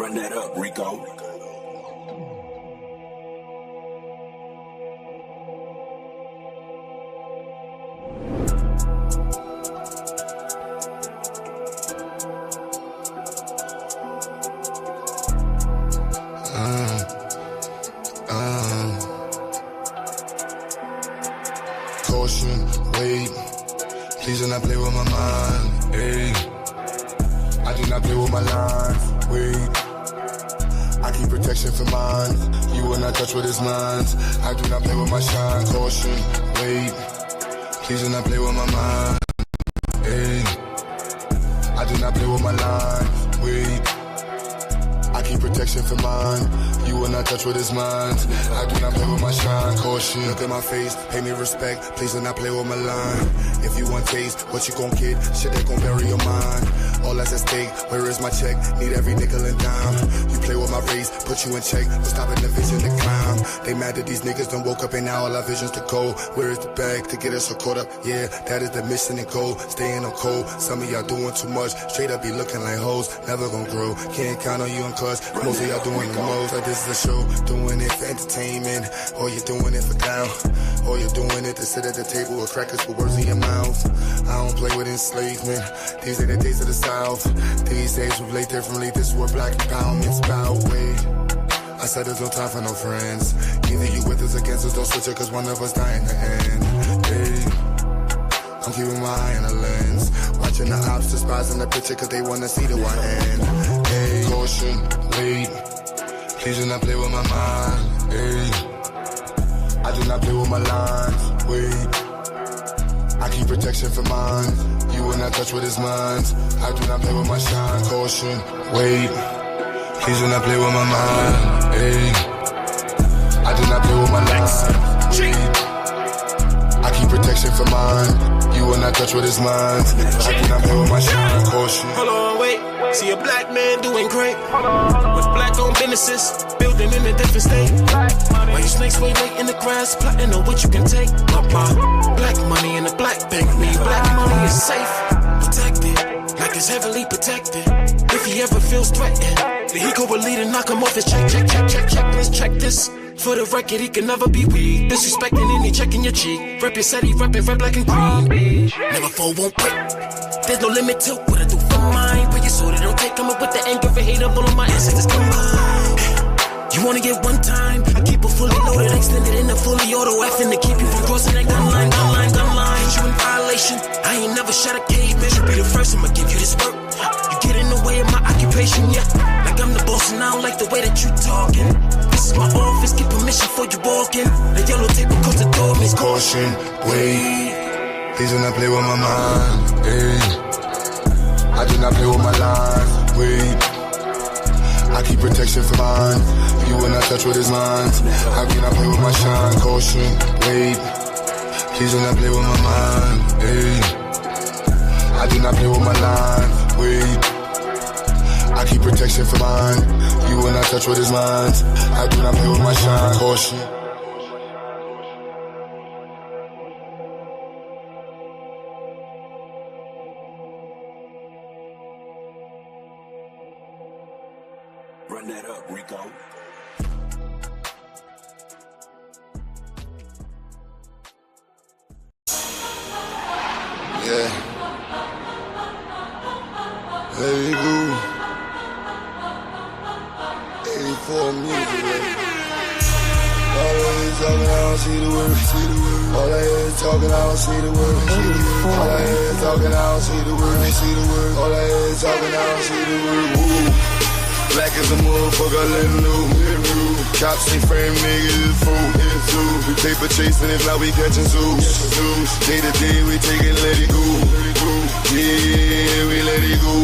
Run that up, Rico. Caution, wait, please do not play with my mind, ayy. I do not play with my lines, wait. I keep protection for mine, you will not touch what is mine. I do not play with my shine, caution, wait, please do not play with my mind, ayy. I do not play with my lines, wait. I keep protection for mine, you will not touch what is mine. I do not play with my shine, caution. Look at my face, pay me respect, please do not play with my line. If you want taste, what you gon' get? Shit that gon' bury your mind. All that's at stake, where is my check? Need every nickel and dime. You play with my race, put you in check, but stopping the vision to climb. They mad that these niggas done woke up and now all our visions to go. Where is the bag to get us so caught up? Yeah, that is the mission and goal. Staying on cold, some of y'all doing too much. Straight up be looking like hoes, never gon' grow. Can't count on you and cuz most of y'all doing the most. Like this is a show, doing it for entertainment, or you're doing it for clown, or you're doing it to sit at the table with crackers with words in your mouth. I don't play with enslavement, these ain't the days of the South. These days we play differently, this is what black empowerment's about. Wait, I said there's no time for no friends. Either you with us, against us, don't switch it, cause one of us die in the end. Hey, I'm keeping my eye on the lens, watching the ops despising the picture cause they wanna see the one end. Hey, caution, wait, please do not play with my mind. Hey, I do not play with my lines, wait. I keep protection for mine, you will not touch what is mine. I do not play with my shine, caution, wait, please do not play with my mind, ayy. I do not play with my lines, wait. I keep protection for mine, you will not touch what is mine. I do not play with my shine, caution. Hold on, wait, see a black man doing great with black-owned businesses, building in a different state. Why you snakes way late in the grass, plotting on what you can take? Black money in the black bank, me black money is safe, protected, like it's heavily protected. If he ever feels threatened, then he go with lead and knock him off his check. Check this. For the record, he can never be weak. Disrespecting any checking your cheek. Rep your set, he reppin' red, black, and green. Never fall, won't quit. There's no limit to what I do for mine. But you so they don't take, come up with the anger and hate up all of my ancestors combined. You wanna get one time? I keep it fully loaded, extended in the fully auto effing to keep you from crossing that gun line. Hit you in violation. I ain't never shot a caveman. Should be the first, I'ma give you this work. You get in the way of my occupation, yeah. Like I'm the boss and I don't like the way that you talking. This is my office, get permission before you walk in. The yellow tape across the door means caution, wait, please do not play with my mind, ayy. I do not play with my lines, wait. I keep protection for mine, you will not touch what is mine. I do not play with my shine, caution, wait, please do not play with my mind, ayy. I do not play with my lines, wait. I keep protection for mine, you will not touch what is mine. I do not play with my shine, caution. Run that up, Rico. Yeah. Let it go. 84 music, baby. All I hear is talking, I don't see the word. All I hear is talking, I don't see the word. All I hear is talking, I don't see the word. All I hear is talking, I don't see the word. Woo. Black as a motherfucker, let him know. Cops ain't frame niggas, it's fool. We paper chasing, if not we catching zoos. Day to day, we take it, let it go. Yeah, we let it go.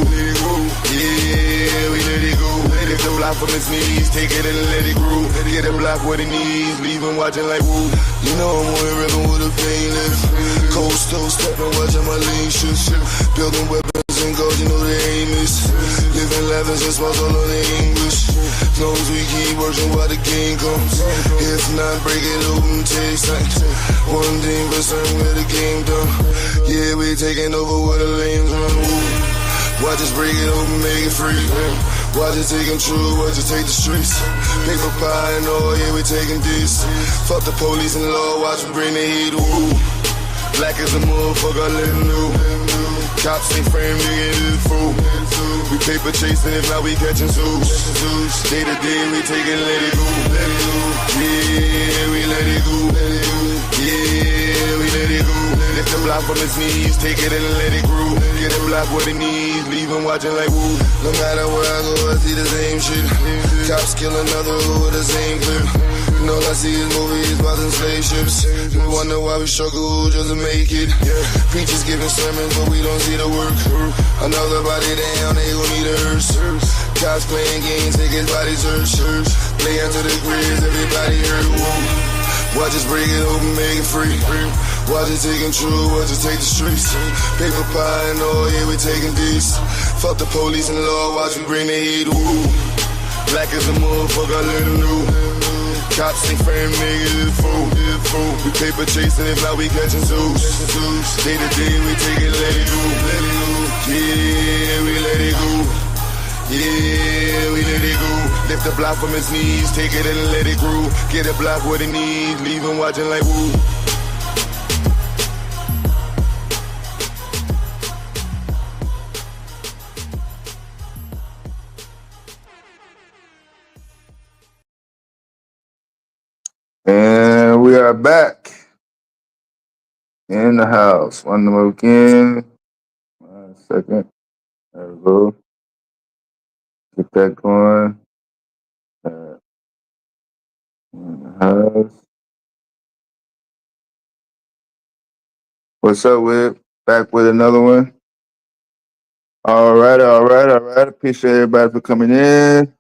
Yeah, we let it go. If the block from his knees, take it and let it grow. Get the block where it needs, leave him watching like woo. You know I'm on the rhythm with a painless. Cold stove, stepping, watching my lean shit. Building weapons and gold, you know the aim is. Living leathers and smiles all on the English. As long as we keep working while the game comes. If not, break it open, takes like one thing for certain where the game done. Yeah, we taking over where the lanes run. Woo. Watch us break it open, make it free. Watch it take 'em true, watch it take the streets. Paper pie and all, yeah, we taking this. Fuck the police and law, watch me bring the heat, woo. Black as a motherfucker, I let 'em know. Cops ain't frame, nigga, it is fool. We paper chasing, if not, we catching zoos. Day to day, we take it, let it go. Yeah, we let it go. Yeah, we let it go. Lift the block from his knees, take it and let it grow. Get a block what it needs, leave him watching like woo. No matter where I go, I see the same shit. Cops kill another with the same clip. And all I see is movies about them slave ships. We wonder why we struggle just to make it. Preachers giving sermons, but we don't see the work. Another body down, they gon' need a hearse. Cops playing games, take his body search. Play out to the grids, everybody hurt. Woo. Watch us break it open, make it free. Watch it take 'em true, watch it take the streets. Paper pie and all, yeah, we taking this. Fuck the police and law, watch me bring the heat. Woo. Black as a motherfucker, I let 'em know. Cops ain't frame, nigga, it's fool. We paper chasing, if not, we catching zoos. Day to day, we take it, let it go. Yeah, we let it go. Yeah, we let it go. Lift the block from his knees, take it and let it grow. Get a block what it needs, leave him watching like woo. And we are back in the house. One more again. 1 second. There we go. Get that going. In the house. What's up, Whip? Back with another one. All right. Appreciate everybody for coming in.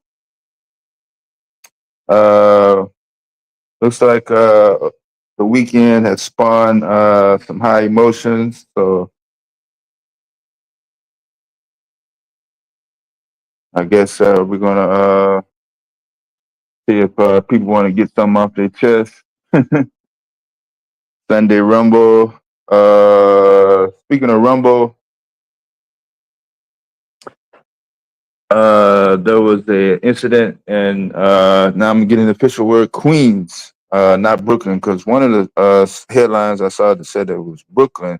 Looks like the weekend has spawned some high emotions. So I guess we're gonna see if people want to get something off their chest. Sunday Rumble. Speaking of Rumble, there was an incident, and now I'm getting the official word Queens, not Brooklyn, because one of the headlines I saw that said it was Brooklyn.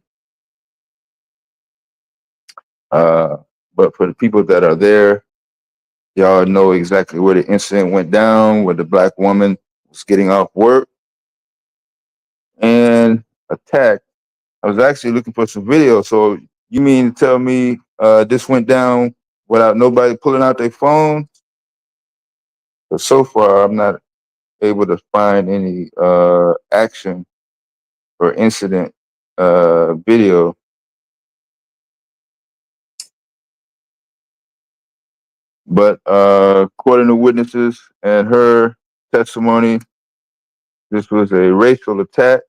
But for the people that are there, y'all know exactly where the incident went down, where the black woman was getting off work and attacked. I was actually looking for some video. So you mean to tell me this went down without nobody pulling out their phone? But so far, I'm not able to find any action or incident video. But according to witnesses and her testimony, this was a racial attack.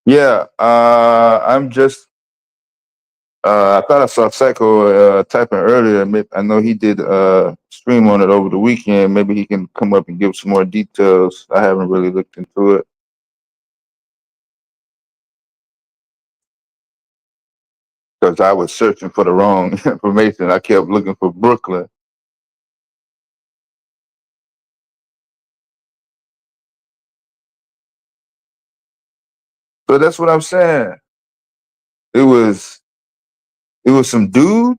Yeah, I'm just. I thought I saw Psycho typing earlier. I know he did stream on it over the weekend. Maybe he can come up and give some more details. I haven't really looked into it. Because I was searching for the wrong information. I kept looking for Brooklyn. So that's what I'm saying. It was some dude.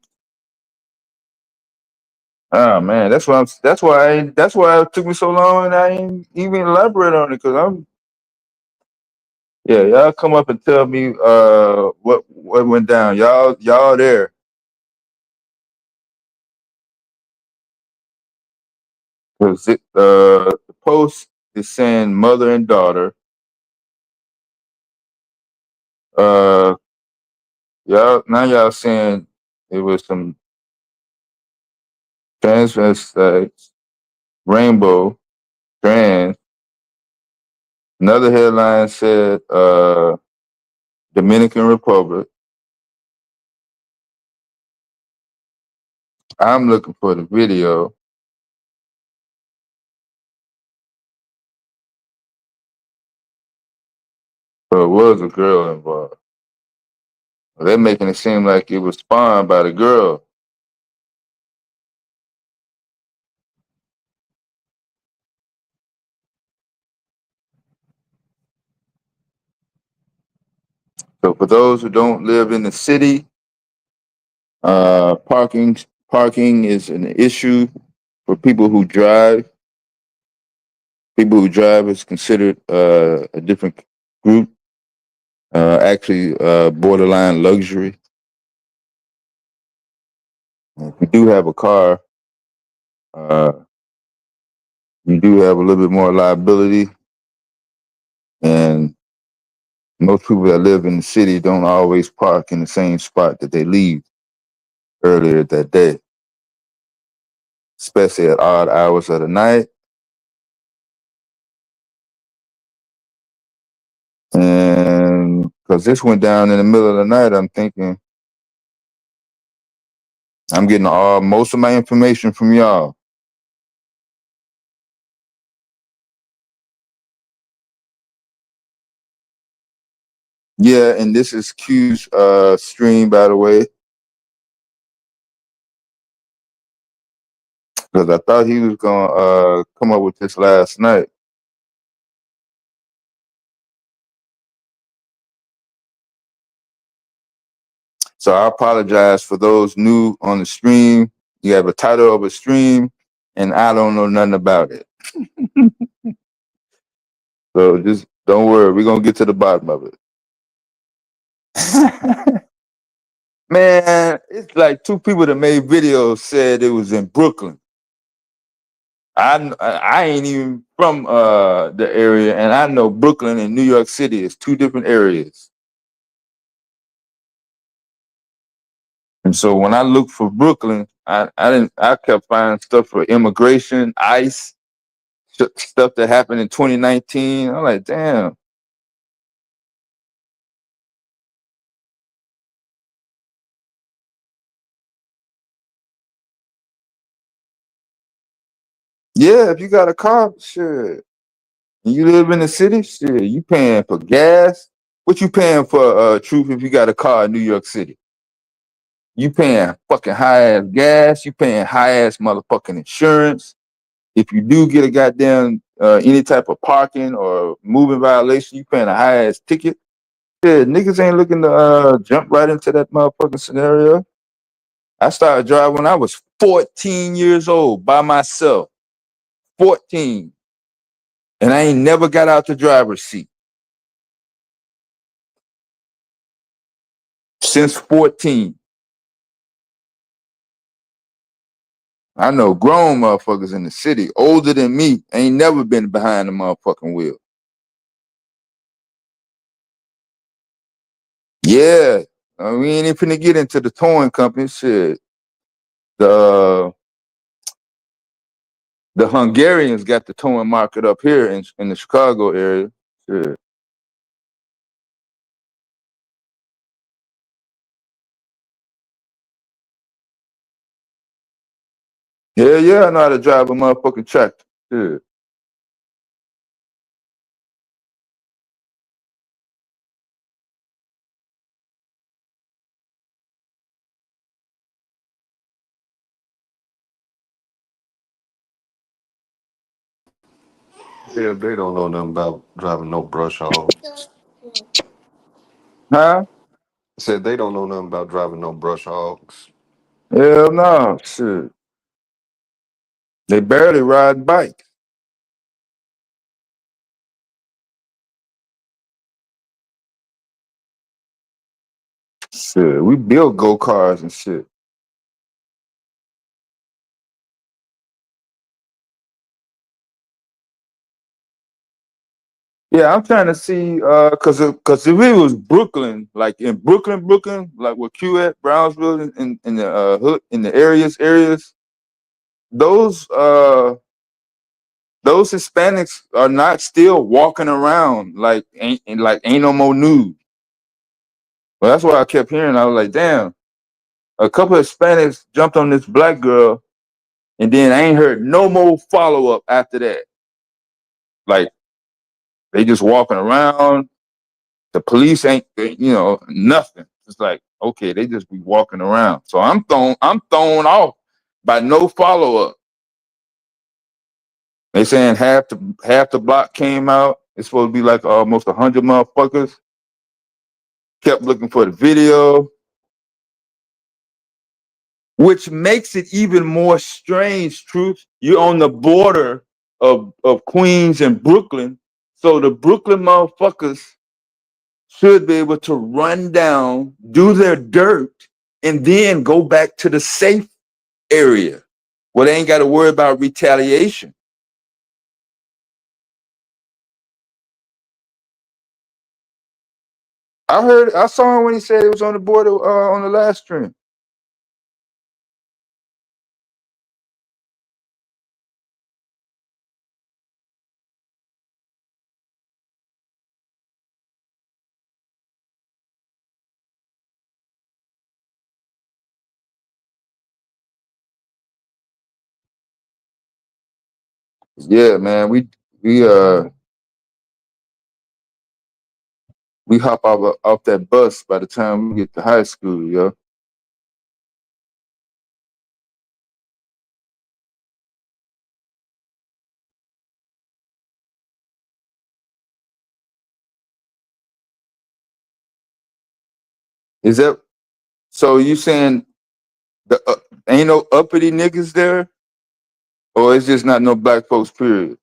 Oh man, that's why it took me so long and I ain't even elaborate on it because y'all come up and tell me what went down. Y'all there. Because the post is saying mother and daughter. Y'all saying it was some transvestites, rainbow, trans. Another headline said Dominican Republic. I'm looking for the video. So it was a girl involved. They're making it seem like it was spawned by the girl. So for those who don't live in the city, parking is an issue for people who drive. People who drive is considered a different group, actually borderline luxury. If you do have a car, uh, you do have a little bit more liability, and most people that live in the city don't always park in the same spot that they leave earlier that day, especially at odd hours of the night. And because this went down in the middle of the night, I'm thinking I'm getting most of my information from y'all. Yeah, and this is Q's stream, by the way, because I thought he was gonna come up with this last night. So I apologize for those new on the stream. You have a title of a stream, and I don't know nothing about it. So just don't worry. We're gonna get to the bottom of it. Man, it's like two people that made videos said it was in Brooklyn. I ain't even from the area, and I know Brooklyn and New York City is two different areas. And so when I looked for Brooklyn, I kept finding stuff for immigration, ICE, stuff that happened in 2019. I'm like, damn. Yeah, if you got a car, shit. And you live in the city, shit, you paying for gas. What you paying for, Truth, if you got a car in New York City? You paying fucking high ass gas. You paying high ass motherfucking insurance. If you do get a goddamn any type of parking or moving violation, you paying a high ass ticket. Yeah, niggas ain't looking to jump right into that motherfucking scenario. I started driving when I was 14 years old by myself. 14. And I ain't never got out the driver's seat. Since 14. I know grown motherfuckers in the city, older than me, ain't never been behind the motherfucking wheel. Yeah. We ain't even finna get into the towing company shit. The Hungarians got the towing market up here in the Chicago area. Shit. Yeah, I know how to drive a motherfucking tractor. Yeah. Yeah, they don't know nothing about driving no brush hog. Huh? Said they don't know nothing about driving no brush hogs. Hell no. Shit. They barely ride bikes. Shit. We build go-karts and shit. Yeah, I'm trying to see, cause if it was Brooklyn, like in Brooklyn, like where Q at, Brownsville, in the hood, in the areas, those Hispanics are not still walking around like ain't no more news. Well, that's what I kept hearing. I was like, damn, a couple of Hispanics jumped on this black girl, and then I ain't heard no more follow up after that. Like they just walking around. The police ain't, nothing. It's like, okay, they just be walking around. So I'm thrown off by no follow up. They saying half the block came out. It's supposed to be like almost 100 motherfuckers. Kept looking for the video, which makes it even more strange. Truth, you're on the border of Queens and Brooklyn, so the Brooklyn motherfuckers should be able to run down, do their dirt, and then go back to the safe area where they ain't got to worry about retaliation. I saw him when he said it was on the border on the last stream. Yeah, man, we hop off that bus by the time we get to high school, yo. Is that so? You saying the ain't no uppity niggas there, or it's just not no black folks? Period.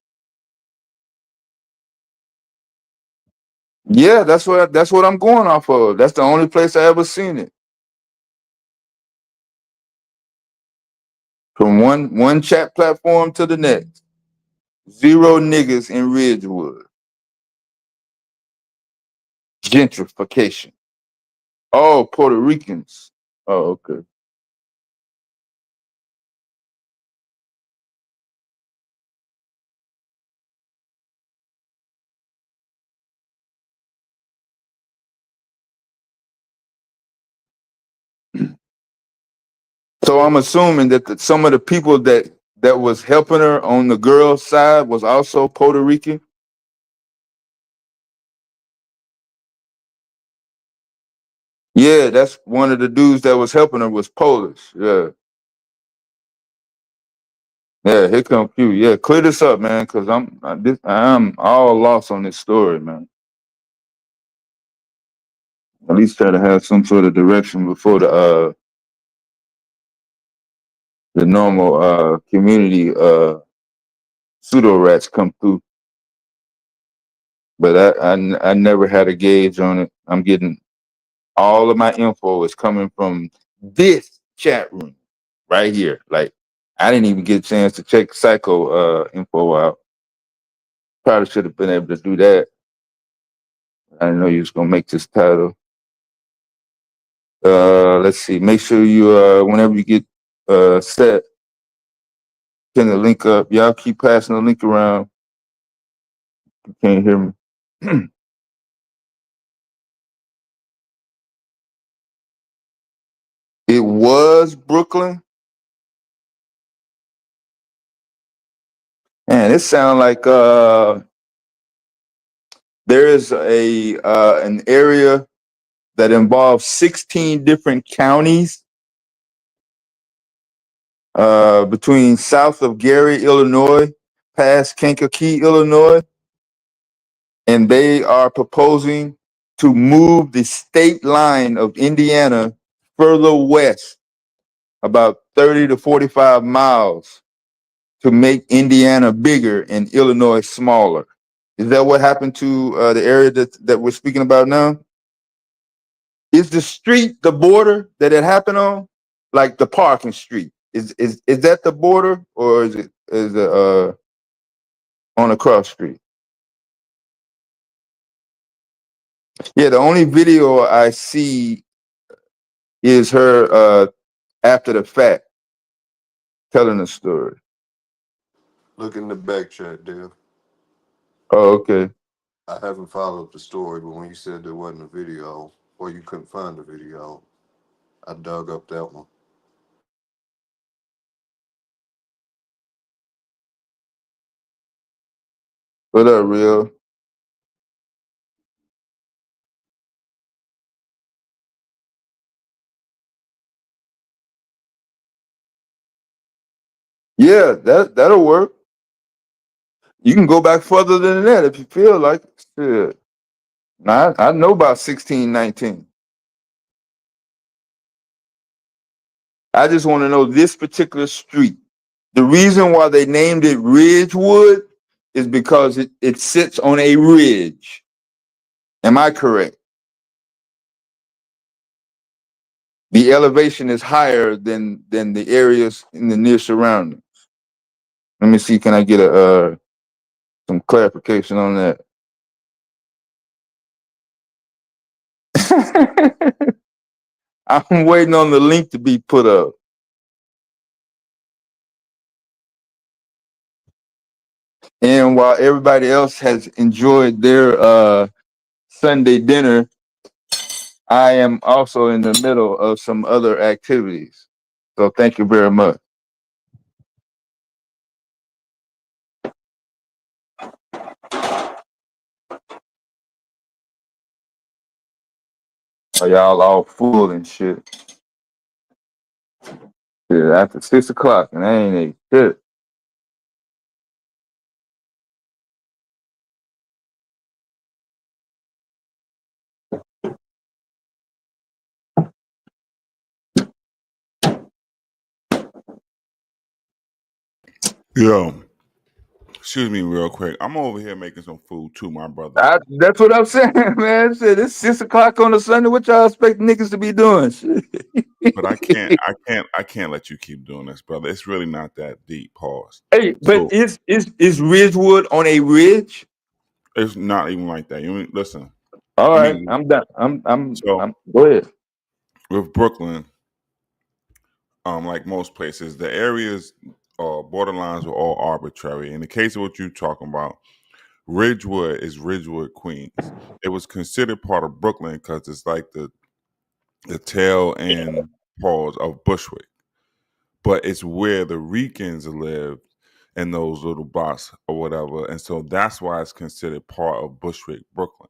Yeah, that's what I'm going off of. That's the only place I ever seen it. From one chat platform to the next. Zero niggas in Ridgewood. Gentrification. Oh, Puerto Ricans. Oh, okay. So I'm assuming that some of the people that was helping her on the girl's side was also Puerto Rican. Yeah, that's one of the dudes that was helping her was Polish. Yeah. Yeah, here come Q. Yeah, clear this up, man, because I'm all lost on this story, man. At least try to have some sort of direction before the normal community pseudo rats come through. But I never had a gauge on it. I'm getting all of my info is coming from this chat room right here. Like I didn't even get a chance to check Psycho info out. Probably should have been able to do that. I didn't know you was gonna make this title. Let's see. Make sure you whenever you get set, send the link up. Y'all keep passing the link around. You can't hear me. It was Brooklyn. Man, it sounds like there is a an area that involves 16 different counties between south of Gary, Illinois, past Kankakee, Illinois, and they are proposing to move the state line of Indiana further west, about 30 to 45 miles, to make Indiana bigger and Illinois smaller. Is that what happened to the area that we're speaking about now? Is the street the border that it happened on, like the parking street? Is that the border, or is it on a cross street? Yeah, the only video I see is her after the fact telling the story. Look in the back chat, Dale. Oh, okay. I haven't followed the story, but when you said there wasn't a video or you couldn't find the video, I dug up that one. What up, real? Yeah, that'll work. You can go back further than that if you feel like it. Shit. I know about 1619. I just want to know this particular street. The reason why they named it Ridgewood is because it sits on a ridge. Am I correct? The elevation is higher than the areas in the near surroundings. Let me see. Can I get a some clarification on that? I'm waiting on the link to be put up. And while everybody else has enjoyed their Sunday dinner, I am also in the middle of some other activities. So thank you very much. Y'all all full and shit. Yeah, after 6 o'clock and I ain't ate shit. Yo, excuse me real quick. I'm over here making some food too, my brother. That's what I'm saying, man. Shit, it's 6 o'clock on a Sunday. What y'all expect niggas to be doing? Shit. But I can't let you keep doing this, brother. It's really not that deep. Pause. Hey, but So is Ridgewood on a ridge? it's not even like that. You listen. All I right, mean, I'm done. so I'm go ahead. with Brooklyn, like most places, the areas borderlines are all arbitrary. In the case of what you're talking about, Ridgewood is Ridgewood, Queens. It was considered part of Brooklyn because it's like the tail end pause of Bushwick. But it's where the Ricans lived in those little blocks or whatever. And so that's why it's considered part of Bushwick, Brooklyn.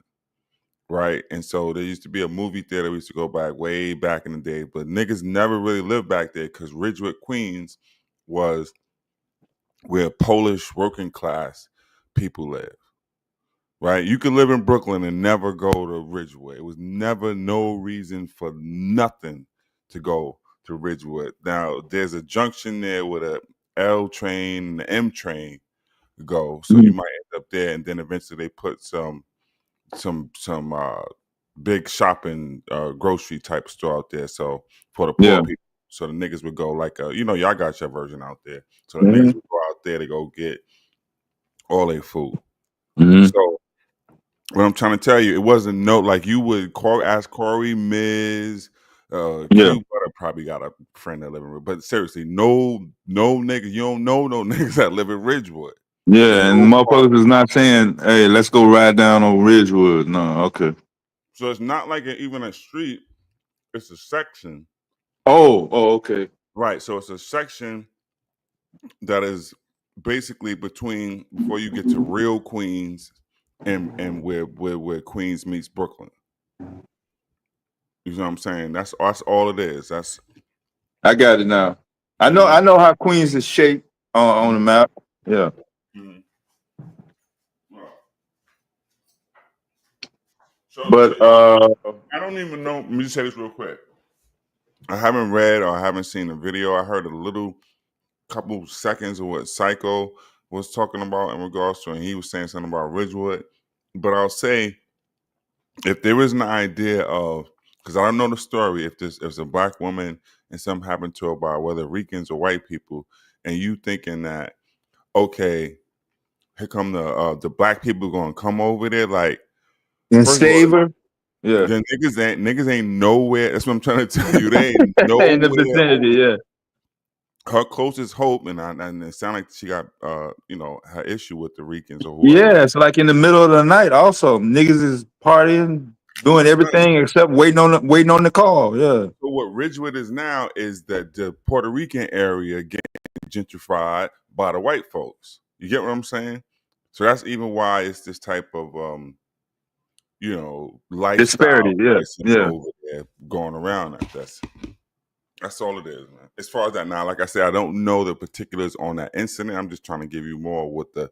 Right. And so there used to be a movie theater. We used to go back way back in the day, but niggas never really lived back there because Ridgewood, Queens was where Polish working class people live. Right. You could live in Brooklyn and never go to Ridgewood. It was never no reason for nothing to go to Ridgewood. Now there's a junction there with a L train and the M train go. So you might end up there, and then eventually they put some big shopping grocery type store out there. So for the poor Yeah. people, so the niggas would go like y'all got your version out there. So the Mm-hmm. niggas would go out there to go get all their food. Mm-hmm. So what I'm trying to tell you, it wasn't like you would ask Corey, Miz, Q Butter probably got a friend that live in Ridgewood. But seriously, no niggas, you don't know no niggas that live in Ridgewood. Yeah, and motherfuckers is not saying, hey, let's go ride down on Ridgewood. No, okay. So it's not like even a street, it's a section. Oh, okay. Right. So it's a section that is basically before you get to real Queens and where Queens meets Brooklyn. You know what I'm saying? That's all it is. I got it now. I know how Queens is shaped on the map. Yeah. Mm-hmm. So But I don't even know. Let me just say this real quick. I haven't read or I haven't seen the video. I heard a couple seconds of what Psycho was talking about in regards to, and he was saying something about Ridgewood. But I'll say, if there is an idea of, because I don't know the story, if there's a black woman and something happened to her by whether Ricans or white people, and you thinking that, okay, here come the black people going to come over there, like, and save her. Yeah. The niggas ain't nowhere. That's what I'm trying to tell you. They ain't nowhere in the vicinity. Yeah. Her closest hope, and it sounded like she got her issue with the Ricans or whoever. Yeah, it's like in the middle of the night. Also, niggas is partying, doing everything except waiting on the call. Yeah. So what Ridgewood is now is that the Puerto Rican area getting gentrified by the white folks. You get what I'm saying? So that's even why it's this type of lifestyle disparity. Yeah. over there going around. That's That's all it is, man. As far as that now, like I said, I don't know the particulars on that incident. I'm just trying to give you more what the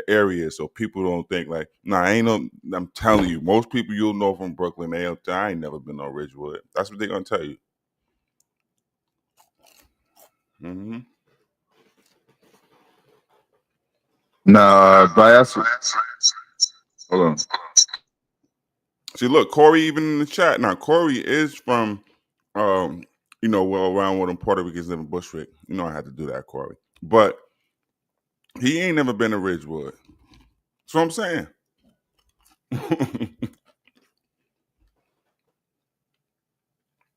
area is so people don't think like, nah, I ain't no, I'm telling you, most people you'll know from Brooklyn, I ain't never been on Ridgewood. That's what they're going to tell you. Mm-hmm. Nah, but that's hold on. See, look, Corey even in the chat. Now, Corey is from, well, around where them Puerto Ricans live in Bushwick. You know I had to do that, Corey. But he ain't never been to Ridgewood. That's what I'm saying.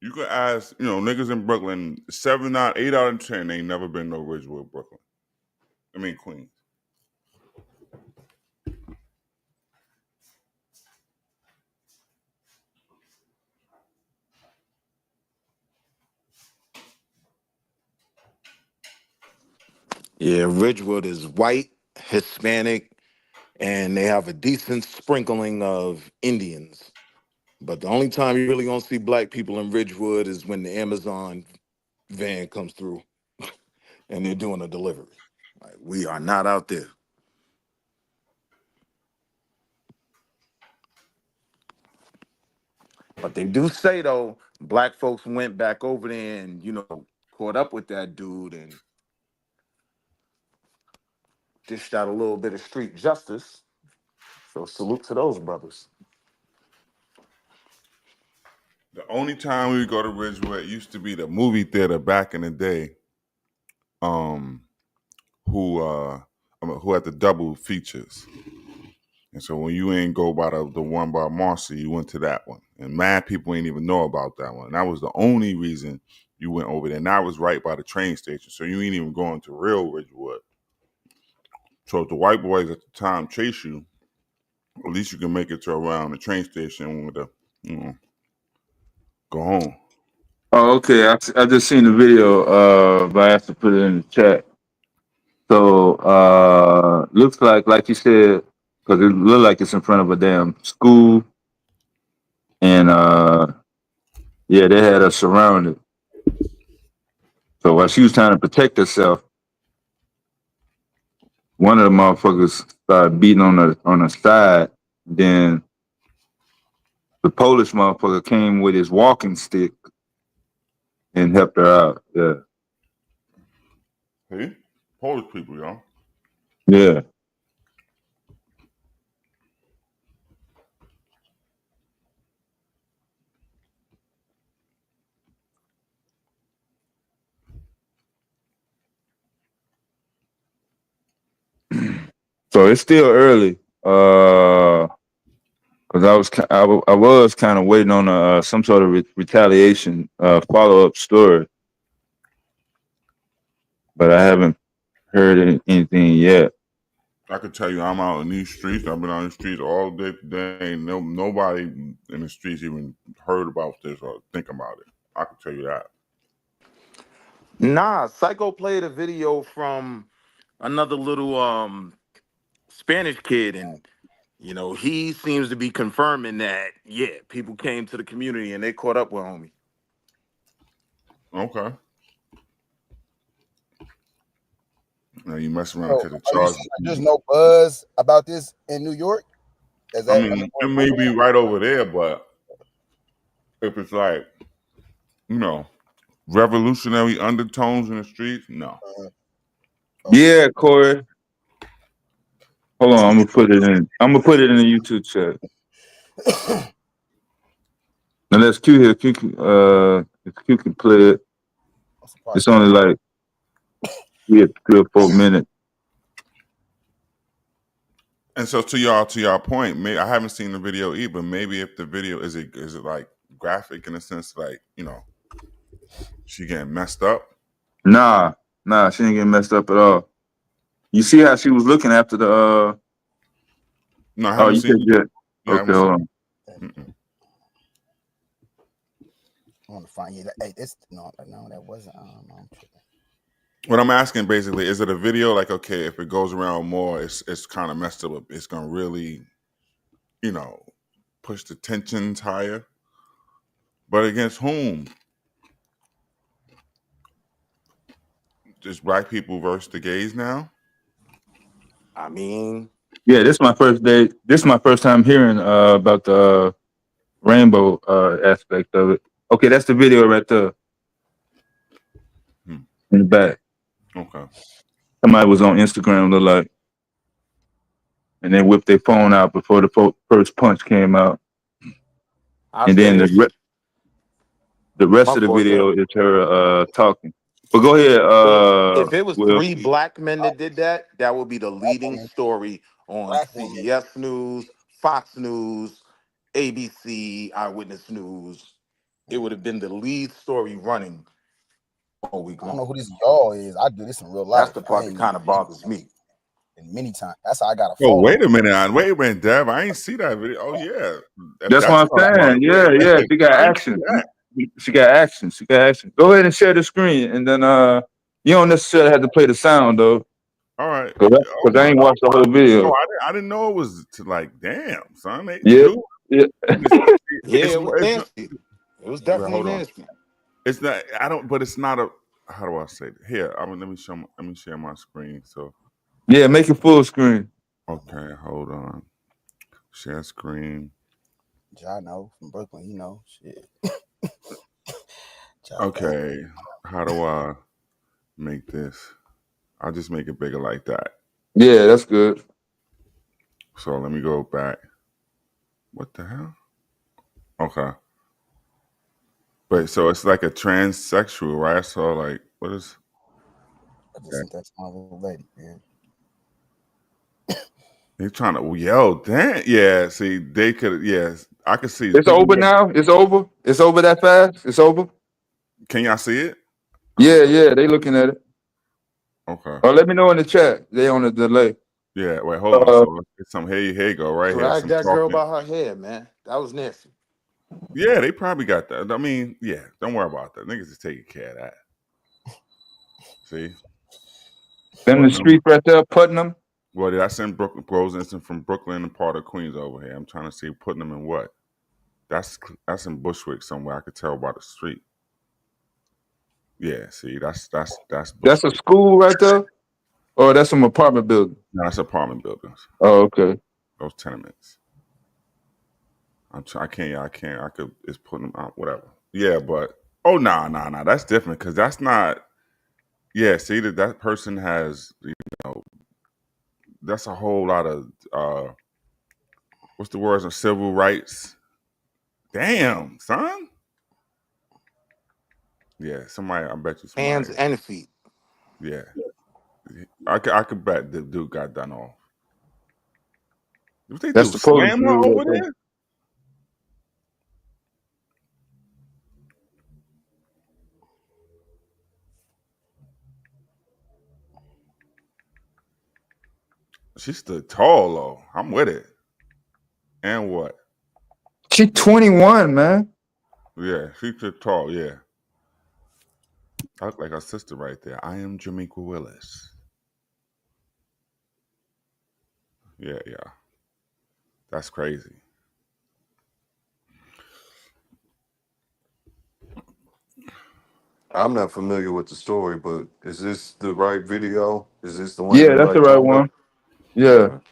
You could ask, niggas in Brooklyn, 8 out of 10 ain't never been to Ridgewood, Brooklyn. I mean, Queens. Yeah, Ridgewood is white, Hispanic, and they have a decent sprinkling of Indians. But the only time you're really gonna see black people in Ridgewood is when the Amazon van comes through and they're doing a delivery. Like, we are not out there. But they do say though, black folks went back over there and caught up with that dude and dished out a little bit of street justice. So salute to those brothers. The only time we would go to Ridgewood used to be the movie theater back in the day. Who had the double features. And so when you ain't go by the one by Marcy, you went to that one. And mad people ain't even know about that one. And that was the only reason you went over there. And that was right by the train station. So you ain't even going to real Ridgewood. So if the white boys at the time chase you, at least you can make it to around the train station with go home. Oh, okay. I just seen the video, but I have to put it in the chat. So looks like you said, because it looked like it's in front of a damn school. And yeah, they had her surrounded. So while she was trying to protect herself, one of the motherfuckers started beating on her side. Then the Polish motherfucker came with his walking stick and helped her out. Yeah. Hey, Polish people, y'all. Yeah. So it's still early. Because I was kind of waiting on some sort of retaliation follow up story, but I haven't heard anything yet. I could tell you, I'm out in these streets. I've been on the streets all day today. Nobody in the streets even heard about this or think about it. I can tell you that. Nah, Psycho played a video from another little Spanish kid, and he seems to be confirming that people came to the community and they caught up with homie. Okay. Now you mess around because the charge. There's no buzz about this in New York. It may be right over there, but if it's like, revolutionary undertones in the streets, no. Yeah, Corey. Hold on, I'm gonna put it in. I'm gonna put it in the YouTube chat. Now that's Q here. Q can play it. It's only like 3 or 4 minutes. And so to y'all point, I haven't seen the video either. Maybe if the video is it like graphic in a sense, like she getting messed up. Nah, she ain't getting messed up at all. You see how she was looking after the No, I haven't seen it. Yeah, okay, hold on. I want to find you. Hey, no, that wasn't. What I'm asking basically, is it a video like, okay, if it goes around more, it's kind of messed up. It's gonna really, push the tensions higher. But against whom? just black people versus the gays now. I mean, Yeah, this is my first day. This is my first time hearing about the rainbow aspect of it. Okay, that's the video right there Hmm. in the back. Okay. Somebody was on Instagram, look like, and they whipped their phone out before the first punch came out. I And say then this. the rest My of the fault, video though. is her talking. But go ahead, If it was Will. 3 black men that did that, that would be the Black leading woman, story on black woman. CBS News, Fox News, ABC, Eyewitness News. It would have been the lead story running all week I don't know long. who this y'all is. I do this in real That's life. the I part that ain't kind of bothers me. many times. That's how I got a Oh, follow. wait a minute, Dev. I ain't see that video. Oh yeah, if That's what I'm talking about saying. it, Yeah, wait a yeah. minute. She got I ain't see action. that. She got action. She got action. Go ahead and share the screen, and then you don't necessarily have to play the sound though, All right. because Oh I my. ain't watched the whole Oh, video. I didn't know it was to like. Damn, son. They Yeah, do. yeah. Yeah, It's it was it's nasty. It was well, definitely hold on. nasty. It's not. I don't. But it's not a. How do I say it? Here, let me share my screen. So Yeah, make it full screen. okay, hold on. Share screen. I know from Brooklyn, you know, shit. Okay, how do I make this? I'll just make it bigger like that. Yeah, that's good. So let me go back. What the hell? Okay. But so it's like a transsexual, right? So like, what is? I just sent that to my little lady, man. They trying to damn, yeah. See, they could, yes, I could see. It's over now. It's over. It's over that fast. It's over. Can y'all see it? Yeah, yeah. They looking at it. Okay. Oh, let me know in the chat. They on the delay. Yeah. Wait, hold on. So it's some here you go right here. Drag Some that girl talking. by her hair, man. That was nasty. Yeah, they probably got that. I mean, yeah. Don't worry about that. Niggas is taking care of that. See. Them the street right there, Putnam. Well, did I send Brooklyn Bros Instant from Brooklyn and part of Queens over here? I'm trying to see putting them in what. That's in Bushwick somewhere. I could tell by the street. Yeah, see, that's That's Bushwick. a school right there, or that's some apartment building. No, that's apartment buildings. Oh, okay. Those tenements. I could. It's putting them out. Whatever. Yeah, but nah. That's different because that's not. Yeah, see that person has. That's a whole lot of. What's the words of civil rights? Damn, son. Yeah, somebody. I bet you somebody. Hands and feet. Yeah, I could bet the dude got done off. What they That's do? the police Slam her over there? She stood tall though. I'm with it. And what? She 21, man. Yeah, she stood tall. Yeah. I look like her sister right there. I am Jamequa Willis. Yeah. That's crazy. I'm not familiar with the story, but is this the right video? Is this the one Yeah, that's the everybody right talking about? one. Yeah. Okay.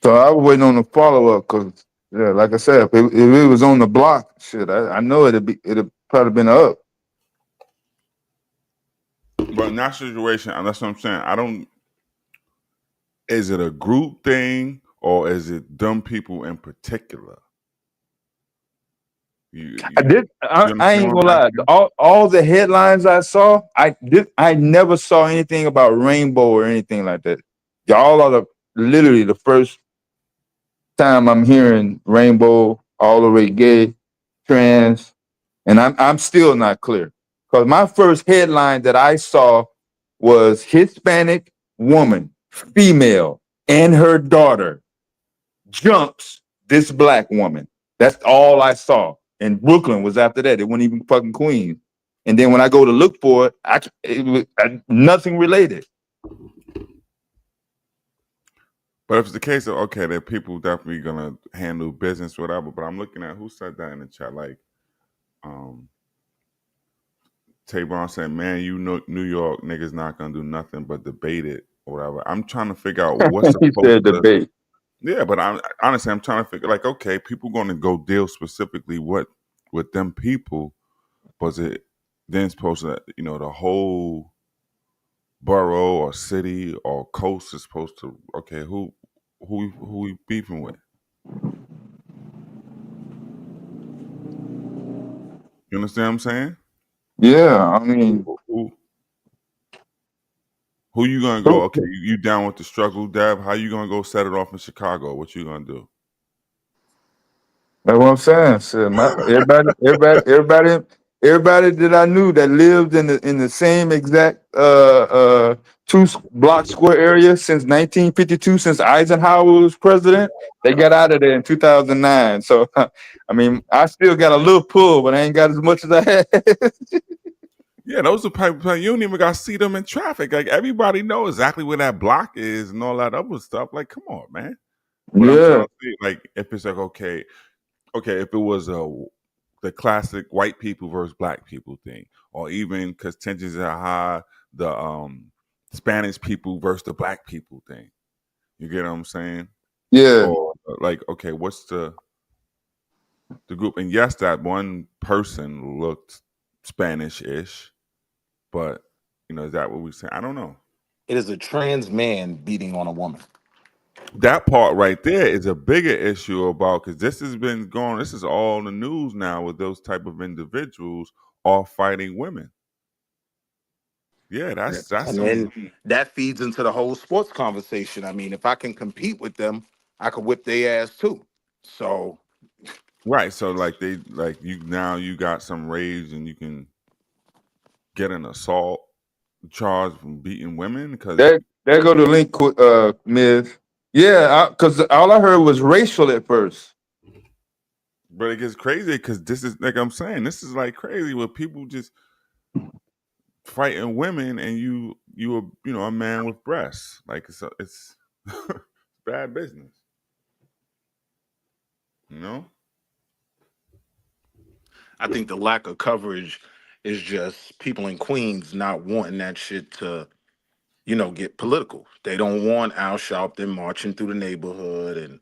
So I was waiting on the follow up because, yeah, like I said, if it was on the block, shit, I know it'd probably been up. But in that situation, that's what I'm saying. I don't. Is it a group thing or is it dumb people in particular? I ain't gonna lie. All the headlines I saw, I never saw anything about rainbow or anything like that. Y'all are literally the first time I'm hearing rainbow, all the way gay, trans, and I'm still not clear. Because my first headline that I saw was Hispanic woman, female, and her daughter jumps this black woman. That's all I saw. And Brooklyn was after that. It wasn't even fucking Queens. And then when I go to look for it, it was nothing related. But if it's the case of, okay, that people definitely gonna handle business, whatever. But I'm looking at who said that in the chat, like, Tavon said, "Man, you know, New York niggas not gonna do nothing but debate it or whatever." I'm trying to figure out what's He supposed said to. debate. Yeah, but I'm honestly, I'm trying to figure like, okay, people going to go deal specifically what with them people. Was it then supposed to, the whole borough or city or coast is supposed to? Okay, who we beefing with? You understand what I'm saying? Yeah, I mean, Who you gonna go? Okay, you down with the struggle, Dab? How you gonna go set it off in Chicago? What you gonna do? that's what I'm saying. So everybody that I knew that lived in the same exact 2 block square area since 1952, since Eisenhower was president, they got out of there in 2009. So I mean, I still got a little pull, but I ain't got as much as I had. Yeah, those are people you don't even got to see them in traffic. Like everybody know exactly where that block is and all that other stuff. Like, come on, man. But I'm trying Yeah, to see, like, if it's like okay, if it was the classic white people versus black people thing, or even because tensions are high, the Spanish people versus the black people thing. You get what I'm saying? yeah, Or like, okay, what's the group? And yes, that one person looked Spanish-ish, but is that what we say? I don't know. It is a trans man beating on a woman. That part right there is a bigger issue about because this has been going. This is all in the news now with those type of individuals all fighting women. Yeah, that's And some. then that feeds into the whole sports conversation. I mean, if I can compete with them, I could whip their ass too. So Right. So like you got some rage and you can get an assault charge from beating women because. there go the link, Miz. Yeah, because all I heard was racial at first. But it gets crazy because this is like I'm saying, this is like crazy where people just fighting women and you a man with breasts. Like it's bad business. I think the lack of coverage is just people in Queens not wanting that shit to, get political. They don't want Al Sharpton marching through the neighborhood and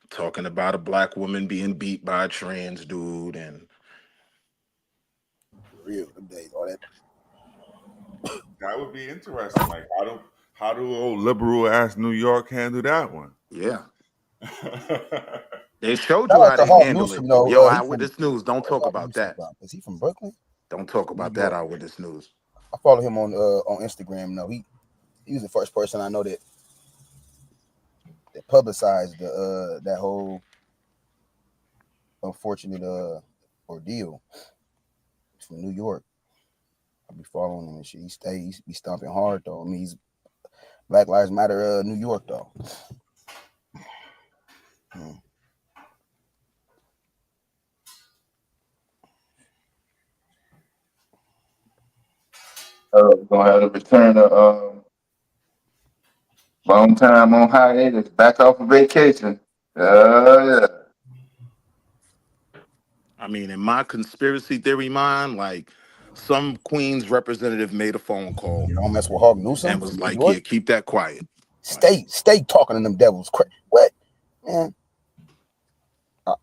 talking about a black woman being beat by a trans dude and Real them days, all that. That would be interesting. Like how do old liberal ass New York handle that one? yeah. They showed Shout you out how to they Hawk handle it. Newsom though. Yo, He from Eyewitness News, don't where's talk Hawk about Newsom that. from? Is he from Brooklyn? Don't talk New about that, York. Eyewitness News. I follow him on Instagram. No, he was the first person I know that publicized that whole unfortunate ordeal from New York. I be following him and shit. He's be stomping hard though. I mean, he's Black Lives Matter New York though. Gonna have to return a long time on hiatus, back off of vacation. Yeah. I mean, in my conspiracy theory mind, like some Queens representative made a phone call You don't mess with Hawk Newsom and was from New like, York. yeah, keep that quiet. Stay talking to them devils. What, man? I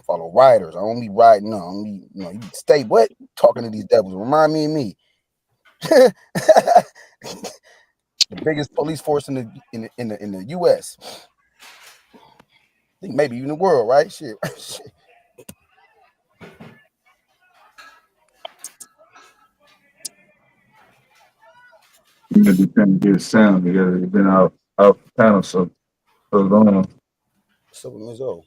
follow riders. I don't be riding. No, I don't be, you stay what talking to these devils. Remind me of me. The biggest police force in the U.S. I think maybe even the world, right? Shit. You gotta be trying to get a sound together. You've been out the panel so long. So Ms. O.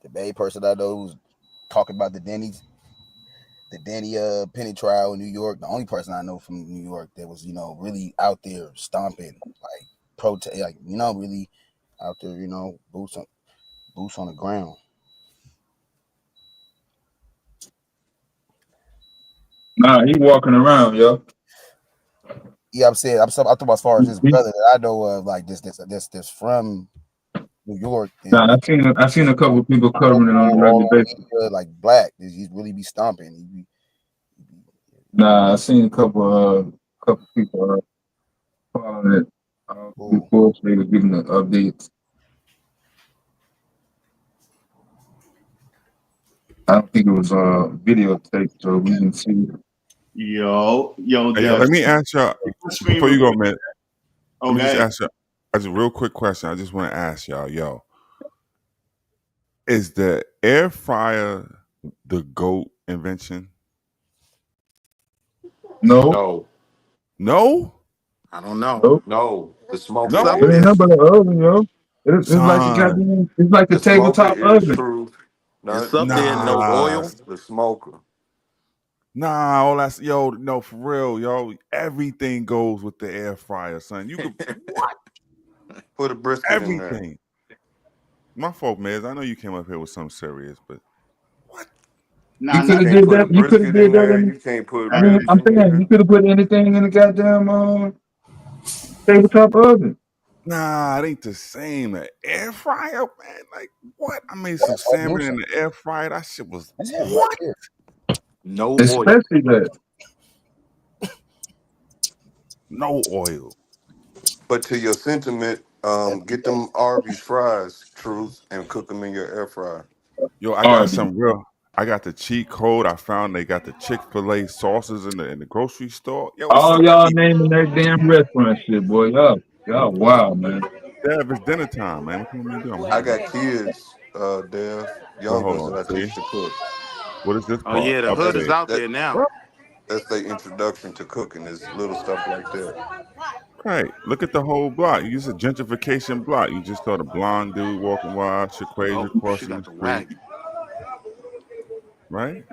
The main person I know who's talking about the Danny Penny trial in New York. The only person I know from New York that was, really out there stomping, like protest, like, really out there, boots on the ground. Nah, he walking around, yo. Yeah, I'm saying I'm talking about as far as his He- brother that I know of, like this from New York and Nah, I seen a couple people covering it on a regular all basis. media, like black. He really be stomping. Nah, I seen a couple people following it Cool. before they was giving the updates. I don't think it was videotape, so we didn't see it. Yo, Hey, yo, Dev. let me ask y'all Screen before you real go, quick. man. Let me just Okay. ask y'all. That's a real quick question. I just want to ask y'all, yo, is the air fryer the GOAT invention? No, No, No, I don't know. no, no. The It's smoker up it ain't there. nothing is. but an oven, yo. It's like a son. goddamn. It's like a The smoker tabletop is oven. true. It's Not up there. not No Nah, oil. the smoker. nah. All that's yo, no, for real, yo. Everything goes with the air fryer, son. You could what? Put a brisket in there. Everything. My fault, Miz. I know you came up here with something serious, but what? Nah, You could You not have can't did put a that. You could have brisket did in that there. in. You can't put I mean, ribs I'm in saying there. you could have put anything in the goddamn tabletop oven. Nah, it ain't the same. The air fryer, man. Like what? I made some That's Hulk salmon in Newsom. the air fryer. That shit was That's him right what? there. No oil. Especially that. No oil. But to your sentiment, That's get them Arby's fries, truth, and cook them in your air fryer. Yo, I got Arby. some real. I got the cheat code. I found they got the Chick-fil-A sauces in the grocery store. Yo, it's All so y'all cheap. naming that damn restaurant shit, boy. Y'all wow, man. Dev, it's dinner time, man. What you want me to do? I'm I hungry. got kids, Dev, Well, young hold ones that on. I See, teach to cook. what is this Oh part? yeah, the hood That's is Upstairs. out that there now. that's their introduction to cooking is little stuff like that. Right. Look at the whole block. You just a gentrification block. You just saw the blonde dude walking by, Shaquasia Oh, she crossing the got the street, wagon. right?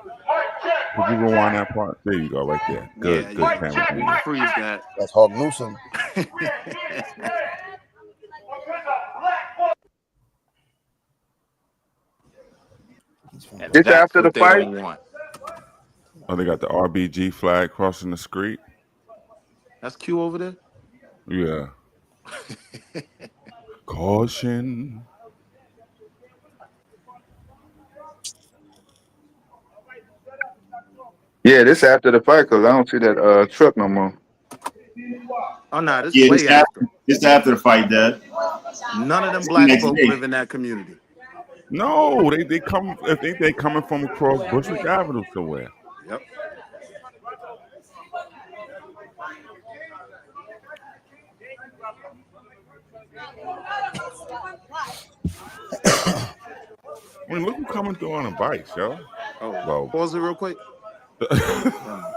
Could you rewind that part? There you go, right there. Yeah, Good yeah. camera You can angle. freeze that. Hulk Newsom. He's from And This Brooklyn. that's after the what they fight? don't want. Oh, they got the RBG flag crossing the street. That's Q over there. Yeah. Caution. Yeah, this after the fight because I don't see that truck no more. Oh no, this yeah, way after. this after the fight, Dev. None of them It's the black next folks day. live in that community. No, they come. I think they coming from across Bushwick Avenue somewhere. Yep. I mean, look who coming through on a bike, yo. Oh, Well, pause it real quick. Oh.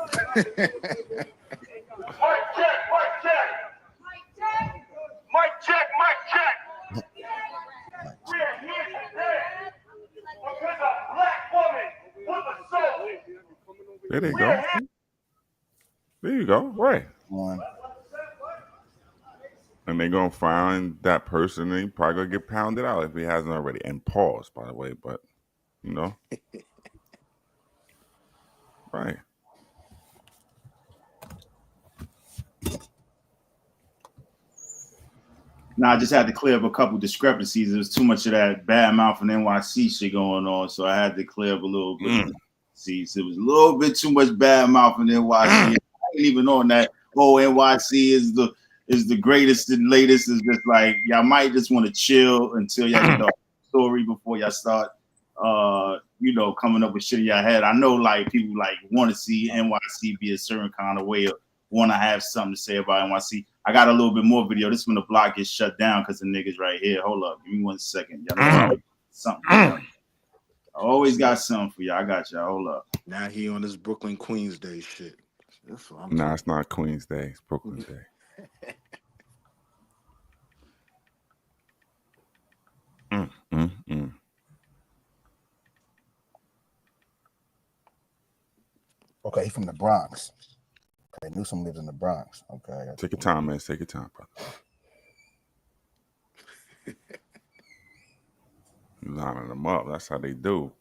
there they go. There you go. Right. One. And they're gonna find that person and he probably gonna get pounded out if he hasn't already. And pause, by the way, but you know. Right. Nah, I just had to clear up a couple discrepancies. There was too much of that bad mouth and NYC shit going on, so I had to clear up a little bit. Of discrepancies. It was a little bit too much bad mouth in NYC. I ain't even on that. Oh, NYC is the greatest and latest. Is just like y'all might just want to chill until y'all get the story before y'all start. Coming up with shit in your head. I know, like people like want to see NYC be a certain kind of way, or want to have something to say about NYC. I got a little bit more video. This is when the block gets shut down because the niggas right here. Hold up, give me 1 second. Y'all know something. I always got something for y'all. I got y'all. Hold up. Now he on this Brooklyn Queens Day shit. That's what I'm Nah, talking. it's not Queen's Day. It's Brooklyn Day. Okay, he's from the Bronx. Okay, Newsom lives in the Bronx. Okay, Take your time, man. Take your time, brother. You lining them up. That's how they do.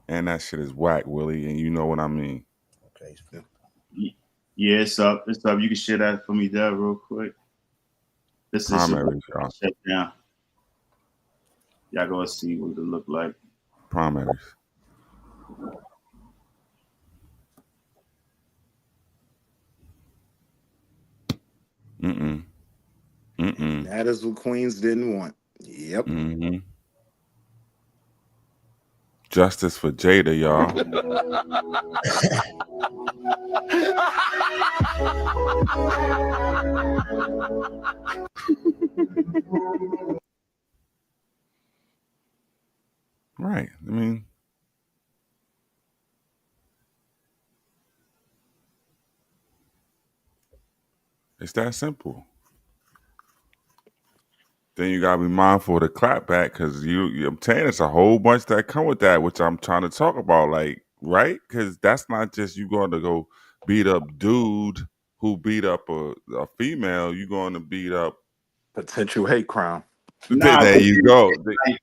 And that shit is whack, Willie, and you know what I mean. Facebook. Yeah, it's up. It's up. You can share that for me there real quick. This is Primaries, y'all. shut down. Y'all gonna see what it look like. Primaries. Mm-mm. Mm-mm. That is what Queens didn't want. Yep. Mm-hmm. Justice for Jada, y'all. Right. I mean, it's that simple. Then you gotta be mindful of the clapback because I'm saying it's a whole bunch that come with that, which I'm trying to talk about. Like, right? Because that's not just you going to go beat up dude who beat up a female. You going to beat up Potential hate crime. Nah, there you go.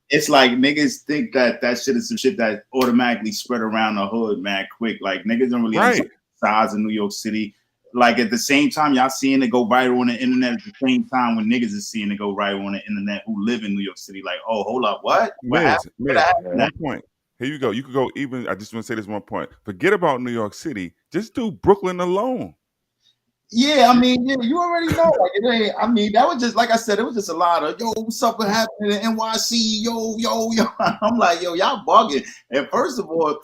it's like niggas think that shit is some shit that automatically spread around the hood, man, quick. Like niggas don't really understand the size of New York City. Like at the same time, y'all seeing it go viral on the internet at the same time when niggas is seeing it go viral on the internet who live in New York City. Like, oh, hold up, what? Miz, one point. Here you go. You could go even. I just want to say this one point. Forget about New York City. Just do Brooklyn alone. Yeah, I mean, yeah, you already know. Like, it ain't. I mean, that was just like I said. It was just a lot of yo, what's up? What happened in NYC? Yo. I'm like, yo, y'all bugging. And first of all,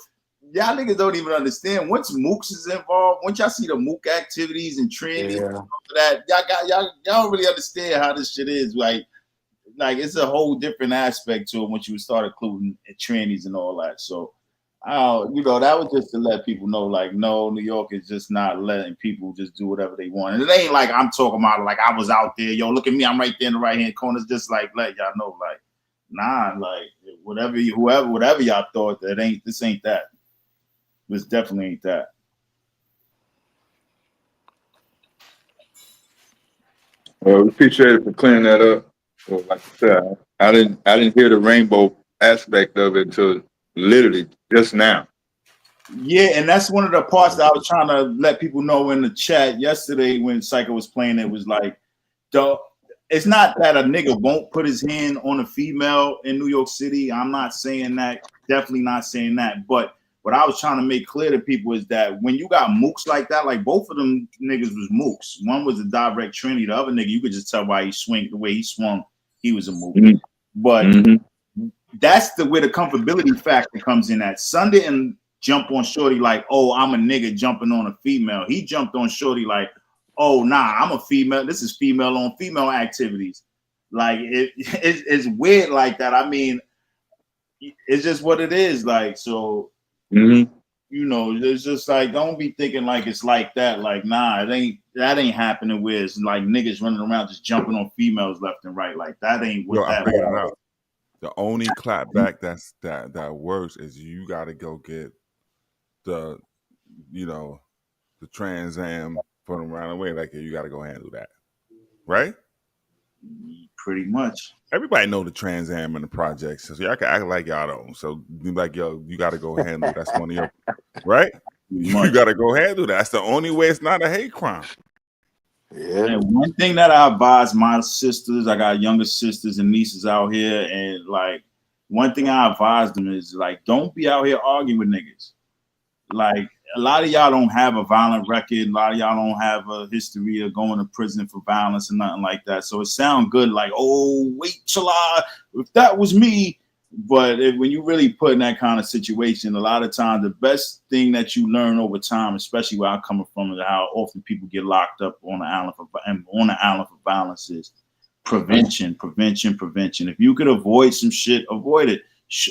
y'all niggas don't even understand. Once Mooks is involved, once y'all see the Mook activities and trending, that y'all don't really understand how this shit is. Like it's a whole different aspect to it once you start including trannies and all that. So. That was just to let people know, like, no, New York is just not letting people just do whatever they want. And it ain't like I'm talking about, like, I was out there, yo, look at me, I'm right there in the right-hand corner. It's just like, let y'all know, like, nah, like, whatever y'all thought, this ain't that. This definitely ain't that. Well, we appreciate it for clearing that up. Well, like I said, I didn't hear the rainbow aspect of it until literally just now. Yeah, and that's one of the parts that I was trying to let people know in the chat yesterday when Psycho was playing. It was like, it's not that a nigga won't put his hand on a female in New York City. I'm not saying that. Definitely not saying that. But what I was trying to make clear to people is that when you got mooks like that, like both of them niggas was mooks. One was a direct Trinity. The other nigga, you could just tell by the way he swung, he was a mook. Mm-hmm. But that's where the comfortability factor comes in at. Sun didn't jump on Shorty like, oh, I'm a nigga jumping on a female. He jumped on Shorty like, oh, nah, I'm a female. This is female on female activities. Like, it's weird like that. I mean, it's just what it is. Like, so, it's just like, don't be thinking like it's like that. Like, nah, that ain't happening where it's like niggas running around just jumping on females left and right. Like, that ain't what that was. The only clapback that works is you got to go get the Trans Am put them around the way. Like you got to go handle that, right? Pretty much. Everybody know the Trans Am and the projects, so y'all can act like y'all don't. So be like, yo, you got to go handle. That's one of your right. You got to go handle that. That's the only way it's not a hate crime. Yeah. And one thing that I advise my sisters, I got younger sisters and nieces out here, and like one thing I advise them is like, don't be out here arguing with niggas. Like a lot of y'all don't have a violent record, a lot of y'all don't have a history of going to prison for violence and nothing like that. So it sounds good, like, oh, wait till if that was me. But when you really put in that kind of situation, a lot of times the best thing that you learn over time, especially where I'm coming from, is how often people get locked up on the island for violence is prevention. If you could avoid some shit, avoid it.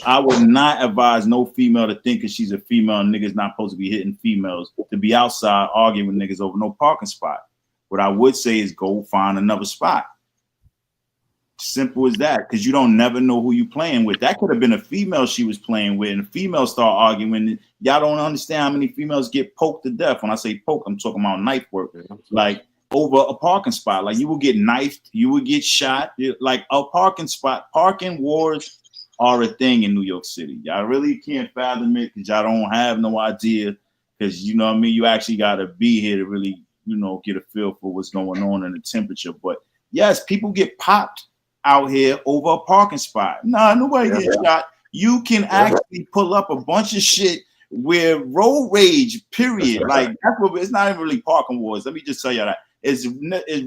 I would not advise no female to think that she's a female and niggas not supposed to be hitting females to be outside arguing with niggas over no parking spot. What I would say is go find another spot. Simple as that, because you don't never know who you playing with. That could have been a female she was playing with, and a female start arguing. Y'all don't understand how many females get poked to death. When I say poke, I'm talking about knife work, like over a parking spot. Like you will get knifed, you will get shot. Like a parking spot, parking wars are a thing in New York City. Y'all really can't fathom it because y'all don't have no idea because you know what I mean. You actually got to be here to really, you know, get a feel for what's going on in the temperature. But yes, people get popped out here over a parking spot. Nah, nobody gets shot. You can actually pull up a bunch of shit where road rage, period. Like that's what it's not even really parking wars. Let me just tell you that it's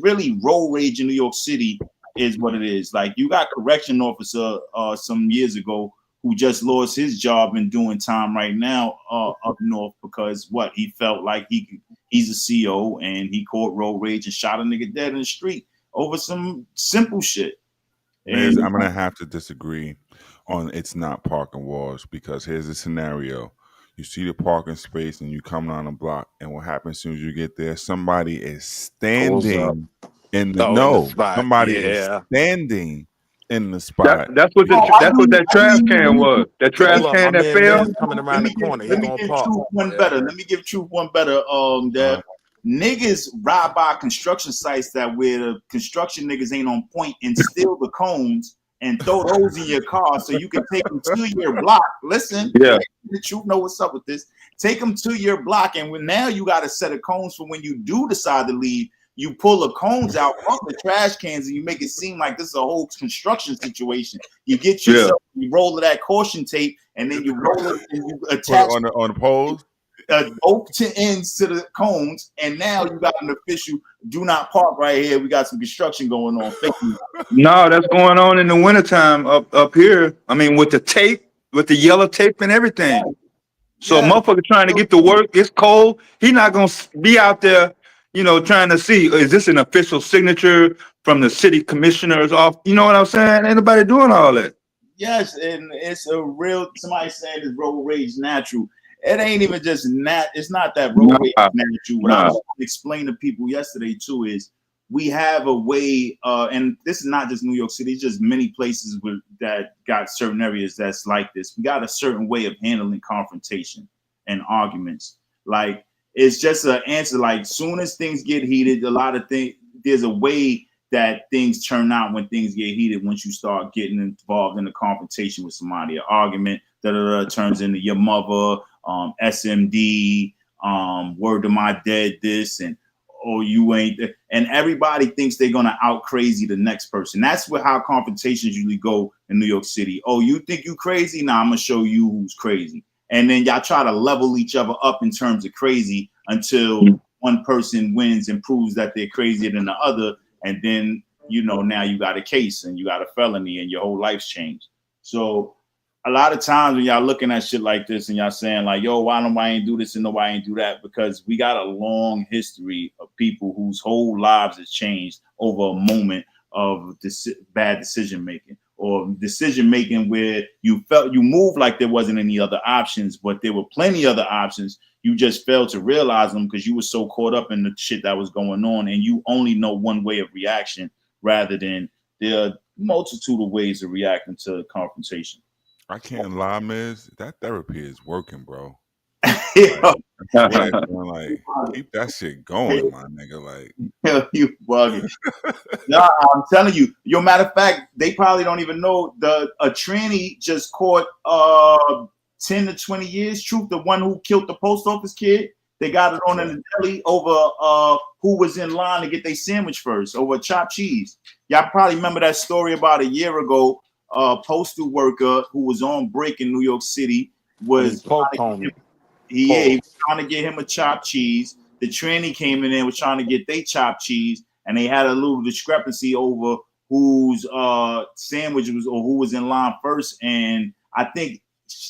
really road rage in New York City is what it is. Like you got correction officer some years ago who just lost his job and doing time right now up north because what he felt like he's a CO and he caught road rage and shot a nigga dead in the street over some simple shit. And I'm gonna have to disagree on it's not parking wars because here's the scenario. You see the parking space and you come down the block, and what happens as soon as you get there, somebody is standing in the spot. Somebody is standing in the spot. That's what that trash can was. That trash can that fell coming around the corner. Let me give Truth one better. Let me give Truth one better. That niggas ride by construction sites that where the construction niggas ain't on point and steal the cones and throw those in your car so you can take them to your block. Listen, the Truth know what's up with this. Take them to your block, and now you got a set of cones for when you do decide to leave. You pull the cones out of the trash cans and you make it seem like this is a whole construction situation. You get yourself, you roll that caution tape, and then you roll it and you attach on the poles. Both ends to the cones, and now you got an official do not park right here. We got some construction going on. No, that's going on in the wintertime up here. I mean, with the tape, with the yellow tape and everything. So a motherfucker trying to get to work, it's cold. He not gonna be out there, you know, trying to see, is this an official signature from the city commissioner's office? You know what I'm saying? Ain't nobody doing all that. Yes, and it's a real, somebody saying it's road rage natural. It ain't even just it's not that road rage natural. What I was trying to explain to people yesterday too is we have a way, and this is not just New York City, it's just many places that got certain areas that's like this. We got a certain way of handling confrontation and arguments. Like, it's just an answer. Like, soon as things get heated, a lot of things, there's a way that things turn out when things get heated. Once you start getting involved in a confrontation with somebody, an argument turns into your mother, SMD, word to my dead, this, and oh, you ain't, and everybody thinks they're gonna out crazy the next person. That's how confrontations usually go in New York City. Oh, you think you crazy? Nah, I'm gonna show you who's crazy. And then y'all try to level each other up in terms of crazy until one person wins and proves that they're crazier than the other. And then, you know, now you got a case and you got a felony and your whole life's changed. So a lot of times when y'all looking at shit like this and y'all saying like, yo, why nobody ain't do this and nobody ain't do that? Because we got a long history of people whose whole lives has changed over a moment of bad decision making. Or decision making where you felt you moved like there wasn't any other options, but there were plenty other options. You just failed to realize them because you were so caught up in the shit that was going on, and you only know one way of reaction rather than there are multitude of ways of reacting to confrontation. I can't lie, Miz. That therapy is working, bro. Like, keep that shit going, my nigga. Like, you bugging. Nah, I'm telling you. Yo, matter of fact, they probably don't even know a tranny just caught 10 to 20 years. Truth, the one who killed the post office kid. They got it on in the deli over who was in line to get their sandwich first over chopped cheese. Y'all probably remember that story about a year ago. Postal worker who was on break in New York City was he was trying to get him a chopped cheese. The tranny came in and was trying to get they chopped cheese, and they had a little discrepancy over whose sandwich was or who was in line first. And I think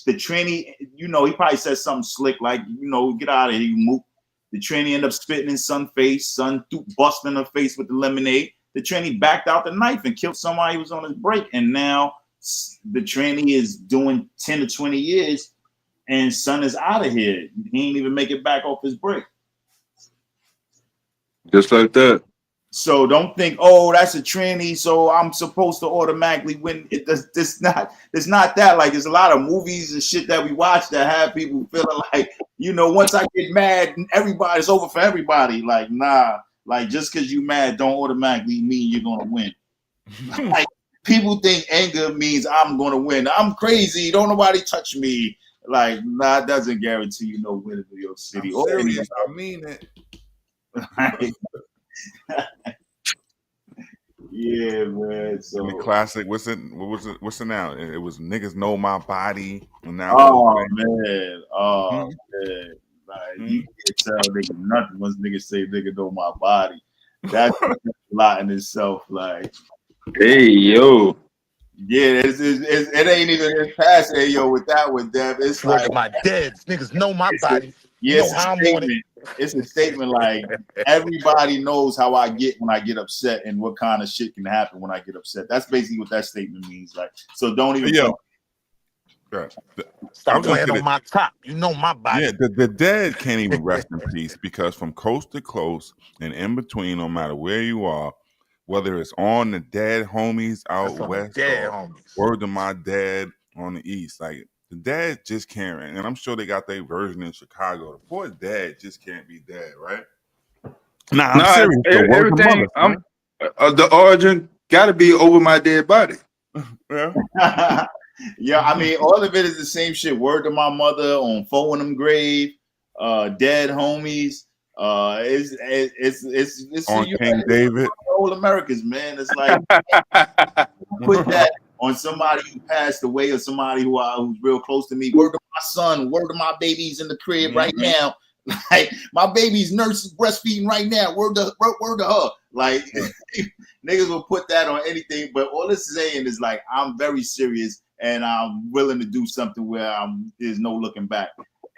the tranny, you know, he probably said something slick like, you know, get out of here, you mook. The tranny ended up spitting in Son's face. Son busting her face with the lemonade. The tranny backed out the knife and killed somebody who was on his break. And now the tranny is doing 10 to 20 years and Son is out of here. He ain't even make it back off his break. Just like that. So don't think, oh, that's a tranny, so I'm supposed to automatically win. It's not that. Like, there's a lot of movies and shit that we watch that have people feeling like, you know, once I get mad, everybody's over for everybody. Like, nah. Like, just because you mad don't automatically mean you're going to win. Like, people think anger means I'm going to win. I'm crazy. Don't nobody touch me. Like, nah, it doesn't guarantee you no win in New York City. I'm serious. I mean it. Yeah, man. So the classic. What's it? What was it? What's it now? It was niggas know my body, and now. Man. Like you can't tell niggas nothing once niggas say nigga know my body. That's a lot in itself. Like, hey yo, yeah, it ain't even his past. Hey yo, with that one, Dev, it's Word like to my deads. Niggas know my body. yeah, know how I'm on it. It's a statement like everybody knows how I get when I get upset and what kind of shit can happen when I get upset. That's basically what that statement means. Like, so don't even. Stop playing on my top. You know my body. Yeah, the dead can't even rest in peace because from coast to coast and in between, no matter where you are, whether it's on the dead homies out west or word to my dad on the east, like the dad just can't. And I'm sure they got their version in Chicago. The poor dad just can't be dead, right? Nah, I'm serious. Everything. The origin got to be over my dead body. Yeah. Yeah, I mean, all of it is the same shit. Word to my mother on Fowenham grave, dead homies. It's on King David. Old Americans, man. It's like put that on somebody who passed away or somebody who's real close to me. Word to my son. Word to my baby's in the crib right now. Like my baby's nurse breastfeeding right now. Word to her. Like niggas will put that on anything. But all it's saying is like I'm very serious. And I'm willing to do something where there's no looking back.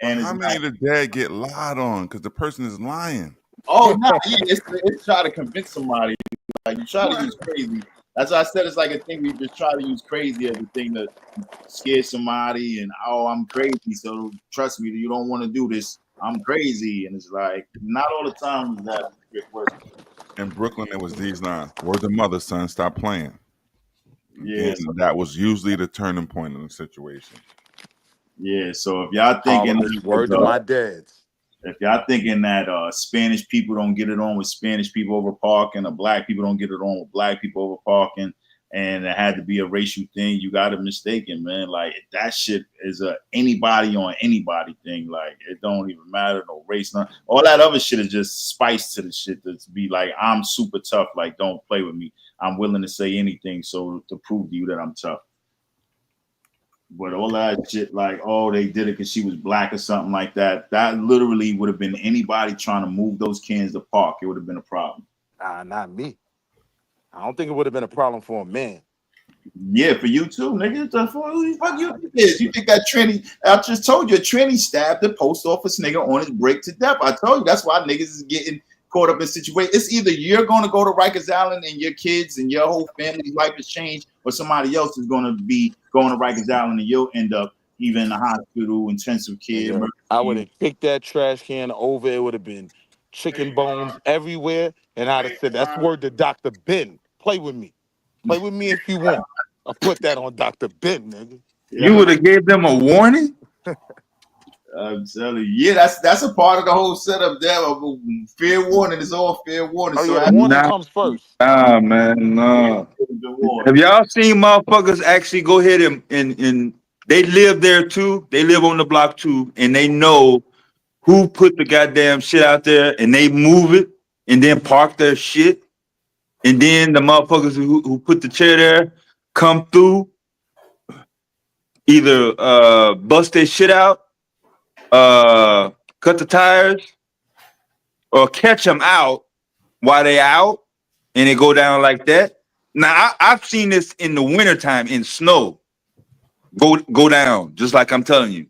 And how many of the dead get lied on because the person is lying? Oh no, yeah, it's try to convince somebody. Like you try to use crazy. That's why I said it's like a thing we just try to use crazy as a thing to scare somebody. And I'm crazy, so trust me, you don't want to do this. I'm crazy, and it's like not all the time is that works. In Brooklyn, it was these lines: "Word to mother, son, stop playing." Yeah, and that was usually the turning point in the situation. Yeah, so if y'all thinking word to my dads, if y'all thinking that Spanish people don't get it on with Spanish people over parking, or black people don't get it on with black people over parking, and it had to be a racial thing, you got it mistaken, man. Like that shit is a anybody on anybody thing. Like it don't even matter, no race, none. All that other shit is just spice to the shit to be like, I'm super tough. Like don't play with me. I'm willing to say anything so to prove to you that I'm tough. But all that shit, like, oh, they did it because she was black or something like that. That literally would have been anybody trying to move those cans to park. It would have been a problem. Nah, not me. I don't think it would have been a problem for a man. Yeah, for you too, nigga. Fuck you is. You think that Trini? I just told you, Trini stabbed the post office nigga on his break to death. I told you that's why niggas is getting caught up in situations. It's either you're going to go to Rikers Island and your kids and your whole family's life has changed, or somebody else is going to be going to Rikers Island and you'll end up either in the hospital, intensive care. Yeah, I would have kicked that trash can over. It would have been chicken bones everywhere, and I'd have said, "That's word to Dr. Ben. Play with me if you want." I put that on Dr. Ben, nigga. You would have gave them a warning. I'm telling you, yeah, that's a part of the whole setup there. Fair warning is all fair warning. Oh, yeah, the warning comes first. Nah, man, no. Have y'all seen motherfuckers actually go ahead and they live there too? They live on the block too, and they know who put the goddamn shit out there, and they move it and then park their shit, and then the motherfuckers who put the chair there come through, either bust their shit out, cut the tires, or catch them out while they out, and they go down like that. Now I've seen this in the wintertime in snow. Go down, just like I'm telling you.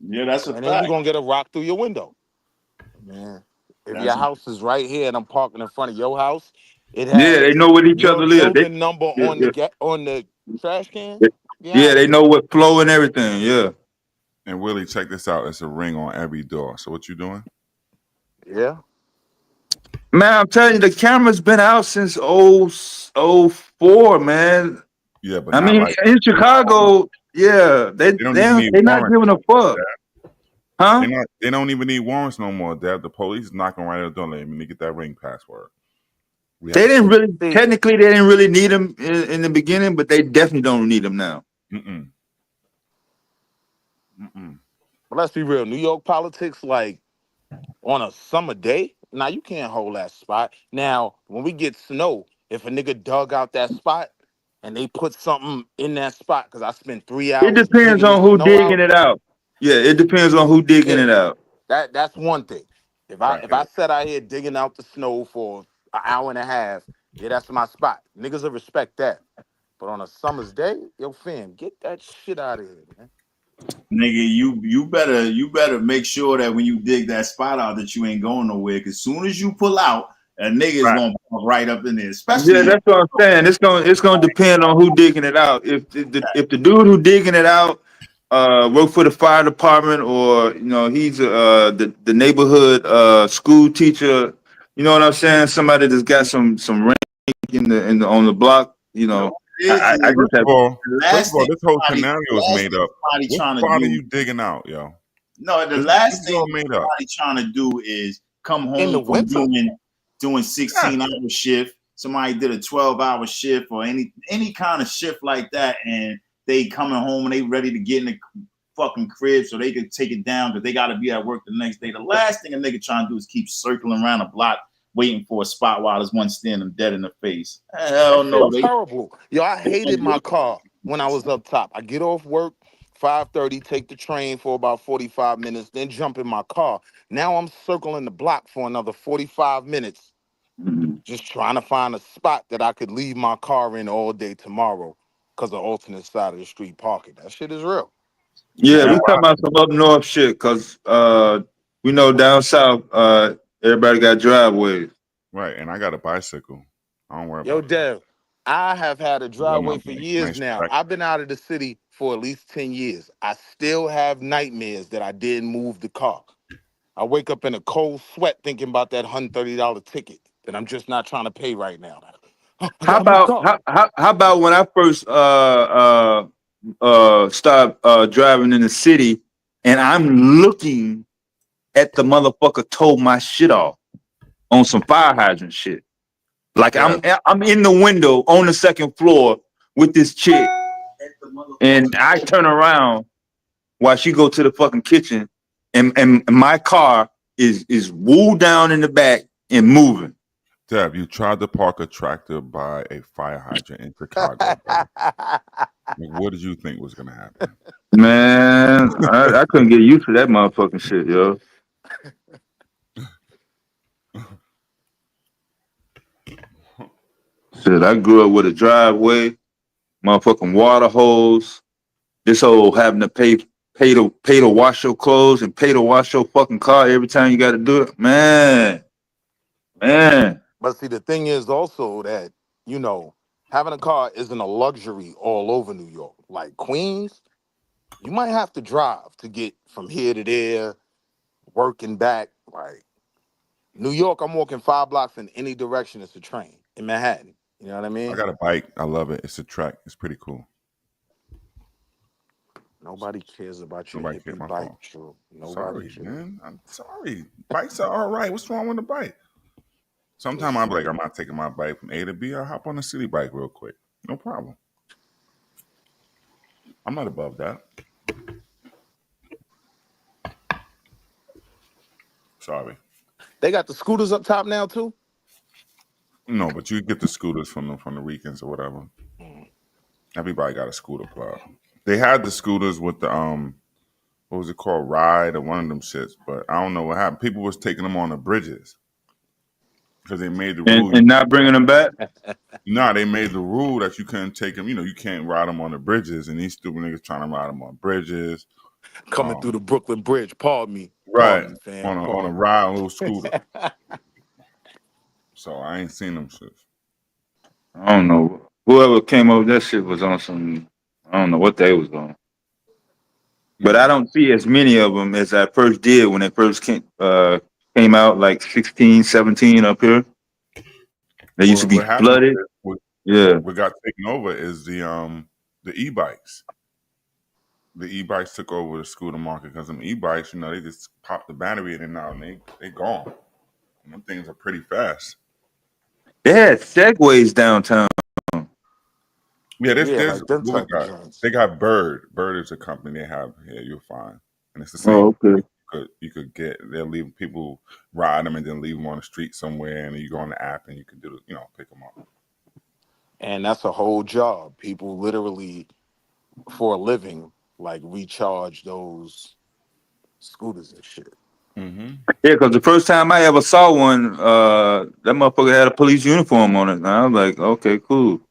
Yeah, that's a fact. And fact. then you're gonna get a rock through your window. Man, if your house is right here and I'm parking in front of your house, it has they know what each other live. They number on the trash can. Yeah, they know what flow and everything. Yeah. And Willie, check this out. It's a ring on every door. So what you doing? Yeah. Man, I'm telling you, the camera's been out since 04, man. Yeah, but I mean, like, in Chicago, yeah, they're not giving a fuck. Huh? They don't even need warrants no more, Dad. The police is knocking right at the door. Let me get that ring password. They didn't really need them in the beginning, but they definitely don't need them now. Mm-mm. But let's be real, New York politics, like on a summer day, now you can't hold that spot. Now, when we get snow, if a nigga dug out that spot and they put something in that spot, because I spent 3 It hours depends digging the on who snow digging out, it out. Yeah, it depends on who digging yeah, it out. that's one thing. If I Right. if I sat out here digging out the snow for an hour and a half, yeah, that's my spot. Niggas will respect that. But on a summer's day, yo, fam, get that shit out of here, man. Nigga, you better make sure that when you dig that spot out that you ain't going nowhere. Cause soon as you pull out, a nigga is Right. gonna pop right up in there. Yeah, Especially that's what I'm saying. It's gonna depend on who digging it out. If the dude who digging it out work for the fire department, or he's the neighborhood school teacher, you know what I'm saying? Somebody that's got some rank in the on the block, I just First of have. all, the last thing this whole somebody, scenario is made up. somebody What trying to spot are do. you digging out, yo? No, the This last is thing all made up. somebody trying to do is come In the home from winter, doing 16-hour shift. Somebody did a 12-hour shift or any kind of shift like that, and they coming home and they ready to get in the fucking crib so they can take it down because they got to be at work the next day. The last thing a nigga trying to do is keep circling around a block waiting for a spot while there's one standing them dead in the face. Hell that shit no, is terrible. Yo, I hated my car when I was up top. I get off work 5:30, take the train for about 45 minutes, then jump in my car. Now I'm circling the block for another 45 minutes, just trying to find a spot that I could leave my car in all day tomorrow because of alternate side of the street parking. That shit is real. Yeah, Yeah, we talking about some up north shit, cause we know down south everybody got driveways. right. And I got a bicycle. I don't worry Yo, about that. Dev, I have had a Love my driveway for bike. years Nice now. track. I've been out of the city for at least 10 years. I still have nightmares that I didn't move the car. I wake up in a cold sweat thinking about that $130 ticket that I'm just not trying to pay right now. I How gotta move the about car. how about when I first started driving in the city, and I'm looking at the motherfucker tow my shit off on some fire hydrant shit. Like Yeah. I'm in the window on the second floor with this chick, and I turn around while she go to the fucking kitchen, and my car is wooed down in the back and moving. Dev, you tried to park a tractor by a fire hydrant in Chicago, bro. Like, what did you think was gonna happen? Man, I couldn't get used to that motherfucking shit, yo. Shit, I grew up with a driveway, motherfucking water hose. This whole having to pay to wash your clothes and pay to wash your fucking car every time you got to do it, man. But see, the thing is also that, having a car isn't a luxury all over New York. Like Queens, you might have to drive to get from here to there, work and back. Like New York, I'm walking 5 blocks in any direction. It's a train in Manhattan. You know what I I mean? got a bike. I love it. It's a track. It's pretty cool. Nobody cares about your Nobody cares. hippie My bike, fault. True. Nobody Sorry, cares. man. I'm sorry. Bikes are all right. What's wrong with the bike? Sometimes I'm like, I'm not taking my bike from A to B. I'll hop on a city bike real quick. No problem. I'm not above that. Sorry. They got the scooters up top now too. No, but you get the scooters from the Ricans or whatever. Everybody got a scooter plug. They had the scooters with the what was it called, Ride or one of them shits, but I don't know what happened. People was taking them on the bridges because they made the rule. And not bringing them back. Nah, they made the rule that you couldn't take them. You can't ride them on the bridges, and these stupid niggas trying to ride them on bridges. Coming through the Brooklyn Bridge. Pardon me. Right, Pardon me, fam. on a Pardon me. ride, a little scooter. So I ain't seen them shits. I don't know. Whoever came up with that shit was on some. I don't know what they was on. But I don't see as many of them as I first did when they first came out, like 16, 17 up here. They used to be What happened flooded. is, Yeah. what got taken over is the e-bikes. The e-bikes took over the scooter market because them e-bikes, they just pop the battery in and out and they gone. And them things are pretty fast. They had segways downtown. Yeah, Yeah, there's like them what we type of got. joints. They got Bird. Bird is a company they have here. You'll find, and it's the same. Oh, okay. You could get. They'll leave people ride them and then leave them on the street somewhere, and you go on the app and you can do pick them up. And that's a whole job. People literally, for a living, like recharge those scooters and shit. Mm-hmm. Yeah, because the first time I ever saw one, that motherfucker had a police uniform on it. And I was like, okay, cool.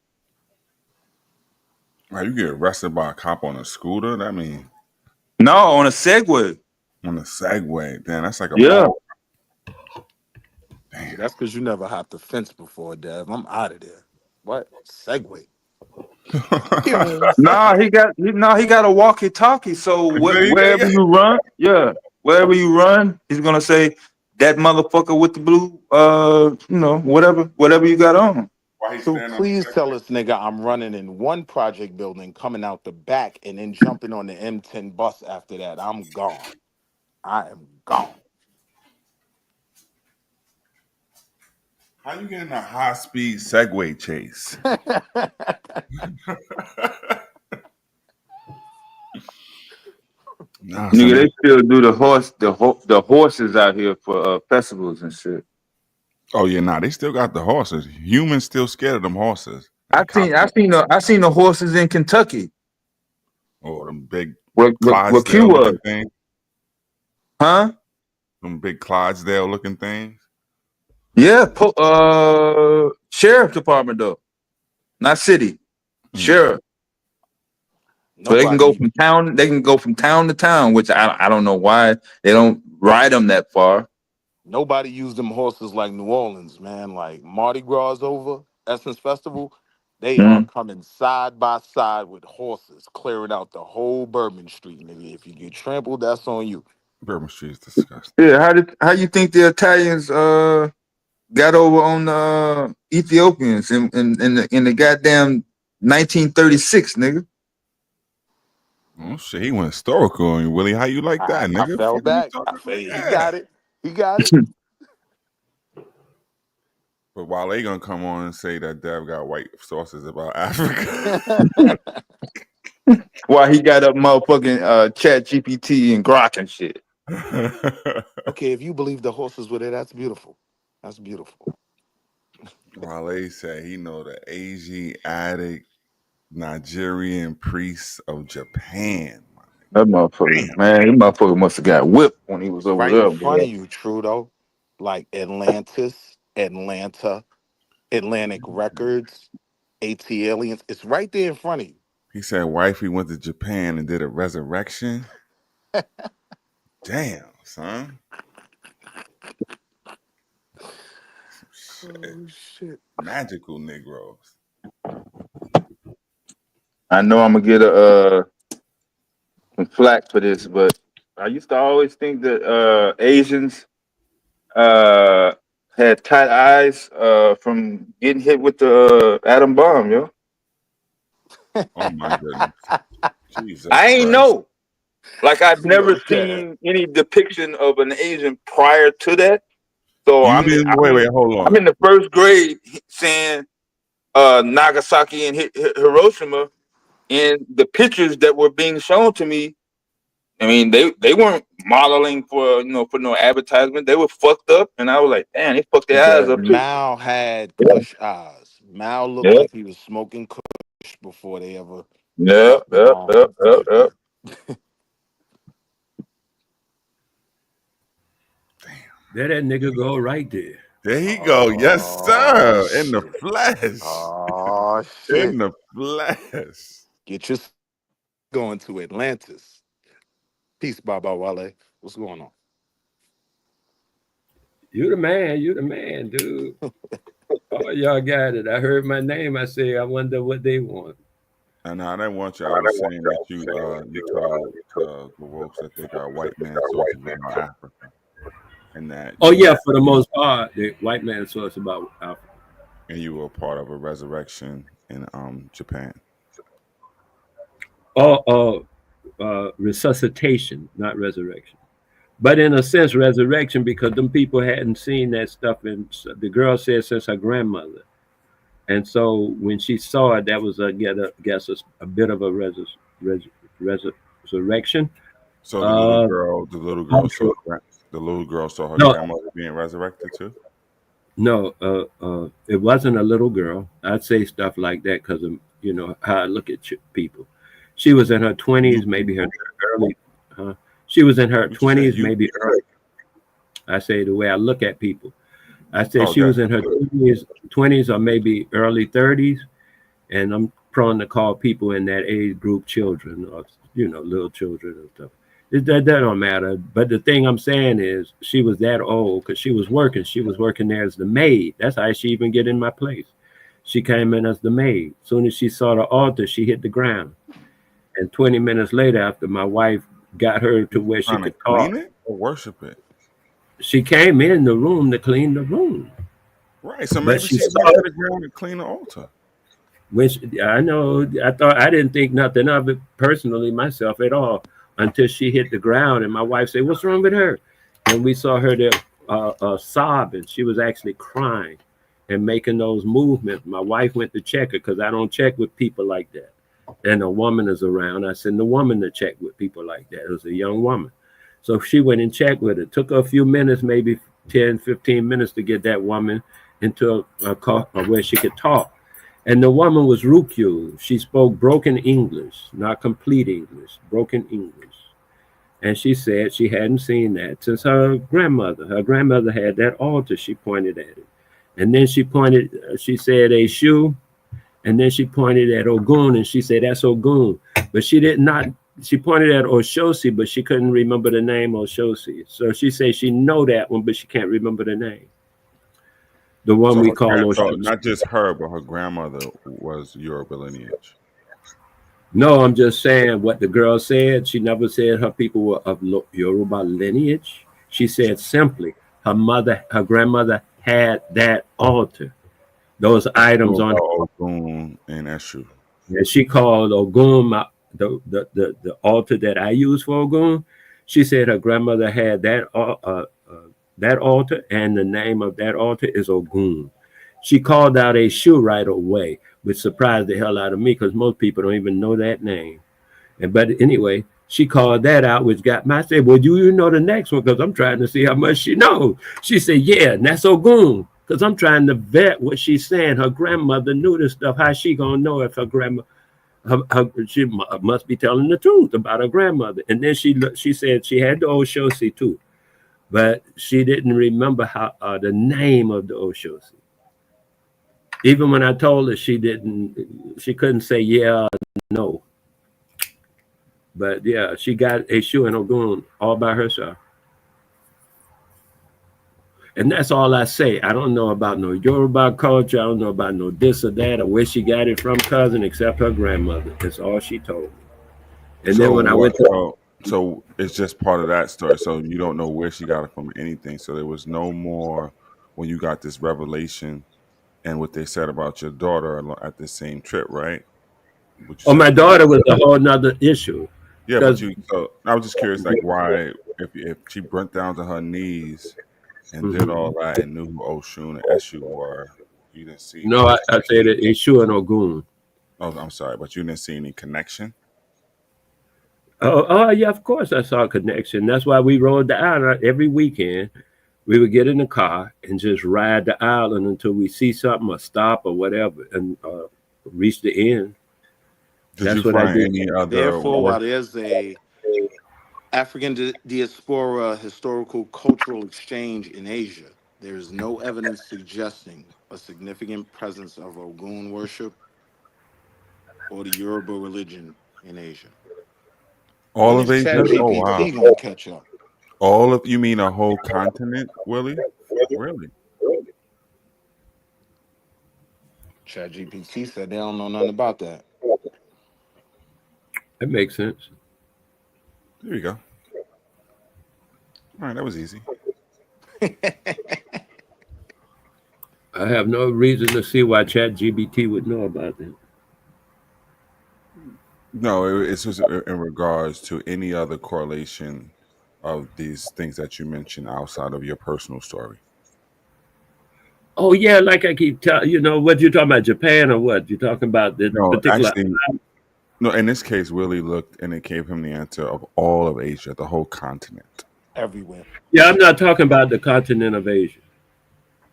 Like you get arrested by a cop on a scooter. That means No, on a Segway. on a Segway. Damn, that's like a Yeah. ball. Yeah, that's because you never hopped the fence before, Dev. I'm out of there. What? Segway. He got a walkie-talkie. So wherever you run, wherever you run, he's gonna say that motherfucker with the blue, whatever you got on. So please tell us, nigga, I'm running in one project building, coming out the back, and then jumping on the M10 bus after that. I'm gone. I am gone. How you getting a high-speed Segway chase? Nah, Nigga, they still do the horses out here for festivals and shit. Oh yeah, they still got the horses. Humans still scared of them horses. I seen the horses in Kentucky. Oh, them big what Q was? Things. Huh? Them big Clydesdale looking things. Yeah, sheriff department though, not city. Sheriff. So they can go from town. They can go from town to town, which I don't know why they don't ride them that far. Nobody used them horses like New Orleans, man. Like Mardi Gras is over, Essence Festival, they are coming side by side with horses, clearing out the whole Bourbon Street, nigga. If you get trampled, that's on you. Bourbon Street is disgusting. Yeah, how you think the Italians got over on the Ethiopians in the goddamn 1936, nigga? Oh shit, he went historical on you, Willie. How you like that, nigga? I fell back. He got it. He got it. But while they gonna come on and say that Dev got white sources about Africa, why he got up motherfucking Chat GPT and Grok and shit. Okay, if you believe the horses were there, that's beautiful. That's beautiful. Wale said he know the Asiatic Nigerian priests of Japan. That motherfucker, man, that motherfucker must have got whipped when he was over right there. in front of you, Trudeau. Like Atlantis, Atlanta, Atlantic Records, AT Aliens. It's right there in front of you. He said wifey went to Japan and did a resurrection. Damn, son. Shit. Oh, shit. Magical Negroes. I know I'm gonna get some flack for this, but I used to always think that Asians had tight eyes from getting hit with the atom bomb, yo. Oh my goodness. Jesus I ain't Christ. know. Like I've never seen any depiction of an Asian prior to that. So wait, hold on. I'm in the first grade saying Nagasaki and Hiroshima, and the pictures that were being shown to me, I mean, they weren't modeling for no advertisement. They were fucked up, and I was like, damn, they fucked their eyes up. Mao had Kush eyes. Mao looked like he was smoking Kush before they ever. Yep. There that nigga go right there. There he go. Yes, sir. In the flesh. Oh, shit. In the flesh. Get your going to Atlantis. Peace, Baba Wale. What's going on? You the man, dude. Oh, y'all got it. I heard my name. I say, I wonder what they want. And I didn't want you. I was saying that you told the wolves that they got white man sources about Africa. And that. Oh yeah, for the most part, the white man source about Africa. And you were a part of a resurrection in Japan. Resuscitation, not resurrection. But in a sense, resurrection, because them people hadn't seen that stuff. And the girl said since her grandmother. And so when she saw it, that was guess a bit of a resurrection. So Uh, the little girl also, saw the little girl saw her no, grandmother being resurrected too. no, it wasn't a little girl. I'd say stuff like that because of how I look at people. She was in her You 20s, maybe her early. She was in her what you said 20s, you? maybe early. I say the way I look at people. I say Oh, she was gotcha. in her 20s or maybe early 30s, and I'm prone to call people in that age group children or little children and stuff. That don't matter. But the thing I'm saying is she was that old because she was working. She was working there as the maid. That's how she even get in my place. She came in as the maid. As soon as she saw the altar, she hit the ground. And 20 minutes later, after my wife got her to where she Trying to could talk, clean it or worship it? she came in the room to clean the room. Right. So But maybe she she saw went to the ground to clean the altar. I know, I didn't think nothing of it personally myself at all until she hit the ground, and my wife said, "What's wrong with her?" And we saw her there sobbing. She was actually crying and making those movements. My wife went to check her because I don't check with people like that. And a woman is around. I send the woman to check with people like that. It was a young woman. So she went and checked with her. It took her a few minutes, maybe 10, 15 minutes to get that woman into a car where she could talk. And the woman was Rukyu. She spoke broken English, not complete English, broken English. And she said she hadn't seen that since her grandmother. Her grandmother had that altar. She pointed at it. And then she said a shoe. And then she pointed at Ogun and she said, that's Ogun. But she pointed at Oshosi, but she couldn't remember the name Oshosi. So she said she know that one, but she can't remember the name. The one So we call so Oshosi. not just her, but her grandmother was Yoruba lineage. No, I'm just saying what the girl said. She never said her people were of Yoruba lineage. She said simply her grandmother had that altar, those items on Ogun and Eshu. and she called Ogun the altar that I use for Ogun. She said her grandmother had that altar, and the name of that altar is Ogun. She called out a shoe right away, which surprised the hell out of me because most people don't even know that name. But anyway, she called that out, which got me. I said, well, do you know the next one? Because I'm trying to see how much she knows. She said, yeah, and that's Ogun. Because I'm trying to vet what she's saying. Her grandmother knew this stuff. How she going to know if her grandma, she must be telling the truth about her grandmother. And then she said she had the Oshosi too, but she didn't remember the name of the Oshosi. Even when I told her, she couldn't say yeah or no. But yeah, she got Eshu and Ogun all by herself. And that's all I say. I don't know about no Yoruba culture. I don't know about no this or that or where she got it from, cousin, except her grandmother. That's all she told me. And then when I went to so it's just part of that story. So you don't know where she got it from or anything. So there was no more when you got this revelation and what they said about your daughter at the same trip, right? My daughter was a whole nother issue. Yeah, but so I was just curious, like why if she bent down to her knees and did all that and knew who Oshun and Eshu were, you didn't see. No, I said it, Eshu and Ogun. Oh, I'm sorry, but you didn't see any connection. Oh, yeah, of course I saw a connection. That's why we rode the island every weekend. We would get in the car and just ride the island until we see something or stop or whatever and reach the end. That's what I did. Therefore, while there's a African diaspora historical cultural exchange in Asia, there is no evidence suggesting a significant presence of Ogun worship or the Yoruba religion in Asia. All of Asia? Oh, wow. Gonna catch up. All of you mean a whole continent, Willie? Really? ChatGPT said they don't know nothing about that. That makes sense. There you go. All right, that was easy. I have no reason to see why ChatGPT would know about that. No, it's just in regards to any other correlation of these things that you mentioned outside of your personal story. Oh yeah, like I keep telling you know what you're talking about, Japan or what? You're talking about the No, particular. actually, no. In this case, Willie looked and it gave him the answer of all of Asia, the whole continent. Everywhere. Yeah, I'm not talking about the continent of Asia.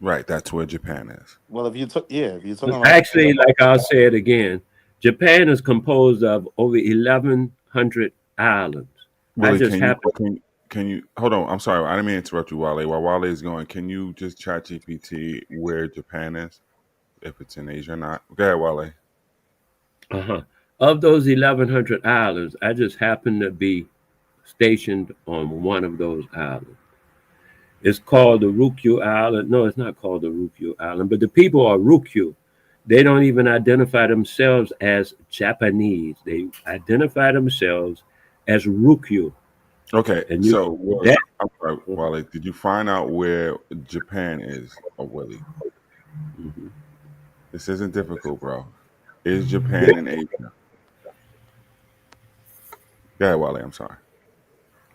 Right, that's where Japan is. Well, if you're talking about Actually, like I'll say it again, Japan is composed of over 1,100 islands. Willie, I just can happen. you hold on? I'm sorry, I didn't mean to interrupt you, Wale. While Wale is going, can you just chat GPT where Japan is, if it's in Asia or not? Go ahead, Wale. Uh-huh. Of those 1,100 islands, I just happen to be stationed on one of those islands. It's called the Ryukyu Island. No, it's not called the Ryukyu Island, but the people are Ryukyu. They don't even identify themselves as Japanese. They identify themselves as Ryukyu. Okay, And so that, I'm sorry, Wale. Did you find out where Japan is, or Willie? Mhm. This isn't difficult, bro. Is Japan in Asia? Go ahead, Wale. I'm sorry.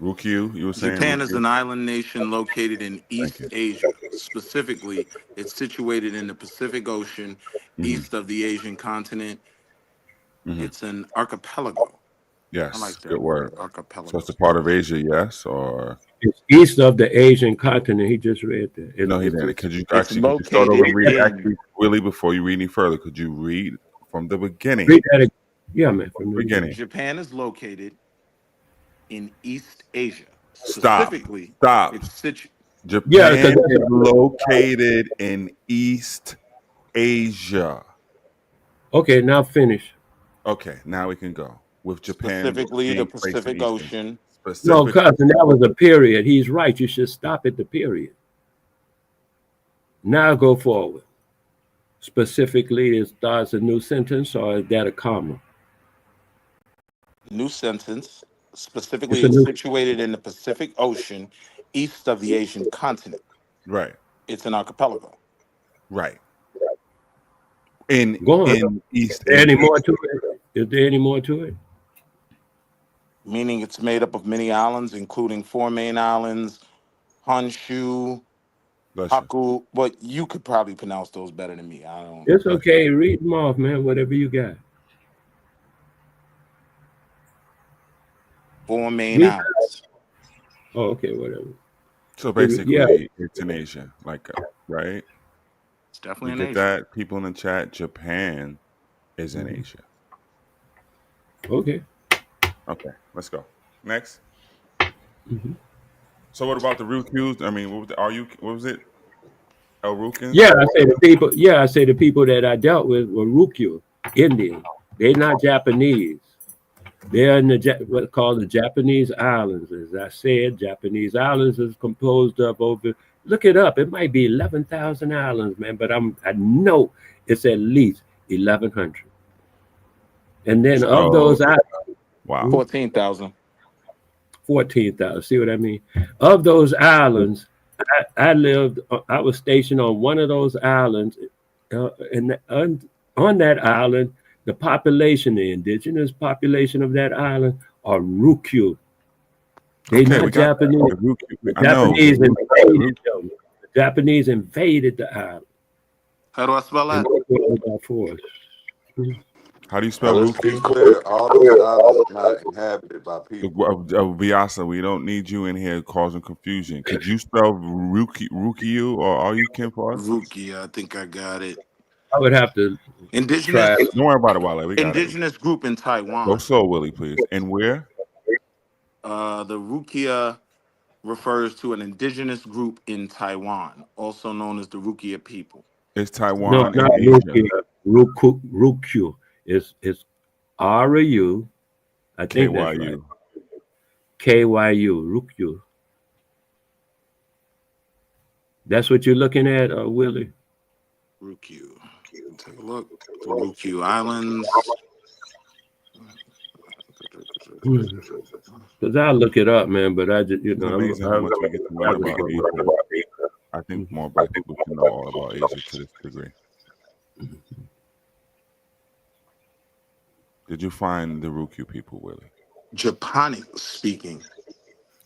Ryukyu, you were saying Japan is Ryukyu? an island nation located in East you. Asia. Specifically, it's situated in the Pacific Ocean, east of the Asian continent. Mhm. It's an archipelago. I Yes, like that good word. So archipelago. it's a part of Asia, yes, or it's east of the Asian continent. He just read that. no? He It's didn't. just- Could you It's actually could you start over located and read in- actually, Willie, before you read any further? Could you read from the beginning? read that again. Yeah, man. From the Beginning. Japan is located in East Asia. Stop. Specifically, Stop. it's Japan Yeah, 'cause that's- is located in East Asia. Okay, now finish. Okay, now we can go with Japan. specifically the being placed in Pacific East Asia. Ocean. No, Specific. cousin, that was a period. He's right. You should stop at the period. Now go forward. Specifically, it starts a new sentence, or is that a comma? New sentence. Specifically, It's a it's new- situated in the Pacific Ocean, east of the Asian continent. Right. It's an archipelago. Right. In Go on. in East. Is there any in more East- to it? Is there any more to it? Meaning it's made up of many islands, including 4 main islands, Honshu, Bless you. Haku. But you could probably pronounce those better than me. I don't. It's okay. Read them off, man. Whatever you got. 4 main Read- islands. Oh, okay, whatever. So basically, Yeah. it's in Asia, like right? It's definitely You in get Asia. that? People in the chat, Japan is in Mhm. Asia. Okay. Okay, let's go. Next. Mhm. So what about the Ryukyus? I mean, what was it? El Ryukins? Yeah, I say the people. Yeah, I say the people that I dealt with were Ryukyu, Indian. They're not Japanese. They're in the what's called the Japanese Islands. As I said, Japanese Islands is composed of over. Look it up. It might be 11,000 islands, man. But I know it's at least 1,100. And then So- of those islands, Wow. 14,000. 14,000. See what I mean? Of those islands, I was stationed on one of those islands, and on that island, the population, the indigenous population of that island, are Ryukyu. They're Okay, we not got that. Japanese. The Ryukyu. The I know. Japanese invaded them. The Japanese invaded the island. How do I spell And that? they were by force. How do you spell Let's be Ryukyu? clear. All those islands are not inhabited by people. Vyasa, we don't need you in here causing confusion. Could you spell Ryukyu, or are you Kim for us? Ruki, I think I got it. I would have to Indigenous try. Don't worry about it, Wale. We got it. indigenous group in Go Taiwan. slow, Willie, please. And where? The Rukia refers to an indigenous group in Taiwan, also known as the Rukia people. Is No, Taiwan not in Asia? Ryukyu. Ryukyu. It's RU. I think that's right. KYU. KYU. Ryukyu. That's what you're looking at, Willie? Ryukyu. Take a look. The Ryukyu Islands. Because I'll look it up, man. But I just, It's amazing how much we get to learn about Asia. I think more black people should know all about Asia to this degree. Did you find the Ryukyu people, Willie? Japonic speaking.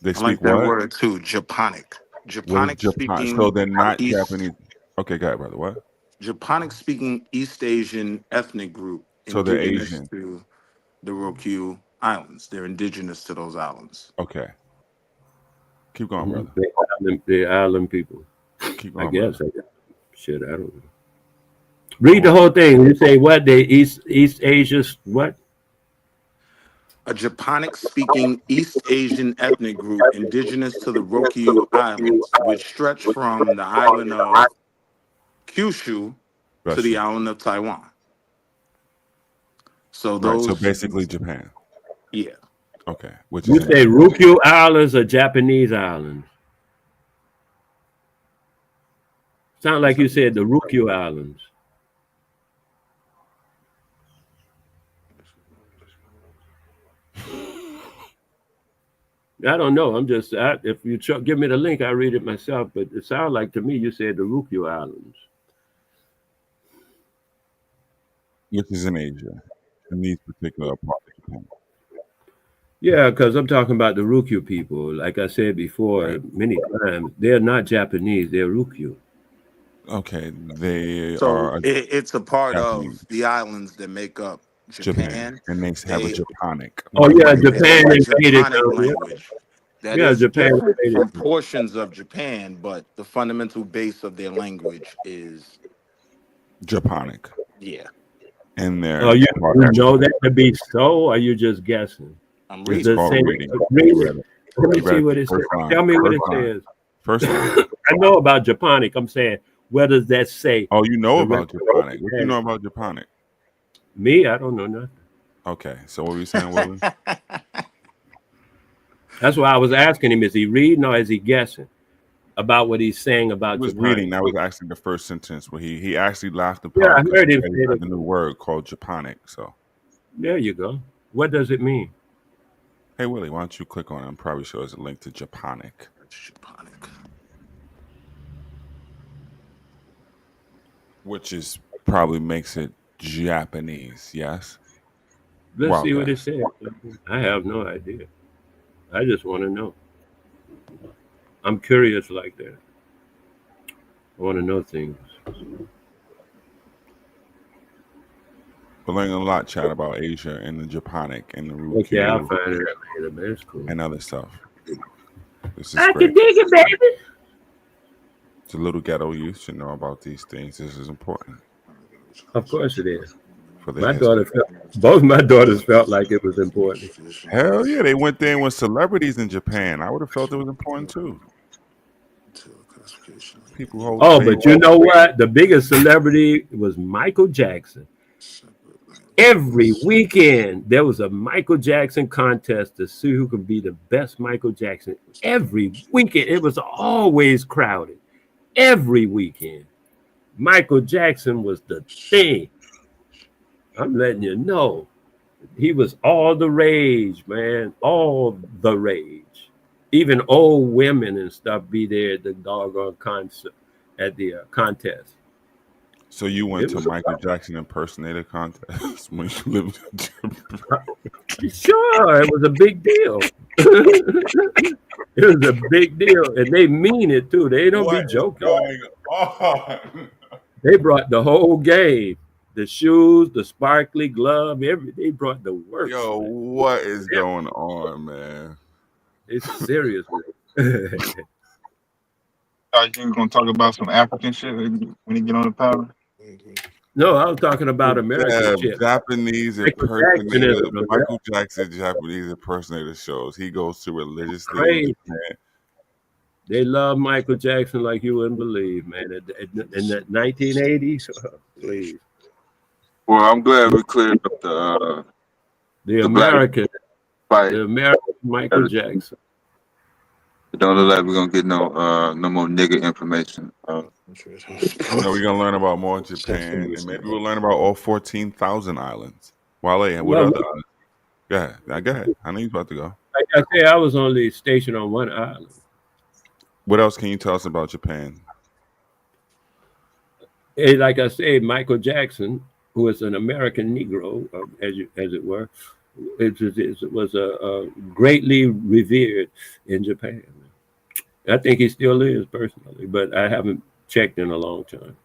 They I speak like that what? word too. Japonic. What Japonic is Japan? speaking. So they're not East- Japanese. Okay, got it, brother. What? Japonic-speaking East Asian ethnic group So they're indigenous Asian. to the Ryukyu Islands. They're indigenous to those islands. Okay. Keep going, brother. The island people. Keep I going, guess. brother. Shit, I don't know. Read the whole thing. You say what? They East Asia's what? A Japonic-speaking East Asian ethnic group indigenous to the Ryukyu Islands, which stretch from the island of Kyushu to the island of Taiwan. So those, right, so basically Japan. Yeah. Okay. Which You is say Ryukyu Islands or Japanese islands? Sound like you said the Ryukyu Islands. I don't know. I'm just, if you give me the link, I read it myself. But it sounds like to me you said the Ryukyu Islands. which is in Asia, in these particular parts of Japan. Yeah, because I'm talking about the Ryukyu people. Like I said before, many times, they're not Japanese, they're Ryukyu. Okay, they So are it's a part Japanese. of the islands that make up Japan. and they have a Japonic. Oh yeah, Japan They have a invaded. Japonic language. That Yeah, is Japan different invaded. from portions of Japan, but the fundamental base of their language is Japonic. Yeah. And they're Oh, you know that to be so, or are you just guessing? I'm Is reading. it It's saying- reading. read You it. read it. Let me You read see it. what it says. First line. Tell me what it First line. says. First line. I know about Japonic. I'm saying, what does that say? Oh, you know The about rest- Japonic. What do you know about Japonic? Me, I don't know nothing. Okay, so what were you saying, Willie? That's why I was asking him: is he reading or is he guessing about what he's saying about He was Japonic? reading. That was actually the first sentence where he actually laughed Yeah, I upon heard him because say he had that. the new word called Japonic. So, There you go. What does it mean? hey Willie, why don't you click on it? I'm probably sure there's a link to Japonic. Which is probably makes it Japanese, yes? Let's Wow, see what guys. it says. I have no idea. I just want to know. I'm curious like that. I want to know things. We're learning a lot, chat, about Asia and the Japonic and the Okay, I'll Ryukyu find it later, man. It's cool. and other stuff. This is I great. can dig it, baby. The little ghetto youth should know about these things. This is important Of course it is. for the My history. daughter both my daughters felt like it was important. Hell yeah, they went there with celebrities in Japan. I would have felt it was important too. People hold Oh, fame. but you know what? The biggest celebrity was Michael Jackson. Every weekend there was a Michael Jackson contest to see who could be the best Michael Jackson. Every weekend it was always crowded. Every weekend, Michael Jackson was the thing. I'm letting you know, he was all the rage, man, all the rage. Even old women and stuff be there at the doggone concert, at the contest. So you went It to was Michael Jackson impersonator contest when you lived in Japan. Sure, it was a big deal. It was a big deal, and they mean it too. They don't What be is joking. going on? They brought the whole game, the shoes, the sparkly glove, they brought the works. Yo, what is going on, man? It's serious. Thought you were gonna talk about some African shit when you get on the power. No, I was talking about American Yeah, shit. Japanese Michael Jackson impersonator. is a- Michael Jackson Japanese impersonator shows. He goes to religiously in Crazy. Japan. They love Michael Jackson like you wouldn't believe, man. In the 1980s, please. Well, I'm glad we cleared up the The black American, fight. the American Michael Jackson. It don't look like we're gonna get no more nigga information. No, we're gonna learn about more Japan, and maybe we'll learn about all 14,000 islands. Wale, and what Well, other islands? Go ahead. Now, go ahead. I know you're about to go. Like I say, I was only stationed on one island. What else can you tell us about Japan? And like I say, Michael Jackson, who was an American Negro, as it were, it was greatly revered in Japan. I think he still is personally, but I haven't checked in a long time.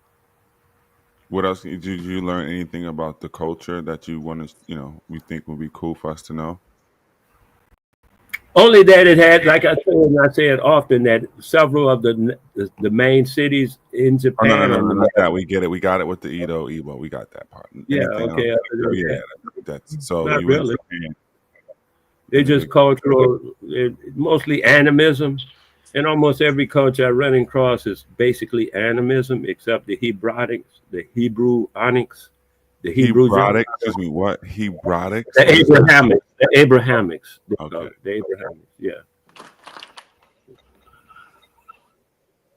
What else did you learn anything about the culture that you want to, we think would be cool for us to know? Only that it had, like I said, and I say it often, that several of the main cities in Japan. Oh, no, not that. We get it. We got it with the Edo, Ibo. We got that part. Yeah, Anything okay. else? That's so. Not you really. They're just cultural, mostly animism. And almost every culture I run across is basically animism, except the Hebronics, the Hebrew-onics, the Hebrew. Excuse me, what? Hebronics? The Abrahamics. The Abrahamics. Okay. The Abrahamics, yeah.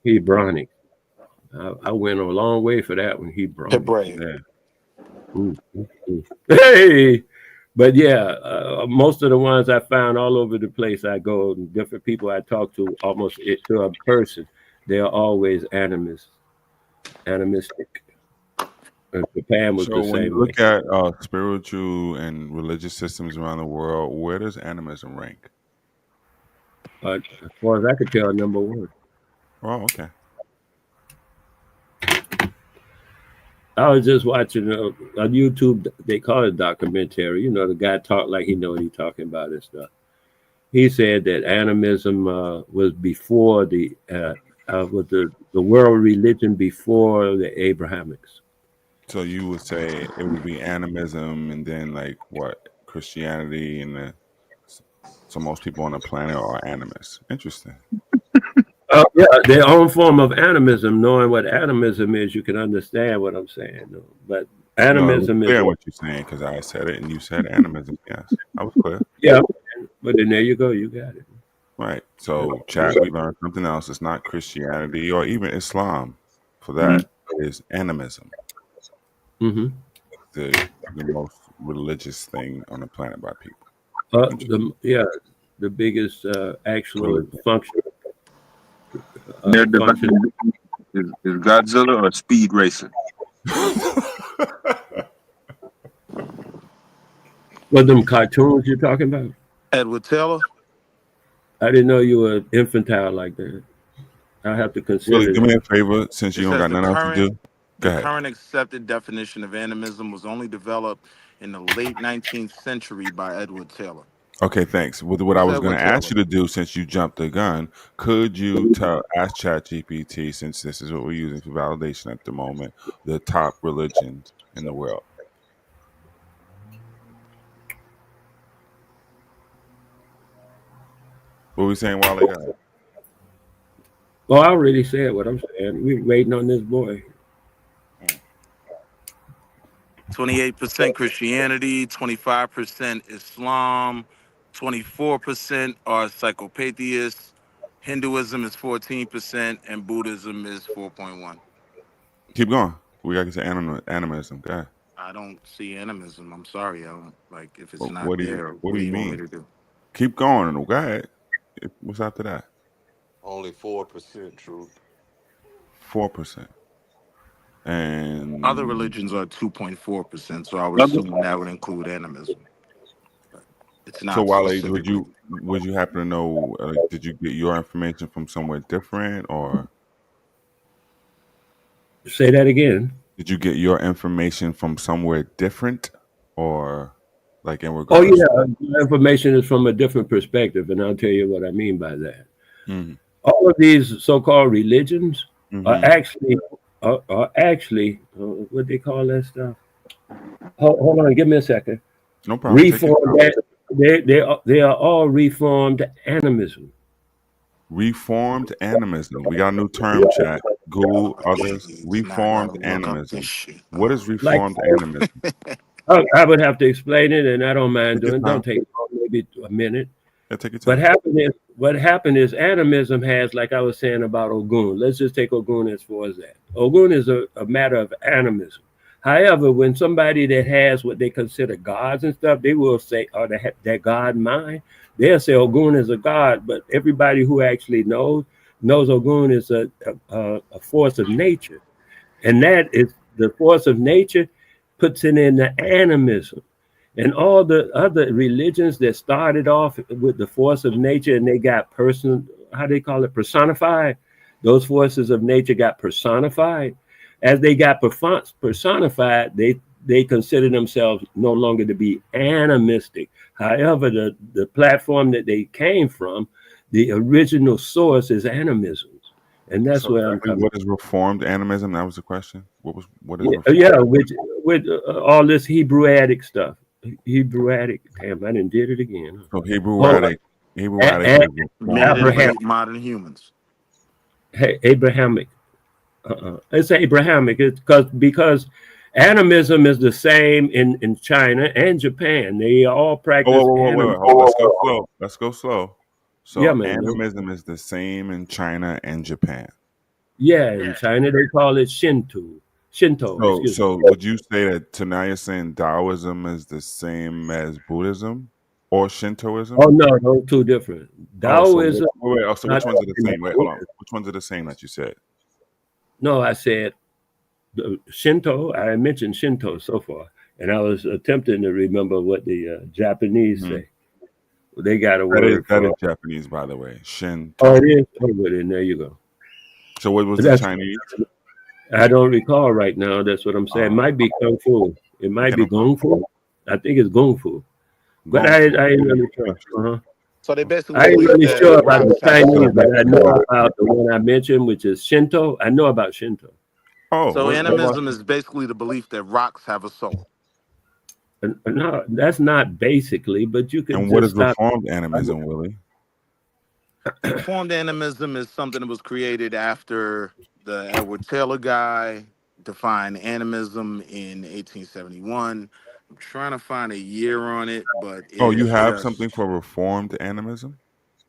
Hebronic. I went a long way for that one, Hebronic. Yeah. Hey! But yeah, most of the ones I found all over the place I go, different people I talk to, almost to a person, they are always animistic. And Japan was the same. When you look at spiritual and religious systems around the world, where does animism rank? As far as I could tell, number one. Oh, okay. I was just watching on YouTube. They call it documentary. The guy talk like he know what he's talking about and stuff. He said that animism was before the world religion before the Abrahamics. So you would say it would be animism, and then like what, Christianity, and so most people on the planet are animists. Interesting. Yeah, their own form of animism. Knowing what animism is, you can understand what I'm saying. But animism is clear what you're saying, because I said it and you said animism. Yes, I was clear. Yeah, but then there you go. You got it. Right. So, chat, we learned something else. It's not Christianity or even Islam. For that, it is animism. Mm-hmm. The most religious thing on the planet by people. The biggest actual function. Is Godzilla or Speed Racer? What them cartoons you're talking about? Edward Taylor? I didn't know you were infantile like that. I have to consider. Really, do me a favor, since you don't got nothing else to do. Go ahead. The current accepted definition of animism was only developed in the late 19th century by Edward Taylor. Okay, thanks. What I was going to ask you to do, since you jumped the gun, could you ask ChatGPT, since this is what we're using for validation at the moment, the top religions in the world? What were we saying while ago? Well, I already said what I'm saying. We're waiting on this boy. 28% Christianity, 25% Islam, 24% are psychopatheists. Hinduism is 14%, and Buddhism is 4.1%. Keep going. We got to get to animism. Go ahead. I don't see animism. I'm sorry. I don't like if it's not what do there. What do you mean? Want me to do? Keep going. Go ahead. What's after that? Only 4% truth. 4%. And other religions are 2.4%, so I would assume that would include animism. But it's not. So, Wale, would you happen to know? Did you get your information from somewhere different, or say that again? Did you get your information from somewhere different, or like in regards? Oh yeah, the information is from a different perspective, and I'll tell you what I mean by that. Mm-hmm. All of these so-called religions are actually what they call that stuff. Hold on, give me a second. No problem. Reformed. They are all reformed animism. Reformed animism. We got a new term, chat. Google others. Reformed animism. What is reformed animism? I would have to explain it, and I don't mind doing it. Don't take maybe a minute. What happened is animism has, like I was saying about Ogun. Let's just take Ogun as far as that. Ogun is a matter of animism. However, when somebody that has what they consider gods and stuff, they will say, "Oh, that God mine." They'll say Ogun is a god, but everybody who actually knows Ogun is a force of nature, and that is the force of nature puts it in the animism. And all the other religions that started off with the force of nature and they got personified, Those forces of nature got personified. As they got personified, they consider themselves no longer to be animistic. However, the platform that they came from, the original source is animism. And that's So where I'm coming. what is reformed animism? That was the question. What is yeah, with all this Hebrewatic stuff. Hebrewatic. Damn, I didn't did it again. So Hebrewatic is Abraham, modern humans. Abrahamic. It's Abrahamic. It's because animism is the same in China and Japan. They all practice. Wait. Let's go slow. So yeah, man, animism is the same in China and Japan. Yeah, in China they call it Shinto. So would you say that now you're saying Taoism is the same as Buddhism or Shintoism? Oh no, those two different. Taoism. So which ones are the same? Wait, hold on. Which ones are the same that you said? No, I said Shinto. I mentioned Shinto so far, and I was attempting to remember what the Japanese say. They got a word. That is Japanese, by the way. Shinto. Oh, it is. Oh, well, then there you go. So what was the Chinese? I don't recall right now. That's what I'm saying. It might be Kung Fu. It might be Gong Fu. I think it's Gong Fu. But I ain't really sure. So they basically. I ain't really sure about the Chinese, but I know about the one I mentioned, which is Shinto. I know about Shinto. So animism is basically the belief that rocks have a soul. No, that's not basically, but you can. And what is reformed animism, Willie? Reformed animism is something that was created after the Edward Taylor guy defined animism in 1871. I'm trying to find a year on it, but you have something for reformed animism?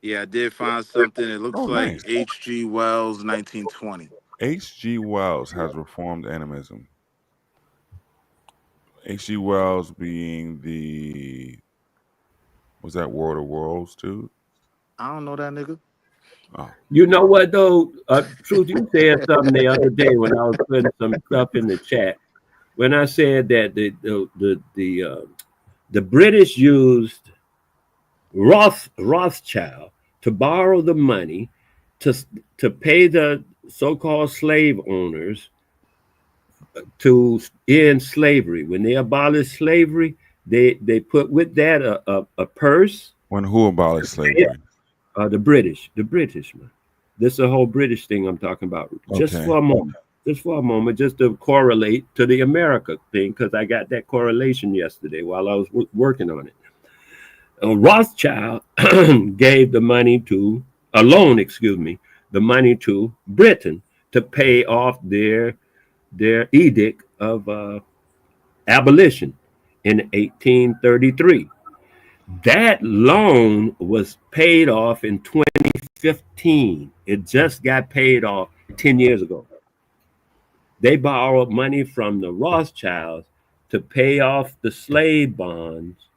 Yeah, I did find something. It looks like H.G. Wells, 1920. H.G. Wells has reformed animism. H.G. Wells being was that War of the Worlds too? I don't know that nigga. Oh. You know what though? Truth, you said something the other day when I was putting some stuff in the chat. When I said that the British used Rothschild to borrow the money to pay the so-called slave owners to end slavery. When they abolished slavery, they put with that a purse. When who abolished slavery? The British, man. This is the whole British thing I'm talking about. Just for a moment, just to correlate to the America thing, because I got that correlation yesterday while I was working on it. Rothschild gave the money to Britain to pay off their edict of abolition in 1833. That loan was paid off in 2015. It just got paid off 10 years ago. They borrowed money from the Rothschilds to pay off the slave bonds,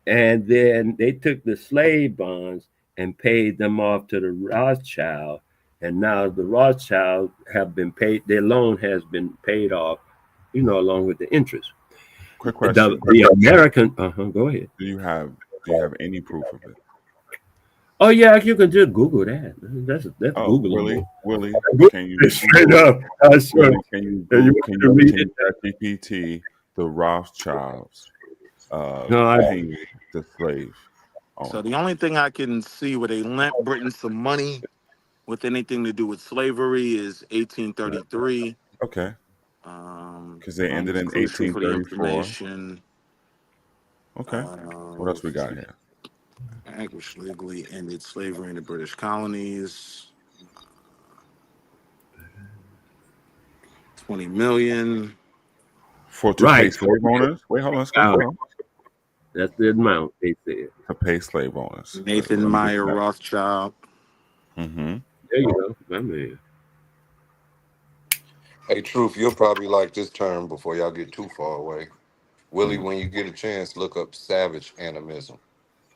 and then they took the slave bonds and paid them off to the Rothschild, and now the Rothschilds have been paid. Their loan has been paid off, along with the interest. Quick question. The American. Go ahead. Do you have any proof of it? Oh yeah, you can just Google that. That's Google. Willie, can you straight up? Can you GPT the Rothschilds paying the slave? So the only thing I can see where they lent Britain some money with anything to do with slavery is 1833. Okay. Because they ended in 1834. Okay. What else we got here? Anchorage legally ended slavery in the British colonies. 20 million. To pay slave owners? Wait, hold on. Let's go. That's the amount they said. To pay slave owners. Nathan Meyer Rothschild. Mm-hmm. There you go. My man. Hey, Truth, you'll probably like this term before y'all get too far away. Willie, when you get a chance, look up savage animism.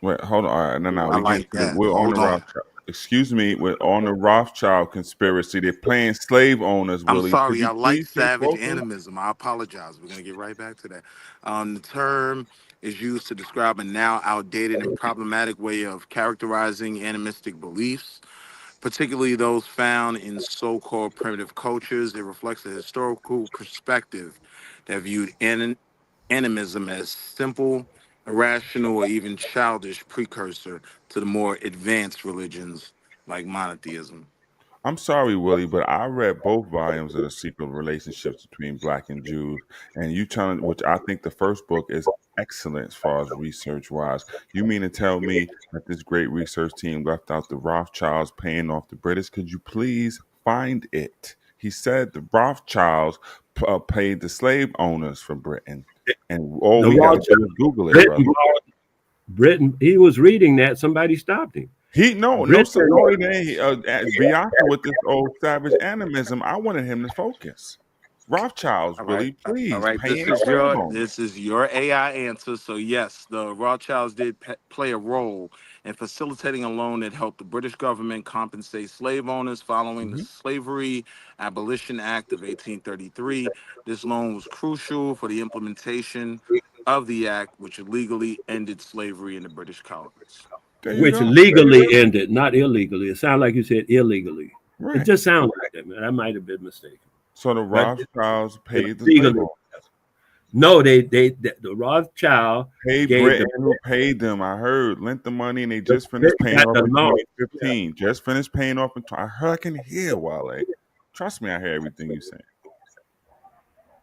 Wait, hold on. All right, no. I like that. We're on the Rothschild. Excuse me, we're on the Rothschild conspiracy. They're playing slave owners, Willie. I'm sorry, I like savage animism. I apologize. We're going to get right back to that. The term is used to describe a now outdated and problematic way of characterizing animistic beliefs. particularly those found in so-called primitive cultures. It reflects a historical perspective that viewed animism as simple, irrational, or even childish precursor to the more advanced religions like monotheism. I'm sorry, Willie, but I read both volumes of The Secret Relationships Between Black and Jews, and you telling, which I think the first book is excellent as far as research wise. You mean to tell me that this great research team left out the Rothschilds paying off the British? Could you please find it? He said the Rothschilds paid the slave owners for Britain, and all The we got to do Rothschild- is Google it, brother. Britain, he was reading that. Somebody stopped him. No, Bianca with this old savage animism. I wanted him to focus. Rothschilds, All Willie, right, please. all right. Paying the slave owners. This is your AI answer. So yes, the Rothschilds did play a role in facilitating a loan that helped the British government compensate slave owners following the Slavery Abolition Act of 1833. This loan was crucial for the implementation of the act, which legally ended slavery in the British colonies. There you Which go. legally ended, not illegally. It sounded like you said illegally. Right. It just sounds like that, man. I might have been mistaken. So the Rothschilds paid the legally. slave owners. No, the Rothschild Paid gave Britain, them- who paid them. I heard lent the money, and they just finished paying got off the in loan. 2015. Just finished paying off in. I heard. I can hear Wale. Trust me, I hear everything you say.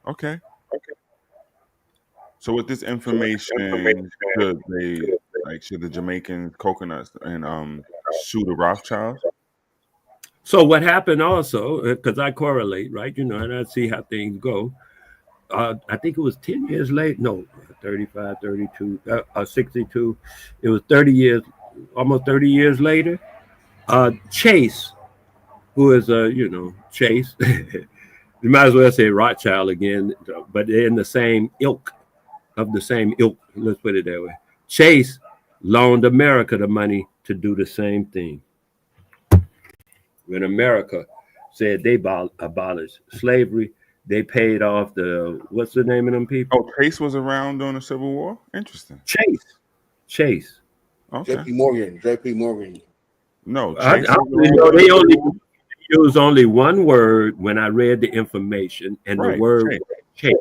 Okay. So with this information, should the Jamaican coconuts and sue the Rothschilds? So what happened also, because I correlate, right? And I see how things go. I think it was 10 years late. No, 35, 32, 62. It was 30 years, almost 30 years later. Chase, who is, Chase, you might as well say Rothschild again, but they're in the same ilk. Let's put it that way. Chase loaned America the money to do the same thing. When America said they abolished slavery, they paid off what's the name of them people? Oh, Chase was around during the Civil War? Interesting. Chase. Okay. JP Morgan. No, I Chase they only used only one word when I read the information, and Right, the word Chase.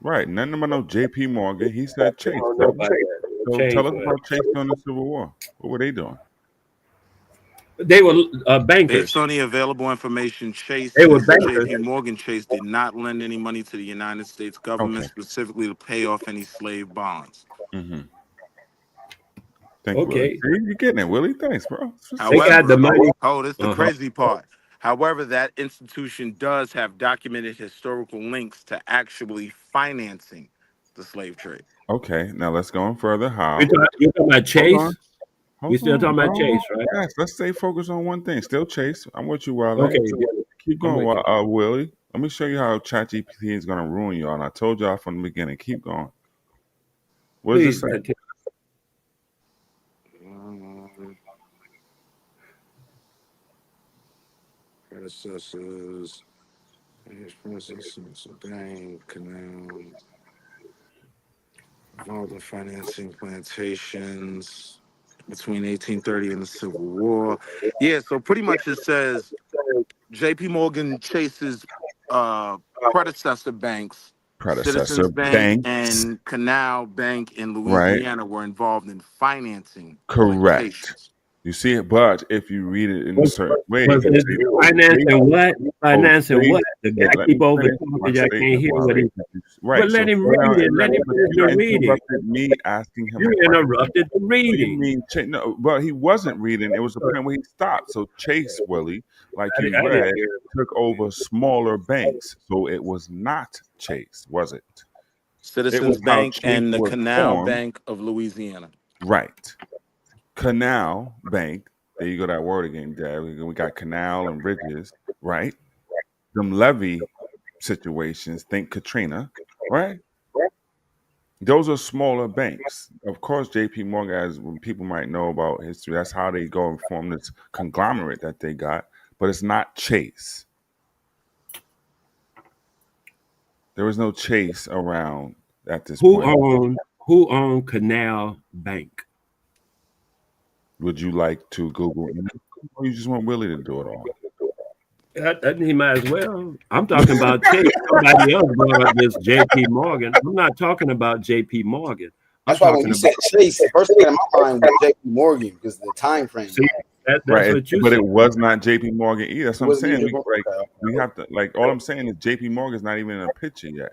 Right. Nothing about no J.P. Morgan. He said Chase. I don't know about that. So Chase, tell us man. about Chase during the Civil War. What were they doing? They were bankers. Based on the available information, They were bankers. JP Morgan Chase did not lend any money to the United States government, Okay. specifically to pay off any slave bonds. Mm-hmm. Thank you, Okay. Willie. See, you're getting it, Willie. Thanks, bro. They got the money. Oh, this is the Uh-huh. crazy part. However, that institution does have documented historical links to actually financing the slave trade. Okay, now let's go on further. How? You're talking about Chase? Hold We still on, talking about bro. Chase, right? Yes, let's stay focused on one thing. Still Chase. I'm with you, Wale. Okay. Keep going, Willie. Let me show you how ChatGPT is going to ruin y'all. And I told y'all from the beginning. Keep going. What does it say? Predecessors, bank, canal, involved in financing plantations between 1830 and the Civil War. Yeah, so pretty much it says J.P. Morgan Chase's predecessor banks, Citizens Bank and Canal Bank in Louisiana were involved in financing. Correct. You see it, but if you read it in a certain way, financing what? Financing what? The guy keep over talking. I can't hear what he. Right. But let him read it. Let him finish the reading. Me asking him. You interrupted the reading. No, but he wasn't reading. It was the point where he stopped. So Chase, Willie, like you read, took over smaller banks. So it was not Chase, was it? Citizens Bank and the Canal Bank of Louisiana. Right. Canal Bank. There you go, that word again, Dad. We got canal and bridges, right? Them levee situations, think Katrina, right? Those are smaller banks. Of course, JP Morgan, as people might know about history, that's how they go and form this conglomerate that they got, but it's not Chase. There was no Chase around at this point. Who owned Canal Bank? Would you like to Google it? Or you just want Willie to do it all? He might as well. I'm talking about Chase. Somebody else brought up this J.P. Morgan. I'm not talking about J.P. Morgan. That's why when you said Chase, the first thing in my mind was J.P. Morgan because the time frame. See, that's Right, what you but said. it was not J.P. Morgan either. That's what I'm Wasn't saying. either. We have to all I'm saying is J.P. Morgan's not even in a picture yet.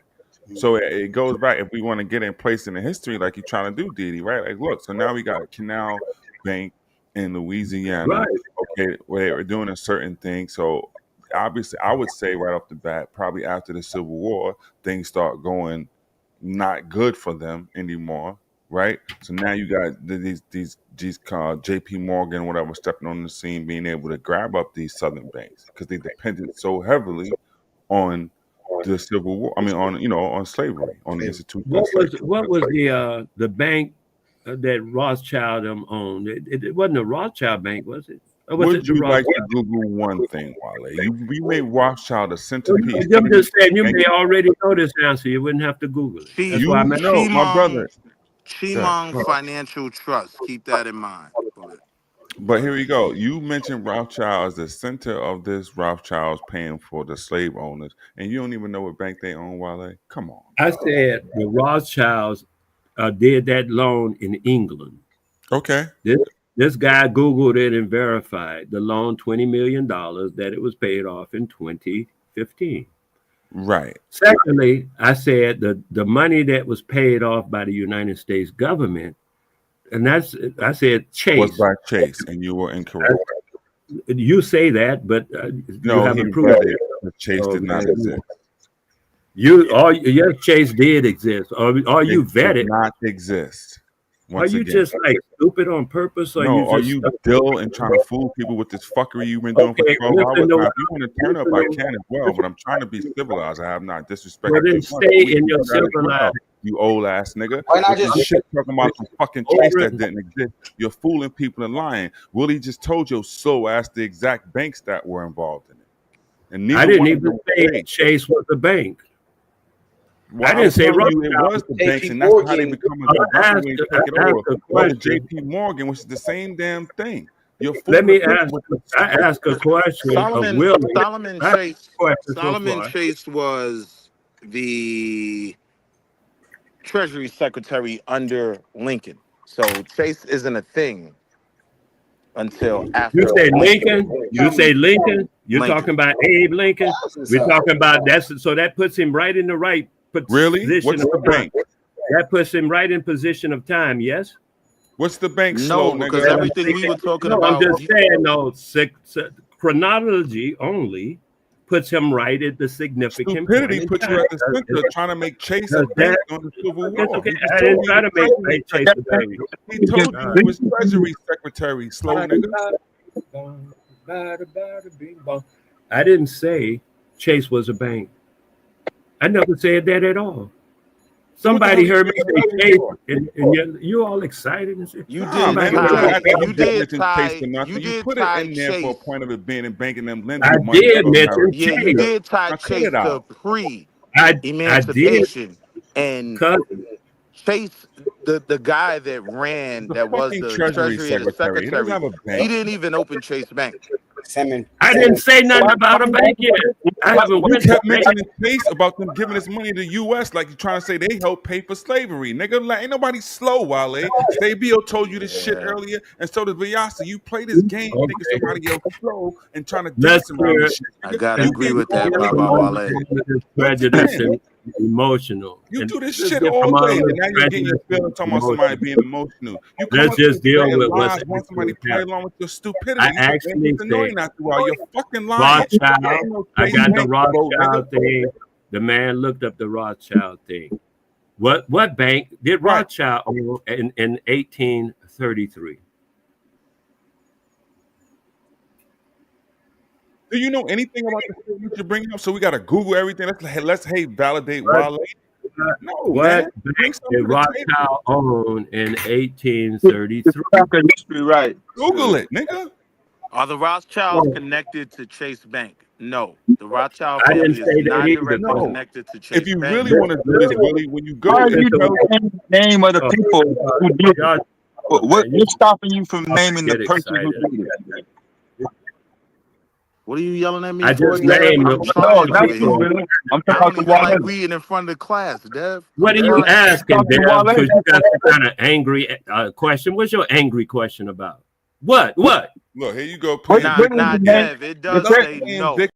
So it goes back if we want to get in place in the history like you're trying to do, Didi, right? Like, look, so now we got Canal Bank in Louisiana, Right. okay, where we're doing a certain thing. So obviously, I would say right off the bat, probably after the Civil War, things start going not good for them anymore, right? So now you got these J.P. Morgan, whatever, stepping on the scene, being able to grab up these Southern banks because they depended so heavily on the Civil War. I mean, on slavery, on the institution. What was the bank that Rothschild owned? It wasn't a Rothschild bank, was it? Or was Would it the you like Rothschild? to Google one thing, Wale? We made Rothschild a centerpiece. I'm just saying, you may already know this answer. You wouldn't have to Google it. That's why I'm asking. know, my brother. Chemung Financial Trust. Keep that in mind. But here we go. You mentioned Rothschild as the center of this. Rothschild's paying for the slave owners, and you don't even know what bank they own, Wale. Come on. I said the Rothschilds did that loan in England. Okay. This guy Googled it and verified the loan, $20 million, that it was paid off in 2015. Right. Secondly, I said the money that was paid off by the United States government, and I said Chase. Was by Chase, and you were incorrect. You say that, but you No, he haven't proved vetted it. that Chase did not exist. Yes, Chase did exist. Are you It vetted? did not exist. Are you just like stupid on purpose? Or No, are just you dill and trying to fool people with this fuckery you've been doing Okay, for 12 hours? listen Now, to- if you want to turn up, I can as well, but I'm trying to be civilized. I have not disrespected Well, then you. stay in your civilized. You old ass nigga. Why not With this just- shit talking about some fucking Chase that didn't exist? You're fooling people and lying. Willie just told your slow ass the exact banks that were involved in it. And neither I didn't one of even them say were Chase was the bank. Well, I didn't say I'm telling you, it Rothschild. was the JP banks, and that's how they Morgan. become a I good asked- when you take it I asked over. a Go to question. J.P. Morgan, which is the same damn thing. You're Let fooling me people ask. with the- I asked a question of Willie. Solomon I asked Chase. a question so Solomon far. Chase was the Treasury Secretary under Lincoln. So Chase isn't a thing until after. You say Lincoln. You say Lincoln. You're Lincoln. talking about Abe Lincoln. We're talking about that puts him right in the right Really? position. What's the of time. bank? That puts him right in position of time. Yes. What's the bank? No, Slow, because nigga. everything we were talking No, about. I'm just saying. No, chronology only puts him right at the significant Stupidity point. put in you time. at the center trying to make Chase a Does bank that- on the Civil It's War. okay. He just I didn't told try to you make Chase a bank. he told you he was Treasury Secretary. Slow, nigga. I didn't say Chase was a bank. I never said that at all. Somebody heard me say Chase, and you're all excited and shit. You Nah, did man, tie- don't act like you you did mentioned tie- Chase for nothing. you You did put tie it in there for a Chase. point of it being in banking them lending I money. did to mention America. Yeah, you Chase. did tie Now cut Chase it to out. I did. pre-emancipation, and Cousin, Chase, the guy that ran, The that was fucking the Treasury Treasury Secretary. He doesn't have a bank. he didn't even open Chase Bank. I didn't say nothing about a bank yet. I haven't You went to kept bank. mentioning Chase about them giving this money to the U.S. like you're trying to say they helped pay for slavery. Nigga, like, ain't nobody slow, Wale. Stabio told you this shit earlier, and so did Vyasa. You play this game thinking somebody else slow and trying to Let's dance around clear. this shit. I Nigga, gotta you agree get with that, all Baba day. Wale. Prejudice and emotional. You And do this let's shit get all from day, all and now this you're getting your prejudice feelings talking about and somebody emotion. being emotional. You come Let's up just here deal spreading with what's lies, want somebody to play happening. along with your stupidity. I and actually it's annoying said after a while. You're fucking lying. Rothschild. I got the Rothschild thing. The man looked up the Rothschild thing. What bank did Right. Rothschild own in 1833? Do you know anything about the shit that you're bringing up? So we got to Google everything. Let's validate What? Wale. No, What man. Bring bank something did to the table. Rothschild own in 1833? history, right? Google it, nigga. Are the Rothschilds connected to Chase Bank? No. The Rothschild I didn't family say is that not either. directly No. connected to Chase If you Bank. really want to do this, Willie, when you go, Why if do you you know the name of the people who did it? Y'all, What's stopping you from naming the Get person who excited. did it? What are you yelling at me I for, just Dev? named I'm them. No, trying not over you, here. Billy. I'm I talking don't about even like Wale. reading in front of the class, Dev. What I'm are you trying. asking, Talking to Dev? Wale. Because you got some kind of angry question. What's your angry question about? What? Look, here you go playing Nah, What is nah, the victim. name? Dev. It The does Stop say playing no. victim.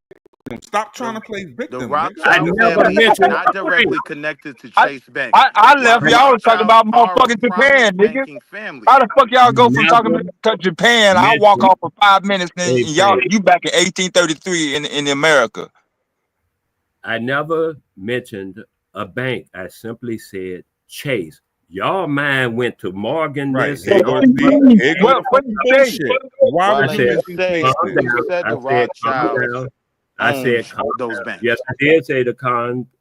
Stop trying to The play the victim, nigga. I Rothschild never family mentioned not a bank. directly connected to Chase Bank, I while left. the Y'all was talking Rothschilds about are a motherfucking Japan, prominent nigga. banking family. How the fuck y'all I go from talking never to Japan? I walk mentioned off for 5 minutes, and a y'all, bank. you back in 1833 in America. I never mentioned a bank. I simply said Chase. Y'all mind went to Morgan Right. this Here and goes Morgan the here goes What the did you say? bullshit. Why Wale, would I you said, mention Chase calm then? you down. said I the said, calm Rothschilds down. I said, owns calm those down. banks. Yes, I did say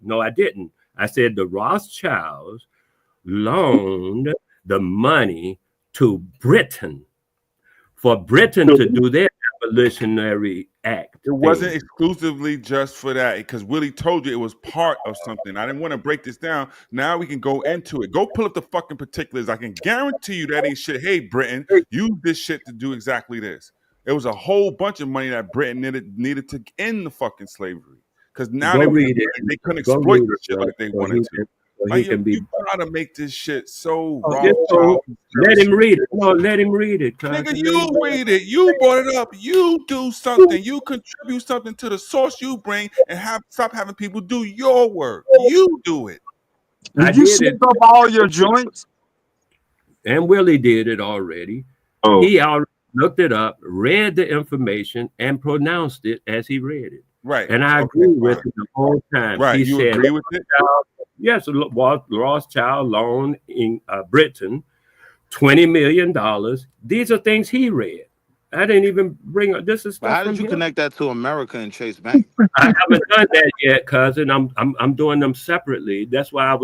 no, I didn't. I said the Rothschilds loaned the money to Britain for Britain to do their abolitionary act It wasn't thing. exclusively just for that because Willie told you it was part of something. I didn't want to break this down. Now we can go into it. Go pull up the fucking particulars. I can guarantee you that ain't shit. Hey, Britain, use this shit to do exactly this. It was a whole bunch of money that Britain needed to end the fucking slavery. Because now Go they read it. couldn't Go exploit read the it, shit brother, like they so wanted to. Like he can be. you try to make this shit so Oh, just so Rothschild let him conspiracy. read it. No, let him read it, Nigga, cousin. you read it. You brought it up. You do something. You contribute something to the source you bring and stop having people do your work. You do it. I Did you did smoke it, up all your joints? and Willie did it already. Oh, He already looked it up, read the information, and pronounced it as he read it. Right. And I Okay, agree with fine. him the whole time. Right. He You said, agree with it? yes, Rothschild loaned in Britain $20 million. These are things he read. I didn't even bring up. This is But stuff how did from you him. connect that to America and Chase Bank? I haven't done that yet, cousin. I'm doing them separately. That's why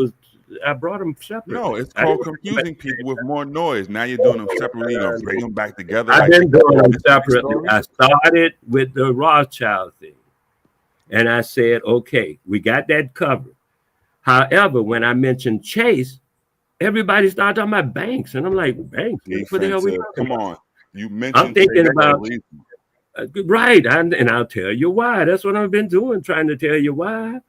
I brought them separately. No, it's I called didn't- confusing people with more noise. Now you're doing them separately. You're going to bring them back together. I've Like been doing them mystery separately. story? I started with the Rothschild thing, and I said, okay, we got that covered. However, when I mentioned Chase, everybody started talking about banks, and I'm like, banks? What the hell we Defensive. talking Come about? on. You I'm mentioned thinking Chase for a about reason. right, and I'll tell you why. That's what I've been doing, trying to tell you why.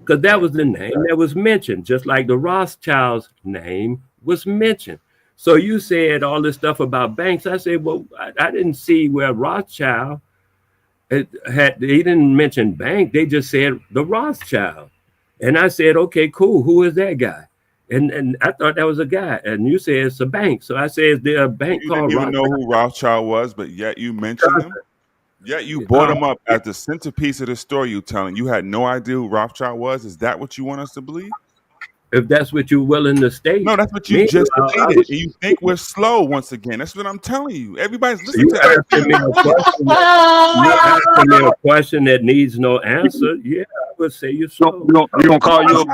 Because that was the name that was mentioned, just like the Rothschild's name was mentioned. So you said all this stuff about banks. I said, well, I didn't see where Rothschild they didn't mention bank. They just said the Rothschild. And I said, okay, cool. Who is that guy? And I thought that was a guy. And you said it's a bank. So I said, is there a bank You didn't called even know Rothschild? who Rothschild was, but yet you mentioned him. Yet you brought him up as the centerpiece of the story you telling. You had no idea who Rothschild was. Is that what you want us to believe? If that's what you're willing to state. No, that's what you just stated. And you think we're slow once again. That's what I'm telling you. Everybody's listening to asking me a question. You're asking me a question that needs no answer. Yeah, I would say you're slow. We're gonna call you a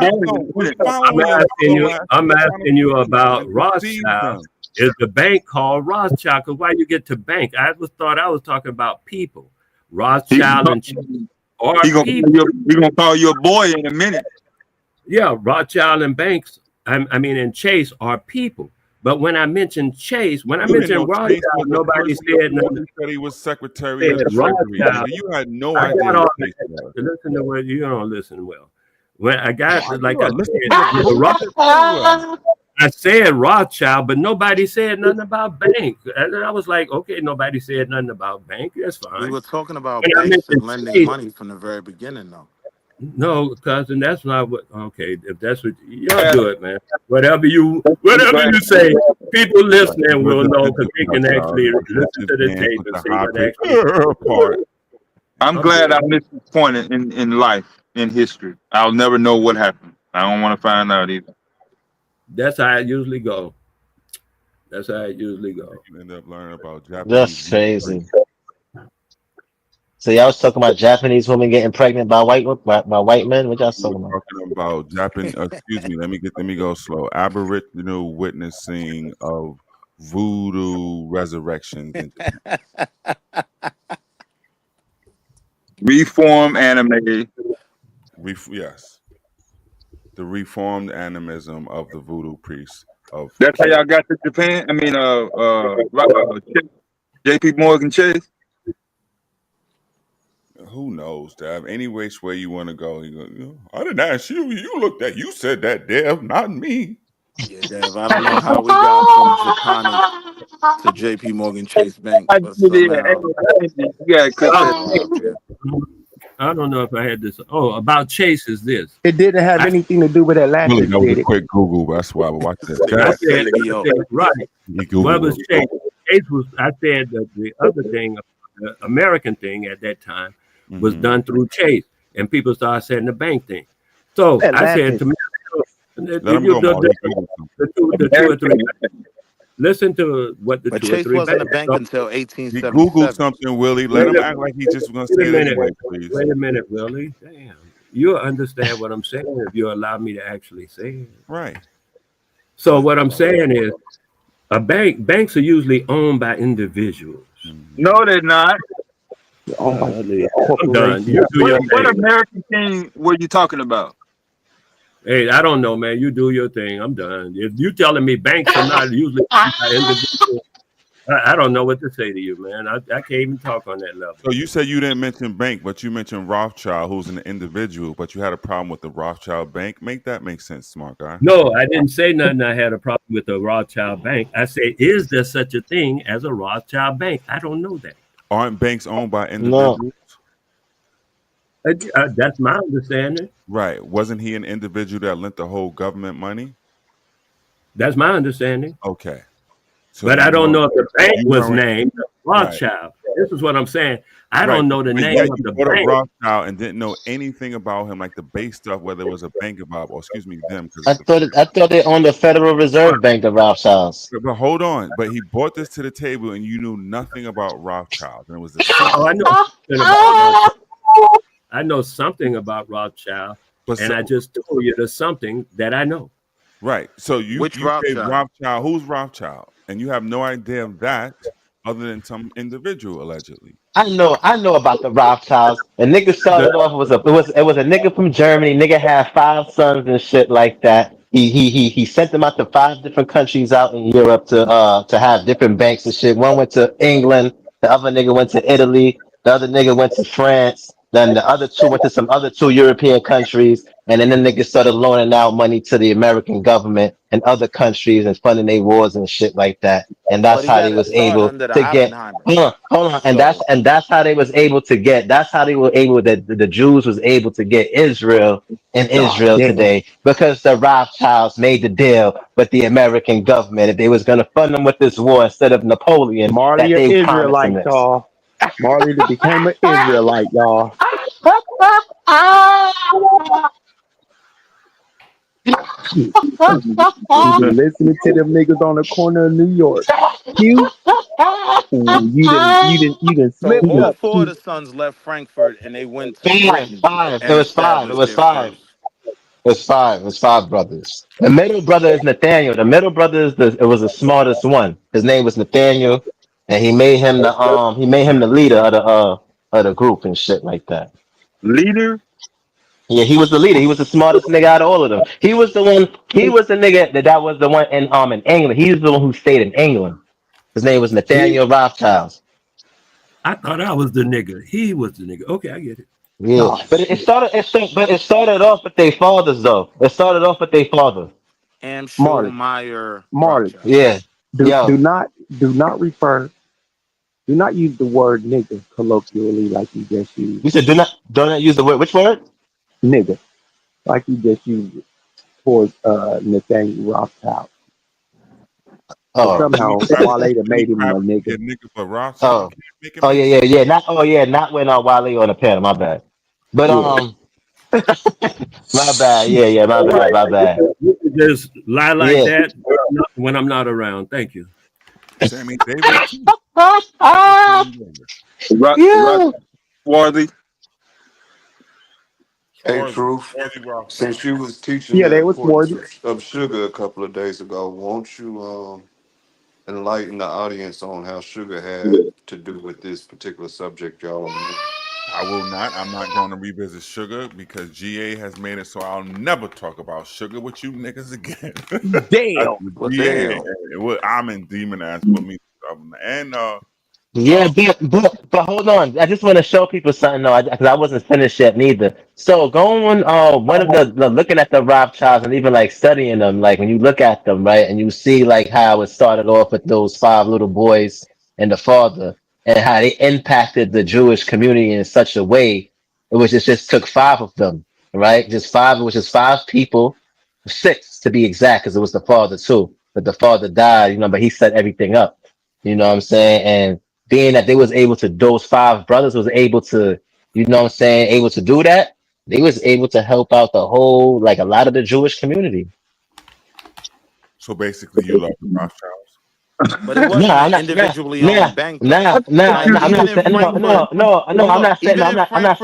I'm asking you about Rothschild. Is the bank called Rothschild? Because why you get to bank? I thought I was talking about people. Rothschild and or people. We're gonna call you a boy in a minute. Yeah, Rothschild and banks, I mean, and Chase are people. But when I mentioned Chase, when I mentioned Rothschild, nobody said nothing. Said he was Secretary of the Treasury. You had no idea. Listen to what you don't listen well. When I got like I said Rothschild, but nobody said nothing about bank. And I was like, okay, nobody said nothing about bank. That's fine. We were talking about banks and lending money from the very beginning, though. No, cousin, that's not what. Okay, if that's what y'all do it, man. Whatever you say, people listening will know because they can actually listen to the tape and see what actually. I'm glad I missed this point in life, in history. I'll never know what happened. I don't want to find out either. That's how it usually go. That's how it usually go. You end up learning about Japanese. That's crazy. So y'all was talking about Japanese women getting pregnant by white men. What y'all talking about? Talking about Japanese. Excuse me. Let me go slow. Aboriginal witnessing of voodoo resurrections. Reform anime. Yes. The reformed animism of the voodoo priests That's how Chase. y'all got to Japan. I mean, J.P. Morgan Chase. Who knows, Dev? Any which way you want to go, I didn't ask you. You looked at. You said that, Dev, not me. Yeah, Dev. I don't know how we got from Japonic to J.P. Morgan Chase Bank, but somehow Yeah, going up there. I don't know if I had this. Oh, about Chase is this. It didn't have anything to do with Really, Atlantis, that was did a it? quick Google. That's why I watched This that. nigga I Chat. said, CEO. right. He Googled What was it. Chase? Chase was. I said that the other thing, the American thing at that time, was done through Chase, and people started saying the bank thing. So I said Atlantis. to me, Let him go, Mark. He Googled something. the two or three. Listen to what the But two or Chase three wasn't a banks. bank until He Googled 1877. something, Willie. Let him act like he just was going to Wait say a it minute. anyway, please. Wait a minute, Willie. Damn. You'll understand what I'm saying if you allow me to actually say it. Right. So what I'm saying is, banks are usually owned by individuals. No, they're not. Oh my I'm done. You do your What thing. American thing were you talking about? Hey, I don't know, man. You do your thing. I'm done. If you telling me banks are not usually owned by individuals, I don't know what to say to you, man. I can't even talk on that level. So you said you didn't mention bank, but you mentioned Rothschild, who's an individual, but you had a problem with the Rothschild bank. Make that make sense, smart guy. No, I didn't say nothing. I had a problem with the Rothschild bank. I said, is there such a thing as a Rothschild bank? I don't know that. Aren't banks owned by No. individuals? That's my understanding. Right. Wasn't he an individual that lent the whole government money? That's my understanding. Okay. So But I don't know if the bank you was weren't- named Right. Rothschild. This is what I'm saying. I Right. don't know the But name yet of you the brought up bank. Rothschild and didn't know anything about him, like the base stuff, whether it was a bank about, or excuse me, them. I thought they owned the Federal Reserve Bank, the Rothschilds. But hold on. But he brought this to the table, and you knew nothing about Rothschild, and it was the Oh, I know something about Rothschild. I know something about Rothschild, But and so- I just told you there's something that I know. Right. So you Which say Rothschild? Rothschild. Who's Rothschild? And you have no idea of that, other than some individual allegedly. I know about the Rothschilds. The nigga started off it was a nigga from Germany. Nigga had 5 sons and shit like that. He sent them out to 5 different countries out in Europe to have different banks and shit. One went to England, the other nigga went to Italy, the other nigga went to France, then the other 2 went to some other 2 European countries, and then the nigga started loaning out money to the American government and other countries and funding their wars and shit like that. And that's But he how had they to was start able under the to get Oppenheimer. hold on. And So- that's how they was able to get the Jews was able to get Israel in Israel damn. today because the Rothschilds made the deal with the American government if they was gonna fund them with this war instead of Napoleon. Marley that an they promised them Israelite, this. y'all. Marley became an Israelite, y'all. You been listening to them niggas on the corner of New York. Q, you didn't So slip all up. 4 of Q. the sons left Frankfurt and they went to Five. Britain It and was 5. It established was their 5. first. It was 5 brothers. The middle brother is Nathaniel. The middle brother was the smartest one. His name was Nathaniel, and he made him the leader of the group and shit like that. Leader? Yeah, he was the leader. He was the smartest nigga out of all of them. He was the one. He was the nigga that was the one in England. He's the one who stayed in England. His name was Nathaniel Rothschild. I thought I was the nigga. He was the nigga. Okay, I get it. Yeah, Oh, but it started off with their fathers though. It started off with their father. Amschel Meyer Marley. Rothschild. Yeah. Do not use the word nigga colloquially like you just used. You said do not use the word. Which word? Nigga. Like you just used it towards Nathaniel Rothschild. Oh. Somehow Wale made him a nigga. Yeah, nigga, but Rothschild can't make him Oh yeah. Not when Wale on the panel. My bad. But my bad. Yeah. My bad. You can just lie like Yeah. that when I'm not around. Thank you. Sammy Davis. too. Swarthy. Hey, Swarthy- Truth. Swarthy Rothschild. Since you was teaching Yeah, the they was importance of sugar a couple of days ago, won't you enlighten the audience on how sugar had to do with this particular subject, y'all? I will not. I'm not going to revisit sugar because GA has made it so I'll never talk about sugar with you niggas again. Damn. Well, GA. damn. I'm in demon ass put me and Yeah, but hold on. I just want to show people something though, because I wasn't finished yet neither. So going one of the looking at the Rothschilds and even like studying them, like when you look at them, right, and you see like how it started off with those 5 little boys and the father, and how they impacted the Jewish community in such a way, it just took 5 of them, right? Just 5. It was just 5 people, 6 to be exact, because it was the father too. But the father died, but he set everything up. You know what I'm saying? And being that they was able to, those 5 brothers was able to, able to do that, they was able to help out the whole, like a lot of the Jewish community. so basically you love the Rothschilds. But it wasn't an individually owned bank, though. I'm not saying that. I'm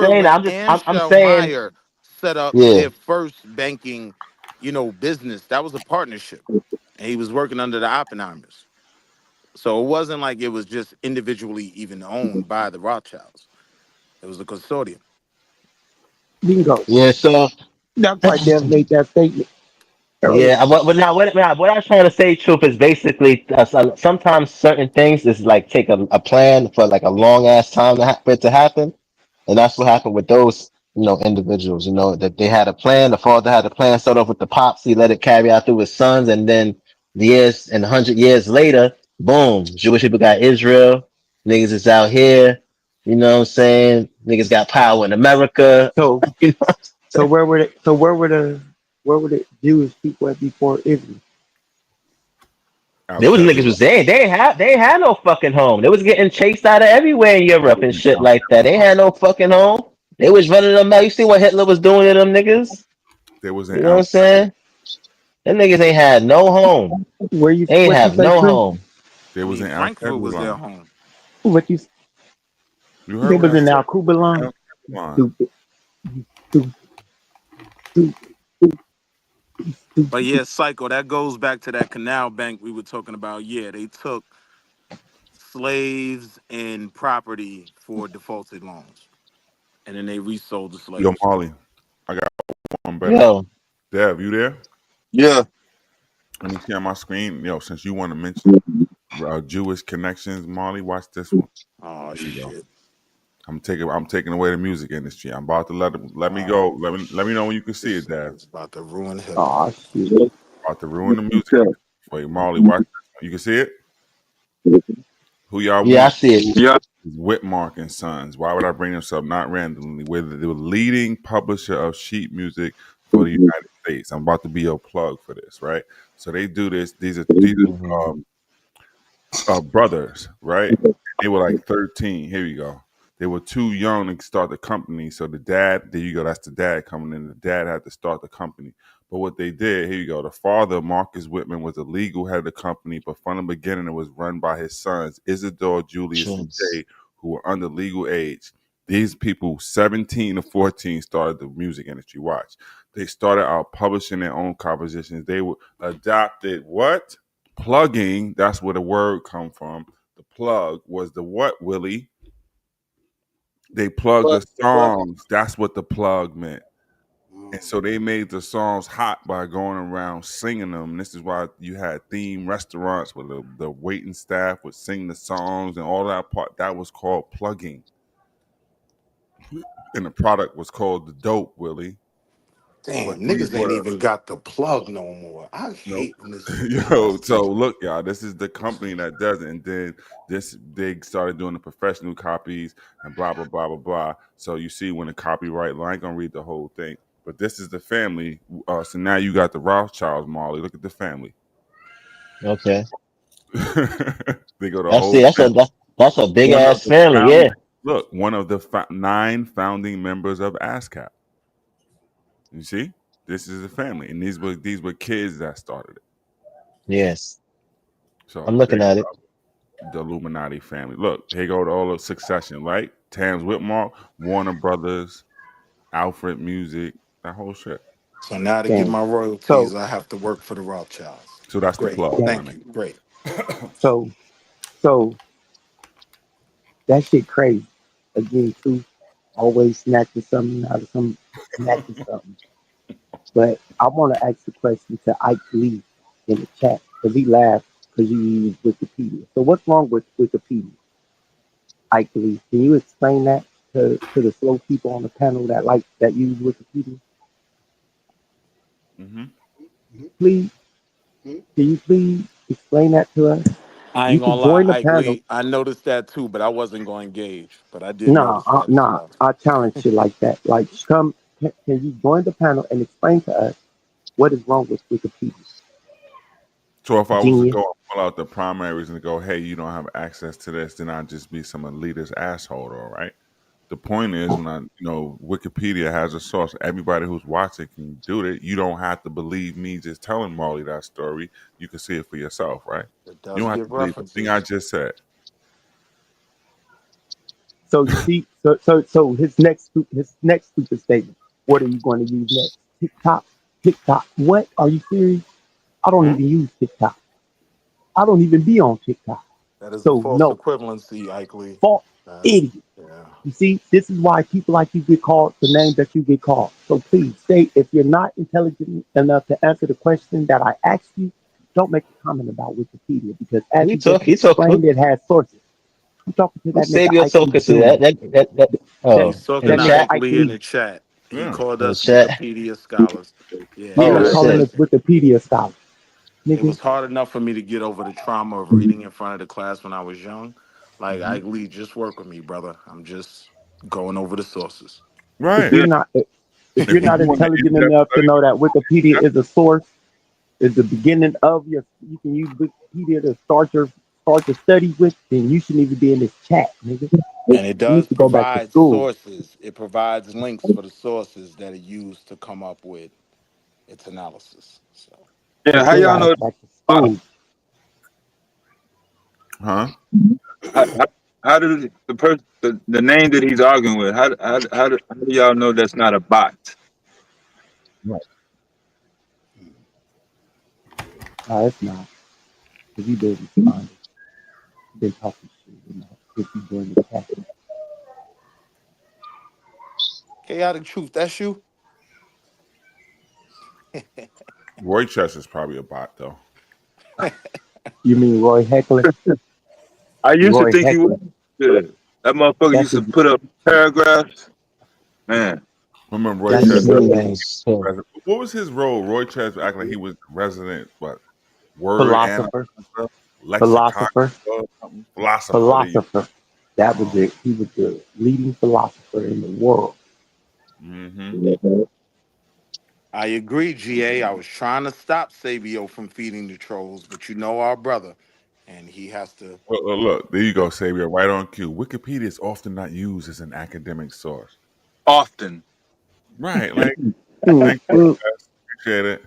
saying Meyer set up yeah. their first banking, business. That was a partnership, and he was working under the Oppenheimers. So it wasn't like it was just individually even owned by the Rothschilds. It was a consortium. Bingo. Yeah, so That's why Dev made that statement. yeah, what I'm trying to say, truth, is basically sometimes certain things is like take a plan for like a long ass time for it to happen, and that's what happened with those individuals. That they had a plan. The father had a plan. Started off with the pops. He let it carry out through his sons, and then years and 100 years later, boom, Jewish people got Israel. Niggas is out here. You know what I'm saying? Niggas got power in America. So, so where were the Jewish people at before Israel? There was niggas was there. They ain't had no fucking home. They was getting chased out of everywhere in Europe and shit like that. They had no fucking home. They was running them out. You see what Hitler was doing to them niggas? There was you know what I'm saying? Them niggas ain't had no home. Where you they ain't have no home. There was an Frankfurt was their home. What you heard they what was I in said? Al Kubalan. But yeah, Psycho, that goes back to that canal bank we were talking about. Yeah, they took slaves and property for defaulted loans, and then they resold the slaves. Yo, Molly, I got one better. Yo. Dev, you there? Yeah. Let me see on my screen. Yo, since you want to mention Jewish connections, Molly, watch this one. Oh shit! I'm taking away the music industry. I'm about to let me go. Let me know when you can see it, Dev. It's about to ruin hip hop. Oh shit! About to ruin the music industry. Wait, Molly, watch this one. You can see it? Who y'all Yeah, want? I see it. Yeah. Whitmark and Sons. Why would I bring this up? Not randomly. We're the leading publisher of sheet music for the United States. I'm about to be your plug for this, right? So they do this. These are brothers, right? They were like 13. Here you go. They were too young to start the company. So the dad, there you go. That's the dad coming in. The dad had to start the company. But what they did, here you go. The father, Marcus Whitman, was the legal head of the company, but from the beginning, it was run by his sons, Isidore, Julius, and Jay, who were under legal age. These people, 17 to 14, started the music industry. Watch. They started out publishing their own compositions. They were adopted what? Plugging. That's where the word come from. The plug was the what, Willie? They plugged the songs. That's what the plug meant. And so they made the songs hot by going around singing them. This is why you had theme restaurants where the waiting staff would sing the songs and all that part. That was called plugging. And the product was called the dope, Willie. Damn, niggas ain't even got the plug no more. I hate when this. Yo, so look, y'all, this is the company that does it. And then they started doing the professional copies and blah, blah, blah, blah, blah. So you see when the copyright line, I ain't going to read the whole thing. But this is the family. So now you got the Rothschilds, Molly. Look at the family. Okay. They go to that's a big ass family, yeah. Look, one of the 9 founding members of ASCAP. You see, this is a family, and these were kids that started it. Yes. So I'm looking at it. The Illuminati family. Look, here go to all of Succession, right? Tams Whitmark, Warner Brothers, Alfred Music, that whole shit. So now to get my royalties, I have to work for the Rothschilds. So that's great. The plug. Thank you. Great. So that shit crazy. Again, too. always snatching something out of snatching something. But I want to ask the question to Ike Lee in the chat because he laughed because you used Wikipedia. So what's wrong with Wikipedia, Ike Lee? Can you explain that to the slow people on the panel that use Wikipedia? Mm-hmm. Please, can you please explain that to us? I You ain't can gonna lie, join the Ike panel. Lee. I noticed that too, but I wasn't going to engage. But I did notice that as Nah. well. I challenge you like that. Like, can you join the panel and explain to us what is wrong with Wikipedia? So if I was to Genius. go and pull out the primaries and go, hey, you don't have access to this, then I'd just be some elitist asshole, all right? The point is, when Wikipedia has a source. Everybody who's watching can do it. You don't have to believe me just telling Marley that story. You can see it for yourself, right? It You does don't have to give believe a thing I references. just said. So you see, so his next stupid statement. What are you going to use next? TikTok. What? Are you serious? I don't even use TikTok. I don't even be on TikTok. That is a So false no, equivalency, Ike Lee. false idiot. Yeah. You see, this is why people like you get called the names that you get called. So please stay. If you're not intelligent enough to answer the question that I asked you, don't make a comment about Wikipedia because as He you just talk. He talk. explained, it has sources. I'm talking to Who that nigga Sabio Ike Lee talking to? Jr. That. That Oh, He's in the talking that to nigga chat. Ike Ike Lee in Lee. the chat. He Yeah. called In the us chat. Wikipedia scholars. Yeah, He Oh not that's calling shit. us Wikipedia scholars, it nigga. was hard enough for me to get over the trauma of reading in front of the class when I was young. Like Mm-hmm. Ike Lee, just work with me, brother. I'm just going over the sources. If Right. you're Yeah. not if If you're you not want an intelligent in-depth enough to study, know that Wikipedia is a source, is the beginning of your. You can use Wikipedia to start your study with. Then you shouldn't even be in this chat, nigga. And it You does need to go back to provide school. sources. It provides links for the sources that are used to come up with its analysis. So Yeah, Take how your y'all ass know? back to school. huh? How, how, how did the name that he's arguing with? How do y'all know that's not a bot? Right. No, it's not. Cause you been responding. You been talking shit. You know, if you join the chat. chaotic truth, that's you? Roy Chess is probably a bot, though. You mean Roy Heckler? I used to Roy think he was Heckler. good. That motherfucker That's used to his. put up paragraphs. Man, Remember Roy He That's Chess? his was name. nice. So, What was his role? Roy Chess acted like he was resident, word analyst, Philosopher. lexicographer, Philosopher. something. Philosopher. There you Philosopher. That was go. it. He was the leading philosopher in the world. Mm-hmm. I agree, GA. I was trying to stop Sabio from feeding the trolls, but you know our brother, and he has to. Look, there you go, Xavier, right on cue. Wikipedia is often not used as an academic source. often. Right. Like, Mm, thank you, mm. appreciate it.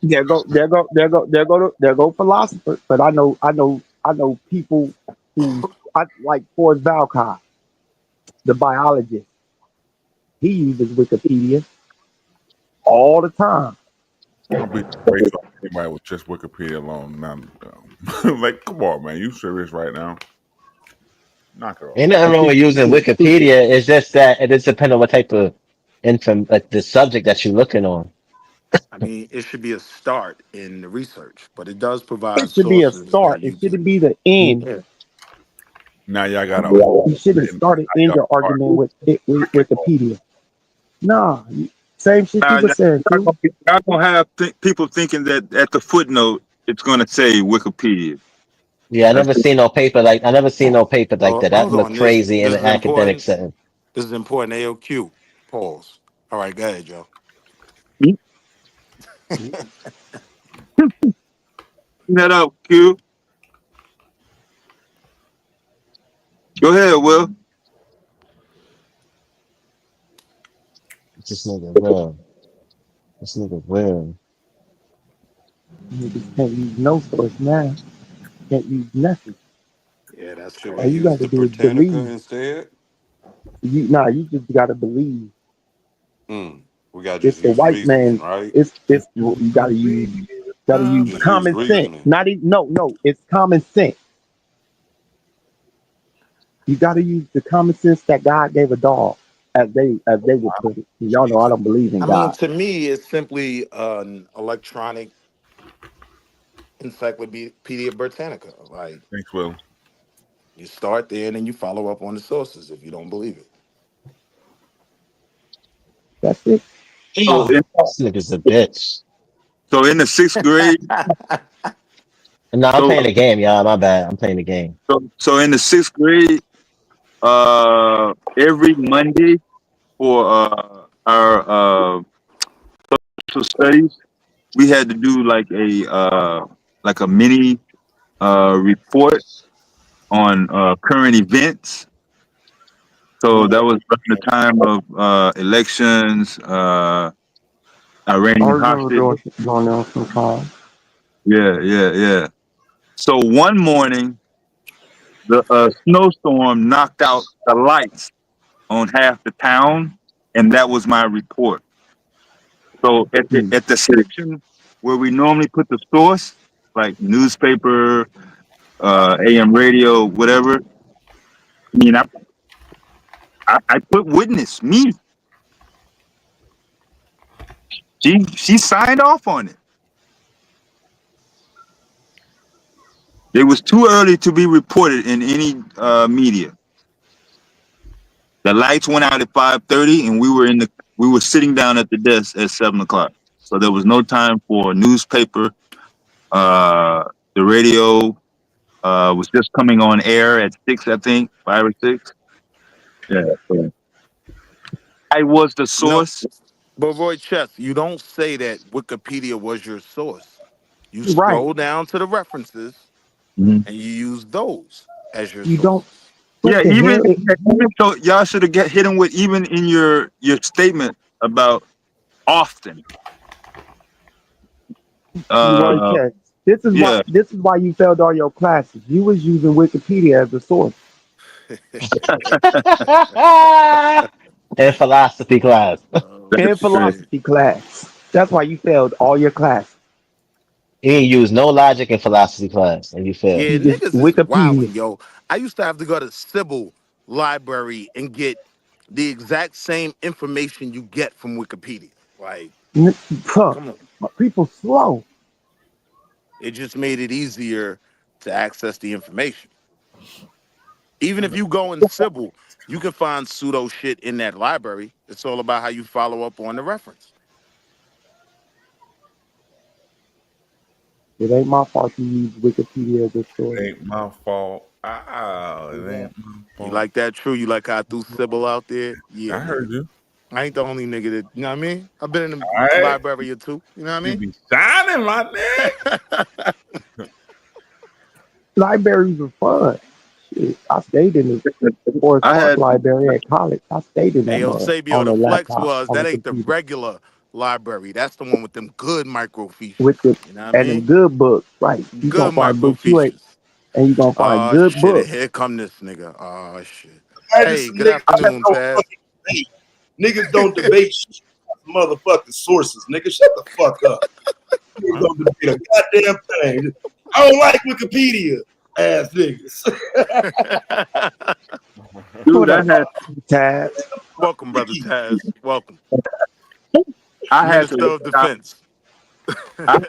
There go philosophers. But I know people who I like Forrest Valcott, the biologist. He uses Wikipedia all the time. I'll be grateful for anybody with just Wikipedia alone. Now, like, come on, man. You serious right now? Knock it off. ain't nothing Like wrong with this using shit is stupid. Wikipedia. It's just that it just depends on what type of like the subject that you're looking on. I mean, it should be a start in the research, but it does It provide should be a sources start. that It you can. shouldn't be the end. Yeah. Now y'all got to You shouldn't start it in your argument with Wikipedia. Nah, same shit you Now, were saying, Q. y'all gonna have people thinking that at the footnote it's gonna say Wikipedia. Yeah, That's I never seen no paper like Oh, that. That hold looked on. This crazy in this an is academic important. setting. This is important. AOQ. Pause. All right, go ahead, Joe. that up, Q. Go ahead, Will. This nigga real. This nigga real. Niggas can't use no source now. Can't use nothing. Yeah, that's should we All you use gotta the do is Britannica believe. instead? You just gotta believe. We gotta It's just the use white reasoning, man. right? It's you gotta use Just use common sense. reasoning. Not even no. It's common sense. You got to use the common sense that God gave a dog, as they would put it. Y'all know I don't believe in I mean, God. to me, it's simply an electronic Encyclopedia Britannica. Like, Thanks, Will. you start there and then you follow up on the sources if you don't believe it. That's it. So in, This nigga's a bitch. so in the 6th grade, No, I'm so playing the game, y'all. My bad. I'm playing the game. so in the 6th grade, every Monday for our social studies, we had to do like a mini report on current events. So that was during the time of elections, I Iranian remember hostage. doing that sometimes. Yeah. So one morning, the snowstorm knocked out the lights on half the town, and that was my report. So at the section where we normally put the source, like newspaper, AM radio, whatever. I mean, I put witness me. She signed off on it. It was too early to be reported in any media. The lights went out at 5:30, and we were sitting down at the desk at 7:00. So there was no time for newspaper. The radio was just coming on air at 6, I think, 5 or 6. Yeah. So I was the No, source. but Roy Chess, you don't say that Wikipedia was your source. You Right. scroll down to the references Mhm. and you use those as your You don't. sources. What Yeah, the even hell? so, y'all should have hit him with even in your statement about often. Roy Chess. This is why. Yeah. This is why you failed all your classes. You was using Wikipedia as a source. In philosophy class. Oh In shit. philosophy class. That's why you failed all your classes. You ain't use no logic in philosophy class, and you failed. Yeah, You just niggas is Wikipedia. wildin', yo. I used to have to go to Sybil Library and get the exact same information you get from Wikipedia. Like, Huh. come on. People slow. It just made it easier to access the information. Even if you go in Sybil, you can find pseudo shit in that library. It's all about how you follow up on the reference. It ain't my fault you use Wikipedia as a source. It ain't my fault. It ain't my You fault. like that, True? You like how I threw Sybil out there? Yeah, I heard nigga. you. I ain't the only nigga that, you know what I mean? I've been in the All right. library or two. You know what I You mean? be shining, my nigga. Libraries are fun. Shit, I stayed in the Forest I Park had Library at college. I stayed in Hey, that yo, mug Sabio, on a the flex laptop, was on that a ain't the computer, regular library. That's the one with them good micro features. with the You know what I and them mean? good books. Right, you gonna Good find micro books you ain't, features. and you gonna find Oh good shit, books. here come this nigga. Oh shit. Imagine Hey, some good niggas that afternoon, don't Taz. fucking debate. Niggas don't debate shit. Motherfucking sources, nigga. Shut the fuck up. Niggas don't debate a goddamn thing. I don't like Wikipedia, ass niggas. dude. What up, Tab? Welcome, brother Taz. Welcome. I had Minister to. of Defense. I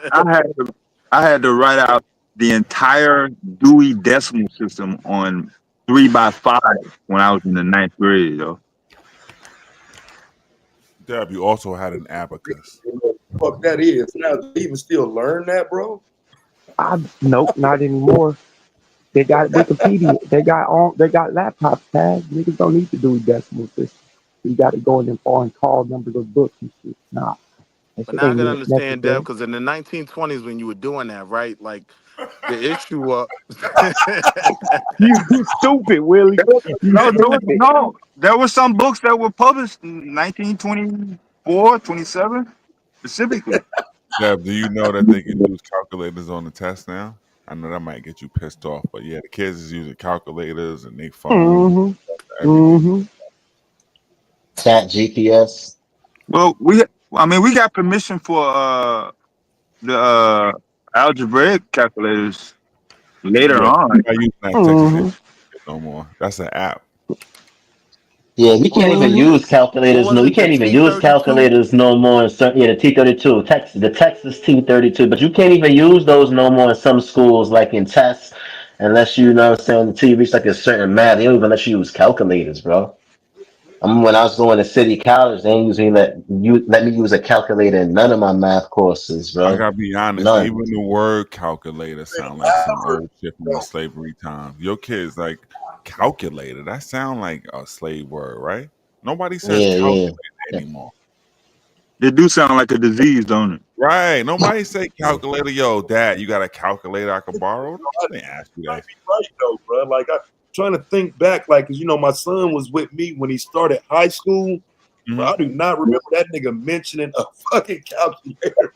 had to write out the entire Dewey Decimal System on 3x5 when I was in the 9th grade, yo. Deb, you also had an abacus. Fuck that is. Now they even still learn that, bro. Nope, not anymore. They got Wikipedia. They got laptops. Tab. Niggas don't need to do decimal system. You got to go in and and call numbers of books and shit. Nah, that But shit now I ain't can understand, Deb, necessary. because in the 1920s when you were doing that, right? Like the issue You stupid, Willie. You stupid. There were some books that were published in 1924, 27, specifically. Deb, do you know that they can use calculators on the test now? I know that might get you pissed off, but yeah, the kids is using calculators and they phones. Mm-hmm. Everything. Mm-hmm. Chat GPS. Well, we got permission for the algebraic calculators later Yeah, on. by using that Texas Mm-hmm. A&M no more. That's an app. Yeah, we can't even use calculators. No, you can't even use calculators no more. In certain, yeah, the T32, the Texas T32, but you can't even use those no more in some schools, like in tests, unless you know what I'm saying until you reach like a certain math. They don't even let you use calculators, bro. When I was going to City College, they didn't usually let me use a calculator in none of my math courses, bro. I gotta be honest, None. even the word calculator sound like some old shit from the slavery time. Your kids like calculator. That sound like a slave word, right? Nobody says calculator anymore. It do sound like a disease, don't it? Right. Nobody say calculator. Yo, Dad, you got a calculator I could borrow? I didn't ask you that. Right though, bro. Like I'm trying to think back, like, 'cause, you know, my son was with me when he started high school. But I do not remember that nigga mentioning a fucking calculator.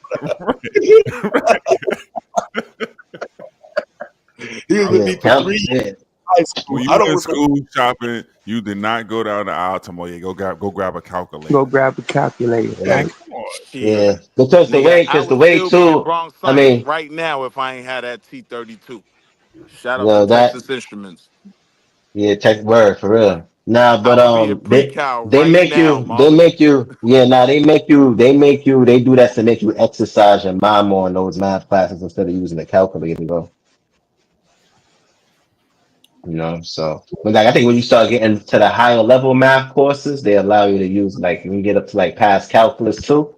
He was with me for 3 years. High school. When you went school shopping, you did not go down the aisle to go grab a calculator. Go grab a calculator. Yeah, Right? come on. Yeah, because the way too. I mean, right now, if I ain't had that T32, shout out yo, to that Texas Instruments. yeah, tech word for real. Nah, but I would be a pre-cal they right make now, you Marlon. they do that to make you exercise your mind more in those math classes instead of using the calculator, bro. You know, so but like I think when you start getting to the higher level math courses, they allow you to use like when you get up to like past calculus 2,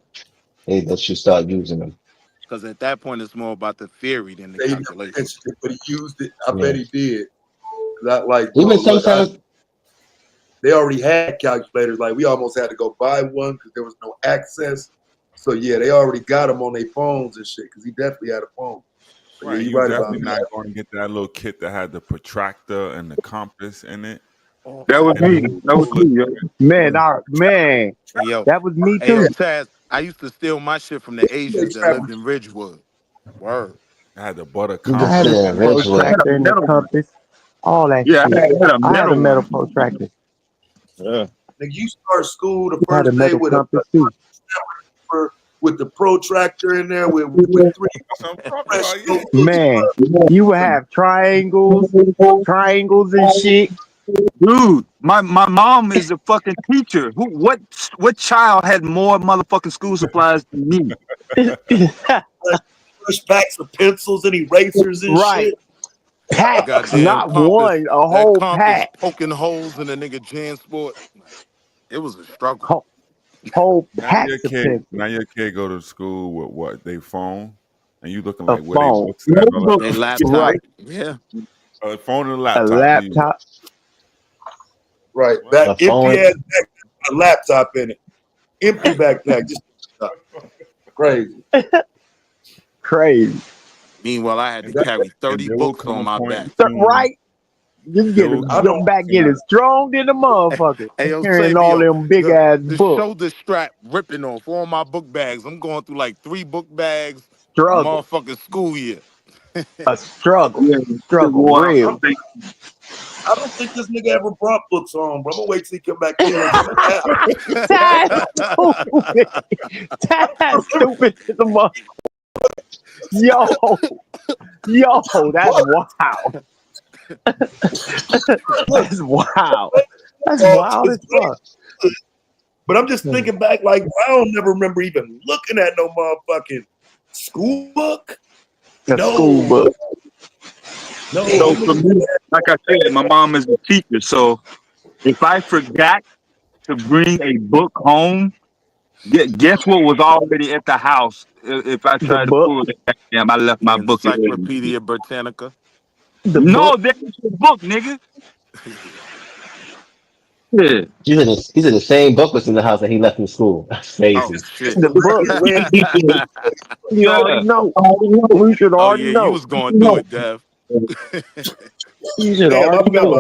that you start using them. Because at that point, it's more about the theory than the calculation. But he used it. I bet he did. Not like Even sometimes they already had calculators. Like we almost had to go buy one because there was no access. So yeah, they already got them on their phones and shit. Because he definitely had a phone. But Right, yeah, you you're right definitely about not that. going to get that little kit that had the protractor and the compass in it. That was me. That was me, yo. Man, Yo, that was me hey, too. yo, Taz, I used to steal my shit from the Asians that lived in Ridgewood. Word. I had the butter I had compass. a protractor and a compass, all that Yeah, shit. I had a metal protractor. Yeah. Nigga, you start school the I had a first day metal with compass too. with the protractor in there with 3 Man, you would have triangles and shit. Dude, my mom is a fucking teacher. What child had more motherfucking school supplies than me? Fresh packs of pencils and erasers and shit. Pack, Goddamn not compass, one, a that whole compass pack. poking holes in the nigga Jansport. It was a struggle. Whole Now packs of pencils. your kid go to school with what? They phone, and you looking A like where they phone. books at? They laptop. Right. Yeah. A phone and a A laptop. laptop. Right. That A empty phone. ass backpack with a laptop in it. Empty backpack. Just crazy. Crazy. Meanwhile, I had to carry 30 books on my back. Right? Just your back getting strong than a motherfucker. Hey, yo, Carrying all Savio, them big ass the books. shoulder strap ripping off all my book bags. I'm going through like 3 book bags a Struggle. motherfucking school year. A struggle. Yeah, Struggle real. I don't think this nigga ever brought books home, bro. I'm gonna wait till he come back in. That's stupid. That's stupid as a motherfucker. Yo, that's wild. That's wild. That's wild as fuck. But I'm just thinking back, like I don't never remember even looking at no motherfucking school book. School book. No. So for me, like I said, my mom is a teacher. So if I forgot to bring a book home, guess what was already at the house? If I tried to pull it, damn, I left my book. Encyclopedia Britannica. No, that's the book, nigga. Yeah. These are the same book was in the house that he left from school. That's crazy. Oh, shit. The book. You already know. We should already know. You was going through it, Dev. You should Damn, already know.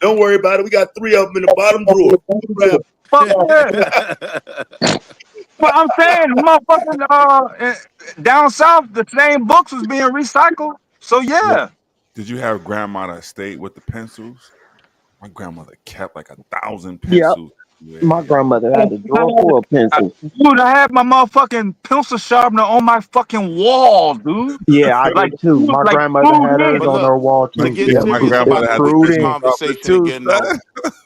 Don't worry about it. We got 3 of them in the bottom drawer. But I'm saying, motherfucking down south, the same books was being recycled. So yeah. Did you have grandma that stayed with the pencils? My grandmother kept like 1,000 Yep. pencils. My grandmother had a drawer full of pencils. Dude, I had my motherfucking pencil sharpener on my fucking wall, dude. Yeah, I Like, did too. dude, My like grandmother had hers But on look, her wall to too. get Yeah, my serious about grandmother the had the screwed wiki in. conversation too, again, though,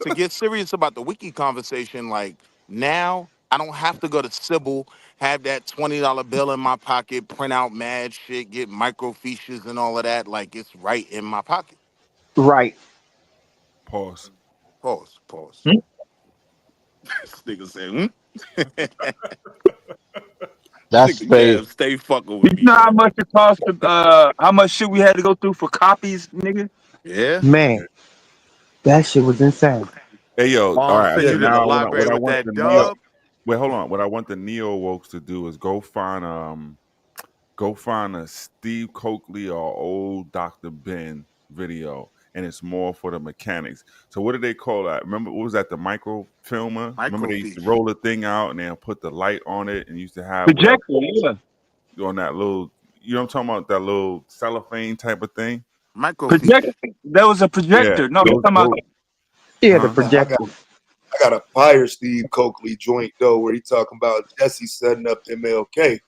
to get serious about the wiki conversation, like now I don't have to go to Sybil, have that $20 bill in my pocket, print out mad shit, get microfiches and all of that. Like it's right in my pocket. Right. Pause. Pause. Pause. Hmm? This nigga said, That's nigga Cam, space. stay fucking You with me, know how dog. much it cost to, how much shit we had to go through for copies, nigga? Yeah. Man, that shit was insane. Hey yo, all Mom right. send So you to the now what library I with want that the neo dub. wait, hold on. What I want the neo wokes to do is go find a Steve Coakley or old Dr. Ben video, and it's more for the mechanics. So what did they call that? Remember what was that? The microfilmer? Remember they used to Microfiche. roll the thing out and then put the light on it and used to have whatever Projector, yeah. on that little, you know what I'm talking about, that little cellophane type of thing. Projector. Microfiche. There was a Yeah, projector. No, you're talking about. Yeah, the huh? projector. I got a fire Steve Coakley joint though, where he talking about Jesse setting up MLK.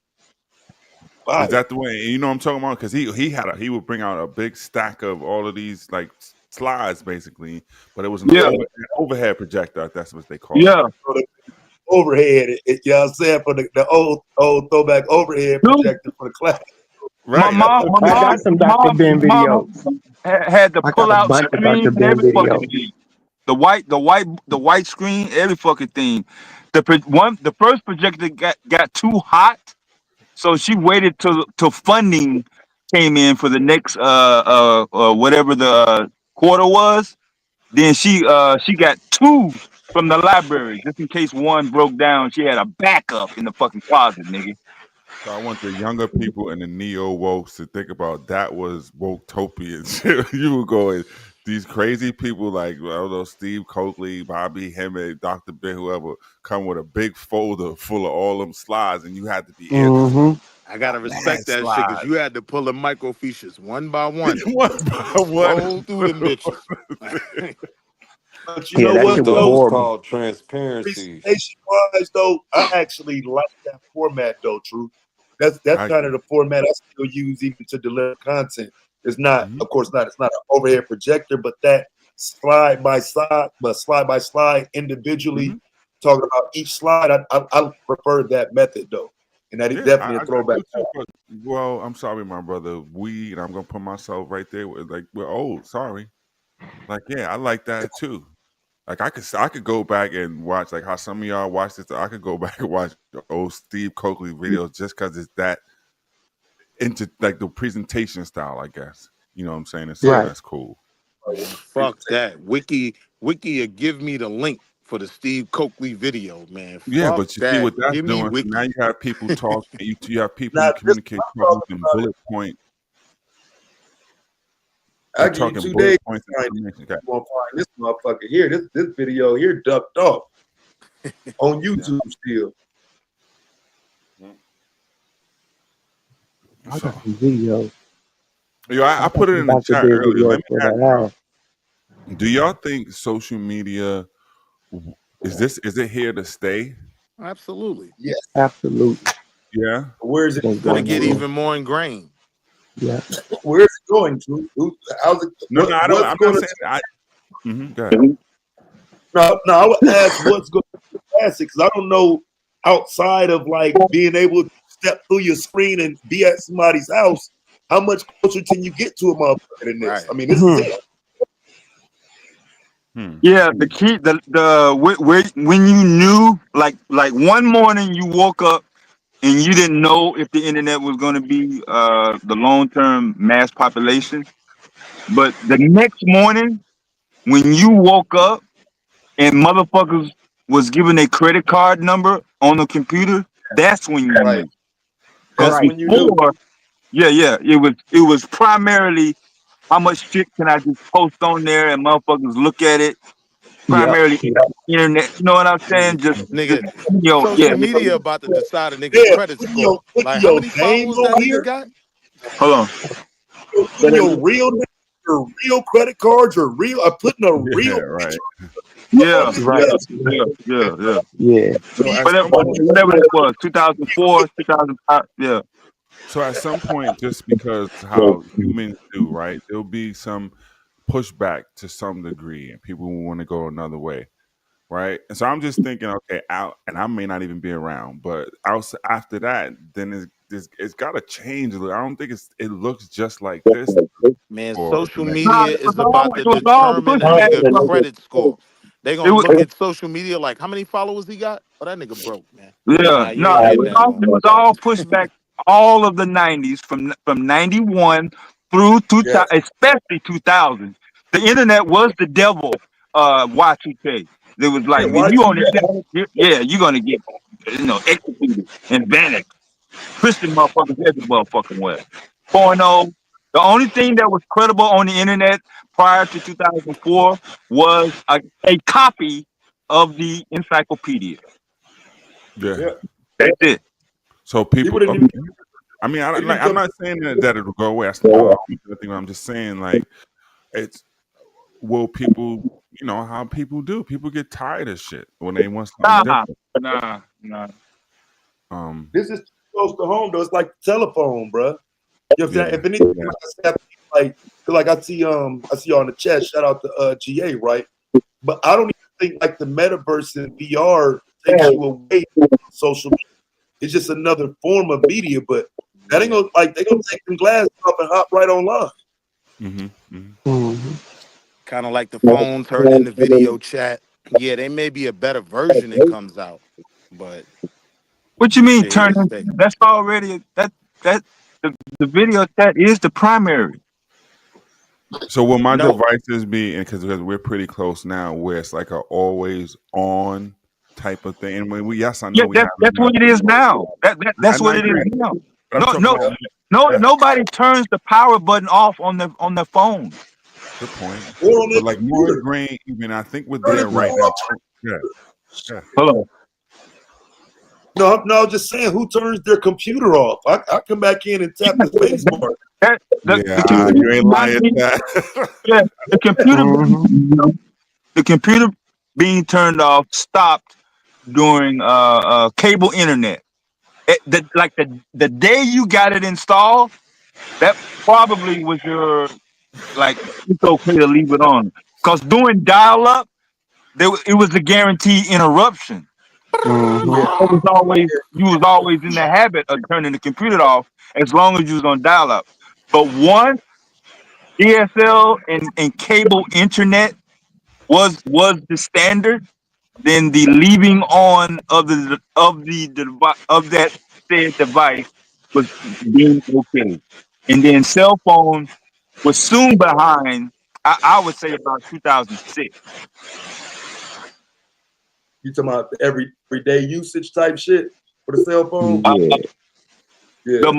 Fire. Is that the way? You know what I'm talking about? Because he would bring out a big stack of all of these like slides basically, but it was an Yeah, overhead projector. That's what they call it. yeah. For the overhead, you know what I'm saying, for the old throwback overhead Dude, projector for the class. my Right. mom, I got some Dr. Ben videos. had the I got pull a out bunch of screen Dr. and Ben every fucking videos. thing. The white screen, every fucking thing. The first projector got too hot, so she waited till funding came in for the next whatever the quarter was. Then she got two from the library just in case one broke down. She had a backup in the fucking closet, nigga. So I want the younger people and the neo wokes to think about that was woke-topian shit. You were going, these crazy people like, I don't know, Steve Coakley, Bobby Hemmett, Dr. Ben, whoever, come with a big folder full of all them slides, and you had to be able Mm-hmm. I gotta mad respect that shit because you slides. had to pull the microfiches one by one. One by one. Roll through them bitches. But you Yeah, know that what shit was though? Those horrible. called transparencies. Presentation wise though, I actually like that format though, True. That's I kind of the format I still use even to deliver content. It's not, Mhm. of course not, it's not an overhead projector, but that slide by slide individually Mhm. talking about each slide. I prefer that method though. And that is Yeah, definitely I a throwback. do too. But, well, I'm sorry, my brother. And I'm gonna put myself right there. Like we're old. Sorry. Like yeah, I like that too. Like I could go back and watch like how some of y'all watch this. I could go back and watch the old Steve Coakley videos just because it's that into like the presentation style. I guess you know what I'm saying. And so Right. that's cool. Fuck that. Wiki give me the link for the Steve Coakley video, man. Yeah, Fuck but you see that. what that's Give me doing. So Wiki. now you have people talk. You have people Now, who communicate using bullet point. I'll They're give you talking 2 bullet days. points. Information. Okay. You won't find this motherfucker here. This video here ducked off on YouTube still. I So, got some videos. yo, I got put it some in the Dr. chat Ben earlier. Let videos me that ask I y'all. have. Do y'all think social media is it here to stay? Absolutely. Yes. Absolutely. Yeah. Where is it It's It's gonna going get nowhere. even more ingrained. Yeah. Where is it going, True? How's it? No, I don't. What's I'm going not to? saying. Go ahead. No. I would ask what's going to classic because I don't know outside of like being able to step through your screen and be at somebody's house. How much closer can you get to a motherfucker than this? Right. I mean, this is it. Yeah, the key, when you knew, like one morning you woke up and you didn't know if the internet was going to be the long-term mass population, but the next morning when you woke up and motherfuckers was giving a credit card number on the computer, that's when you Right. knew. Because That's when you knew. before, it was primarily how much shit can I just post on there and motherfuckers look at it. Primarily internet, you know what I'm saying? Nigga, Yo, social media about to decide a nigga's Yeah, credit putting score. your Like how many name followers that on nigga here, got? hold on. putting your real name, your real credit cards, your real, putting a Yeah, real right. picture. Yeah, Right. yeah. Yeah. So at Whatever, some point, whatever it was, 2004, 2005. Yeah. so at some point, just because how humans do, right? There'll be some pushback to some degree, and people will want to go another way, right? And so I'm just thinking, okay, out, and I may not even be around, but after that, then it's got to change. I don't think it looks just like this. Man, For social the next. Nah, media is about to it was all determine a pushback. nigga credit score. They It gonna was, look at social media like how many followers he got? Oh, that nigga broke, man. yeah, Nah, you no, ain't it getting was that all one. it was all pushback. All of the '90s, from '91 through 2000, especially 2000. The internet was the devil. Y2K. It was Yeah, like if why? you on the internet, yeah, you're gonna get executed and vanished. Christian motherfuckers every motherfucking way. 4.0. The only thing that was credible on the internet prior to 2004 was a copy of the encyclopedia. Yeah. Yeah. That's it. So people, People didn't I mean, even I'm come. not saying that it'll go away. That's not the thing. I'm just saying, like, it's will people, how people do. People get tired of shit when they want something Nah, different. nah. This is too close to home though. It's like the telephone, bro. You know what I'm saying? Yeah. If anything, like I said, like I see you on the chat. Shout out to GA, right? But I don't even think like the metaverse and VR takes you away from social media. It's just another form of media, but that ain't gonna they gonna take them glasses off and hop right online. Kind of like the phone turned into video chat. Yeah, they may be a better version that comes out, but What you mean they're here to turning? stay. That's already the video chat is the primary. So will my No, devices be, because we're pretty close now, where it's like a always on type of thing? And when we have Yeah, that's what it is now. That's and I what it is agree. now. But I'm No, talking no, about nobody turns the power button off on the phone. good point. Or on But their like more computer. ingrained, even I think we're Turn there it right off. now. Yeah. Hello. No, I'm just saying, who turns their computer off? I come back in and tap the space bar. Yeah, you ain't lying. Yeah, the computer being turned off stopped during cable internet. The day you got it installed, that probably was your it's okay to leave it on. Because during dial up, it was a guaranteed interruption. Yeah. You was always in the habit of turning the computer off as long as you was on dial up. But once DSL and cable internet was the standard, then the leaving on of that said device was deemed okay. And then cell phone was soon behind. I would say about 2006. You talking about the everyday usage type shit for the cell phone? Yeah. Yeah, The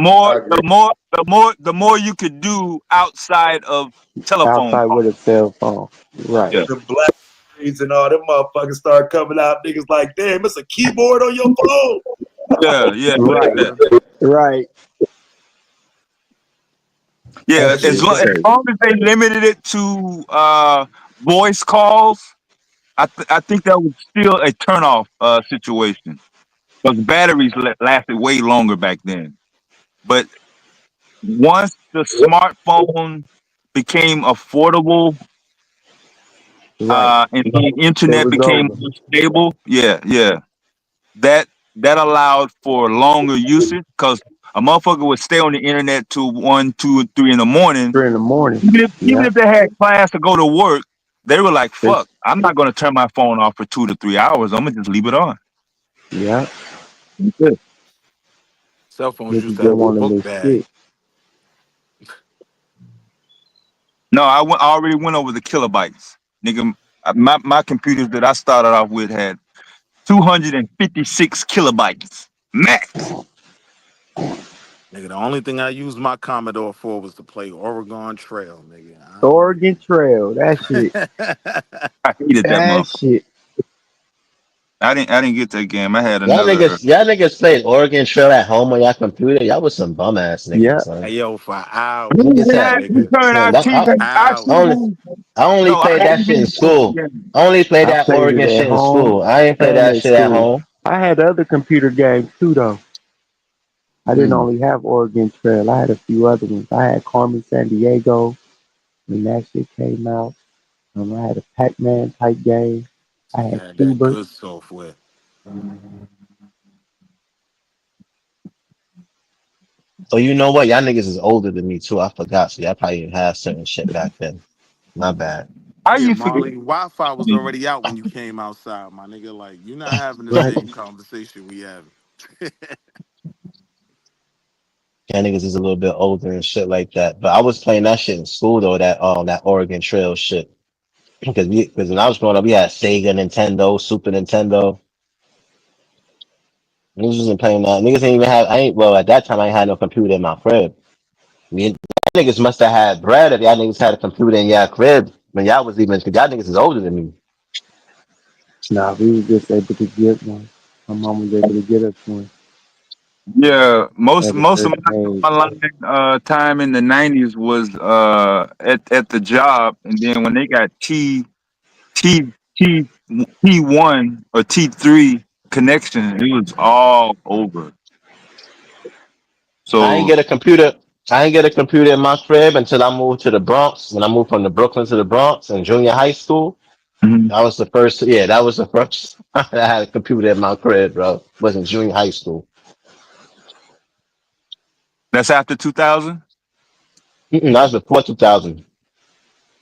more you could do outside of telephone. Outside with a cell phone. Right. Yeah. The black screens and all them motherfuckers start coming out. Niggas like, damn, it's a keyboard on your phone. Yeah. Right. Yeah, That as shit long crazy. as they limited it to voice calls, I think that was still a turnoff situation because batteries lasted way longer back then. But once the smartphone became affordable Right. and the It internet was became over. more stable, that allowed for longer usage because a motherfucker would stay on the internet till 1, 2, 3 in the morning. 3 in the morning. Even Yeah. if they had class to go to work, they were like, They- "Fuck, I'm not gonna turn my phone off for 2 to 3 hours. I'm gonna just leave it on." Yeah. cell phones used Niggas to don't have a want to book miss bag. shit. No, I already went over the kilobytes, nigga. My computers that I started off with had 256 kilobytes max. Nigga, the only thing I used my Commodore for was to play Oregon Trail, nigga. Oregon Trail. That shit. I hated that That motherfucker. shit. I didn't get that game. I had Y'all another. niggas played Oregon Trail at home on y'all computer. Y'all was some bum ass Yeah. niggas, son. Hey, yo, for hours, Niggas Yeah, had we nigga. turn man, our that, TV. Our Hours. TV. I only No, our played that shit in TV. school. I only played I that played it Oregon at shit in home school. I ain't play and that at shit at school. home. I had other computer games too, though. I didn't Mm. only have Oregon Trail. I had a few other ones. I had Carmen San Diego when that shit came out. I had a Pac-Man type game. So I you had had that Cuba. good software. So you know what? Y'all niggas is older than me too. I forgot. So y'all probably didn't have certain shit back then. My bad. How Yeah, you forget? Marley, Wi-Fi was already out when you came outside, my nigga. Like, you're not having the Right. same conversation we having. Y'all niggas is a little bit older and shit like that. But I was playing that shit in school though. That Oregon Trail shit. Because when I was growing up, we had Sega, Nintendo, Super Nintendo. Niggas wasn't playing that. Niggas ain't even have. I ain't. Well, at that time, I ain't had no computer in my crib. Me and y'all niggas must have had bread if y'all niggas had a computer in y'all crib when y'all was even. Cause y'all niggas is older than me. Nah, we was just able to get one. My mom was able to get us one Yeah, most at a most of certain age. my online time in the '90s was at the job, and then when they got T T1 or T3 connection, it was all over. I ain't So get a computer. I ain't get a computer in my crib until I moved to the Bronx. When I moved from the Brooklyn to the Bronx in junior high school, mhm. that was the first. Yeah, that was the first. I had a computer in my crib, bro. Was in junior high school. That's after 2000, That was before 2000.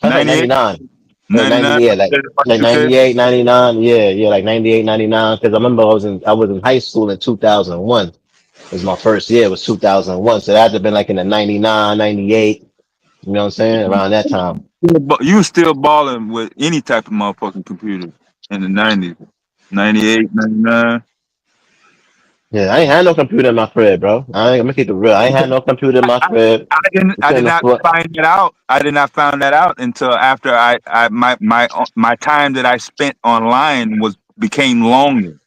That's like 98, 99. Like 90, 99, yeah, like 2K. 98, 99, yeah, like 98, 99. Because I remember I was in high school in 2001. It was my first year. It was 2001. So that had to have been like in the 99, 98. You know what I'm saying? Around that time. You was still balling with any type of motherfucking computer in the '90s, 98, 99. Yeah, I ain't had no computer in my crib, bro. I'm gonna keep it real. I ain't had no computer in my crib. We I did couldn't not afford. find that out. I did not find that out until after my time that I spent online was became longer.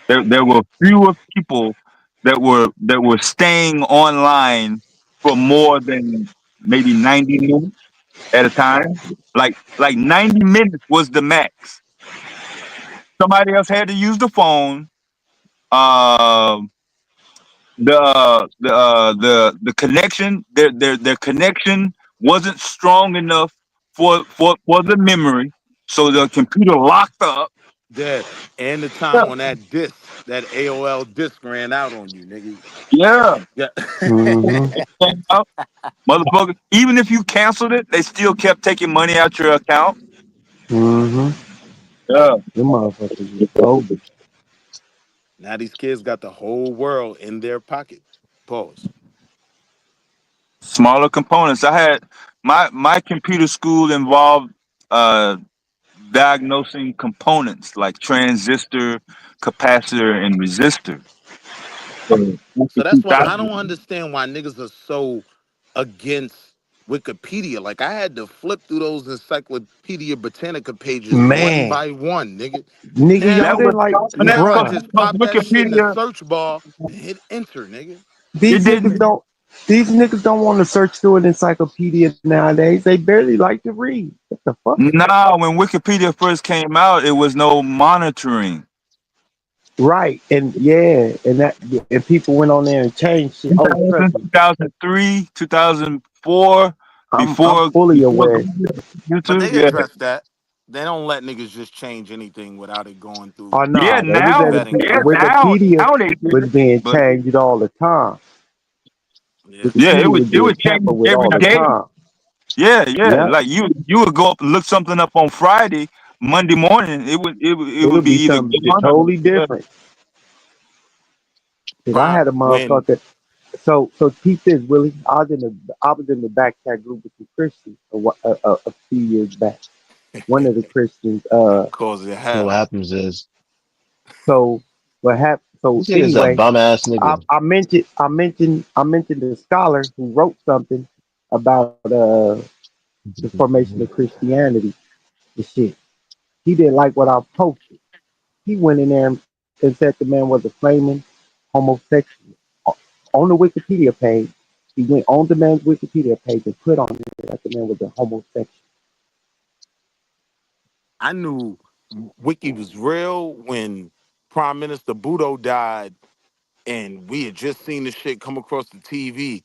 There were fewer people that were staying online for more than maybe 90 minutes at a time. Like 90 minutes was the max. Somebody else had to use the phone. Um the connection their connection wasn't strong enough for the memory, so the computer locked up. Dead. And the Yeah, time on that disc, that AOL disc ran out on you, nigga. yeah. Yeah. Mm-hmm. Motherfucker, even if you canceled it, they still kept taking money out your account. Mm-hmm. Yeah, Them motherfuckers was bogus. Now these kids got the whole world in their pocket. Pause. smaller components. I had my computer school involved uh diagnosing components like transistor, capacitor, and resistor. So, So after that's why I 2000, don't understand why niggas are so against Wikipedia. Like I had to flip through those Encyclopedia Britannica pages one Man, by one, nigga. nigga, y'all that Now, was didn't like, now I bruh. just pop that shit in the Wikipedia. search bar and hit enter, nigga. It These niggas didn't. don't. These niggas don't want to search through an encyclopedia nowadays. They barely like to read. What the fuck? No, when Wikipedia first came out, it was no monitoring. Right, and yeah, and people went on there and changed shit. Oh, 2000, trust me, 2003, 2004, I'm before fully before aware. But YouTube. they Yeah, address that. They don't let niggas just change anything without it going through Oh yeah. no, they was the Now, at a vetting yeah, process. Wikipedia now they was did. being But changed all the time. Yeah. yeah, Wikipedia was it being would change tampered with every all the day. time. Yeah, yeah. Yep, Like you would go up and look something up on Friday, Monday morning. It would it'll be be either something gone or totally yeah. different. Cause I had a Prime when motherfucker. So keep this, Willie. I was in the back chat group with the Christians a few years back. One of the Christians. cause it So what hell. happens is So what happened? So this nigga's a anyway, bum ass I, nigga. I mentioned I mentioned I mentioned the scholar who wrote something about the formation of Christianity. The shit. He didn't like what I posted. He went in there and said the man was a flaming homosexual. On the Wikipedia page, he went on the man's Wikipedia page and put on it that the man was a homosexual. I knew Wiki was real when Prime Minister Bhutto died, and we had just seen the shit come across the TV.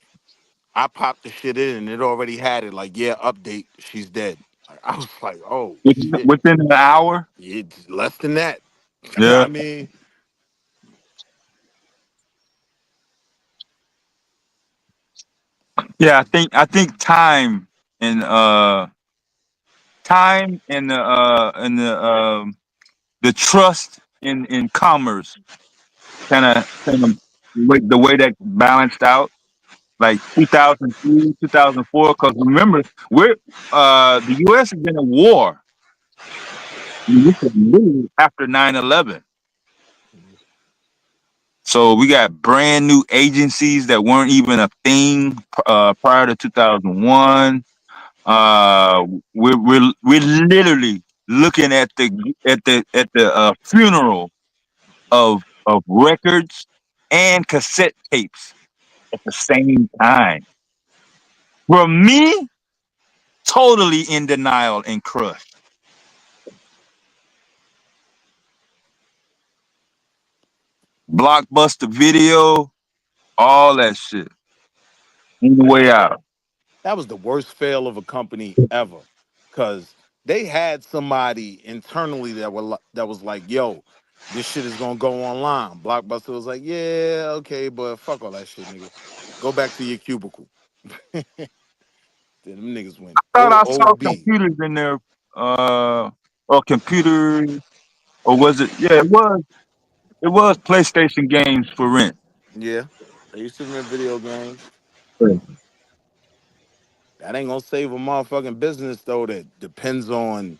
I popped the shit in, and it already had it. Like, yeah, update, she's dead. I was like, oh shit. Within an hour? It's less than that. Yeah. I mean, Yeah, I think time and the trust in commerce kind of the way that balanced out like 2003, 2004. Because remember, the U.S. has been in war after 9/11. So we got brand new agencies that weren't even a thing prior to 2001. We're literally looking at the funeral of records and cassette tapes at the same time. For me, totally in denial and crushed. Blockbuster Video, all that shit. On the way out. that was the worst fail of a company ever, because they had somebody internally that was like, "Yo, this shit is gonna go online." Blockbuster was like, "Yeah, okay, but fuck all that shit, nigga. Go back to your cubicle." Then them niggas went I thought I saw OOB. computers in there, or computers, or was it? Yeah, it was. It was PlayStation games for rent. Yeah, they used to rent video games. Yeah, That ain't gonna save a motherfucking business though. That depends on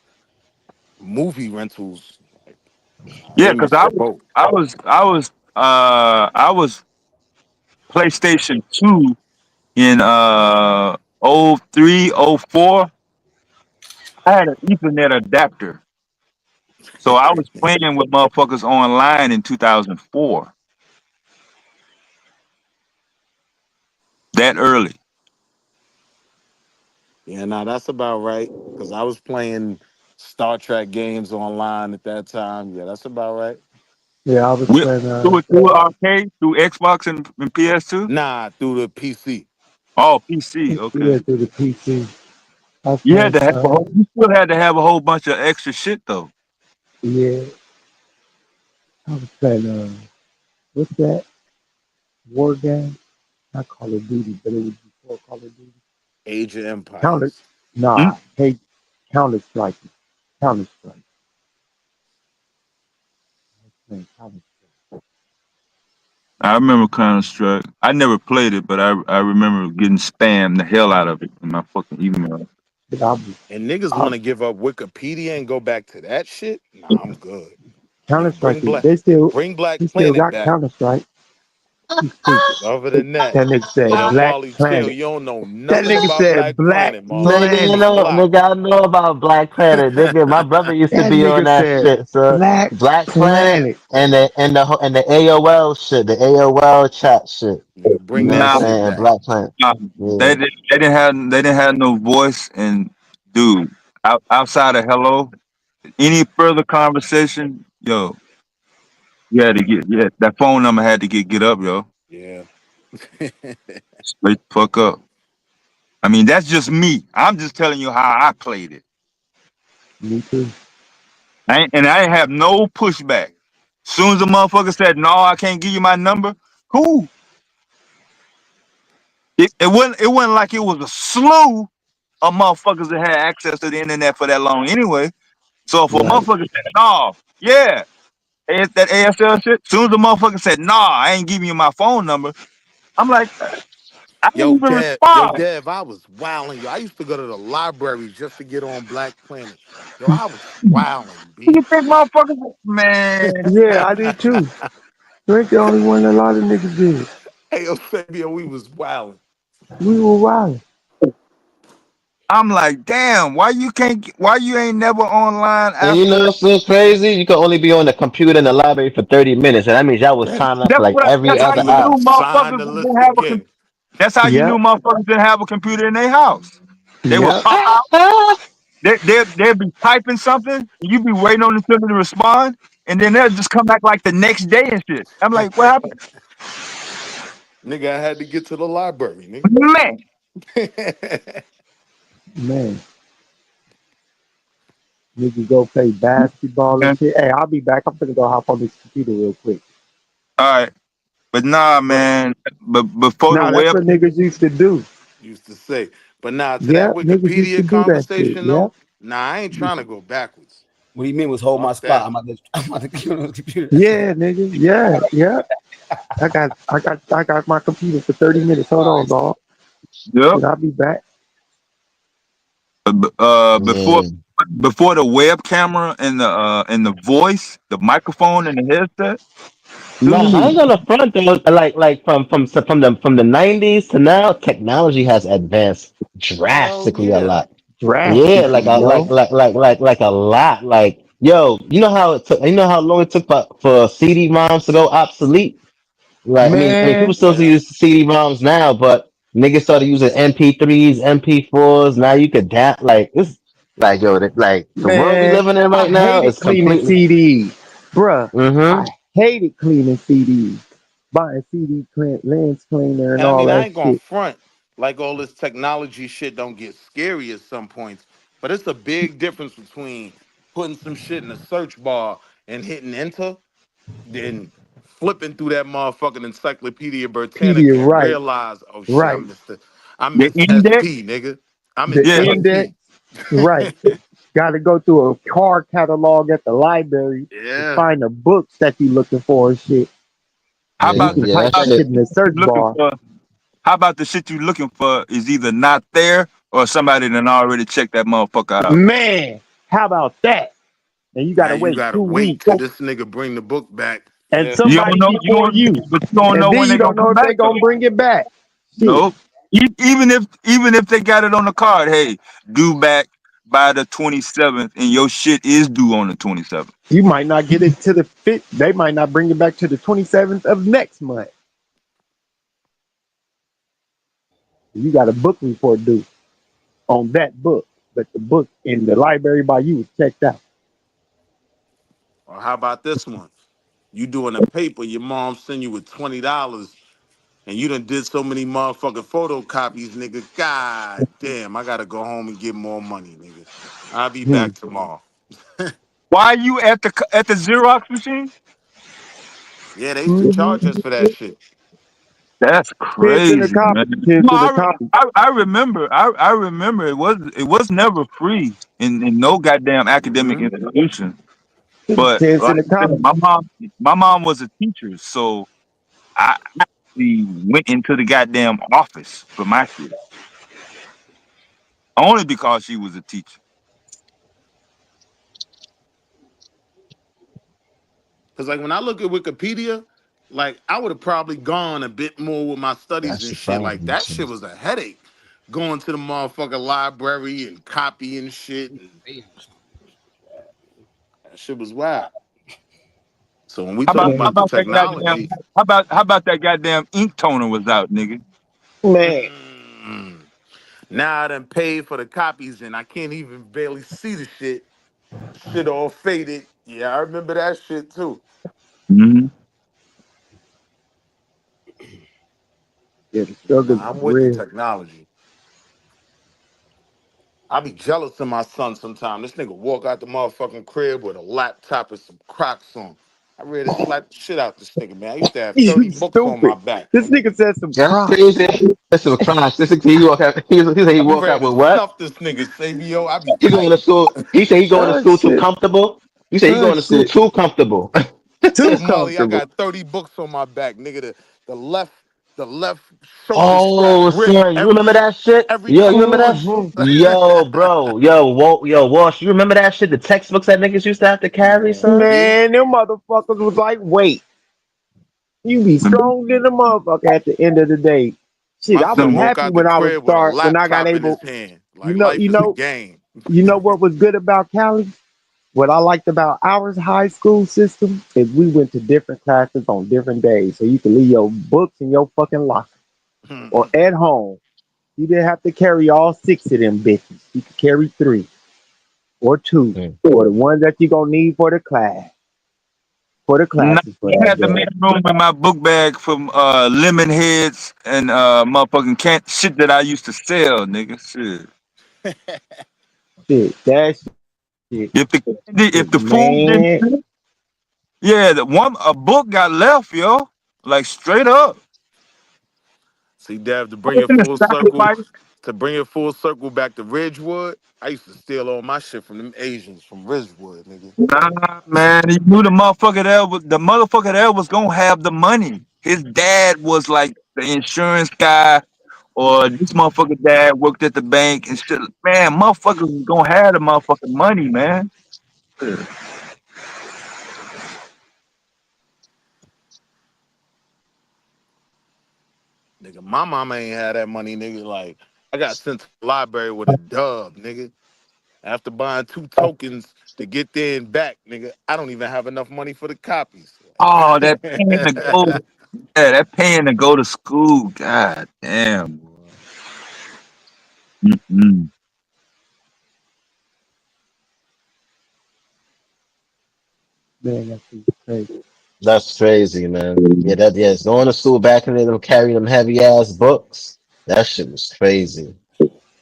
movie rentals. They because missed the boat. I was PlayStation 2 in 03, 04. I had an Ethernet adapter, so I was playing with motherfuckers online in 2004. That early. Yeah, nah, that's about right. Cause I was playing Star Trek games online at that time. Yeah, that's about right. Yeah, I was playing Through arcade, through Xbox and PS2. Nah, through the PC. Oh, PC. Okay. yeah, through the PC. I was You had playing to have you still had to have a whole bunch of extra shit though. yeah, I was playing what's that? War game? Not Call of Duty, but it was before Call of Duty. Age of Counter Empires. nah, hey, Counter Strike. Counter Strike. Counter I remember Counter Strike. I never played it, but I remember getting spammed the hell out of it in my fucking email. And niggas want to give up Wikipedia and go back to that shit? Nah, I'm good. Counter Nigga, Strike. They still Black he still Planet got back. Counter Strike. He's stupid. Other than that, That nigga said Yo, Black Paulie Chill, Planet. you don't know That nothing nigga about said Black Black Planet, Nigga, you motherfucker. Planet. know, Block. nigga, I know about Black Planet. Nigga, my brother used to That be on nigga that said shit. So Black Black Planet Planet. and the AOL shit, the AOL chat shit. Nigga, You bring know what I'm that Nah, shit saying? And back. Black Planet. Yeah. they didn't have no voice, and dude, outside of hello, any further conversation, yo, you had to that phone number had to get up, yo. Yeah. Straight the fuck up. I mean, that's just me. I'm just telling you how I played it. Me too. I didn't have no pushback. Soon as the motherfucker said, "No, I can't give you my number," cool. It wasn't like it was a slew of motherfuckers that had access to the internet for that long anyway. So if a Right. motherfucker said, "No, yeah," that ASL shit. Soon as the motherfucker said, "No, I ain't giving you my phone number," I'm like, I didn't even Yo, respond. Dev, I was wilding. Yo, I used to go to the library just to get on Black Planet. Yo, I was wilding, You B. think motherfuckers, man? Yeah, I did too. You ain't the only one. A lot of niggas did. Hey, yo, Fabio, we was wilding. We were wild. I'm like, damn, why you ain't never online And you know after? what's so crazy? You can only be on the computer in the library for 30 minutes, and that means y'all was signed up for like every That's how other you app. knew Sign motherfuckers the didn't list have again. that's how you knew Yep. motherfuckers didn't have a computer in their house. They would Yep. pop out, they'd be typing something, and you'd be waiting on them to respond, and then they'll just come back like the next day and shit. I'm like, what happened? Nigga, I had to get to the library, Man, nigga. Man, niggas go play basketball and shit. Hey, I'll be back. I'm finna go hop on this computer real quick. all right. But nah, But man. But before the Nah, that's web, what niggas used to do. used to say. But now to that Yep, niggas used to Wikipedia do that shit. conversation Yep. though, nah, I ain't trying to go backwards. What do you mean was hold my Fuck spot? that. I'm about to get on the computer. Yeah, nigga. Yeah, yeah. I got my computer for 30 minutes. Hold on, dog. yep. Shit, I'll be back. Before Yeah. the web camera and the voice, the microphone and the headset. Nah, I Dude, ain't gonna front though. Like from the 90s to now, technology has advanced Hell drastically a yeah. lot. Yeah, Drastically, like a yo. like a lot. Like yo, you know how it took, you know how long it took for CD-ROMs to go obsolete. Like I mean, people Man, still Yeah. use CD-ROMs now, but niggas started using MP3s, MP4s. Now you could like it's like yo, like the world we man, living in I right now hated is cleaning completely. CDs. Bruh, Mm-hmm. I hated cleaning CDs. Buying lens cleaner and And I all mean, I that ain't gonna shit. front like all this technology shit don't get scary at some points, but it's a big difference between putting some shit in a search bar and hitting enter, then flipping through that motherfucking Encyclopedia Pedia, Britannica and right, realize, oh shit, right. I the missed index. SP, nigga. I'm in The Yeah, index, SP. right. Got to go through a card catalog at the library to Yeah. find the books that you looking for and shit. How And you Yeah, about can yeah, type that that shit. shit in the search you looking bar. for? How about the shit you looking for is either not there or somebody done already checked that motherfucker out? Man, how about that? And you got Now to you wait gotta 2 wait weeks. till this nigga bring the book back. And Yeah. You don't somebody know, before you. but you don't And know then when you they don't gonna know come if they back going to though. bring it back. Shit. Nope. Even if they got it on the card, hey, due back by the 27th, and your shit is due on the 27th. You might not get it to the 5th. They might not bring it back to the 27th of next month. You got a book report due on that book. But the book in the library by you is checked out. Or how about this one? You doing a paper, your mom send you with $20 and you done did so many motherfucking photocopies, nigga. God damn, I gotta go home and get more money, nigga. I'll be Hmm. back tomorrow. Why are you at the Xerox machine? Yeah, they used to charge us Mhm. for that shit. That's 10 cents a crazy, man. copy. 10 No, cents a copy. I remember. I remember it was never free in no goddamn academic Hmm. institution. It was But 10 like cents a I said, copy. my mom was a teacher, so I actually went into the goddamn office for my shit only because she was a teacher. Cause like when I look at Wikipedia, like I would have probably gone a bit more with my studies That's and the shit. Like problem. that shit was a headache. Going to the motherfucking library and copying shit, and that shit was wild. So when we How talk about Man, about the technology, how about that goddamn ink toner was out, nigga? man. mm, now I done paid for the copies and I can't even barely see the shit. Shit all faded. Yeah, I remember that shit too. Mm-hmm. Yeah, the But struggles nah, is I'm with the real. technology. I be jealous of my son sometimes. This nigga walk out the motherfucking crib with a laptop and some Crocs on. I ready to slap the shit out this nigga, man. I used to have 30 You books on my stupid. back, This nigga. nigga said some That's crap. crazy. That's some crime. This is- he walk out. He said he I be walk out ready with to what? snuff this nigga, Savio. I be He going tight. to school. He said he going to Oh school too shit. comfortable. You said he Oh going to school shit. too comfortable. Too Molly, I comfortable. got 30 books on my back, nigga. The left shoulder strap Oh, rip son, you remember that shit? every Yo, you remember corner. that? Mhm. Yo, bro, yo, Walsh, you remember that shit? The textbooks that niggas used to have to carry, son. Yeah. Man, them motherfuckers was like, wait, you be strong than a motherfucker at the end of the day. Shit, My I was son Them, walk happy out the when I was crib with a start when I got laptop in his able hand. Like life is a game. You know what was good about Cali? What I liked about our high school system is we went to different classes on different days, so you could leave your books in your fucking locker or at home. You didn't have to carry all 6 of them bitches. You could carry 3 or 2 or the ones that you gonna need for the class. For the classes for I that had to day. make room in my book bag from lemon heads and motherfucking shit that I used to sell, nigga. Shit. Shit, that shit. If the food Man. didn't, yeah, a book got left, yo. Like straight up. See, Dev, to bring it full circle back to Ridgewood, I used to steal all my shit from them Asians from Ridgewood, nigga. Nah, man, he knew the motherfucker there was gonna have the money. His dad was like the insurance guy, or this motherfucker dad worked at the bank and shit. Man, motherfuckers was gonna have the motherfucking money, man. Nigga, my mama ain't had that money, nigga. Like, I got sent to the library with a dub, nigga. After buying 2 tokens to get there and back, nigga, I don't even have enough money for the copies. Oh, that paying to go, yeah, that paying to go to school. God damn. Mm-mm. Man, that's crazy. That's crazy, man. Yeah, going to school back in the day, them carry them heavy ass books. That shit was crazy.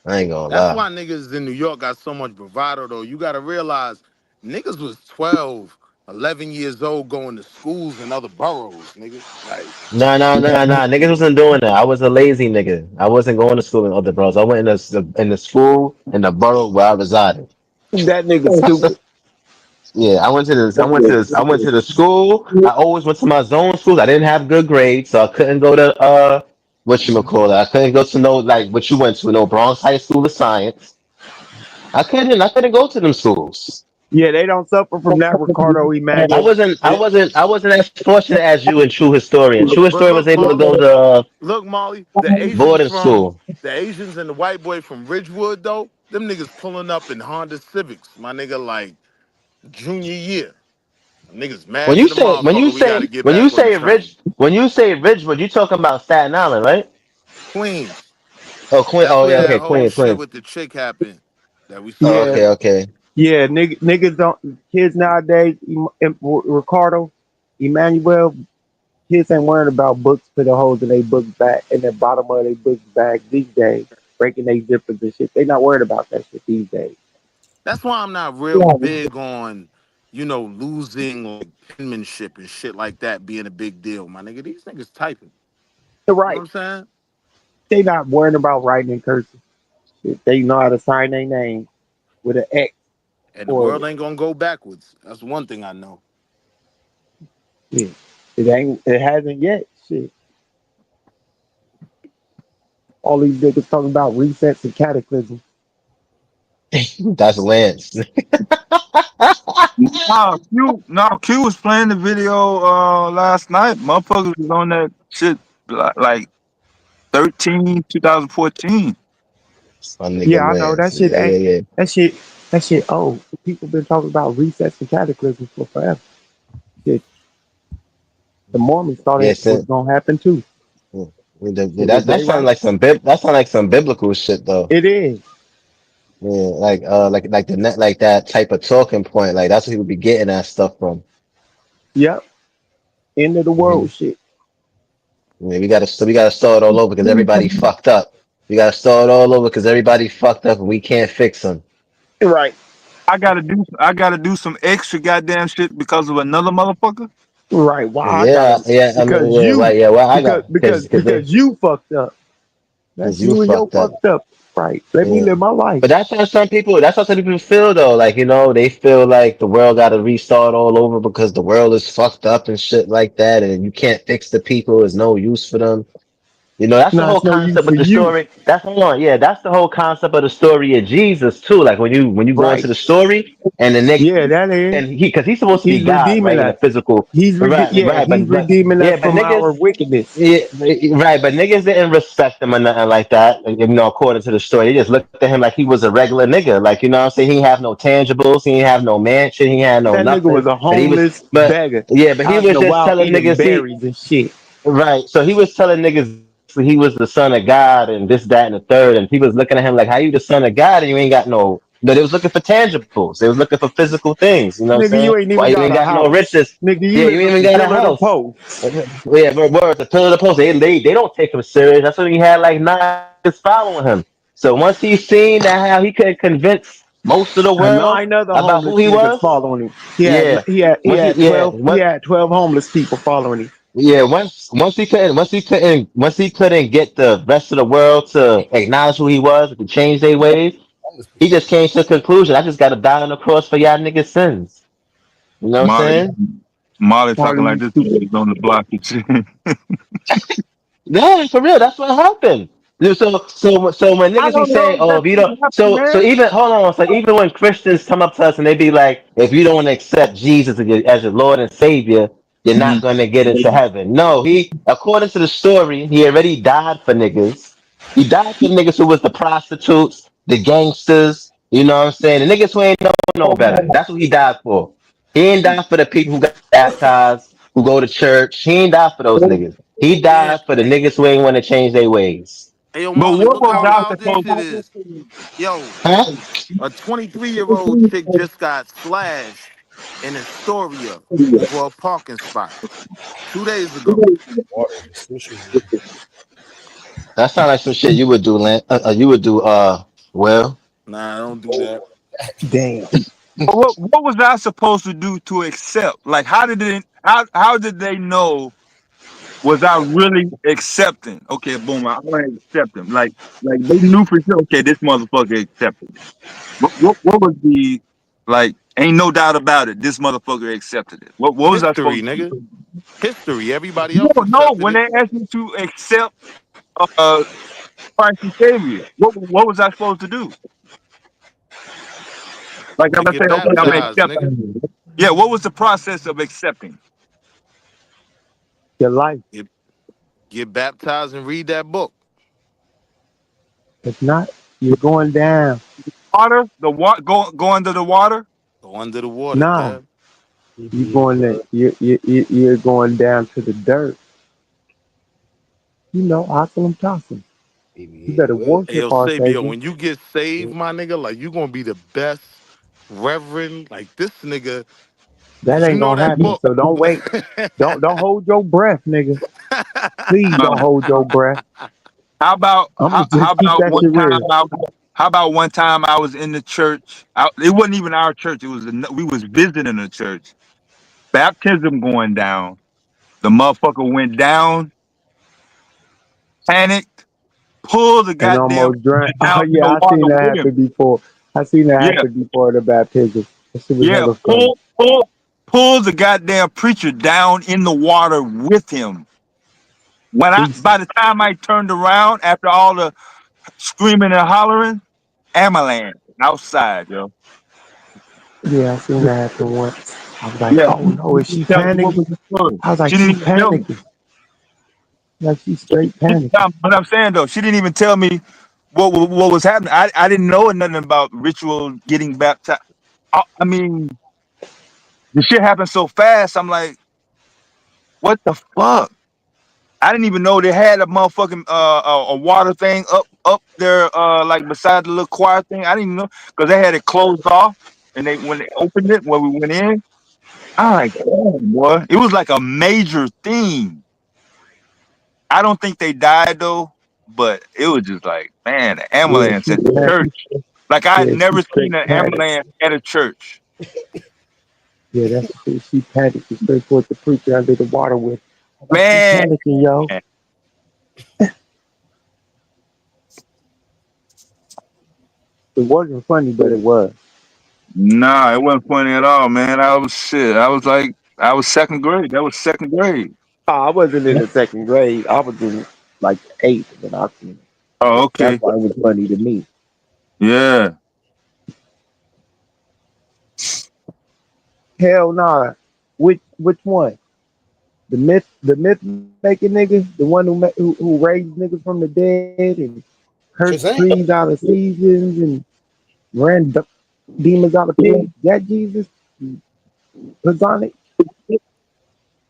I ain't gonna That's lie. why niggas in New York got so much bravado, though. You gotta realize niggas was 12, 11 years old going to schools in other boroughs, nigga. Like, Nah. Niggas wasn't doing that. I was a lazy nigga. I wasn't going to school in other boroughs. I went in the school in the borough where I resided. That nigga stupid. Yeah, I went to the school. I always went to my zone schools. I didn't have good grades, so I couldn't go to whatchamacallit. I couldn't go to no like what you went to, no Bronx High School of Science. I couldn't go to them schools. Yeah, they don't suffer from that, Ricardo I Emmanuel. wasn't as fortunate as you in True Historian. True but Historian was look, able to Molly, go to Molly, the boarding school. Asians and the white boy from Ridgewood, though, them niggas pulling up in Honda Civics, my nigga, like junior year. Niggas mad to the motherfucker. We gotta get back on the train. When you say Ridgewood, you talking about Staten Island, right? Queens. Oh, Queen. That's Oh, where yeah. that Okay, whole shit Queen. with the chick happened that we Oh, saw. Yeah, okay. yeah, niggas don't. Kids nowadays, Ricardo Emmanuel, kids ain't worrying about books, put the holes in their books back in the bottom of their books bag these days, breaking their zippers and shit. They not worried about that shit these days. That's why I'm not real big on, losing like penmanship and shit like that being a big deal, my nigga. These niggas typing. They're You know right. what I'm saying? They not worrying about writing in cursive. Shit, they know how to sign their name with an X And the or world ain't gonna go backwards. That's one thing I know. yeah. It ain't. It hasn't yet. Shit. All these niggas talking about resets and cataclysm. That's Lance. Q was playing the video last night. Motherfuckers was on that shit like 2014. My nigga Yeah, I know that Lance. shit ain't Yeah. that shit. Oh, people been talking about resets and cataclysms for forever. Shit, the Mormons thought Yeah, it was gonna happen too. Was that they sounds right? like some biblical shit though. It is. Yeah, like the net like that type of talking point. Like that's what he would be getting that stuff from. Yep. End of the Mhm. world shit. Yeah, we gotta start all over because everybody fucked up. We gotta start all over because everybody fucked up and we can't fix them. Right. I gotta do some extra goddamn shit because of another motherfucker. Right. Why I Yeah, gotta yeah, I mean, because yeah, you right, yeah. Well, I got because you fucked up. That's because you you and your fucked up. fucked up. Right. Let me Yeah. live my life. But that's how some people feel though. Like, they feel like the world got to restart all over because the world is fucked up and shit like that. And you can't fix the people. There's no use for them. You know, that's the Nah, whole it's no use concept for of the you. story. That's hold on, yeah, that's the whole concept of the story of Jesus too. Like when you go into Right. the story and the nigga Yeah, that is. and because he's supposed to be He's God, redeeming right, in a us. physical, right, Yeah, right, he's but redeeming yeah, us but from our niggas, wickedness. yeah, right, but niggas didn't respect him or nothing like that. Like, you know, according to the story, they just looked at him like he was a regular nigga. Like, you know what I'm saying? He ain't have no tangibles, he ain't have no mansion, he ain't have no That nigga nothing. was a But he was, homeless but beggar yeah, but he out in was the just wild telling eating niggas berries and shit. right. So he was telling niggas he was the son of God and this, that, and the third, and people was looking at him like, how you the son of God and you ain't got no. No, they was looking for tangibles. They was looking for physical things. You know what I'm Nigga, saying? you ain't Why even you got ain't a got no house. riches? Nigga, you Yeah, live you ain't off even the got a pillar of the house. post. Yeah, but word, the pillar of the post. They don't take him serious. That's when he had like 9 following him. So once he seen that how he could convince most of the And world 9 other about who homeless he niggas was, following him. yeah. He Once he had yeah, 12 homeless people following him. yeah, once he couldn't get the rest of the world to acknowledge who he was, to change their ways, he just came to the conclusion, I just gotta die on the cross for y'all niggas' sins. You know what I'm Molly, saying? Molly talking Marley, like you this stupid. is on the block and shit. Yeah, for real, that's what happened. Yeah, so when I niggas be don't know saying, if oh, that's if you what don't, happened, so man. even hold on, so even when Christians come up to us and they be like, if you don't want to accept Jesus as your Lord and Savior, you're not going to get into heaven. No, he, according to the story, he already died for niggas. He died for niggas who was the prostitutes, the gangsters. You know what I'm saying? The niggas who ain't know no better. That's what he died for. He ain't died for the people who got baptized, who go to church. He ain't died for those niggas. He Yeah. died for the niggas who ain't want to change their ways. Hey, yo, But Marley, what look was how I wild this supposed shit is. Yo, Huh? a 23-year-old chick just got slashed in Astoria over a parking spot 2 days ago. That sounds like some shit you would do, Lance. You would do, well. Nah, I don't do that. Damn. what was I supposed to do to accept? Like how did they know was I really accepting? Okay, boom, I want to accept him. Like they knew for sure, okay, this motherfucker accepted it. What was the like ain't no doubt about it, this motherfucker accepted it. What was I History, supposed to nigga. do? History. Everybody No, else no, accepted when it. they asked me to accept uh Christ and Savior, what was I supposed to do? Like I'm To gonna get say, okay, I'm baptized, nigga. accepting. Yeah, what was the process of accepting? Your life. Get baptized and read that book. If not, you're going down. Water, go under the water. Go under the water, Nah, Dad. you're going there. You're going down to the dirt. You know, awesome tossing. You better Hey, yo, worship our Sabio, Savior. when you get saved, my nigga, like, you gonna be the best reverend. Like, this nigga, That cause you ain't know gonna that happen. book. So don't wait. Don't hold your breath, nigga. Please Uh, don't hold your breath. how about I'm how, gonna how just keep about that one shit time? real. How about one time I was in the church? It wasn't even our church. It was we was visiting a church. Baptism going down. The motherfucker went down, panicked, pulled the And goddamn almost drowned. preacher Oh down in yeah, the I water seen that with him. happen before. I seen that Yeah, happen before the baptism. That shit was yeah. hella funny. Pull the goddamn preacher down in the water with him. Decent. By the time I turned around after all the screaming and hollering, avalanche outside, yo. Yeah, I seen that happen once. I was like, Yeah. oh no, is she What panicking? was the story? I was like, She didn't she even tell me. panicking. Like she straight panicking. But I'm saying though, she didn't even tell me what was happening. I didn't know nothing about ritual getting baptized. I mean, the shit happened so fast. I'm like, what the fuck? I didn't even know they had a motherfucking a water thing up there like beside the little choir thing. I didn't even know because they had it closed off, and when they opened it when we went in, I'm like, oh boy, it was like a major theme. I don't think they died though, but it was just like, man, the Yeah, ambulance she at the panicked. church. Like I had Yeah, she never seen straight an panicked. ambulance at a church. Yeah, that's the shit. She panicked and straight towards the preacher under the water with. I'm like, she Man, panicking, yo. It wasn't funny, but it was. nah, it wasn't funny at all, man. I was shit. I was second grade. That was second grade. Oh, I wasn't in the second grade. I was in like the 8th when I seen it. Oh, okay. That's why it was funny to me. Yeah. Hell nah. Which one? The myth making nigga, the one who raised niggas from the dead and cursed Shazam. trees out of seasons and ran demons out of pigs. That Jesus, Platonic,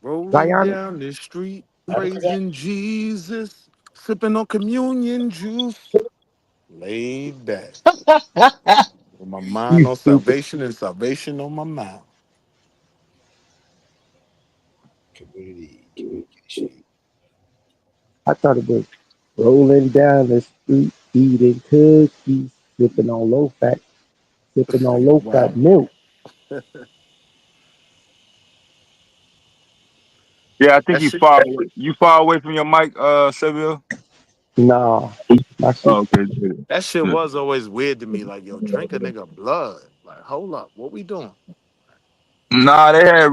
Rolling Zionic. down the street, praising Jesus, sipping on communion juice, laid back. With my mind You on stupid. salvation and salvation on my mind. Community, communication. I thought it was rolling down the street, eating cookies, sipping This on nigga low fat wild. milk. Yeah, I think That you shit, far away. You far away from your mic, Seville. Nah, my shit. Oh, okay, good. that shit Good. was always weird to me. Like, yo, drink a nigga blood. Like, hold up, what we doing? Nah, they had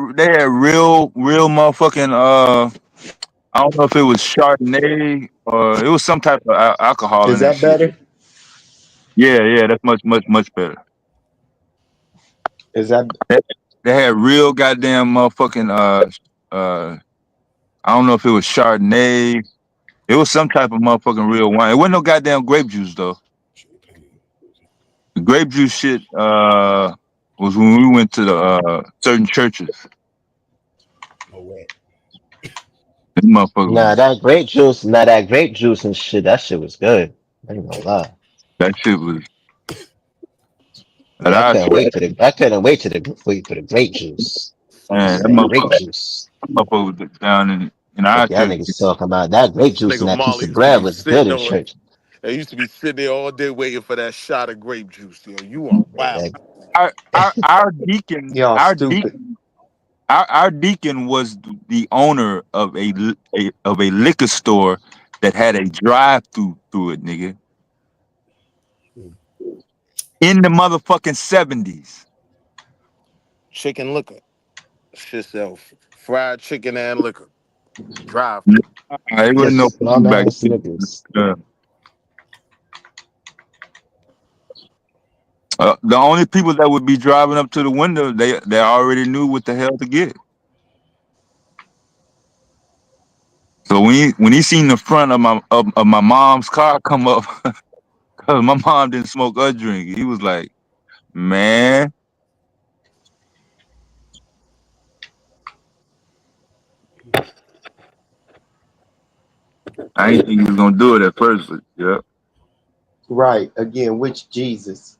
real motherfucking I don't know if it was Chardonnay or it was some type of alcohol Is in that that shit. better? Yeah, that's much better. Is that They, they had real goddamn motherfucking I don't know if it was Chardonnay. It was some type of motherfucking real wine. It wasn't no goddamn grape juice though. The grape juice shit was when we went to the certain churches. No way. Them motherfuckers, that grape juice and shit? That shit was good. I ain't gonna lie. that shit was at Yeah, I our just church. I couldn't wait for the grape juice. Man, Man, that grape juice. that motherfucker was down in our Fuck y'all church. niggas talking about that grape This juice and nigga that piece Marley of used to bread be was good sitting in on. church. I used to be sitting there all day waiting for that shot of grape juice. Yo, you are Yeah, wild. Our deacon, y'all stupid. our deacon was the owner of a liquor store that had a drive through it, nigga, in the motherfucking 70s. Chicken liquor. Shit self. Fried chicken and liquor. Drive through. It wasn't no Yes, bum back ass then. niggas. The only people that would be driving up to the window, they already knew what the hell to get. So when he seen the front of my mom's car come up, cause my mom didn't smoke or drink, he was like, "Man, I didn't think he was gonna do it at first, but yeah." Right. Again, which Jesus?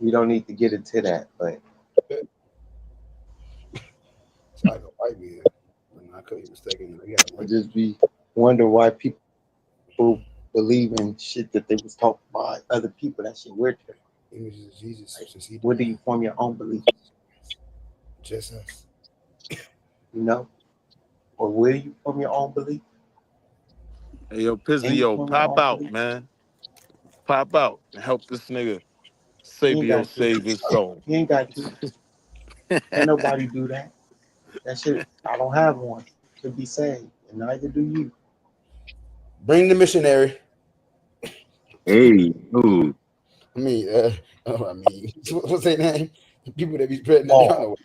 We don't need to get into that, but it's like a white man. I could be mistaken. They got a I white just be wonder why people believe in shit that they was taught by other people. That shit weird to me. images of Jesus since he Where do died. you form your own belief? Just us. You know? Or where you form your own belief? Hey, yo, Pizzy, And you yo, form your pop own out, belief? man. Pop out and help this nigga You ain't Sabio got to. save his soul. You ain't got to. Can't nobody do that. That shit, I don't have one to be saved, and neither do you. Bring the missionary. Hey, ooh. I mean, what's their name? The people that be spreading that Oh, y'all know.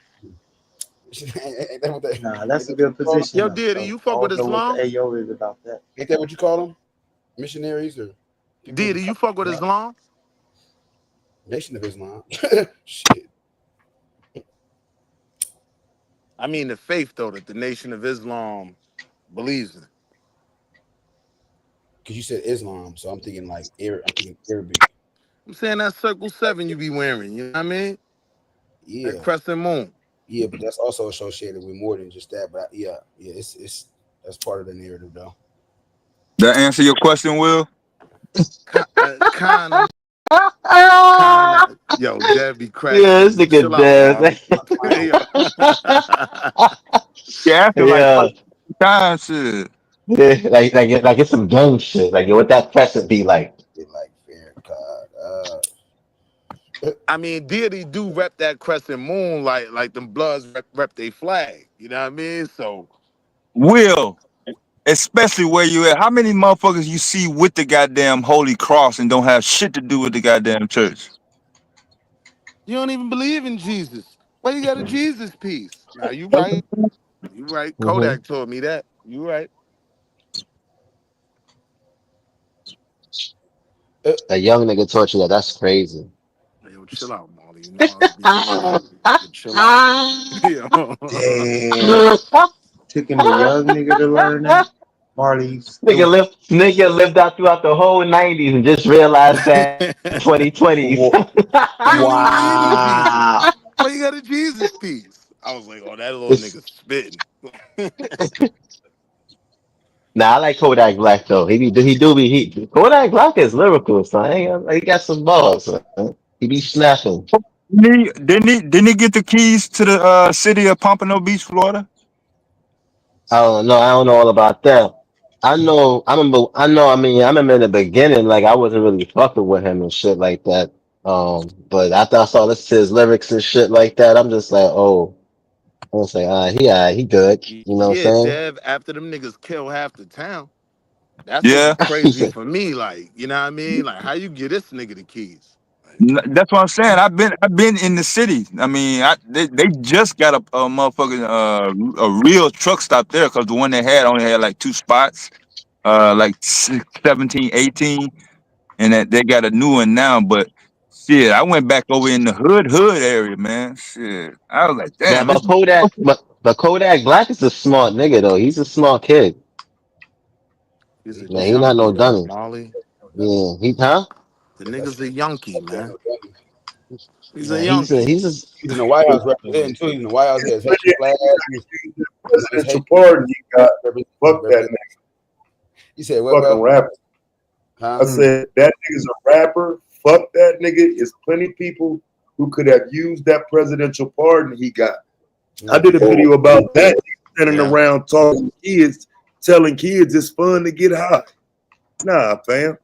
Ain't that what they? nah, that's a Ain't that what good you call them? position Yo, though. Deity, So you I fuck with don't know what the Islam? AO is about that. Ain't that what you call them? Missionaries or people who Deity, you fuck with Islam? Nation of Islam. Shit. I mean the faith though that the Nation of Islam believes in. Because you said Islam, so I'm thinking like I'm thinking Arabic. I'm saying that circle 7 you be wearing, you know what I mean? That Yeah, crescent moon. yeah, but that's also associated with more than just that. But yeah, it's that's part of the narrative though. That answer your question, Will? Kinda. Yo, Debbie Yeah, cracking this me. nigga Chill out, dead. Marley. Yo. Yeah, after like Yeah, times, shit. yeah, like it's some gang shit. Like, what that crescent be like? It like fair card. I mean, deity do rep that crescent moon like them Bloods rep they flag. You know what I mean? So Will, especially where you at. How many motherfuckers you see with the goddamn Holy Cross and don't have shit to do with the goddamn church? you don't even believe in Jesus. Why you got a Jesus piece? Now you right. You right. Kodak told me that. You right. A young nigga taught you that. That's crazy. Yo, chill out, Molly. You know I was being funny. But chill out. Damn. Taking a young nigga to learn that. Marley, you stupid. Nigga lived out throughout the whole 90s and just realized that 2020s. You don't even believe in Jesus. Wow. Why you got a Jesus piece? I was like, oh, that little nigga spitting. Nah, I like Kodak Black though. Kodak Black is lyrical, son. He got some balls, son. He be snapping. Didn't he get the keys to the city of Pompano Beach, Florida? I don't know all about that. I remember in the beginning, like I wasn't really fucking with him and shit like that. But after I saw listen to his lyrics and shit like that, I'm just like, oh, I was like, he good. You know what Yeah, I'm saying? Dev, after them niggas kill half the town, that's what was crazy for me. Like, you know what I mean? Like, how you get this nigga the keys? That's what I'm saying. I've been in the city. I mean, they just got a motherfucking a real truck stop there because the one they had only had like 2 spots, like 17, 18, and that they got a new one now. But shit, I went back over in the hood area, man. Shit, I was like, Now, damn, this. but Kodak Black is a smart nigga though. He's a smart kid. He's a Man, he not no junkie, though, dummy. Molly. Yeah, The nigga's a yonkie, man. He's a man, yonkie. He's in the White House representing too. He's in the White House. He has Haitian flag. Presidential pardon he got. Fuck that nigga. You said what, Fucking bro? rapper. Huh? I said that nigga's a rapper. Fuck that nigga. It's plenty of people who could have used that presidential pardon he got. I did a video about that. He's standing around talking to kids, telling kids it's fun to get high. Nah, fam.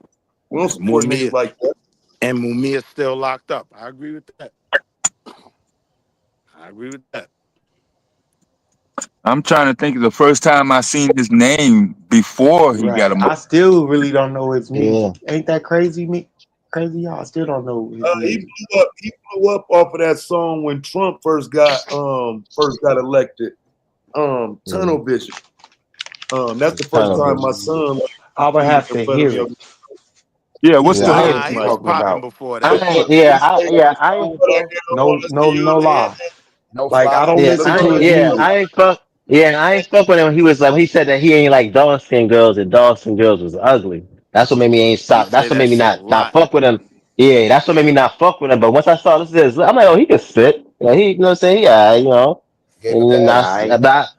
We don't support niggas like that. And Mumia's still locked up. I agree with that. I'm trying to think of the first time I seen his name before he got him. I still really don't know his music. Ain't that crazy, me? Crazy, y'all. I still don't know his music. He blew up off of that song when Trump first got elected. Tunnel Vision. That's the first time my son. I would have to hear it. Yeah, what's the hook? He was popping before that. No lie. Like I don't listen to his music. I ain't fuck with him. He was like, he said that he ain't like dark skin girls and dark skin girls was ugly. That's what made me ain't stop. That's what made me not fuck with him. Yeah, that's what made me not fuck with him. But once I saw this, I'm like, oh, he can spit. Yeah, you know what I'm saying? Yeah, you know. And then I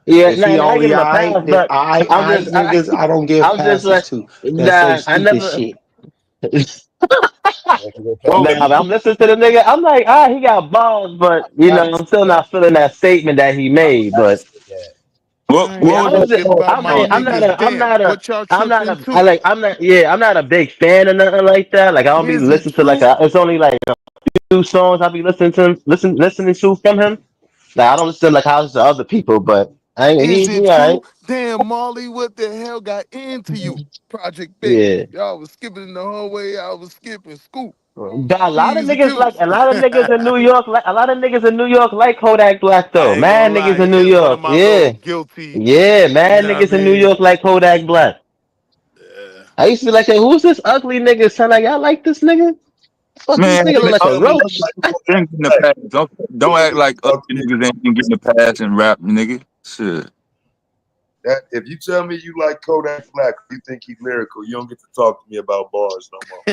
give him a pass, but I don't give passes to. I never. I'm listening to the nigga. I'm like, he got balls, but you know, I'm still not feeling that statement that he made. But I'm not a big fan of nothing like that. Like I don't be listening to it's only like a few songs I'll be listening to from him. Like I don't listen to like houses to other people, but Is it he all right. true? Damn, Molly, what the hell got into you? Project Big. Yeah. Y'all was skipping in the hallway. I was skipping Scoop. But a lot of niggas in New York, like Kodak Black though. Man, niggas in New York, yeah, man, niggas in New York like Kodak Black. I used to be like, hey, who's this ugly nigga? Son, like, y'all like this nigga? Fuck, Man, this nigga look like a roach. Don't act like other niggas ain't getting the pass and rap, nigga. Shit. That if you tell me you like Kodak Black, you think he's lyrical, you don't get to talk to me about bars no more.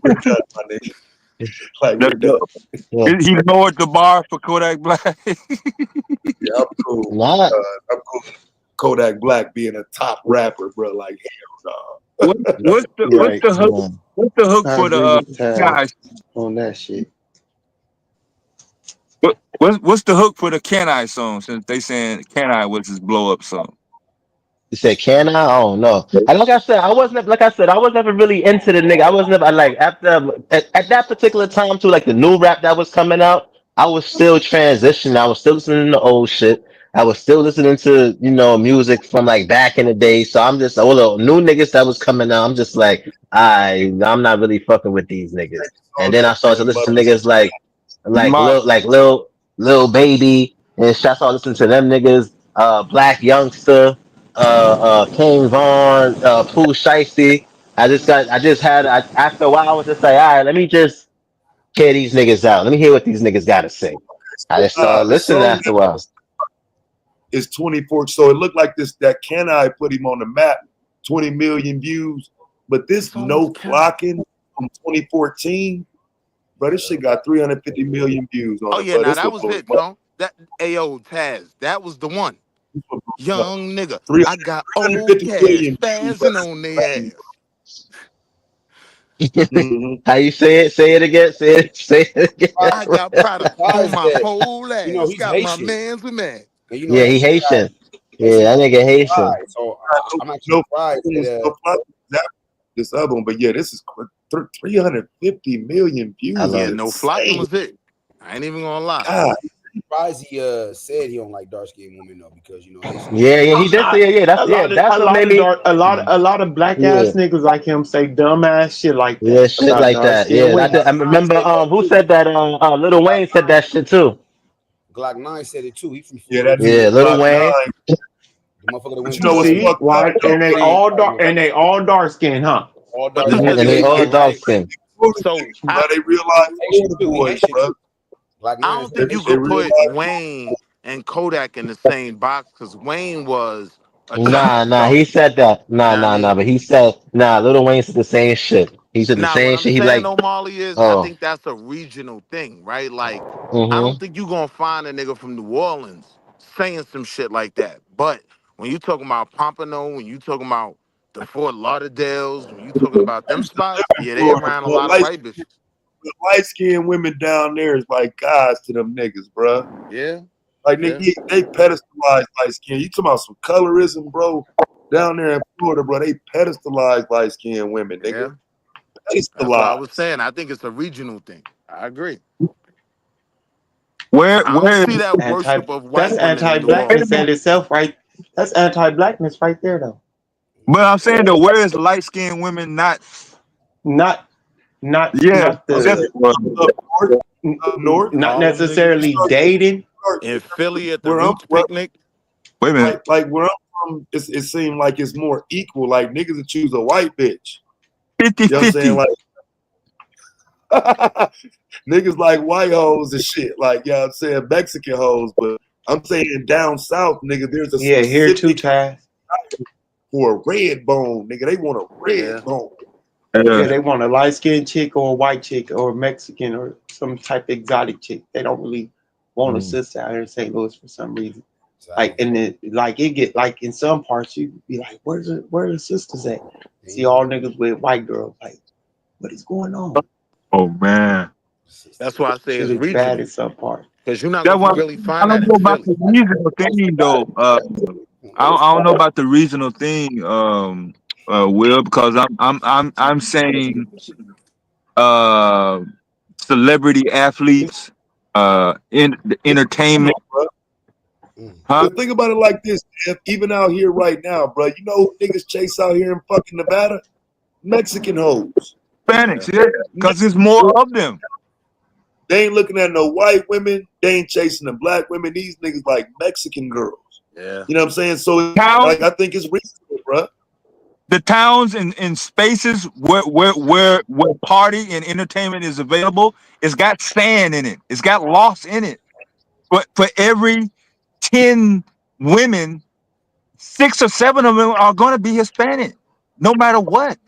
We're done, my nigga. Like we're done. He lowered the bar for Kodak Black. Yeah, I'm cool. I'm cool. Kodak Black being a top rapper, bro. Like hell no. What's the hook? What's the hook for the guys on that shit? What's the hook for the Can I song? Since they saying Can I was his blow up song. You said, can I? I don't know. And like I said, I was never really into the nigga. I was never like at that particular time too, like the new rap that was coming out, I was still transitioning. I was still listening to old shit. I was still listening to, music from like back in the day. So I'm just all the new niggas that was coming out. I'm just like, I'm not really fucking with these niggas. And then I started to listen to niggas like Mike, Lil Baby, and shots all listen to them niggas, Black Youngster, King Von, Pooh Shiesty. After a while, I was just like, all right, let me just hear these niggas out. Let me hear what these niggas got to say. I just started The listening song after a while. is 24. So it looked like that Can I put him on the map, 20 million views. But this No Flocking from 2014, bro, this shit got 350 million views on Oh it. yeah, Bro. now This that will was blow it, Tone. That Ayo Taz, that was the one. Young nigga, I got old 350 cash million views, spazzing on their ass. How you say it? Say it again. Say it again. I got product on my that, whole ass. he's Got my Haitian. mans with man. And Yeah, he Haitian. Yeah, that nigga Haitian. So I'm actually surprised that this other one, but yeah, this is 350 million views. Yeah, No Flocking was it. I ain't even gonna lie. God. I'm surprised he said he don't like dark skinned women though, because Yeah, he did say that's what made me a lot of black ass niggas like him say dumb ass shit like that. Yeah, shit about like that. dark-skinned Yeah, women. I remember who said that? Lil Wayne said that shit too. Glock 9 said it too. He from Yeah, Florida. that nigga Lil Glock Wayne. 9. The motherfucker that went You know what's See, fucked why? up, though? And they all dark skinned, huh? All But dark. this is And they the all thing, dark right? skin. So Bro, they realize boys, bro. Glock 9 I don't think you They could put realize Wayne and Kodak in the same box because Wayne was a Nah, top dog. he said that. You know what I mean? But he said, Lil Wayne said the same shit. He said the Now, what same I'm shit. He saying, like, though, Marley, is I oh, think that's a regional thing, right? Like, I don't mm-hmm. think you're going to find a nigga from New Orleans saying some shit like that. But when you talking about Pompano, when you talking about the Fort Lauderdales, when you talking about them spots, yeah, they Florida, around a bro. lot of white bitches. Light-skinned women down there is like gods to them niggas, bro. Yeah. Like, Yeah. nigga, they pedestalize light skin. You talking about some colorism, bro? Down there in Florida, bro, they pedestalize light skinned women, nigga. That's why I was Pedestalize. saying I think it's a regional thing. I agree. Where I don't see that worship of white That's women in New anti-blackness Orleans. in itself, right? That's anti-blackness right there, though. But I'm saying though, where is light skinned women not? Not Yeah, north. not Harlem necessarily niggas. dating. In Philly at the Where Roots picnic. Wait a minute. Like where I'm from, it seemed like it's more equal. Like niggas would choose a white bitch. 50-50. You know what I'm saying? Like niggas like white hoes and shit. Like, you know what I'm saying? Mexican hoes. But I'm saying down south, nigga, there's a here too, specific Taz. for a red bone, nigga. They want a red bone. Yeah, they want a light skinned chick or a white chick or a Mexican or some type of exotic chick. They don't really want a sister out here in St. Louis for some reason. Like it get like in some parts you be like, where are the sisters at? See all niggas with white girls. Like, what is going on? Oh man. That's why I say Shit it's is bad regional. in some parts. Because you're not That going to one, really I find that don't in know about Philly. the regional thing though. I don't know about the regional thing, Will, because I'm saying celebrity athletes, in the entertainment. Huh? But think about it like this, Jeff. Even out here right now, bro. You know who niggas chase out here in fucking Nevada? Mexican hoes. Hispanics, yeah, because there's more of them. They ain't looking at no white women. They ain't chasing the black women. These niggas like Mexican girls. Yeah. You know what I'm saying? So like I think it's reasonable, bro. The towns and spaces where party and entertainment is available, it's got sand in it. It's got loss in it. But for every 10 women, 6 or 7 of them are going to be Hispanic, no matter what.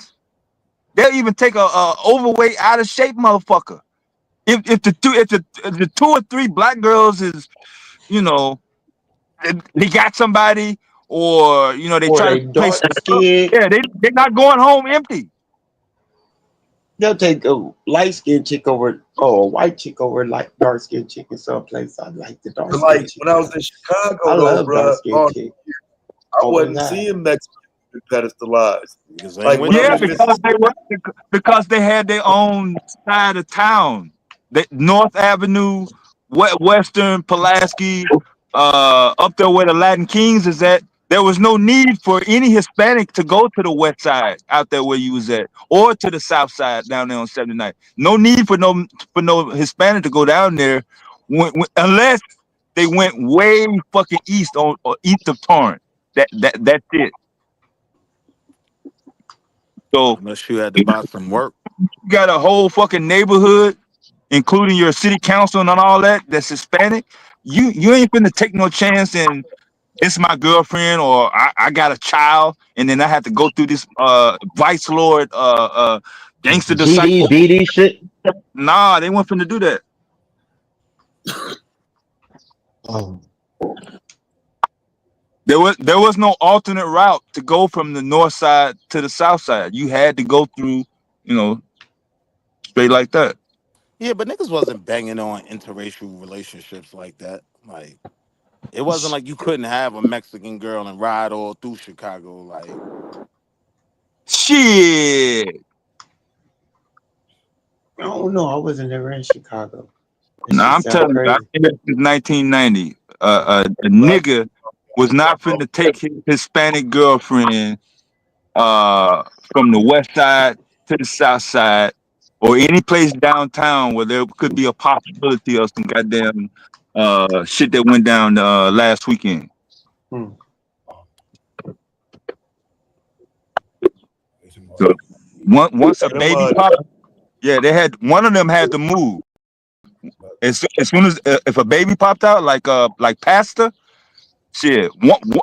They'll even take a overweight, out of shape motherfucker. If the 2 or 3 black girls is, they got somebody, or they Or try they to place. dark skin. Yeah, they're not going home empty. They'll take a light skinned chick over a white chick over like dark skinned chick in some place. I like the dark But skinned like chick. when I was in Chicago, I though, love bro, dark skinned chick. I wasn't seeing Mexicans pedestalized. Like, yeah, because they had their own side of town. North Avenue, Western, Pulaski, up there where the Latin Kings is at. There was no need for any Hispanic to go to the west side out there where you was at, or to the south side down there on 79. No need for no Hispanic to go down there, unless they went way fucking east or east of Torrance. That's it. So unless you had to buy some work, you got a whole fucking neighborhood, including your city council and all that's Hispanic. You ain't finna take no chance and it's my girlfriend or I got a child and then I have to go through this vice lord gangster disciple. BD shit. Nah, they weren't finna do that. There was no alternate route to go from the north side to the south side. You had to go through, straight like that. yeah, but niggas wasn't banging on interracial relationships like that. Like, it wasn't like you couldn't have a Mexican girl and ride all through Chicago. Like, shit. I don't know. I wasn't ever in Chicago. No, I'm telling you, I've been there since 1990. A nigga was not finna take his Hispanic girlfriend from the west side to the south side or any place downtown where there could be a possibility of some goddamn shit that went down last weekend. So once a baby popped, yeah, one of them had to move. As soon as if a baby popped out, like Pastor, shit,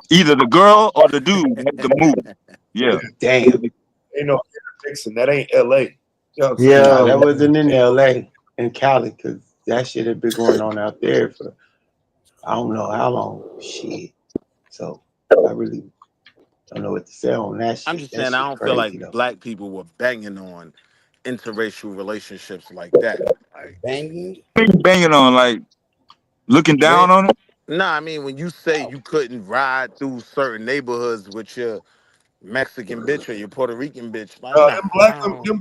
either the girl or the dude had to move. Yeah, damn. Ain't no Dixon. That ain't L.A. Yeah, that wasn't in L.A. in Cali because that shit had been going on out there for I don't know how long. Shit. So I really don't know what to say on that shit. I'm just saying, I don't feel like black people were banging on interracial relationships like that. Like, banging on, like looking down on it. Nah, I mean, when you say you couldn't ride through certain neighborhoods with your Mexican bitch or your Puerto Rican bitch, like, them black girls will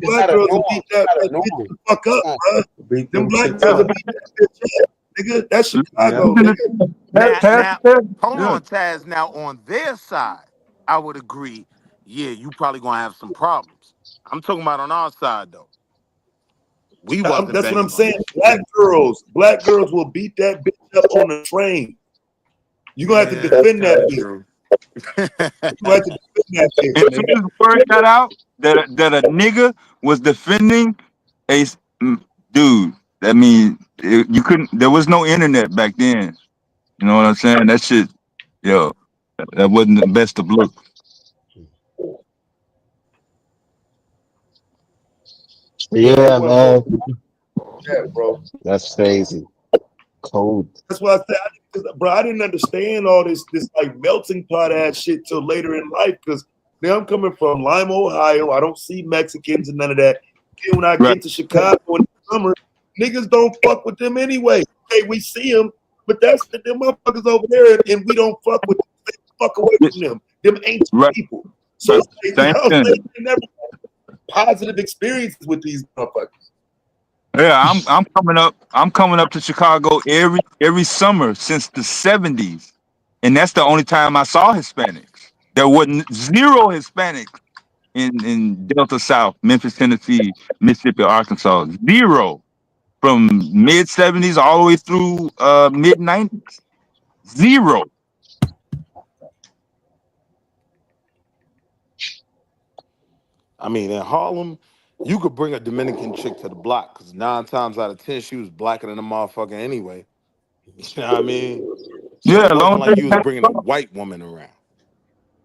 beat that bitch the fuck up, bro. Them black girls will beat that bitch up, nigga. That's Chicago, nigga. Now, hold on, Taz. Now, on their side, I would agree. Yeah, you probably gonna have some problems. I'm talking about on our side, though. That's what I'm saying. Black girls will beat that bitch up on the train. You're gonna have to defend that bitch. As soon as the word got out that a nigga was defending a dude, that means you couldn't. There was no internet back then. You know what I'm saying? That shit, that wasn't the best of look. Yeah, man. Yeah, bro. That's crazy. Cold. That's why I said, bro, I didn't understand all this like melting pot ass shit till later in life because now I'm coming from Lima, Ohio. I don't see Mexicans and none of that. And when I get to Chicago in the summer, niggas don't fuck with them anyway. Okay, we see them, but that's them motherfuckers over there, and we don't fuck with them. They fuck away from them. Them ain't people. So they never had positive experiences with these motherfuckers. Yeah, I'm coming up to Chicago every summer since the 70s. And that's the only time I saw Hispanics. There wasn't zero Hispanics in Delta South, Memphis, Tennessee, Mississippi, Arkansas. Zero. From mid 70s all the way through mid 90s. Zero. I mean, in Harlem, you could bring a Dominican chick to the block because 9 times out of 10 she was blacker than a motherfucker anyway. You know what I mean? So Yeah, it wasn't like you was bringing a white woman around.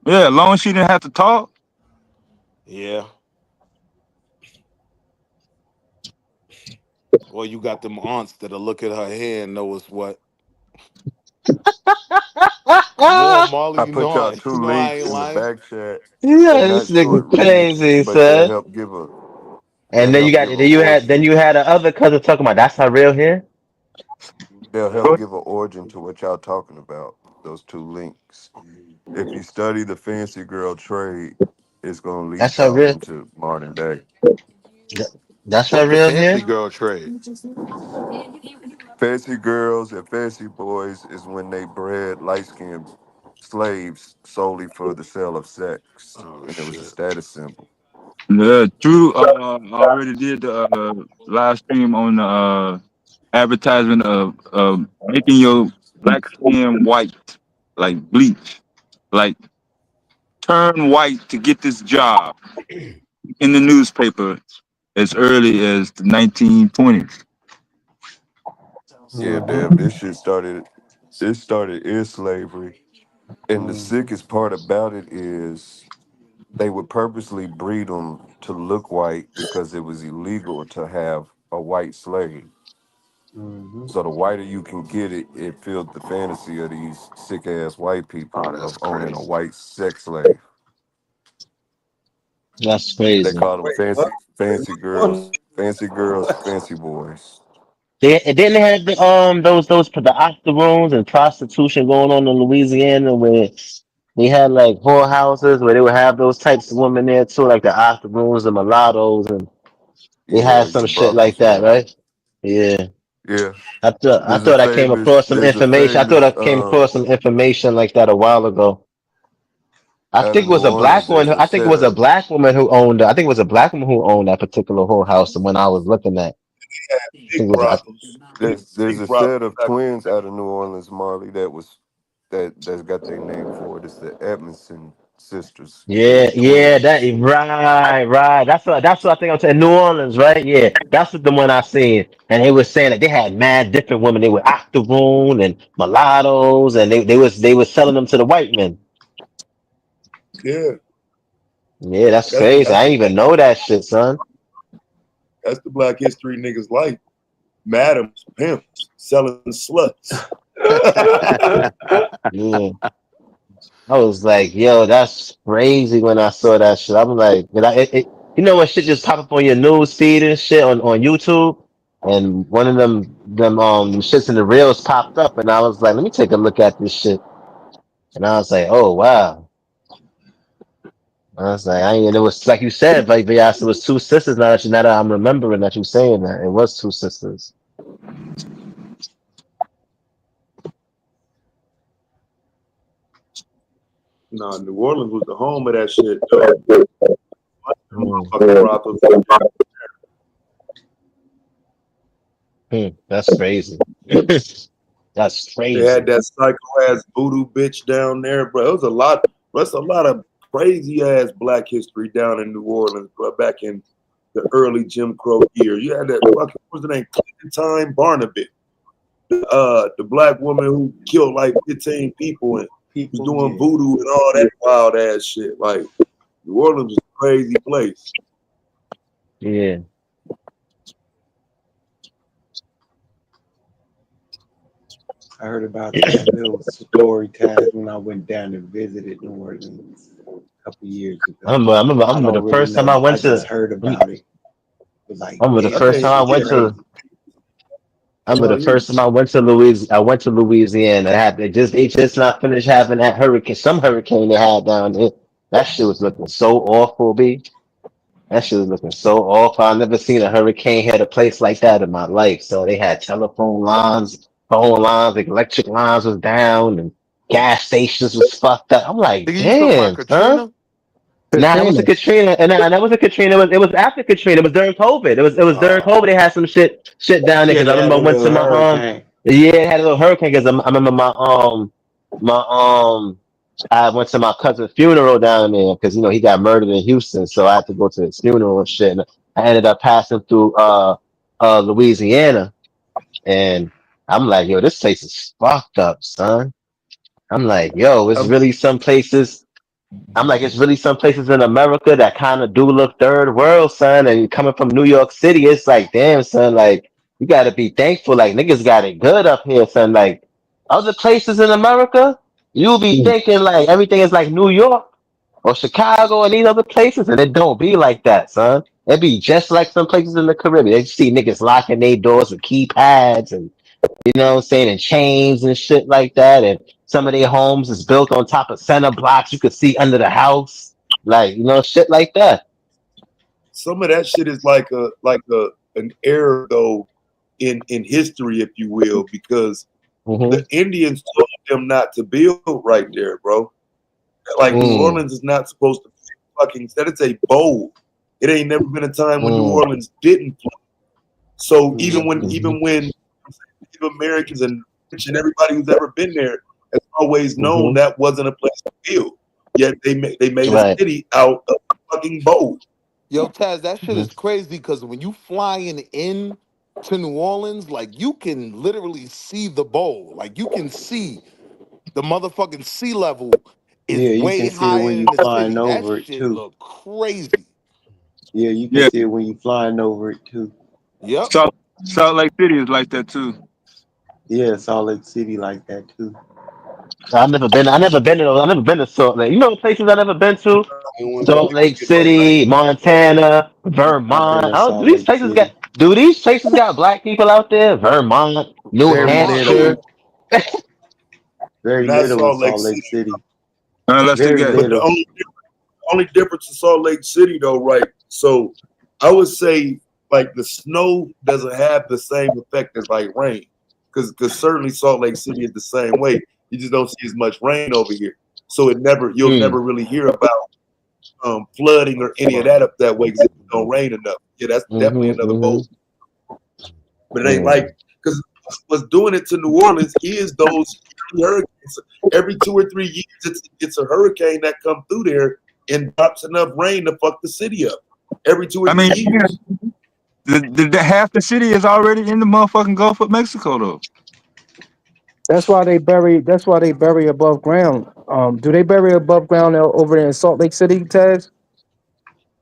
Yeah, as long as she didn't have to talk. Yeah. Well, you got them aunts that'll look at her hair and know what's what. Marley, I put y'all 2 links in the back chat. Yeah, this nigga crazy, but they'll son. help give a. And then you had the other cousin talking about that's her real hair. They'll help give an origin to what y'all talking about. those two links. If you study the fancy girl trade, it's gonna lead That's her y'all real. into modern day. That's her What's the real fancy hair. girl trade? Fancy girls and fancy boys is when they bred light skinned slaves solely for the sale of sex, Oh and it was a shit. status symbol. Drew already did the live stream on the advertisement of making your black skin white, like bleach, like turn white to get this job in the newspaper as early as the 1920s. Yeah, Mm-hmm. Dev, this shit started. It started in slavery, and the Mm-hmm. sickest part about it is they would purposely breed them to look white because it was illegal to have a white slave. Mm-hmm. So the whiter you can get it, it filled the fantasy of these sick ass white Oh, people that's of owning a crazy. white sex slave. That's They crazy. called them Wait, what? fancy girls, fancy boys. They didn't have the octoroons and prostitution going on in Louisiana where they had like whorehouses where they would have those types of women there too, like the octoroons and mulattoes, and they Yeah, had some your shit brothels, like that, yeah, right? Yeah. yeah. I thought I came across some There's a information. I thought famous I came across some information like that a while ago. I out of think it New was a black Orleans. one. There's a I think it set was a of black woman who owned. I think it was a black woman who owned that particular whorehouse. The one I was looking at. I Big think it was. brothels. there's Big a brothels. set of twins out of New Orleans, Marley, that's got their name for it. It's the Edmondson sisters. They Yeah, was yeah, that twins. right. That's what I think I'm saying. New Orleans, right? Yeah, that's what the one I seen. And they was saying that they had mad different women. They were octoroon and mulattoes, and they was selling them to the white men. Yeah, Yeah, that's that's crazy. I didn't even know that shit, son. the Black History niggas life. Madams, pimps, selling sluts. Yeah, I was like, yo, that's crazy when I saw that shit. I'm like, you know when shit just pop up on your news feed and shit on YouTube, and one of them shits in the reels popped up, and I was like, let me take a look at this shit, and I was like, oh wow. I was like, and it was like you said, like Vyas, it was two sisters. Now that I'm remembering that you saying that, it was two sisters. Nah, New Orleans was the home of that shit, dog. Mm. Motherfucking brothels. That's crazy. That's They crazy. had that psycho ass voodoo bitch down there, bro. It was a lot. That's a lot of crazy ass Black history down in New Orleans, bro. Back in the early Jim Crow years, you had that fucking what's the name, Clementine Barnabas, the black woman who killed like 15 people and was doing voodoo and all that wild ass shit. Like New Orleans is a crazy place. Yeah. I heard about that little story, Taz, when I went down and visited New Orleans a couple years ago. I remember the first time I went to. just heard about it. It was like, I remember the first time I went to. I remember the first time I went to Louisiana. I went to Louisiana. They just not finished having that hurricane. Some hurricane they had down there. That shit was looking so awful, B. That shit was looking so awful. I never seen a hurricane hit a place like that in my life. So they had telephone lines, phone lines, like electric lines was down, and gas stations was fucked up. I'm like, Nigga, you talking about damn, son. Katrina? Nah, that was a Katrina, and that was a Katrina. It was after Katrina. It was during COVID. It was during COVID. They had some shit down there yeah, because I they had remember a I went to little my hurricane. yeah, it had a little hurricane because I remember my I went to my cousin's funeral down there because he got murdered in Houston, so I had to go to his funeral and shit. And I ended up passing through Louisiana, and I'm like, yo, this place is fucked up, son. I'm like, yo, it's really some places. I'm like, it's really some places in America that kind of do look third world, son. And coming from New York City, it's like, damn, son, like, you got to be thankful. Like, niggas got it good up here, son. Like, other places in America, you'll be thinking, like, everything is like New York or Chicago and these other places. And it don't be like that, son. It be just like some places in the Caribbean. They see niggas locking their doors with keypads and, you know what I'm saying, and chains and shit like that. And Some of their homes is built on top of center blocks. You could see under the house, like shit like that. Some of that shit is like an error though in history, if you will, because the Indians told them not to build right there, bro. Like New Orleans is not supposed to be fucking. That it's a bowl. It ain't never been a time when New Orleans didn't flood. So even when Native Americans and everybody who's ever been there has always known that wasn't a place to build. Yet they made a city out of a fucking bowl. Yo, Taz, that shit is crazy because when you flying in to New Orleans, like you can literally see the bowl. Like you can see the motherfucking sea level is you way can see it higher when in you the flying city. over That it shit too. look crazy. Yeah, you can see it when you flying over it too. Yep. Salt Lake City is like that too. Yeah, Salt Lake City like that too. I've never been to Salt Lake. You know places I've never been to? Salt Lake City, Montana, Vermont. These places got black people out there? Vermont, New Hampshire. Very Not little in Salt Lake Salt Lake City. Unless they Very get But the little. only difference in Salt Lake City though, right? So I would say like the snow doesn't have the same effect as like rain. Because certainly Salt Lake City is the same way. You just don't see as much rain over here. So you'll never really hear about flooding or any of that up that way because it don't rain enough. Yeah, that's definitely another bowl. But it ain't like, because what's doing it to New Orleans is those hurricanes. Every 2 or 3 years, it's a hurricane that come through there and drops enough rain to fuck the city up. Every 2 or 3 years. The half the city is already in the motherfucking Gulf of Mexico though. That's why they bury above ground. Do they bury above ground over there in Salt Lake City, Taz?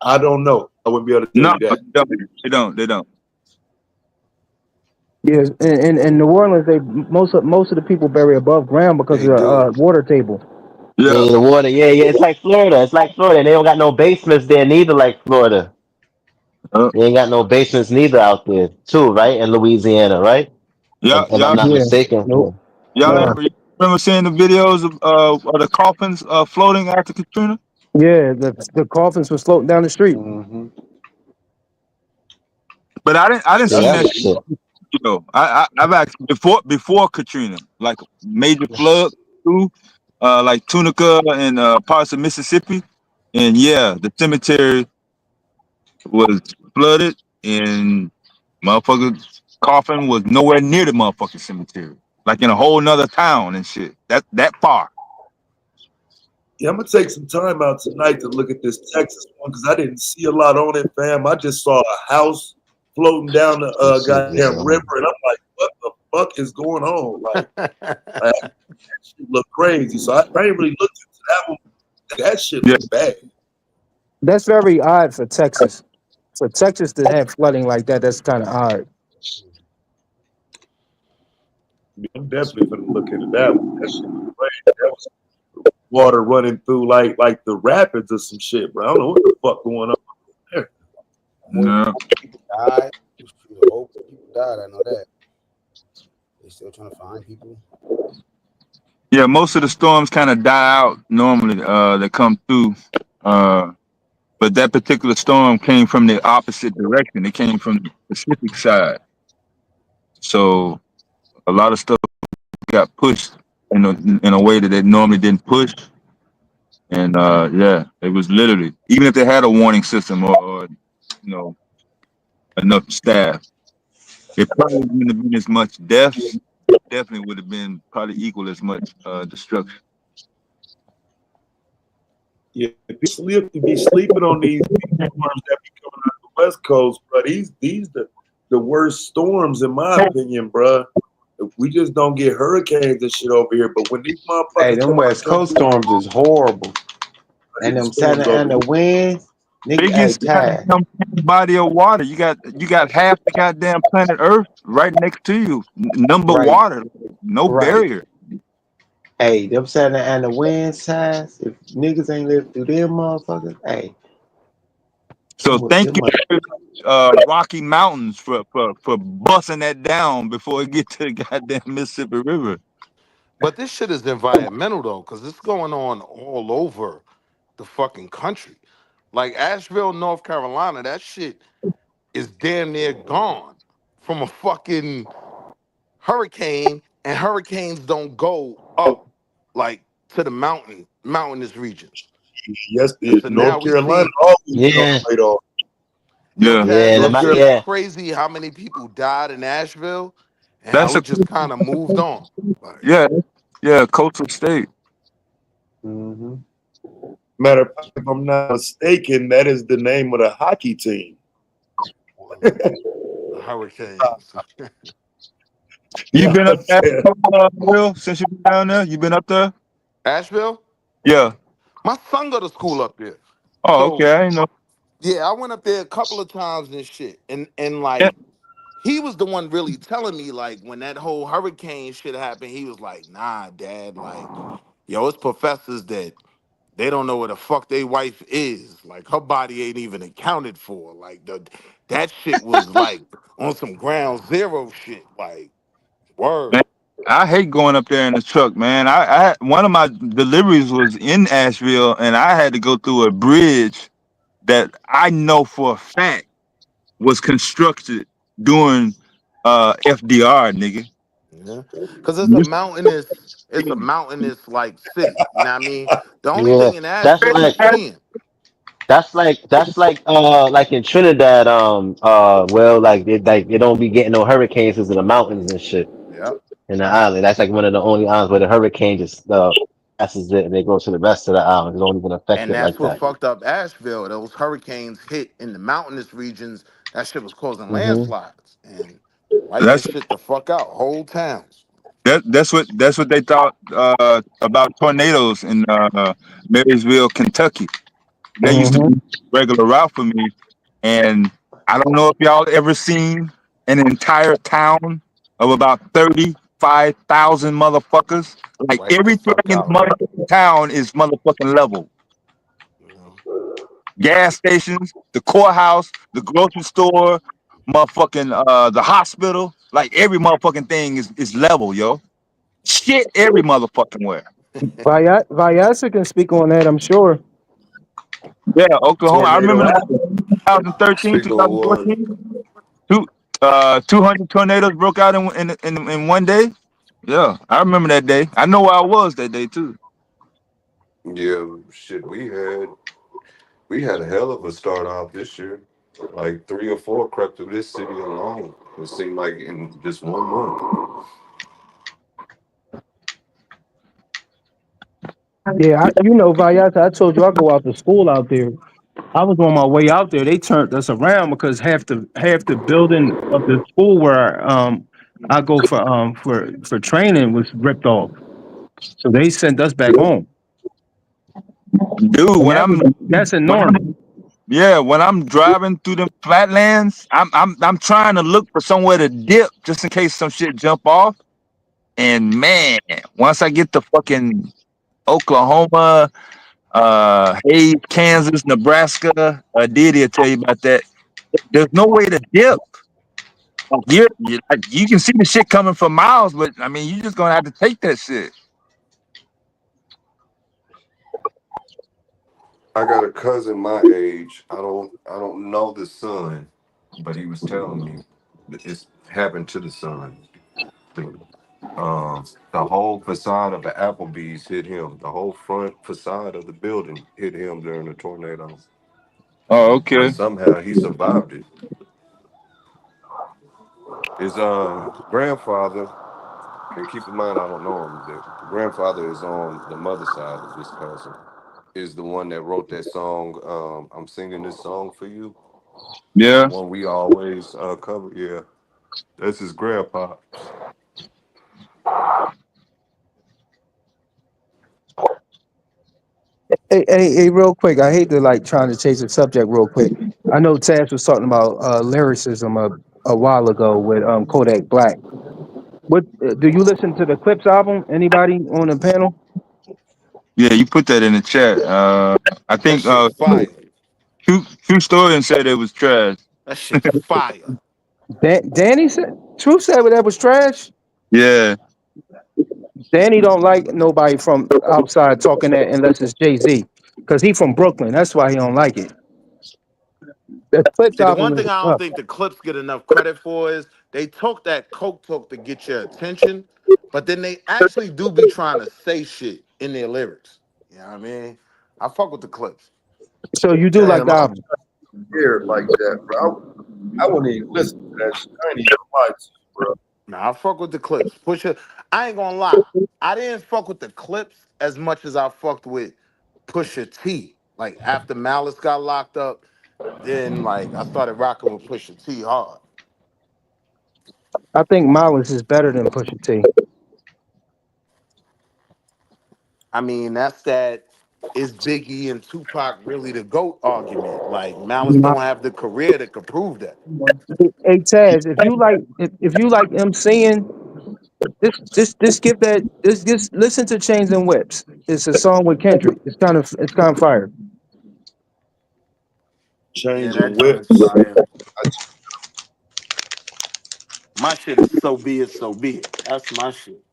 I don't know. I wouldn't be able to tell you that. They don't. Yes, in New Orleans, most of the people bury above ground because of the water table. Yeah, the water. Yeah. It's like Florida. They don't got no basements there neither, like Florida. They ain't got no basements neither out there, too, right? In Louisiana, right? Yeah, If I'm not mistaken. Y'all remember seeing the videos of the coffins floating after Katrina? Yeah, the coffins was floating down the street. But I didn't see that shit. You know, I've actually before Katrina, like major flood too, like Tunica and parts of Mississippi, and yeah, the cemetery was flooded, and motherfucker's coffin was nowhere near the motherfucking cemetery, like in a whole nother town and shit. That far. Yeah, I'm gonna take some time out tonight to look at this Texas one because I didn't see a lot on it, fam. I just saw a house floating down the goddamn river, and I'm like, what the fuck is going on? Like that shit look crazy. So I ain't really looked into that one. That shit looks bad. That's very odd for Texas. For Texas to have flooding like that, that's kind of odd. I'm definitely gonna look into that one. That shit was crazy. That was water running through like the rapids or some shit, bro. I don't know what the fuck going on there. No. People died. People died. I know that. They still trying to find people. Yeah, most of the storms kind of die out normally. That come through, but that particular storm came from the opposite direction. It came from the Pacific side, so a lot of stuff got pushed in a way that it normally didn't push. And yeah, it was literally, even if they had a warning system or enough staff, it probably wouldn't have been as much deaths. Definitely would have been probably equal as much destruction. Yeah, if you be sleeping on these storms that be coming out of the West Coast, bro, these the worst storms in my opinion, bro. We just don't get hurricanes and shit over here, but when these motherfuckers, Hey, them West Coast storms is horrible, and them Santa Ana winds, Biggest body of water. You got half the goddamn planet Earth right next to you. Water, no barrier. Hey, them Santa Ana wind size. If niggas ain't lived through them motherfuckers, hey. So thank you, Rocky Mountains, for busting that down before it get to the goddamn Mississippi River. But this shit is environmental though, because it's going on all over the fucking country. Like Asheville, North Carolina, that shit is damn near gone from a fucking hurricane, and hurricanes don't go up like to the mountainous regions. Yes, So now North we Carolina see, always Yeah, right off. yo, Yeah, Taz, yeah, that shit is yeah. crazy how many people died in Asheville and how that's a it just kind of moved on. Like, yeah, yeah, coastal state. hmm Matter of fact, if I'm not mistaken, that is the name of the hockey team. the hurricanes. You Yeah, been up I'm there, saying. Will? Since you been down there, you been up there? Asheville? Yeah. My son go to school up there. Oh, So okay. I ain't know. yeah, I went up there a couple of times and shit. And Yeah. like he was the one really telling me, like, when that whole hurricane shit happened, he was like, nah, dad, like, yo, it's professors that they don't know where the fuck they wife is. Like her body ain't even accounted for. Like that shit was like on some ground zero shit. Like, Man, word. I hate going up there in the truck, man. One of my deliveries was in Asheville, and I had to go through a bridge that I know for a fact was constructed during FDR, nigga. Yeah. Cause This- it's a mountainous like city. You know what I mean? The only Yeah. thing in That's Asheville is like skiing. like in Trinidad, well, like they don't be getting no hurricanes because of the mountains and shit Yeah. in the island. That's like one of the only islands where the hurricane just passes it and they go to the rest of the island. It don't even affect And it that's like what that. fucked up Asheville. Those hurricanes hit in the mountainous regions. That shit was causing hmm landslides and wiping That's shit the fuck out. Whole towns. that's what they thought about tornadoes in Marysville, Kentucky. That used to Hmm. be a regular route for me, and I don't know if y'all ever seen an entire town of about 35,000 motherfuckers. Like Wipe the everything fuck in the out. motherfucking town is motherfucking level. You know? Gas stations, the courthouse, the grocery store, motherfucking the hospital. Like every motherfucking thing is level, yo. Shit, every motherfucking where. Vyasa can speak on that, I'm sure. Yeah, Oklahoma. I remember Tornado. 2013, Speak on what? 2014. 200 tornadoes broke out in one day. Yeah, I remember that day. I know where I was that day too. Yeah, shit. We had a hell of a start off this year. Like 3 or 4 crept through this city alone. It seemed like in just 1 month. Yeah, Vyasa, I told you I go out to school out there. I was on my way out there. They turned us around because half the building of the school where I go for training was ripped off. So they sent us back home. Dude, And when that's when enormous. when I'm driving through the flatlands, I'm trying to look for somewhere to dip just in case some shit jump off. And man, once I get to fucking Oklahoma, Hayes, Kansas, Nebraska, Diddy will tell you about that. There's no way to dip. You can see the shit coming for miles, but I mean, you're just gonna have to take that shit. I got a cousin my age. I don't know the son, but he was telling me that it's happened to the son. The whole facade of the Applebee's hit him. The whole front facade of the building hit him during the tornado. Oh, And okay. somehow he survived it. His grandfather, and keep in mind I don't know him, the grandfather is on the mother side of this cousin, is the one that wrote that song, I'm singing this song for you. The Yeah. one we always cover. Yeah. That's his grandpa. Hey, real quick. I hate to like trying to change the subject real quick. I know Taz was talking about lyricism a while ago with Kodak Black. What do you listen to the Clips album? Anybody on the panel? Yeah, you put that in the chat. I That think shit fire. True Story and said it was trash. That shit fire. Danny said. True said that was trash. Yeah. Danny don't like nobody from outside talking that unless it's Jay-Z. Because he from Brooklyn. That's why he don't like it. The Clips See, the album one is thing I don't tough. think the Clips get enough credit for is they talk that coke talk to get your attention, but then they actually do be trying to say shit in their lyrics. You know what I mean? I fuck with the Clips. So you do like Damn, the I'm album. scared like that, bro. I wouldn't even listen to that shit. I ain't even lie to you, bro. Nah, I fuck with the Clips. Pusha, I ain't gonna lie. I didn't fuck with the Clips as much as I fucked with Pusha T. Like after Malice got locked up, then like I started rocking with Pusha T hard. I think Malice is better than Pusha T. I mean, that's that is Biggie and Tupac really the GOAT argument. Like Malice don't have the career that could prove that. Hey Taz, if you like MCing, just give that just listen to Chains and Whips. It's a song with Kendrick. It's kind of fire. Yeah, Change that and joint is whips. fire. My shit is So Be It, So Be It. That's my shit.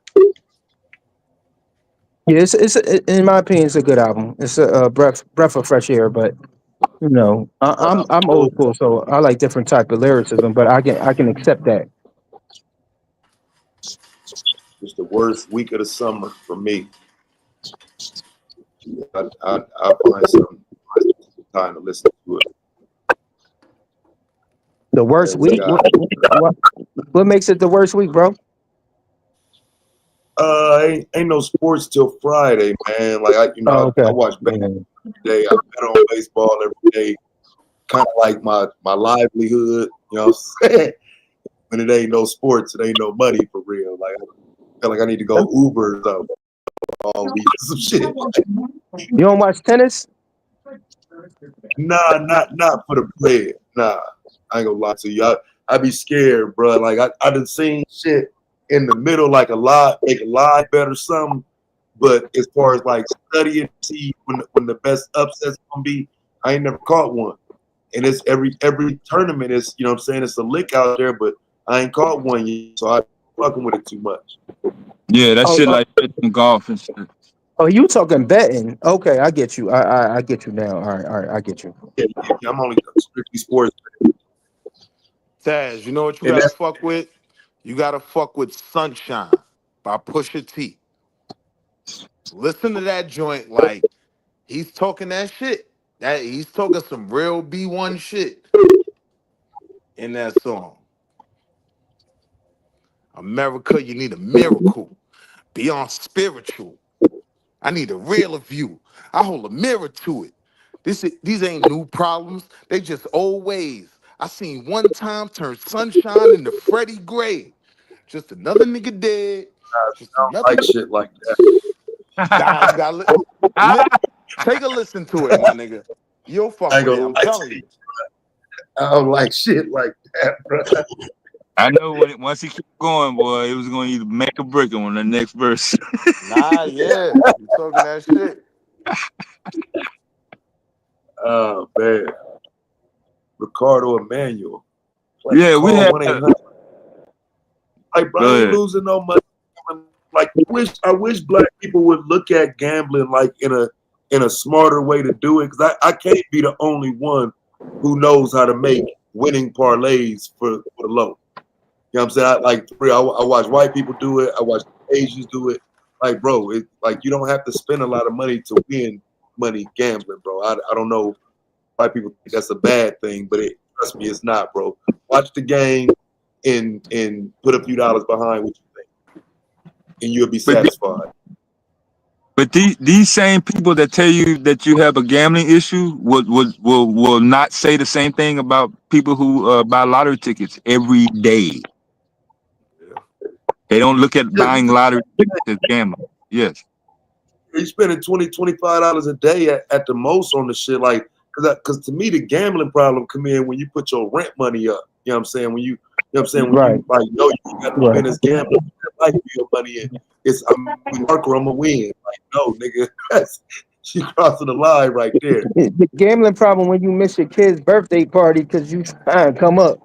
Yeah, in my opinion, it's a good album. It's a breath of fresh air. But you know, I'm old school, so I like different type of lyricism. But I can accept that. It's the worst week of the summer for me. I find some time to listen to it. The worst week? What makes it the worst week, bro? Ain't no sports till Friday, man. Like I watch baseball every day. I bet on baseball every day. Kind of like my livelihood, you know what I'm saying? When it ain't no sports, it ain't no money for real. Like I feel like I need to go Uber all week or some shit. You don't watch tennis? Nah, not for the bread. Nah, I ain't gonna lie to you. I be scared, bro. Like I done seen shit in the middle, like make a lie bet or something. But as far as like studying, see when the best upset's gonna be, I ain't never caught one. And it's every tournament is, you know what I'm saying, it's a lick out there, but I ain't caught one yet, so I fucking with it too much. Yeah, that shit like golf and shit. Oh, you talking betting? Okay, I get you. I get you now. All right, I get you. Yeah, I'm only strictly sports. Taz, you know what you And gotta that's- fuck with? You gotta fuck with Sunshine by Pusha T. Listen to that joint like he's talking that shit. That he's talking some real B1 shit in that song. America, you need a miracle. Beyond spiritual. I need a realer view. I hold a mirror to it. These ain't new problems. They just old ways. I seen one time turn sunshine into Freddie Gray. Just another nigga dead. Just I don't another like shit like that. Nah, you gotta take a listen to it, my nigga. You'll fuck I ain't with it. gonna I'm lie telling to you. I don't like shit like that, bro. I know once he kept going, boy, it was going to either make or break him on the next verse. Nah, yeah, you talking that shit. Oh man, Ricardo Emmanuel. Like, Yeah, we had. 1-800. Like, bro, I ain't losing no money. Like, I wish black people would look at gambling like in a smarter way to do it, because I can't be the only one who knows how to make winning parlays for the low. You know what I'm saying? I watch white people do it. I watch Asians do it. Like, bro, it like you don't have to spend a lot of money to win money gambling, bro. I don't know why people think that's a bad thing, but trust me, it's not, bro. Watch the game and put a few dollars behind what you think, and you'll be satisfied. But these same people that tell you that you have a gambling issue will not say the same thing about people who buy lottery tickets every day. They don't look at buying lottery tickets as gambling. Yes. You're spending $20-$25 a day at the most on the shit, like, because to me the gambling problem come in when you put your rent money up. You know what I'm saying? When you know what I'm saying? When you like know you got to spend this gambling life your money in. It's I'm Marker, I'm gonna win. Like, no, nigga, she crossing the line right there. The gambling problem when you miss your kid's birthday party because you trying to come up.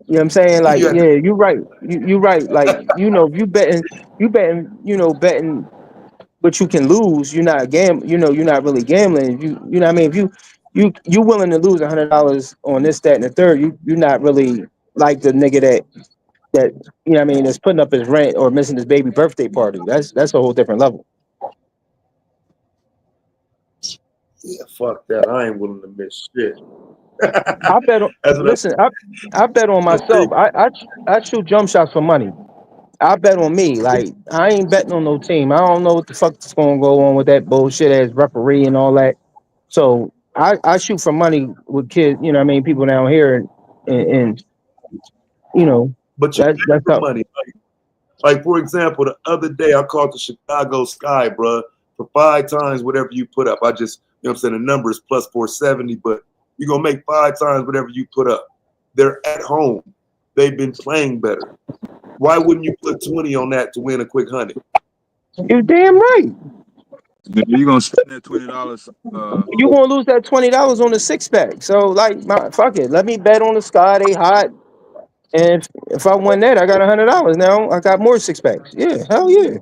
You know what I'm saying? Like, You had to, yeah, you're right. You're right. Like, if betting, but you can lose. You're not you're not really gambling. If you know what I mean? If you willing to lose $100 on this, that, and the third, you're not really like the nigga that you know what I mean, that's putting up his rent or missing his baby birthday party. That's a whole different level. yeah, fuck that. I ain't willing to miss shit. I bet on, That's what listen, I bet on myself. I shoot jump shots for money. I bet on me. Like, I ain't betting on no team. I don't know what the fuck is going to go on with that bullshit ass referee and all that. So I shoot for money with kids. You know what I mean? People down here and But you that's pay for how. money. Like, for example, the other day I called the Chicago Sky, bro, for 5 times whatever you put up. I just, you know what I'm saying, the number is plus 470, but you're going to make 5 times whatever you put up. They're at home. They've been playing better. Why wouldn't you put 20 on that to win a quick 100? You're damn right. You're gonna spend that $20. You're gonna lose that $20 on the 6-pack. So like, fuck it. Let me bet on the Sky. They hot. And if I win that, I got $100 now. I got more 6-packs. Yeah, hell yeah.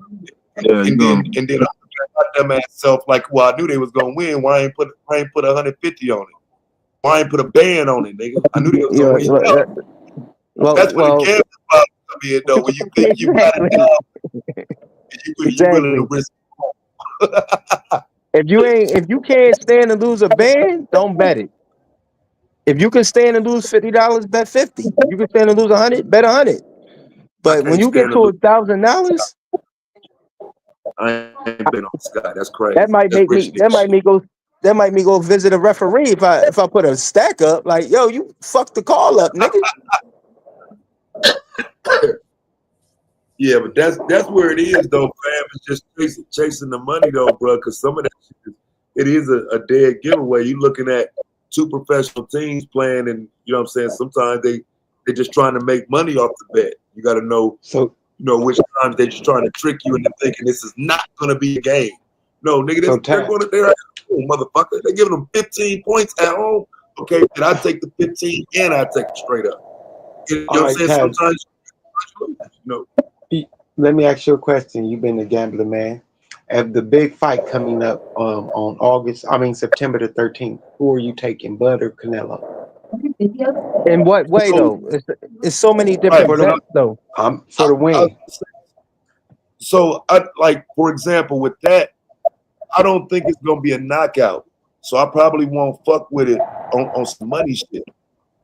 Yeah, And then my dumb ass self, like, well, I knew they was gonna win. Why I ain't put 150 on it? Why I ain't put a band on it, nigga? I knew they was gonna win. That's when the gambling problem come in, though. When you think you got it down, you're willing to risk. If you can't stand to lose a band, don't bet it. If you can stand to lose $50, bet 50. If you can stand to lose 100, bet 100. But when you get to $1,000, I ain't been on Sky. That's crazy. that might make me go visit a referee if I put a stack up. Like, yo, you fucked the call up, nigga. Yeah, but that's where it is, though, fam. It's just chasing the money, though, bro. Because some of that shit, it is a dead giveaway. You looking at 2 professional teams playing, and you know what I'm saying. Sometimes they're just trying to make money off the bet. You got to know, which times they're just trying to trick you into thinking this is not going to be a game. No, nigga, they're at home, motherfucker. They're giving them 15 points at home. Okay, and I take the 15 and I take it straight up. You know what I'm saying? Sometimes, Let me ask you a question. You've been a gambler, man. Of the big fight coming up on September the 13th, who are you taking, Bud or Canelo? In what way, though? It's so many different bets, though. For the win. So, for example, with that, I don't think it's going to be a knockout. So I probably won't fuck with it on some money shit.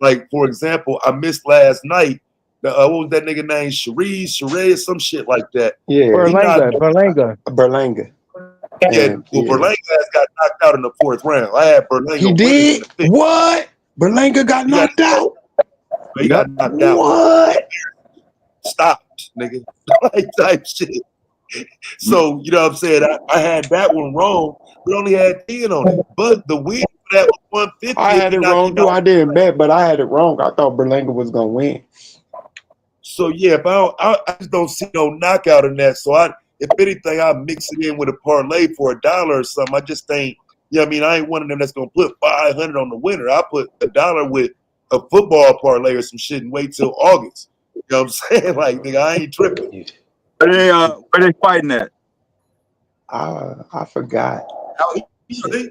Like, for example, I missed last night. What was that nigga named? Sheree, some shit like that. Yeah. Berlanga. Yeah, well, Berlanga got knocked out in the 4th round. I had Berlanga. He did? What? Berlanga got knocked out? He got knocked out. What? Stopped, nigga. Like type shit. So, you know what I'm saying? I had that one wrong. We only had 10 on it. But the win for that was 150. I had it wrong, too. I didn't bet, but I had it wrong. I thought Berlanga was going to win. So, yeah, but I just don't see no knockout in that. So, if anything, I mix it in with a parlay for $1 or something. I just ain't, I ain't one of them that's going to put 500 on the winner. I put $1 with a football parlay or some shit and wait till August. You know what I'm saying? Like, nigga, I ain't tripping. Where they fighting at? I forgot. I think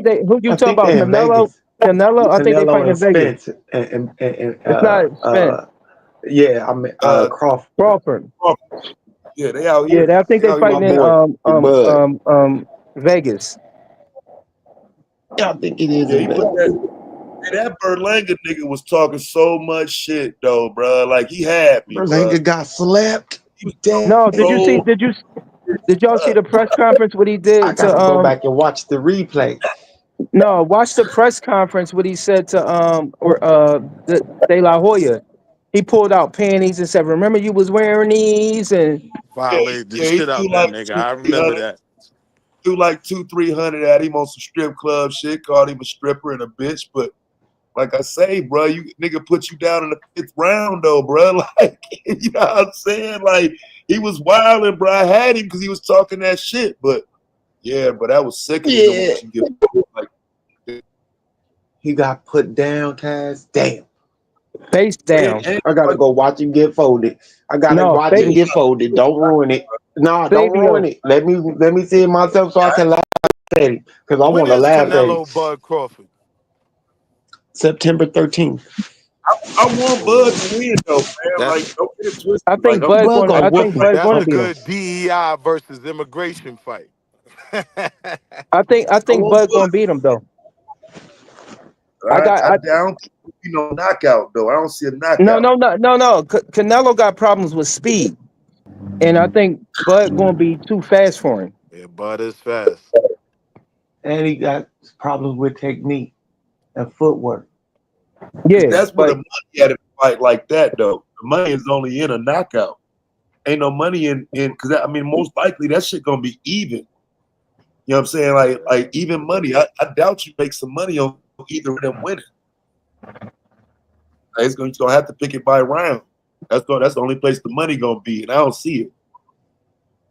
they. Who you talking about? Canelo? Canelo? I think they fighting in Vegas. It's not Spence. Yeah, I mean Crawford. Yeah, they out here. Yeah, I think they fighting in Vegas. Yeah, I think it is. Yeah, that Berlanga nigga was talking so much shit though, bro. Like he had me. Berlanga got slept. He was dead. No, did y'all see the press conference? What he did? I got to go back and watch the replay. No, watch the press conference. What he said to De La Hoya. He pulled out panties and said, "Remember, you was wearing these." And violated the shit out that nigga. I remember that. Threw like 200-300 at him on some strip club shit. Called him a stripper and a bitch. But like I say, bro, you nigga put you down in the 5th round though, bro. Like you know what I'm saying? Like he was wilding, bro. I had him because he was talking that shit. But yeah, but that was sick. Yeah. He got put down, Taz. Damn. Face down. I gotta go watch him get folded. I gotta No, watch him get folded. Don't ruin it. No, don't ruin it. Let me see it myself so I can laugh at it. Because I When want to is laugh at Canelo it. Bud Crawford? September 13th. I want Bud to win though, man. That's, Don't get it twisted. I think Bud Bud's gonna whoop him. Bud's that's gonna a beat him. good DEI versus immigration fight. I think want Bud's Bud. gonna beat him though. I don't see no knockout though. I don't see a knockout. No. Canelo got problems with speed, and I think Bud gonna be too fast for him. Yeah, Bud is fast. And he got problems with technique and footwork. Yeah, that's where the money at a fight like that though. The money is only in a knockout. Ain't no money in because I mean most likely that shit gonna be even. You know what I'm saying? Like even money. I doubt you make some money on either of them winning. It's gonna have to pick it by round. That's the only place the money gonna be, and I don't see it.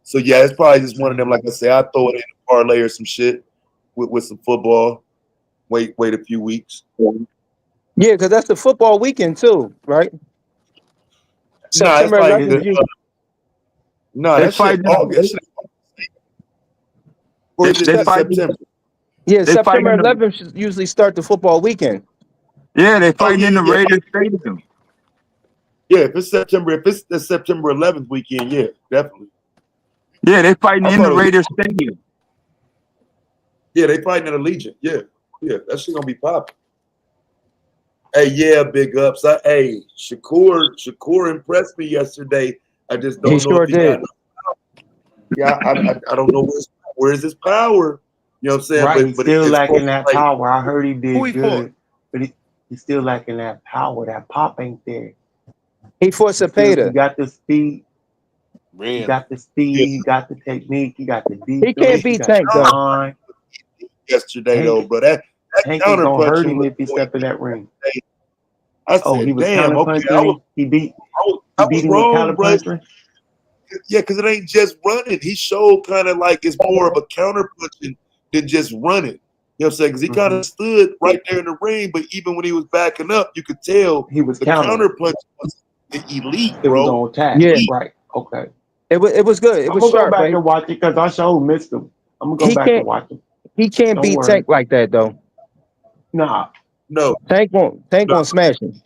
So yeah, it's probably just one of them. Like I say, I throw it in a parlay or some shit with some football. Wait a few weeks. Yeah, because that's the football weekend too, right? Nah, September 11th. That shit August. Or is it September? Yeah, September 11th should usually start the football weekend. Yeah, they fighting in the Raiders Stadium. Yeah, if it's the September 11th weekend, yeah, definitely. Yeah, they fighting in the Raiders Stadium. Yeah, they fighting in Allegiant. Yeah, that shit gonna be popping. Hey, yeah, big ups. Hey, Shakur impressed me yesterday. I just don't know if he got. Yeah, I don't know where's his power. You know what I'm saying? Right, but still it's lacking that like, power. I heard he did Who good, but he's still lacking that power. That pop ain't there. He fought He Cepeda. got the speed. Really? He got the speed. He got the technique. He got the defense. He can't beat Tank though. Yesterday though, bro, that Tank is counter gonna hurt punching him if he step in that ring. I said, He was damn, counter okay, punching. He beat him with counter punching. Yeah, because it ain't just running. He showed kind of like it's more of a counter punching than just running. You know what I'm saying? Because he kind of stood right there in the ring, but even when he was backing up, you could tell he was the counter punch was the elite, It bro. was on attack. Yeah. Right. Okay. It was good. It I'm was gonna sharp, go back right? and watch it because I sure missed him. I'm gonna go back and watch him. He can't Don't beat worry. Tank like that though. Nah. No. Tank won't smash him.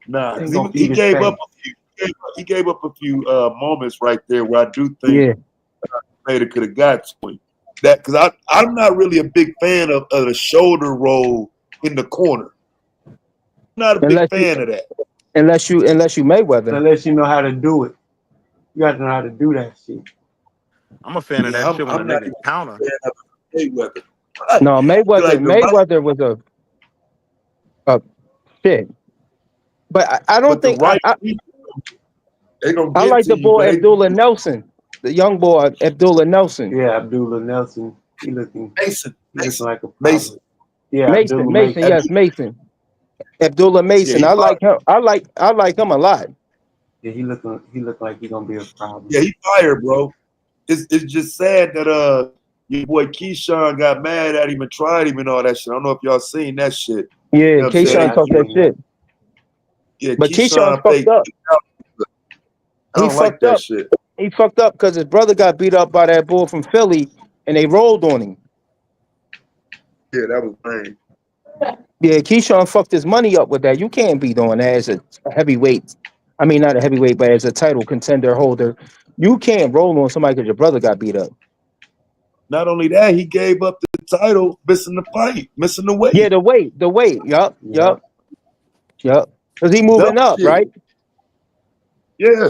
Nah, Ain't 'cause gonna he beat his gave face. up a few. He gave up a few moments right there where I do think Vader could have got to him. That because I'm not really a big fan of the shoulder roll in the corner. I'm not a big fan of that. Unless you Mayweather. Unless you know how to do it. You got to know how to do that shit. I'm a fan of that shit when a not nigga even counter. a fan of Mayweather. No, Mayweather. Like the Mayweather was a shit. But I don't think I like the boy Abdullah Nelson, the young boy Abdullah Nelson. Yeah, Abdullah Nelson. He looking Mason. like a Mason. Yeah, Mason. Abdullah Mason. Yes, Mason. Abdullah Mason. Yeah, I like him. I like him a lot. Yeah, he look like he gonna be a problem. Yeah, he fired, bro. It's just sad that your boy Keyshawn got mad at him and tried him and all that shit. I don't know if y'all seen that shit. Yeah, You know what I'm saying? Keyshawn talked that shit. Yeah, But Keyshawn fucked faked up. I don't like that shit. He fucked up because his brother got beat up by that bull from Philly, and they rolled on him. Yeah, that was lame. Yeah, Keyshawn fucked his money up with that. You can't be doing that as a heavyweight. I mean, not a heavyweight, but as a title contender holder. You can't roll on somebody because your brother got beat up. Not only that, he gave up the title, missing the fight, missing the weight. Yeah, the weight. Yup. Because he moving up, shit. right? Yeah.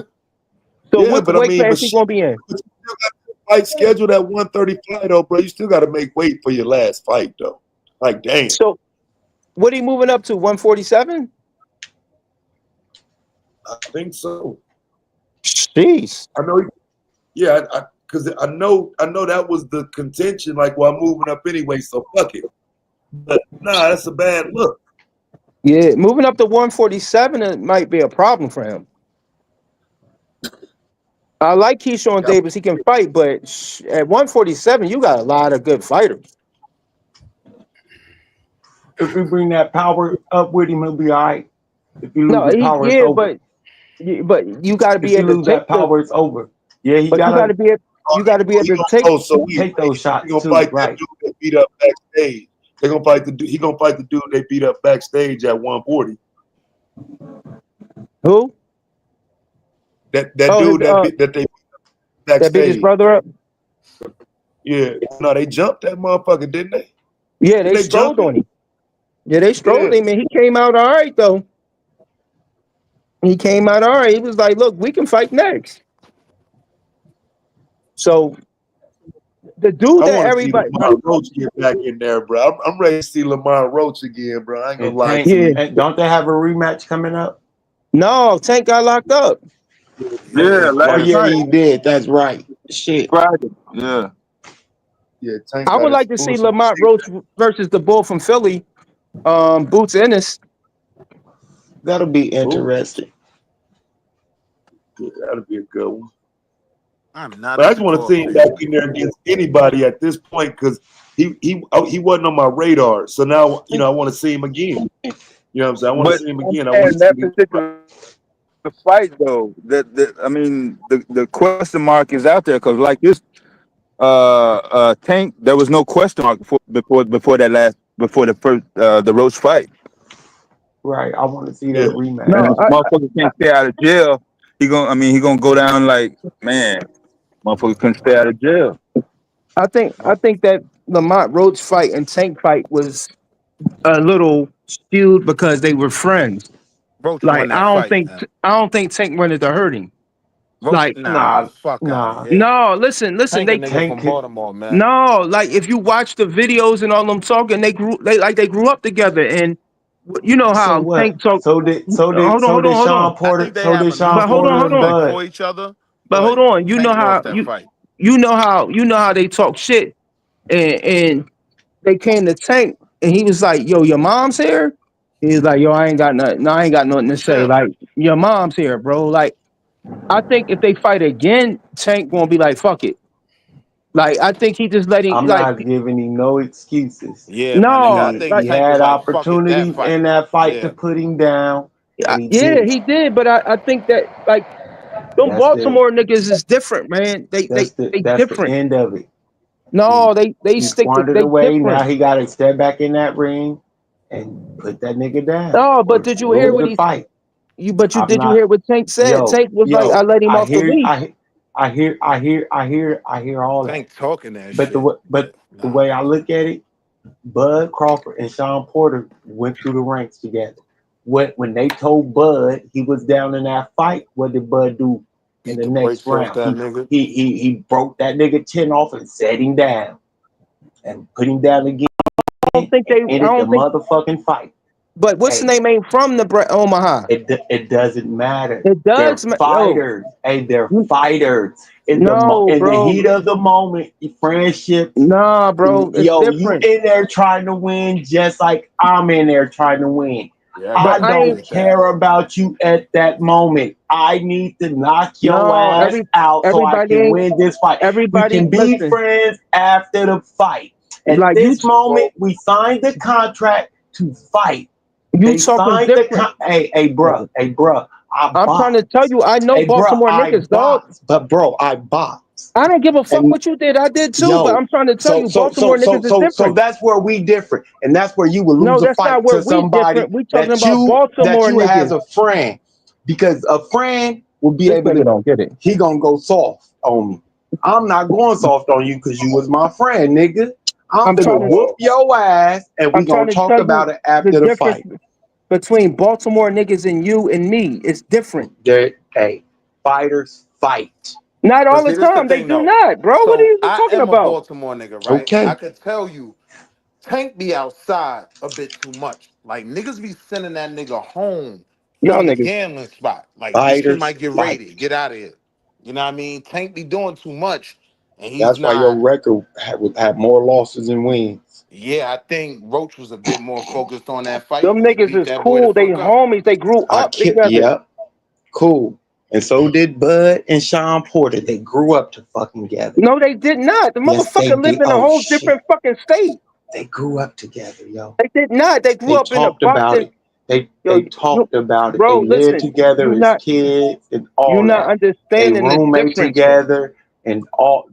So Yeah, what but I weight mean, class but he gonna be in? But you still got the fight scheduled at 135 though, bro. You still got to make weight for your last fight though. Like, damn. So what he moving up to? 147? I think so. Jeez. I know. Yeah, because I know that was the contention. Like, well, I'm moving up anyway, so fuck it. But nah, that's a bad look. Yeah, moving up to 147 it might be a problem for him. I like Keyshawn Davis. He can fight, but at 147, you got a lot of good fighters. If we bring that power up with him, he'll be all right. If you lose No, the power, it's yeah, over. but you got to If be you able to lose that take the. power, it's over. Yeah, he But you got to be. You got to be able to take. So take those he shots gonna too, fight that right? dude that beat up backstage. They gonna fight the dude. He gonna fight the dude they beat up backstage at 140. Who? That Oh, dude that they beat up that beat his backstage. brother up. Yeah, no, they jumped that motherfucker, didn't they? Yeah, Didn't they they strolled jump on him. Yeah, they strolled Yeah. him, and he came out all right though. He came out all right. He was like, "Look, we can fight next." So the dude I that want to see everybody, Lamar Roach get back in there, bro. I'm ready to see Lamar Roach again, bro. I ain't gonna And lie Tank, to you. and don't they have a rematch coming up? no, Tank got locked up. Yeah, Oh last yeah, night. he did. That's right. Shit. Friday. Yeah. Yeah, Tank I got would his like to see exclusive. Lamont Roach versus the bull from Philly, Boots Ennis. That'll be interesting. Yeah, that'll be a good one. I'm not. But I just want to see him back in there against anybody at this point because he wasn't on my radar. So now I want to see him again. You know what I'm saying? I want to But see him again. I in want to that see him. particular fight, though, I mean, the question mark is out there because, like this, Tank, there was no question mark before the first the Roach fight. Right. I want to see that rematch. And if motherfucker can't stay out of jail, he gonna go down like, man, motherfucker couldn't stay out of jail. I think that Lamont Roach fight and Tank fight was a little skewed because they were friends. Roach Like won that fight, man. I don't think Tank wanted to hurt him. Roach, Like fuck out of here. no, listen, Tank a they nigga from Baltimore, man. no, like if you watch the videos and all them talking, they grew up together, and you know So how what? Tank talk. So did hold on. Sean Porter. So did Sean But hold Porter and on. Bud. For each other. But hold on, you Tank know how lost that fight. you know how they talk shit, and they came to Tank, and he was like, "Yo, your mom's here." He's like, "Yo, I ain't got nothing. No, I ain't got nothing to say. Like, your mom's here, bro." Like, I think if they fight again, Tank gonna be like, "Fuck it." Like, I think he just letting I'm like. not giving him no excuses. Yeah, my nigga. I No, think He Tank had was like, fuck it, that opportunities fight. in that fight Yeah. to put him down, and he yeah, did. he did, but I think that like them That's Baltimore niggas is different, man. They that's different. the end of it. No, they He stick to squandered they away. Now different. he got to step back in that ring and put that nigga down. No, but did you hear Lose what the he? fight. Did you I'm not. hear what Tank said? Tank was like, "I let him off the leash." I hear all that. Tank talking that But shit. The way I look at it, Bud Crawford and Sean Porter went through the ranks together. When they told Bud he was down in that fight, what did Bud do in the next round? He broke that nigga chin off and set him down and put him down again. I don't think they. Ended the motherfucking fight. But what's the name? Ain't from the Omaha. It doesn't matter. It does. They're fighters. Hey, they're fighters. In the heat of the moment, friendship. Nah, bro. It's different. You in there trying to win just like I'm in there trying to win. Yeah, I don't care about you at that moment. I need to knock your ass out so I can win this fight. We can be friends after the fight. At this moment, we signed the contract to fight. You talking different? Hey, bro. I'm trying to tell you, I know Baltimore niggas, dog. But bro, I boxed. I don't give a fuck what you did. I did too, but I'm trying to tell you, Baltimore niggas is different. So that's where we different, and that's where you would lose a fight to somebody we talking about Baltimore that you niggas. has a friend, because a friend will be able to. Don't get it. He gonna go soft on me. I'm not going soft on you because you was my friend, nigga. I'm gonna whoop your ass, and we gonna talk about it after the fight. Between Baltimore niggas and you and me, it's different. Hey, fighters fight. Not all the time. They do not, bro. What are you talking I'm about? a Baltimore nigga, right? Okay. I could tell you, Tank be outside a bit too much. Like niggas be sending that nigga home from the gambling spot. Like this shit might get raided. Get out of here. You know what I mean? Tank be doing too much, and he's That's why your record have more losses than wins. Yeah, I think Roach was a bit more focused on that fight. Them niggas is cool. They homies. They grew up together. Yeah, cool. And so did Bud and Sean Porter. They grew up to fucking together. No, they did not. The motherfucker lived in a whole different fucking state. They grew up together, yo. They did not. They grew up in a talked about it. They Yo, they talked about it. They bro, lived listen, together you as not kids and you all not that. They understanding the roommate difference, bro. together and all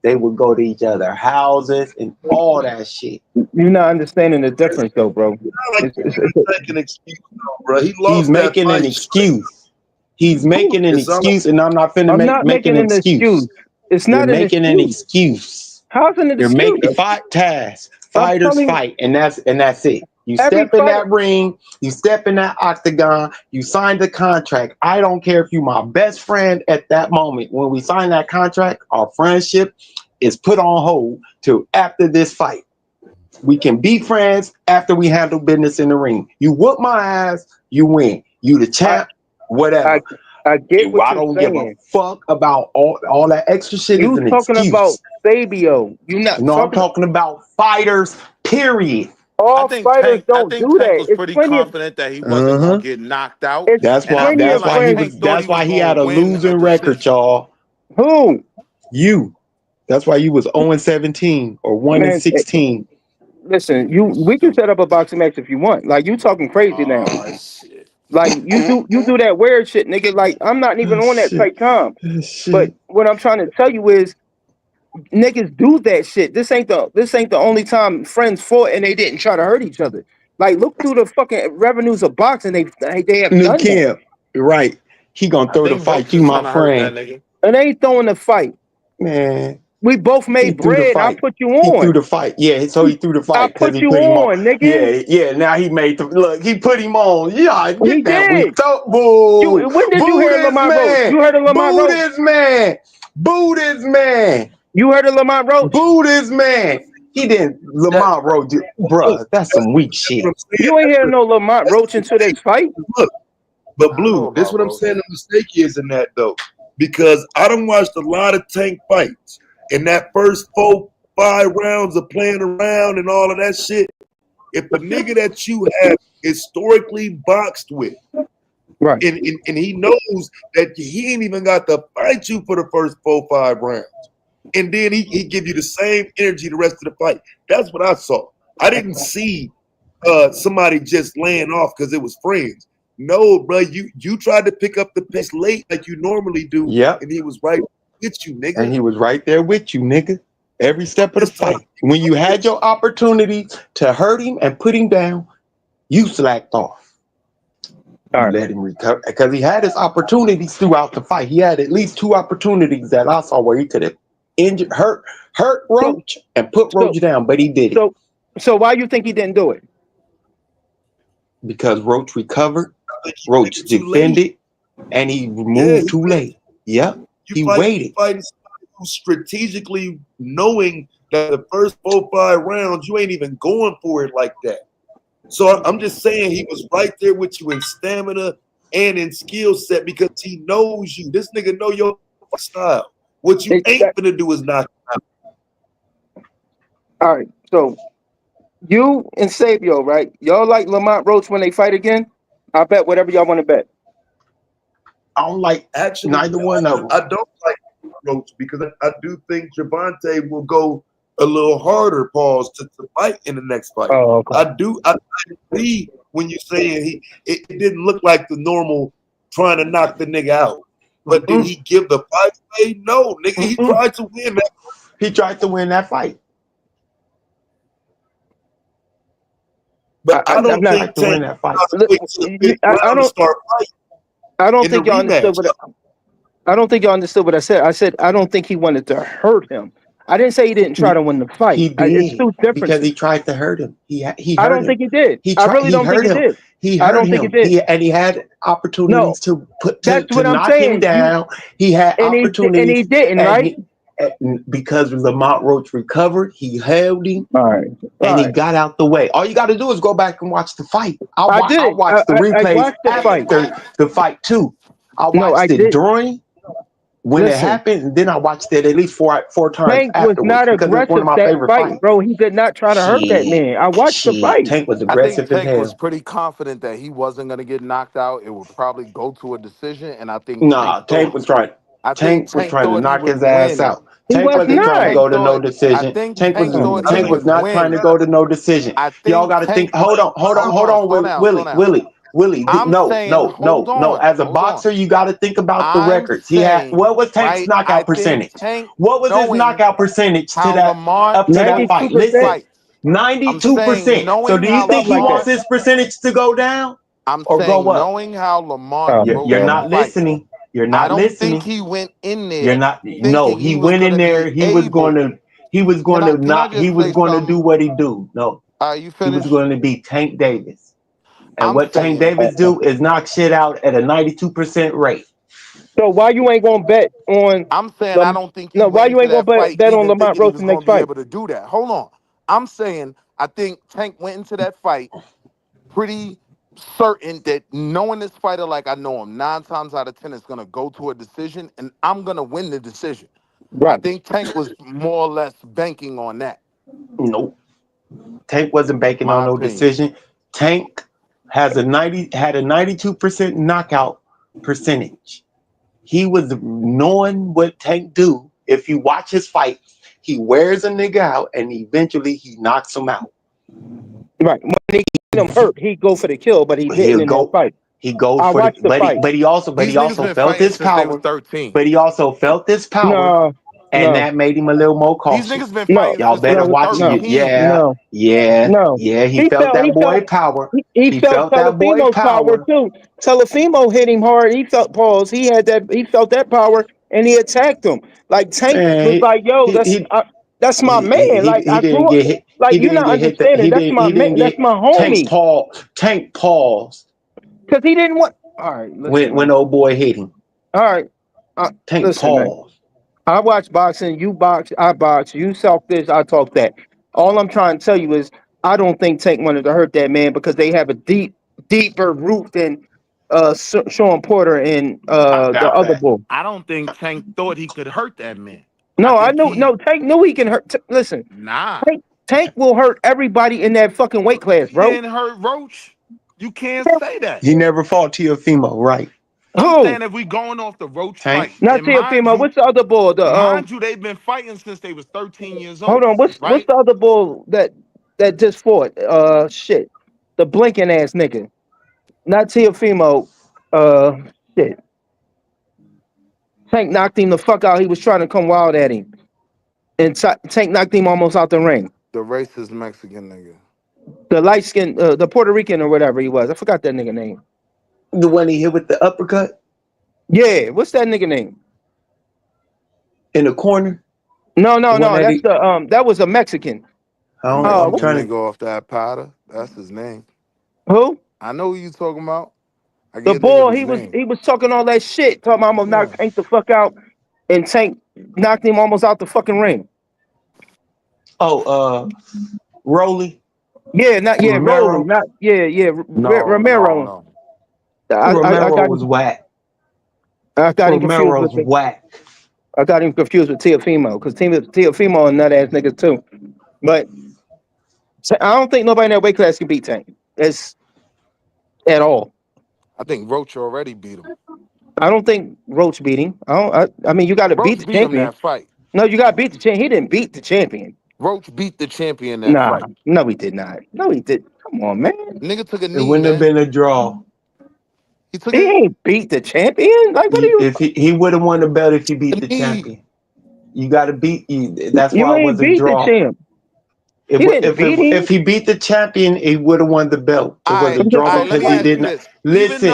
they would go to each other's houses and all that shit. You're not understanding the difference, though, bro. It's not like It's, you it's, make an excuse, though, bro. He He's lost that making an fight straight. excuse. He's making an It's all excuse, and I'm not finna I'm not make an making an excuse. excuse. It's You're not an making an excuse. excuse. How's it an You're excuse? making fight tasks. I'm Fighters telling you, fight, and that's it. You every step in fighter. that ring, you step in that octagon, you sign the contract. I don't care if you're my best friend at that moment. When we sign that contract, our friendship is put on hold till after this fight. We can be friends after we handle business in the ring. You whoop my ass, you win. You the champ, whatever. I get what I you're don't give a saying. fuck about all that extra shit. You Is an talking about excuse. Fabio. You not No, I'm talking. talking about fighters, period. All fighters I don't think do Tank that. was It's pretty plenty of. confident that he wasn't gonna get knocked out. It's That's And why I plenty feel of like friends. Tank thought that's he why was he gonna had a win losing a record, decision. y'all. Who? You. That's why you was 0-17 or Man, 1-16. listen. We can set up a boxing match if you want. Like you talking crazy now. Oh shit. Like you do that weird shit, nigga. Like I'm not even on that Shit. type time. But Shit. what I'm trying to tell you is, niggas do that shit. This ain't the only time friends fought and they didn't try to hurt each other. Like look through the fucking revenues of boxing. They have New done that. Camp. Right. He gonna I throw the think fight. Roach You is my trying to hurt that friend. nigga. It ain't throwing a fight. Man. We both He made threw the bread. I fight. put you He threw on. the fight. Yeah, so he threw the I fight because put he you put him on. on, nigga. Yeah. Now he made the look. He put him on. Yeah, He get that did. weak throat. Boo. When did you Boo hear this Lamont Roach? man. You heard of Lamont Boo Roach? this man. Boo this man. You heard of Lamont Roach? Boo this man. He didn't. Lamont Roach, bruh. That's some weak shit. what I'm saying. You ain't hear no Lamont Roach until this fight. Look, but I know Blue, this about what I'm Roach. saying. The mistake is in that though, because I done watched a lot of Tank fights, and that first 4-5 rounds of playing around and all of that shit. If a nigga that you have historically boxed with, Right. and he knows that he ain't even got to fight you for the first 4-5 rounds, and then he give you the same energy the rest of the fight. That's what I saw. I didn't see somebody just laying off because it was friends. No, bro, you tried to pick up the pace late like you normally do, Yep. and he was right with you, nigga. And he was right there with you, nigga. Every step of the fight. When you had your opportunity to hurt him and put him down, you slacked off. All right. Let him recover because he had his opportunities throughout the fight. He had at least 2 opportunities that I saw where he could have injured, hurt Roach and put Roach down, but he did it So why you think he didn't do it? because Roach recovered, Roach defended, and he moved too late. Yep, he waited. Fighting somebody who's strategically knowing that the first 4-5 rounds you ain't even going for it like that. So I'm just saying he was right there with you in stamina and in skill set because he knows you. This nigga know your style. What you ain't gonna do is knock him out. All right. So you and Sabio, right? Y'all like Lamont Roach when they fight again? I bet whatever y'all want to bet. I don't like Actually, neither one of them. I don't like Roach because I do think Gervonta will go a little harder, pause, to fight in the next fight. Oh, okay. I agree when you're saying it didn't look like the normal trying to knock the nigga out. But did he give the fight away? No, nigga, he tried to win that. He tried to win that fight. But I don't think to win that fight. I don't think y'all understood what I don't think y'all understood what I said. I said I don't think he wanted to hurt him. I didn't say he didn't try to win the fight. He did It's two different because he tried to hurt him. He hurt I don't him. think he did. He I tried, really he don't think hurt he him. did. He hurt I don't him. think he did. And he had opportunities to That's what I'm knock saying. him down. He had opportunities, and he didn't, right? Because Lamont Roach recovered, he held him, and he got out the way. All you got to do is go back and watch the fight. I did. watched the I replays watched the after the fight too. I watched No, I it did. during. When Listen. it happened, and then I watched it at least four times Tank was afterwards not because it's one of aggressive my that favorite fight, fights. bro. He did not try to hurt that man. I watched the fight. Tank was I think aggressive as Tank was hell. pretty confident that he wasn't gonna get knocked out. It would probably go to a decision, and I think Nah, Tank was trying. I think Tank was Tank trying to thought he knock was his ass winning. out. He Tank was wasn't trying to not. go to no decision. Tank thought he Tank was was not trying to winning. go to no decision. I Y'all think got to think. Tank. Hold on, Slow down. Willie. I'm No, saying, no, hold no, no. on, As a hold on. boxer, you got to think about the I'm records. He had. saying, What was Tank's right? I knockout think percentage? Tank, What was his knowing knockout percentage to how that Lamar up to that goes 92%, fight? through Listen, fights. I'm saying, 92%. So knowing do you how think something he like Lamar. that. wants his percentage to go down I'm or go saying, up? knowing how Lamar Oh my goes You're through God. not fights. listening. You're I not don't think listening. he went in You're there not. No, thinking he he was went in gonna there. be He was going able. to. He was going to Can I not. He just was say going to do something? what he do. No, You he was finished? going to be Tank Davis. And I'm what Tank saying, Davis do is knock shit out at a 92% rate. So why you ain't gonna bet on I the don't think he no? Why went you into ain't gonna that fight bet on even Lamont thinking he Rosen was gonna next be fight? able to do that. Hold on. I'm saying I think Tank went into that fight pretty certain that knowing this fighter like I know him, 9 times out of 10 is gonna go to a decision, and I'm gonna win the decision. I Right. think Tank was more or less banking on that. Nope. Tank wasn't banking on My no opinion. decision. Tank had a 92% knockout percentage. He was knowing what Tank do. If you watch his fight, he wears a nigga out and eventually he knocks him out. Right. When he get him hurt, he go for the kill, but he didn't He'll in that go. fight. He goes I for the. watched the fight. But he also These niggas been felt fighting his since they was power. 13. But he also felt this power, No, and no, that made him a little more These cautious. niggas been no, fighting Y'all since they better was no, watch no, it. 13. Yeah, no, yeah, no. yeah. He felt He that boy felt power. he He felt felt that boy Telefimo's power power. too. Telefimo hit him hard. He felt pause. He had that. He felt that power, and he attacked him. Like Tank Man, was like, "Yo, he he that's my he man." he, Like he I didn't grew up. get hit. Like He you're didn't not get hit. understanding. That's my He man. didn't That's get my homie. Tank paused Because he didn't want. All right, listen, when man. old boy hit him. All right, Tank listen, man. paused. I watch boxing. You box. I box. You talk this. I talk that. All I'm trying to tell you is, I don't think Tank wanted to hurt that man because they have a deeper root than Sean Porter and I the doubt other that. bull. I don't think Tank thought he could hurt that man. I No, I think knew. he No, Tank knew he can hurt. Listen, nah. Tank will hurt everybody in that fucking weight class, He bro. didn't hurt Roach. You can't say that. He never fought Teofimo, right? I'm Who? saying if we going off the Roach Tank. fight, Not and Teofimo. What's the other bull? mind you, they've been fighting since they was 13 years Hold old, on. What's right? the other bull that just fought? Shit, the blinking ass nigga. Not Teofimo. Shit. Tank knocked him the fuck out. He was trying to come wild at him, and Tank knocked him almost out the ring. The racist Mexican nigga. The light skin, the Puerto Rican or whatever he was. I forgot that nigga name. The one he hit with the uppercut Yeah, what's that nigga name? in the corner. No. The one that That's the that was a Mexican. I'm The trying to. nigga off that powder. That's his name. Who? I know who you talking about. I The can't think of bull. his He name. was talking all that shit, talking about I'm gonna knock Tank the fuck out, and Tank knocked him almost out the fucking ring. Rolly. Yeah, Rolling, Romero. not Romero. No. I Romero got was whack. I got him confused Romero's with whack. I got him confused with Teofimo because Teofimo and nut ass niggas too. But I don't think nobody in that weight class can beat Tank. It's at all. I think Roach already beat him. I don't think Roach beat him. I mean, you got to beat Roach the beat him champion. that fight. No, you got to beat the champion. He didn't beat the champion. Roach beat the champion that Nah, fight. no, he did not. No, he did. Come on, man. Nigga took a It knee, wouldn't have man. been a draw. He took He a ain't beat the champion. Like, what are you? If he would have won the belt if he beat the knee. champion. You got to beat you. That's You why it ain't was a beat the draw. champ. He didn't beat him. If he beat the champion, he would have won the belt. It was a All draw right, let because me he ask you didn't. this. Listen.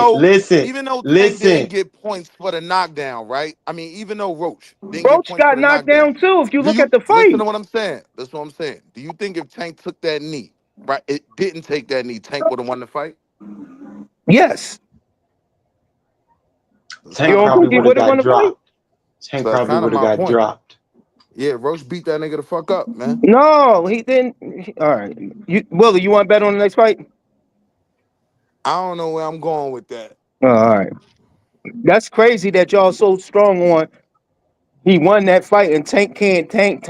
Even though Tank didn't get points for the knockdown, right? I mean, even though Roach didn't get Roach points for got the knocked knockdown. down too. If you Do look you at the listen fight, to what I'm saying? That's what I'm saying. Do you think if Tank took that knee, right? It didn't take that knee, Tank would have won the fight? yes. So You don't think he would have won the fight? Tank that's probably kind of would have my got point. dropped. Yeah, Roach beat that nigga the fuck up, man. No, he didn't. All right, Willie, you want to bet on the next fight? I don't know where I'm going with that. Oh, all right, that's crazy that y'all so strong on. He won that fight and Tank can't tank.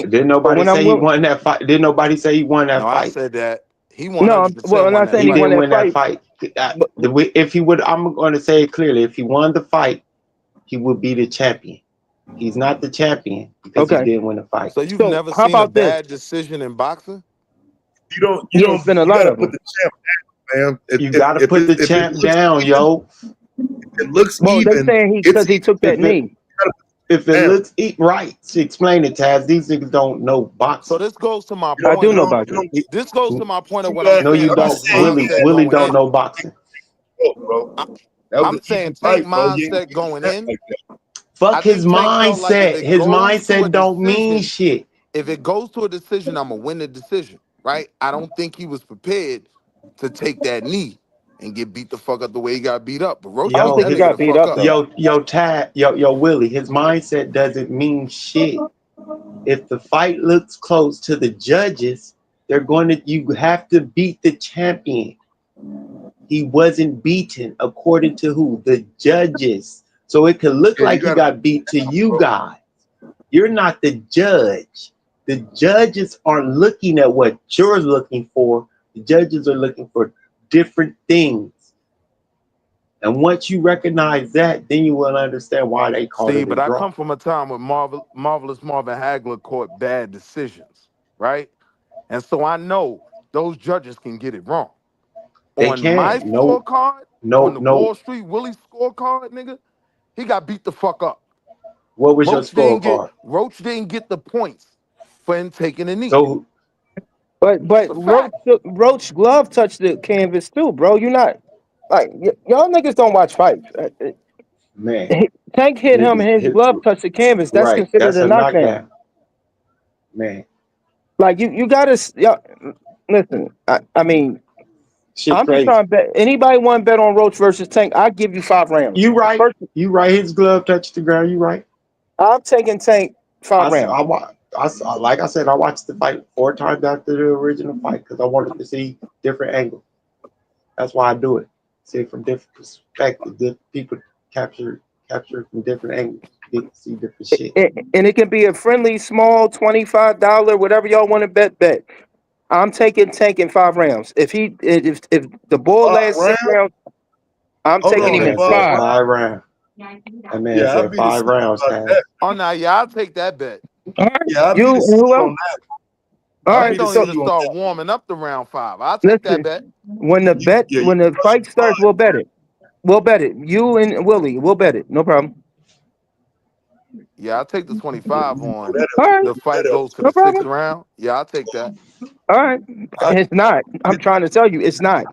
Didn't But nobody when say I'm he willing, won that fight? Didn't nobody say he won that No, I fight? said that. He no, 100% I'm won not that saying He he won didn't fight. that win that fight. fight. But If he would, I'm going to say it clearly. If he won the fight, he would be the champion. He's not the champion because he Okay. didn't win the fight. So you've So never how seen a about this? bad decision in boxing? You don't. Yeah, it's been a You lot gotta of put them. the champ down, man. You gotta put the champ down, yo. If it looks Well, they even. saying he It's because he took that If it, knee. if it down. looks right, explain it, Taz. These niggas don't know So boxing. this goes to my I point. do know Of, about You that. don't. this goes to my point of You what I'm No, saying you I'm about just don't. saying you mindset Willie going don't in. know boxing. bro. I- That was I'm an saying easy Tank fight, bro. You ain't mindset going that in. like that. Fuck I his think Tank felt like if mindset. it His goes to a mindset don't mean decision, shit. if it goes to a decision, I'm gonna win the decision, right? I don't think he was prepared to take that knee and get beat the fuck up the way he got beat up. But Roach I don't Yo, beat think that he his nigga got the beat fuck up up. though. yo, Willie. His mindset doesn't mean shit. If the fight looks close to the judges, they're going to. You have to beat the champion. He wasn't beaten according to who? The judges. So it could look Yeah, you like he gotta. got beat to you guys. You're not the judge. The judges aren't looking at what you're looking for. The judges are looking for different things. And once you recognize that, then you will understand why they called See, it a but I draw. come from a time when Marvelous Marvin Hagler caught bad decisions, right? And so I know those judges can get it wrong. They On my can. No, scorecard, on the no. Wall Street Willie scorecard, nigga, he got beat the fuck up. What was your scorecard? Roach didn't get the points for him taking a knee. So But It's a fact. Roach glove touched the canvas too, bro. You not like y'all niggas don't watch fights. man, Tank hit him, and his glove touched the canvas. That's right. considered That's a a knockdown. knockdown. Man, Like you gotta listen. I mean, shit I'm just crazy. trying to bet. Anybody want to bet on Roach versus Tank? I give you 5 rounds. You right. You right. His glove touched the ground. You right. I'm taking Tank 5 rounds. Like I said, I watched the fight 4 times after the original fight because I wanted to see different angles. That's why I do it. See it from different perspectives. Different people capture from different angles. Get to see different shit. And it can be a friendly, small, $25, whatever y'all want to bet. I'm taking Tank in 5 rounds. If the ball lasts 6 rounds, I'm taking him in 5. 5 rounds. That man said 5 rounds. Oh, now, yeah, I'll take that bet. All right. Yeah, I'll You be the who on else? that. All I right. don't So even start warming up to round 5. I'll take that listen, bet. when the fight starts, we'll bet it. We'll bet it. You and Willie, we'll bet it. No problem. Yeah, I'll take the 25 on All right. the fight goes to No the 6th problem. round. Yeah, I'll take that. All right. It's not. I'm trying to tell you, it's not.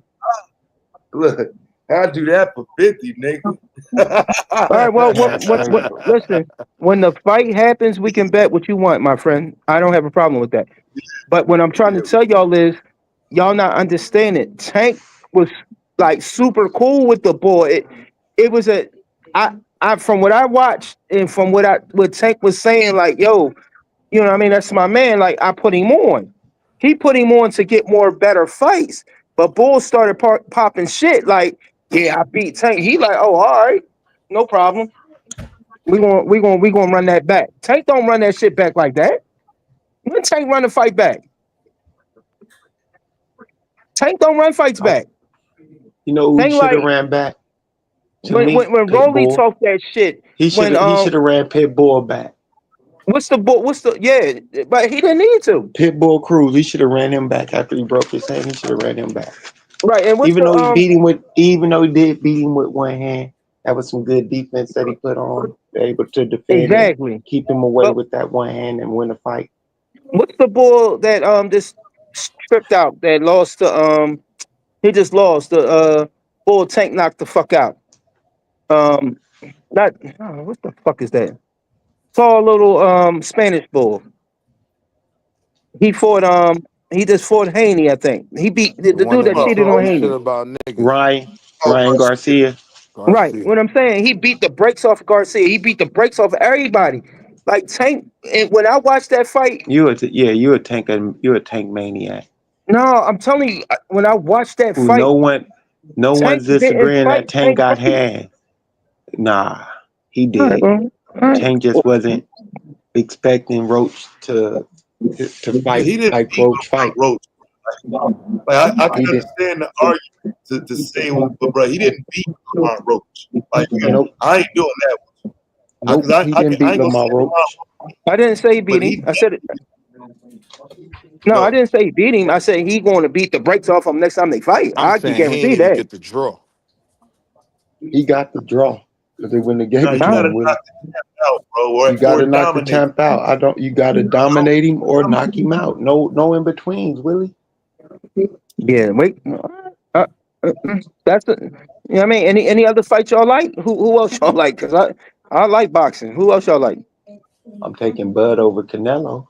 Look, I'll do that for 50, nigga. All right. Well, listen. When the fight happens, we can bet what you want, my friend. I don't have a problem with that. But what I'm trying to tell y'all is, y'all not understanding. Tank was like super cool with the boy. It was I from what I watched and from what Tank was saying, like, yo, you know what I mean? That's my man. Like, I put him on. He put him on to get more better fights. But Bull started popping shit like, yeah, I beat Tank. He like, oh, all right, no problem. We gonna run that back. Tank don't run that shit back like that. When Tank run the fight back? Tank don't run fights back. You know who Tank should have like ran back? when Rolly talked that shit. He should have ran Pitbull back. What's the yeah? But he didn't need to. Pitbull Cruz. He should have ran him back after he broke his hand. He should have ran him back. Right, and even though he did beat him with one hand, that was some good defense that he put on, able to defend exactly, keep him away with that one hand and win the fight. What's the bull that just tripped out that lost to he just lost the bull Tank knocked the fuck out. What the fuck is that? Tall little Spanish bull. He fought he just fought Haney, I think. He beat the dude that cheated on Haney. About niggas. Ryan Garcia. Right. What I'm saying, he beat the brakes off of Garcia. He beat the brakes off of everybody. Like Tank, and when I watched that fight, you a Tank maniac. No, I'm telling you, when I watched that fight, no one's disagreeing that Tank got hands. Nah, he did. Tank just wasn't expecting Roach to fight. He didn't like Roach fight. Roach. Like I can understand the argument to say, but bro, he didn't beat Roach. Like I ain't doing that. Nope, Because he I didn't beat ain't gonna say Lamar Roach. I didn't say he but beat him. he I said no. I no. didn't say he beat him. I said he going to beat the brakes off him next time they fight. I'm I can saying he ain't guarantee even that. get the draw. He got the draw because they wouldn't have gave No, it you to Huh? gotta him. Willie. knock the champ out, bro, You got or to knock the dominate. champ out. I don't. You got to dominate him or knock him out. No in betweens, Willie. Yeah. Wait. That's the. You know what I mean? Any other fight y'all like? Who else y'all like? Because I like boxing. Who else y'all like? I'm taking Bud over Canelo.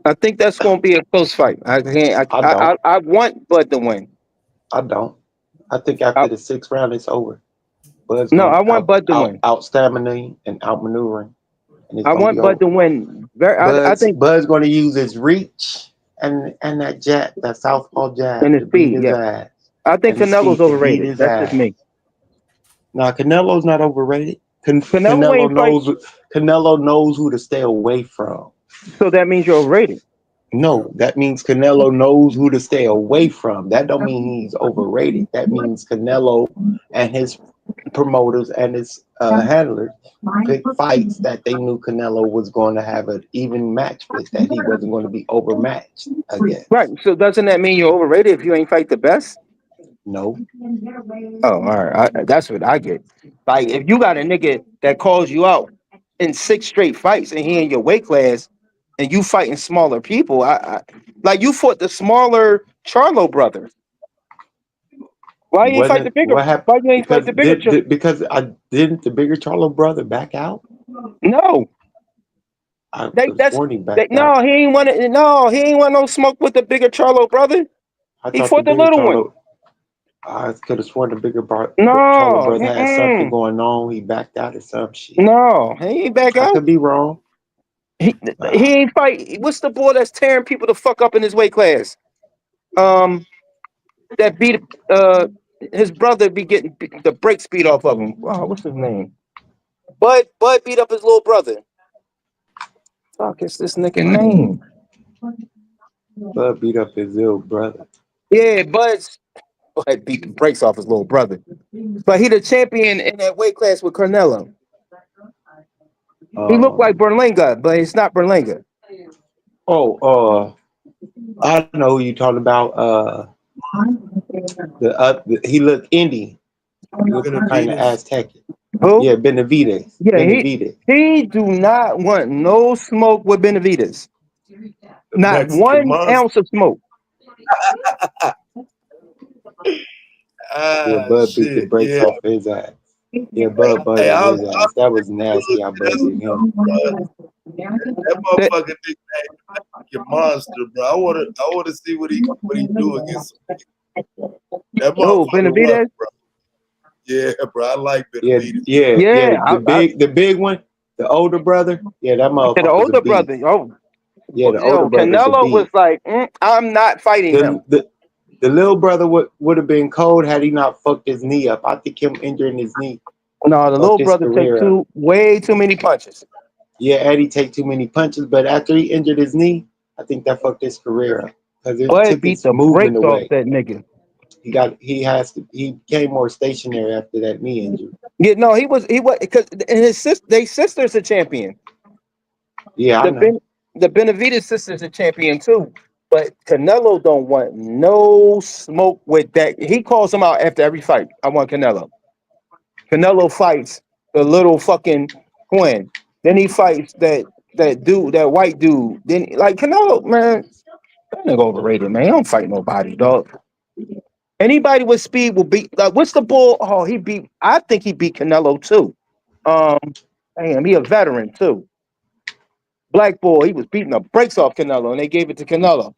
I think that's going to be a close fight. I can't. I don't. I want Bud to win. I don't. I think after the 6th round, it's over. Bud's No, gonna I want Bud to win. out stamina and outmaneuvering, and it's I gonna be want Bud to over. win. I think Bud's gonna use his reach and that jab, that southpaw jab, in the to beat speed. his Yeah, ass, I think and his Canelo's feet to beat overrated. his That's just ass. me. Now Canelo's not overrated. Canelo ain't fight. Canelo knows who to stay away from. So that means you're overrated. No, that means Canelo knows who to stay away from. That don't mean he's overrated. That means Canelo and his promoters and his handlers picked fights that they knew Canelo was going to have an even match with, that he wasn't going to be overmatched against. Right. So doesn't that mean you're overrated if you ain't fight the best? No. Oh, all right. That's what I get. Like if you got a nigga that calls you out in 6 straight fights and he in your weight class and you fighting smaller people, I like you fought the smaller Charlo brother. Why you ain't fight the bigger? What happened? Why you ain't fight the bigger? Because I didn't the bigger Charlo brother back out? No. I could have sworn he backed No, out. he ain't want it. No, he ain't want no smoke with the bigger Charlo brother. I He thought fought the bigger little one. Charlo. I could have sworn the bigger Charlo No, brother had something going on. He backed out or some shit. no, he ain't back I out. could be wrong. He ain't fight. What's the boy that's tearing people the fuck up in his weight class? That beat his brother be getting the brakes beat off of him. Wow, what's his name? Bud beat up his little brother. Fuck, it's this nigga name. Bud beat up his little brother. Yeah, Bud beat the brakes off his little brother. But he the champion in that weight class with Canelo. He looked like Berlanga, but it's not Berlanga. I know who you're talking about. He looked Indian. He looked kind of Aztec. Who? Yeah, Benavides. Yeah, Benavides. he do not want no smoke with Benavides. Not Mexican 1 monster. ounce of smoke. Yeah, Bud beat the Shit, brakes yeah. off his ass. Yeah, Bud Hey, buzzed his ass. That was nasty. I buzzed him. That motherfucker nickname Mexican monster, bro. I wanna see what he do against him. That Oh, motherfucker Benavides? rough, bro. Yeah, bro. I like Yeah, Benavides. the big one, the older brother. Yeah, that The motherfucker's older a beast. brother. Oh, Yeah, the older brother's a Canelo was beast. like, I'm not fighting him. The little brother would have been cold had he not fucked his knee up. I think him injuring his knee. No, the little his brother took career up. way too many punches. Yeah, Eddie take too many punches, but after he injured his knee, I think that fucked his career up because it Bud took beat his the movement brakes off away. that nigga. He became more stationary after that knee injury. Yeah, no, he was because his sister's a champion. Yeah, I know. The Benavides sister's a champion too. But Canelo don't want no smoke with that. He calls him out after every fight. I want Canelo. Canelo fights the little fucking twin. Then he fights that dude, that white dude. Then like Canelo, man, that nigga overrated, man. He don't fight nobody, dog. Anybody with speed will beat. Like, what's the bull? Oh, he beat. I think he beat Canelo too. Damn, he a veteran too. Black boy, he was beating the brakes off Canelo, and they gave it to Canelo.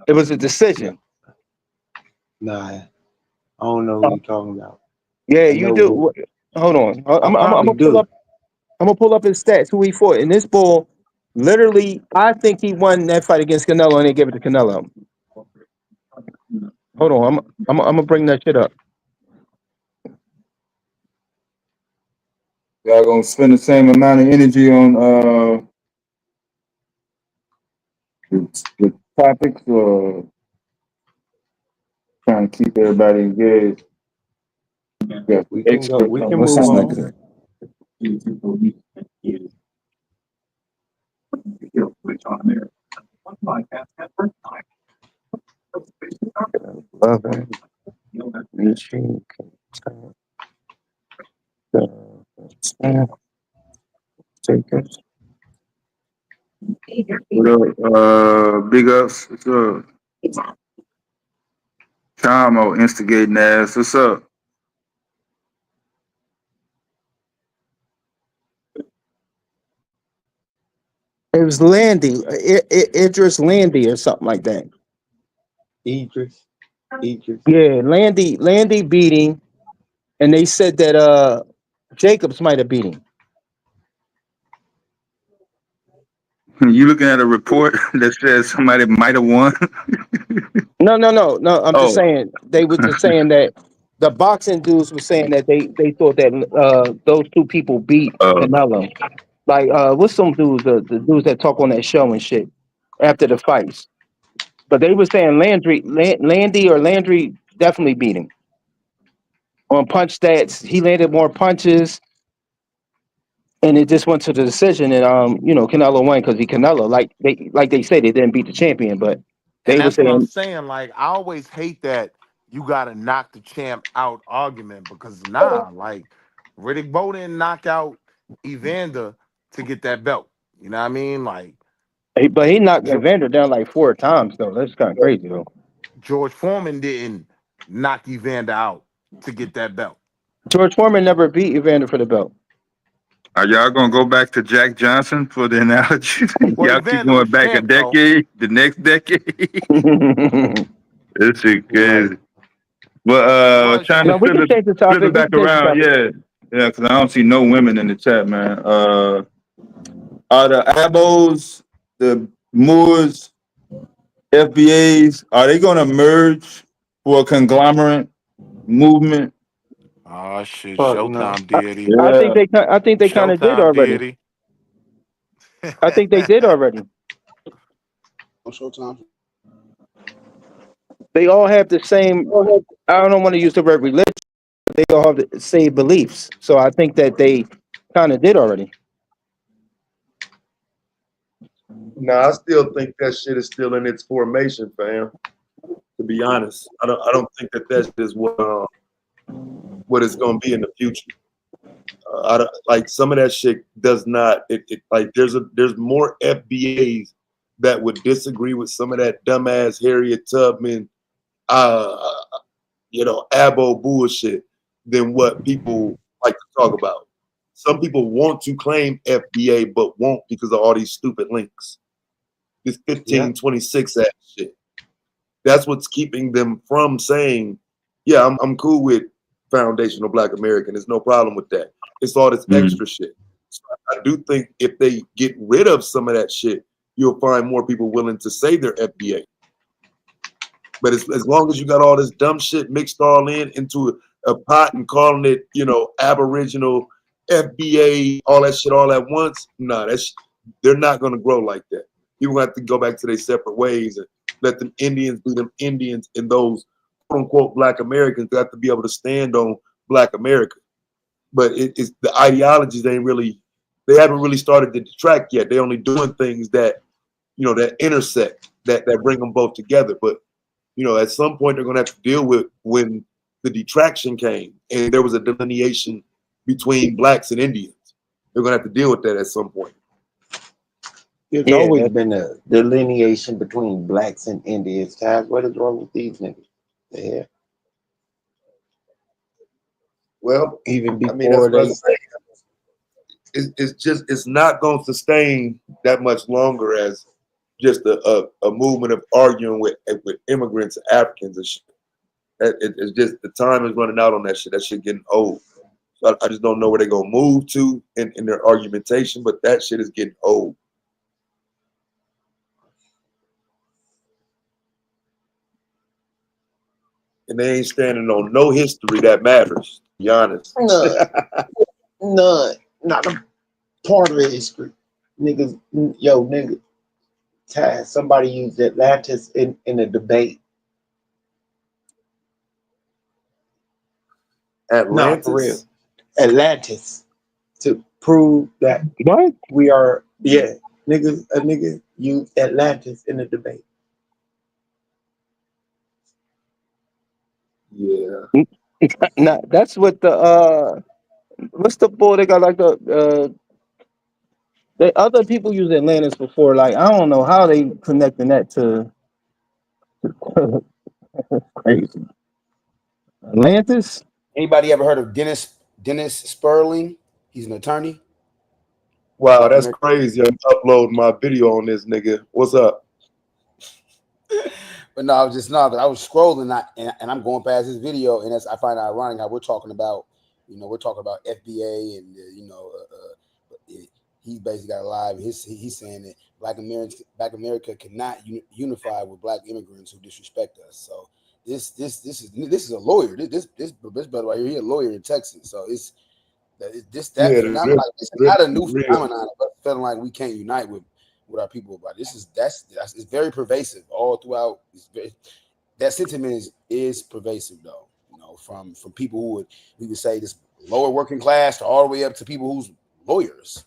It was a decision. Nah, I don't know who you're talking about. Yeah, you do. Hold on. I'm probably gonna pull up. I'm gonna pull up his stats. Who he fought in this bull? Literally, I think he won that fight against Canelo, and they gave it to Canelo. Hold on, I'm gonna bring that shit up. Y'all gonna spend the same amount of energy on the topics or trying to keep everybody engaged? Yeah, we can move on. Loving, reaching, takers. What up? Big ups. What's up? Chamo instigating ass. What's up? It was Landy, Idris Landy or something like that. Idris. Yeah, Landy beat him, and they said that Jacobs might have beat him. You looking at a report that says somebody might have won? No. I'm just Oh. saying they were just saying that the boxing dudes were saying that they thought that those two people beat Canelo. Like what's some dudes the dudes that talk on that show and shit after the fights. But they were saying Landry definitely beat him on punch stats. He landed more punches, and it just went to the decision. And Canelo won because he Canelo. Like they say, they didn't beat the champion, but they And were that's what I'm saying. saying. Like, I always hate that you gotta knock the champ out argument because like Riddick Bowe didn't knock out Evander to get that belt. You know what I mean? Like, But he knocked Evander down like 4 times though. That's kind of crazy though. George Foreman didn't knock Evander out to get that belt. George Foreman never beat Evander for the belt. Are y'all gonna go back to Jack Johnson for the analogy? Well, Y'all keep Evander going was back champ, a decade, the next decade. This shit crazy. But trying to we can change the topic. flip it back around, yeah, because I don't see no women in the chat, man. Are the Abos, the Moors, FBAs, are they gonna merge for a conglomerate movement? Oh shit! Fuck Showtime no. deity. I think they kind of did Showtime already. deity. I think they did already. On Showtime. They all have the same. I don't want to use the word religion. But they all have the same beliefs. So I think that they kind of did already. No, I still think that shit is still in its formation, fam. To be honest, I don't think that is what it's gonna be in the future. I don't, like some of that shit does not. Like there's more FBAs that would disagree with some of that dumbass Harriet Tubman, Abo bullshit than what people like to talk about. Some people want to claim FBA but won't because of all these stupid links. This 1526 ass shit. That's what's keeping them from saying, yeah, I'm cool with foundational Black American. There's no problem with that. It's all this extra shit. So I do think if they get rid of some of that shit, you'll find more people willing to say they're FBA. But as long as you got all this dumb shit mixed all into a pot and calling it, Aboriginal, FBA, all that shit all at once, they're not going to grow like that. People have to go back to their separate ways and let them Indians be them Indians, and those quote unquote Black Americans got to be able to stand on Black America. But it's the ideologies they haven't really started to detract yet. They're only doing things that that intersect, that bring them both together. But at some point they're gonna have to deal with when the detraction came and there was a delineation between Blacks and Indians. They're gonna have to deal with that at some point. There's always been a delineation between Blacks and Indians. Taz, what is wrong with these niggas? Yeah. Well, even before that's what I'm saying. It's not going to sustain that much longer as just a movement of arguing with immigrants, Africans and shit. It's just the time is running out on that shit. That shit getting old. So I just don't know where they're gonna move to in their argumentation, but that shit is getting old. And they ain't standing on no history that matters, to be honest. None. Not a part of the history. Niggas, nigga. Taz, somebody used Atlantis in a debate. Atlantis? No, for real. Atlantis. to prove that What? we are, a nigga used Atlantis in the debate. Yeah. Nah, that's what the what's the boy they got like the other people use Atlantis before. Like I don't know how they connecting that to crazy. Atlantis? Anybody ever heard of Dennis Sperling? He's an attorney. Wow, Black that's American. crazy. I'm uploading my video on this nigga. What's up? But no, I was scrolling and I'm going past this video, and I find it ironic how we're talking about FBA and he's basically got a live. He's saying that Black America cannot unify with Black immigrants who disrespect us. So this is a lawyer. This brother right here, he's a lawyer in Texas. So it's this is not a new phenomenon. But feeling like we can't unite with our people about it's very pervasive all throughout. That sentiment is pervasive though. From people who we would say this lower working class to all the way up to people who's lawyers.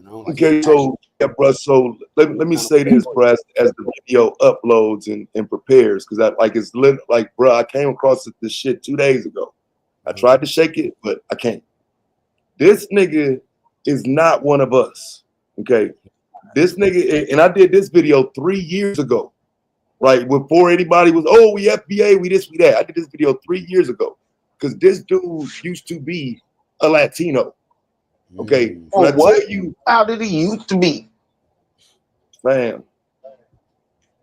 Okay, so yeah, bro. So let me say this, bro, as the video uploads and prepares, because it's like, bro, I came across this shit 2 days ago. I tried to shake it, but I can't. This nigga is not one of us. Okay, this nigga, and I did this video 3 years ago, right? Before anybody was, oh, we FBA, we this, we that. I did this video 3 years ago because this dude used to be a Latino. Okay, oh, what? How did he used to be? Man,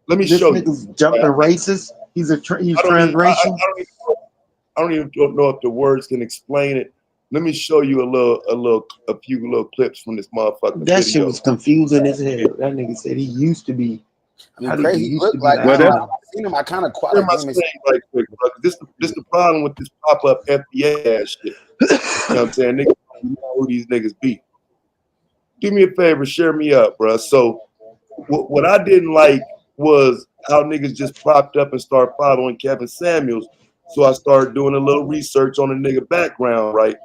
let me This show you. nigga's jumping racist. He's transracial. I don't even know if the words can explain it. Let me show you a few little clips from this motherfucking That video. shit was confusing as hell. That nigga said he used to be. Crazy. He looked like I've seen him. I kind of Hear my saying right quick, brother. This the problem with this pop-up FBA ass shit. You know what I'm saying? Niggas don't know who these niggas be. Do me a favor, share me up, bro. So what I didn't like was how niggas just popped up and started following Kevin Samuels. So I started doing a little research on the nigga background, right?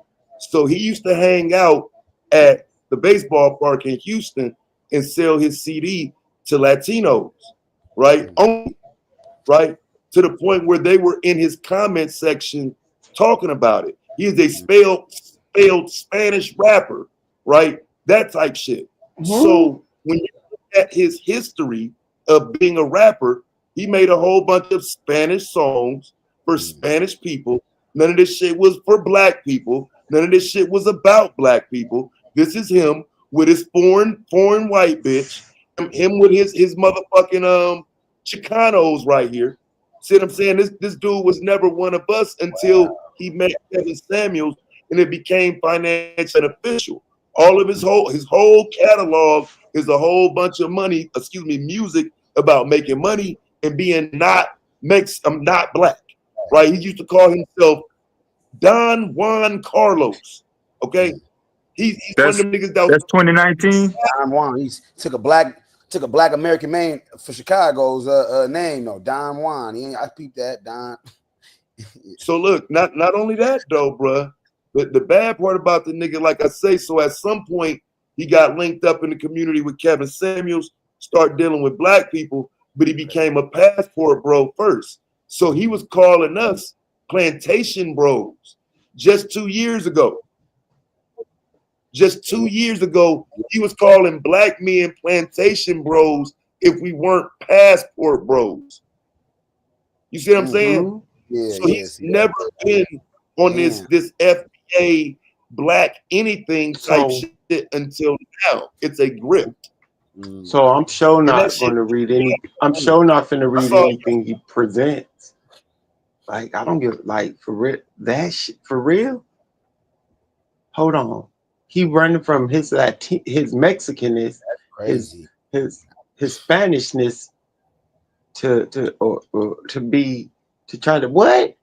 So he used to hang out at the baseball park in Houston and sell his CD to Latinos, right? Only, right? To the point where they were in his comment section talking about it. He is a spelled Spanish rapper, right? That type shit. So when you look at his history of being a rapper, he made a whole bunch of Spanish songs for Spanish people. None of this shit was for Black people. None of this shit was about Black people. This is him with his foreign white bitch. Him with his motherfucking Chicanos right here. See what I'm saying? This dude was never one of us until he met Kevin Samuels and it became financial and official. All of his whole catalog is a whole bunch of music about making money and being not Black. Right? He used to call himself Don Juan Carlos. Okay. He's one of them niggas that's 2019. Don Juan. He took a Black American man for Chicago's name though. Don Juan. I peeped that Don. So look, not only that though, bruh. But the bad part about the nigga, like I say, so at some point he got linked up in the community with Kevin Samuels, start dealing with Black people, but he became a passport bro first. So he was calling us plantation bros just 2 years ago. Just 2 years ago, he was calling Black men plantation bros if we weren't passport bros. You see what I'm saying? Yeah, so he's never been on this FBA Black anything type shit until now. It's a grip. So I'm sure not going to read any. I'm sure not going to read anything he presents. Like I don't give for real that shit for real. Hold on, he running from his Mexicanness, his Spanishness to try to what?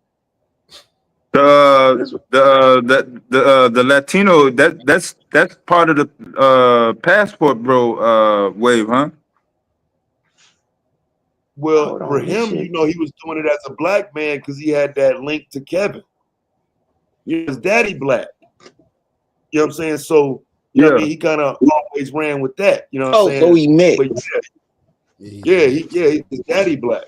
The Latino that's part of the passport bro wave, huh? Well, for him, he was doing it as a Black man because he had that link to Kevin. His daddy Black. You know what I'm saying? So, you know what I Yeah. mean? He kind of always ran with that. You know what I'm Oh, saying? so he mixed. But his daddy black.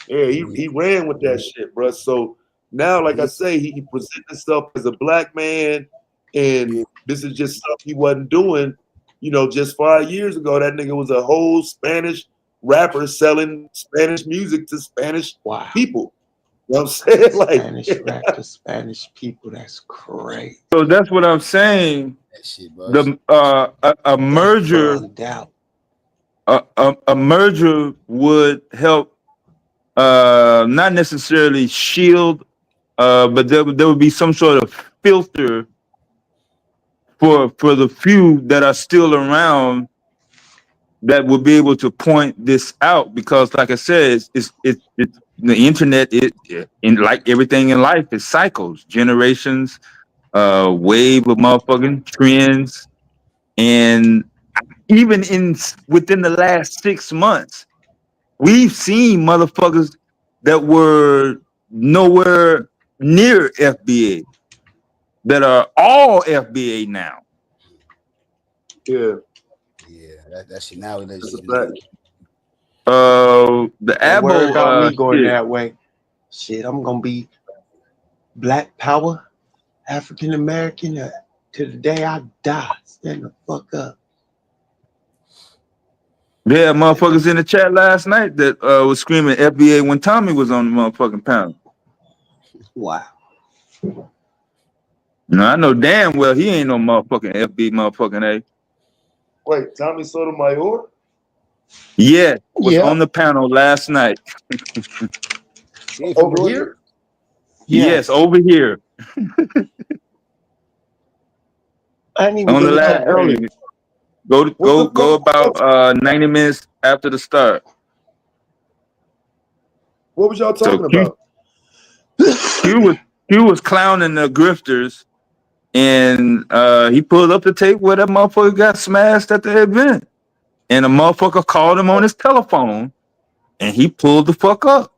Yeah, he ran with that shit, bro. So now, like I say, he presented himself as a black man, and this is just stuff he wasn't doing, you know, just 5 years ago. That nigga was a whole Spanish rapper selling Spanish music to Spanish people. You know what I'm saying? Like Spanish rap to Spanish people. That's crazy. So that's what I'm saying. The a merger, a merger would help, not necessarily shield, but there would be some sort of filter for the few that are still around that will be able to point this out, because like I said, it's the internet, in like everything in life, is cycles, generations, wave of motherfucking trends. And even within the last 6 months, we've seen motherfuckers that were nowhere near FBA that are all FBA now. Yeah. That shit nowadays. The Don't worry Abo about me going shit. that way. Shit, I'm gonna be Black Power, African American to the day I die. Stand the fuck up. Yeah, motherfuckers in the chat last night that was screaming FBA when Tommy was on the motherfucking panel. Wow. No, I know damn well he ain't no motherfucking FB motherfucking A. Wait, Tommy Sotomayor? Yeah, was on the panel last night. Over here? Yes, over here. I didn't even On go the to last that early. go about 90 minutes after the start. What was y'all talking about? Q was clowning the grifters, and he pulled up the tape where that motherfucker got smashed at the event. And the motherfucker called him on his telephone, and he pulled the fuck up.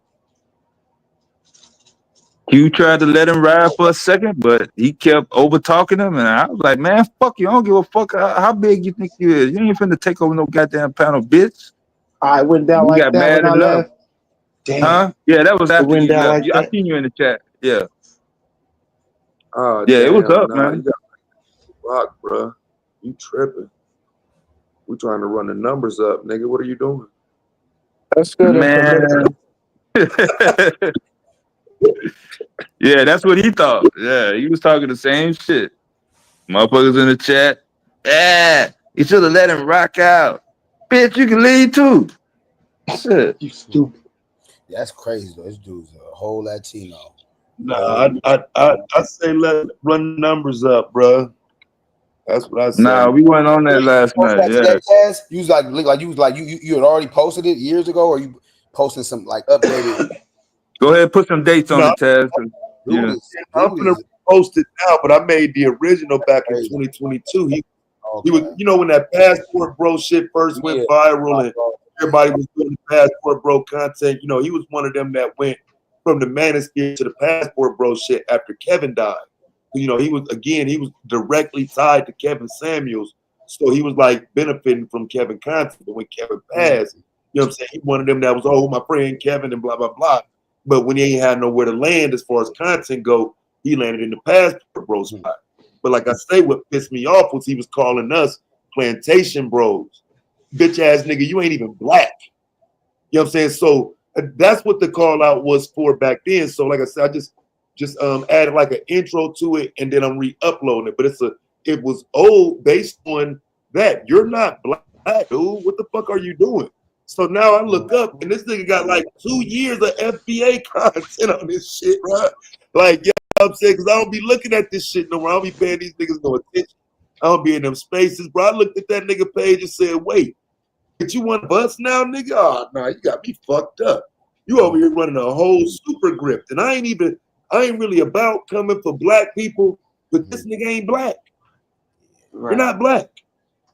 Q tried to let him ride for a second, but he kept over talking him, and I was like, man, fuck you. I don't give a fuck how big you think you is. You ain't finna take over no goddamn panel, bitch. I went down You like got that mad when I enough. left. Damn. Huh? Yeah, that was after went you down left. like I that? seen you in the chat. Yeah. Oh, Yeah, it was damn, up, nah, man. you got fuck, bro. You tripping. We trying to run the numbers up, nigga. What are you doing? That's good Man. information. Yeah, that's what he thought. Yeah, he was talking the same shit. Motherfuckers in the chat. Yeah, you should have let him rock out. Bitch, you can leave too. Shit. You stupid. That's crazy though. This dude's a whole Latino. Nah, I say let run numbers up, bro. That's what I say. Nah, we went on that last Post night. that Yeah. today, Taz? You was you had already posted it years ago, or you posting some like updated? Go ahead, put some dates on No, it, Taz. Yeah. I'm gonna post it now, but I made the original back in 2022. He was, you know, when that Passport Bro shit first went viral and everybody was doing the Passport Bro content. You know, he was one of them that went from the Manosphere to the Passport Bro shit after Kevin died. You know, he was directly tied to Kevin Samuels, so he was like benefiting from Kevin content. But when Kevin passed, you know what I'm saying, he one of them that was, oh, my friend Kevin and blah blah blah. But when he ain't had nowhere to land as far as content go, he landed in the Passport Bro spot. But like I say, what pissed me off was he was calling us plantation bros. Bitch ass nigga, you ain't even black. You know what I'm saying? So that's what the call out was for back then. So like I said, I just added like an intro to it, and then I'm re-uploading it. But it was old based on that. You're not black, dude. What the fuck are you doing? So now I look up, and this nigga got like 2 years of FBA content on this shit, right? Like, you know what I'm saying? Because I don't be looking at this shit no more. I don't be paying these niggas no attention. I don't be in them spaces, bro. I looked at that nigga page and said, wait, but you want bust now, nigga? Oh, no, you got me fucked up. You over here running a whole super grip. And I ain't really about coming for black people, but this nigga ain't black. Right. You're not black.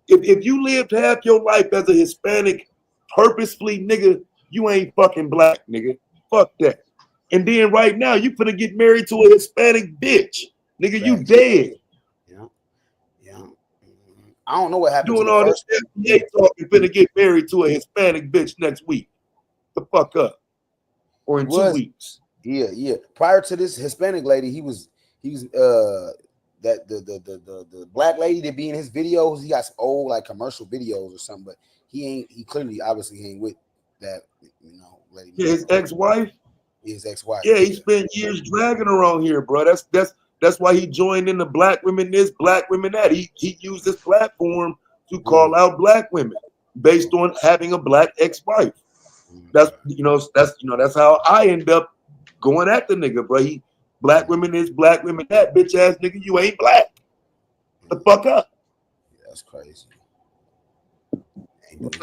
If you lived half your life as a Hispanic purposefully, nigga, you ain't fucking black, nigga. Fuck that. And then right now, you finna get married to a Hispanic bitch. Nigga, you Facts. dead. Yeah. I don't know what happened to Doing the all this first FDA talking, finna get married to a Hispanic bitch next week. The fuck up. Or in 2 weeks. Yeah. Prior to this Hispanic lady, he was that the black lady that be in his videos. He got some old like commercial videos or something, but he clearly obviously ain't with that lady. Yeah, his ex-wife. His ex-wife. Yeah, he spent years dragging her on here, bro. That's why he joined in the black women this, black women that. He used this platform to call out black women based on having a black ex-wife. That's how I end up going at the nigga, bro. He black women this, black women that, bitch ass nigga. You ain't black. The fuck up. That's crazy.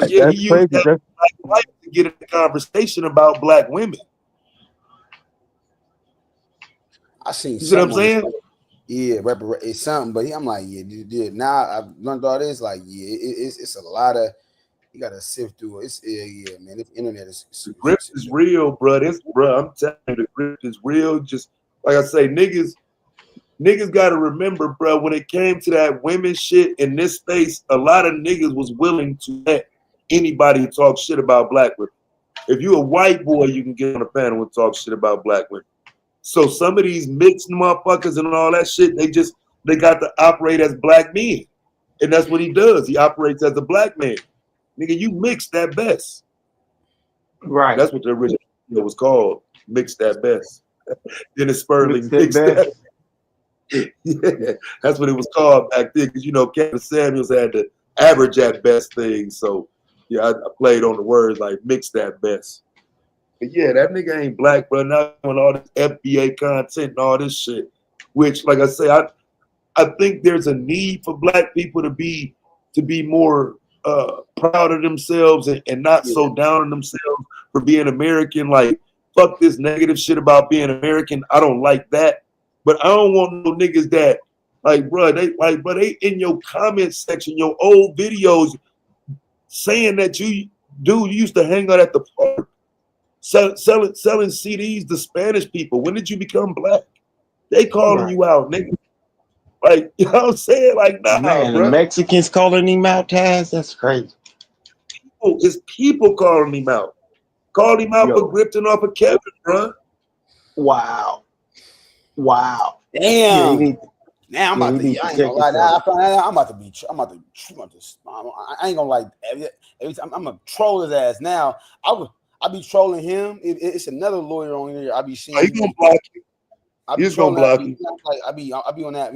Yeah, he used that black wife to get a conversation about black women. I seen. You see what I'm saying? Yeah, it's something, but I'm like, yeah. Now I've learned all this. Like, yeah, it's a lot of. You gotta sift through it. Yeah, man. The internet is. The grip is real, bro. I'm telling you, the grip is real. Just like I say, niggas got to remember, bro. When it came to that women shit in this space, a lot of niggas was willing to let anybody talk shit about black women. If you a white boy, you can get on a panel and talk shit about black women. So some of these mixed motherfuckers and all that shit, they got to operate as black men. And that's what he does. He operates as a black man. Nigga, you mixed at best. Right. That's what the original video was called. Mixed at best. Dennis Sperling mixed at yeah, that's what it was called back then. Because Kevin Samuels had the average at best thing. So yeah, I played on the words like mixed at best. But yeah, that nigga ain't black, bro. Now on all this FBA content and all this shit, which, like I say, I think there's a need for black people to be more proud of themselves and not so down on themselves for being American. Like, fuck this negative shit about being American. I don't like that. But I don't want no niggas that they in your comment section, your old videos saying that you used to hang out at the park. Selling CDs to Spanish people. When did you become black? They calling you out, nigga. Like, you know what I'm saying? Like, nah, man, bro. the Mexicans calling him out, Taz. That's crazy. It's people calling him out. Called him out for grifting off of Kevin, bro. Wow. Damn. Yeah, now I'm about to. I ain't gonna lie. I'm about to. I ain't gonna lie. Every time I'm gonna troll his ass. Now I be trolling him. It's another lawyer on here. I be seeing. He gonna block you. He's gonna block you. I be on that,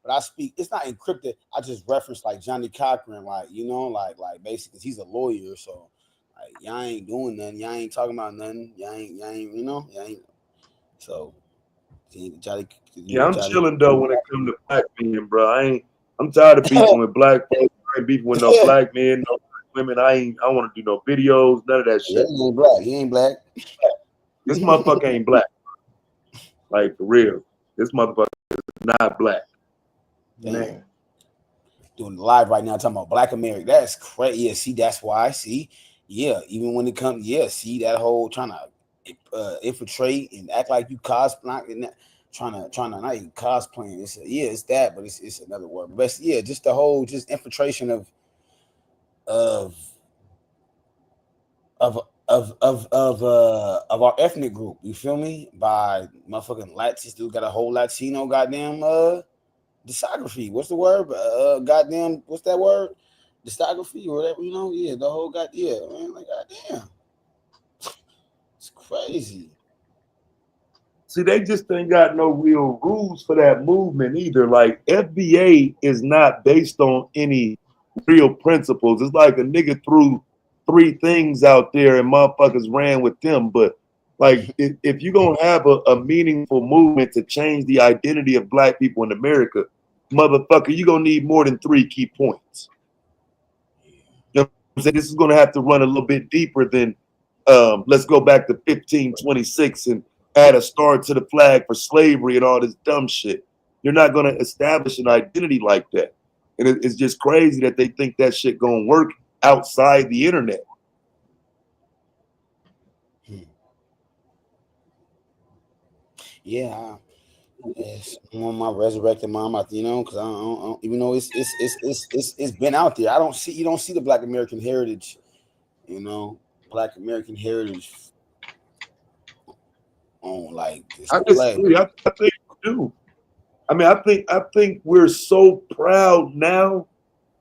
but I speak. It's not encrypted. I just reference like Johnny Cochran, like basically, 'cause he's a lawyer. So like y'all ain't doing nothing. Y'all ain't talking about nothing. Y'all ain't. So Johnny. Yeah, I'm chilling though when it comes to black men, bro. I'm tired of beefing with black folks. I ain't beefing with no black men, no women. I want to do no videos, none of that shit. Yeah, he ain't black. He ain't black. This motherfucker ain't black. Like, for real. This motherfucker is not black. Man. Doing live right now talking about Black America. That's crazy. Yeah, see, that's why. See, yeah, even when it comes, see that whole trying to infiltrate and act like you cosplaying, trying to not even cosplaying. It's that, but it's another word. But just the whole infiltration of our ethnic group, you feel me? By motherfucking Latinos, dude got a whole Latino goddamn discography. What's the word? Goddamn, what's that word? Discography or whatever, the whole man, like goddamn. It's crazy. See, they just ain't got no real rules for that movement either. Like, FBA is not based on any real principles. It's like a nigga threw 3 things out there and motherfuckers ran with them. But like, if you're gonna have a meaningful movement to change the identity of black people in America, motherfucker, you're gonna need more than 3 key points. You know what I'm saying? This is gonna have to run a little bit deeper than let's go back to 1526 and add a star to the flag for slavery and all this dumb shit. You're not gonna establish an identity like that. And it's just crazy that they think that shit gonna work outside the internet. Yeah, it's on my resurrected mom, you know, because I don't, even though it's been out there. You don't see the Black American heritage, you know, Black American heritage on like I display. disagree. I think we do. I mean, I think we're so proud now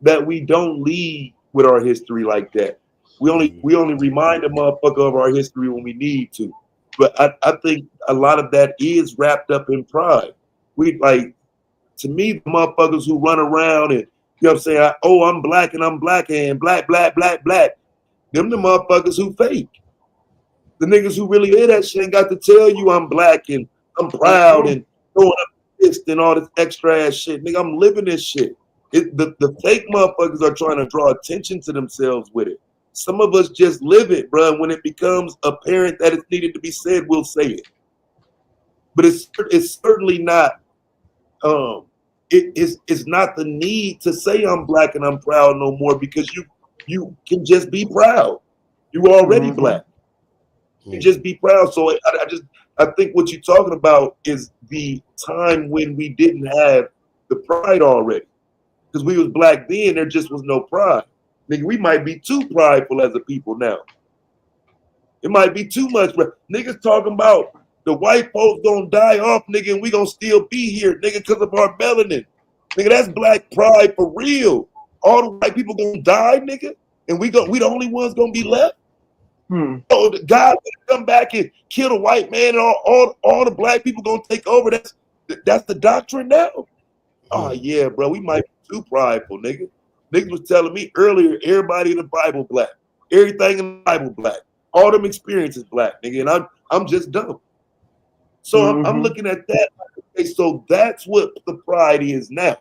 that we don't lead with our history like that. We only remind a motherfucker of our history when we need to. But I think a lot of that is wrapped up in pride. We like, to me, the motherfuckers who run around and, you know what I'm saying, I'm black and I'm black and black. Them the motherfuckers who fake. The niggas who really hear that shit ain't got to tell you I'm black and I'm proud and throwing up fist and all this extra ass shit. Nigga, I'm living this shit. The fake motherfuckers are trying to draw attention to themselves with it. Some of us just live it, bro. And when it becomes apparent that it's needed to be said, we'll say it. But it's certainly not. It's not the need to say I'm black and I'm proud no more, because you can just be proud. You already black. You just be proud. So I think what you're talking about is the time when we didn't have the pride already. Because we was black then, there just was no pride. Nigga, we might be too prideful as a people now. It might be too much. Niggas talking about the white folks gonna die off, nigga, and we gonna still be here, nigga, because of our melanin. Nigga, that's black pride for real. All the white people gonna die, nigga, and we the only ones gonna be left. Oh, God gonna come back and kill the white man, and all the black people gonna take over. That's the doctrine now. Oh yeah, bro, we might be too prideful, nigga. Niggas was telling me earlier, everybody in the Bible black, everything in the Bible black, all them experiences black, nigga, and I'm just dumb. So I'm looking at that. Okay, so that's what the pride is now.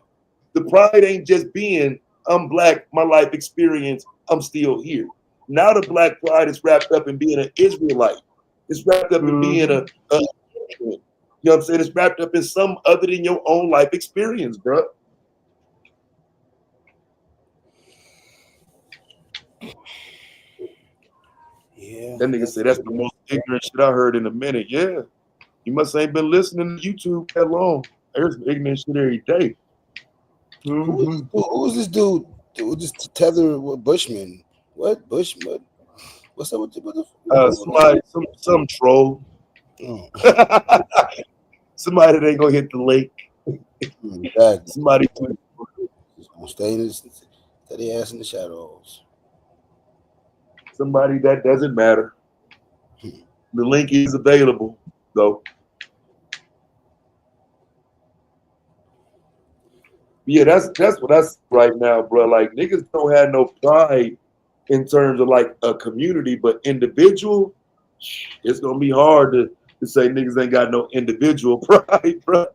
The pride ain't just being I'm black, my life experience, I'm still here. Now the black pride is wrapped up in being an Israelite. It's wrapped up in being a you know what I'm saying? It's wrapped up in some other than your own life experience, bro. Yeah. That nigga said that's the most ignorant shit I heard in a minute. Yeah. You must ain't been listening to YouTube that long. There's ignorant shit every day. Who's this dude? This Tether Bushman. What Bushman? What's up with somebody, some troll. Somebody that ain't gonna hit the lake. Exactly. Somebody gonna stay in his steady ass in the shadows. Somebody that doesn't matter. The link is available, though. Yeah, that's what that's right now, bro. Like, niggas don't have no pride in terms of like a community, but individual, it's gonna be hard to say niggas ain't got no individual pride, bro.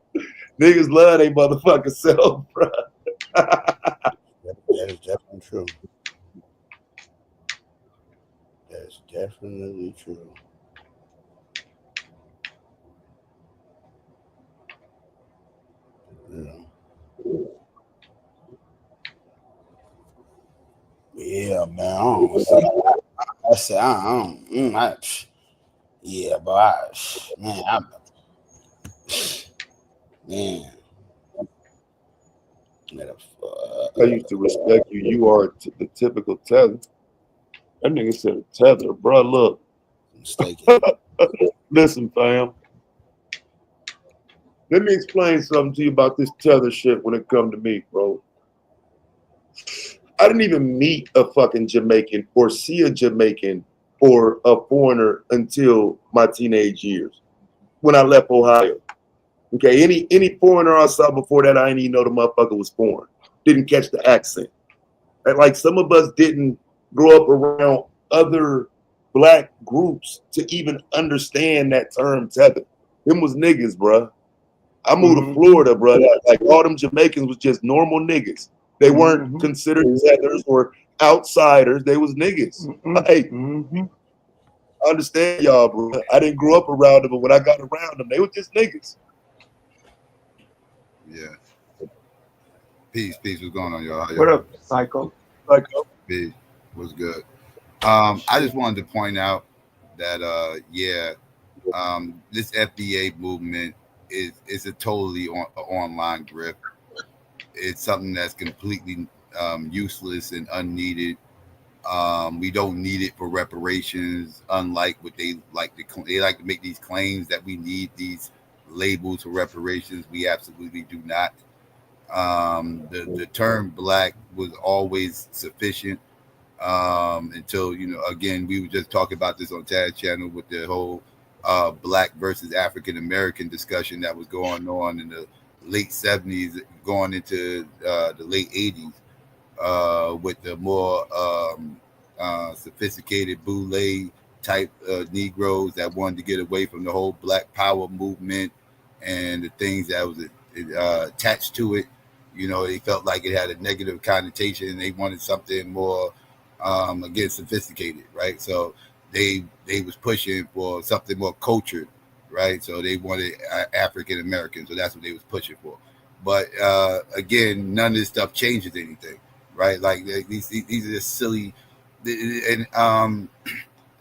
Niggas love they motherfucking self, bro. That is definitely true. That's definitely true. Yeah, man. Yeah, but man. I used to respect you. You are the typical tether. That nigga said tether, bro. Look. Mistaken. Listen, fam. Let me explain something to you about this tether shit when it come to me, bro. I didn't even meet a fucking Jamaican or see a Jamaican or a foreigner until my teenage years when I left Ohio. Okay, any foreigner I saw before that, I didn't even know the motherfucker was foreign. Didn't catch the accent. And like some of us didn't grow up around other black groups to even understand that term tether. Them was niggas, bro. I moved to Florida, bro. Like all them Jamaicans was just normal niggas. They weren't considered tethers or outsiders. They was niggas. Like, I understand y'all, bro. I didn't grow up around them, but when I got around them, they were just niggas. Yeah. Peace. What's going on, y'all? What up, Psycho? Peace. What's good? I just wanted to point out that this FBA movement is a totally online grift. It's something that's completely useless and unneeded. We don't need it for reparations, unlike what they like to make these claims that we need these labels for reparations. We absolutely do not. The term black was always sufficient until, again, we were just talking about this on Taz channel with the whole black versus African American discussion that was going on in the late 70s going into the late 80s with the more sophisticated boule type Negroes that wanted to get away from the whole Black Power movement and the things that was attached to it. They felt like it had a negative connotation and they wanted something more, again, sophisticated, right? So they was pushing for something more cultured, right? So they wanted African American, so that's what they was pushing for. But again, none of this stuff changes anything, right? Like these are just silly, and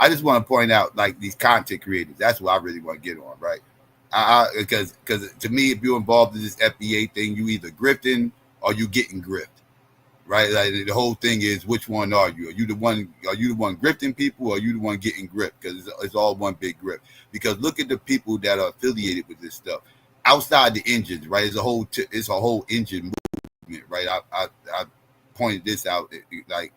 I just want to point out, like, these content creators. That's what I really want to get on, right? Because to me, if you're involved in this FBA thing, you either grifting or you getting grift, right? Like, the whole thing is, which one are you? Are you the one grifting people, or are you the one getting grift? Because it's all one big grift. Because look at the people that are affiliated with this stuff outside the engines, right? It's a whole engine movement, right? I pointed this out like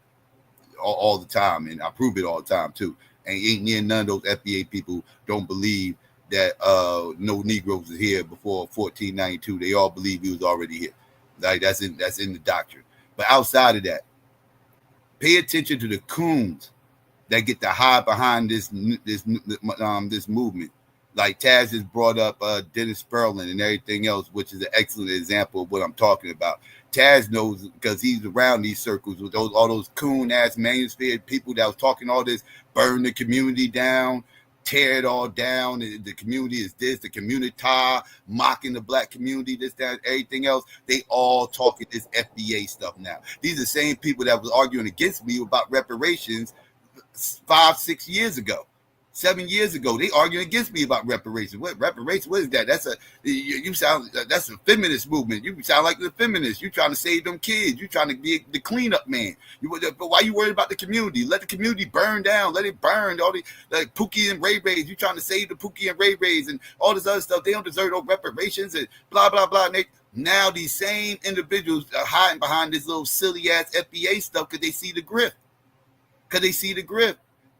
all the time, and I prove it all the time too. And ain't near none of those FBA people don't believe that no Negroes is here before 1492. They all believe he was already here. Like, that's in the doctrine. But outside of that, pay attention to the coons that get to hide behind this movement. Like Taz has brought up Dennis Sperling and everything else, which is an excellent example of what I'm talking about. Taz knows because he's around these circles with all those coon ass manosphere people that was talking all this, burn the community down, tear it all down. The community is this, the community mocking the black community, this, that, everything else. They all talking this FBA stuff now. These are the same people that was arguing against me about reparations 5-6 years ago. 7 years ago, they arguing against me about reparations. What reparations? What is that? That's a feminist movement. You sound like the feminist. You trying to save them kids. You trying to be the cleanup man. But why you worried about the community? Let the community burn down. Let it burn. All the like Pookie and Ray Rays. You trying to save the Pookie and Ray Rays and all this other stuff. They don't deserve no reparations and blah blah blah. And now these same individuals are hiding behind this little silly ass FBA stuff because they see the grift.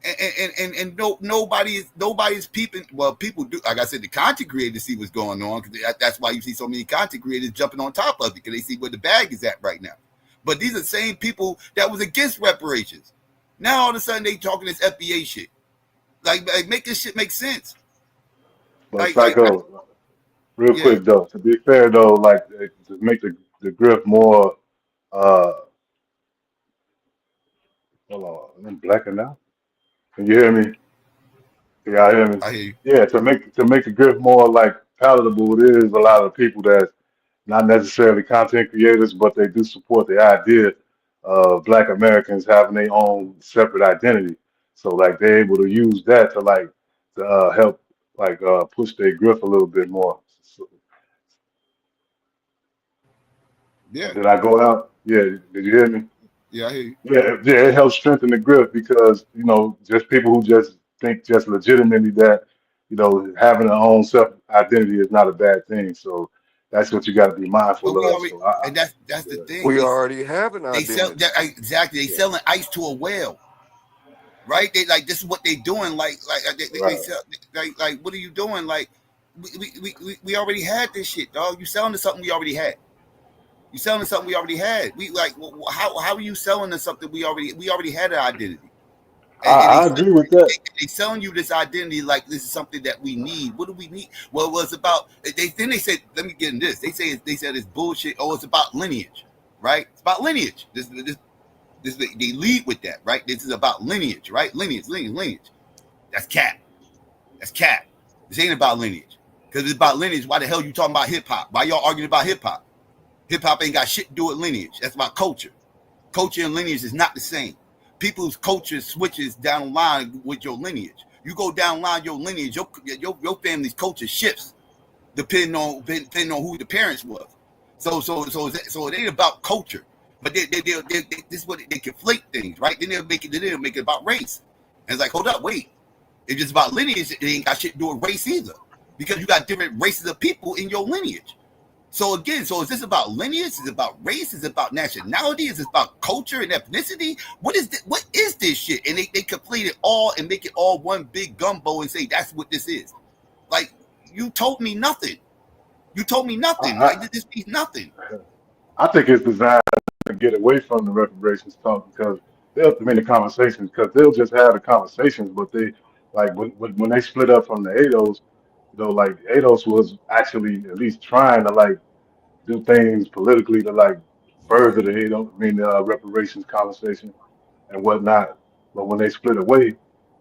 And nobody's peeping. Well, people do. Like I said, the content creators see what's going on. That's why you see so many content creators jumping on top of it, because they see where the bag is at right now. But these are the same people that was against reparations. Now all of a sudden they talking this FBA shit. Like make this shit make sense. But Psycho, real quick though, to be fair though, like to make the grift more. Hold on, I'm blacking out. Can you hear me? Can y'all hear me? I hear you. Yeah, to make the grift more like palatable, it is a lot of people that's not necessarily content creators, but they do support the idea of Black Americans having their own separate identity. So like they're able to use that to help push their grift a little bit more. So, yeah. Did I go out? Yeah. Did you hear me? Yeah, I hear you. Yeah, it helps strengthen the grip because, just people who just think just legitimately that, having their own self-identity is not a bad thing. So that's what you got to be mindful of. And that's the thing. We already have an identity. Exactly. They selling ice to a whale. Right? They like, this is what they doing. They sell, like, what are you doing? Like, we already had this shit, dog. You selling to something we already had. You selling us something we already had. How are you selling us something we already had an identity? I agree with that. They selling you this identity like this is something that we need. What do we need? Well, it was about. They said, let me get in this. They said it's bullshit. Oh, it's about lineage, right? It's about lineage. This they lead with that, right? This is about lineage, right? Lineage. That's cap. This ain't about lineage. Because it's about lineage. Why the hell you talking about hip hop? Why y'all arguing about hip hop? Hip hop ain't got shit to do with lineage. That's about culture. Culture and lineage is not the same. People's culture switches down the line with your lineage. You go down the line, your lineage, your family's culture shifts. depending on who the parents was. So it ain't about culture, but they this is what they conflate things, right? Then they'll make it about race. And it's like, hold up, wait. If it's about lineage, it ain't got shit to do with race either, because you got different races of people in your lineage. So again, is this about lineage? Is it about race? Is it about nationality? Is it about culture and ethnicity? What is this shit? And they complete it all and make it all one big gumbo and say that's what this is. Like, you told me nothing. Like, this means nothing. I think it's designed to get away from the reparations talk, because they'll just have the conversations, but they like when they split up from the ADOS, like ADOS was actually at least trying to like do things politically to like further the reparations conversation and whatnot. But when they split away,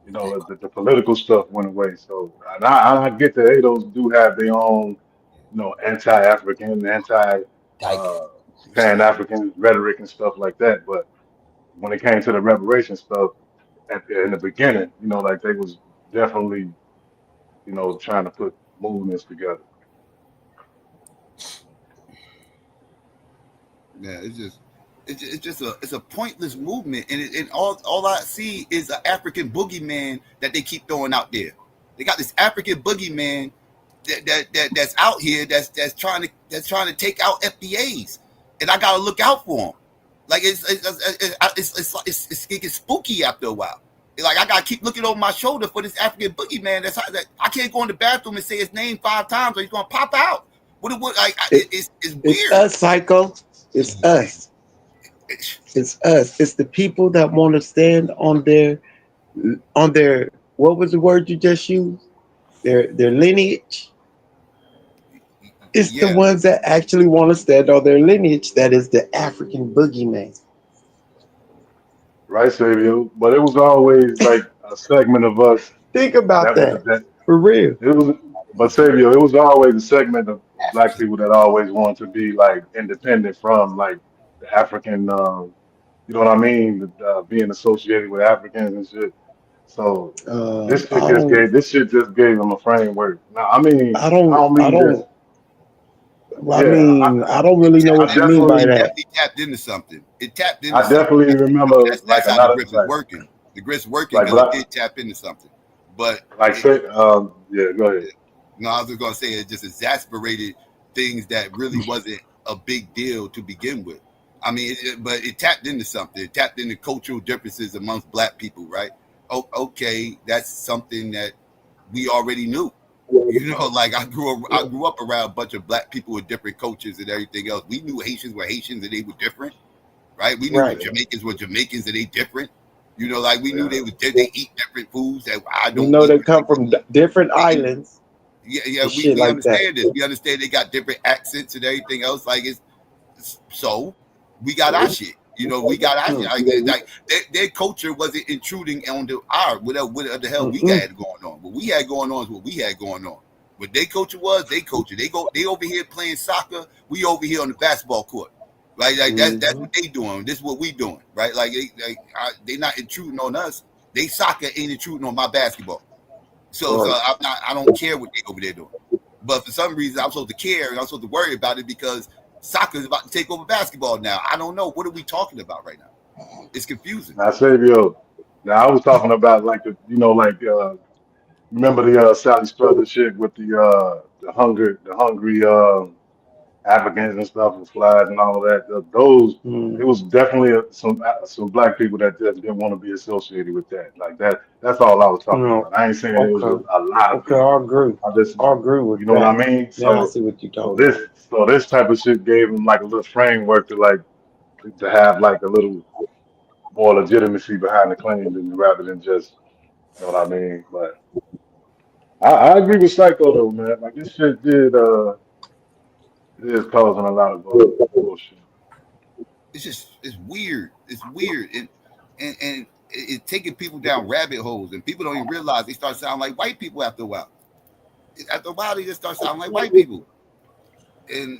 the political stuff went away. So and I get that ADOS do have their own, anti-African, pan-African rhetoric and stuff like that. But when it came to the reparations stuff in the beginning, like they was definitely, trying to put movements together. Yeah, it's a pointless movement, and all I see is an African boogeyman that they keep throwing out there. They got this African boogeyman that's out here that's trying to take out FBAs, and I gotta look out for him. Like it gets spooky after a while. Like I gotta keep looking over my shoulder for this African boogeyman that I can't go in the bathroom and say his name 5 times or he's gonna pop out. It's weird. It's us, Psycho. It's us. It's us. It's the people that want to stand on their what was the word you just used? Their lineage. It's the ones that actually want to stand on their lineage. That is the African boogeyman. Right, Savio. But it was always like a segment of us. Think about that. For real. But Savio, it was always a segment of Black people that always wanted to be like independent from like the African, you know what I mean? Being associated with Africans and shit. So this shit just gave them a framework. Now, I mean, I don't really know what you mean by that. It tapped into something. I definitely remember that's how the grip is working. The grip's working because it did tap into something. But go ahead. No, I was just gonna say it just exasperated things that really wasn't a big deal to begin with. I mean, but it tapped into something. It tapped into cultural differences amongst Black people, right? Okay, that's something that we already knew. Like I grew up around a bunch of Black people with different cultures and everything else. We knew Haitians were Haitians and they were different, right? We knew Jamaicans were Jamaicans and they different. Like we knew they eat different foods that I don't. They come from different islands. Yeah, we understand this. We understand they got different accents and everything else. Like so we got our shit. We got our shit. Like their culture wasn't intruding onto our whatever the hell we had going on. What we had going on is what we had going on. What their culture was, their culture. They over here playing soccer. We over here on the basketball court. Right? Like that's what they doing. This is what we doing. Right? Like they not intruding on us. They soccer ain't intruding on my basketball. So I don't care what they over there doing. But for some reason I'm supposed to care and I'm supposed to worry about it because soccer is about to take over basketball now. I don't know. What are we talking about right now? It's confusing. Now, Savio, I was talking about like remember the Sally Struthers shit with the hungry Africans and stuff and flies and all that. It was definitely some Black people that just didn't want to be associated with that. Like that's all I was talking about. I ain't saying it was a lot of people. I agree. I agree with you know what I mean? I see what you're talking about. So this type of shit gave them like a little framework to have like a little more legitimacy behind the claim rather than just, you know what I mean? But I agree with Psycho though, man. Like this shit it is causing a lot of bullshit. It's weird. It's weird. And it's taking people down rabbit holes, and people don't even realize they start sounding like white people after a while. After a while, they just start sounding like white people. And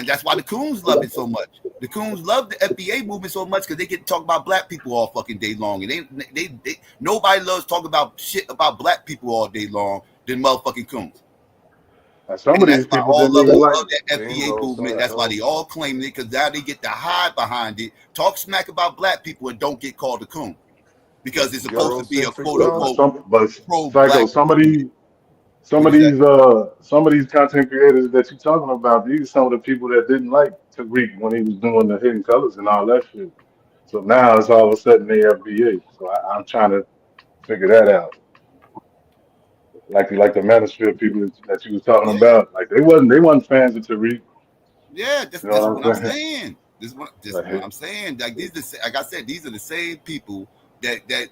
that's why the Coons love it so much. The Coons love the FBA movement so much because they get to talk about Black people all fucking day long, and they nobody loves talking about shit about Black people all day long than motherfucking Coons. Some And of that's these why people all didn't of them even like. love that FBA movement. That's why they all claim it, because now they get to hide behind it, talk smack about black people, and don't get called a coon. Because it's supposed to be a quote unquote pro Psycho, black. some of these content creators that you're talking about, these are some of the people that didn't like Tariq when he was doing the Hidden Colors and all that shit. So now it's all of a sudden they FBA. So I'm trying to figure that out. Like the Manosphere people that you was talking about, like they wasn't fans of Tariq. Yeah, this You know is what I'm saying. This is what I'm saying. Like like I said, these are the same people that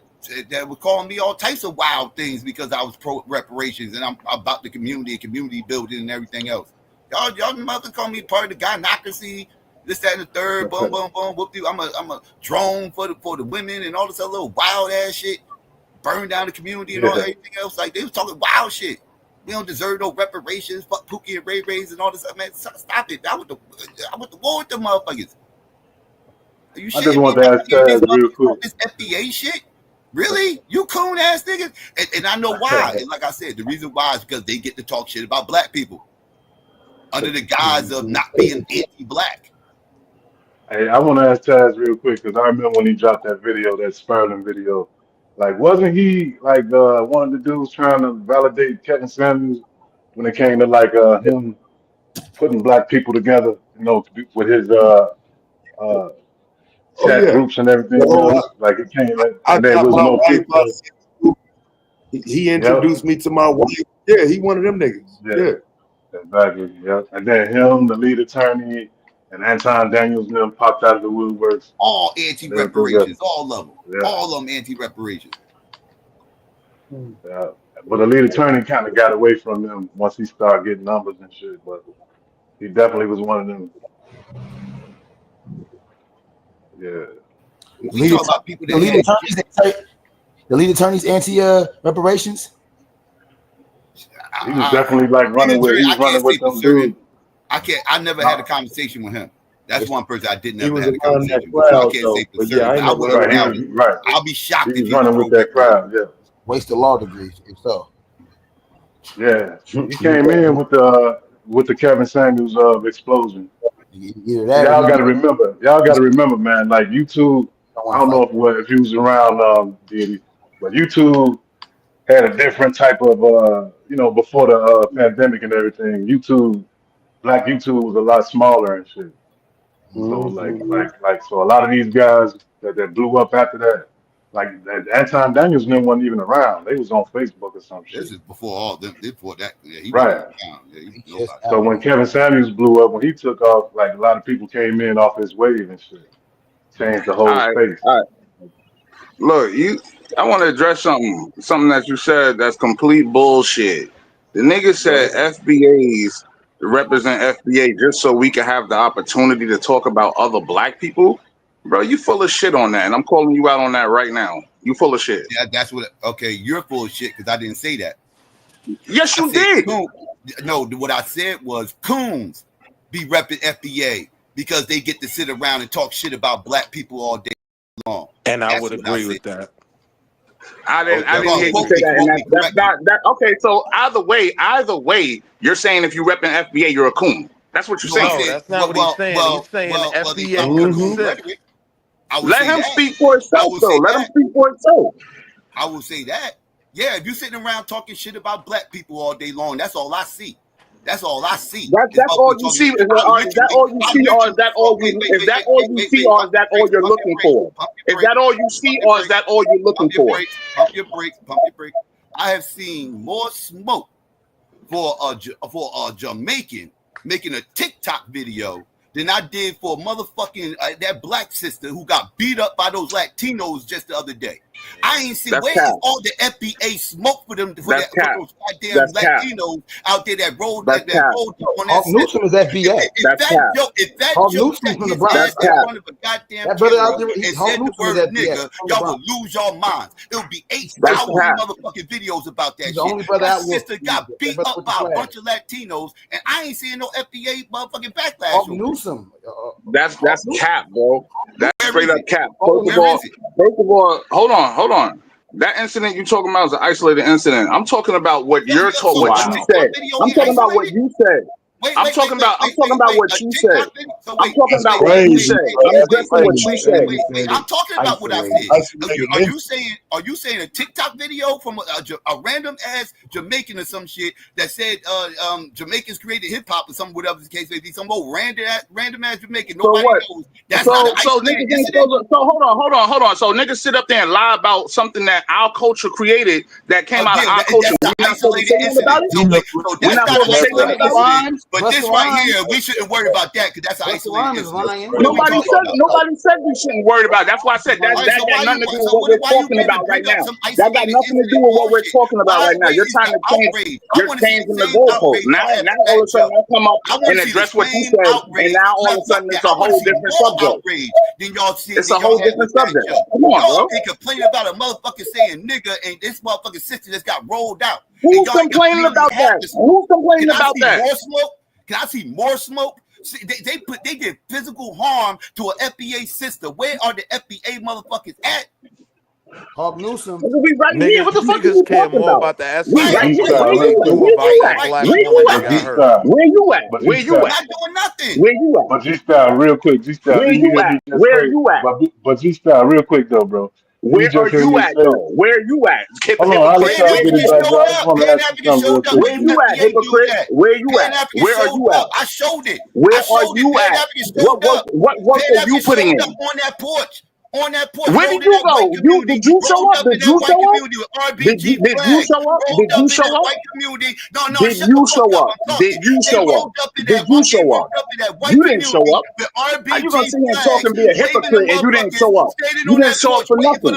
were calling me all types of wild things because I was pro reparations and I'm about the community and community building and everything else. Y'all mother call me part of the gynocracy, this, that, and the third. Boom, boom, boom. Whoop you. I'm a drone for the women and all this other little wild ass shit. Burn down the community and all everything else. Like they was talking wild shit. We don't deserve no reparations. Fuck Pookie and Ray Rays and all this stuff, man. Stop it. I went to war with them motherfuckers. Are you I just shitting want me? to ask Taz real quick. This FBA shit? Really? You coon ass niggas? And I know why. And like I said, the reason why is because they get to talk shit about black people under the guise of not being anti-black. Hey, I want to ask Taz real quick because I remember when he dropped that video, that Sperling video. Like, wasn't he like one of the dudes trying to validate Kevin Samuels when it came to like him putting black people together, you know, with his chat groups and everything else? Like it came, and there was no people. He introduced me to my wife. Yeah, he one of them niggas. Yeah. Exactly. Yeah. And then him, the lead attorney, and Anton Daniels and them popped out of the woodworks. All anti-reparations, all of them. Yeah. All of them anti-reparations. Yeah. But the lead attorney kind of got away from them once he started getting numbers and shit. But he definitely was one of them. Yeah. We talk about people that the lead attorney's anti reparations. He was definitely like running with. He was running with them dudes. I never had a conversation with him. That's one person I didn't ever have a around that conversation with. So I crowd, can't though. say for But certain. yeah, I but I know wouldn't what doubt it. Right. I'll be shocked He if was he running with that crowd. Yeah. Waste of law degrees, if so. Yeah. He came in with the Kevin Samuels explosion. Either that Y'all got to remember, man. Like YouTube, I don't know if you was around, Diddy, but YouTube had a different type of, before the pandemic and everything. Black YouTube was a lot smaller and shit. So so a lot of these guys that blew up after that, like Anton Daniels and them wasn't even around. They was on Facebook or some shit. This is before all them. Before that, yeah, he Right. wasn't around. Yeah, he was nobody. So when Kevin Samuels blew up, when he took off, like a lot of people came in off his wave and shit. Changed the whole space. All right. Look, I want to address something that you said that's complete bullshit. The nigga said FBAs represent FBA just so we can have the opportunity to talk about other black people. Bro, you full of shit on that, and I'm calling you out on that right now. You full of shit. Yeah, that's what. Okay, you're full of shit because I didn't say that. Yes, you did. No, what I said was coons be repping FBA because they get to sit around and talk shit about black people all day long. And I would agree with that. I didn't hear you say that. And that's not that. Okay, so either way, you're saying if you repping FBA, you're a coon. That's what you're saying. No, that's not what he's saying. He's saying the FBA. Let him speak for himself, though. Let him speak for himself. I will say that. Yeah, if you're sitting around talking shit about black people all day long, that's all I see. That's all I see. That's all you see. Is that all you see, or is that all you? Is that all you see, or is that all you're looking for? Is that all you see, or is that all you're looking for? Pump your brakes. Pump your brakes. I have seen more smoke for a Jamaican making a TikTok video than I did for motherfucking that black sister who got beat up by those Latinos just the other day. I ain't seen where is all the FBA smoke for them for those goddamn Latinos out there that rolled that rolled up on that. Newsom is FBA. If that joke set his ass in front of a goddamn camera and said the word nigga, y'all would lose your minds. It would be 8,000 motherfucking videos about that shit. That sister got beat up by a bunch of Latinos, and I ain't seeing no FBA motherfucking backlash. Newsom. That's cap, bro. That's straight up cap. First of all, hold on. That incident you talking about is an isolated incident. I'm talking about what you're So talking. What a you TikTok said. video I'm ain't talking about what isolated? you said. I'm talking about what you said. I'm talking about what you said. I'm addressing what you said. I'm talking about what I said. Are you saying a TikTok video from a random ass Jamaican or some shit that said Jamaicans created hip hop or some whatever the case may be, some old random ass Jamaican nobody knows? That's not an isolated incident. So hold on. So niggas sit up there and lie about something that our culture created that came out of our culture. We're not supposed to say nothing about it. We're not supposed to say nothing about it. But this right here, we shouldn't worry about that because that's an isolated incident. Nobody said we shouldn't worry about it. That's why I said that got nothing to do with what we're talking about right now. That got nothing to do with what we're talking about right now. You're trying to change. You're changing the goalpost. Now all of a sudden I come up and address what you said, and now all of a sudden it's a whole different subject. It's a whole different subject. Come on, bro. They complain about a motherfucker saying nigga and this motherfucking sister just got rolled out. Who's complaining about that? Who's complaining about that? More smoke? Can I see more smoke? See, they did physical harm to an FBA sister. Where are the FBA motherfuckers at? Hawk Newsom. We right here. What the fuck Niggas care more about the ass we right here. Where you at? Where you at? Not doing nothing. Where you at? But G-Style, real quick. G-Style. Where you at? Where you at? But G-Style, real quick though, bro. Where are you at though? Where you at? Hold on, I'll let y'all get it back. I just want to ask you something real quick. Where you at, hypocrite? Where you at? Where are you at? I showed it. Where are you at? What work are you putting in? On that porch. On that porch. Where did you go? Did you show up? Did you show up? Did you show up? Did you show up? Did you show up? Did you show up? Did you show up? You didn't show up. How you gonna sit here and talk and be a hypocrite and you didn't show up? You didn't show up for nothing.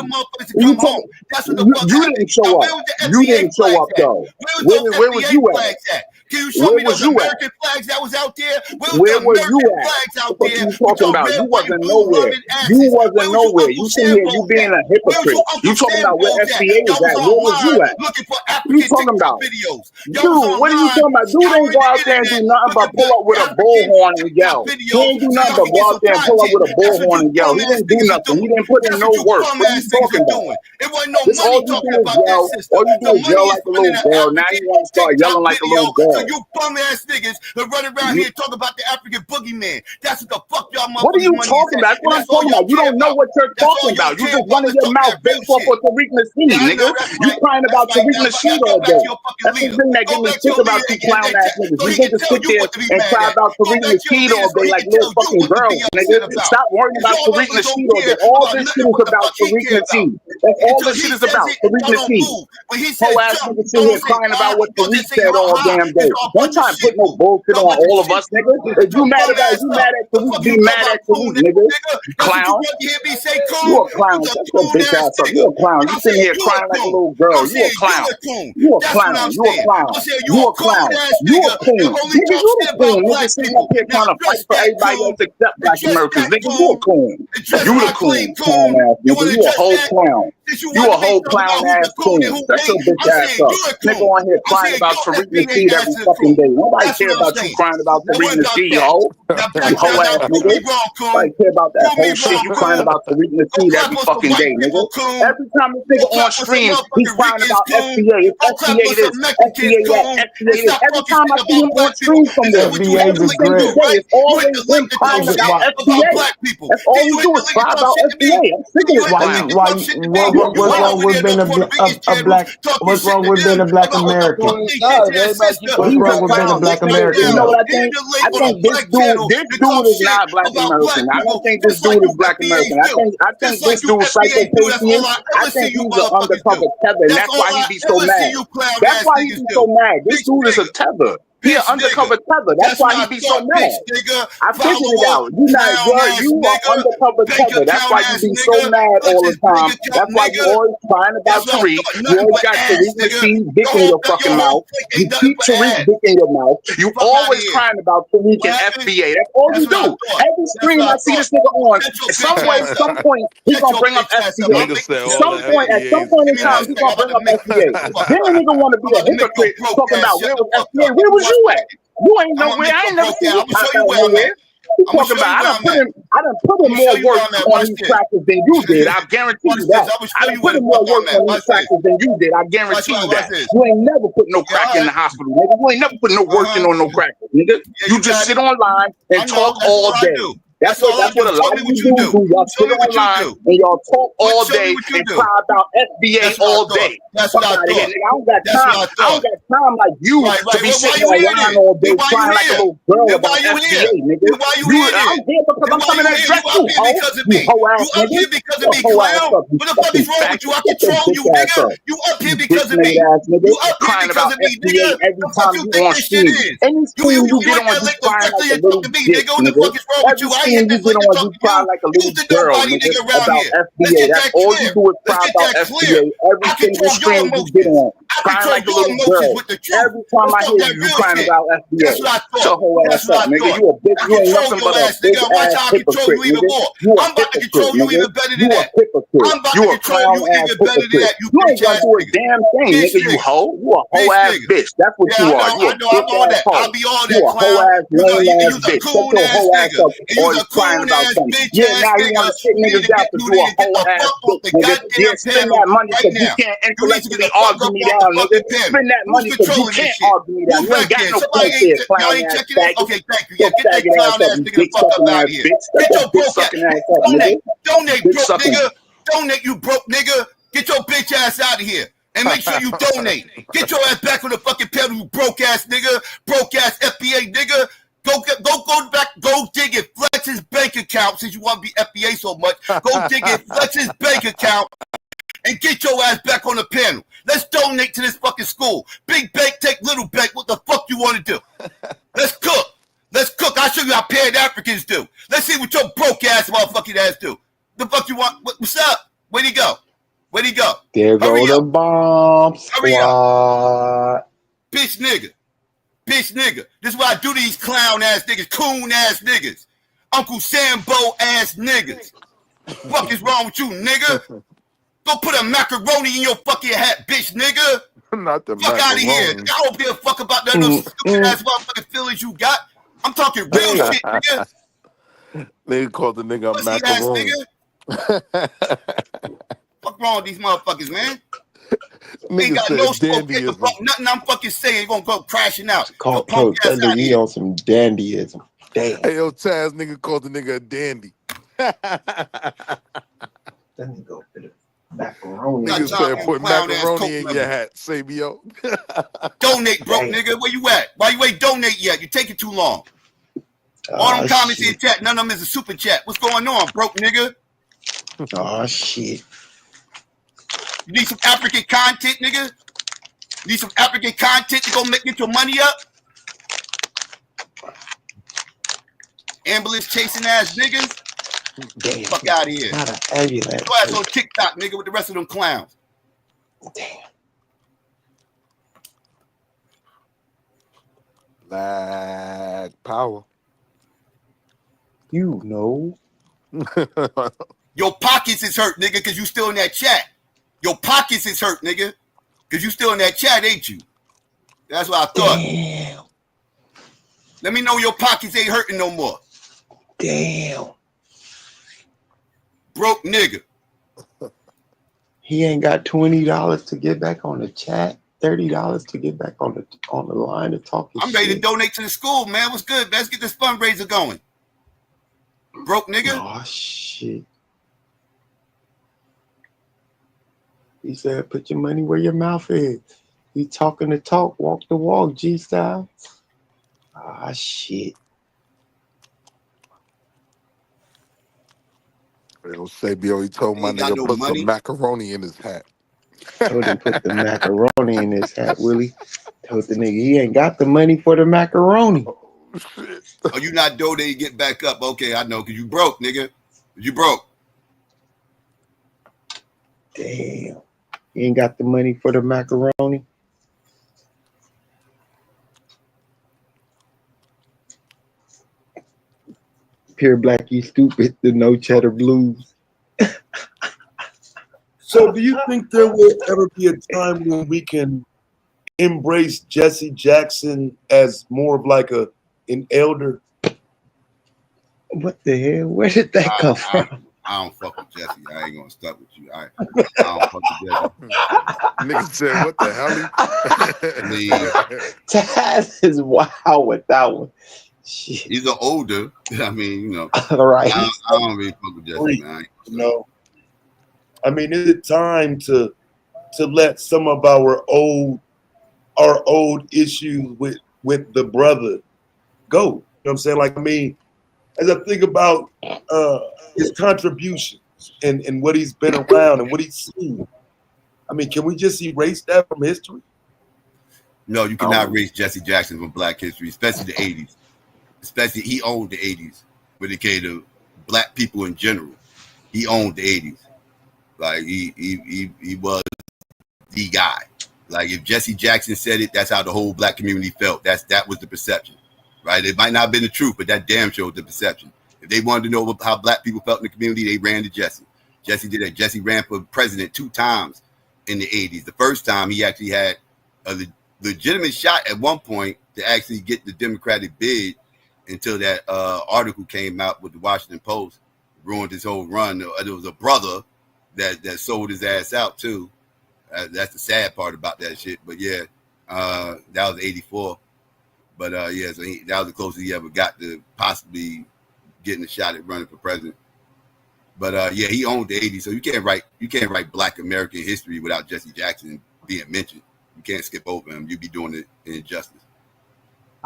You didn't show up. You didn't show up though. Where was you at? Can you show me those American flags that was out there? Where were you at? What you talking about? You wasn't nowhere. You wasn't nowhere. You sit here, you being a hypocrite. You talking about where FBA is at? Where was you at? You talking about? Dude, what are you talking about? Dude ain't go out there and do nothing but pull up with a bullhorn and yell. He ain't do nothing but go out there and pull up with a bullhorn and yell. He didn't do nothing. He didn't put in no work. What are you talking about? This all you do is yell. All you do is yell like a little girl. Now you want to start yelling like a little girl. You bum ass niggas that run around here and talk about the African boogeyman. That's what the fuck y'all motherfuckers. What are you talking about? That's what I'm talking about. You don't know what you're talking about. You just running your mouth based off of Tariq Nasheed, nigga. You crying about Tariq Nasheed all day. That's the thing that get me sick about you clown ass niggas. You niggas sit there and cry about Tariq Nasheed all day like little fucking girls, nigga. Stop worrying about Tariq Nasheed all day. All this shit is about Tariq Nasheed. That's all this shit is about. Tariq Nasheed. Whole ass niggas sit here crying about what Tariq said all damn day. Don't try to put no bullshit on all of us, nigga. If you mad at us, you mad at Tariq, be mad at Tariq, nigga. Clown. You a clown. Shut your bitch ass up. You a clown. You sitting here crying like a little girl. You a clown. You a clown. You a clown. You a clown. You a coon. Nigga, you a coon. Nigga sitting up here trying to fight for everybody else except Black Americans. Nigga, you a coon. You the coon. Clown ass nigga. You a whole clown. You a whole clown ass coon. Shut your bitch ass up. Nigga on here crying about Tariq Nasheed every fucking day. Nobody care about you crying about Tariq Nasheed, yo. You whole ass nigga. Nobody care about that whole shit. You crying about Tariq Nasheed every fucking day, nigga. Every time this nigga on stream, he's crying about FBA. It's FBA this, FBA that, FBA this. Every time I see him on stream somewhere, every single day, it's always him crying about FBA. That's all you do is cry about FBA. I'm sick of it. What's wrong with being a black? What's wrong with being a black American? What's wrong with being a black American? You know what I think? I think this dude is not Black American. I don't think this dude is Black American. I think this dude is psychopathian. I think he's an undercover tether, and that's why he be so mad. That's why he be so mad. This dude is a tether. He an undercover tether. That's why he be so mad. I figured it out. You are undercover tether. That's why you be so mad all the time. That's why you always crying about Tariq. You always got Tariq Nasheed dick in your fucking mouth. You keep Tariq dick in your mouth. You always crying about Tariq and FBA. That's all you do. Every stream I see this nigga on, some point, he's gonna bring up FBA. At some point in time, he's gonna bring up FBA. Then the nigga wanna be a hypocrite talking about where was FBA? Where was you at? You ain't nowhere. I ain't never seen you pop out nowhere. I'm talking about. I done put in more work on these crackers than you did. I guarantee you that. I done put in more work on these crackers than you did. I guarantee you that. You ain't never put no crack in the hospital, nigga. You ain't never put no work in on no crackers, nigga. You just sit online and talk all day. That's what a lot of you do. Y'all sit online and y'all talk all day and cry about FBA all day. That's what I thought. I don't got time. I don't got time like you to be sitting online all day crying like a little girl about FBA, nigga. Why you here? I'm here because I'm coming to address you, hoe ass nigga. You up here because of me, clown. What the fuck is wrong with you? I control you, nigga. You up here because of me. You up here because of me, nigga. Every time you on scene, any scene you get on, you crying like a little bitch, nigga. What the fuck is wrong with you? I ain't you get on, you cry like a little girl, nigga, about FBA. That's all you do is cry about FBA. Every single stream you get on, crying like a little girl. Every time I hear you crying about FBA. So whole ass up, nigga. You a bitch. You ain't nothing but a big ass hypocrite, nigga. You a hypocrite, nigga. You a hypocrite. You a clown ass hypocrite. You ain't gonna do a damn thing, nigga. You hoe. You a hoe ass bitch. That's what you are. You a bitch ass hoe. You a hoe ass lame ass bitch. Shut your hoe ass up. Or you crying about something. Yeah, now you want to sit niggas out to do a whole ass bitch, nigga. Yeah, spend that money because you can't intellectually argue me down, nigga. Spend that money because you can't argue me down. You ain't got no point there, clown ass faggot. Okay, thank you. Yeah, get that clown ass nigga the fuck up out of here. Get your broke ass. Donate, broke nigga. Donate, you broke nigga. Get your bitch ass out of here. And make sure you donate. Get your ass back on the fucking pedal, you broke ass nigga. Broke ass FBA nigga. Go back, go dig it. Flex his bank account since you want to be FBA so much. Go dig it, flex his bank account, and get your ass back on the panel. Let's donate to this fucking school. Big bank, take little bank. What the fuck you want to do? Let's cook. Let's cook. I'll show you how Pan Africans do. Let's see what your broke ass motherfucking ass do. The fuck you want? What's up? Where'd he go? Where'd he go? There go the bomb squad. Bitch nigga. Bitch nigga. This is what I do to these clown ass niggas, coon ass niggas, Uncle Sambo ass niggas. Fuck is wrong with you, nigga? Go put a macaroni in your fucking hat, bitch nigga. Not the fuck out of here. I don't give a fuck about none of those stupid ass motherfucking feelings you got. I'm talking real shit, nigga. They called the nigga Pussy macaroni. ass nigga. Fuck wrong with these motherfuckers, man? Nigga Ain't got said no smoke, dandyism. nothing I'm fucking saying gonna go crashing out. Called Pro Thunder, he on some dandyism. Damn. Hey, yo, Taz nigga called the nigga a dandy. That nigga macaroni. Nigga said put macaroni in your hat, Sabio. Donate, broke nigga. Where you at? Why you ain't donate yet? You taking too long. All them comments in chat, none of them is a super chat. What's going on, broke nigga? Oh shit. You need some African content, nigga? You need some African content to go get your money up? Ambulance chasing ass niggas? Damn. Fuck out of here. Not an ambulance. Go ass on TikTok, nigga, with the rest of them clowns. Damn. Black power. You know. Your pockets is hurt, nigga, because you still in that chat. Your pockets is hurt, nigga, because you still in that chat, ain't you? That's what I thought. Damn. Let me know your pockets ain't hurting no more. Damn. Broke nigga. He ain't got $20 to get back on the chat. $30 to get back on the line to talk. I'm ready to donate to the school, man. What's good? Let's get this fundraiser going. Broke nigga. Oh shit. He said, "Put your money where your mouth is." You talking the talk, walk the walk, G style. Ah shit. Yo, Sabio, he told my nigga no put money. some macaroni in his hat. Told him put the macaroni in his hat, Willie. Told the nigga he ain't got the money for the macaroni. Oh, you not donating, get back up. Okay, I know, because you broke, nigga. You broke. Damn. He ain't got the money for the macaroni. Pure Black, you stupid. The No Cheddar Blues. So do you think there will ever be a time when we can embrace Jesse Jackson as more of like an elder? What the hell? Where did that come from? I don't fuck with Jesse. I ain't gonna stuck with you. I don't fuck with Jesse. Nigga said, "What the hell?" Taz is wild with that one. Shit. He's an older. I mean, you know. Right. I don't really fuck with Jesse, man. You know, I mean, is it time to let some of our old issues with the brother go? You know what I'm saying? Like, I mean, as I think about his contributions and what he's been around and what he's seen, I mean, can we just erase that from history? No, you cannot erase Jesse Jackson from Black history, especially the 80s. Especially, he owned the 80s when it came to Black people in general. He owned the 80s. Like, he was the guy. Like, if Jesse Jackson said it, that's how the whole Black community felt. That was the perception, right? It might not have been the truth, but that damn showed the perception. If they wanted to know how Black people felt in the community, they ran to Jesse. Jesse did that. Jesse ran for president 2 times in the 80s. The first time, he actually had a legitimate shot at one point to actually get the Democratic bid until that article came out with the Washington Post, ruined his whole run. There was a brother that sold his ass out too. That's the sad part about that shit. But yeah, that was 84. But yeah, so that was the closest he ever got to possibly getting a shot at running for president. But yeah, he owned the 80s, so you can't write Black American history without Jesse Jackson being mentioned. You can't skip over him. You'd be doing it an injustice.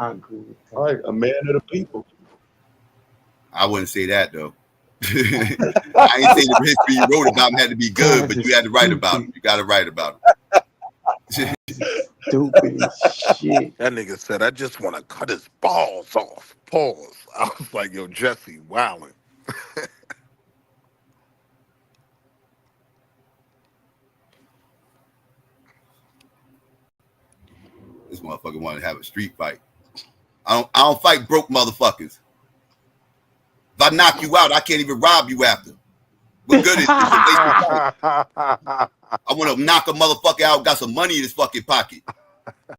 I agree with that. All right, a man of the people. I wouldn't say that though. I ain't saying the history you wrote about him had to be good, but you had to write about him. You got to write about him. Stupid shit. That nigga said, "I just want to cut his balls off." Pause. I was like, "Yo, Jesse, wildin'." This motherfucker wanted to have a street fight. I don't fight broke motherfuckers. If I knock you out, I can't even rob you after. What good is it? I want to knock a motherfucker out, got some money in his fucking pocket. Get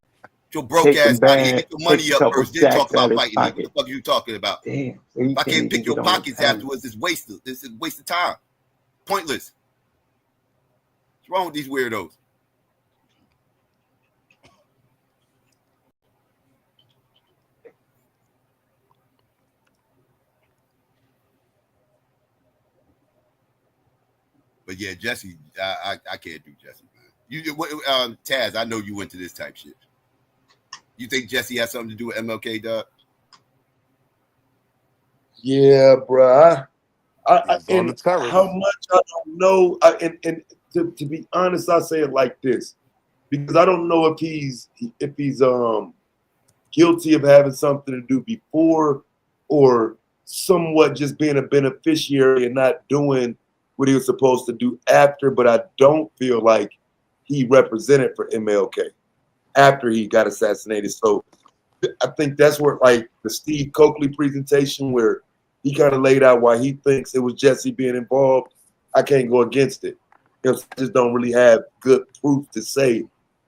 your broke ass out here. Get your money up first, then talk about fighting. What the fuck are you talking about? Damn, if I can't pick your pockets afterwards, it's wasted. This is a waste of time. Pointless. What's wrong with these weirdos? But yeah, Jesse, I can't do Jesse, man. Taz, I know you went to this type shit. You think Jesse has something to do with MLK, Doug? Yeah, bruh. And how much I don't know. And to be honest, I say it like this because I don't know if he's guilty of having something to do before or somewhat just being a beneficiary and not doing what he was supposed to do after, but I don't feel like he represented for MLK after he got assassinated. So I think that's where, like, the Steve Coakley presentation where he kind of laid out why he thinks it was Jesse being involved. I can't go against it. I just don't really have good proof to say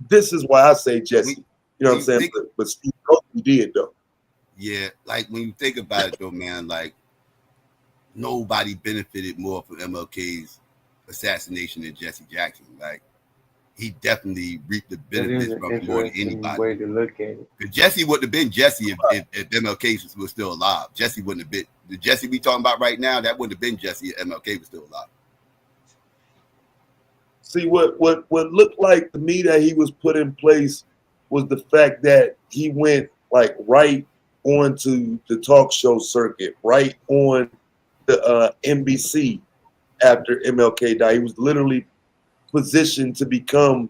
this is why I say Jesse. You know what I'm saying? But Steve Coakley did, though. Yeah, like when you think about it, though, man, like, nobody benefited more from MLK's assassination than Jesse Jackson. Like, he definitely reaped the benefits from it more than anybody. Way to look at it. Because Jesse wouldn't have been Jesse if MLK was still alive. Jesse wouldn't have been the Jesse we talking about right now. That wouldn't have been Jesse if MLK was still alive. See, what looked like to me that he was put in place was the fact that he went like right onto the talk show circuit, right on the NBC after MLK died. He was literally positioned to become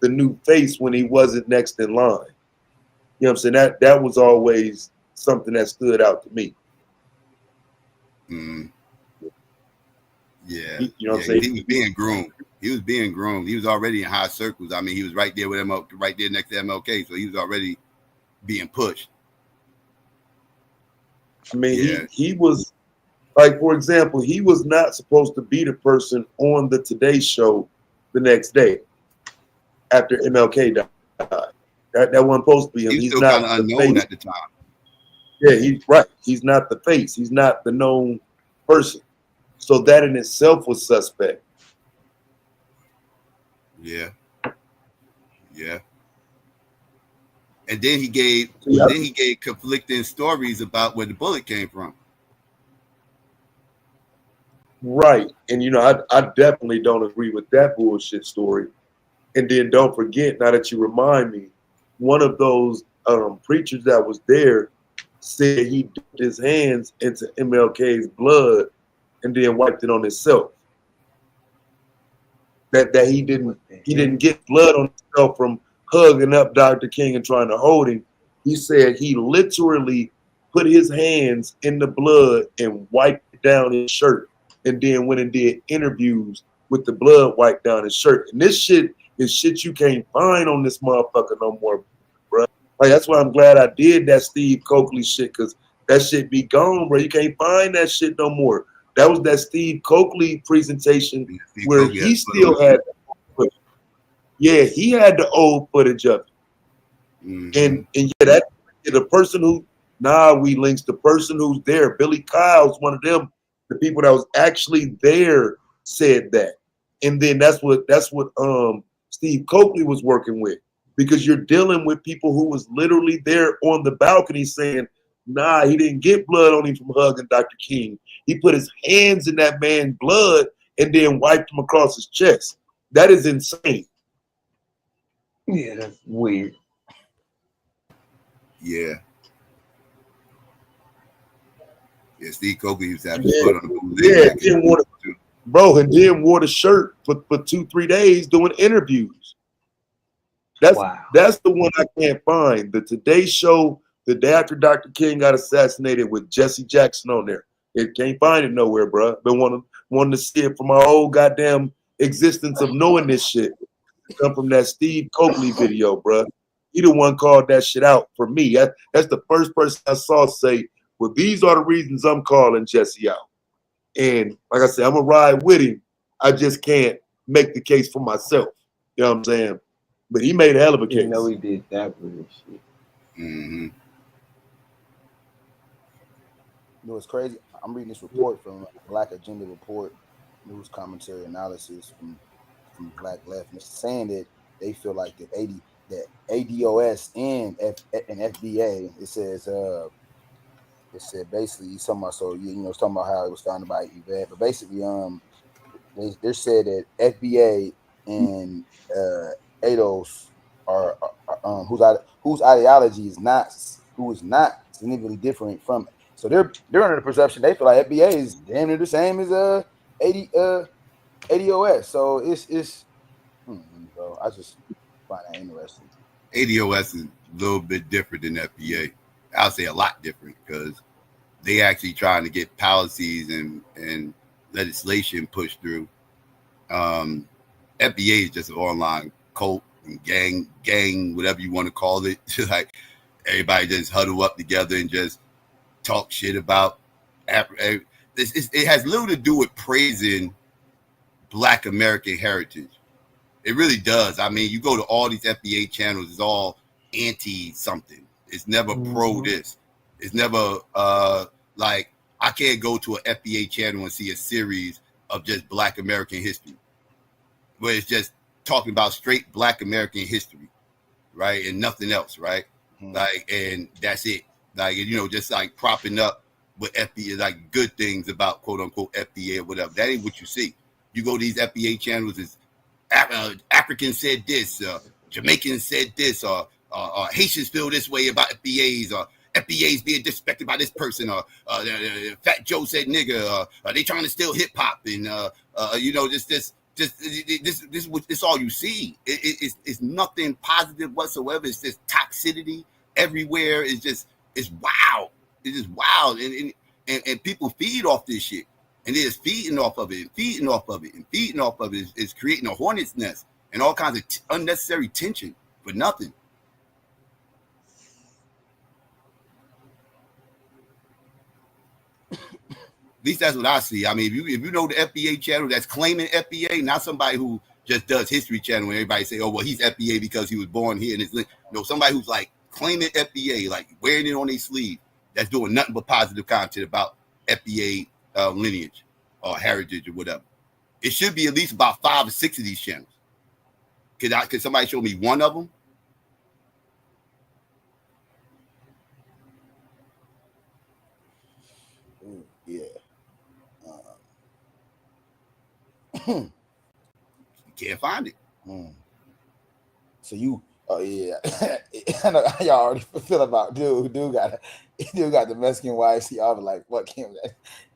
the new face when he wasn't next in line. You know what I'm saying? That was always something that stood out to me. Yeah. You know what I'm saying? He was being groomed. He was being groomed. He was already in high circles. I mean, he was right there with MLK, right there next to MLK. So he was already being pushed. I mean, he was, like, for example, he was not supposed to be the person on the Today Show the next day after MLK died. That wasn't supposed to be him. He's He's still not kind of unknown at the time. Yeah, he's right. He's not the face. He's not the known person. So that in itself was suspect. Yeah. Yeah. And then he gave conflicting stories about where the bullet came from. Right. And I definitely don't agree with that bullshit story. And then don't forget, now that you remind me, one of those preachers that was there said he dipped his hands into MLK's blood and then wiped it on himself. That he didn't get blood on himself from hugging up Dr. King and trying to hold him. He said he literally put his hands in the blood and wiped down his shirt, and then went and did interviews with the blood wiped down his shirt. And this shit is shit you can't find on this motherfucker no more, bro. Like, that's why I'm glad I did that Steve Coakley shit, because that shit be gone, bro. You can't find that shit no more. That was that Steve Coakley presentation where he still had the old footage. Yeah, he had the old footage of it. And yeah, the person who the person who's there, Billy Kyle's one of them, the people that was actually there said that. And then that's what Steve Coakley was working with, because you're dealing with people who was literally there on the balcony saying, nah, he didn't get blood on him from hugging Dr. King. He put his hands in that man's blood and then wiped him across his chest. That is insane. Yeah, that's weird. Yeah. Yeah, Steve Coakley used to have his blood on the bootleg. Yeah, and then wore the shirt for 2-3 days doing interviews. That's the one I can't find. The Today Show, the day after Dr. King got assassinated, with Jesse Jackson on there. It can't find it nowhere, bro. Been wanting to see it for my whole goddamn existence of knowing this shit. It come from that Steve Coakley video, bro. He the one called that shit out for me. That's the first person I saw say, well, these are the reasons I'm calling Jesse out. And like I said, I'm gonna ride with him. I just can't make the case for myself. You know what I'm saying? But he made a hell of a case. You know he did that weird shit. Mm-hmm. You know what's crazy? I'm reading this report from Black Agenda Report, news commentary analysis from Black Left, and it's saying that they feel like that ADOS and FBA, it said basically he's talking about, so it's talking about how it was founded by Yvette, but basically they said that FBA and ADOS are whose ideology is not significantly different from it. So they're under the perception they feel like FBA is damn near the same as ADOS. So it's so I just find that interesting. ADOS is a little bit different than FBA. I'll say a lot different, because they actually trying to get policies and legislation pushed through. FBA is just an online cult and gang, whatever you want to call it. Just like everybody just huddle up together and just talk shit about. It has little to do with praising Black American heritage. It really does. I mean, you go to all these FBA channels, it's all anti something. It's never pro this. It's never like, I can't go to an FBA channel and see a series of just Black American history, where it's just talking about straight Black American history, right? And nothing else, right? Like, and that's it. Like, just like propping up with FBA, like good things about quote unquote FBA or whatever. That ain't what you see. You go to these FBA channels, it's Africans said this, Jamaicans said this, or Haitians feel this way about FBAs, or FBAs being disrespected by this person, or Fat Joe said nigga, or they trying to steal hip hop, and this all you see. It's nothing positive whatsoever. It's just toxicity everywhere. It's wild. It's just wild, and people feed off this shit. And they're just feeding off of it, and feeding off of it, and feeding off of it. It's creating a hornet's nest and all kinds of unnecessary tension for nothing. At least that's what I see. I mean, if you know the FBA channel that's claiming FBA, not somebody who just does History Channel and everybody say, oh, well, he's FBA because he was born here. And it's somebody who's like claiming FBA, like wearing it on their sleeve. that's doing nothing but positive content about FBA lineage or heritage or whatever. It should be at least about 5 or 6 of these channels. Could somebody show me one of them? Ooh, yeah. You can't find it. So you, oh yeah, I know how y'all already feel about dude. Dude got the Mexican wife. He always like fuck him.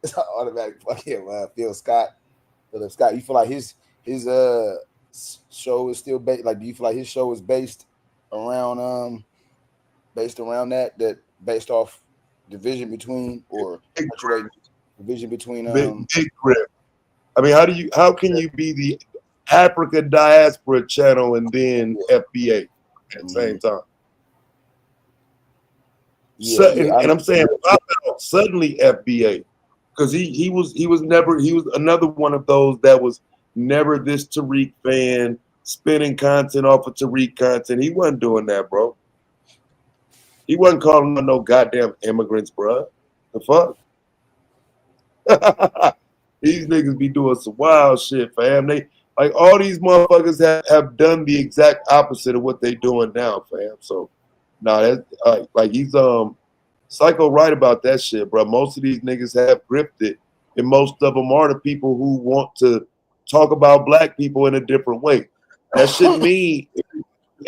It's automatic fuck him. Philip Scott. You feel like his show is still based? Like, do you feel like his show is based around based off division between division between Big Grip. I mean, how can you be the Africa Diaspora channel and then FBA at the same time? And I'm saying suddenly FBA, because he was another one of those that was never this Tariq fan spinning content off of Tariq content. He wasn't doing that, bro. He wasn't calling on no goddamn immigrants, bro. The fuck? These niggas be doing some wild shit, fam. They like all these motherfuckers have done the exact opposite of what they doing now, fam. So, that's like he's Psycho right about that shit, bro. Most of these niggas have gripped it, and most of them are the people who want to talk about black people in a different way. That shouldn't mean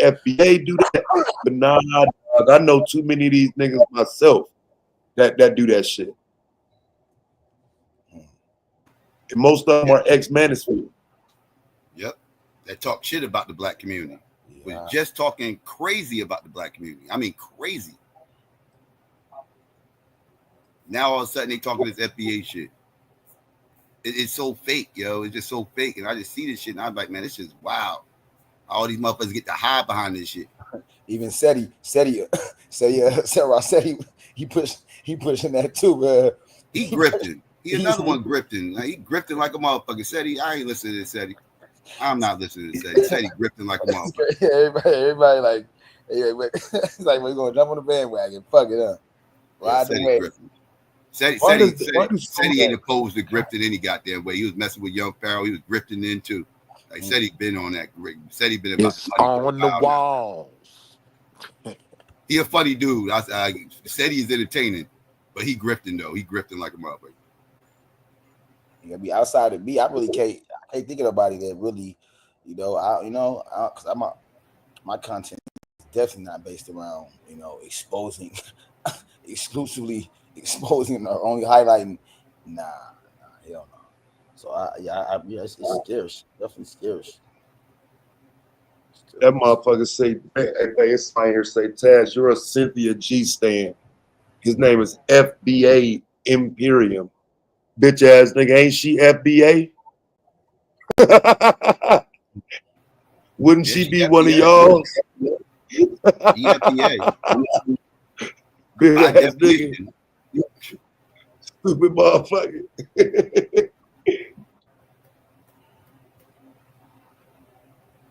FBA do that, but nah, dog, I know too many of these niggas myself that do that shit. And most of them are ex-Manosphere. Yep. That talk shit about the black community. We're just talking crazy about the black community. I mean, crazy. Now all of a sudden they talking this FBA shit. It's so fake, yo. It's just so fake. And I just see this shit and I'm like, man, this is wild. All these motherfuckers get to hide behind this shit. Even Seti, he pushing that too, He grifting. He another one grifting. Like, he grifting like a motherfucker. Seti, I ain't listening to this, Seti. I'm not listening to Seti. Seti grifting like a motherfucker. Everybody like, it's like we're gonna jump on the bandwagon. Fuck it up. Ride the way. Seti ain't opposed to grifting any goddamn way. He was messing with Young Pharaoh. He was grifting in too. Like Seti been on that. Seti been about it's on the walls. He a funny dude. Seti is entertaining, but he grifting though. He grifting like a motherfucker. You gotta be outside of me. I really can't think of nobody that really, because my content is definitely not based around, exclusively exposing or only highlighting. Nah, hell no. So it's scarce. Definitely scarce. That motherfucker say, it's fine here say, Taz, you're a Cynthia G stan. His name is FBA Imperium. Bitch ass nigga, ain't she FBA? Wouldn't she be one of y'all? FBA. Big ass nigga. Stupid motherfucker.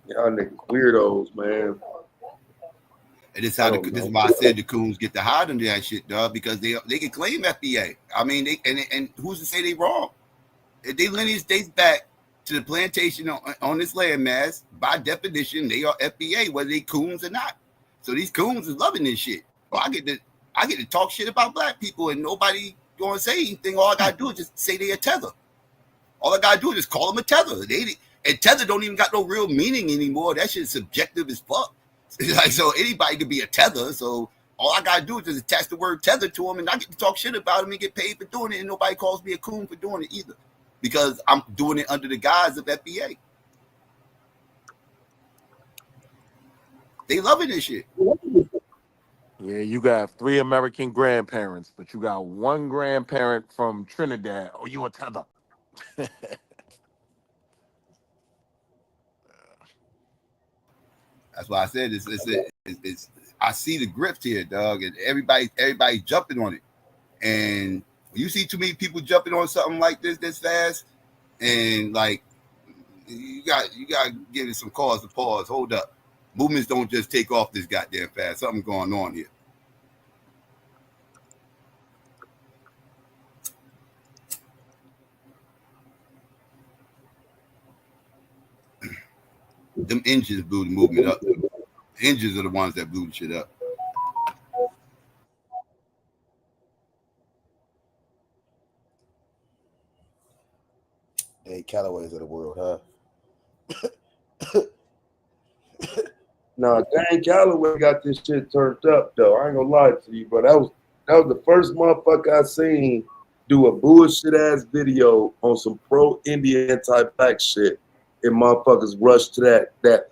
Y'all niggas weirdos, man. And this is why I said the coons get to hide under that shit, dog, because they can claim FBA. I mean, and who's to say they wrong? If they lineage dates back to the plantation on this landmass, by definition, they are FBA, whether they coons or not. So these coons is loving this shit. Well, I get to talk shit about black people and nobody going to say anything. All I got to do is just say they a tether. All I got to do is just call them a tether. And tether don't even got no real meaning anymore. That shit is subjective as fuck. Like, so anybody could be a tether. So all I got to do is just attach the word tether to them and I get to talk shit about them and get paid for doing it. And nobody calls me a coon for doing it either. Because I'm doing it under the guise of FBA. They loving this shit. Yeah, you got 3 American grandparents, but you got 1 grandparent from Trinidad. Oh, you a tether. That's why I said it's I see the grift here, dog, and everybody jumping on it. And when you see too many people jumping on something like this fast, and like you got to give it some cause to pause. Hold up. Movements don't just take off this goddamn fast. Something's going on here. Them engines blew the movement up. The engines are the ones that blew the shit up. Hey, Callaways of the world, huh? Nah, Dan Calloway got this shit turned up though. I ain't gonna lie to you, but that was the first motherfucker I seen do a bullshit ass video on some pro Indian anti-black shit, and motherfuckers rushed to that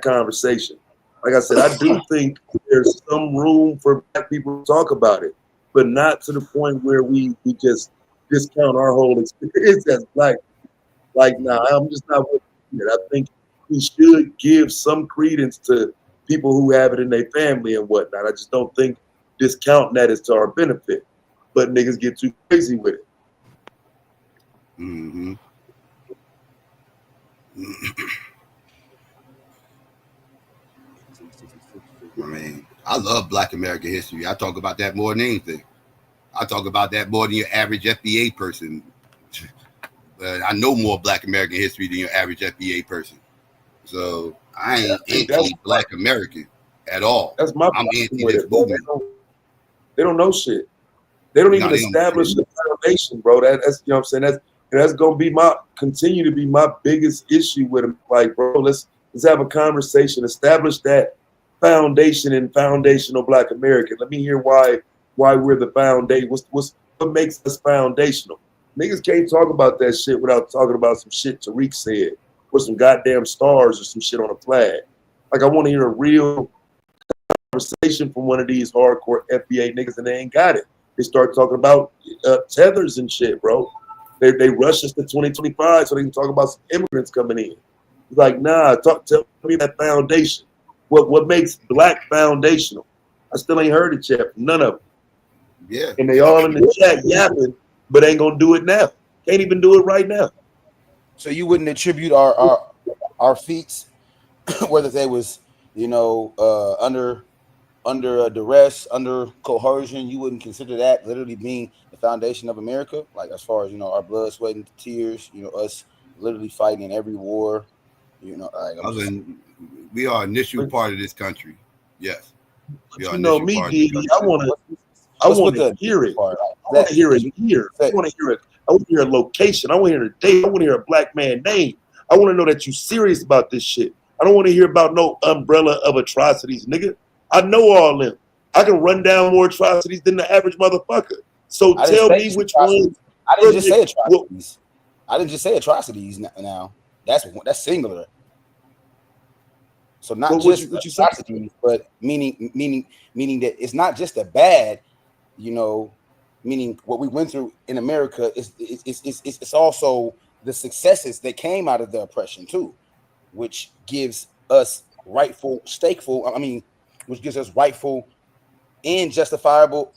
conversation. Like I said, I do think there's some room for black people to talk about it, but not to the point where we just discount our whole experience as black. Like, nah, I'm just not with it. I think we should give some credence to people who have it in their family and whatnot. I just don't think discounting that is to our benefit. But niggas get too crazy with it. Mm-hmm. I mean, I love Black American history. I talk about that more than anything. I talk about that more than your average FBA person. I know more Black American history than your average FBA person. So I ain't anti-Black American at all. That's my I'm problem anti with this it. movement. They don't know shit. They don't even establish the foundation, bro. That's you know what I'm saying. That's gonna continue to be my biggest issue with them. Like, bro, let's have a conversation. Establish that foundation and foundational Black American. Let me hear why we're the foundation. What makes us foundational? Niggas can't talk about that shit without talking about some shit Tariq said, or some goddamn stars or some shit on a flag. Like, I want to hear a real conversation from one of these hardcore FBA niggas, and they ain't got it. They start talking about tethers and shit, bro. They rush us to 2025 so they can talk about some immigrants coming in. It's like, nah, tell me that foundation. What makes Black foundational? I still ain't heard it yet from none of them. Yeah. And they all in the chat yapping, but ain't gonna do it now. Can't even do it right now. So you wouldn't attribute our feats, whether they was, you know, under duress, under coercion, you wouldn't consider that literally being the foundation of America? Like, as far as, you know, our blood, sweat, and tears, you know, us literally fighting in every war, you know, like, we are an initial part of this country. Yes. You know me, Didi. I want to hear it. I want to hear it here. I want to hear it. I want to hear a location. I want to hear a date. I want to hear a Black man name. I want to know that you're serious about this shit. I don't want to hear about no umbrella of atrocities, nigga. I know all them. I can run down more atrocities than the average motherfucker. So tell me which ones. I didn't just say atrocities. I didn't just say atrocities. Now that's singular. So not just atrocities, but meaning that it's not just a bad, you know, meaning what we went through in America it's also the successes that came out of the oppression too, which gives us which gives us rightful and justifiable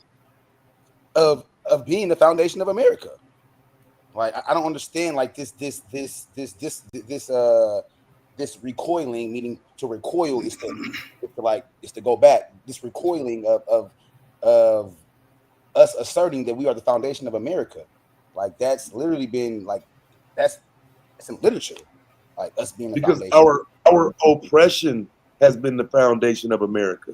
of being the foundation of America. Like, I don't understand like this recoiling, meaning to recoil is to go back. This recoiling of us asserting that we are the foundation of America. Like, that's literally been like that's in literature. Like, us being the because foundation. our oppression has been the foundation of America.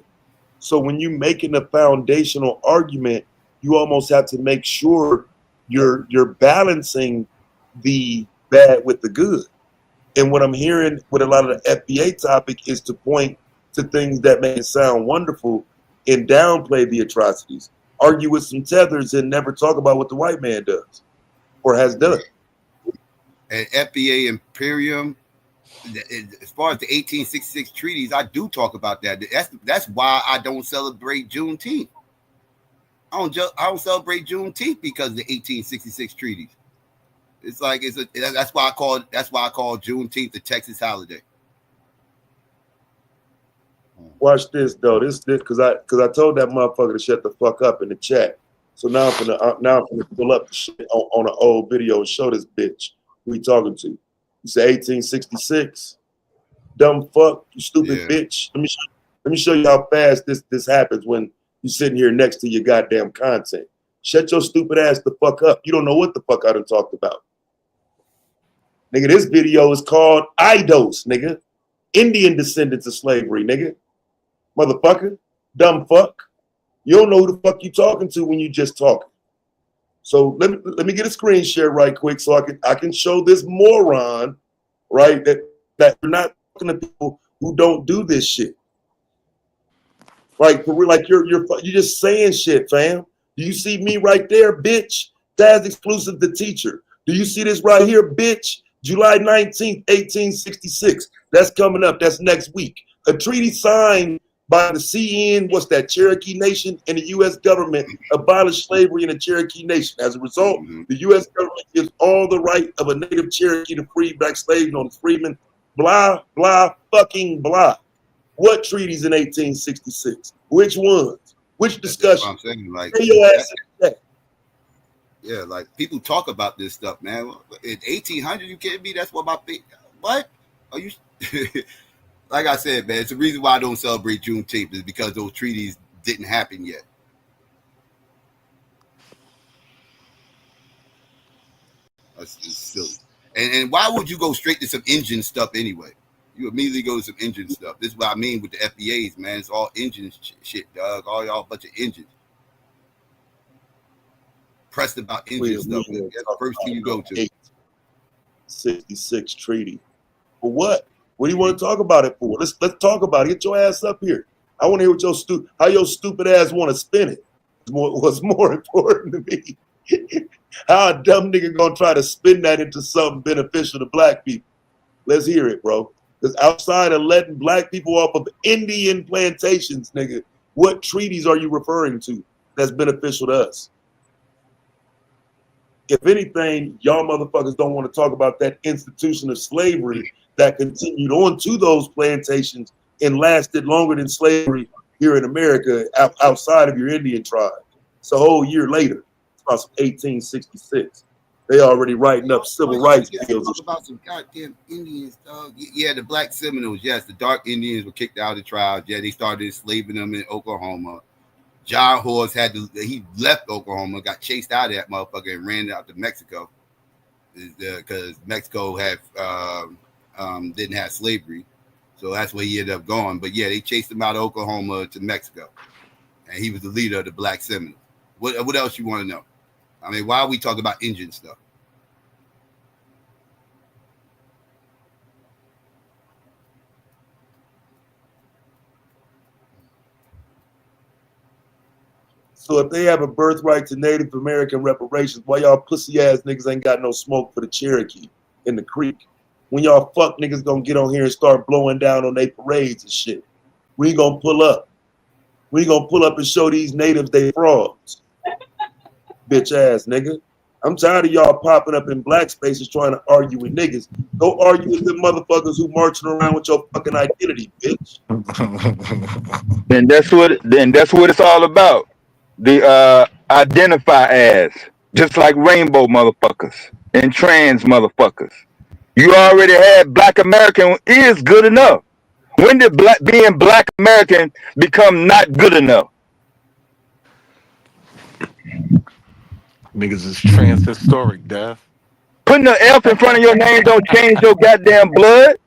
So when you're making a foundational argument, you almost have to make sure you're balancing the bad with the good. And what I'm hearing with a lot of the FBA topic is to point to things that may sound wonderful and downplay the atrocities. Argue with some tethers and never talk about what the white man does or has done. And FBA Imperium, as far as the 1866 treaties, I do talk about that. That's why I don't celebrate Juneteenth. I don't celebrate Juneteenth because of the 1866 treaties. It's like that's why I call Juneteenth the Texas holiday. Watch this though. This because I told that motherfucker to shut the fuck up in the chat. So now I'm gonna pull up the shit on an old video and show this bitch who he talking to. He said 1866. Dumb fuck, you stupid bitch. Let me show you how fast this happens when you sitting here next to your goddamn content. Shut your stupid ass the fuck up. You don't know what the fuck I done talked about. Nigga, this video is called Idos, nigga. Indian descendants of slavery, nigga. Motherfucker. Dumb fuck. You don't know who the fuck you talking to when you just talking. So let me get a screen share right quick so I can show this moron, right, that we're not talking to people who don't do this shit. Right, like you're just saying shit, fam. Do you see me right there, bitch? That's exclusive to teacher. Do you see this right here, bitch? July 19th, 1866. That's coming up. That's next week. A treaty signed by the CN, what's that, Cherokee Nation, and the U.S. government abolished slavery in the Cherokee Nation. As a result, the U.S. government gives all the right of a native Cherokee to free black slaves known as freedmen. Blah, blah, fucking blah. What treaties in 1866? Which ones? Which discussion? I'm saying, like, Say your ass in the chat. yeah, like people talk about this stuff, man. In 1800, you kidding me? That's what my what? Are you? Like I said, man, it's the reason why I don't celebrate Juneteenth is because those treaties didn't happen yet. It's silly. And why would you go straight to some engine stuff anyway? You immediately go to some engine stuff. This is what I mean with the FBAs, man. It's all engine shit, dog. All y'all a bunch of engines. Pressed about engine stuff. That's the first thing you go to. 66 treaty. For what? What do you want to talk about it for? Let's talk about it. Get your ass up here. I want to hear what how your stupid ass want to spin it. What's more important to me? How a dumb nigga gonna try to spin that into something beneficial to black people? Let's hear it, bro. Because outside of letting black people off of Indian plantations, nigga, what treaties are you referring to that's beneficial to us? If anything, y'all motherfuckers don't want to talk about that institution of slavery that continued on to those plantations and lasted longer than slavery here in America outside of your Indian tribe. It's a whole year later. It's about 1866. They already writing up civil rights bills. Talk about some goddamn Indians, dog. Yeah, the Black Seminoles. Yes, the dark Indians were kicked out of the tribes. Yeah, they started enslaving them in Oklahoma. John Horse he left Oklahoma, got chased out of that motherfucker and ran out to Mexico because Mexico had didn't have slavery, so that's where he ended up going. But yeah, they chased him out of Oklahoma to Mexico, and he was the leader of the Black Seminoles. What else you want to know? I mean, why are we talking about Indian stuff? So if they have a birthright to Native American reparations, why y'all pussy ass niggas ain't got no smoke for the Cherokee in the creek? When y'all fuck niggas gonna get on here and start blowing down on their parades and shit? We ain't gonna pull up. We ain't gonna pull up and show these natives they frauds. Bitch ass nigga. I'm tired of y'all popping up in black spaces trying to argue with niggas. Go argue with them motherfuckers who marching around with your fucking identity, bitch. Then that's what it's all about. The identify as, just like rainbow motherfuckers and trans motherfuckers. You already had Black American is good enough. When did being Black American become not good enough? Niggas is trans-historic, Death. Putting the F in front of your name don't change your goddamn blood.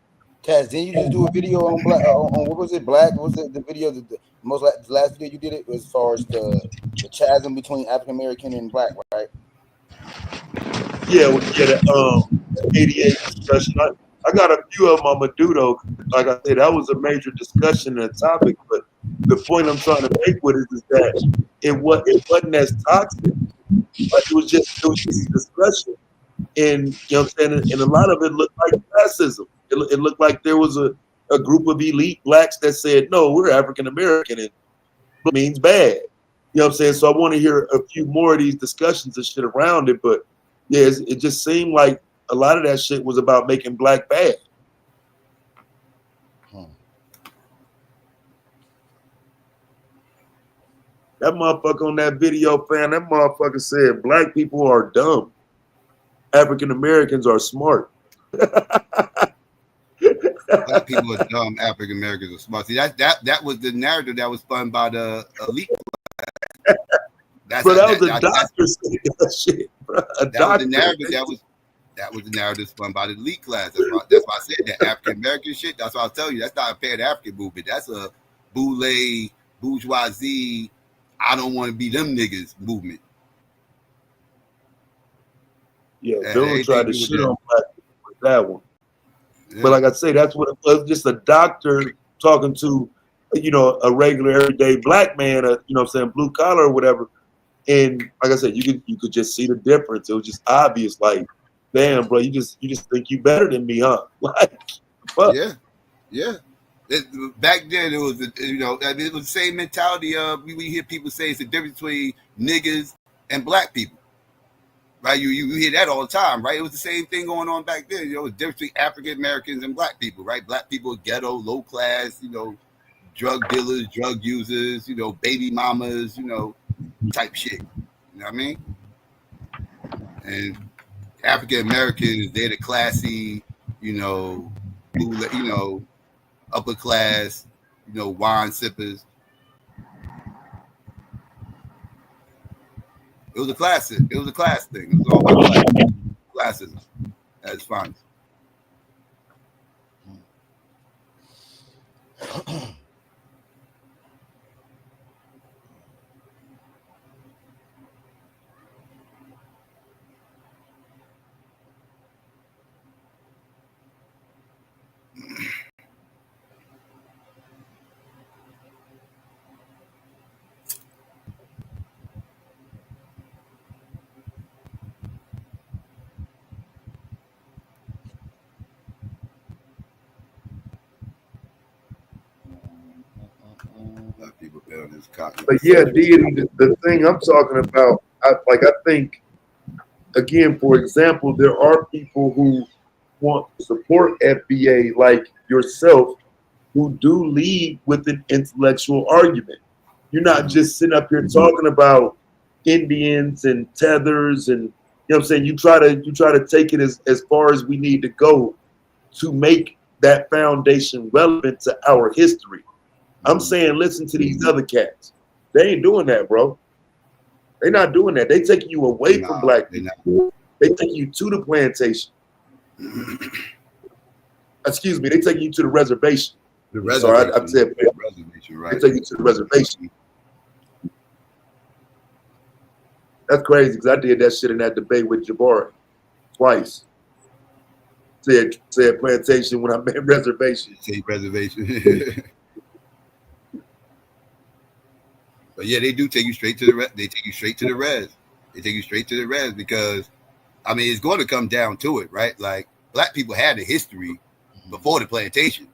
Taz, didn't you just do a video on black? On what was it? Black? What was it? The video, the last video you did it was as far as the chasm between African American and black, right? Yeah, we get it. 88 discussion. I got a few of them I'm gonna do though. Like I said, that was a major discussion and topic. But the point I'm trying to make with it is that it wasn't as toxic. But it was just a discussion, and you know what I'm saying. And a lot of it looked like racism. It looked like there was a group of elite blacks that said, no, we're African American and it means bad. You know what I'm saying? So I want to hear a few more of these discussions and shit around it. But yeah, it just seemed like a lot of that shit was about making black bad. That motherfucker on that video, fam, that motherfucker said black people are dumb. African Americans are smart. Black people are dumb. African Americans are smart. See, that was the narrative that was spun by the elite. That was the narrative That was the narrative spun by the elite class. That's why I said that African American shit. That's why I'll tell you. That's not a Pan African movement. That's a boule, bourgeoisie. I don't want to be them niggas movement. Yeah, Bill tried to shit on black people with that one. Yeah. But like I say, that's what it was. Just a doctor talking to, a regular everyday black man, blue collar or whatever. And like I said, you could just see the difference. It was just obvious. Like, damn, bro, you just think you better than me, huh? Like, fuck. Yeah. Back then, it was it was the same mentality of we hear people say it's the difference between niggas and black people. Right, you hear that all the time, right? It was the same thing going on back then. The difference between African Americans and black people, right? Black people, ghetto, low class, drug dealers, drug users, baby mamas, type shit. You know what I mean? And African Americans, they're the classy, upper class, wine sippers. It was a class thing. It was all about classism at its finest. But yeah, deity, the thing I'm talking about, I think, again, for example, there are people who want to support FBA like yourself who do lead with an intellectual argument. You're not just sitting up here talking about Indians and tethers and, you try to take it as far as we need to go to make that foundation relevant to our history. I'm saying, listen to these other cats. They ain't doing that, bro. They're not doing that. They taking you away from black people. They taking you to the plantation. Excuse me. They taking you to the reservation. The reservation. I said reservation, right? They take you to the reservation. That's crazy because I did that shit in that debate with Jabari twice. Said plantation when I meant reservation. Say reservation. But yeah, they do take you straight to the res. They take you straight to the res. They take you straight to the res because, it's going to come down to it, right? Like, black people had a history before the plantation.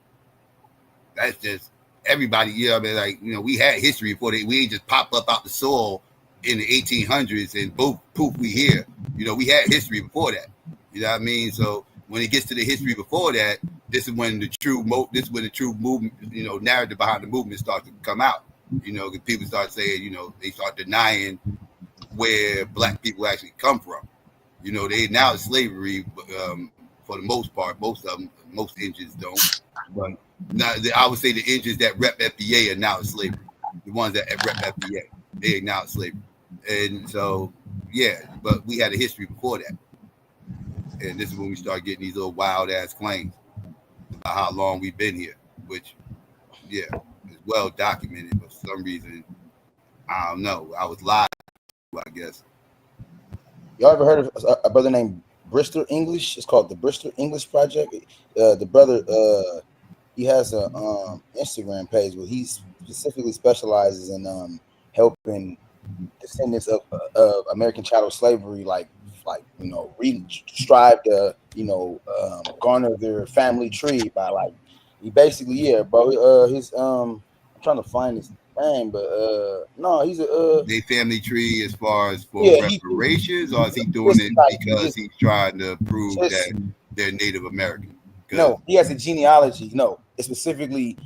That's just everybody. We had history before we ain't just pop up out the soil in the 1800s and poof, we here. We had history before that. You know what I mean? So when it gets to the history before that, this is when the true movement, narrative behind the movement starts to come out. People start saying, they start denying where black people actually come from. They now it's slavery, for the most part. Most Indians don't. But now, I would say the Indians that rep FBA are now in slavery. The ones that rep FBA, they are now in slavery. And so, yeah, but we had a history before that. And this is when we start getting these little wild ass claims about how long we've been here, which, yeah, is well documented. But for some reason, I don't know. I was lied to, I guess. Y'all ever heard of a brother named Bristol English? It's called the Bristol English Project. The brother, he has a Instagram page where he specifically specializes in helping descendants of American chattel slavery, strive to garner their family tree by he basically bro. His I'm trying to find his name, but no, he's they family tree as far as for reparations, or is he doing it because he's trying to prove that they're Native American? No, he has a genealogy. No, it's specifically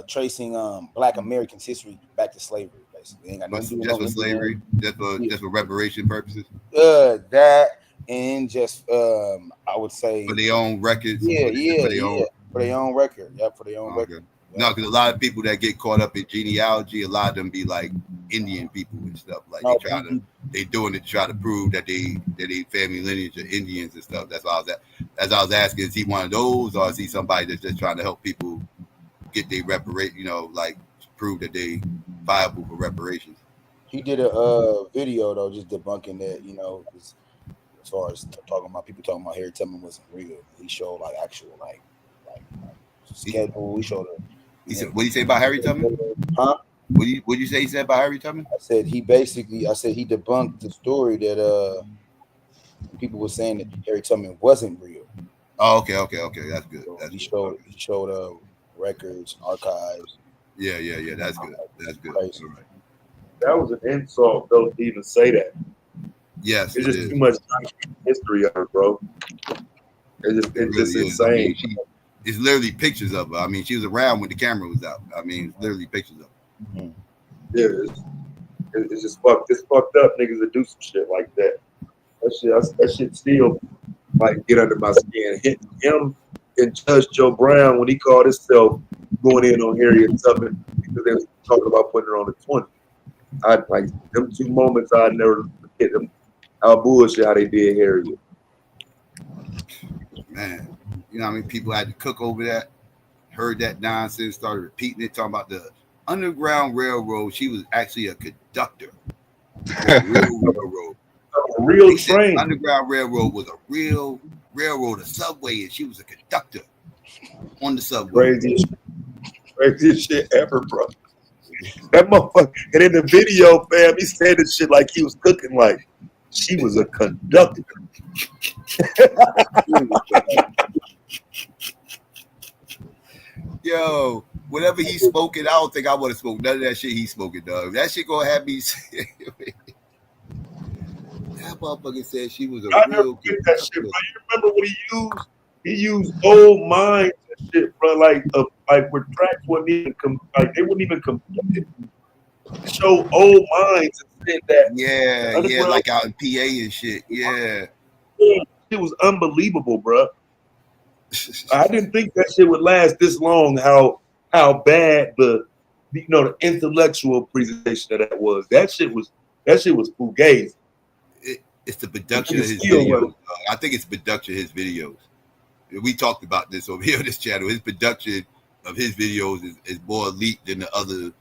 tracing Black Americans' history back to slavery. Basically, just for slavery, just for reparation purposes. That and just I would say for their own records. For their own record. Yep, for their own record. No, because a lot of people that get caught up in genealogy, a lot of them be like Indian people and stuff. Like they try to they doing it to try to prove that they family lineage are Indians and stuff. That's why I was asking, is he one of those, or is he somebody that's just trying to help people get their like prove that they viable for reparations? He did a video though, just debunking that, as far as talking about Harry Tubman wasn't real. He showed like actual like schedule. He showed He said, what do you say about Harry Tubman? Huh? What do you say he said about Harry Tubman? I said he debunked the story that people were saying that Harry Tubman wasn't real. Oh, okay, that's good. He showed records, archives. Yeah, that's good. That's good. Right. That was an insult, though, to even say that. Yes, it's just too much history of her, bro. It's just insane. I mean, it's literally pictures of her. I mean, she was around when the camera was out. I mean, it's literally pictures of her. Mm-hmm. Yeah, it's just fucked. It's fucked up niggas that do some shit like that. That shit still like get under my skin. Him and Judge Joe Brown when he called himself going in on Harriet Tubman because they was talking about putting her on the 20. I like them two moments. I never forget them. How bullshit how they did Harriet. Man, you know how many people had to cook over that, heard that nonsense, started repeating it, talking about the Underground Railroad. She was actually a conductor. A real railroad. A real train. Underground Railroad was a real railroad, a subway, and she was a conductor on the subway. Craziest shit ever, bro. That motherfucker. And in the video, fam, he said this shit like he was cooking, like she was a conductor. Yo, whatever he spoke it, I don't think I would have spoken none of that shit he spoke it, dog. That shit gonna have me. That motherfucker said she was a I real. never get that shit, bro. You remember what he used? He used old minds and shit, bro. Like where tracks wasn't even they wouldn't even compete. Show old minds and said that. Yeah, like out in PA and shit. Yeah, it was unbelievable, bro. I didn't think that shit would last this long. How bad the intellectual presentation that was. That shit was fugazi. It's the production of his videos. I think it's production of his videos. We talked about this over here on this channel. His production of his videos is more elite than the other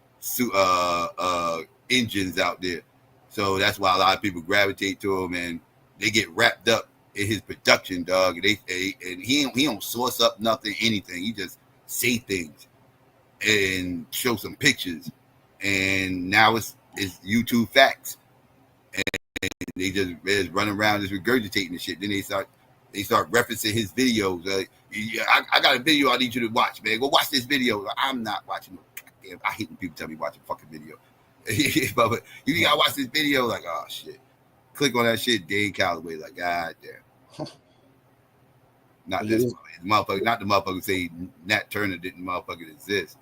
engines out there. So that's why a lot of people gravitate to him and they get wrapped up in his production, dog. And he don't source up nothing, anything. He just say things and show some pictures. And now it's YouTube facts. And they just run around just regurgitating the shit. Then they start referencing his videos. I got a video I need you to watch, man. Go watch this video. I'm not watching. Goddamn, I hate when people tell me watch a fucking video. But you gotta watch this video. Like, oh shit. Click on that shit, Dave Calloway. Like, god damn. Not this motherfucker. Not the motherfucker say Nat Turner didn't motherfucking exist.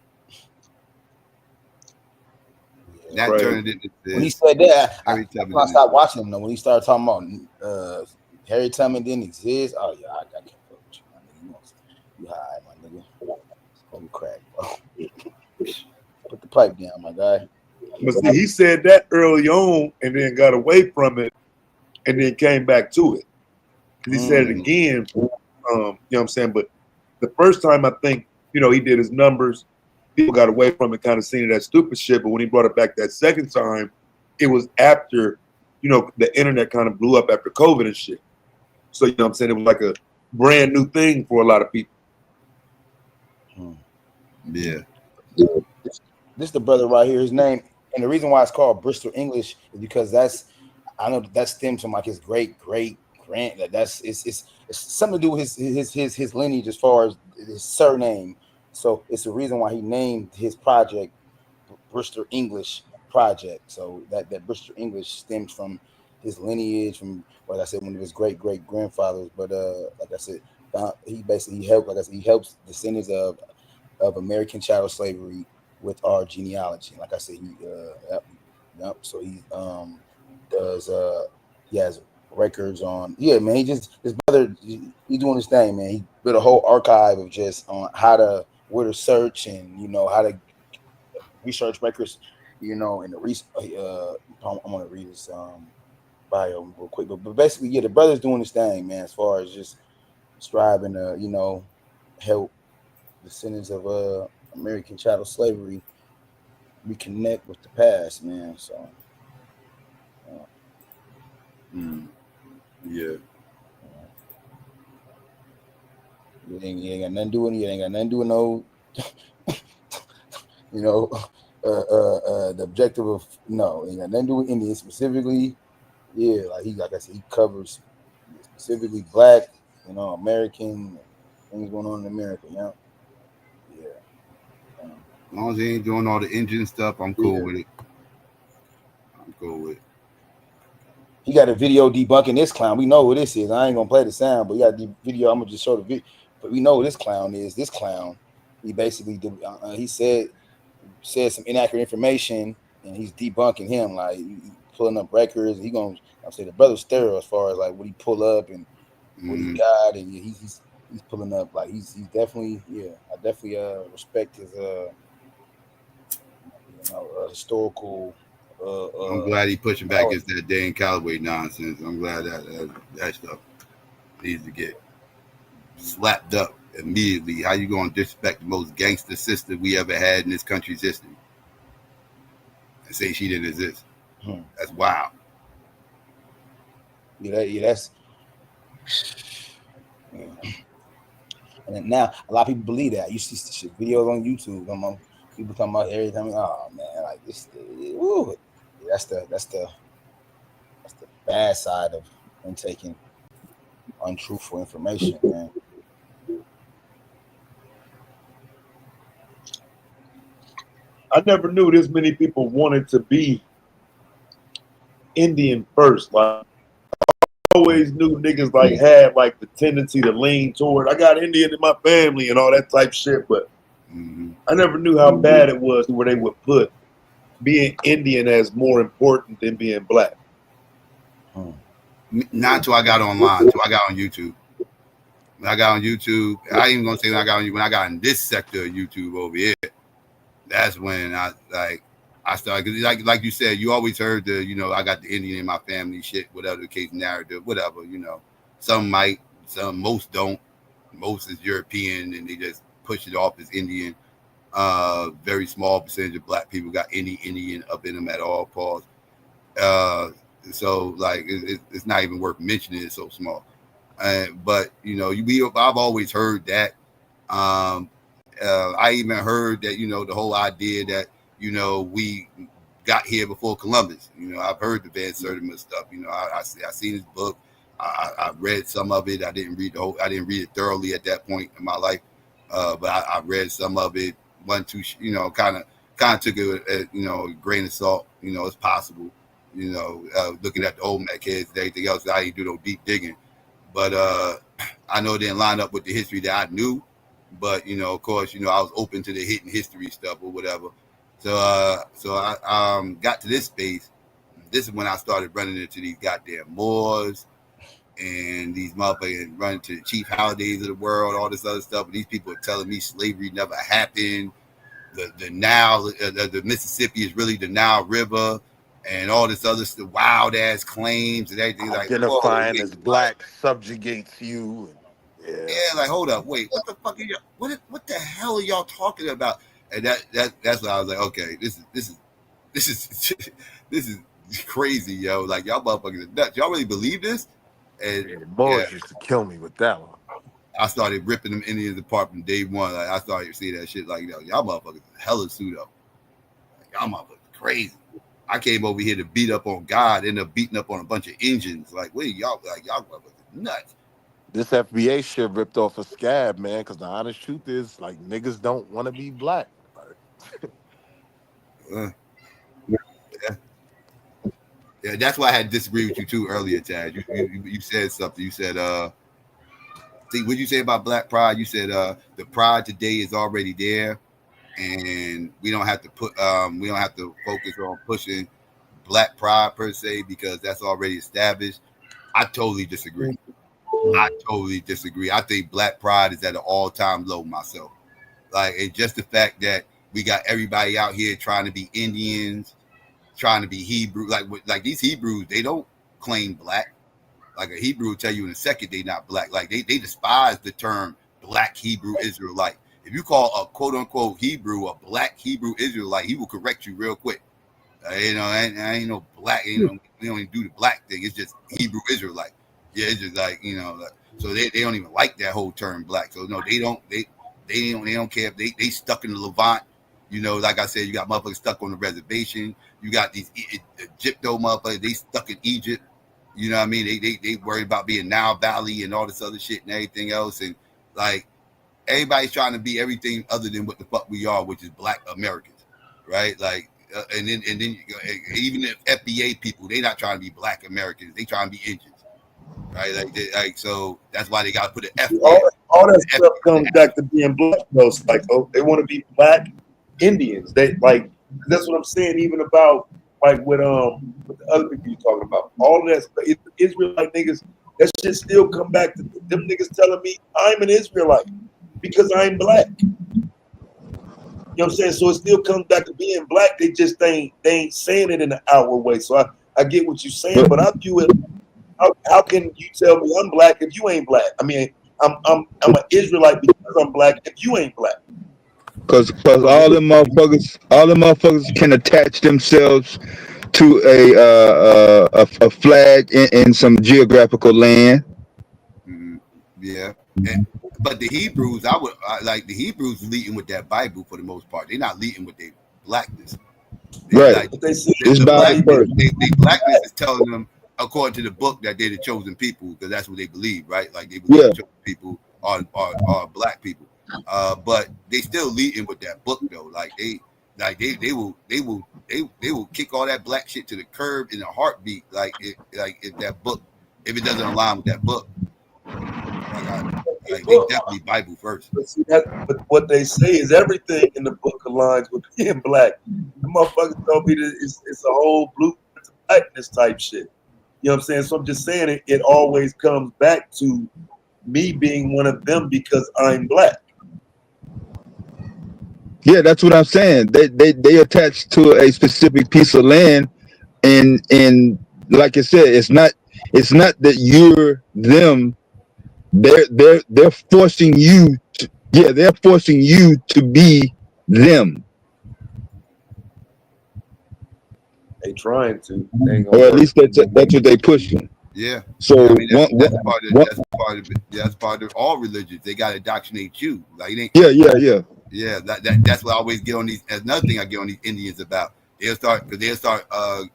Nat Turner didn't exist. When he said that, I stopped watching him though. When he started talking about Harry Tubman didn't exist, oh yeah, I can't fuck with you, my nigga. You high, my nigga. It's gonna be crack, bro. Put the pipe down, my guy. But see, he said that early on and then got away from it and then came back to it. He said it again, you know what I'm saying? But the first time I think, he did his numbers, people got away from it, kind of seeing that stupid shit. But when he brought it back that second time, it was after, the internet kind of blew up after COVID and shit. So, you know what I'm saying? It was like a brand new thing for a lot of people. Yeah. This is the brother right here. His name, and the reason why it's called Bristol English is because I know that stems from like his great grand. It's something to do with his lineage as far as his surname. So it's the reason why he named his project Bristol English Project. So that Bristol English stems from his lineage, from like I said, one of his great grandfathers. But like I said, he basically helps descendants of American chattel slavery with our genealogy. Like I said, so he has records on. Yeah, man. His brother, he's doing his thing, man. He built a whole archive of just on where to search and how to research records. And the I'm gonna read this. bio real quick. But basically, yeah, the brother's doing his thing, man, as far as just striving to, you know, help descendants of American chattel slavery reconnect with the past, man. So Yeah. you ain't got nothing to do with it. You ain't got nothing to do with no you know, the objective of no, ain't got nothing to do with Indians specifically. Yeah, like I said, he covers specifically black, you know, American things going on in America, you know. Yeah. As long as he ain't doing all the engine stuff, I'm cool Yeah. with it. I'm cool with it. He got a video debunking this clown. We know who this is. I ain't gonna play the sound, but he got the video. I'm gonna just show the video. But we know who this clown is. This clown, he basically he said some inaccurate information, and he's debunking him, like he pulling up records. He gonna, I say the brother's thorough as far as like what he pull up and what he got, and he's pulling up like he's definitely, yeah. I definitely respect his historical. I'm glad he pushing back against that Dan Calloway nonsense. I'm glad that stuff needs to get slapped up immediately. How you gonna disrespect the most gangster sister we ever had in this country's history and say she didn't exist? That's wild. That's. Yeah. And now a lot of people believe that. You see shit videos on YouTube. People talking about every time. Oh man, like this. Woo. That's the bad side of them taking untruthful information, man. I never knew this many people wanted to be Indian first. Like, I always knew niggas like had like the tendency to lean toward, I got Indian in my family and all that type shit, but I never knew how bad it was where they would put being Indian as more important than being black. Not until I got online, until I got on YouTube. When I got on YouTube, I ain't even gonna say when I got in this sector of YouTube over here. That's when I started, cause like you said, you always heard the, you know, I got the Indian in my family shit, whatever the case, narrative, whatever, you know. Some might, most don't. Most is European and they just push it off as Indian. Very small percentage of black people got any Indian up in them at all, pause. So like it's not even worth mentioning, it's so small. But you know, I've always heard that. I even heard that, you know, the whole idea that, you know, we got here before Columbus. You know, I've heard the Van Sertima stuff. You know, I seen his book. I read some of it. I didn't read it thoroughly at that point in my life, but I read some of it. One, two, you know, kind of took it, you know, a grain of salt. You know, it's possible. You know, looking at the old Mac heads and everything else, I didn't do no deep digging. But I know it didn't line up with the history that I knew. But, you know, of course, you know, I was open to the hidden history stuff or whatever. So I got to this space. This is when I started running into these goddamn Moors and these motherfuckers running to the chief holidays of the world, all this other stuff. And these people are telling me slavery never happened. The Nile, the Mississippi is really the Nile River, and all this other stuff, wild ass claims and everything. Identifying as black subjugates you. Yeah, like hold up, wait, what the fuck are y'all? What the hell are y'all talking about? And that's what I was like, okay, this is crazy, yo. Like y'all motherfuckers are nuts. Y'all really believe this? And Moors used to kill me with that one. I started ripping them Indians apart from day one. Like I started to see that shit. Like, yo, y'all motherfuckers hella pseudo. Like, y'all motherfuckers crazy. I came over here to beat up on God, ended up beating up on a bunch of Indians. Like, wait, y'all motherfuckers nuts. This FBA shit ripped off a scab, man, because the honest truth is, like, niggas don't want to be black. Yeah, that's why I had to disagree with you too earlier, Chad. You said something. You said, see, what you say about Black Pride? You said the pride today is already there, and we don't have to focus on pushing Black Pride per se because that's already established. I totally disagree. I think Black Pride is at an all-time low myself. Like, it's just the fact that we got everybody out here trying to be Indians, trying to be Hebrew. Like these Hebrews, they don't claim black. Like a Hebrew will tell you in a second they not black. Like they despise the term black Hebrew Israelite. If you call a quote unquote Hebrew a black Hebrew Israelite, he will correct you real quick. I ain't no black. We don't even do the black thing. It's just Hebrew Israelite. Yeah, it's just like so they don't even like that whole term black. So no, they don't care if they stuck in the Levant. Like I said, you got motherfuckers stuck on the reservation. You got these Egypto motherfuckers, they stuck in Egypt. You know what I mean? They worried about being Nile Valley and all this other shit and everything else. And like everybody's trying to be everything other than what the fuck we are, which is black Americans, right? Like, and then even if FBA people, they not trying to be black Americans. They trying to be Indians, right? Like so that's why they got to put an F. All that stuff comes back to being black. Though, like they want to be black Indians. They like that's what I'm saying. Even about like with the other people you talking about, all of that stuff, Israelite niggas, that shit still come back to them niggas telling me I'm an Israelite because I'm black. You know what I'm saying? So it still comes back to being black. They just they ain't saying it in an outward way. So I get what you're saying, but I view it. How can you tell me I'm black if you ain't black? I mean, I'm an Israelite because I'm black if you ain't black. Because all them motherfuckers can attach themselves to a flag in some geographical land. Yeah, but the Hebrews, like the Hebrews leading with that Bible for the most part. They're not leading with their blackness. Right. Like, the blackness is telling them, according to the book, that they're the chosen people because that's what they believe, right? Like they believe the chosen people are black people. But they still leading with that book though. Like they will kick all that black shit to the curb in a heartbeat. Like if that book, if it doesn't align with that book, like they definitely Bible first. But what they say is everything in the book aligns with being black. The motherfuckers told me that it's a whole blueprint to blackness type shit. You know what I'm saying? So I'm just saying it always comes back to me being one of them because I'm black. Yeah, that's what I'm saying. They attach to a specific piece of land, and like I said, it's not that you're them. They're forcing you. They're forcing you to be them. They trying to, or at least that's what they pushing. Yeah. So I mean, that's part of all religions. They got to indoctrinate you. Like it ain't. Yeah. Yeah, that's what I always get on these. That's another thing I get on these Indians about. They'll start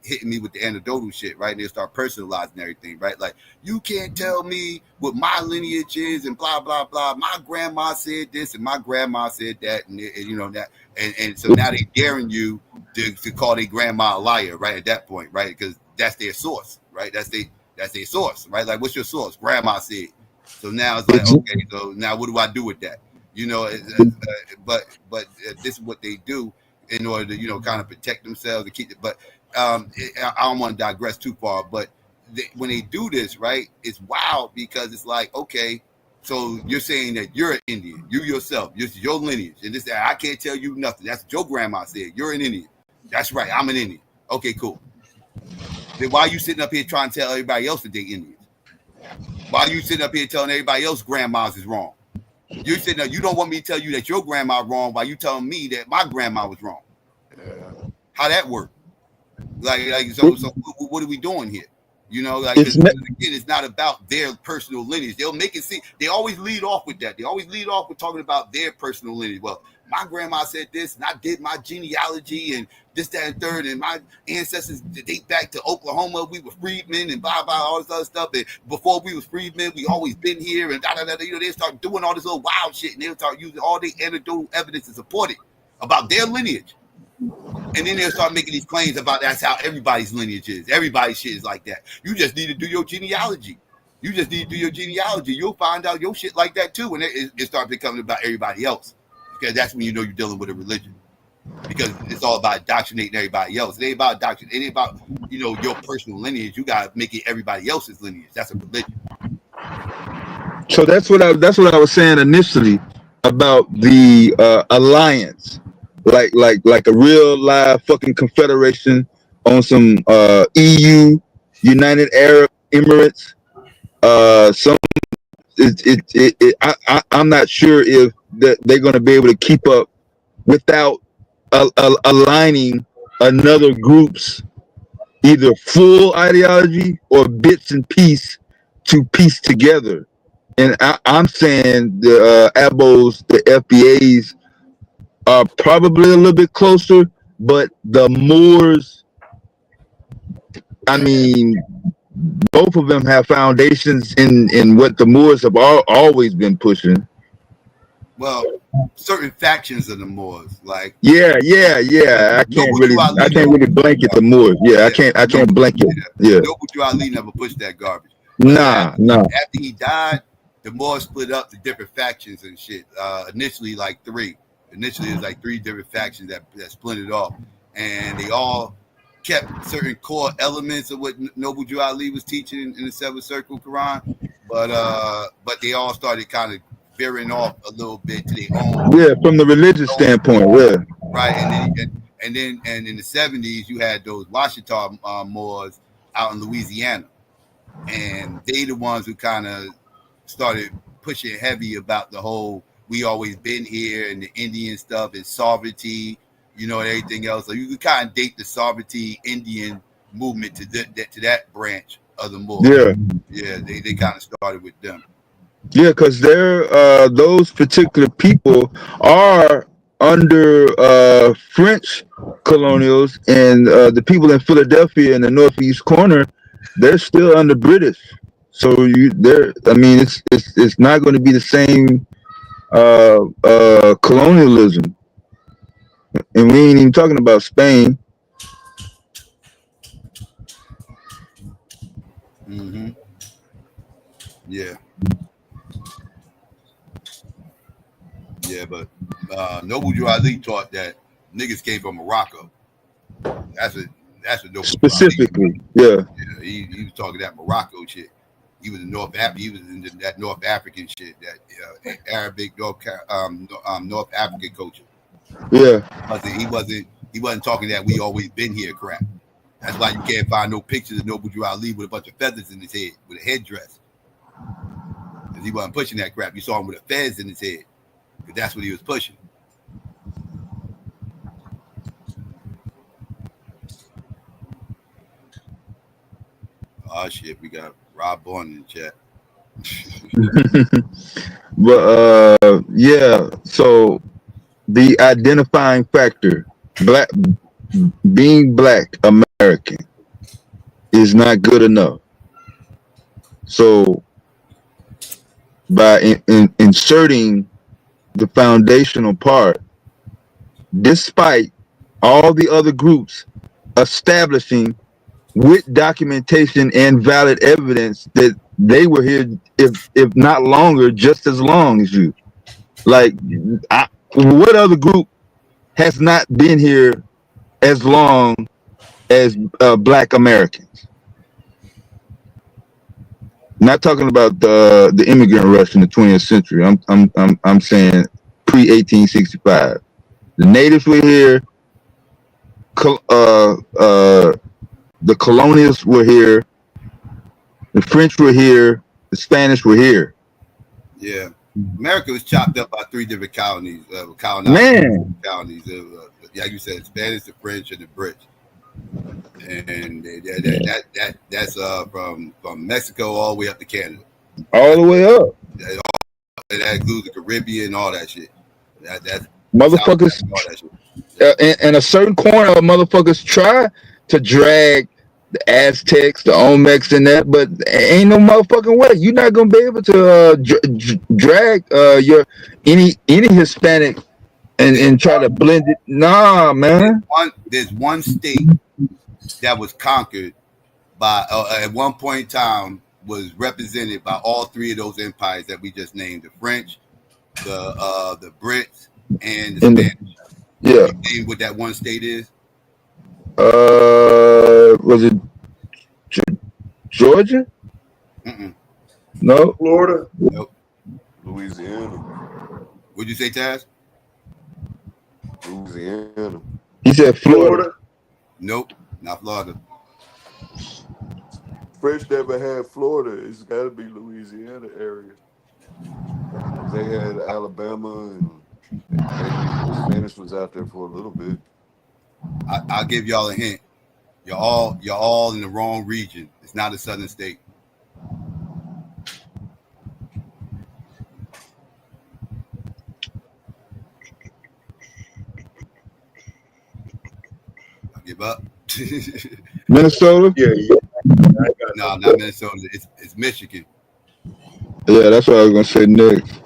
hitting me with the anecdotal shit, right? And they'll start personalizing everything, right? Like, you can't tell me what my lineage is and blah, blah, blah. My grandma said this and my grandma said that and you know that. And so now they daring you to call their grandma a liar, right? At that point, right? Because that's their source, right? That's their source, right? Like, what's your source? Grandma said. So now it's like, okay, so now what do I do with that? You know, but this is what they do in order to, you know, kind of protect themselves and keep it. But I don't want to digress too far. But when they do this, right, it's wild because it's like, okay, so you're saying that you're an Indian, you yourself, your lineage, and this, I can't tell you nothing. That's what your grandma said. You're an Indian. That's right. I'm an Indian. Okay, cool. Then why are you sitting up here trying to tell everybody else that they're Indians? Why are you sitting up here telling everybody else grandmas is wrong? You're sitting there, you don't want me to tell you that your grandma wrong while you telling me that my grandma was wrong. How that work? Like so what are we doing here? You know, like again, it's not about their personal lineage. They'll make it seem, they always lead off with that. They always lead off with talking about their personal lineage. Well, my grandma said this, and I did my genealogy, and this, that, and third, and my ancestors date back to Oklahoma. We were freedmen, and blah, blah, all this other stuff. And before we was freedmen, we always been here, and you know, they start doing all this little wild shit, and they'll start using all the anecdotal evidence to support it about their lineage. And then they'll start making these claims about that's how everybody's lineage is. Everybody's shit is like that. You just need to do your genealogy. You'll find out your shit like that too, and it starts becoming about everybody else. Because that's when you know you're dealing with a religion. Because it's all about indoctrinating everybody else. It ain't about it ain't about, you know, your personal lineage. You gotta make it everybody else's lineage. That's a religion. So that's what I was saying initially about the alliance. Like a real live fucking confederation on some EU United Arab Emirates. Some I'm not sure if they're going to be able to keep up without aligning another group's either full ideology or bits and piece to piece together. And I'm saying the ABOs, the FBAs are probably a little bit closer, but the Moors, I mean, both of them have foundations in what the Moors have always been pushing. Well, certain factions of the Moors, like yeah. I can't really blanket the Moors. Yeah, I can't blanket. Yeah. Noble Ali never pushed that garbage. Nah. After he died, the Moors split up to different factions and shit. Initially, like three. Initially, it was like three different factions that split it off, and they all kept certain core elements of what Noble Drew Ali was teaching in the Seventh Circle Quran, but they all started kind of veering off a little bit to their own. Yeah, from the religious standpoint, yeah. Right, and then in the 70s, you had those Washita Moors out in Louisiana, and they the ones who kind of started pushing heavy about the whole "we always been here" and the Indian stuff and sovereignty, and everything else. So you could kind of date the sovereignty Indian movement to that branch of the Moors. Yeah, they kind of started with them. Yeah, because those particular people are under French colonials, and the people in Philadelphia in the northeast corner, they're still under British. So it's not going to be the same colonialism, and we ain't even talking about Spain. Mm-hmm. Yeah. Yeah, but Noble Drew Ali taught that niggas came from Morocco. That's what Noble specifically. Drew Ali. Yeah. He was talking that Morocco shit. He was in He was in that North African shit, that Arabic North African culture. Yeah. He wasn't talking that we always been here crap. That's why you can't find no pictures of Noble Drew Ali with a bunch of feathers in his head with a headdress. Because he wasn't pushing that crap. You saw him with a fez in his head. Because that's what he was pushing. Oh shit, we got Rob Bourne in the chat. But yeah, so the identifying factor, being black American, is not good enough. So by inserting the foundational part, despite all the other groups establishing with documentation and valid evidence that they were here, if not longer, just as long as you. Like, what other group has not been here as long as Black Americans? Not talking about the immigrant rush in the 20th century. I'm saying pre-1865. The natives were here. The colonials were here. The French were here. The Spanish were here. Yeah, America was chopped up by three different colonies. Man, colonies. Like you said, Spanish, the French, and the Brits. And that's from Mexico all the way up to Canada. All the way up. That includes the Caribbean, all that shit. That's motherfuckers. In a certain corner of motherfuckers try to drag the Aztecs, the Olmecs, and that, but ain't no motherfucking way. You're not gonna be able to drag any Hispanic and try to blend it. Nah, man. There's one state that was conquered by at one point in time was represented by all three of those empires that we just named: the French, the Brits, and the Spanish. Yeah. You name what that one state is? Was it Georgia? Mm-mm. No. Florida? Nope. Louisiana. What'd you say, Taz? Louisiana. He said Florida. Nope, not Florida. French never had Florida. It's got to be Louisiana area. They had Alabama, and maybe the Spanish was out there for a little bit. I'll give y'all a hint. You're all in the wrong region. It's not a southern state. I'll give up. Minnesota? Yeah. No, not Minnesota. It's Michigan. Yeah, that's what I was gonna say next.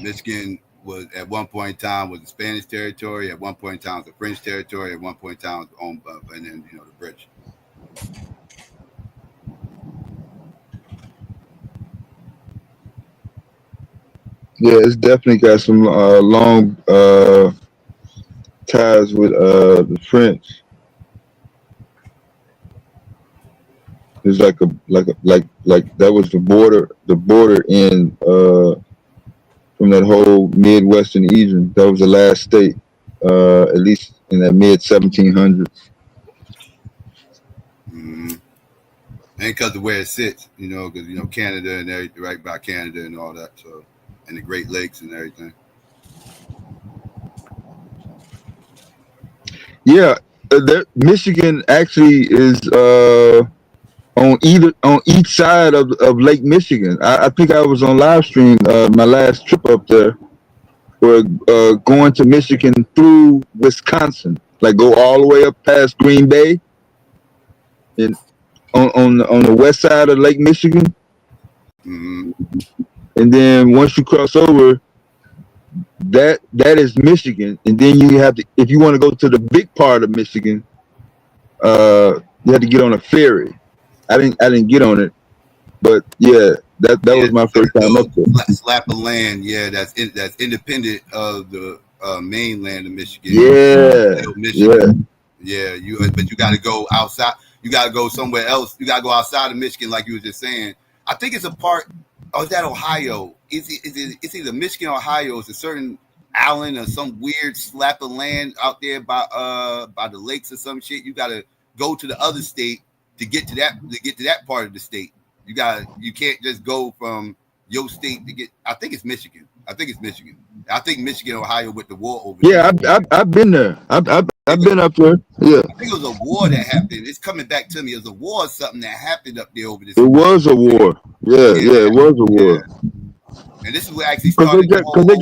Michigan was at one point in time was the Spanish territory. At one point in time was the French territory. At one point in time was owned by, and then the British. Yeah, it's definitely got some long ties with the French. It's like that was the border in from that whole Midwestern region. That was the last state, at least in that mid 1700s. Mm-hmm. And because of where it sits, because Canada and everything, right by Canada and all that, so and the Great Lakes and everything. Yeah, Michigan actually is on each side of Lake Michigan. I think I was on live stream my last trip up there. We're going to Michigan through Wisconsin, like go all the way up past Green Bay, and on the west side of Lake Michigan. Mm-hmm. And then once you cross over, that is Michigan, and then you have to, if you want to go to the big part of Michigan, you have to get on a ferry. I didn't get on it, but yeah, that was my first time up there. Slap of land, yeah, that's independent of the mainland of Michigan. Yeah, Michigan. Yeah. But you got to go outside. You got to go somewhere else. You got to go outside of Michigan, like you were just saying. I think it's a part. Oh, is that Ohio? It's either Michigan or Ohio. It's a certain island or some weird slap of land out there by the lakes or some shit. You got to go to the other state to get to that part of the state. You can't just go from your state to get. I think it's Michigan. I think Michigan, Ohio, with the war over there. Yeah, I've been there. I've been up there. Yeah. I think it was a war that happened. It's coming back to me. It was a war or something that happened up there over this. It was a war. Yeah, it was a war. And this is where actually started because they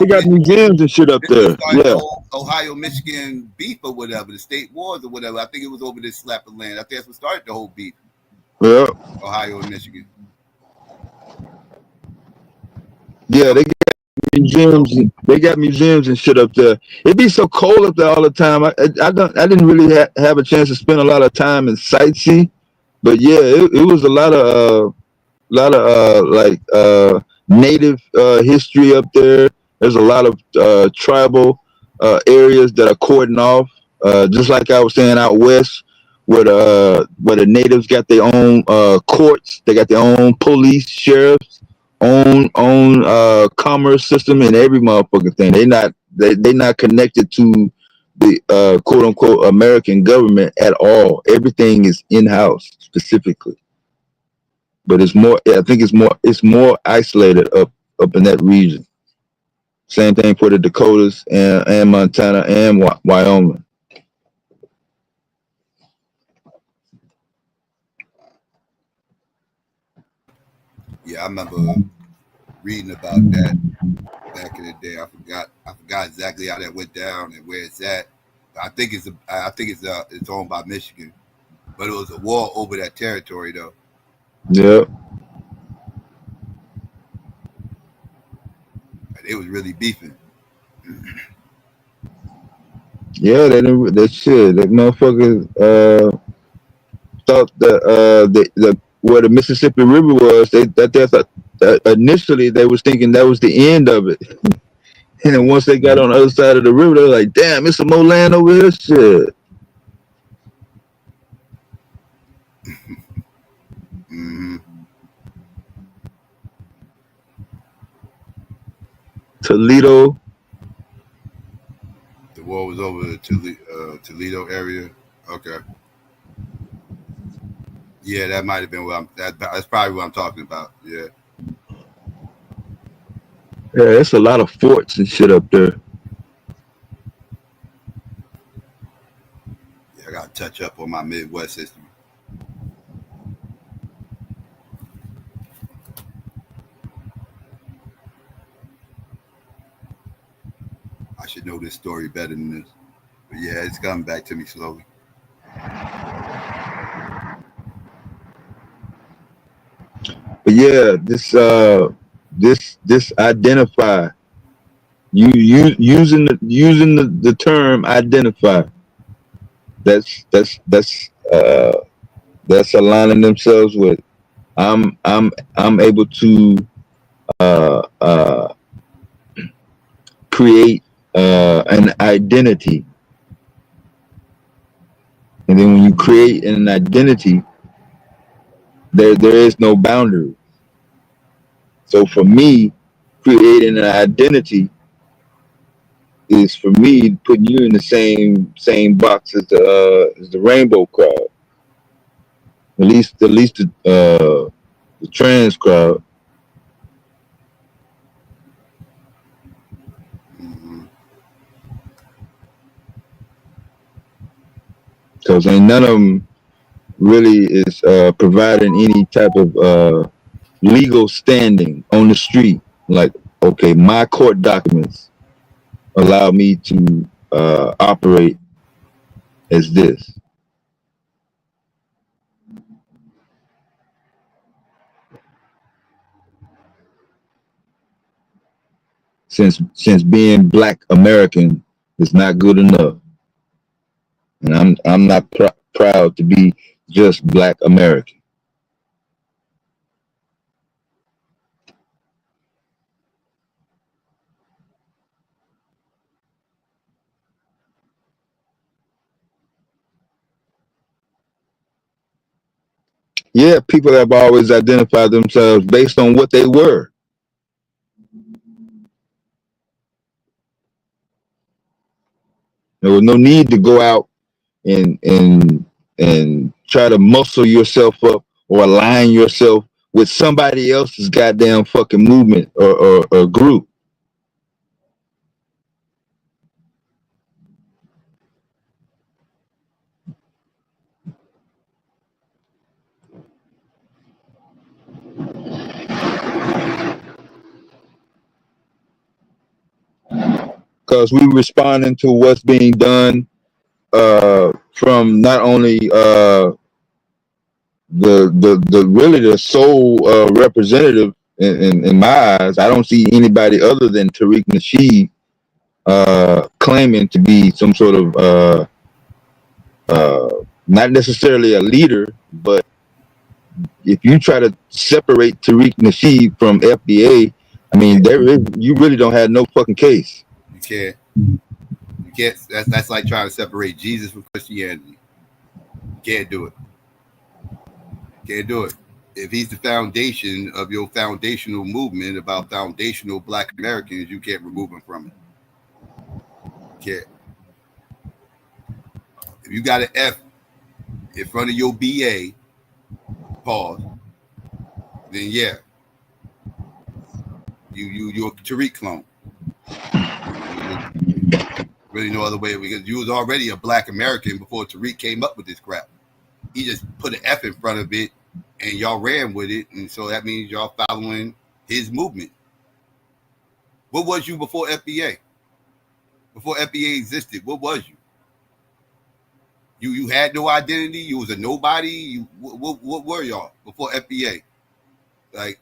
got museums and shit up there. Yeah. Ohio, Michigan beef or whatever, the state wars or whatever. I think it was over this slap of land. I think that's what started the whole beef. Yeah. Ohio and Michigan. Yeah, they got museums and shit up there. It'd be so cold up there all the time. I didn't really have a chance to spend a lot of time in sightseeing, but yeah, it was a lot of native history up there. There's a lot of tribal areas that are cordoned off, just like I was saying out west, where the natives got their own courts, they got their own police, sheriffs, own commerce system, and every motherfucking thing. They not connected to the quote unquote American government at all. Everything is in house specifically. But it's more. I think it's more isolated up in that region. Same thing for the Dakotas and Montana and Wyoming. Yeah, I remember reading about that back in the day. I forgot exactly how that went down and where it's at. I think it's owned by Michigan, but it was a war over that territory though. Yeah. It was really beefing. Yeah, that shit. That motherfuckers thought that where the Mississippi River was, they thought initially they was thinking that was the end of it. And then once they got on the other side of the river, they're like, damn, it's some more land over here. Shit. Mm-hmm. Toledo. The war was over the Toledo area. Okay. Yeah, that might have been what that's probably what I'm talking about. Yeah. Yeah, there's a lot of forts and shit up there. Yeah, I gotta touch up on my Midwest history. I should know this story better than this. But yeah, it's coming back to me slowly. But yeah, this identify. Using the term identify. That's aligning themselves with. I'm able to create an identity, and then when you create an identity, there is no boundary. So for me, creating an identity is for me putting you in the same box as the rainbow crowd, at least the trans crowd. Because ain't none of them really is providing any type of legal standing on the street. Like, okay, my court documents allow me to operate as this. Since being Black American is not good enough, and I'm not proud to be just Black American. Yeah, people have always identified themselves based on what they were. There was no need to go out and try to muscle yourself up or align yourself with somebody else's goddamn fucking movement or group. Because we responding to what's being done from not only the really the sole representative in my eyes. I don't see anybody other than Tariq Nasheed claiming to be some sort of not necessarily a leader, but if you try to separate Tariq Nasheed from FBA, I mean, you really don't have no fucking case. You can't. You can't. That's like trying to separate Jesus from Christianity. You can't do it. Can't do it. If he's the foundation of your foundational movement about foundational Black Americans, you can't remove him from it. You can't. If you got an F in front of your BA, pause, then yeah, you're a Tariq clone. Really no other way, because you was already a Black American before Tariq came up with this crap. He just put an F in front of it and y'all ran with it, and so that means y'all following his movement. What was you before FBA? Before FBA existed, what was you? You had no identity. You was a nobody. What were y'all before FBA? Like,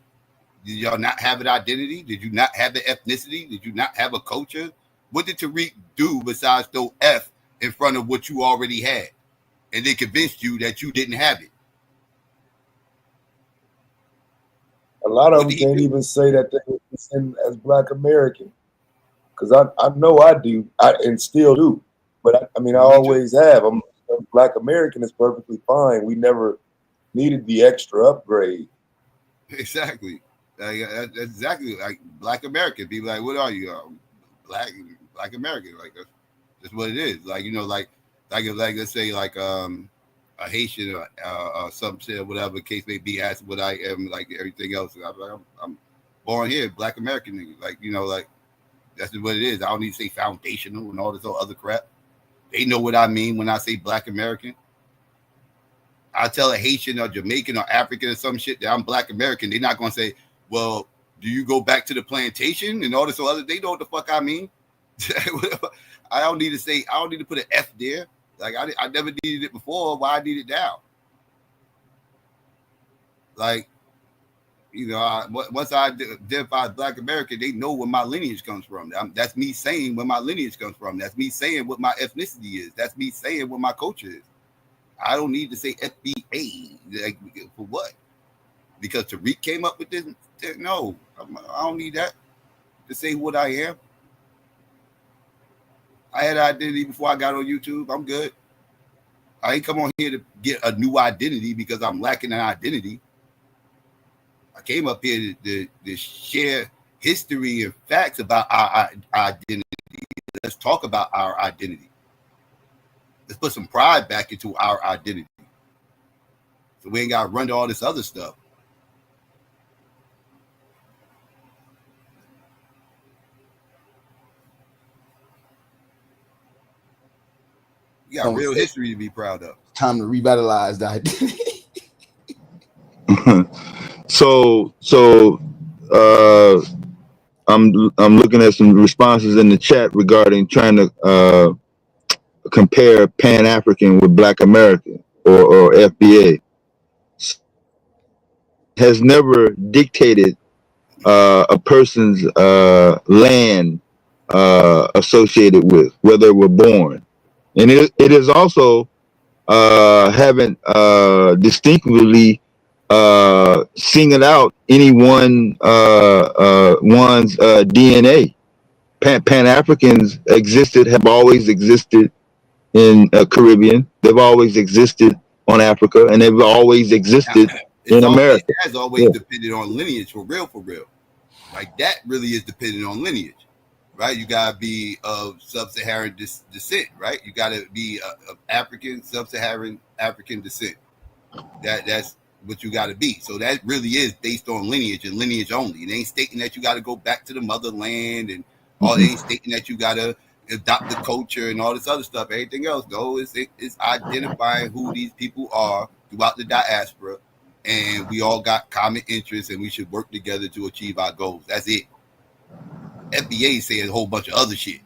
did y'all not have an identity? Did you not have the ethnicity? Did you not have a culture? What did Tariq do besides throw F in front of what you already had, and they convinced you that you didn't have it? A lot of them can't even say that they were descended as Black American, because I know I do, and still do. But I mean, I always have. I'm Black American is perfectly fine. We never needed the extra upgrade. Exactly. That's exactly like Black American. People like, what are you? Black American. Like that's what it is. Like, you know, like let's say like a Haitian or some shit, whatever case may be, as what I am, like everything else. I'm born here, Black American nigga. Like, you know, like that's just what it is. I don't need to say foundational and all this other crap. They know what I mean when I say Black American. I tell a Haitian or Jamaican or African or some shit that I'm Black American. They're not gonna say, well, do you go back to the plantation and all this other? They know what the fuck I mean. I don't need to say, I don't need to put an F there. Like I never needed it before. Why I need it now? Like, you know, once I identify as Black American, they know where my lineage comes from. That's me saying where my lineage comes from. That's me saying what my ethnicity is. That's me saying what my culture is. I don't need to say FBA. Like, for what? Because Tariq came up with this? No, I don't need that to say what I am. I had identity before I got on YouTube. I'm good. I ain't come on here to get a new identity because I'm lacking an identity. I came up here to share history and facts about our identity. Let's talk about our identity. Let's put some pride back into our identity. So we ain't got to run to all this other stuff. You got real history to be proud of. Time to revitalize the identity. So I'm looking at some responses in the chat regarding trying to compare Pan-African with Black American or FBA. Has never dictated a person's land associated with where they were born, and it is also haven't distinctly singled out any one's DNA. Pan-Africans existed, have always existed in Caribbean. They've always existed on Africa, and they've always existed in America. It has always depended on lineage, for real. Like that really is dependent on lineage, right? You gotta be of sub-Saharan descent, right? You gotta be of African, sub-Saharan African descent. That's what you gotta be. So that really is based on lineage and lineage only. It ain't stating that you gotta go back to the motherland and all. They ain't stating that you gotta adopt the culture and all this other stuff. Everything else, though, it's identifying who these people are throughout the diaspora, and we all got common interests, and we should work together to achieve our goals. That's it. FBA saying a whole bunch of other shit.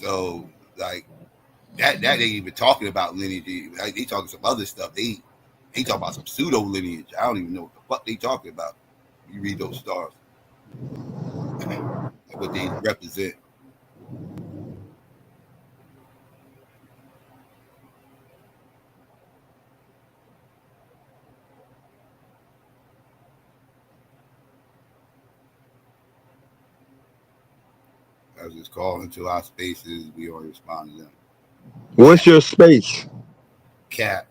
So, like, that ain't even talking about lineage. Like, they talking some other stuff. They talking about some pseudo lineage. I don't even know what the fuck they talking about. You read those stars. What they represent. I was just calling to our spaces. We already respond to them. What's your space? Cap.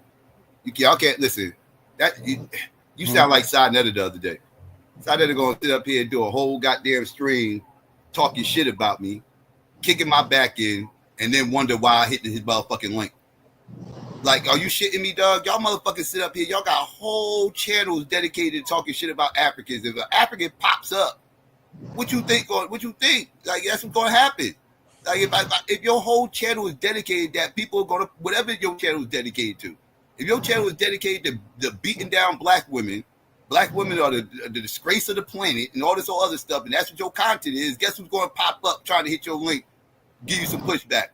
Y'all can't listen. That you sound like Sidnetta the other day. Sidnetta gonna sit up here and do a whole goddamn stream talking shit about me, kicking my back in, and then wonder why I hit his motherfucking link. Like, are you shitting me, dog? Y'all motherfuckers sit up here. Y'all got whole channels dedicated to talking shit about Africans. If an African pops up, what you think? What you think? Like, that's what's gonna happen. Like, if your whole channel is dedicated that people are gonna, whatever your channel is dedicated to, if your channel is dedicated to beating down black women are the disgrace of the planet and all this whole other stuff, and that's what your content is, guess who's going to pop up trying to hit your link, give you some pushback?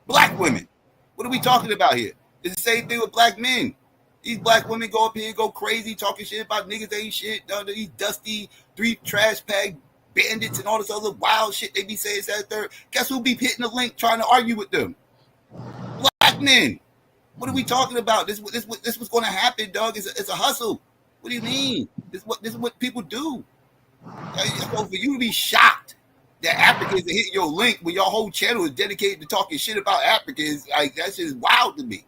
Black women. What are we talking about here? It's the same thing with black men. These black women go up here and go crazy talking shit about niggas ain't shit. These dusty 3 trash bag bandits and all this other wild shit they be saying that third. Guess who be hitting the link trying to argue with them? Black men. What are we talking about? This what's going to happen, dog. It's a hustle. What do you mean? This is what people do. So for you to be shocked that Africans are hitting your link when your whole channel is dedicated to talking shit about Africans, like, that's just wild to me.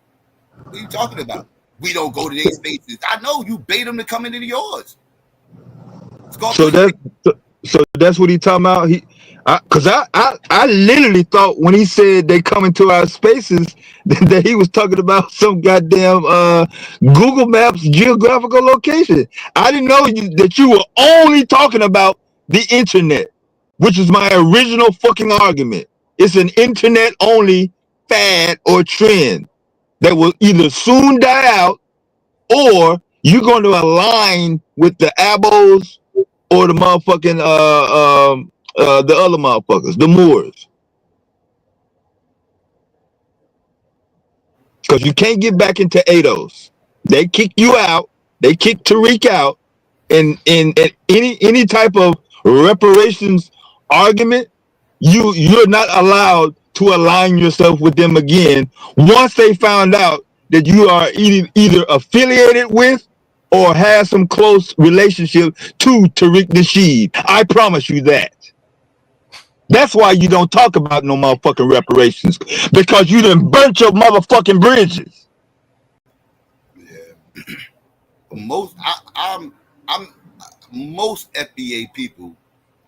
What are you talking about? We don't go to their spaces. I know you bait them to come into yours. So that's what he talking about. I literally thought when he said they come into our spaces that he was talking about some goddamn Google Maps geographical location. I didn't know that you were only talking about the internet, which is my original fucking argument. It's an internet only fad or trend that will either soon die out, or you're going to align with the abos or the motherfucking the other motherfuckers, the Moors. Because you can't get back into ADOS. They kick you out. They kick Tariq out. In any type of reparations argument, you're not allowed to align yourself with them again once they found out that you are either affiliated with or have some close relationship to Tariq Nasheed. I promise you that. That's why you don't talk about no motherfucking reparations, because you done burnt your motherfucking bridges. Most most FBA people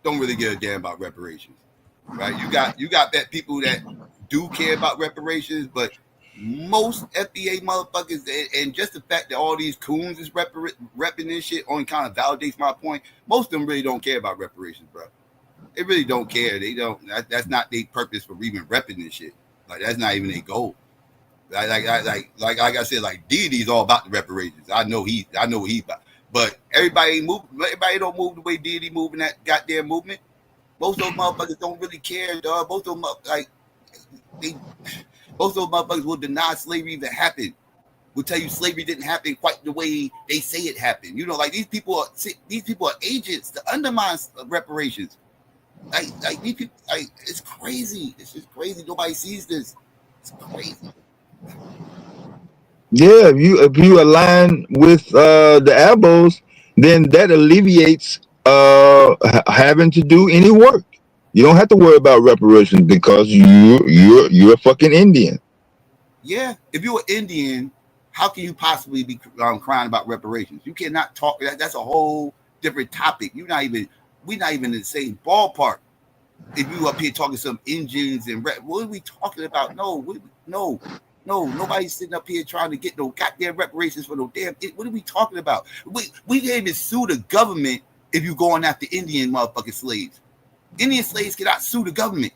don't really give a damn about reparations, right? You got that people that do care about reparations, but most FBA motherfuckers, and just the fact that all these coons is repping this shit only kind of validates my point. Most of them really don't care about reparations, bro. They really don't care. They don't. That's not their purpose for even repping this shit. Like, that's not even their goal. Like I said, like, Diddy's all about the reparations. I know what he's about. But everybody don't move the way Diddy moving that goddamn movement. Most of those motherfuckers don't really care, dog. Most of those motherfuckers will deny slavery even happened. Will tell you slavery didn't happen quite the way they say it happened. You know, like these people are agents to undermine reparations. Like these people, like, it's crazy. It's just crazy. Nobody sees this. It's crazy. Yeah, if you align with the abos, then that alleviates having to do any work. You don't have to worry about reparations because you're a fucking Indian. Yeah, if you're an Indian, how can you possibly be crying about reparations? You cannot talk. That's a whole different topic. We're not even in the same ballpark. If you up here talking some Indians and what are we talking about? No, nobody's sitting up here trying to get no goddamn reparations for no damn. What are we talking about? We can't even sue the government if you going after Indian motherfucking slaves. Indian slaves cannot sue the government.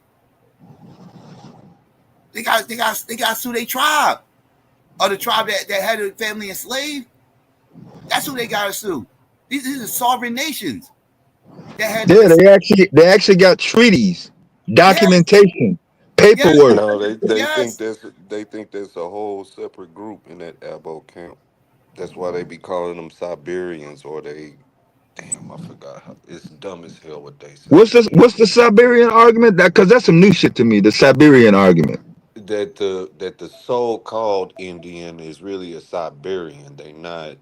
They got to sue their tribe, or the tribe that had a family enslaved. That's who they got to sue. These are sovereign nations. Yeah, they actually got treaties, documentation, paperwork. No, they think there's a whole separate group in that Abo camp. That's why they be calling them Siberians, or damn, I forgot how. It's dumb as hell what they say. What's the Siberian argument? Because that's some new shit to me. The Siberian argument. That the so-called Indian is really a Siberian. They not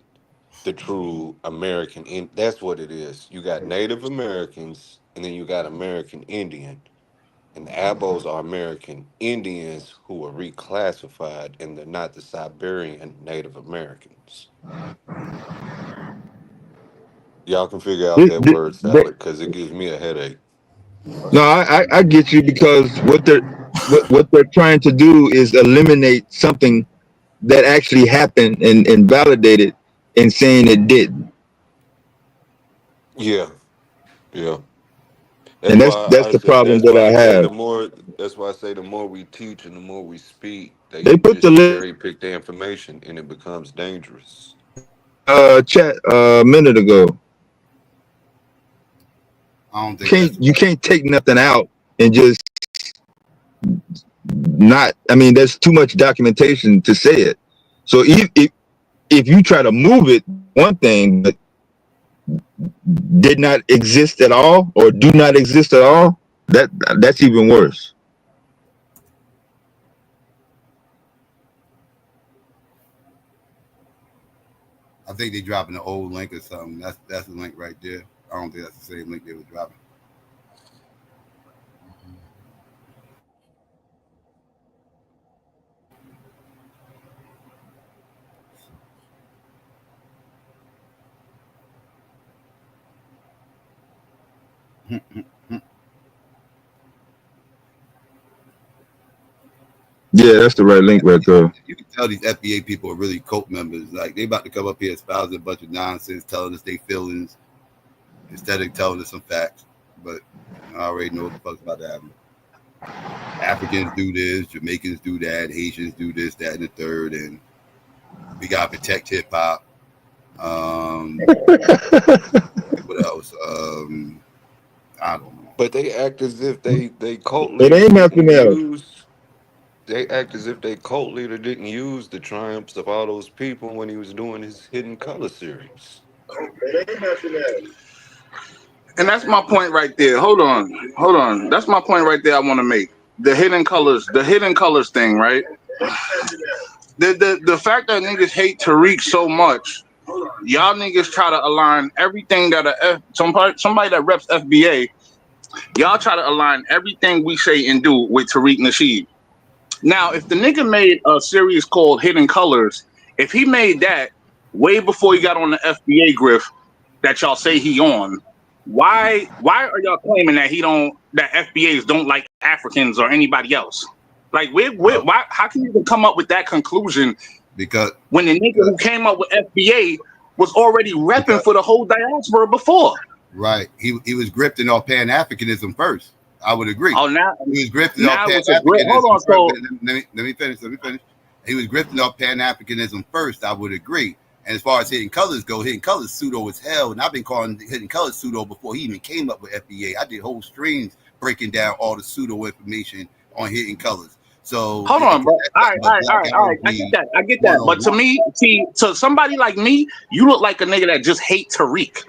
the true American. That's what it is. You got Native Americans, and then you got American Indian. And the Abos are American Indians who are reclassified, and they're not the Siberian Native Americans. Y'all can figure out that word salad because it gives me a headache. No, I get you, because what they're trying to do is eliminate something that actually happened and validate it and saying it didn't. Yeah. And that's the problem that I have. That's why I say the more we teach and the more we speak, They put just the cherry pick the information and it becomes dangerous. Chat a minute ago. I don't think you can't take nothing out and just not. I mean, there's too much documentation to say it. So if you try to move it, one thing, but did not exist at all or do not exist at all, that's even worse. I think they're dropping an old link or something. That's the link right there. I don't think that's the same link they were dropping. Yeah, that's the right link right there. You can tell these FBA people are really cult members. Like they about to come up here espousing a bunch of nonsense, telling us their feelings instead of telling us some facts. But I already know what the fuck's about to happen. Africans do this, Jamaicans do that, Haitians do this, that, and the third, and we gotta protect hip hop. What else? I don't know. But they act as if they cult It leader ain't nothing didn't else. use. They act as if they cult leader didn't use the triumphs of all those people when he was doing his Hidden Color series. It ain't nothing else. And that's my point right there. Hold on. That's my point right there I want to make. The hidden colors thing, right? The fact that niggas hate Tariq so much, y'all niggas try to align everything that somebody that reps FBA, y'all try to align everything we say and do with Tariq Nasheed. Now, if the nigga made a series called Hidden Colors, if he made that way before he got on the FBA griff that y'all say he on, why are y'all claiming that that FBAs don't like Africans or anybody else? Like, why? How can you even come up with that conclusion? Because when the nigga who came up with FBA was already repping for the whole diaspora before. Right. He was grifting off Pan-Africanism first. I would agree. Oh, now he was grifting off Pan-Africanism. Hold on, so let me finish. He was grifting off Pan-Africanism first. I would agree. And as far as Hidden Colors go, Hidden Colors pseudo as hell, and I've been calling Hidden Colors pseudo before he even came up with FBA. I did whole streams breaking down all the pseudo information on Hidden Colors. So hold on, bro. All right. I get that. But to me, to somebody like me, you look like a nigga that just hate Tariq.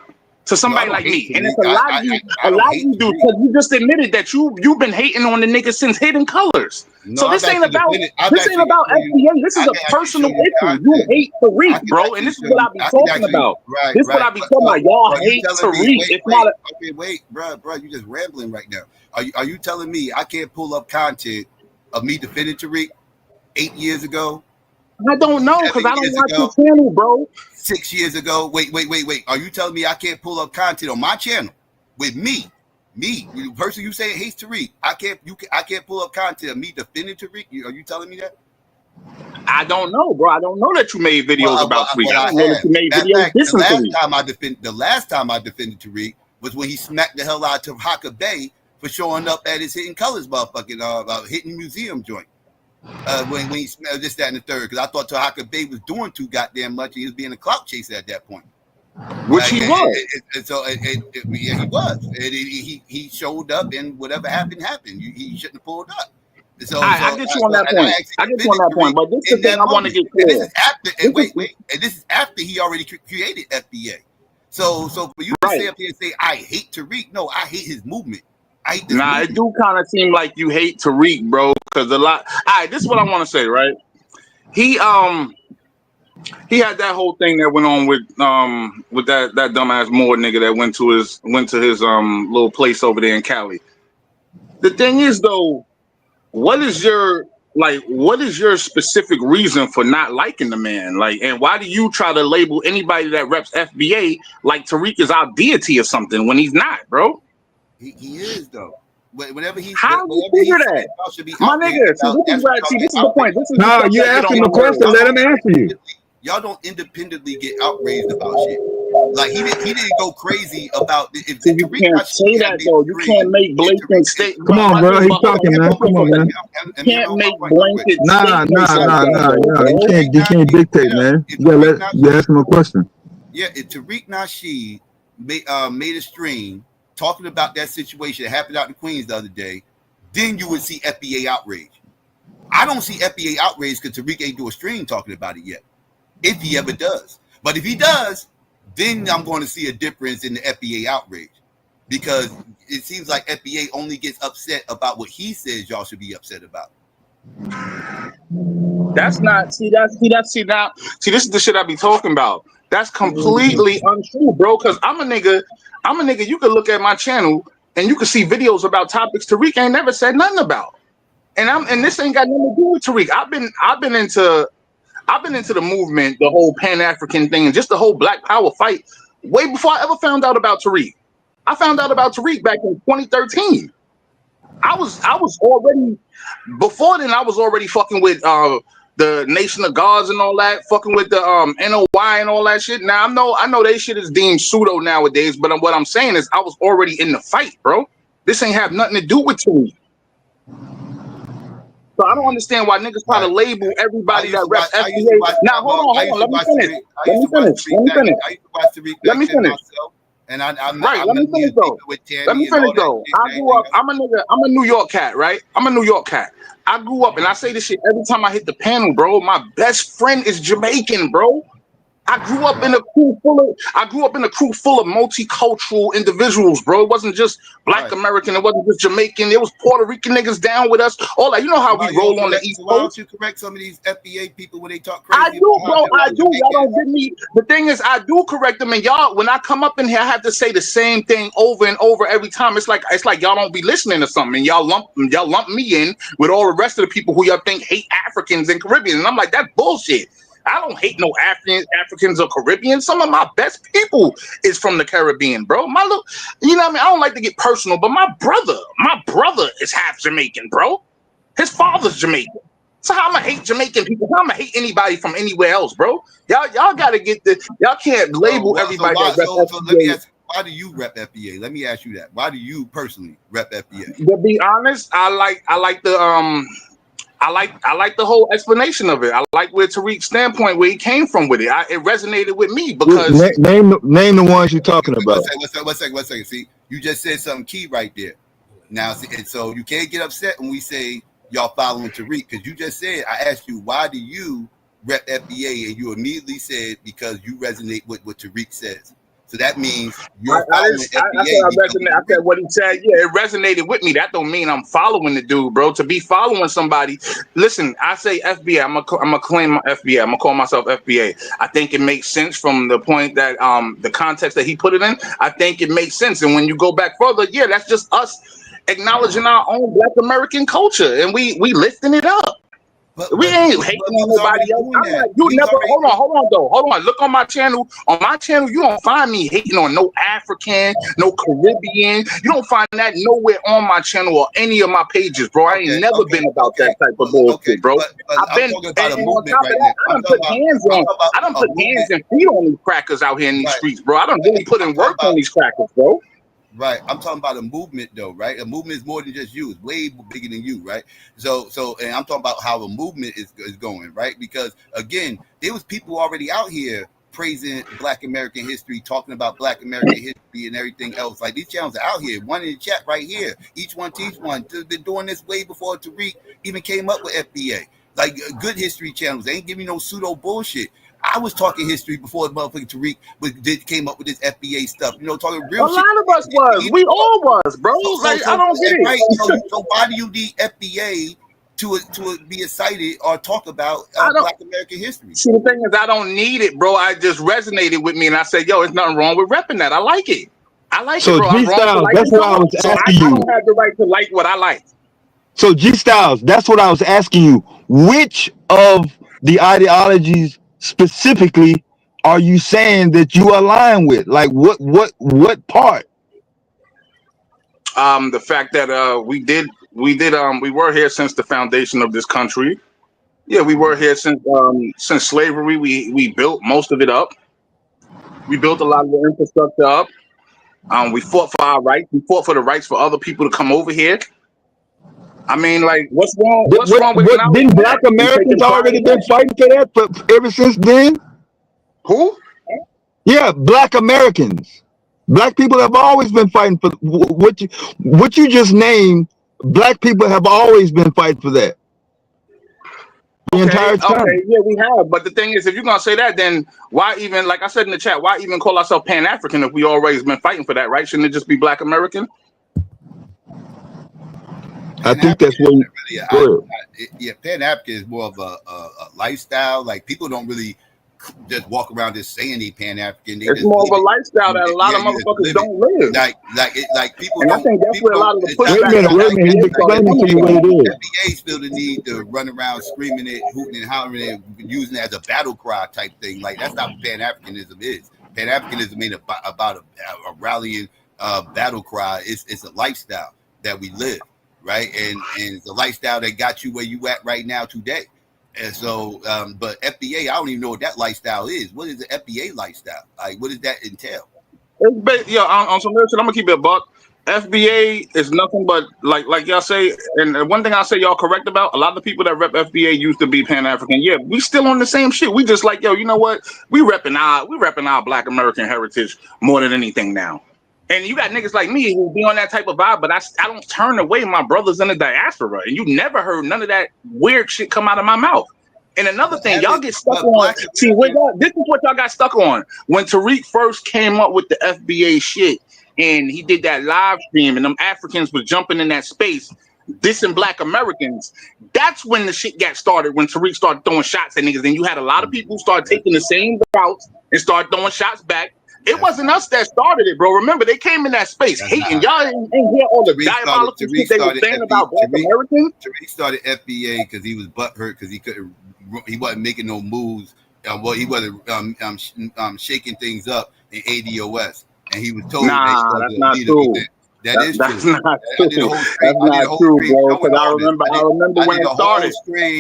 To somebody like me, and it's a lot of you do, because you just admitted that you've been hating on the nigga since Hidden Colors. No, so this ain't about FBA. This is a personal issue. You hate Tariq, bro, and this is what I be talking about. This is what I be talking about. Y'all hate Tariq. It's not. Okay, wait, bro, you just rambling right now. Are you telling me I can't pull up content of me defending Tariq 8 years ago? I don't know, because I don't watch your channel, bro. 6 years ago. Wait. Are you telling me I can't pull up content on my channel with me, the person you say hates Tariq? I can't pull up content of me defending Tariq. Are you telling me that? I don't know, bro. I don't know that you made videos about Tariq. I don't know that you made videos dissing Tariq. The last time I defended Tariq was when he smacked the hell out of Haka Bay for showing up at his Hidden Colors motherfucking Hidden Museum joint. When he smelled this, that, and the third, because I thought Tahaka Bay was doing too goddamn much, and he was being a clout chaser at that point. Which he was. Yeah, he was. And he showed up, and whatever happened. He shouldn't have pulled up. So, I get you on that point. I get you on that point. But this is the thing I want to get clear. This is after, and this is after he already created FBA. So for you to say up here and say I hate Tariq, no, I hate his movement. Nah, it do kind of seem like you hate Tariq, bro. Because a lot. All right, this is what I want to say, right? He had that whole thing that went on with that dumbass Moore nigga that went to his little place over there in Cali. The thing is though, what is your specific reason for not liking the man? Like, and why do you try to label anybody that reps FBA like Tariq is our deity or something when he's not, bro? He is though. Whenever he how do you figure that? My nigga, this is the point. No, you asked him a question. Let him answer you. Y'all don't independently get outraged about shit. Like he didn't go crazy about it. You can't say that though. You can't make blatant statements. Come on, bro. He's talking, man. Come on, man. You can't make blanket statements. You can't dictate, man. You ask him a question. Yeah, if Tariq Nasheed made a stream talking about that situation that happened out in Queens the other day, then you would see FBA outrage. I don't see FBA outrage because Tariq ain't do a stream talking about it yet, if he ever does. But if he does, then I'm going to see a difference in the FBA outrage, because it seems like FBA only gets upset about what he says y'all should be upset about. That's not see this is the shit I be talking about. That's completely untrue, bro. Because I'm a nigga. You can look at my channel and you can see videos about topics Tariq ain't never said nothing about. And this ain't got nothing to do with Tariq. I've been into the movement, the whole Pan-African thing, and just the whole Black Power fight way before I ever found out about Tariq. I found out about Tariq back in 2013. I was already before then. I was already fucking with the Nation of Gods and all that, fucking with the NOY and all that shit. Now I know they shit is deemed pseudo nowadays, but what I'm saying is I was already in the fight, bro. This ain't have nothing to do with me. So I don't understand why niggas try to label everybody that rep FBA. Now hold on. Let me finish. Let me finish. And I'm right. Let me finish though. I grew up. I'm a New York cat, right? I'm a New York cat. I grew up, and I say this shit every time I hit the panel, bro. My best friend is Jamaican, bro. I grew up in a crew full of multicultural individuals, bro. It wasn't just Black American. It wasn't just Jamaican. It was Puerto Rican niggas down with us. All that. You know how we roll on the East Coast. Why don't you correct some of these FBA people when they talk crazy? I do, bro. I do. Y'all don't get me. The thing is, I do correct them, and y'all. When I come up in here, I have to say the same thing over and over every time. It's like y'all don't be listening to something, and y'all lump me in with all the rest of the people who y'all think hate Africans and Caribbeans, and I'm like, that's bullshit. I don't hate no Africans or Caribbeans. Some of my best people is from the Caribbean, bro. You know what I mean? I don't like to get personal, but my brother is half Jamaican, bro. His father's Jamaican. So how I'ma hate Jamaican people? How I'ma hate anybody from anywhere else, bro? Y'all gotta get this. Y'all can't label everybody. So let me ask, why do you rep FBA? Let me ask you that. Why do you personally rep FBA? To be honest, I like the whole explanation of it. I like where Tariq's standpoint, where he came from with it. It resonated with me because name the ones you're talking about. One second. See, you just said something key right there. Now, and so you can't get upset when we say y'all following Tariq, because you just said, I asked you, why do you rep FBA, and you immediately said because you resonate with what Tariq says. So that means you're following FBA. I said what he said. Yeah, it resonated with me. That don't mean I'm following the dude, bro. To be following somebody, listen. I say FBA. I'm gonna claim my FBA. I'm gonna call myself FBA. I think it makes sense from the point that the context that he put it in. I think it makes sense. And when you go back further, yeah, that's just us acknowledging our own Black American culture, and we lifting it up. We ain't hating on nobody else. I'm like, you never. Hold on. Look on my channel. On my channel, you don't find me hating on no African, no Caribbean. You don't find that nowhere on my channel or any of my pages, bro. I ain't never been about that type of bullshit, bro. I've been. I done put hands and feet on these crackers out here in these streets, bro. I done really put in work on these crackers, bro. Right, I'm talking about a movement, though, right? A movement is more than just you; it's way bigger than you, right? So, and I'm talking about how a movement is going, right? Because again, there was people already out here praising Black American history, talking about Black American history and everything else. Like these channels are out here. One in the chat right here. Each one teach one. They've been doing this way before Tariq even came up with FBA. Like good history channels. They ain't giving no pseudo bullshit. I was talking history before motherfucking Tariq came up with this FBA stuff. You know, talking real shit. A lot of us was. We all was, bro. I don't get it. Right. So why do you need FBA to be excited or talk about Black American history? See, the thing is, I don't need it, bro. I just resonated with me, and I said, "Yo, there's nothing wrong with repping that. I like it. I like it, bro. G Styles, that's what I was asking you. I don't have the right to like what I like. So G Styles, that's what I was asking you. Which of the ideologies specifically are you saying that you align with? Like what part? The fact that we were here since the foundation of this country. Yeah, we were here since slavery. We built most of it up. We built a lot of the infrastructure up. We fought for our rights. We fought for the rights for other people to come over here. I mean, like, what's wrong? What's wrong with didn't Black Americans already been fighting for that ever since then? Who? Yeah, Black Americans. Black people have always been fighting for what you just named. Black people have always been fighting for that. The entire time. Okay, yeah, we have. But the thing is, if you're gonna say that, then why even, like I said in the chat, why even call ourselves Pan-African if we always been fighting for that, right? Shouldn't it just be Black American? I think that's what. Pan-African is more of a lifestyle. Like people don't really just walk around just saying they Pan-African. It's more of a lifestyle that a lot of motherfuckers don't live. Like people. And I think that's where a lot of the pushback. FBAs feel the need to run around screaming it, hooting and hollering it, using it as a battle cry type thing. Like that's not what Pan-Africanism is. Pan-Africanism ain't about a rallying battle cry. It's a lifestyle that we live. right? And the lifestyle that got you where you at right now today. And so, but FBA, I don't even know what that lifestyle is. What is the FBA lifestyle? Like, what does that entail? On some real shit, I'm gonna keep it a buck. FBA is nothing but like y'all say, and one thing I'll say y'all correct about, a lot of the people that rep FBA used to be Pan-African. Yeah, we still on the same shit. We just like, yo, you know what? We repping our Black American heritage more than anything now. And you got niggas like me who be on that type of vibe, but I don't turn away my brothers in the diaspora. And you never heard none of that weird shit come out of my mouth. And another thing, y'all get stuck on. See, this is what y'all got stuck on. When Tariq first came up with the FBA shit, and he did that live stream, and them Africans was jumping in that space, dissing Black Americans. That's when the shit got started. When Tariq started throwing shots at niggas, and you had a lot of people start taking the same routes and start throwing shots back. It wasn't us that started it, bro. Remember, they came in that space hating. Y'all didn't hear all the diabolical shit they were saying about Black Americans. Tariq started FBA because he was butthurt because he wasn't making no moves. He wasn't shaking things up in ADOS, and he was told. Nah, that's not true. That's not true. That's not true, bro. Because I remember when it started.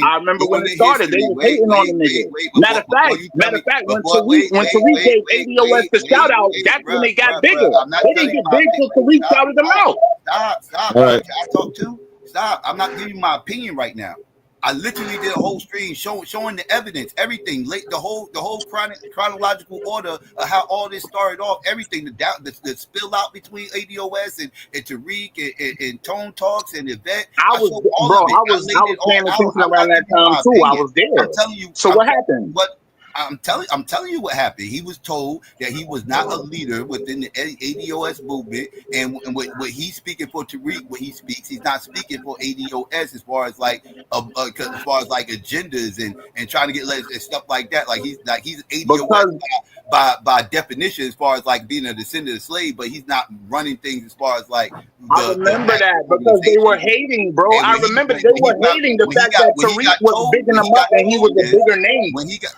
I remember when it started. They were hating on the nigga. Matter of fact, when Tariq gave ADOS the shout out, that's when they got bigger. They didn't get big till Tariq shouted them out. Stop. Right. Can I talk too? Stop. I'm not giving you my opinion right now. I literally did a whole stream showing the evidence, everything, the whole chronological order of how all this started off, everything, the spill out between ADOS and Tariq and Tone Talks and Yvette. I was paying attention around that time too. I was there. I'm telling you. So what happened? I'm telling you what happened. He was told that he was not a leader within the ADOS movement, and what he's speaking for Tariq, what he speaks, he's not speaking for ADOS as far as like agendas and trying to get and stuff like that. Like he's ADOS by definition as far as like being a descendant of slave, but he's not running things as far as like. I remember that because they were hating, bro. I remember they were hating the fact that Tariq was bigging him up and he was a bigger name. When he got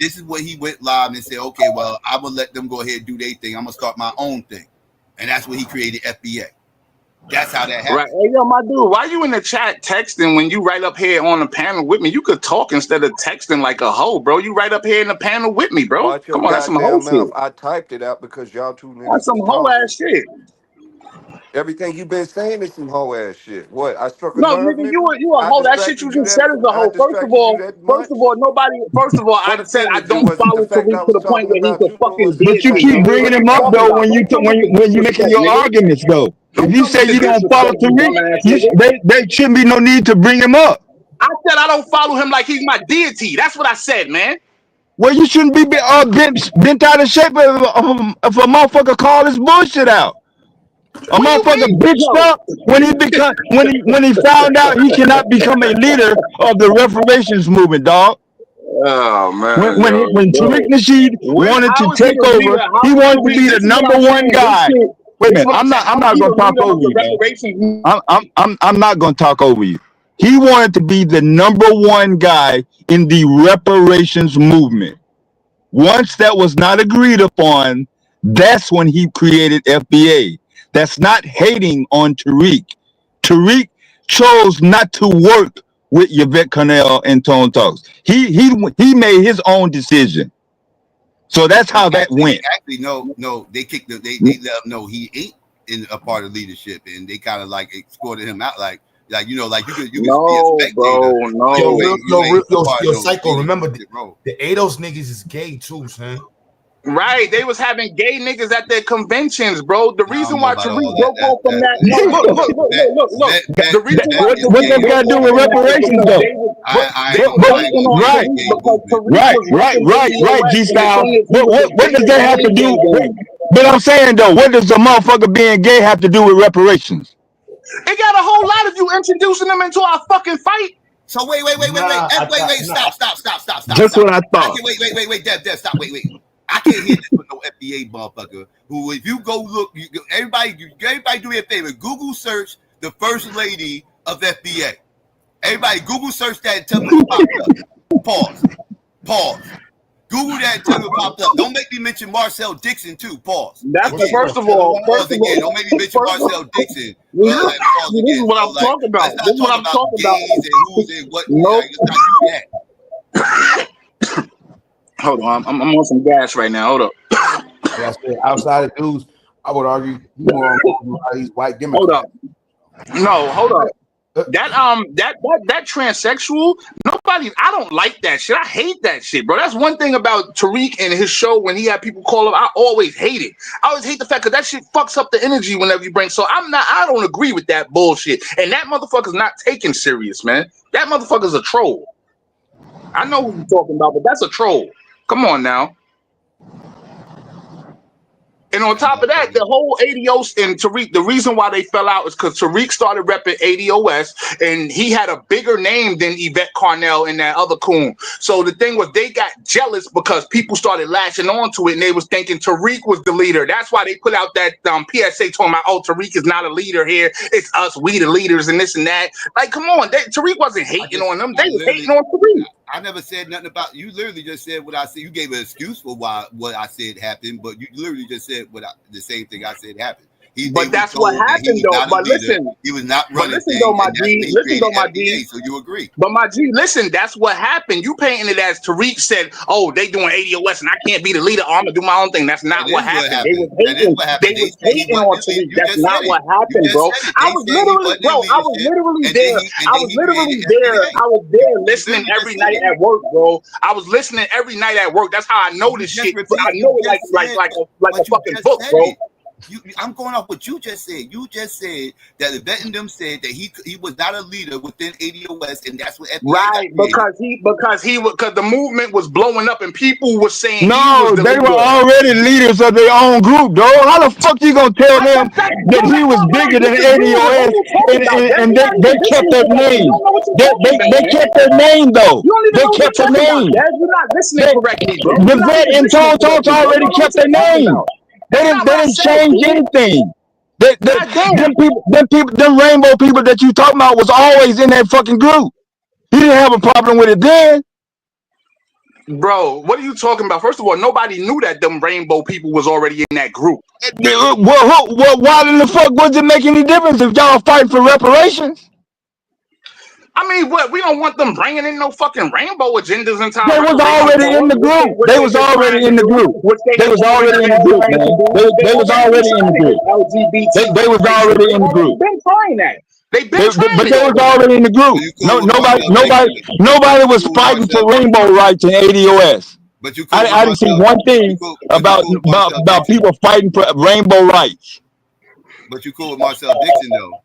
this is what he went live and said, okay, well, I'm gonna let them go ahead and do their thing. I'm gonna start my own thing, and that's when he created FBA. That's how that happened. Right. Hey, yo, my dude, why you in the chat texting when you right up here on the panel with me? You could talk instead of texting like a hoe, bro. You right up here in the panel with me, bro. Come on, that's some hoe shit. I typed it out because y'all two niggas. That's some hoe ass shit. Everything you've been saying is some hoe ass shit. What? I struck a nerve, nigga, you a hoe. That shit you just said is a hoe. First of all, I said I don't follow Tariq to the point where he could fucking. But you keep bringing him up though when you making your arguments though. If you say you don't follow Tariq, there shouldn't be no need to bring him up. I said I don't follow him like he's my deity. That's what I said, man. Well, you shouldn't be bent out of shape if a motherfucker call this bullshit out. A motherfucker bitched up when he found out he cannot become a leader of the reparations movement, dog. Oh man! When Tariq Nasheed wanted to take over, he wanted to be the number one guy. Wait a minute, I'm not gonna talk over you, man. I'm not gonna talk over you. He wanted to be the number one guy in the reparations movement. Once that was not agreed upon, that's when he created FBA. That's not hating on Tariq. Tariq chose not to work with Yvette Cornell and Tone Talks. He made his own decision. So that's how that went. Actually, no, they kicked they let him know he ain't in a part of leadership, and they kind of like escorted him out, like you know, like you could no, be a bro, no. Yo, Psycho, remember the ADOS niggas is gay too, son. Right, they was having gay niggas at their conventions, bro. The reason why Tariq broke off from that. Look. The reason what that got to do with reparations, though? Right, G-Style. What does that have to do? But I'm saying though, what does the motherfucker being gay have to do with reparations? It got a whole lot of you introducing them into our fucking fight. So wait, stop. That's what I thought. Wait, Dev, stop, wait. I can't hear this with no FBA motherfucker. Who, if you go look, everybody do me a favor. Google search the first lady of FBA. Everybody Google search that and tell me who popped up. Pause. Google that and tell me what popped up. Don't make me mention Marcel Dixon too. Pause. That's Again. first of all. Pause again. Don't make me mention Marcel Dixon. This is what I'm talking about. This is what I'm talking about. Gays and who's and what. Nope. Let's not do that. Hold on, I'm on some gas right now. Hold up. Like I said, outside of dudes, I would argue more on these white Democrats. Hold up. No, hold up. That transsexual, nobody, I don't like that shit. I hate that shit, bro. That's one thing about Tariq and his show when he had people call him. I always hate it. I always hate the fact that shit fucks up the energy whenever you bring. So I don't agree with that bullshit. And that motherfucker's not taken serious, man. That motherfucker's a troll. I know who you're talking about, but that's a troll. Come on now. And on top of that, the whole ADOS and Tariq, the reason why they fell out is because Tariq started repping ADOS and he had a bigger name than Yvette Carnell and that other coon. So the thing was, they got jealous because people started lashing onto it and they was thinking Tariq was the leader. That's why they put out that PSA talking about, oh, Tariq is not a leader here. It's us, we the leaders and this and that. Like, come on. Tariq wasn't hating on them. They was hating on Tariq. I never said nothing about you. Literally just said what I said. You gave an excuse for what I said happened, but you literally just said the same thing I said happened. But that's what happened, though. But listen, he was not running. Listen, though, my G. Listen, though, my G. So you agree? But my G, listen, that's what happened. You painting it as Tariq said, "Oh, they doing ADOS, and I can't be the leader. I'm gonna do my own thing." That's not what happened. They was hating. They was hating on Tariq. That's not what happened, bro. I was literally there. I was there listening every night at work, bro. I was listening every night at work. That's how I know this shit. I know it like a fucking book, bro. I'm going off what you just said. You just said that the vet and them said that he was not a leader within ADOS, and that's what FBI right because the movement was blowing up and people were saying no, they were already leaders of their own group, though. How the fuck you gonna tell them that he was bigger than ADOS and they kept their name? They kept their name though. They kept their name. You're not listening correctly, bro. The vet and Tone Talks already kept their name. They didn't change anything. Them rainbow people that you talking about was always in that fucking group. He didn't have a problem with it then. Bro, what are you talking about? First of all, nobody knew that them rainbow people was already in that group. Well, why in the fuck was it make any difference if y'all fighting for reparations? I mean, what? We don't want them bringing in no fucking rainbow agendas in time. They was already in the group. They was already in the group. They was already in the group, man. They was already in the group. They was already in the group. Been trying that. But they was already in the group. Nobody was fighting for rainbow rights in ADOS. But I didn't see one thing about people fighting for rainbow rights. But you cool with Marcel Dixon though.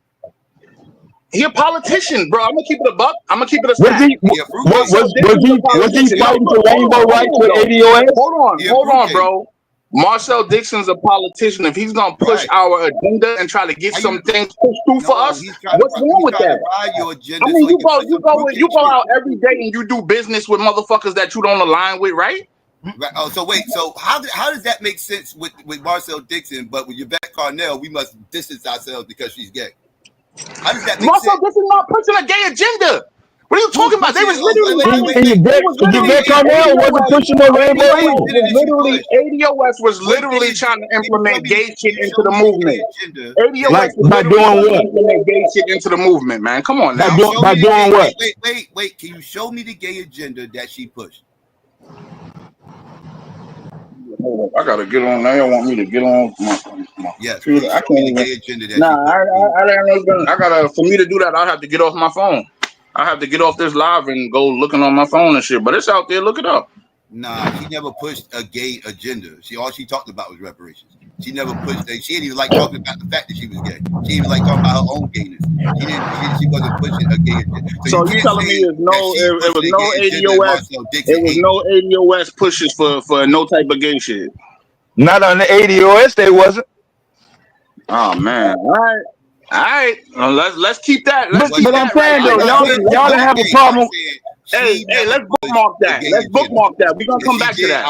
He a politician, bro. I'm gonna keep it a buck. I'm gonna keep it a stack. Was he fighting for rainbow rights with ADOS? Hold on, bro. Marcel Dixon's a politician. If he's gonna push our agenda and try to get some things pushed through for us, what's wrong with that? I mean, you go out every day and you do business with motherfuckers that you don't align with, right? Right. Oh, so wait. So how does that make sense with Marcel Dixon, but with Yvette Carnell, we must distance ourselves because she's gay? How does that make Marcel sense? Dixon not pushing a gay agenda. What are you talking about? They was literally Yvette Carnell wasn't pushing no rainbow either. ADOS was literally trying to implement gay shit into the movement. ADOS by doing what? Implement gay shit into the movement, man. Come on now. By doing what? Wait. Can you show me the gay agenda that she pushed? I gotta get on. Now you want me to get on my computer? I can't even. I gotta. For me to do that, I have to get off my phone. I have to get off this live and go looking on my phone and shit. But it's out there. Look it up. Nah, she never pushed a gay agenda. All she talked about was reparations. She never pushed. She didn't even like talking about the fact that she was gay. She didn't even like talking about her own gayness. She wasn't pushing a gay agenda. So you telling me it was no ADOS? It was no ADOS pushes for no type of gay shit. Not on the ADOS, they wasn't. Oh man! All right. Let's keep that. But I'm saying though, y'all don't have a problem. Hey, let's bookmark that. Let's bookmark that. We're gonna come back to that.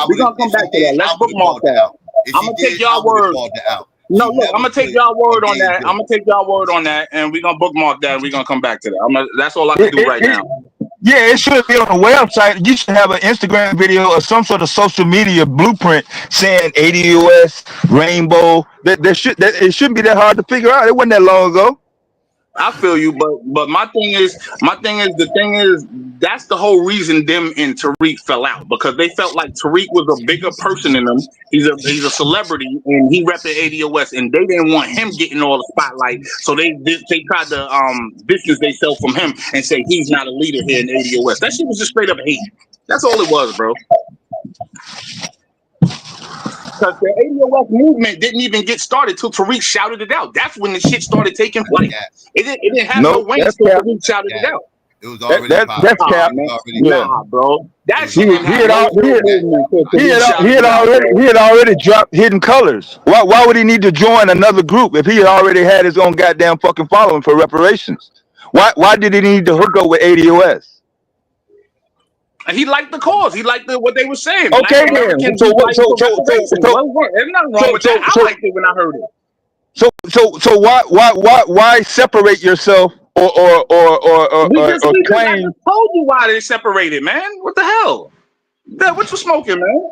Let's bookmark that. I'm gonna take y'all word. No, look, I'm gonna take y'all word on that. And we're gonna bookmark that. And we're gonna come back to that. That's all I can do right now. Yeah, it should be on a website. You should have an Instagram video or some sort of social media blueprint saying ADOS, Rainbow. That it shouldn't be that hard to figure out. It wasn't that long ago. I feel you, but my thing is that's the whole reason them and Tariq fell out, because they felt like Tariq was a bigger person than them. He's a celebrity and he repped ADOS, and they didn't want him getting all the spotlight, so they tried to distance themselves from him and say he's not a leader here in ADOS. That shit was just straight up hate. That's all it was, bro. Because the ADOS movement didn't even get started till Tariq shouted it out. That's when the shit started taking flight. It didn't have no weight until Tariq shouted it out. It was already that's cap. Nah, bro. That shit He had already dropped Hidden Colors. Why would he need to join another group if he had already had his own goddamn fucking following for reparations? Why did he need to hook up with ADOS? And he liked the cause. He liked what they were saying. Okay, then. So there's nothing wrong with that. I liked it when I heard it. So why separate yourself or claim? I told you why they separated, man. What the hell? What you smoking, man?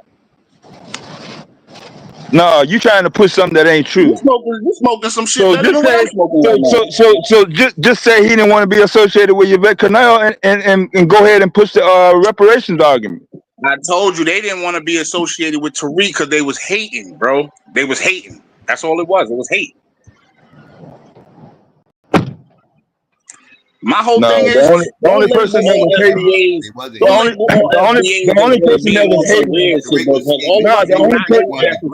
No, you trying to push something that ain't true. You smoking some shit better than what I'm smoking. So just say he didn't want to be associated with Yvette Carnell and go ahead and push the reparations argument. I told you they didn't want to be associated with Tariq because they was hating, bro. They was hating. That's all it was. It was hate. My whole thing is the only person that was hating. The only person that was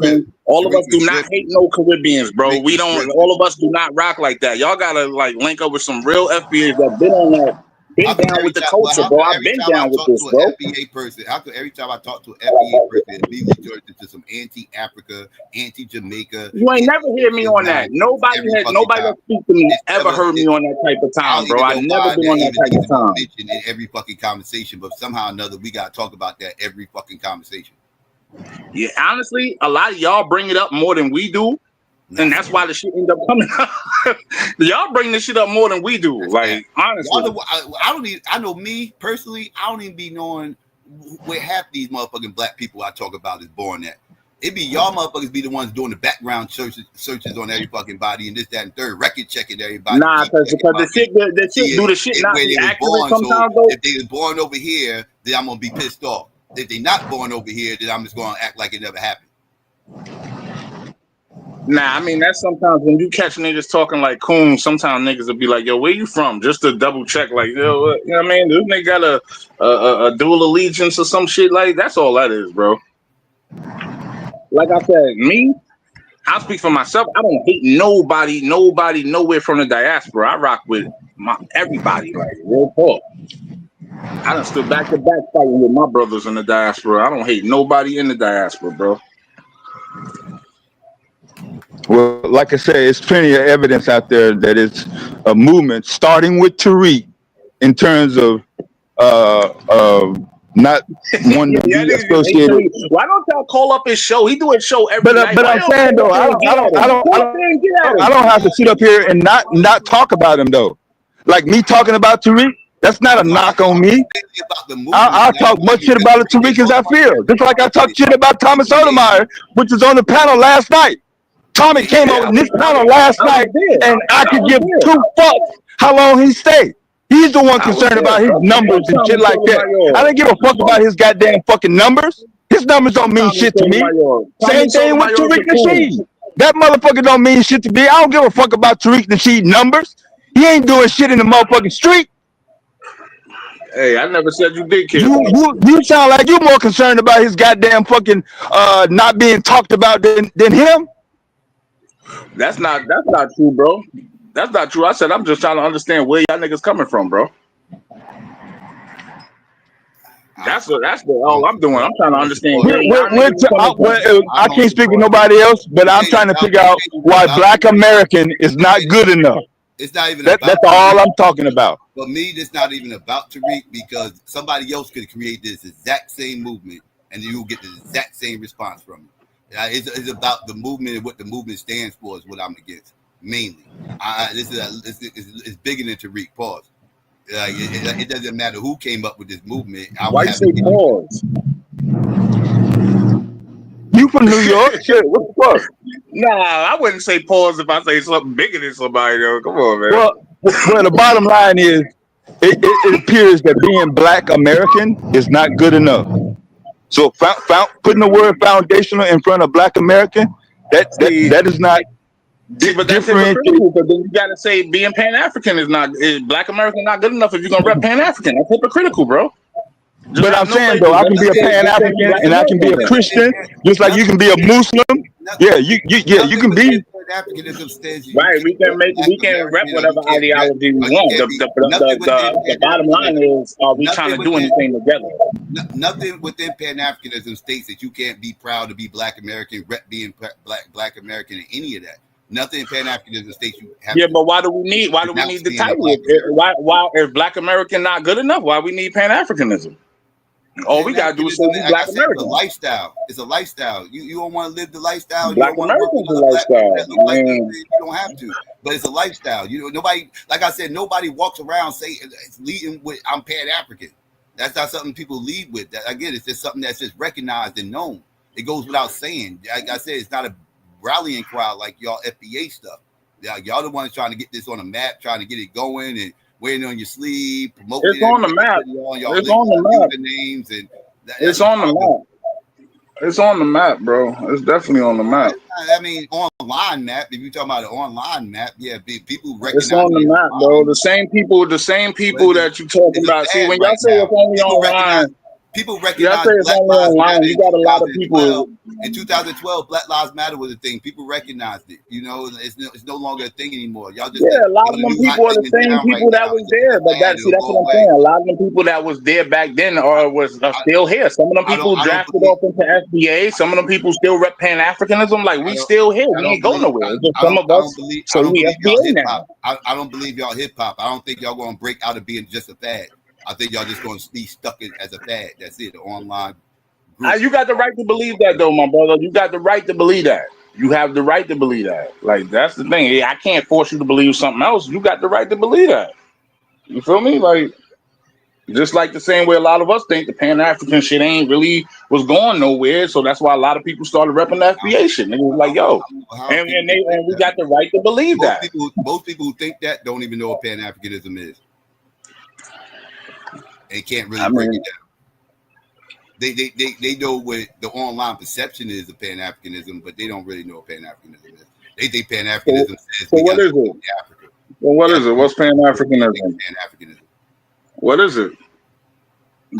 hating. All of us do not hate no Caribbeans, bro. We don't. All of us do not rock like that. Y'all gotta like link up with some real FBAs that been on that. Been down with the culture, bro. I've been down with this, bro. FBA person, how could every time I talk to an FBA person, it immediately turns into some anti-Africa, anti-Jamaica? You ain't never hear me on that. Nobody that speak to me ever heard me on that type of time, bro. I never been on that type of time. In every fucking conversation, but somehow or another, we gotta talk about that every fucking conversation. Yeah, honestly, a lot of y'all bring it up more than we do. And that's why the shit end up coming up. Y'all bring this shit up more than we do. Like, honestly. I know me personally, I don't even be knowing where half these motherfucking black people I talk about is born at. It be y'all motherfuckers be the ones doing the background searches on every fucking body and this, that, and third, record checking everybody. Nah, because the shit do the shit not be accurate sometimes, so if they was born over here, then I'm gonna be pissed off. If they not born over here, then I'm just gonna act like it never happened. Nah, I mean, that's sometimes when you catch niggas talking like coons, sometimes niggas will be like, yo, where you from? Just to double check, like, yo, you know what I mean? This nigga got a dual allegiance or some shit like that's all that is, bro. Like I said, me, I speak for myself. I don't hate nobody nowhere from the diaspora. I rock with everybody, like real talk. I done stood back to back fighting with my brothers in the diaspora. I don't hate nobody in the diaspora, bro. Well, like I said, it's plenty of evidence out there that it's a movement starting with Tariq in terms of not wanting to be associated. Why don't y'all call up his show? He do a show every night. But I'm saying though, I don't have to sit up here and not talk about him though. Like me talking about Tariq, that's not a knock on me. I'll talk much shit about Tariq as I feel. Just like I talked shit about Thomas Sotomayor, which was on the panel last night. Tommy came on this panel last night, and I could give two fucks how long he stayed. He's the one concerned about his numbers and shit like that. I didn't give a fuck about his goddamn fucking numbers. His numbers don't mean shit to me. Same thing with Tariq Nasheed. That motherfucker don't mean shit to me. I don't give a fuck about Tariq Nasheed numbers. He ain't doing shit in the motherfucking street. Hey, I never said you did, kid. You sound like you more concerned about his goddamn fucking not being talked about than him. That's not true, bro. That's not true. I said I'm just trying to understand where y'all niggas coming from, bro. That's all I'm doing. I'm trying to understand. I can't speak with nobody else, but I'm trying to figure out why Black American is not good enough. It's not even that's all I'm talking about. For me, it's not even about Tariq because somebody else could create this exact same movement and you'll get the exact same response from it. It's about the movement and what the movement stands for is what I'm against mainly. It's bigger than Tariq. Pause. Like it doesn't matter who came up with this movement. I would Why you have say pause? You from New York? Shit, what the fuck? Nah, I wouldn't say pause if I say something bigger than somebody, though. Come on, man. Well, the bottom line is, it appears that being Black American is not good enough. So putting the word foundational in front of Black American, that is not but that's hypocritical, because then you gotta say being Pan-African is Black American not good enough if you're gonna rep Pan-African. That's hypocritical, bro. But I'm saying though, I can be a Pan-African and I can be a Christian, just like you can be a Muslim. Yeah, you can be. Right, we can rep whatever ideology we want. The bottom line is, are we trying to do anything together? Nothing within Pan-Africanism states that you can't be proud to be Black American, rep being Black American, and any of that. Nothing in Pan-Africanism states you have. Yeah, but why do we need the title? Why is Black American not good enough? Why we need Pan-Africanism? All we gotta do is say we Black American. It's a lifestyle. It's a lifestyle. You don't want to live the lifestyle. Black American is a lifestyle. You don't have to, but it's a lifestyle. Nobody, like I said, nobody walks around saying it's leading with I'm Pan-African. That's not something people lead with. Again, it's just something that's just recognized and known. It goes without saying. Like I said, it's not a rallying crowd like y'all FBA stuff. Y'all the ones trying to get this on a map, trying to get it going and wearing it on your sleeve, promoting it's on the map. It's on the map. Names and it's on the map. It's on the map, bro. It's definitely on the map. I mean, online map. If you're talking about an online map, yeah, people recognize. It's on the map, bro. The same people that you talking about. See, when y'all say it's only online. People recognize Black Lives Matter. You got a lot of people. In 2012, Black Lives Matter was a thing. People recognized it. It's no longer a thing anymore. Y'all just a lot of them people are the same people that was there. But that's what I'm saying. A lot of them people that was there back then are still here. Some of them people drafted off into FBA. Some of them people still rep Pan-Africanism. Like we still here. We ain't go nowhere. Some of us. So we FBA now. I don't believe y'all hip hop. I don't think y'all gonna break out of being just a fad. I think y'all just gonna be stuck in as a fad. That's it. The online. You got the right to believe that, though, my brother. You got the right to believe that. You have the right to believe that. Like that's the thing. I can't force you to believe something else. You got the right to believe that. You feel me? Like just like the same way a lot of us think the Pan-African shit ain't really was going nowhere. So that's why a lot of people started repping the FBA shit. And it was like, yo, and we got the right to believe that. Most people who think that don't even know what Pan-Africanism is. They can't really break it down. They know what the online perception is of Pan-Africanism, but they don't really know what Pan-Africanism is. They think Pan-Africanism says. So what is it? Well, what is it? What's Pan-Africanism? Pan-Africanism. What is it?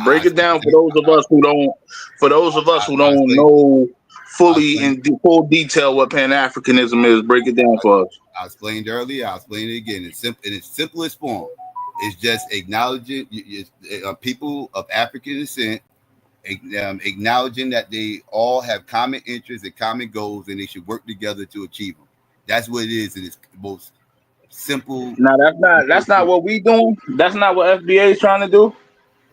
Break it down for those of us who don't. For those of us who don't know fully in full detail what Pan-Africanism is, break it down for us. I explained earlier. I'll explain it again. In its simplest form. It's just acknowledging people of African descent, acknowledging that they all have common interests and common goals, and they should work together to achieve them. That's what it is in its most simple. No, that's not what we doing. That's not what FBA is trying to do.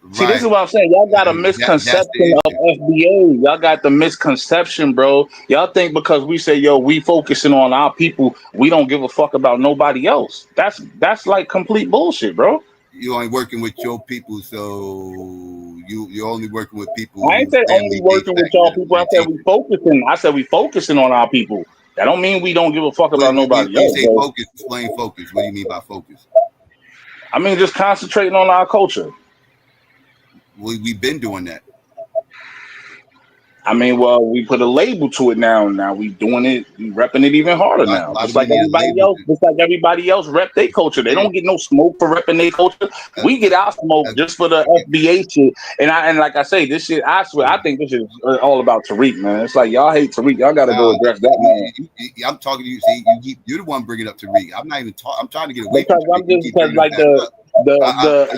Right. See, this is what I'm saying. Y'all got a misconception of FBA. Y'all got the misconception, bro. Y'all think because we say, yo, we focusing on our people, we don't give a fuck about nobody else. That's like complete bullshit, bro. You're only working with your people, so you're only working with people. I ain't say only working with y'all people. I said we focusing. I said we focusing on our people. That don't mean we don't give a fuck about nobody else. You say focus, explain focus. What do you mean by focus? I mean just concentrating on our culture. We've been doing that. I mean, well, we put a label to it now. Now we doing it, we repping it even harder now. Just like everybody else. Just like everybody else rep their culture. They don't get no smoke for repping their culture. We get our smoke just for the FBA shit. And like I say, this shit. I swear, I think this is all about Tariq, man. It's like y'all hate Tariq. Y'all got to go address that, man. I'm talking to you. See, you're the one bringing up Tariq. I'm not even talking. I'm trying to get away from Tariq. I'm just because like the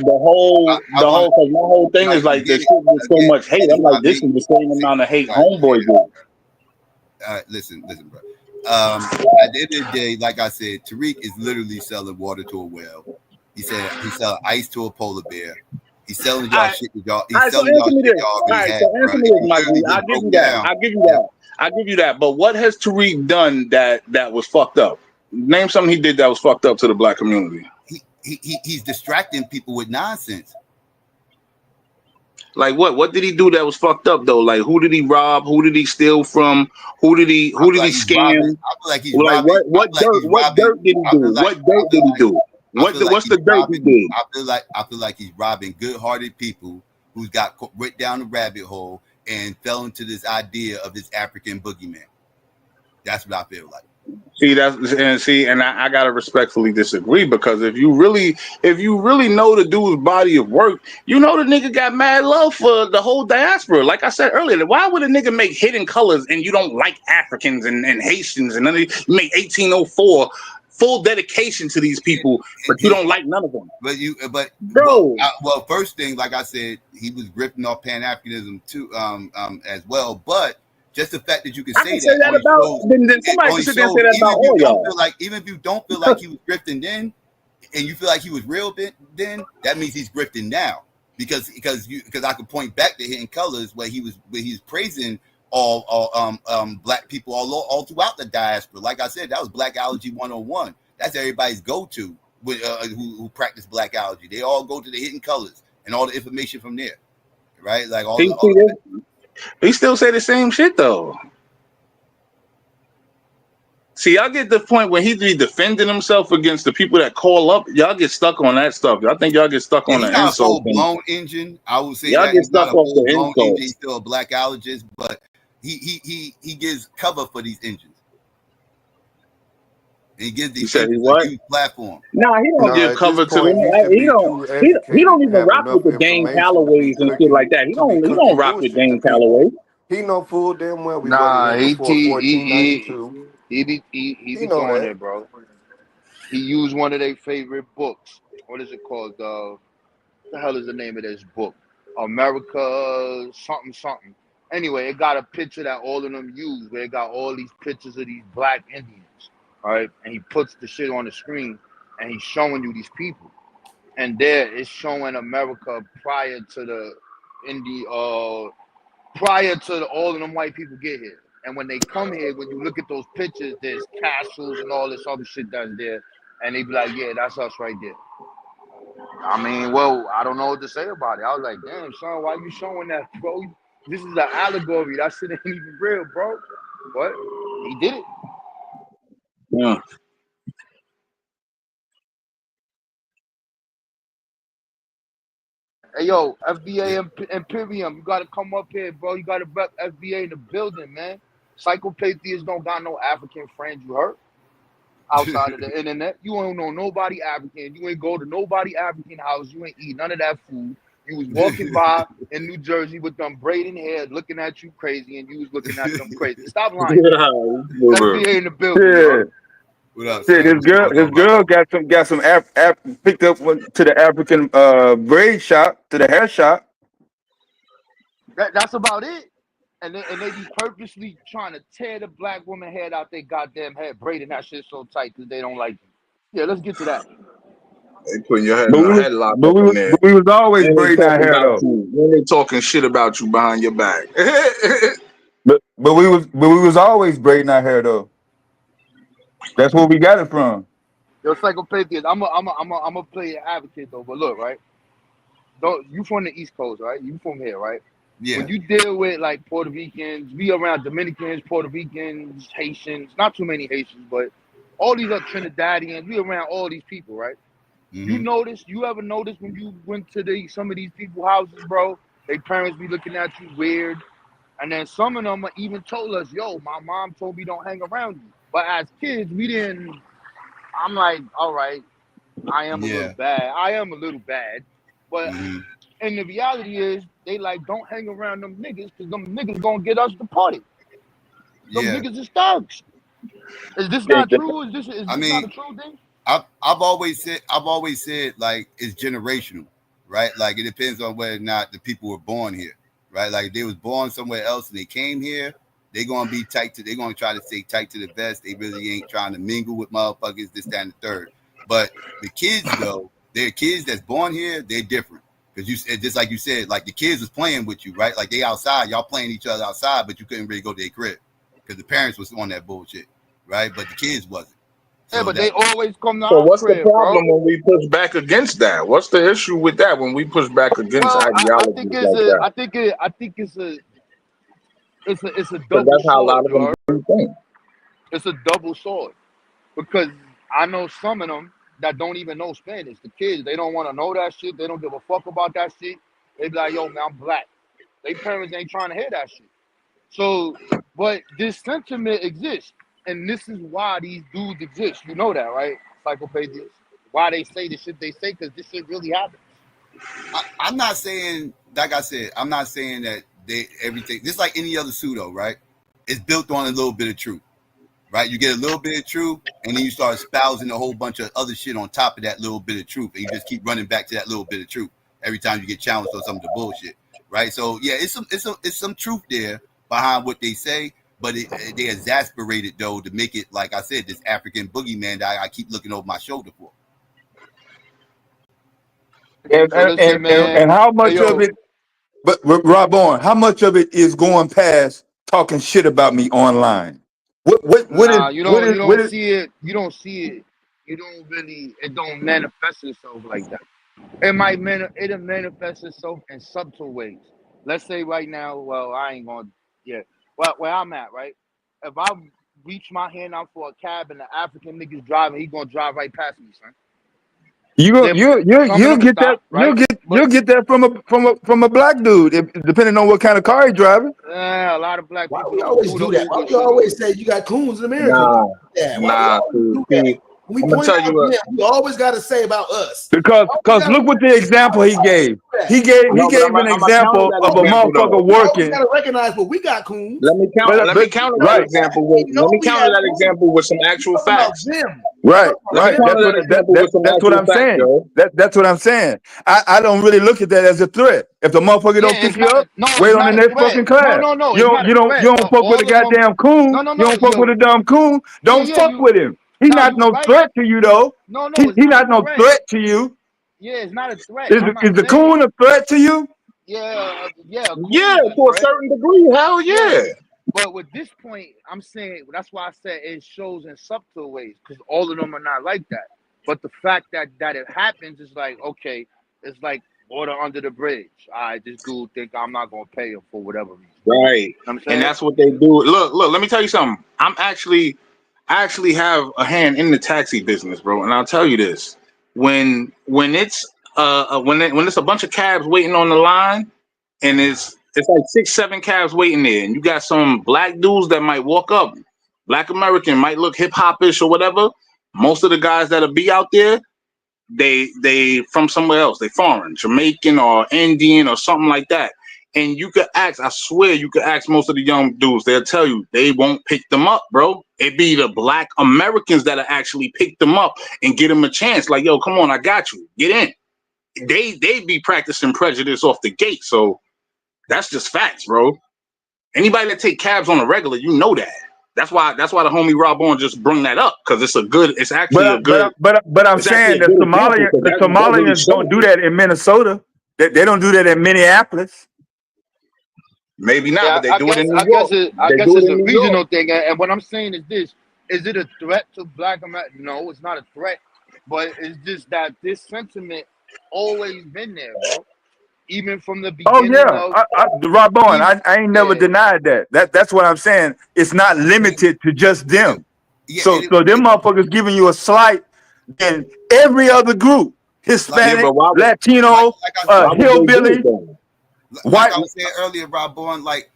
whole because my whole thing is like there's so much hate. I'm like, this is the same amount of hate homeboy do. Listen, bro. At the end of the day, like I said, Tariq is literally selling water to a whale. He said he's selling ice to a polar bear. He's selling y'all shit to y'all. He's selling y'all shit y'all already had. I'll give you that. I'll give you that. But what has Tariq done that was fucked up? Name something he did that was fucked up to the black community. he's distracting people with nonsense. Like what? What did he do that was fucked up though? Like who did he rob? Who did he steal from? Who did he scam? I feel like he's like robbing. what dirt did he do? What dirt did he do? What's the dirt he did? I feel like he's robbing good-hearted people who's got went down the rabbit hole and fell into this idea of this African boogeyman. That's what I feel like. And I gotta respectfully disagree, because if you really know the dude's body of work, you know the nigga got mad love for the whole diaspora. Like I said earlier, why would a nigga make Hidden Colors and you don't like Africans and Haitians and then you make 1804 full dedication to these people, but you don't like none of them? Well, first thing, like I said, he was ripping off Pan-Africanism too, as well, but. Just the fact that you can say that about then somebody can sit there and say that about all y'all. Even if you don't feel like he was grifting then, and you feel like he was real then, that means he's grifting now. Because I could point back to Hidden Colors where he's praising all black people all throughout the diaspora. Like I said, that was Blackology 101. That's everybody's go-to who practice Blackology. They all go to the Hidden Colors and all the information from there, right? Like he still say the same shit though. See, y'all get the point when he be defending himself against the people that call up. Y'all get stuck on that stuff. I think y'all get stuck on the insult. He's not a full-blown engine. I would say y'all get stuck on the insult. He's still a Blackologist, but he gives cover for these engines. He gives these a huge platform. Nah, he don't give cover to them. He don't even rock with the Dane Callaways and shit like that. He don't rock with Dane Callaway. He know full damn well. He be doing it, bro. He used one of their favorite books. What is it called? The hell is the name of this book? America something. Anyway, it got a picture that all of them use, where it got all these pictures of these black Indians. All right, and he puts the shit on the screen and he's showing you these people, and there it's showing America prior to all of them white people get here. And when they come here, when you look at those pictures, there's castles and all this other shit that's there, and they be like, yeah, that's us right there. I mean, well, I don't know what to say about it. I was like, damn, son, why you showing that, bro? This is an allegory. That shit ain't even real, bro. But he did it. Yeah. Hey, yo, FBA Imperium, you got to come up here, bro. You got to rep FBA in the building, man. Psychopatheists don't got no African friends, you heard? Outside of the internet. You don't know nobody African. You ain't go to nobody African house. You ain't eat none of that food. You was walking by in New Jersey with them braiding hair, looking at you crazy, and you was looking at them crazy. Stop lying. FBA in the building, bro. Shit, his girl got some picked up to the African braid shop, to the hair shop. That's about it. And they be purposely trying to tear the black woman head out their goddamn head, braiding that shit so tight because they don't like you. Yeah, let's get to that. They putting your head in a headlock. But we was always braiding our hair though. When they talking shit about you behind your back. but we was always braiding our hair though. That's where we got it from. Yo, Psychopathist, I'm a play an advocate though. But look, right? You from the East Coast, right? You from here, right? Yeah. When you deal with like Puerto Ricans, we around Dominicans, Puerto Ricans, Haitians, not too many Haitians, but all these other Trinidadians, we around all these people, right? Mm-hmm. You ever notice when you went to some of these people's houses, bro, their parents be looking at you weird. And then some of them even told us, yo, my mom told me don't hang around you. But as kids, I'm like, all right, I am a little bad. But and the reality is, they like, don't hang around them niggas because them niggas gonna get us the party. Them niggas is thugs. Is this not true? Is this not a true thing? I've always said like it's generational, right? Like it depends on whether or not the people were born here, right? Like if they was born somewhere else and they came here, they're gonna try to stay tight to the vest. They really ain't trying to mingle with motherfuckers, this, that, and the third. But the kids though, they're kids that's born here, they're different. Because you said, just like you said, like the kids was playing with you, right? Like they outside, y'all playing each other outside, but you couldn't really go to their crib because the parents was on that bullshit, right? But the kids wasn't. Yeah, but they always come to So our what's the crib, problem bro. when we push back against that? What's the issue with that when we push back against Well, I ideologies think like that? I think it's a Because double that's how a sword, lot of you them heard? do think. It's a double sword because I know some of them that don't even know Spanish. The kids, they don't want to know that shit. They don't give a fuck about that shit. They be like, yo, man, I'm black. They parents ain't trying to hear that shit. So, but this sentiment exists, and this is why these dudes exist. You know that, right? Psychopaths. Why they say the shit they say, because this shit really happens. I'm not saying, like I said, I'm not saying that everything, just like any other pseudo, right? It's built on a little bit of truth, right? You get a little bit of truth, and then you start espousing a whole bunch of other shit on top of that little bit of truth, and you just keep running back to that little bit of truth every time you get challenged on some of the bullshit, right? So yeah, it's some truth there behind what they say, but they exasperate it though to make it, like I said, this African boogeyman that I keep looking over my shoulder for. And how much of it? But Rob on, how much of it is going past talking shit about me online? Nah, you don't What is? see it. You don't see it. You don't really. It don't manifest itself like that. It'll manifest itself in subtle ways. Let's say right now. Well, I ain't gonna. Yeah. Well, where I'm at, right? If I reach my hand out for a cab and the African nigga's driving, he gonna drive right past me, son. You'll get that Stop, right? you'll get that from a black dude, depending on what kind of car he's driving. A lot of black Why people we don't always do do the that? Uber Why we shit. always say you got coons in America? Why we always do that? When we I'm gonna point tell out you what. them, we always got to say about us. Because look what the example he gave. He gave No, but an I'm gonna counter example that of a example though. motherfucker We always working. got to recognize, but we got coons. Let me counter that example with some actual facts. Right. Let me counter that example with some That's what actual I'm facts, saying. yo. That's what I'm saying. I don't really look at that as a threat. If the motherfucker don't pick you up, wait on the next fucking class. You don't fuck with a goddamn coon. You don't fuck with a dumb coon. Don't fuck with him. He's not no threat to you though. He's not no threat to you. Yeah, it's not a threat. Is the coon a threat to you? Yeah, Yeah, to a certain degree. Hell yeah. But with this point, I'm saying that's why I said it shows in subtle ways because all of them are not like that. But the fact that it happens is like, okay, it's like water under the bridge. All right, this dude think I'm not gonna pay him for whatever reason. Right. You know what I'm saying? And that's what they do. Look, let me tell you something. I actually have a hand in the taxi business, bro. And I'll tell you this. When it's when it's a bunch of cabs waiting on the line and it's like 6-7 cabs waiting there, and you got some black dudes that might walk up, black American, might look hip hop-ish or whatever. Most of the guys that'll be out there, they from somewhere else. They foreign, Jamaican or Indian or something like that. And you could ask, I swear you could ask most of the young dudes, they'll tell you they won't pick them up, bro. It be the black Americans that'll actually pick them up and get them a chance. Like, yo, come on, I got you. Get in. They be practicing prejudice off the gate. So that's just facts, bro. Anybody that take cabs on a regular, you know that. That's why the homie Rob on just brung that up, because it's actually a good. But I'm saying that the Somalians don't do that in Minnesota. They don't do that in Minneapolis. Maybe not, but they do it in New I York. guess it's a regional thing. And what I'm saying is this: is it a threat to black America? No, it's not a threat. But it's just that this sentiment always been there, bro. Even from the beginning. Oh yeah, Rob Bowen, I ain't never denied that. That's what I'm saying. It's not limited to just them. So them motherfuckers giving you a slight in every other group: Hispanic, Latino, hillbilly, Like I was saying earlier, Rob Bourne, like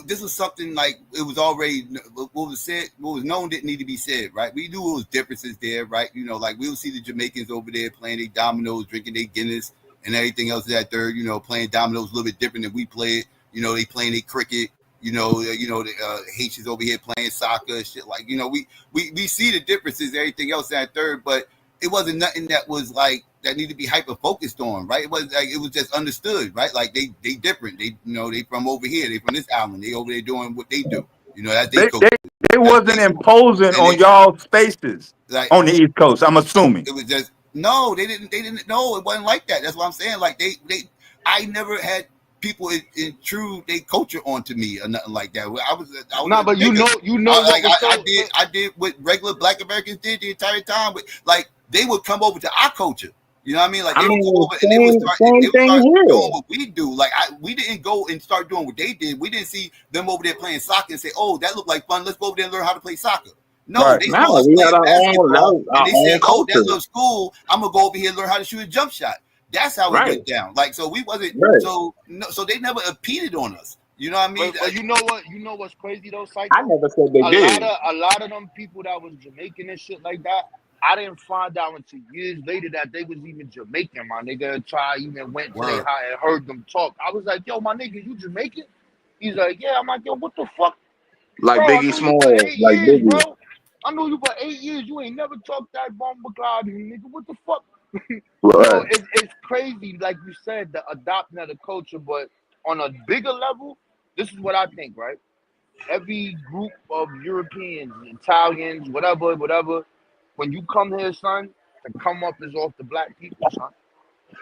this was something like it was already what was known didn't need to be said, right? We knew it was differences there, right? You know, like we would see the Jamaicans over there playing their dominoes, drinking their Guinness, and everything else that they're, you know, playing dominoes a little bit different than we play it. You know, they playing their cricket. You know, the Haitians over here playing soccer and shit. Like, you know, we see the differences, everything else that third, but it wasn't nothing that was like that need to be hyper focused on, right? It was like it was just understood, right? Like they different. They, you know, they from over here, they from this island, they over there doing what they do. You know, that's they wasn't imposing on y'all spaces like, on the East Coast. I'm assuming it was just no, they didn't know it wasn't like that. That's what I'm saying. Like I never had people intrude their culture onto me or nothing like that. I was nah, but you know I did what regular Black Americans did the entire time. But like they would come over to our culture. You know what I mean? Like they would come over and they would start doing what we do. Like we didn't go and start doing what they did. We didn't see them over there playing soccer and say, "Oh, that looked like fun. Let's go over there and learn how to play soccer." No, they saw us playing basketball and they said, "Oh, that looks cool. I'm gonna go over here and learn how to shoot a jump shot." That's how it went down. Like so, we wasn't so they never impeded on us. You know what I mean? But you know what? You know what's crazy though, Psycho? I never said they did. A lot of them people that was Jamaican and shit like that, I didn't find out until years later that they was even Jamaican, my nigga. Until I even went to their house and heard them talk. I was like, yo, my nigga, you Jamaican? He's like, yeah. I'm like, yo, what the fuck? Like bro, Biggie Smalls, like years, Biggie. bro. I knew you for 8 years. You ain't never talked that bomb cloud, nigga. What the fuck? So it's crazy, like you said, the adopting of the culture, but on a bigger level, this is what I think, right? Every group of Europeans, Italians, whatever, when you come here, son, the come up is off the black people, son.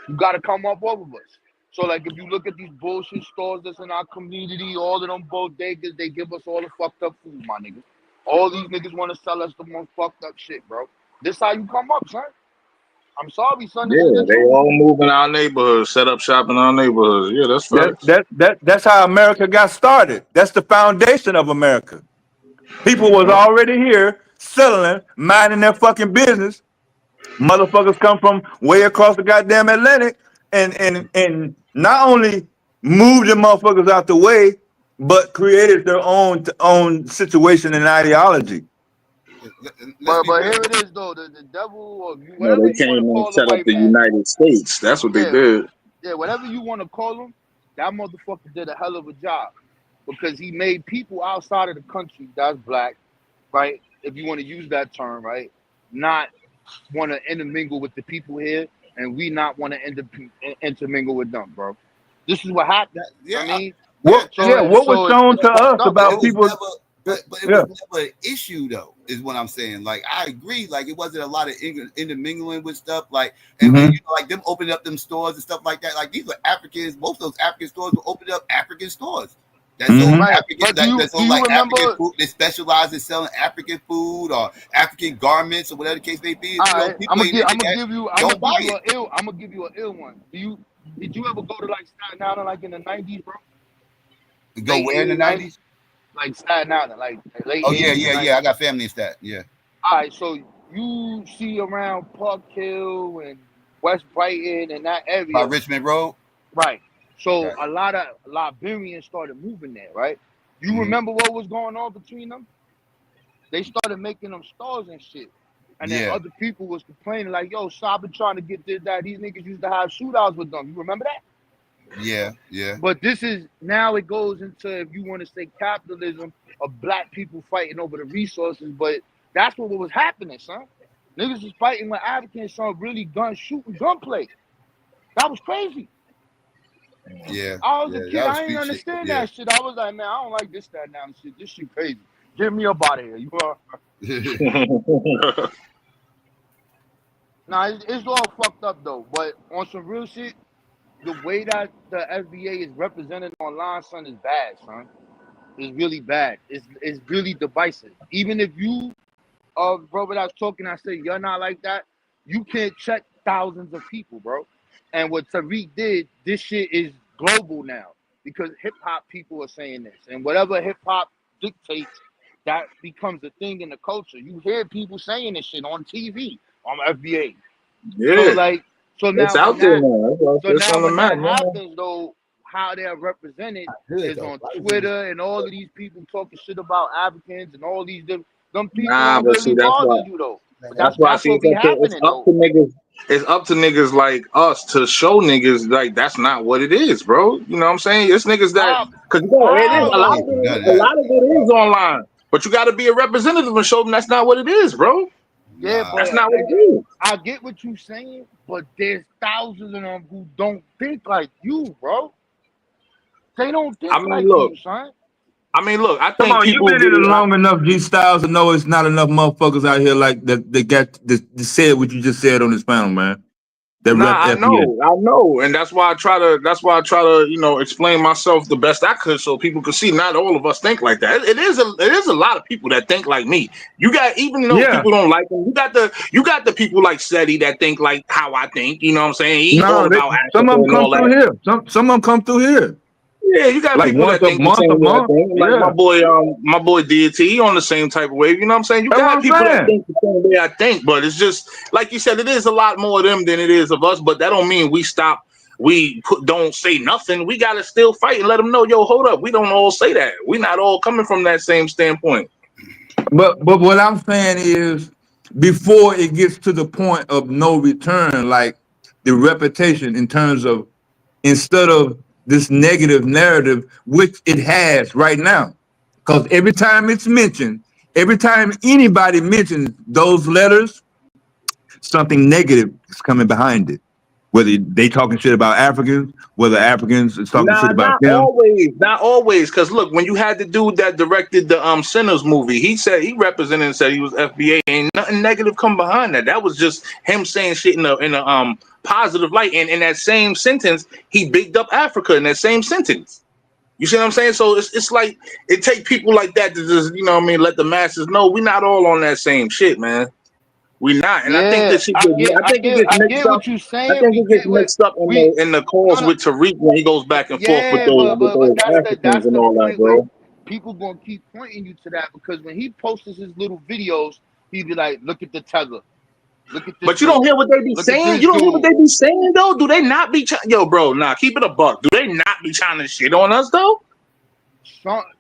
You gotta come up off of us. So like if you look at these bullshit stores that's in our community, all of them bodegas, they give us all the fucked up food, my nigga. All these niggas want to sell us the most fucked up shit, bro. This how you come up, son. I'm sorry, son. Yeah, they all move in our neighborhoods, set up shop in our neighborhoods. Yeah, that's facts. That's how America got started. That's the foundation of America. People was already here selling, minding their fucking business. Motherfuckers come from way across the goddamn Atlantic and not only moved the motherfuckers out the way, but created their own situation and ideology. But here it is though, the devil or whatever they came and set up the United States. That's what they did. Yeah, whatever you want to call him, that motherfucker did a hell of a job because he made people outside of the country that's black, right? If you want to use that term, right? Not want to intermingle with the people here, and we not want to intermingle with them, bro. This is what happened. Yeah, I mean, what was shown to us about people? But it was never an issue though, is what I'm saying. Like I agree, like it wasn't a lot of intermingling with stuff, like and when, you know, like them opening up them stores and stuff like that. Like these were Africans. Most of those African stores were opening up African stores. That's African food. They specialize in selling African food or African garments or whatever the case may be. All right, I'm gonna give you an ill one. Did you ever go to like Staten Island like in the 90s, bro? Go where in the 90s? Like Staten Island, like late. Oh yeah. I got family in Staten. Yeah. All right, so you see around Park Hill and West Brighton and that area. By Richmond Road. Right. So a lot of Liberians started moving there, right? You remember what was going on between them? They started making them stores and shit. And then other people was complaining like, yo, so I've been trying to get this, that. These niggas used to have shootouts with them. You remember that? Yeah. But this is, now it goes into, if you want to say capitalism, of black people fighting over the resources, but that's what was happening, son. Niggas was fighting with Africans, son, really gunplay. That was crazy. Yeah. I was a kid, I didn't understand that shit. I was like, man, I don't like this, that, now shit. This shit crazy. Get me up out of here. You are. Nah, it's all fucked up though. But on some real shit, the way that the FBA is represented online, son, is bad, son. It's really bad. It's really divisive. Even if you, bro, I was talking, I said, you're not like that, you can't check thousands of people, bro. And what Tariq did, this shit is global now because hip-hop people are saying this. And whatever hip-hop dictates, that becomes a thing in the culture. You hear people saying this shit on TV, on FBA. Yeah. So now it's out there now. So now when that happens, though, how they're represented is on Twitter and all of these people talking shit about Africans and all these them people really bother you though. That's why I see it's up to niggas like us to show niggas like that's not what it is, bro. You know what I'm saying? It's niggas that because a lot of it is online, but you got to be a representative and show them that's not what it is, bro. Yeah, but that's not what it is. I get what you're saying, but there's thousands of them who don't think like you, bro. They don't think you, son. I mean, look, I think come on, you've been in it long enough, G Styles, to know it's not enough motherfuckers out here like that got to say what you just said on this panel, man. that Nah, rep I FBA. know, and that's why I try to, explain myself the best I could so people can see. Not all of us think like that. It is a lot of people that think like me. You got, even though Yeah. people don't like them, you got the people like SETI that think like how I think. You know what I'm saying? He all No, about some Africa of them and come all through that. here. Some of them come through here. Yeah, you got Like people once that a think the month, same way I think. Like Yeah. my boy Deity, he on the same type of wave. You know what I'm saying? You That's what got I'm people that saying. think the same way I think, but it's just like you said, it is a lot more of them than it is of us. But that don't mean we stop. Don't say nothing. We gotta still fight and let them know, yo, hold up. We don't all say that. We not all coming from that same standpoint. But what I'm saying is, before it gets to the point of no return, like the reputation in terms of, instead of this negative narrative, which it has right now, because every time it's mentioned, every time anybody mentions those letters, something negative is coming behind it. Whether they talking shit about Africans, whether Africans is talking Nah, shit about not them. always, not always. Cause look, when you had the dude that directed the Sinners movie, he said he represented and said he was FBA. Ain't nothing negative come behind that. That was just him saying shit in a positive light. And in that same sentence, he bigged up Africa in that same sentence. You see what I'm saying? So it's like it take people like that to just, you know what I mean, let the masses know we not all on that same shit, man. We not, and I think Yeah, this shit I think it gets I mixed get up. what you're I saying. think We it gets get what mixed up we in the calls no, no, with Tariq when he goes back and forth with yeah, those but Africans that's and the all that, point where bro. people gonna keep pointing you to that, because when he posts his little videos, he be like, look at the tether, look at this But you don't dude, hear what they be look at saying. this You don't hear what dude. they be saying though. Do they not be yo, bro? Nah, keep it a buck. Do they not be trying to shit on us though?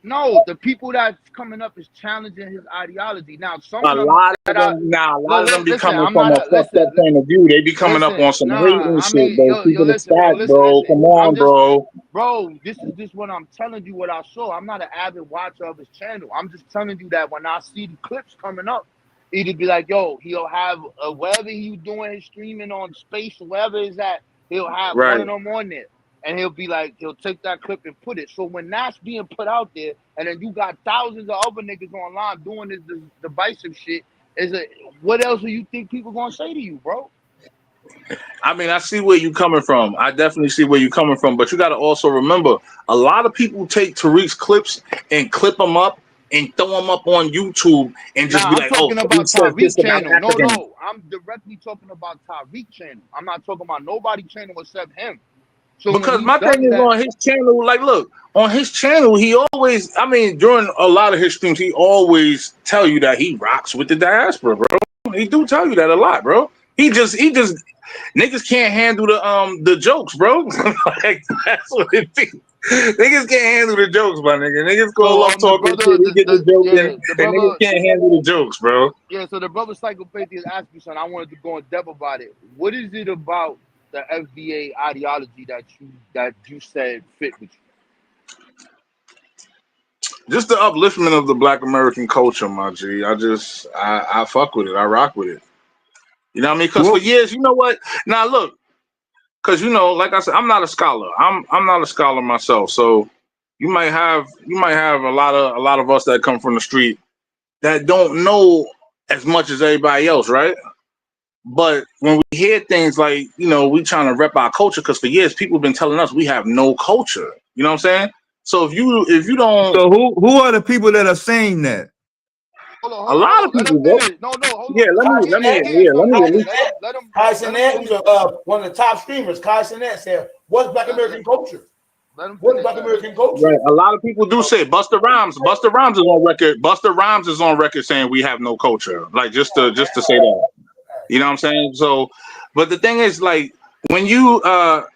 No, the people that's coming up is challenging his ideology. Now, some A of them lot of that I them, nah, a lot of them be listen, coming I'm from not a a fucked up point of view. They be coming up on listen, some nah, hating I shit, mean, bro. Keep it a listen, stack, bro. Come on, I'm just, bro. bro, this is just what I'm telling you, what I saw. I'm not an avid watcher of his channel. I'm just telling you that when I see the clips coming up, it'd be like, yo, he'll have wherever he's doing his streaming on Space, wherever it's at, he'll have one Right. of them on there. And he'll be like, he'll take that clip and put it. So when that's being put out there, and then you got thousands of other niggas online doing this divisive shit, what else do you think people gonna say to you, bro? I mean, I see where you coming from. I definitely see where you coming from. But you got to also remember, a lot of people take Tariq's clips and clip them up and throw them up on YouTube and just Nah, be I'm like, "Oh, talking Tariq about says Tariq this about channel. Africans." No, I'm directly talking about Tariq channel. I'm not talking about nobody channel except him. So when Because he my thing does is, that, on his channel, like, look, on his channel, he always, I mean, during a lot of his streams, he always tell you that he rocks with the diaspora, bro. He do tell you that a lot, bro. He just niggas can't handle the jokes, bro. Like, that's what it be. Niggas can't handle the jokes, my nigga. Niggas go so love the talking brother, shit. He get the joke in, the and niggas brother, can't handle the jokes, bro. yeah. So the brother Psychopathias asked me something. I wanted to go in depth about it. What is it about the FBA ideology that you said fit with you? Just the upliftment of the Black American culture, my G. I fuck with it. I rock with it. You know what I mean? Because for years, you know what? Now look, because like I said, I'm not a scholar. I'm not a scholar myself. So you might have a lot of us that come from the street that don't know as much as everybody else, right? But when we hear things like, we trying to rep our culture, because for years people have been telling us we have no culture. You know what I'm saying? So if you don't, So who are the people that are saying that? a lot of people, bro. Yeah, let me Let him Kai Cenat, who's one of the top streamers, Kai Cenat said, "What's Black American culture? What's Black American culture?" Right. A lot of people do say Busta Rhymes. Busta Rhymes is on record. Busta Rhymes is on record saying we have no culture. Like just to say that. You know what I'm saying? So, but the thing is, like, when you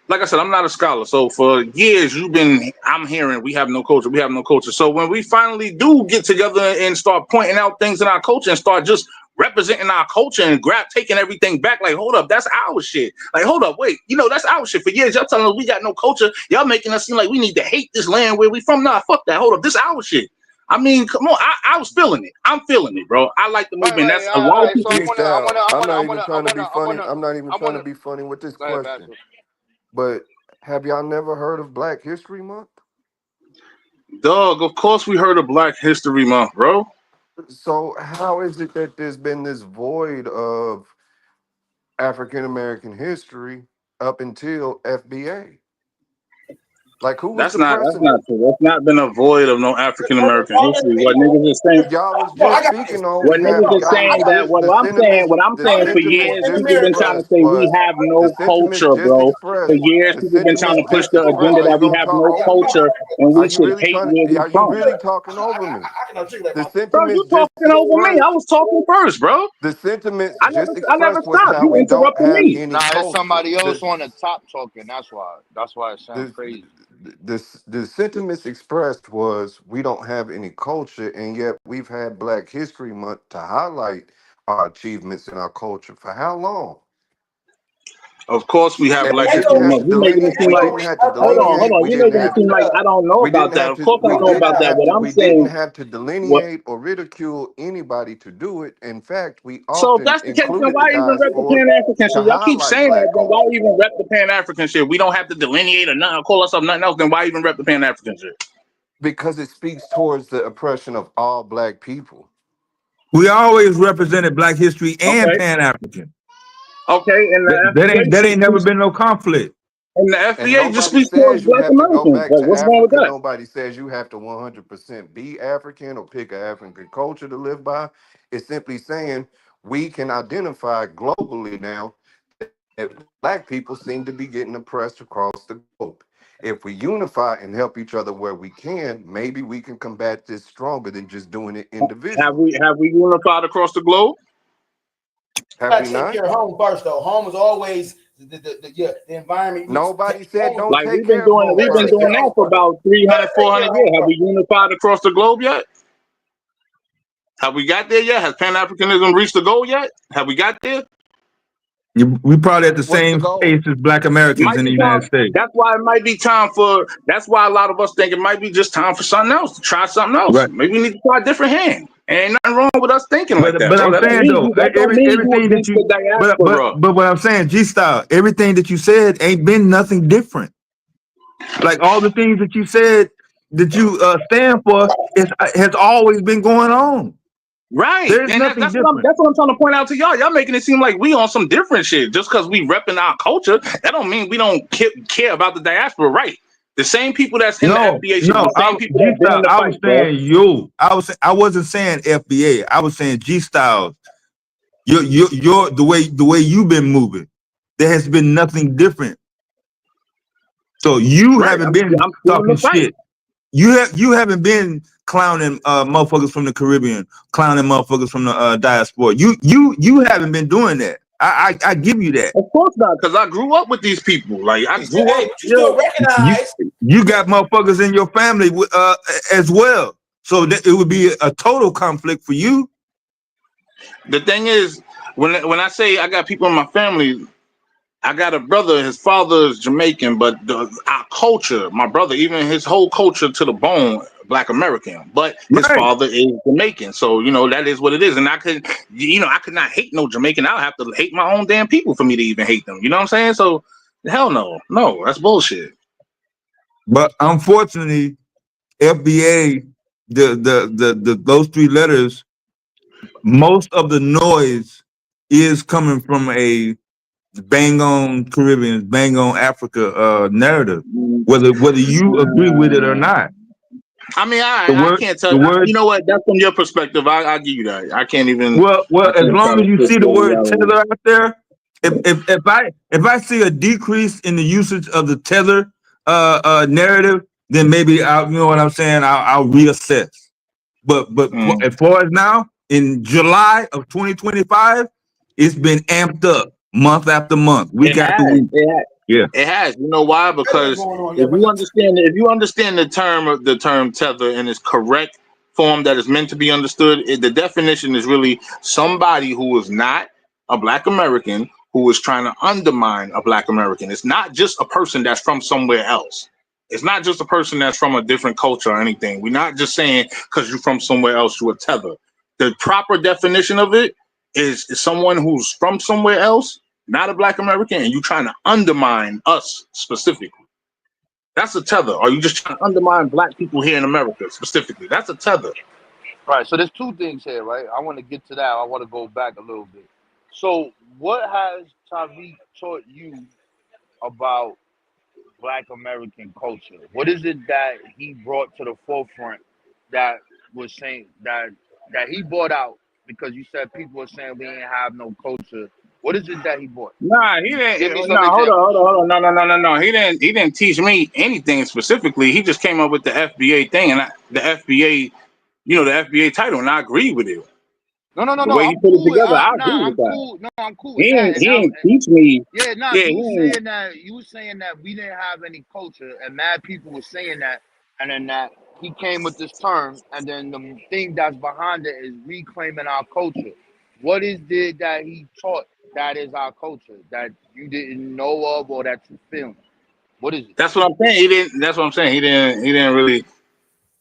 like I said, I'm not a scholar. So for years I'm hearing we have no culture, we have no culture. So when we finally do get together and start pointing out things in our culture and start just representing our culture and taking everything back, like, hold up, that's our shit. Like, hold up, wait, that's our shit. For years, y'all telling us we got no culture. Y'all making us seem like we need to hate this land where we from. Nah, fuck that. Hold up, this our shit. I mean, come on, I was feeling it. I'm feeling it, bro. I like the movement. That's a lot of people. G Style, I'm not even trying to be funny. I'm not even trying to be funny with this question. But have y'all never heard of Black History Month? Doug, of course we heard of Black History Month, bro. So how is it that there's been this void of African American history up until FBA. Like, who was That's not suppressing it? true. That's not been a void of no African American history. What niggas is saying, Y'all was just speaking on what we have niggas is y'all was saying that just what I'm the saying for sentiments years, just people been trying to expressed say we was have the no sentiments culture, just bro. For expressed. years, The people been trying sentiments to push just the expressed. agenda Are you that we gonna have talk no over me? culture and Are we you should really hate trying where to we are you from. really talking over me? The Bro, you sentiments just talking over me. I expressed was talking first, bro. the sentiments just I never expressed was stopped. how You we don't interrupted have me. any Nah, it's culture. somebody else on the top talking. That's why. That's why it sounds The, crazy. the sentiments expressed was we don't have any culture, and yet we've had Black History Month to highlight our achievements in our culture for how long? Of course, we have And Black we didn't History have to Month. You making it delineate. seem We like didn't have to hold delineate. on. You making it seem like I don't know We didn't about that. have Of to. course, I know about that. What I'm We didn't saying, have to what? delineate or ridicule anybody to do it. In fact, we So if often that's the case, then included the why even rep the diaspora Pan African to shit? Y'all keep highlight saying that, Black then why culture. even rep the Pan African shit? We don't have to delineate or nothing, call ourselves nothing else. Then why even rep the Pan African shit? Because it speaks towards the oppression of all Black people. We always represented Black history and Okay, Pan African. okay, and the FBA That ain't never speaks, been no conflict. and the And FBA just nobody speaks towards says you Black have to go Americans. back Like, to what's wrong with Africa. that? Nobody says you have to 100% be African or pick an African culture to live by. It's simply saying we can identify globally now that Black people seem to be getting oppressed across the globe. If we unify and help each other where we can, maybe we can combat this stronger than just doing it individually. Have we unified across the globe? Have Gotta we take not? care of home first, though. Home is always the environment. We take Nobody said home. don't Like take care of home we've been Take first. care doing of that home for first. about You gotta 300, take 400 care of years. home Have first. we unified across the globe yet? Have we got there yet? Has Pan Africanism reached the goal yet? Have we got there? We probably at the What's the same goal? pace as Black Americans Might in the be time. United States. That's why it might be time for. That's why a lot of us think it might be just time for something else. To try something else. Right. Maybe we need to try a different hand. And ain't nothing wrong with us thinking like that, But bro. I'm That don't saying mean though, you. That don't mean you everything that against the you diaspora. but what I'm saying, G Style, everything that you said ain't been nothing different. Like all the things that you said that you stand for has always been going on. Right, There's and nothing that's different. what I'm trying to point out to y'all. Y'all making it seem like we on some different shit just because we repping our culture. That don't mean we don't care about the diaspora, right? The same people that's in the FBA shit, the same people G that's been in Style. the I was fight, bro. saying you. I wasn't saying FBA. I was saying G Styles. Your the way you've been moving. There has been nothing different. So you Right, haven't been I'm still in talking the fight. shit. You haven't been clowning motherfuckers from the Caribbean, clowning motherfuckers from the diaspora. You haven't been doing that. I give you that. Of course not, because I grew up with these people. Like I grew up. But you still recognize. You got motherfuckers in your family as well. So that it would be a total conflict for you. The thing is, when I say I got people in my family, I got a brother. His father is Jamaican, but our culture, my brother, even his whole culture to the bone, Black American. But his Right. father is Jamaican, so that is what it is. And I could not hate no Jamaican. I'll have to hate my own damn people for me to even hate them. You know what I'm saying? So hell no, that's bullshit. But unfortunately, FBA, the those three letters, most of the noise is coming from a bang on Caribbean, bang on Africa narrative, whether you agree with it or not. I mean, The I word, can't tell. the word. You know what? That's from your perspective. I give you that. I can't even. Well, I as can't try long to as you twist see the that word reality. tether out there, if I see a decrease in the usage of the tether narrative, then maybe I'll, you know what I'm saying, I'll reassess. But as far as now, in July of 2025, it's been amped up month after month, week after week. Yeah. It has. You know why? Because if you understand the term tether in its correct form that is meant to be understood, the definition is really somebody who is not a Black American who is trying to undermine a Black American. It's not just a person that's from somewhere else. It's not just a person that's from a different culture or anything. We're not just saying because you're from somewhere else you're a tether. The proper definition of it is someone who's from somewhere else, not a Black American, and you trying to undermine us specifically. That's a tether. Or you just trying to undermine Black people here in America specifically. That's a tether. Right. So there's two things here, right? I want to get to that. I want to go back a little bit. So, what has Tariq taught you about Black American culture? What is it that he brought to the forefront that was saying that he brought out? Because you said people were saying we ain't have no culture. What is it that he brought? Nah, he Give me didn't. some No, hold on, examples. hold on. No. He didn't teach me anything specifically. He just came up with the FBA thing, and the FBA, the FBA title, and I agree with it. No. The way he I'm put it cool with. together, I agree Nah, with I'm that. cool. No, I'm cool with that. And He now, ain't teach me. yeah, nah. Yeah, You was saying that we didn't have any culture, and mad people were saying that, and then that he came with this term, and then the thing that's behind it is reclaiming our culture. What is it that he taught that is our culture that you didn't know of or that you filmed? What is it? that's what I'm saying. He didn't. That's what I'm saying. He didn't really.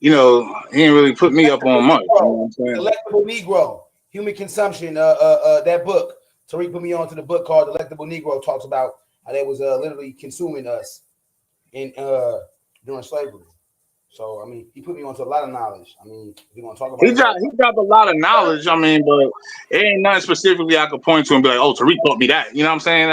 He didn't really put me up on much. You know what I'm saying? Delectable Negro, Human Consumption. That book. Tariq put me on to the book called Delectable Negro. Talks about how they was literally consuming us in during slavery. So I mean, he put me onto a lot of knowledge. I mean, if you want to talk about He dropped a lot of knowledge. I mean, but it ain't nothing specifically I could point to and be like, "Oh, Tariq taught me that." You know what I'm saying?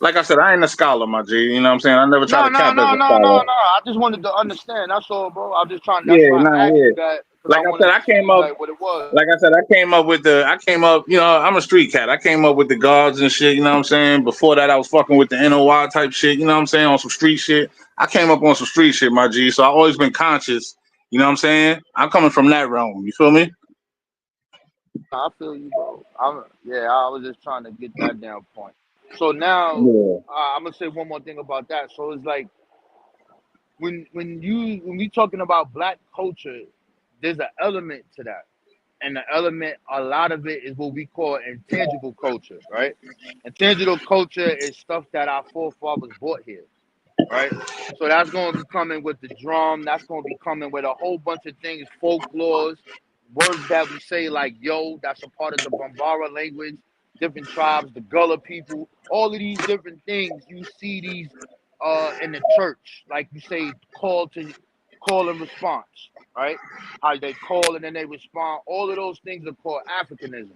Like I said, I ain't a scholar, my G. You know what I'm saying? I never try No. to cap as a scholar. I just wanted to understand. That's all, bro. I'm just trying. That's Yeah, why I asked yeah. you that because I Like I wanted said, to I came see up. like what it was. Like I said, I came up. I'm a street cat. I came up with the guards and shit. You know what I'm saying? Before that, I was fucking with the NOI type shit. You know what I'm saying? On some street shit. I came up on some street shit, my G. So I always been conscious. You know what I'm saying? I'm coming from that realm. You feel me? I feel you, bro. I was just trying to get that down point. So now Yeah. I'm gonna say one more thing about that. So it's like when we talking about Black culture, there's an element to that, and the element, a lot of it is what we call intangible culture, right? Intangible culture is stuff that our forefathers brought here, right? So that's going to be coming with the drum. That's going to be coming with a whole bunch of things, folklores, words that we say like yo, that's a part of the Bambara language, different tribes, the Gullah people, all of these different things. You see these in the church, like you say, call and response, right? How they call and then they respond. All of those things are called Africanisms.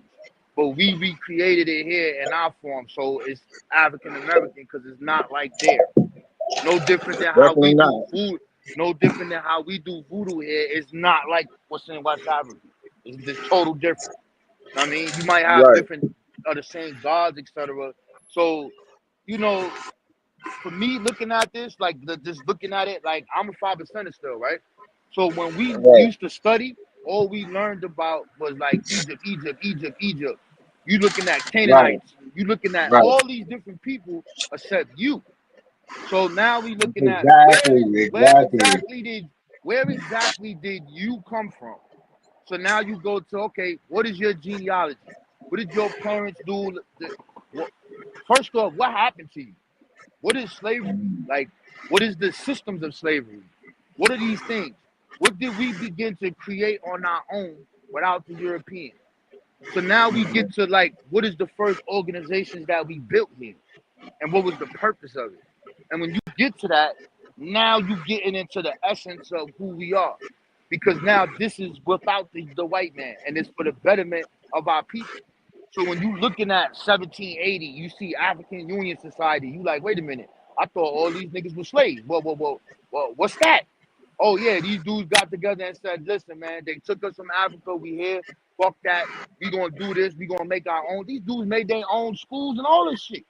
But we recreated it here in our form, so it's African American because it's not like there. No different than how we Definitely do not. food. No different than how we do voodoo here. It's not like what's in West Africa. It's just total different. I mean, you might have Right. different the same gods, etc. So, for me looking at this, like just looking at it, like I'm a 5%er still, right? So when we Right. used to study, all we learned about was like Egypt. You looking at Right. Canaanites, you looking at Right. all these different people except you. So now we looking at Exactly. where exactly did you come from? So now you go to, okay, what is your genealogy? What did your parents do? First off, what happened to you? What is slavery? Like, what is the systems of slavery? What are these things? What did we begin to create on our own without the Europeans? So now we get to like, what is the first organizations that we built here? And what was the purpose of it? And when you get to that, now you getting into the essence of who we are. Because now this is without the white man, and it's for the betterment of our people. So when you looking at 1780, you see African Union Society, you like, wait a minute, I thought all these niggas were slaves. Well, what's that? Oh yeah, these dudes got together and said, listen, man, they took us from Africa, we here, fuck that, we gonna do this, we gonna make our own. These dudes made their own schools and all this shit.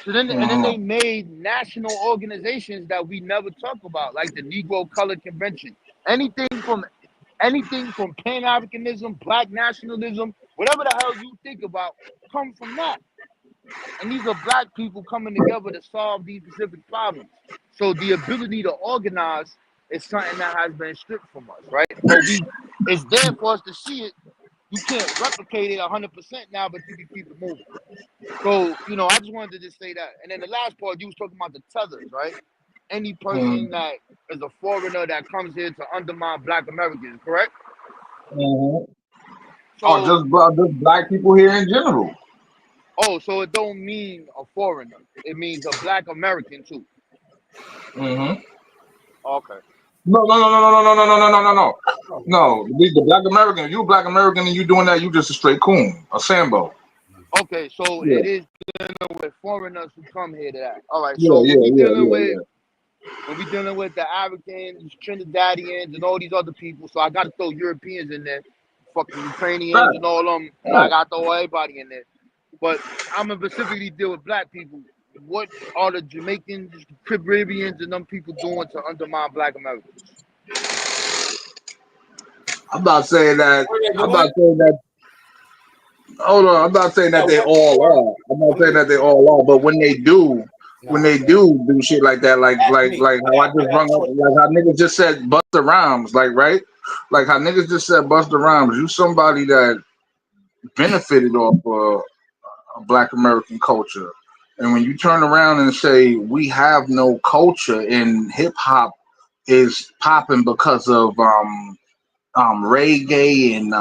So then, and then they made national organizations that we never talk about, like the Negro Color Convention. Anything from Pan-Africanism, Black nationalism, whatever the hell you think about, come from that. And these are Black people coming together to solve these specific problems. So the ability to organize is something that has been stripped from us, right? But it's there for us to see it. You can't replicate it 100% now, but you can keep it moving. So, I just wanted to just say that. And then the last part, you was talking about the tethers, right? Any person that is a foreigner that comes here to undermine Black Americans, correct? Mm-hmm. So, just Black people here in general. Oh, so it don't mean a foreigner. It means a Black American too. Mm-hmm. Okay. No. No, the Black American. If you a Black American and you doing that, you just a straight coon, a Sambo. Okay, so Yeah, it is dealing with foreigners who come here to that. All right, yeah, so yeah, yeah. when we dealing with the Africans, Trinidadians, and all these other people, so I got to throw Europeans in there, fucking Ukrainians and all them, and I got to throw everybody in there. But I'm gonna specifically deal with black people. What are the Jamaicans, Caribbeans, and them people doing to undermine Black Americans? I'm not saying that. I'm not saying that. Hold on. I'm not saying that they all are. I'm not saying that they all are. But when they do shit like that, like how I just rung up, like how niggas just said Busta Rhymes, like right, like how niggas just said Busta Rhymes. You somebody that benefited off Black American culture, and when you turn around and say we have no culture and hip hop is popping because of reggae and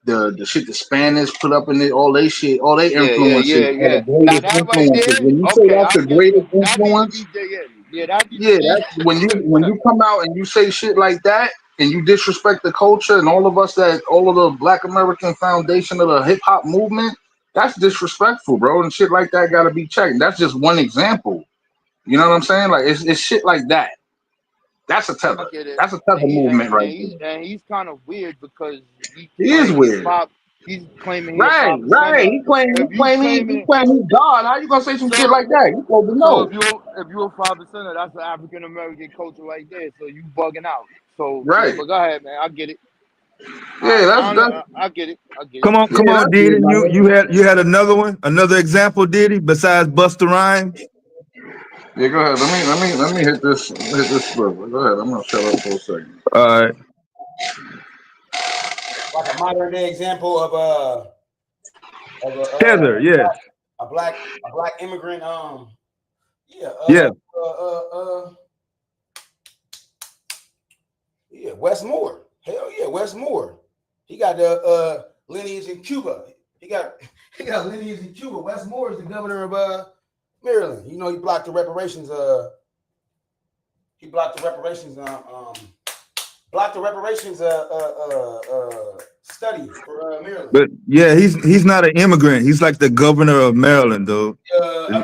the shit the Spanish put up in it, all they shit, all they influences are the Now greatest that right influences. there, When you say okay, that's I the get greatest that. That needs to influence, be there. Yeah, that needs yeah, to be. that's when you come out and you say shit like that and you disrespect the culture and all of us that all of the Black American foundation of the hip hop movement, that's disrespectful, bro. And shit like that gotta be checked. That's just one example. You know what I'm saying? Like it's shit like that. That's a tether. I get it. That's a tether movement right there. And he's kind of weird because he He is claims weird. he's claiming he a Right. father son. He claiming If you he's God. How you gonna say some shit like that? You supposed to so know. if you a father son, that's the African American culture right there. So you bugging out. So yeah, Right. but go ahead, man. I get it. Yeah, that's I get it. I get it. Come on, that's Diddy. it, man. You had another one, another example, Diddy, besides Busta Rhymes. Yeah, go ahead. Let me hit this swivel. Go ahead. I'm gonna shut up for a second. All right. Like a modern day example of Tether, yes. a black immigrant. Yeah. Wes Moore. Hell yeah, Wes Moore. He got the lineage in Cuba. He got lineage in Cuba. Wes Moore is the governor of Maryland. You know, he blocked the reparations. Study for Maryland. But yeah, he's not an immigrant. He's like the governor of Maryland, though.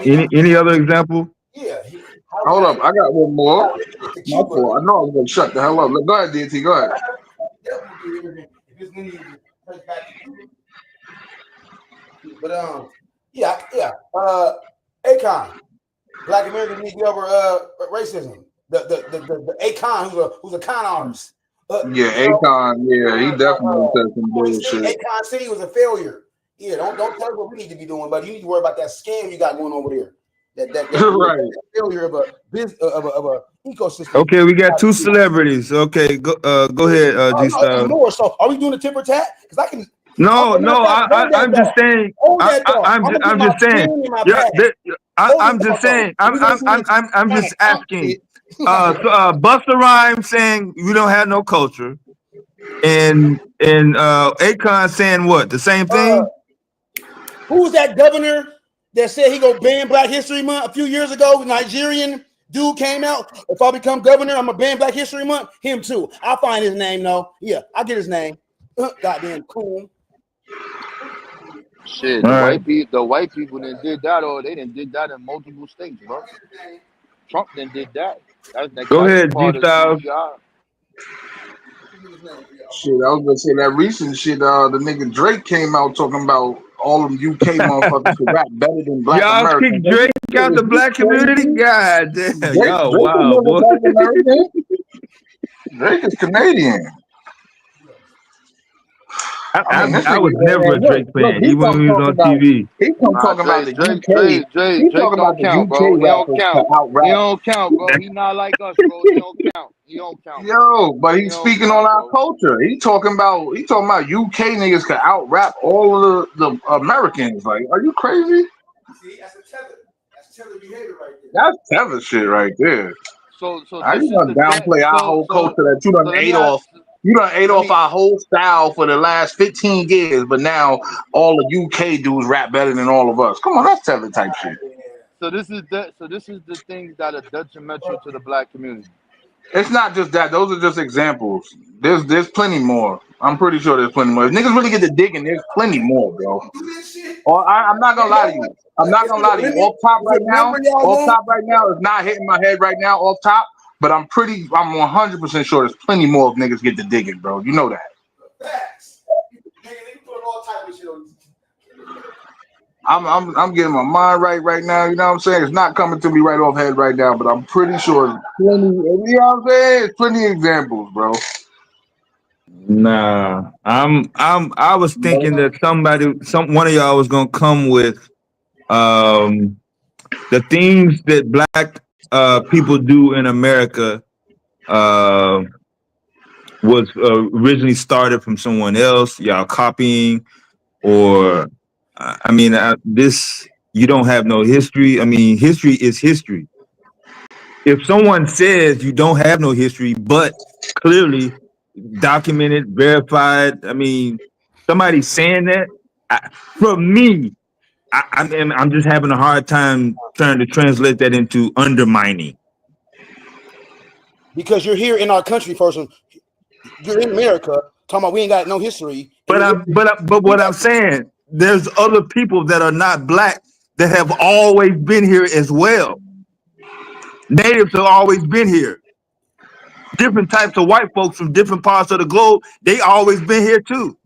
Any other example? Yeah. Hold up, I got one more. My fault. I know I was gonna shut the hell up. Go ahead, DT. Go ahead. But Akon, Black Americans need to get over racism. The Akon who's a con artist. Yeah, Akon. Yeah, he definitely said some bullshit. Akon City was a failure. Yeah, don't tell us what we need to be doing, but you need to worry about that scam you got going over there. That right. failure of a ecosystem. Okay, we got two celebrities. Okay, go ahead, G Style. More. So are we doing a tipper tat? Because I can. No, I'm just saying. I'm just saying. Yeah, I'm just saying. I'm just asking. Busta Rhymes saying we don't have no culture, and Akon saying what? The same thing. Who's that governor that said he gonna ban Black History Month a few years ago? Nigerian dude came out. If I become governor, I'm gonna ban Black History Month. Him too. I'll find his name though. Yeah, I'll get his name. Goddamn cool. Shit, the white people that did that, or they didn't did that in multiple states, bro. Trump then did that. Go ahead, G Style. Shit, I was gonna say that recent shit. The nigga Drake came out talking about all them UK motherfuckers who rap better than Black Y'all Americans. kick Drake out the Black community? God damn. Yo, Drake wow, boy. Black American. Drake is Canadian. I was never a Drake fan, even when he was on TV. He come talking about the UK. Drake don't count, bro. He don't count. He don't count, bro. He not like us, bro. He don't count. He don't count. Yo, but he's speaking on our culture. He talking about UK niggas can out rap all of the Americans. Like, are you crazy? See, that's a tether. That's tether behavior right there. That's tether shit right there. So how you gonna downplay our whole culture that you done ate off? You done ate off our whole style for the last 15 years, but now all the UK dudes rap better than all of us. Come on, that's tether type shit. So this is the things that are detrimental to the Black community. It's not just that. Those are just examples. There's plenty more. I'm pretty sure there's plenty more. If niggas really get to digging, there's plenty more, bro. Or I'm not gonna lie to you. I'm not gonna lie to you. Off top right now is not hitting my head right now. Off top, but I'm 100% sure there's plenty more if niggas get to digging, bro. You know that. I'm getting my mind right now. You know what I'm saying? It's not coming to me right off head right now, but I'm pretty sure there's plenty. You know what I'm saying? There's plenty of examples, bro. Nah, I was thinking that one of y'all was gonna come with the things that black people do in America was originally started from someone else, y'all copying, or I mean, you don't have no history. I mean, history is history. If someone says you don't have no history, but clearly documented, verified, I mean, somebody saying that, for me, I'm just having a hard time trying to translate that into undermining. Because you're here in our country, person. You're in America, talking about we ain't got no history. But what I'm saying, there's other people that are not black that have always been here as well. Natives have always been here. Different types of white folks from different parts of the globe, they always been here too.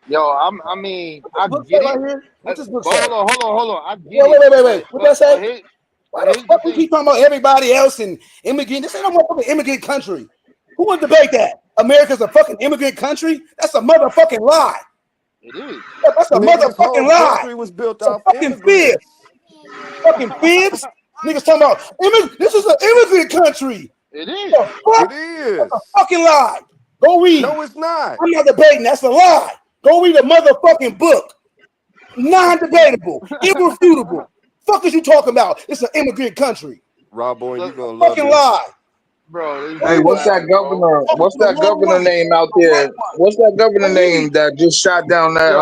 Yo, I mean, I get it. What's this book Hold say? on. I get Wait. What that say? Why the fuck we keep talking about everybody else and immigrant? This ain't no motherfucking immigrant country. Who would debate that? America's a fucking immigrant country? That's a motherfucking lie. It is. That's a motherfucking lie. Country was built off fucking fibs. Fucking fibs. Niggas talking about this is an immigrant country. It is. It is. That's a fucking lie. Go read. No, it's not. I'm not debating. That's a lie. Go read a motherfucking book. Non-debatable. Irrefutable. Fuck is you talking about? It's an immigrant country. Rob Boy, you gonna love Fucking this. lie. Bro, hey, what's that governor? What's that governor name out there? What's that governor name that just shot down that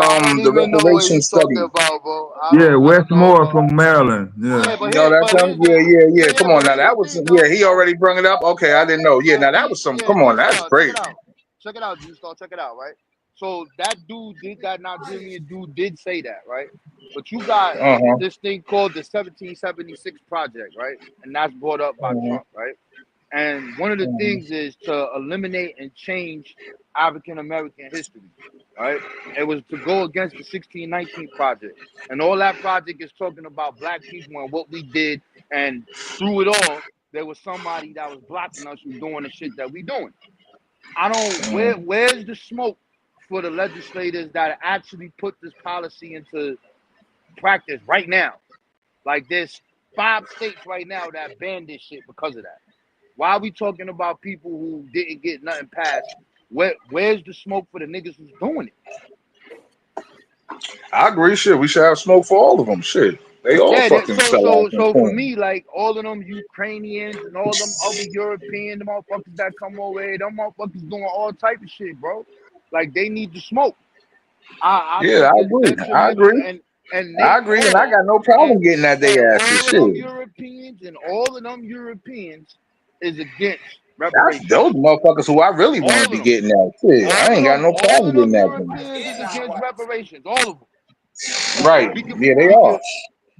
the reparations study? Yeah, Westmore from Maryland. Yeah. You know that's him? Yeah. Come on now, that was he already brought it up. Okay, I didn't know. Yeah, now that was some. Come on, that's great. Check it out, G-Star. Check it out, right? So that dude did that Nigerian dude did say that, right? But you got this thing called the 1776 Project, right? And that's brought up by Trump, right? And one of the things is to eliminate and change African American history, right? It was to go against the 1619 Project. And all that project is talking about black people and what we did. And through it all, there was somebody that was blocking us from doing the shit that we doing. I don't, where's the smoke for the legislators that actually put this policy into practice right now? Like there's 5 states right now that ban this shit because of that. Why are we talking about people who didn't get nothing passed? Where's the smoke for the niggas who's doing it? I agree. Shit, we should have smoke for all of them. Shit, they all fucking sell out. So for me, like all of them Ukrainians and all them other European motherfuckers that come over here, them motherfuckers doing all type of shit, bro. Like they need the smoke. I agree. I agree. And I agree, and I got no problem getting that they asses. Shit. All of them Europeans is against reparations. Those motherfuckers who I really want to be getting that. Shit, I ain't got no problem getting that. Europeans is against reparations, all of them. Right? Yeah, they are.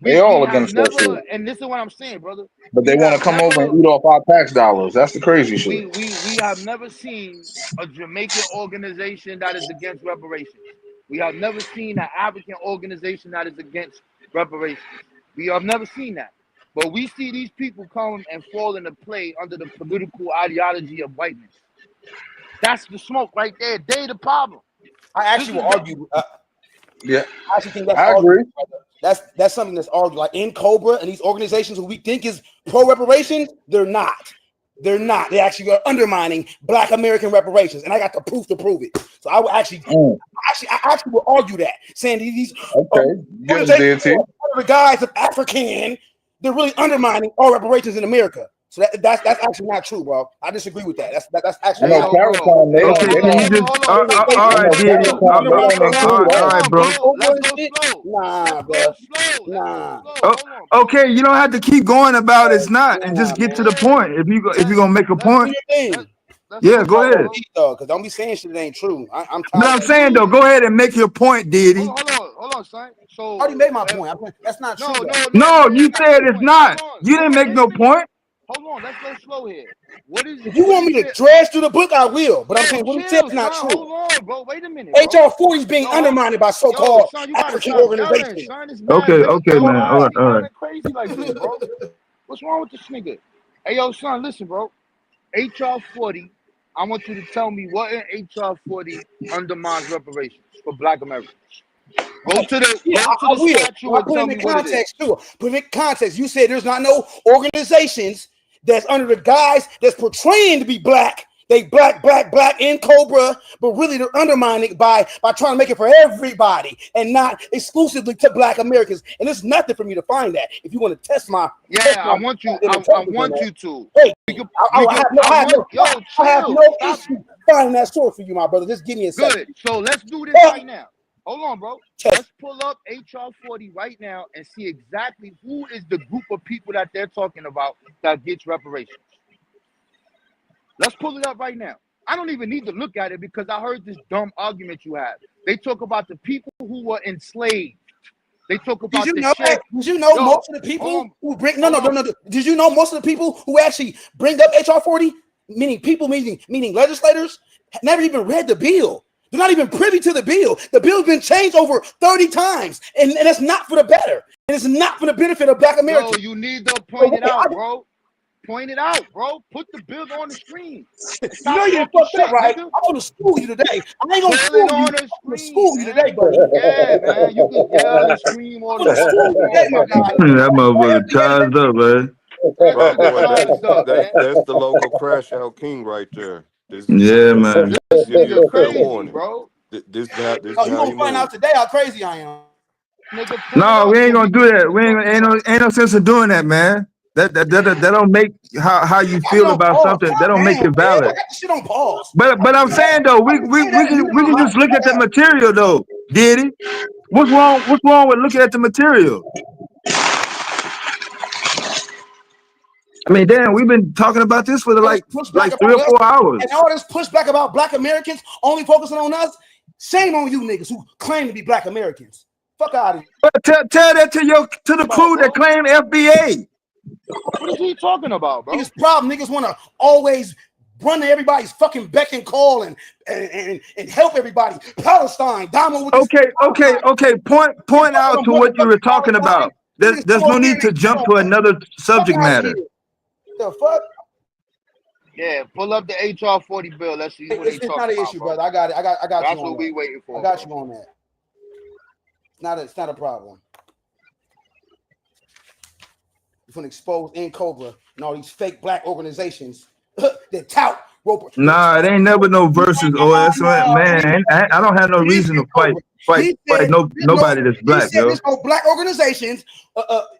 They all against that shit. And this is what I'm saying, brother. But they want to come over and eat off our tax dollars. That's the crazy shit. We have never seen a Jamaican organization that is against reparations. We have never seen an African organization that is against reparations. We have never seen that. But we see these people come and fall into play under the political ideology of whiteness. That's the smoke right there. They the problem. I actually will argue. Yeah, I actually think that's I agree. That's something that's argued. Like in Cobra and these organizations who we think is pro reparations, they're not. They're not. They actually are undermining Black American reparations, and I got the proof to prove it. So I would actually, I actually will argue that, saying these the guys of African, they're really undermining all reparations in America. So that's actually not true, bro. I disagree with that. That's I actually know not Caratone, they Okay, don't, can you just all right, Diddy. All right, bro. Nah, bro. Nah. Okay, you don't have to keep going about it's not, and just get to the point. If you're gonna make a point, yeah, go ahead. Because don't be saying shit that ain't true. I'm But I'm saying though, go ahead and make your point, Diddy. Hold on, son. So I already made my point. That's not true. No, you said it's not. You didn't make no point. Hold on, let's go slow here. What is? If you want me to dredge through the book, I will. But I'm saying what he said is not true. Hold on, bro. Wait a minute. HR 40 is being undermined by so-called African organizations. Okay, man. All right. Crazy like this, bro. What's wrong with this nigga? Hey, yo, son, listen, bro. HR 40. I want you to tell me what in HR 40 undermines reparations for Black Americans. Go to the statue and tell me what it is. Put it in context. You said there's not no organizations that's under the guise that's portraying to be black. They black in Cobra, but really they're undermining it by trying to make it for everybody and not exclusively to Black Americans. And there's nothing for me to find that. If you want to test my, I want you to. Hey, I have no issue finding that story for you, my brother. Just give me a second. Good. So let's do this right now. Hold on, bro. Let's pull up HR 40 right now and see exactly who is the group of people that they're talking about that gets reparations. Let's pull it up right now. I don't even need to look at it because I heard this dumb argument you have. They talk about the people who were enslaved. They talk about Did you know most of the people who bring Did you know most of the people who actually bring up HR 40, meaning legislators, never even read the bill. They're not even privy to the bill. The bill's been changed over 30 times, and it's not for the better. And it's not for the benefit of Black Americans. No, you need to point it out, bro. Point it out, bro. Put the bill on the screen. You know you fucked up, right? I'm gonna school you today. I ain't gonna school you today, buddy. Yeah, man. You can yell and scream all the time. That motherfucker charged up, man. That's the local crash out king right there. Yeah, man. This nigga crazy, bro. This you gonna find out today how crazy I am. No, we ain't gonna do that. We ain't no sense of doing that, man. That don't make how you feel about something. That don't make it valid. Shit on pause. But I'm saying though, we can just look at the material though, Diddy. What's wrong with looking at the material? I mean, damn, we've been talking about this for like 3 or 4 hours. And all this pushback about Black Americans only focusing on us. Shame on you niggas who claim to be Black Americans. Fuck out of here. But tell that to the crew that claim FBA. What is he talking about, bro? Niggas problem. Niggas want to always run to everybody's fucking beck and call and help everybody. Palestine, Damo with Okay. Point out to what you were talking about. There's no need to jump to another subject matter. The fuck? Yeah, pull up the HR 40 bill. Let's see what they talking about. It's not an issue, brother. I got it. I got That's you. That's what we waiting for. I got you on that. It's not a problem. You're gonna expose Cobra and all these fake Black organizations that tout Roper. Nah, it ain't never no versus OS, man. I don't have no reason to fight nobody that's Black, yo. There's no Black organizations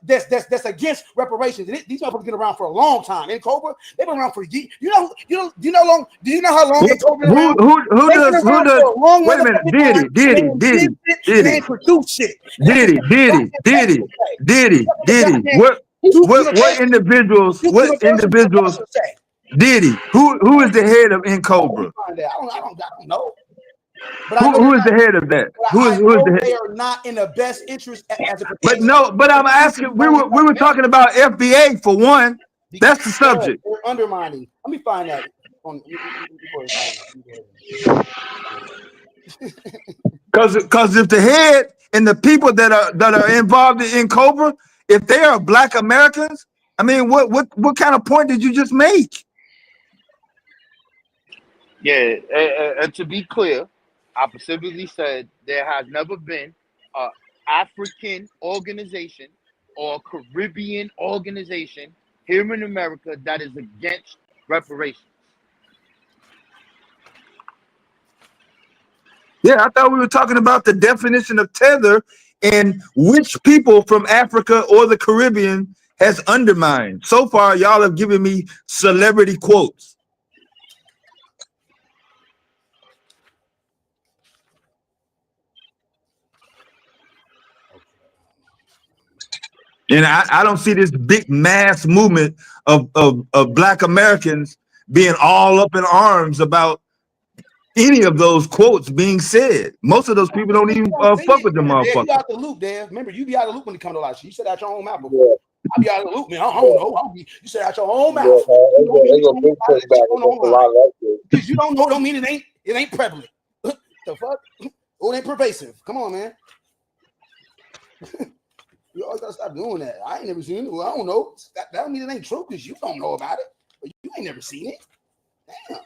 that's against reparations. And these people been around for a long time. In Cobra, they've been around for years. Do you know how long Cobra been around? Who does? Wait a minute, Diddy. They produce shit. Diddy. What individuals? Diddy, who is the head of Cobra? I don't know. Who is the head of that? Who is the head? They are not in the best interest as a. But I'm asking. We were talking about FBA for one. That's the subject. They're undermining. Let me find that. Because if the head and the people that are involved in Cobra, if they are Black Americans, I mean, what kind of point did you just make? Yeah, and to be clear, I specifically said there has never been an African organization or Caribbean organization here in America that is against reparations. Yeah, I thought we were talking about the definition of tether and which people from Africa or the Caribbean has undermined. So far, y'all have given me celebrity quotes. And I don't see this big mass movement of Black Americans being all up in arms about any of those quotes being said. Most of those people don't even fuck with the motherfucker. You out the loop, Dave. Remember, you be out of the loop when it comes to a lot of shit. You said out your own mouth before. I be out of the loop, man. I don't know. You said out your own mouth. Because you don't know, don't mean it ain't prevalent. The fuck? Oh, it ain't pervasive. Come on, man. You always gotta stop doing that. I ain't never seen it. Well, I don't know. That don't mean it ain't true because you don't know about it. But you ain't never seen it. Damn.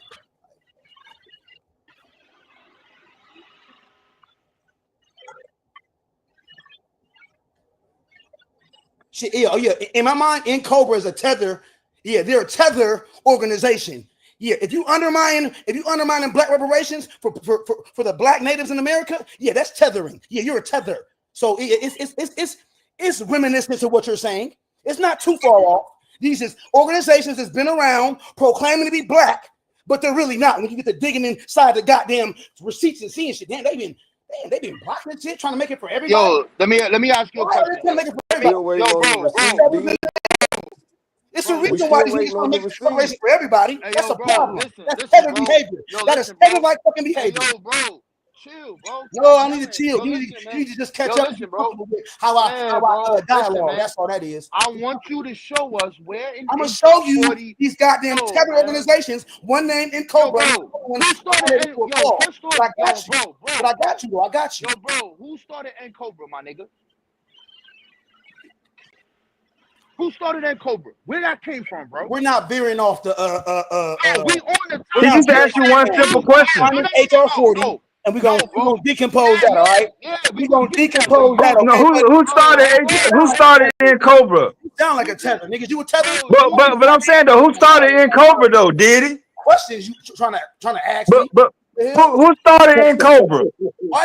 Shit, yeah, in my mind, N-Cobra is a tether. Yeah, they're a tether organization. Yeah, if you undermining black reparations for the black natives in America, yeah, that's tethering. Yeah, you're a tether. So it's reminiscent to what you're saying. It's not too far off. These is organizations that's been around proclaiming to be black, but they're really not. When you get to digging inside the goddamn receipts and seeing shit, damn, they've been blocking this shit, trying to make it for everybody. Yo, let me ask you a question. It's a reason why these niggas want to make it for everybody. That's a problem. That's tether behavior. That is tether-like fucking behavior. Yo, bro. Chill, bro. No, I need to chill. You need to just catch up bro. With how I dialogue. That's all that is. I want you to show us where I'm gonna show you these goddamn tether organizations. One name in Cobra. Who started I got you. But I got you, bro. I got you. Yo, bro, who started N-Cobra, my nigga? Who started N-Cobra? Where that came from, bro? We're not veering off the we on the He just asked you one simple question. HR 40. And we're gonna decompose that, all right? Yeah, we're gonna decompose that. No, who started N-Cobra? You sound like a tether, niggas. You a tether? But I'm saying though, who started N-Cobra though? Did he? Questions you trying to ask me? But who started N-Cobra?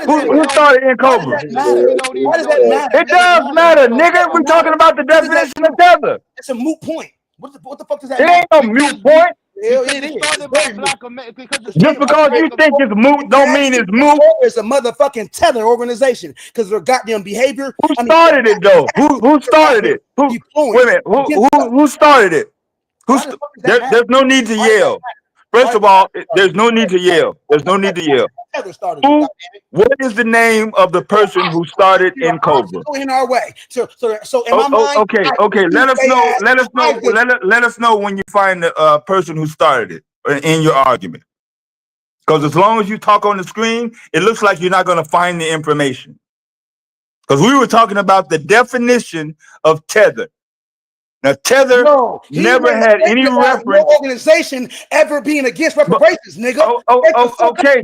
Who started N-Cobra? Why does that matter? It does matter, nigga. We're talking about the definition of tether. It's a moot point. What the fuck does that mean? It ain't no moot point. It is. Just because you think it's moot don't mean it's moot. It's a motherfucking tether organization because their goddamn behavior. Who started it though? Who started it? Wait a minute. Who started it? There's no need to yell. First of all, there's no need to yell. There's no need to yell. What is the name of the person who started N-Cobra? In our way. So in my mind. Okay. Let us know when you find the person who started it in your argument. Because as long as you talk on the screen, it looks like you're not going to find the information. Because we were talking about the definition of tether. Now, tether never had any reference. No organization ever being against reparations, nigga. Okay,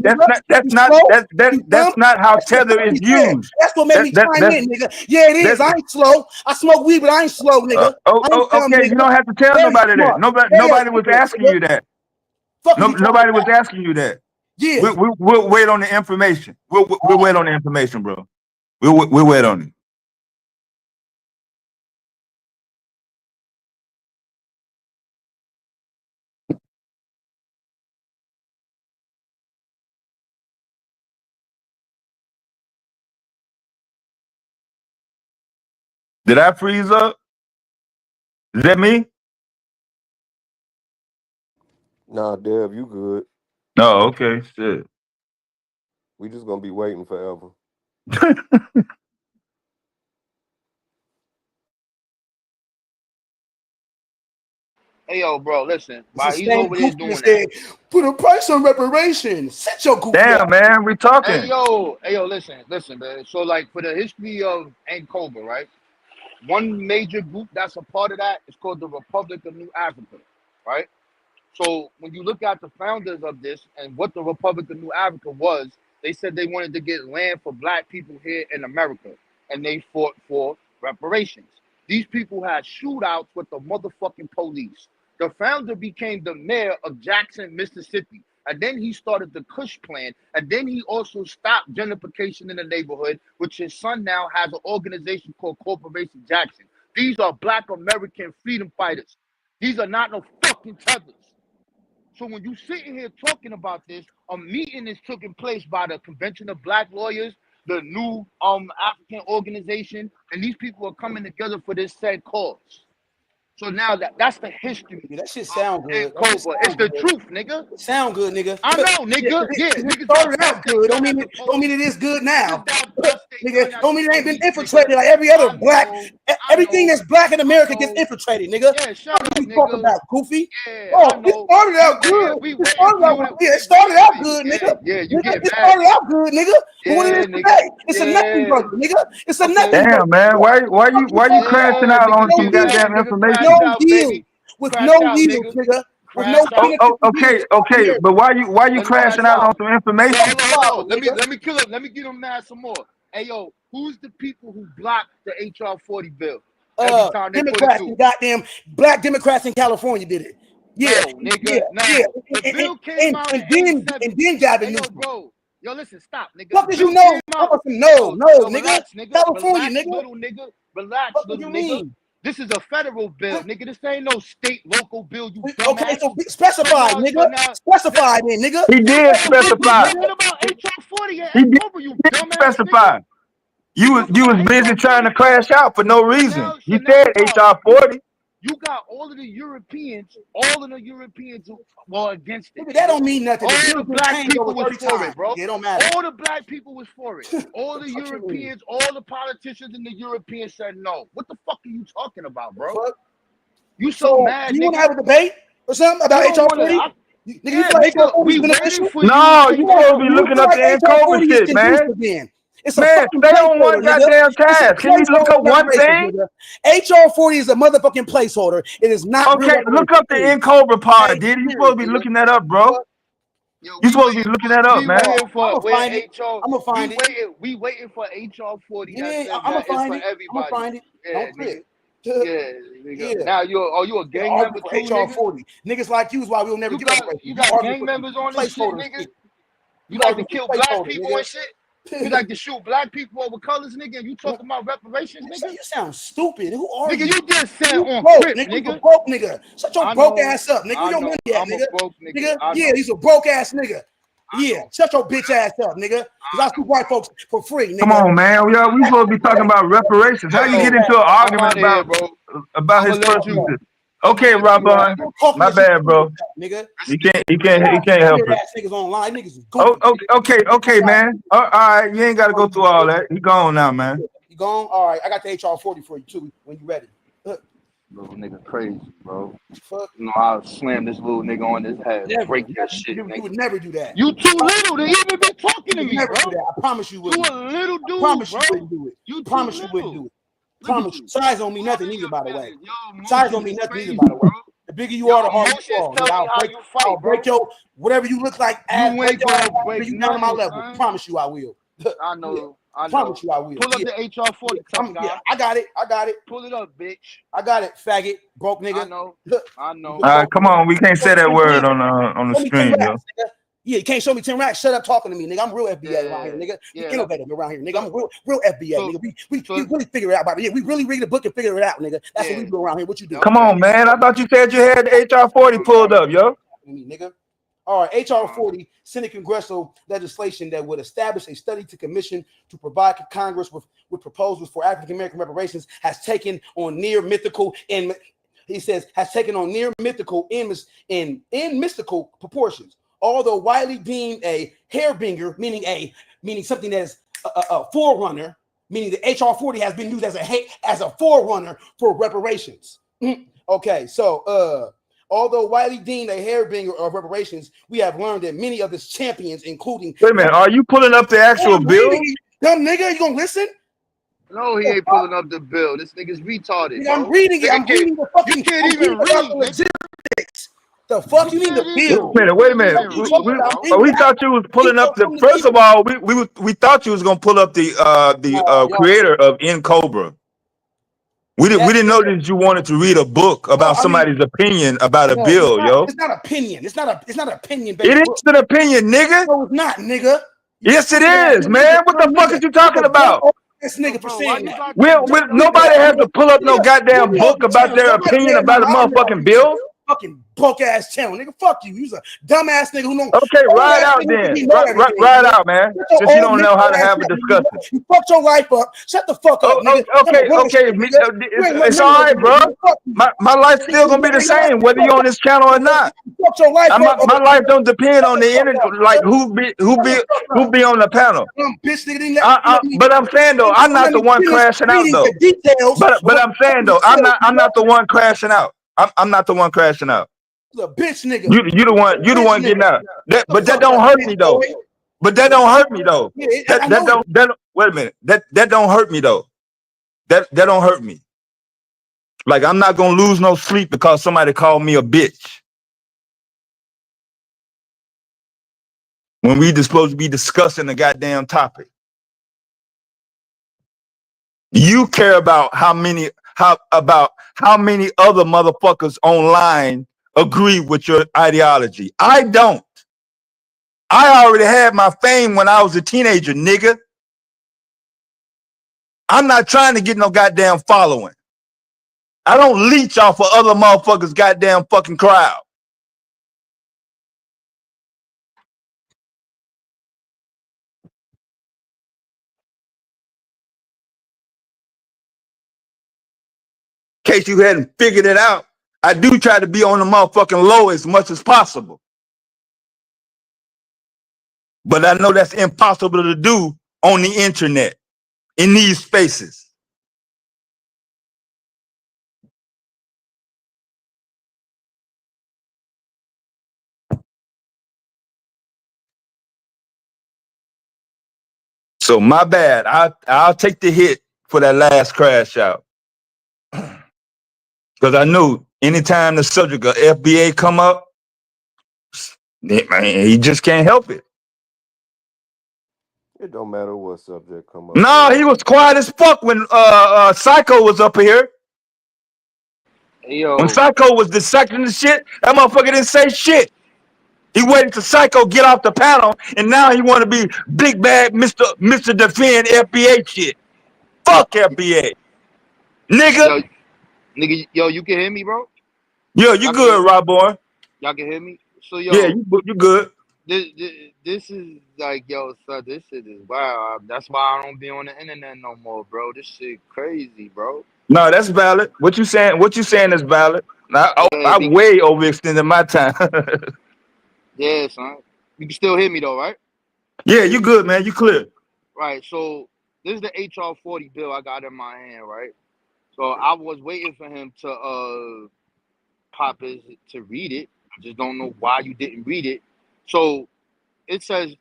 that's not how tether is used. That's what made me chime in, nigga. Yeah, it is. I ain't slow. I smoke weed, but I ain't slow, nigga. Okay, you don't have to tell nobody that. Nobody was asking you that. Nobody was asking you that. Yeah. We'll wait on the information. We'll wait on the information, bro. We'll wait on it. Did I freeze up? Is that me? Nah, Dev, you good. Oh, okay. Shit. We just gonna be waiting forever. Hey, yo, bro, listen. While he's over there doing that, put a price on reparations. Set your goofy Damn, man, we talking. Hey, yo, listen, man. So, like, for the history of N-Cobra, right? One major group that's a part of that is called the Republic of New Africa, right? So when you look at the founders of this and what the Republic of New Africa was, they said they wanted to get land for black people here in America, and they fought for reparations. These people had shootouts with the motherfucking police. The founder became the mayor of Jackson, Mississippi, and then he started the Kush Plan, and then he also stopped gentrification in the neighborhood, which his son now has an organization called Corporation Jackson. These are Black American freedom fighters. These are not no fucking tethers. So when you sitting here talking about this, a meeting is taking place by the Convention of Black Lawyers, the new African organization, and these people are coming together for this said cause. So now that's the history. That shit sound good. It's the truth, nigga. It sound good, nigga. I know, nigga. Yeah, it started out good. Don't mean it is good now. Nigga, don't mean it ain't been infiltrated like every other black. Everything that's black in America gets infiltrated, nigga. Yeah, shut up, nigga. Talk about goofy. Yeah, oh, it started out good. It started out good, nigga. Yeah, you get mad. It started out good, nigga. Yeah, what it is today? It's a nothing burger, nigga. It's a nothing burger. Damn, man. Why you crashing out on some goddamn information? No yield. With no yield, nigga. With no okay, but why you crashing out on some information? Let me kill it. Let me get them mad some more. Hey yo, who's the people who blocked the HR 40 bill? Democrats and goddamn black Democrats in California did it. Yeah, no, nigga. Yeah. The bill came out and then Gavin Newsom. Bro. Yo, listen, stop, nigga. What did you know? No, nigga. California, nigga. Little nigga. Relax, what you mean? This is a federal bill, nigga. This ain't no state, local bill. You okay, so specify, nigga. Specify then, nigga. He did specify. What about HR 40? He did specify. You was busy trying to crash out for no reason. He said HR 40. You got all of the Europeans who were against it. Nigga, that don't mean nothing. All the black people was for it, bro. It don't matter. All the black people was for it. All the Europeans, all the politicians in the Europeans said no. What the fuck are you talking about, bro? You so mad, you nigga. want to have a debate or something about HR 40? No, you supposed to be looking up the COVID shit, man. Man, stay on one goddamn task. Can you look up one thing? HR 40 is a motherfucking placeholder. It is not. Okay, look up the NCOBRA part, dude. You supposed to be looking that up, bro. You supposed to be looking that up, man. I'm gonna find it. We waiting for HR 40. Yeah, I'm gonna find it. I'm gonna find it. Don't trip. Yeah. Now you a gang member for HR 40. Niggas like you is why we'll never get away. You got gang members on this shit, nigga. You like to kill black people and shit. You like to shoot black people over colors, nigga, and you talking about reparations, nigga? You sound stupid. Who are you? Nigga, you just said on Crip, nigga. You broke, nigga. Shut your broke ass up, nigga. You don't money at, nigga. Yeah, he's a broke ass nigga. Yeah, shut your bitch ass up, nigga. Cause I see white folks for free, nigga. Come on, man. We supposed to be talking about reparations. How you get into an argument about his personal? Okay, Robon. My bad, bro. Nigga. He can't help it. Okay, man. All right, you ain't got to go through all that. He gone now, man. You gone? All right, I got the HR 40 for you too when you ready. Little nigga crazy, bro. Fuck. You know, I'll slam this little nigga on his head. Break that shit. You would never do that. You too little to even be talking to me, bro. I promise you wouldn't. You a little dude, I promise bro. you wouldn't do it. You promise you wouldn't do it. Promise you. Size don't mean nothing either, by the way. Size don't mean nothing either, by the way. The bigger you are, the harder you fall. I'll break your whatever you look like. You ain't gonna break you down to my level. Promise you I will. I know. I promise you I will. Pull up the HR 40. I got it. Pull it up, bitch. I got it, faggot, broke nigga. I know. All right, come on. We can't say that word on the stream, yo. Yeah, you can't show me 10 racks. Shut up talking to me, nigga. I'm real FBA around here, nigga. We innovative around here, nigga. I'm real FBA, nigga. We really figure it out, baby. Yeah, we really read the book and figure it out, nigga. That's what we do around here. What you do? Come on, man. I thought you said you had the HR 40 pulled up, yo. Nigga. All right, HR 40, Senate congressional legislation that would establish a study to commission to provide Congress with proposals for African American reparations has taken on near mythical and he says has taken on near mythical and mystical proportions. Although widely deemed a hairbringer, meaning something that is a forerunner, meaning the HR 40 has been used as a forerunner for reparations. Okay, so although widely deemed a hairbringer of reparations, we have learned that many of its champions, including wait a minute, are you pulling up the actual bill? Dumb nigga, you gonna listen? No, he ain't pulling up the bill. This nigga's retarded. Nigga, I'm reading it. I'm reading the fucking. You can't even read. The fuck you mean the bill? Wait a minute. We thought you was pulling up the. First of all, we thought you was gonna pull up the creator of NCOBRA. We didn't know that you wanted to read a book about somebody's opinion about a bill, yo. It's not opinion. It's not opinion. It is an opinion, nigga. No, it's not, nigga. Yes, it is, man. What the fuck are you talking about? This nigga for Bro, why saying you that. got Well, this dude up nobody there? has to pull up no goddamn book about their opinion about a motherfucking bill. Fucking punk ass channel, nigga. Fuck you. You's a dumbass nigga who know. Okay, ride out then. Ride out, man. Since you don't know how to have a discussion. You fucked your life up. Shut the fuck up, nigga. Okay. It's all right, bro. My life's still gonna be the same whether you're on this channel or not. My life don't depend on the internet, like who be on the panel. But I'm saying though, I'm not the one crashing out though. But I'm saying though, I'm not the one crashing out. I'm not the one crashing out. The bitch nigga. You the one getting out. But that don't hurt me though. But that don't hurt me though. That wait a minute. That don't hurt me though. That don't hurt me. Like I'm not gonna lose no sleep because somebody called me a bitch. When we just supposed to be discussing the goddamn topic. You care about how many other motherfuckers online agree with your ideology. I don't. I already had my fame when I was a teenager, nigga. I'm not trying to get no goddamn following. I don't leech off of other motherfuckers' goddamn fucking crowd. In case you hadn't figured it out, I do try to be on the motherfucking low as much as possible. But I know that's impossible to do on the internet, in these spaces. So my bad. I'll take the hit for that last crash out. Because I knew anytime the subject of FBA come up, he just can't help it. It don't matter what subject come up. No, he was quiet as fuck when Psycho was up here. Yo. When Psycho was dissecting the shit, that motherfucker didn't say shit. He waited till Psycho get off the panel, and now he want to be big bad Mr. Defend FBA shit. Fuck FBA, nigga. Yo, you can hear me, bro? Yo, you good, Rob boy? Y'all can hear me? So yo, yeah, you good. This is like, yo, son, this shit is wow. That's why I don't be on the internet no more, bro. This shit crazy, bro. No, that's valid. What you saying is valid. I way overextended my time. Yeah, son. You can still hear me though, right? Yeah, you good, man. You clear. Right. So this is the HR 40 bill I got in my hand, right? So I was waiting for him to pop his to read it. I just don't know why you didn't read it. So it says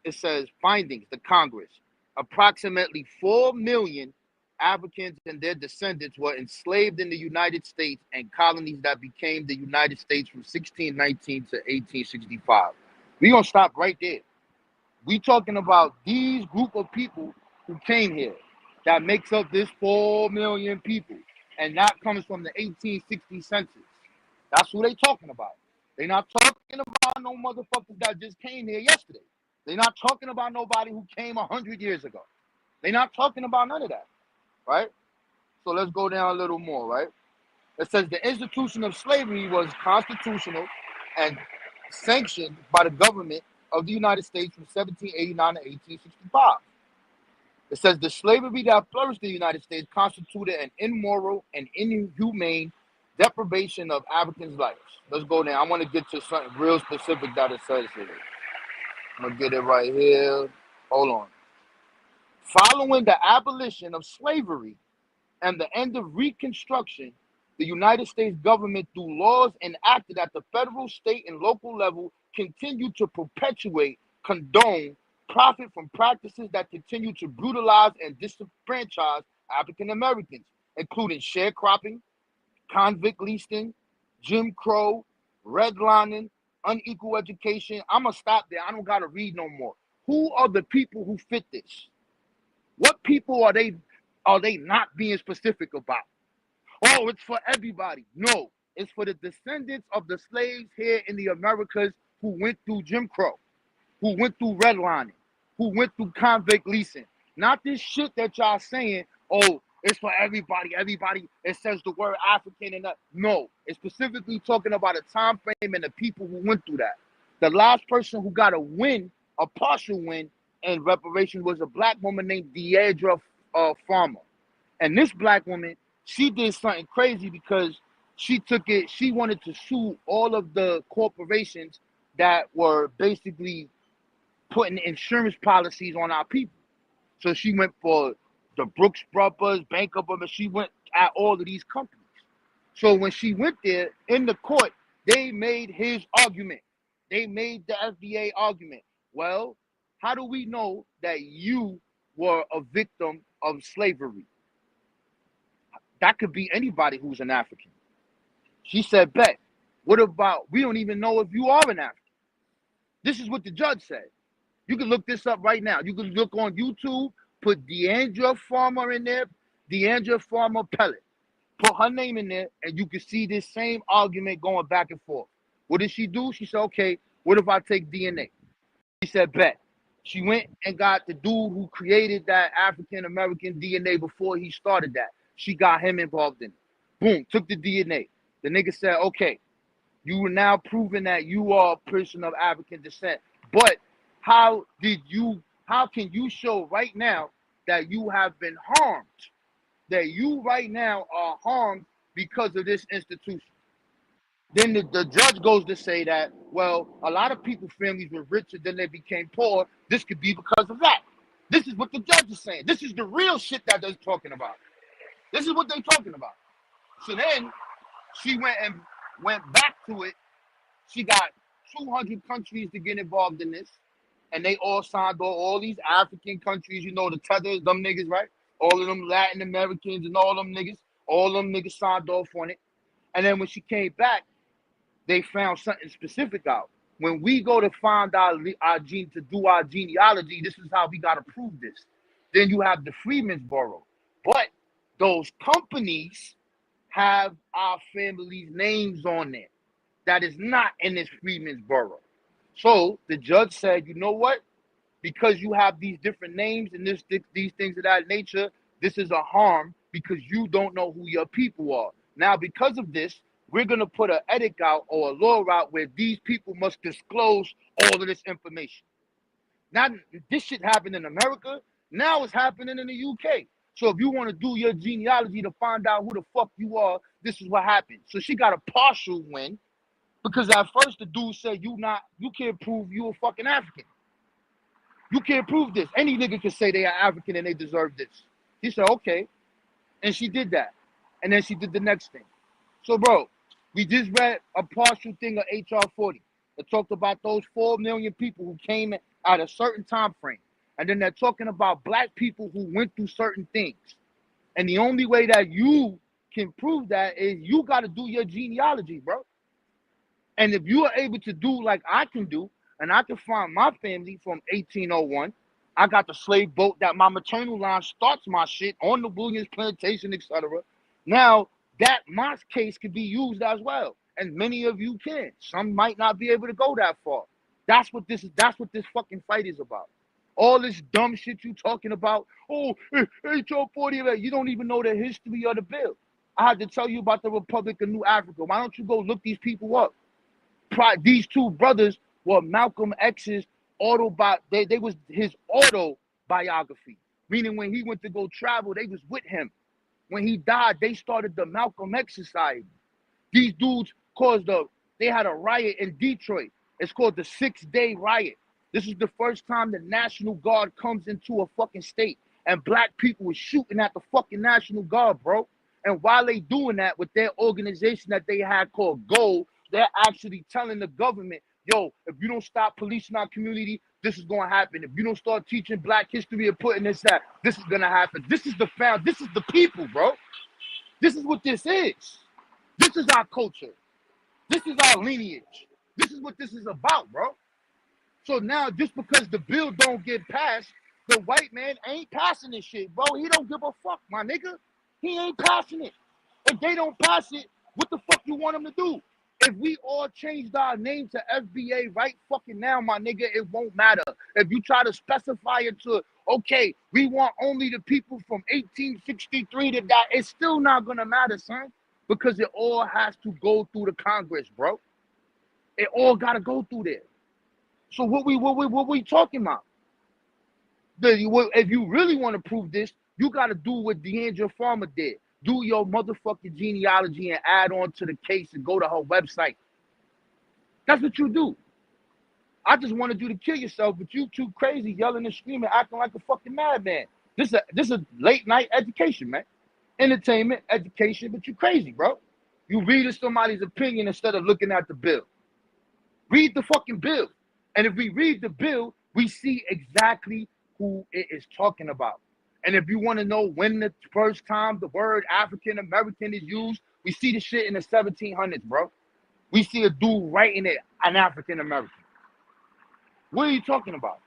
findings, the Congress. Approximately 4 million Africans and their descendants were enslaved in the United States and colonies that became the United States from 1619 to 1865. We're going to stop right there. We talking about these group of people who came here that makes up this 4 million people. And that comes from the 1860 census. That's who they talking about. They not talking about no motherfuckers that just came here yesterday. They not talking about nobody who came 100 years ago. They not talking about none of that, right? So let's go down a little more, right? It says the institution of slavery was constitutional and sanctioned by the government of the United States from 1789 to 1865. It says the slavery that flourished in the United States constituted an immoral and inhumane deprivation of Africans' lives. Let's go down. I want to get to something real specific that it says here. I'm going to get it right here. Hold on. Following the abolition of slavery and the end of Reconstruction, the United States government, through laws enacted at the federal, state, and local level, continued to perpetuate, condone, profit from practices that continue to brutalize and disenfranchise African Americans, including sharecropping, convict leasing, Jim Crow, redlining, unequal education. I'm going to stop there. I don't got to read no more. Who are the people who fit this? What people are they not being specific about? Oh, it's for everybody. No, it's for the descendants of the slaves here in the Americas who went through Jim Crow, who went through redlining, who went through convict leasing, Not this shit that y'all saying, oh, it's for everybody. Everybody, it says the word African and that. No, it's specifically talking about a time frame and the people who went through that. The last person who got a win, a partial win, in reparation was a black woman named Deidre Farmer. And this black woman, she did something crazy because she wanted to sue all of the corporations that were basically putting insurance policies on our people. So she went for the Brooks Brothers, Bank of America. She went at all of these companies. So when she went there in the court, they made his argument. They made the FDA argument. Well, how do we know that you were a victim of slavery? That could be anybody who's an African. She said, bet. What about, we don't even know if you are an African. This is what the judge said. You can look this up right now. You can look on YouTube, put Deidre Farmer in there, Deidre Farmer Pellet. Put her name in there, and you can see this same argument going back and forth. What did she do? She said, okay, what if I take DNA? She said, bet. She went and got the dude who created that African-American DNA before he started that. She got him involved in it. Boom, took the DNA. The nigga said, okay, you are now proving that you are a person of African descent. But how can you show right now that you have been harmed? That you right now are harmed because of this institution? Then the judge goes to say that, well, a lot of people's families were richer, then they became poor. This could be because of that. This is what the judge is saying. This is the real shit that they're talking about. This is what they're talking about. So then she went back to it. She got 200 countries to get involved in this. And they all signed on, all these African countries, you know, the tethers, them niggas, right? All of them Latin Americans and all them niggas signed off on it. And then when she came back, they found something specific out. When we go to find our gene, to do our genealogy, this is how we got to prove this. Then you have the Freedmen's Bureau. But those companies have our family's names on there. That is not in this Freedmen's Bureau. So the judge said, you know what? Because you have these different names and these things of that nature, this is a harm because you don't know who your people are. Now, because of this, we're going to put an edict out or a law out where these people must disclose all of this information. Now, this shit happened in America. Now it's happening in the UK. So if you want to do your genealogy to find out who the fuck you are, this is what happened. So she got a partial win because at first the dude said you can't prove you a fucking African. You can't prove this. Any nigga can say they are African and they deserve this. He said, okay. And she did that. And then she did the next thing. So, bro, we just read a partial thing of HR 40. It talked about those 4 million people who came at a certain time frame. And then they're talking about black people who went through certain things. And the only way that you can prove that is you got to do your genealogy, bro. And if you are able to do like I can do, and I can find my family from 1801, I got the slave boat that my maternal line starts my shit on the Williams plantation, etc. Now, that my case could be used as well. And many of you can. Some might not be able to go that far. That's what this fucking fight is about. All this dumb shit you talking about, oh, HR 40, you don't even know the history of the bill. I had to tell you about the Republic of New Africa. Why don't you go look these people up? These two brothers were Malcolm X's they was his autobiography. Meaning when he went to go travel, they was with him. When he died, they started the Malcolm X Society. These dudes they had a riot in Detroit. It's called the 6-Day Riot. This is the first time the National Guard comes into a fucking state and black people were shooting at the fucking National Guard, bro. And while they doing that with their organization that they had called GOLD, they're actually telling the government, yo, if you don't stop policing our community, this is going to happen. If you don't start teaching black history and putting this out, this is going to happen. This is the people, bro. This is what this is. This is our culture. This is our lineage. This is what this is about, bro. So now, just because the bill don't get passed, the white man ain't passing this shit, bro. He don't give a fuck, my nigga. He ain't passing it. If they don't pass it, what the fuck you want him to do? If we all changed our name to FBA right fucking now, my nigga, it won't matter. If you try to specify it to okay, we want only the people from 1863 to die. It's still not gonna matter, son, because it all has to go through the Congress, bro. It all gotta go through there. So what we talking about? If you really want to prove this, you got to do what D'Angelo Farmer did. Do your motherfucking genealogy and add on to the case and go to her website. That's what you do. I just wanted you to kill yourself, but you too crazy, yelling and screaming, acting like a fucking madman. This is late night education, man. Entertainment, education, but you crazy, bro. You reading somebody's opinion instead of looking at the bill. Read the fucking bill. And if we read the bill, we see exactly who it is talking about. And if you want to know when the first time the word African American is used, we see the shit in the 1700s, bro. We see a dude writing it, an African American. What are you talking about?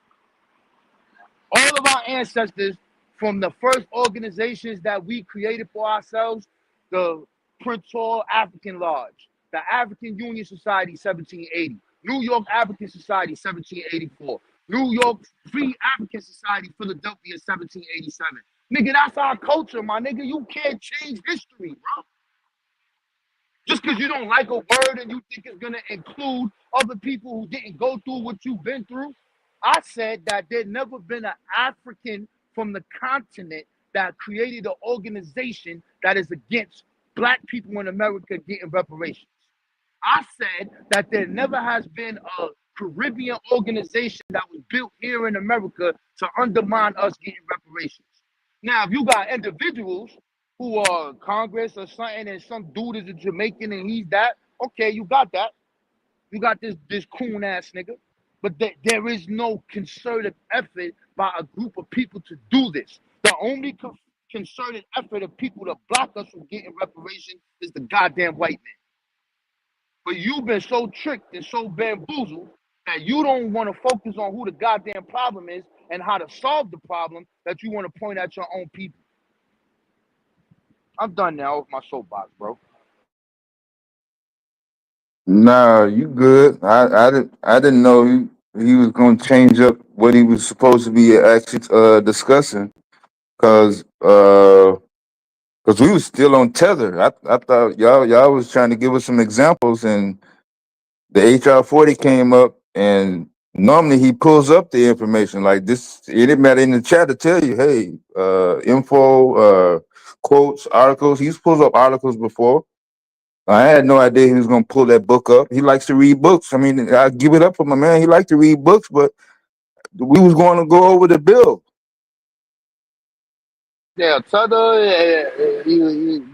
All of our ancestors, from the first organizations that we created for ourselves, the Prince Hall African Lodge, the African Union Society, 1780, New York African Society, 1784, New York Free African Society, Philadelphia, 1787. Nigga, that's our culture, my nigga. You can't change history, bro. Just because you don't like a word and you think it's going to include other people who didn't go through what you've been through. I said that there'd never been an African from the continent that created an organization that is against black people in America getting reparations. I said that there never has been a Caribbean organization that was built here in America to undermine us getting reparations. Now, if you got individuals who are Congress or something and some dude is a Jamaican and he's that, okay, you got that. You got this coon ass nigga. But there is no concerted effort by a group of people to do this. The only concerted effort of people to block us from getting reparations is the goddamn white man. But you've been so tricked and so bamboozled that you don't want to focus on who the goddamn problem is and how to solve the problem, that you want to point at your own people. I'm done now with my soapbox, bro. Nah, you good. I didn't know he was gonna change up what he was supposed to be actually discussing, cause we was still on tether. I thought y'all was trying to give us some examples, and the HR 40 came up, and normally he pulls up the information like this. It didn't matter in the chat to tell you, hey, info, quotes, articles. He's pulled up articles before. I had no idea he was gonna pull that book up. He likes to read books. I mean, I give it up for my man. He likes to read books, but we was going to go over the bill. Yeah, Tether,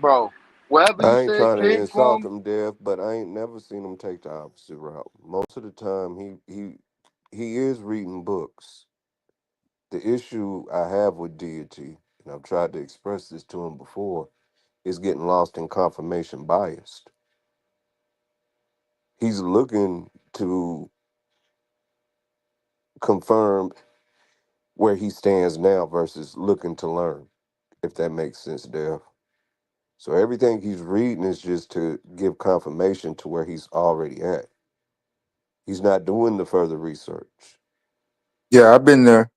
bro. Wherever you I ain't say it trying to came insult from, him, Dev, but I ain't never seen him take the opposite route. Most of the time, he is reading books. The issue I have with deity, and I've tried to express this to him before, is getting lost in confirmation bias. He's looking to confirm where he stands now versus looking to learn, if that makes sense, Dev. So everything he's reading is just to give confirmation to where he's already at. He's not doing the further research. Yeah, I've been there.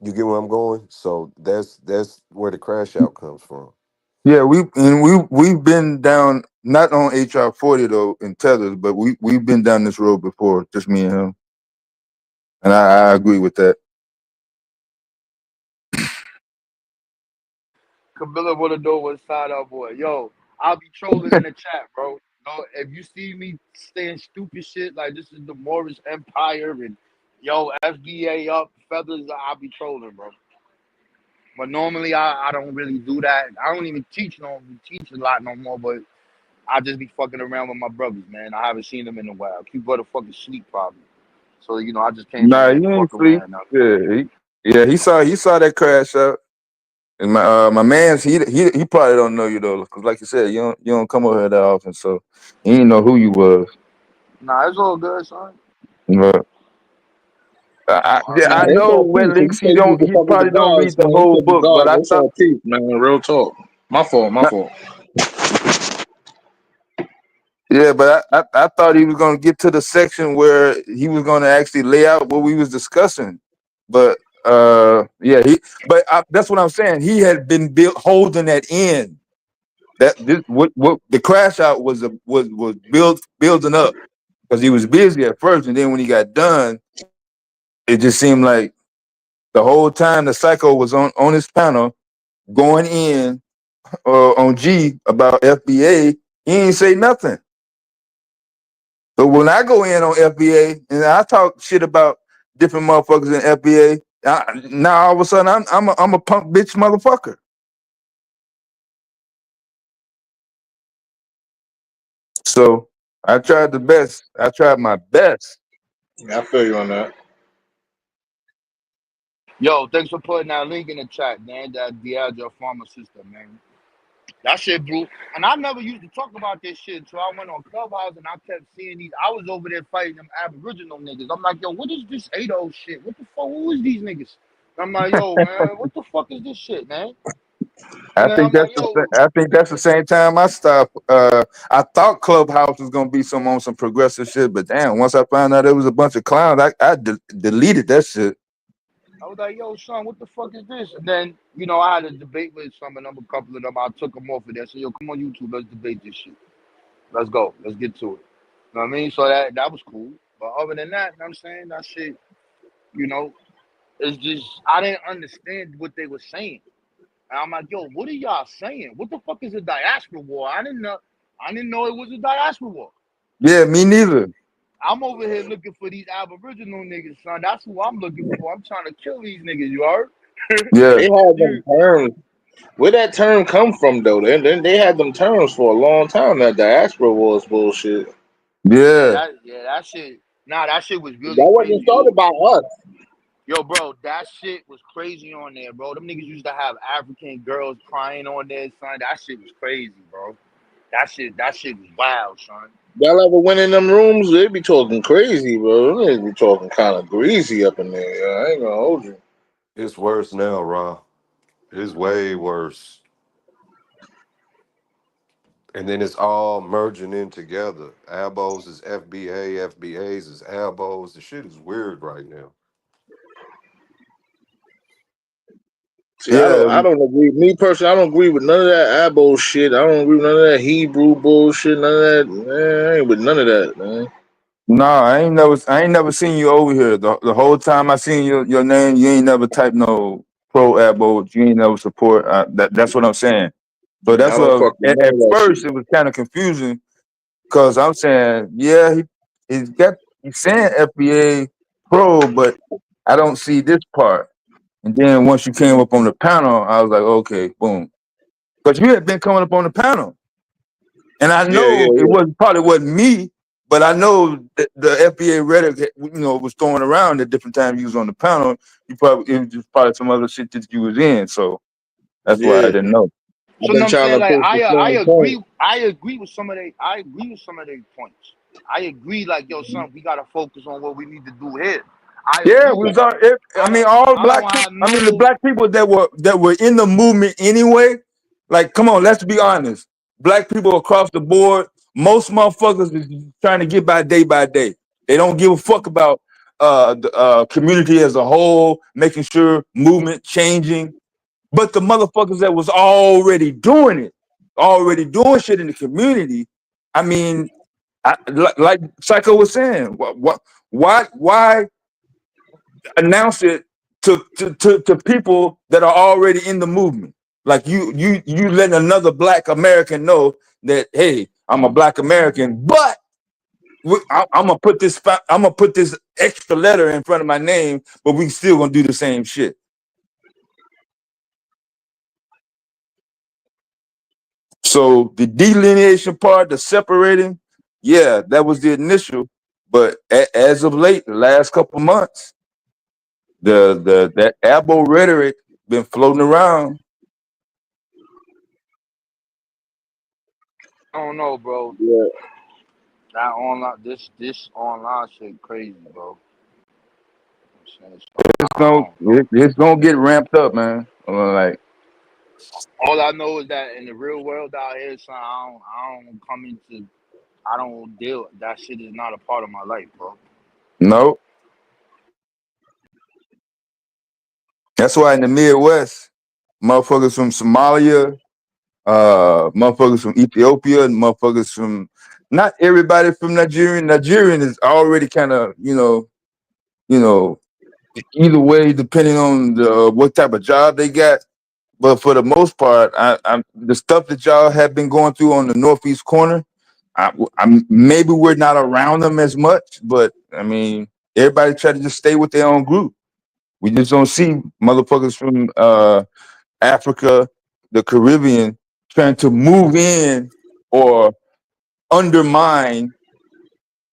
You get where I'm going? So that's where the crash out comes from. Yeah, we've been down, not on HR 40 though in tethers, but we've been down this road before, just me and him, and I agree with that. Camilla want to know what side up, boy. Yo, I'll be trolling in the chat, bro. No, if you see me saying stupid shit like this is the Moorish Empire and yo FBA up feathers, I'll be trolling, bro. But normally I don't really do that. I don't even teach a lot no more, but I just be fucking around with my brothers, man. I haven't seen them in a while. Keep brother fucking sleep probably. So I just came Nah, in he and ain't fuck sleep. around now. Yeah, he saw that crash out, and my man's he probably don't know you though, because like you said, you don't come over here that often, so he didn't know who you was. Nah, it's all good, son. But I Man, it's know all Wet peace. Links. You say you the He fuck with the probably don't gods, read the man. You whole fuck with book, but gods. I It's thought. all peace, man. Real talk. My fault. Yeah, but I thought he was gonna get to the section where he was gonna actually lay out what we was discussing. But yeah, that's what I'm saying. He had been holding that in. What the crash out was building up because he was busy at first, and then when he got done, it just seemed like the whole time the psycho was on his panel going in on G about FBA. He ain't say nothing. But when I go in on FBA and I talk shit about different motherfuckers in FBA, now all of a sudden I'm a punk bitch motherfucker. So I tried the best. I tried my best. Yeah, I feel you on that. Yo, thanks for putting that link in the chat, man. That Diageo pharmacist, man. That shit blew. And I never used to talk about this shit until I went on Clubhouse and I kept seeing these. I was over there fighting them Aboriginal niggas. I'm like, yo, what is this ADO shit? What the fuck? Who is these niggas? And I'm like, yo, man, what the fuck is this shit, man? I And then think I'm like, yo, that's the same time I stopped. I thought Clubhouse was gonna be on some progressive shit, but damn, once I found out it was a bunch of clowns, I deleted that shit. I was like, yo, son, what the fuck is this? And then, you know, I had a debate with some of them, a couple of them. I took them off of there. So, yo, come on YouTube, let's debate this shit. Let's go. Let's get to it. You know what I mean? So that was cool. But other than that, you know what I'm saying? That shit, you know, it's just, I didn't understand what they were saying. And I'm like, yo, what are y'all saying? What the fuck is a diaspora war? I didn't know it was a diaspora war. Yeah, me neither. I'm over here looking for these Aboriginal niggas, son. That's who I'm looking for. I'm trying to kill these niggas, you heard? Yeah. They had them terms. Where that term come from though? They had them terms for a long time. That diaspora was bullshit. Yeah. That shit. Nah, that shit was really That wasn't crazy. started by us. Yo, bro, that shit was crazy on there, bro. Them niggas used to have African girls crying on there, son. That shit was crazy, bro. That shit was wild, son. Y'all ever went in them rooms? They be talking crazy, bro. They be talking kind of greasy up in there. Yo. I ain't gonna hold you. It's worse now, Ron. It's way worse. And then it's all merging in together. Abos is FBA, FBAs is Abos. The shit is weird right now. See, I don't agree. Me personally, I don't agree with none of that Abo shit. I don't agree with none of that Hebrew bullshit. None of that. Man, I ain't with none of that, man. Nah, I ain't never seen you over here. The whole time I seen your name, you ain't never typed no pro Abo. You ain't never support. That's what I'm saying. So that's I don't what fuck with none at of that first shit. it was kind of confusing because I'm saying, yeah, he's saying FBA pro, but I don't see this part. And then once you came up on the panel, I was like, okay, boom. Because you had been coming up on the panel. And I know it probably wasn't me, but I know that the FBA rhetoric, was throwing around at different times you was on the panel. It was just probably some other shit that you was in. So that's why I didn't know. So I'm saying, like, I agree with some of their points. I agree, like, yo, son, we gotta focus on what we need to do here. All black people. The black people that were in the movement anyway. Like, come on, let's be honest. Black people across the board, most motherfuckers is trying to get by day. They don't give a fuck about the community as a whole, making sure movement changing. But the motherfuckers that was already doing shit in the community. I mean, like Psycho was saying, why announce it to people that are already in the movement? Like you letting another Black American know that, hey, I'm a Black American, but I'm gonna put this extra letter in front of my name, but we still gonna do the same shit. So the delineation part, the separating, yeah, that was the initial. But as of late, the last couple months, that Abo rhetoric been floating around. I don't know, bro. Yeah. That online, this online shit crazy, bro. It's gonna get ramped up, man. Like, all I know is that in the real world out here, son, I don't deal. That shit is not a part of my life, bro. no. That's why in the Midwest, motherfuckers from Somalia, motherfuckers from Ethiopia, and motherfuckers from not everybody from Nigerian. Nigerian is already kind of, either way, depending on what type of job they got. But for the most part, the stuff that y'all have been going through on the northeast corner, maybe we're not around them as much, but I mean, everybody try to just stay with their own group. We just don't see motherfuckers from Africa, the Caribbean, trying to move in or undermine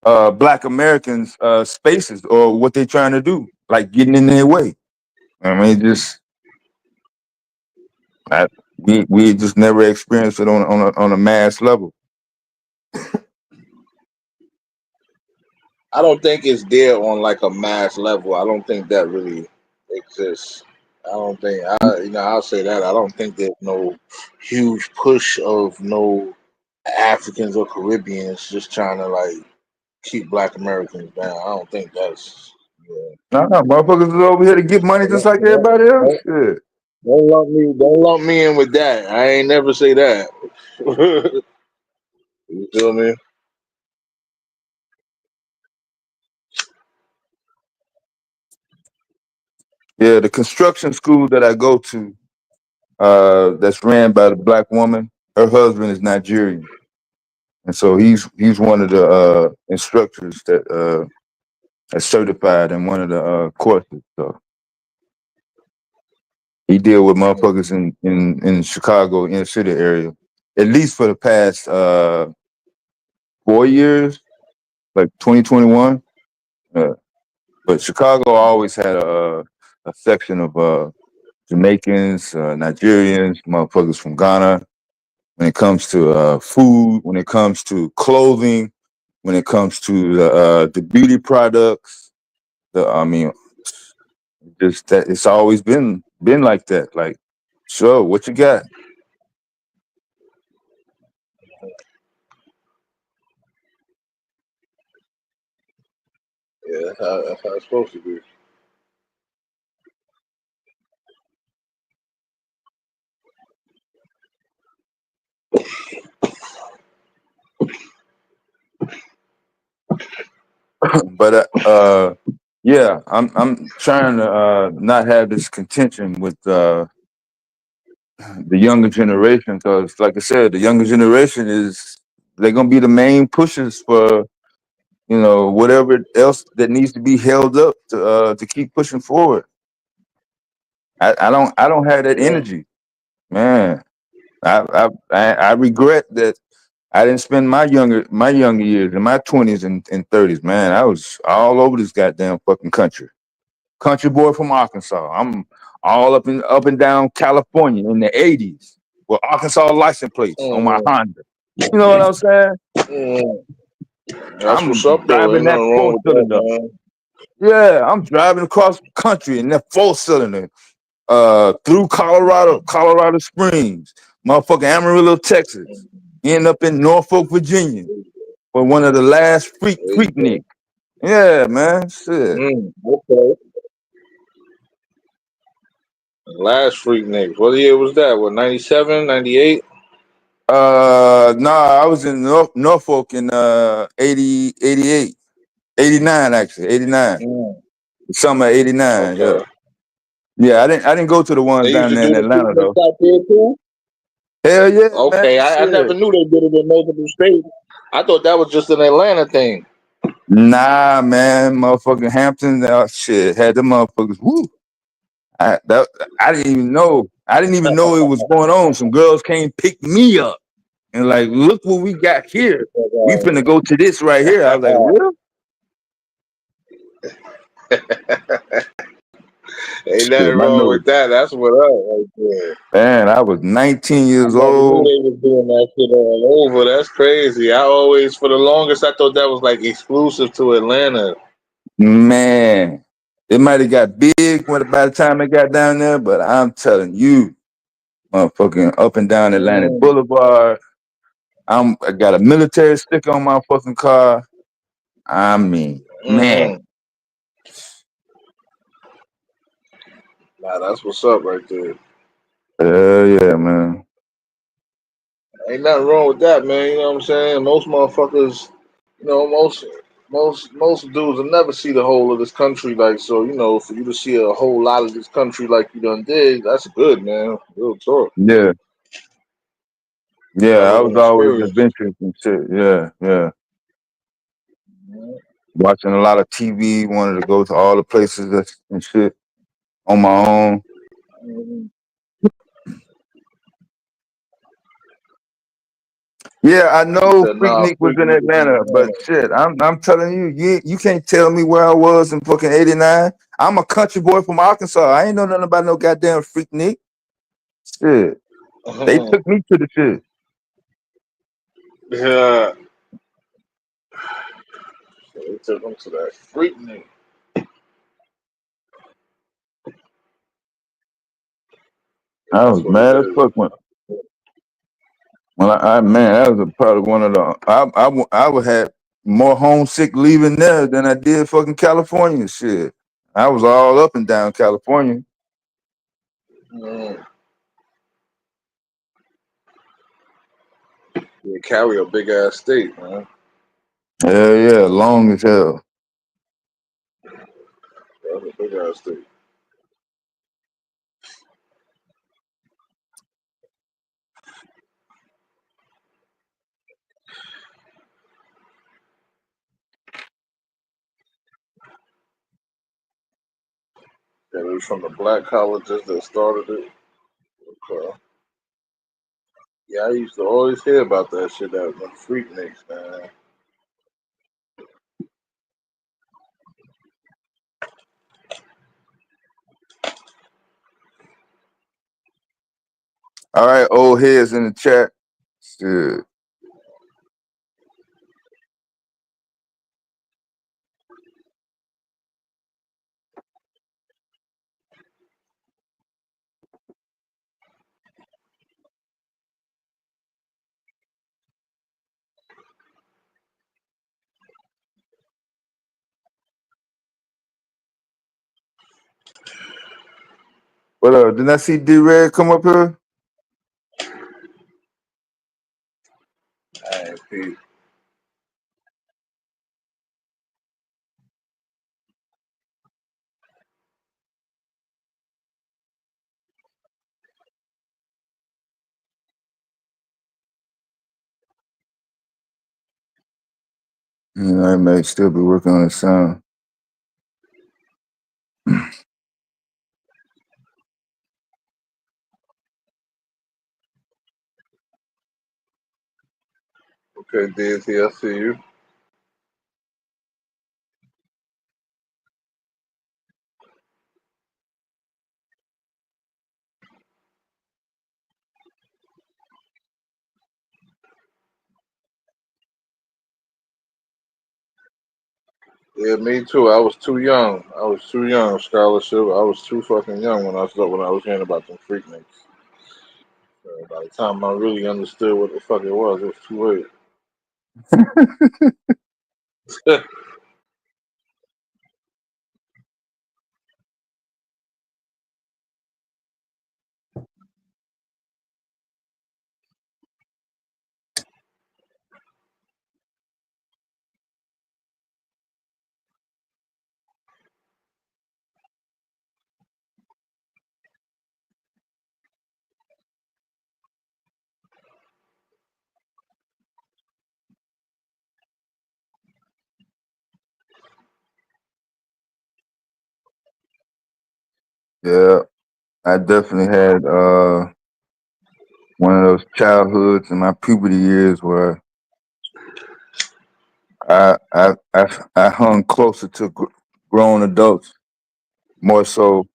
Black Americans' spaces or what they're trying to do, like getting in their way. I mean, we just never experienced it on a mass level. I don't think it's there on like a mass level. I don't think that really exists. I don't think I'll say that. I don't think there's no huge push of no Africans or Caribbeans just trying to like keep Black Americans down. I don't think that's No, motherfuckers is over here to get money just like everybody else. Shit. Don't lump me in with that. I ain't never say that. You feel me? Yeah, the construction school that I go to, that's ran by the Black woman, her husband is Nigerian. And so he's one of the instructors that is certified in one of the courses. So he deal with motherfuckers in Chicago inner city area, at least for the past 4 years, like 2021. But Chicago always had a section of Jamaicans, Nigerians, motherfuckers from Ghana. When it comes to food, when it comes to clothing, when it comes to the beauty products, just that it's always been like that. Like, sure, what you got? Yeah, that's how it's supposed to be. But yeah, I'm trying to not have this contention with the younger generation, because like I said, the younger generation they're gonna be the main pushers for whatever else that needs to be held up to keep pushing forward. I don't have that energy, man. I regret that I didn't spend my younger years in my 20s and 30s, man. I was all over this goddamn fucking country boy from Arkansas. I'm all up and down California in the 80s with Arkansas license plates on my Honda. You know what I'm saying? That's what's up, though. Driving Ain't that nothing wrong with that, 4-cylinder. man. Yeah, I'm driving across the country in that 4-cylinder through Colorado Springs, motherfucking Amarillo, Texas. End up in Norfolk, Virginia for one of the last Freaknik. Yeah, man. Shit. Okay. Last Freaknik. What year was that? What, 97, 98? Nah, I was in Norfolk in 80, 88, 89 actually, 89. Summer 89. Okay. Yeah, I didn't go to the ones They used down to there in do the Atlanta though. Freakniks out there too? Hell yeah, Okay, man. I never knew they did it in multiple states. I thought that was just an Atlanta thing. Nah, man, motherfucking Hampton, shit, had them motherfuckers. Woo! I didn't even know. I didn't even know it was going on. Some girls came pick me up and like, look what we got here. We finna go to this right here. I was like, really? Ain't nothing wrong with that. That's what up right there. Man, I was 19 years I never old. knew they was doing that shit all over. That's crazy. For the longest, I thought that was like exclusive to Atlanta. Man, it might have got big by the time it got down there, but I'm telling you, motherfucking up and down Atlantic Boulevard. I got a military sticker on my fucking car. I mean, man. Nah, that's what's up right there. Yeah, man. Ain't nothing wrong with that, man. You know what I'm saying? Most motherfuckers, you know, most dudes will never see the whole of this country. Like, so, you know, for you to see a whole lot of this country like you done did, that's good, man. Real talk. Yeah. Yeah, Hell I of was an always experience. adventurous and shit. Yeah. Watching a lot of TV, wanted to go to all the places and shit on my own. Yeah, I He know said, nah, Freaknik was in Freaknik is in Atlanta, but Atlanta. shit, I'm telling you can't tell me where I was in fucking '89. I'm a country boy from Arkansas. I ain't know nothing about no goddamn Freaknik. Shit. They took me to the shit. Yeah. So they took him to that Freaknik. I That's was what it mad as is. fuck when man, that was probably one of the I would have more homesick leaving there than I did fucking California. Shit, I was all up and down California. Yeah, Cali a big ass state, man. Hell yeah, long as hell. That's a big ass state. Yeah, it was from the black colleges that started it. Okay. Yeah, I used to always hear about that shit, that the Freakniks, man. All right, old heads in the chat. Shit. What up? Didn't I see D-Red come up here? I ain't peep. I may still be working on the sound. Okay, Daisy, I see you. Yeah, me too. I was too young. I was too young. Scholarship. I was too fucking young when I was hearing about them Freakniks. By the time I really understood what the fuck it was too late. Yeah, I definitely had one of those childhoods in my puberty years where I hung closer to grown adults, more so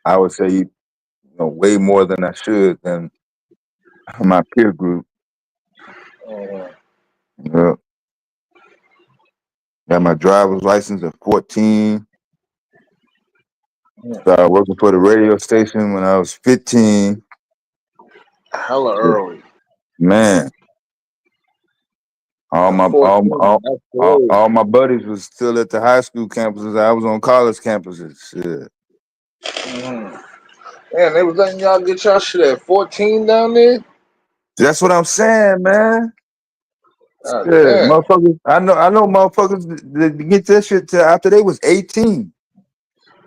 I would say, way more than I should than my peer group. Yeah. Got my driver's license at 14. Started working for the radio station when I was 15. Hella early. Man, all At my 14, that's crazy. all my buddies was still at the high school campuses. I was on college campuses. Shit. Man, they was letting y'all get y'all shit at 14 down there. That's what I'm saying, man. God Yeah, damn. motherfuckers. I know motherfuckers that get that shit till after they was 18.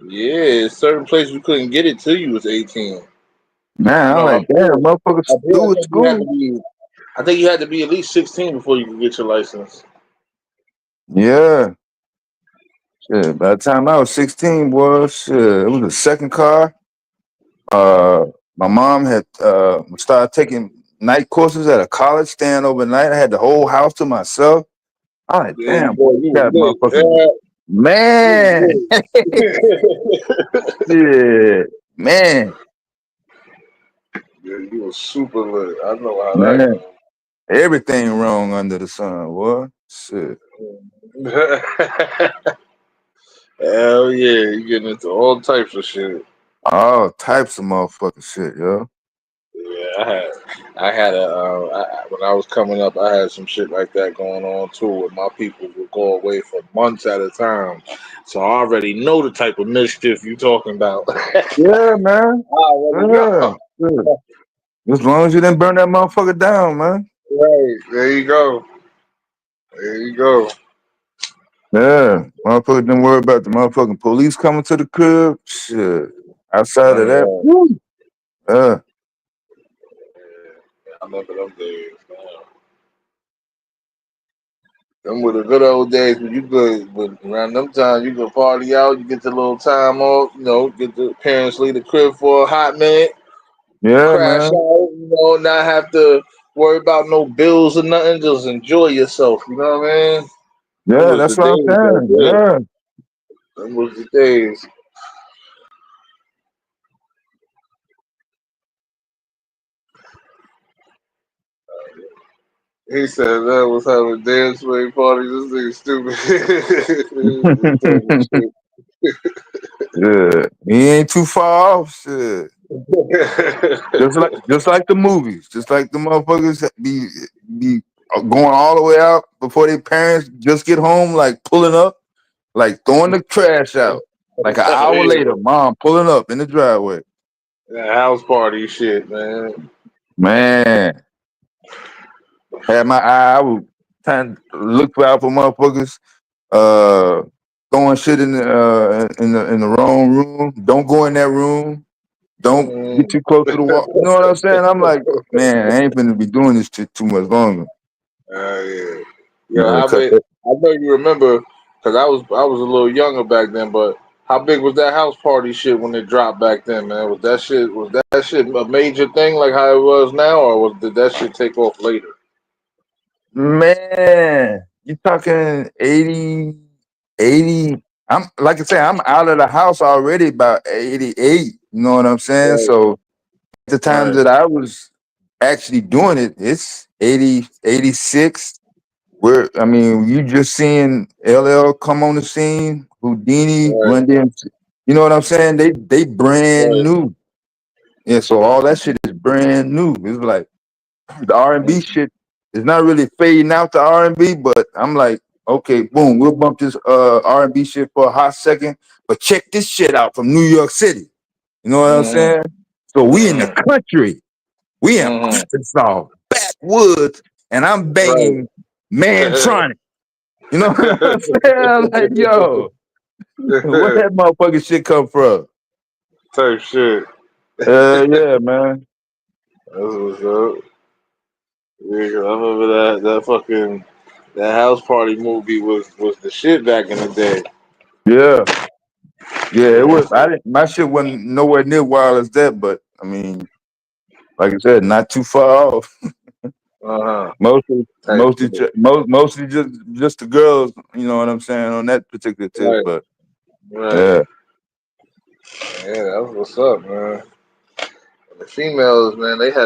Yeah, certain places you couldn't get it till you was 18. Man, I'm like, damn, motherfuckers through with school. I think you had to be at least 16 before you could get your license. Yeah. Shit, by the time I was 16, boy, shit, it was the second car. My mom had started taking night courses at a college, staying overnight. I had the whole house to myself. I'm like, Yeah, damn, boy, boy, you got was lit. motherfucking man. Yeah, man, Yeah, you was super lit. I know how that man. Everything wrong under the sun, boy. Shit. goes. Hell yeah, you getting into all types of shit. All types of motherfucking shit, yo. Yeah, when I was coming up, I had some shit like that going on too. Where my people would go away for months at a time, so I already know the type of mischief you talking about. Yeah, man. I already Yeah. know. Shit. As long as you didn't burn that motherfucker down, man. Right, there you go. There you go. Yeah. Motherfucker didn't worry about the motherfucking police coming to the crib. Shit. Outside of that, woo. I remember them days, man. Them were the good old days when you could, but around them times you could party out, you get the little time off, get the parents leave the crib for a hot minute, Yeah, crash man. out, not have to worry about no bills or nothing, just enjoy yourself, you know what I mean? Them Yeah, was the that's what I'm days right saying. there. Yeah. Them was the days. He said that was having dance way parties. This nigga stupid. Yeah. He ain't too far off. Shit. Just like the movies. Just like the motherfuckers be going all the way out before their parents just get home, like pulling up, like throwing the trash out. Like an hour later, mom pulling up in the driveway. That house party shit, man. Man. Had my eye, I was trying to look out for motherfuckers throwing shit in the wrong room. Don't go in that room. Don't get too close to the wall. You know what I'm saying? I'm like, man, I ain't gonna be doing this shit too much longer. Yeah. Yeah, I know you remember because I was a little younger back then, but how big was that house party shit when it dropped back then, man? Was that shit a major thing like how it was now, or did that shit take off later? man, you talking 80. I'm like I say, I'm out of the house already about 88. You know what I'm saying? Right. So the times Right. that I was actually doing it, it's 80, 86. Where I mean, you just seeing LL come on the scene, Houdini, Right. Run DMC. You know what I'm saying? They brand new. Yeah, so all that shit is brand new. It's like the R&B shit is not really fading out to R&B, but I'm like, okay, boom, we'll bump this R&B shit for a hot second, but check this shit out from New York City. You know what I'm saying? So we in the country. We in Arkansas, backwoods, and I'm banging Mantronic. You know what I'm saying? I'm like, yo, where that motherfucking shit come from? Type shit. Yeah, man. That's what's up. Yeah, 'cause I remember that house party movie was the shit back in the day. Yeah. Yeah, it was. My shit wasn't nowhere near wild as that, but I mean, like I said, not too far off. Mostly just the girls. You know what I'm saying on that particular tip, Right. but Right. yeah, Yeah, that's what's up, man. The females, man, it's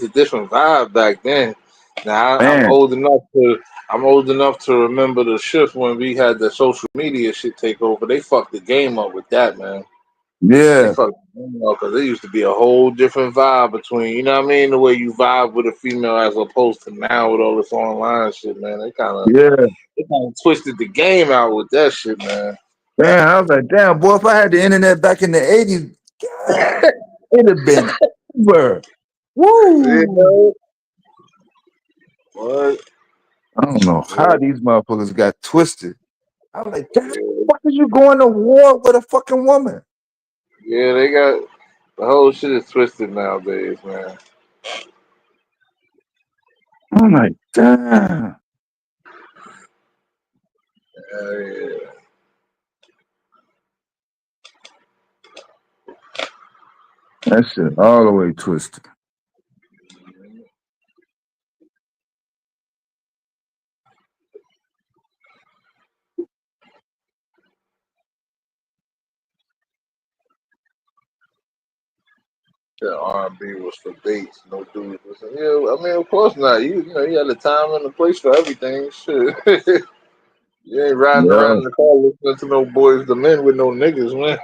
a different vibe back then. Now I'm man, old enough to remember the shift when we had the social media shit take over. They fucked the game up with that, man. They yeah, fucked the game up because there used to be a whole different vibe between, you know what I mean, the way you vibe with a female as opposed to now with all this online shit, man. They kind of yeah, twisted the game out with that shit, man. Man, I was like, damn, boy, if I had the internet back in the 80s, God, it'd have been over. You Woo! know what? I don't know Yeah, how these motherfuckers got twisted. I was like, damn, why did you go into war with a fucking woman? yeah, they got the whole shit is twisted nowadays, man. I'm like, damn. Yeah. That shit all the way twisted. The R&B was for dates, no dudes. Yeah, I mean, of course not. You know, you had the time and the place for everything. Shit. You ain't riding Yeah. around in the car listening to no boys the men with no niggas, man.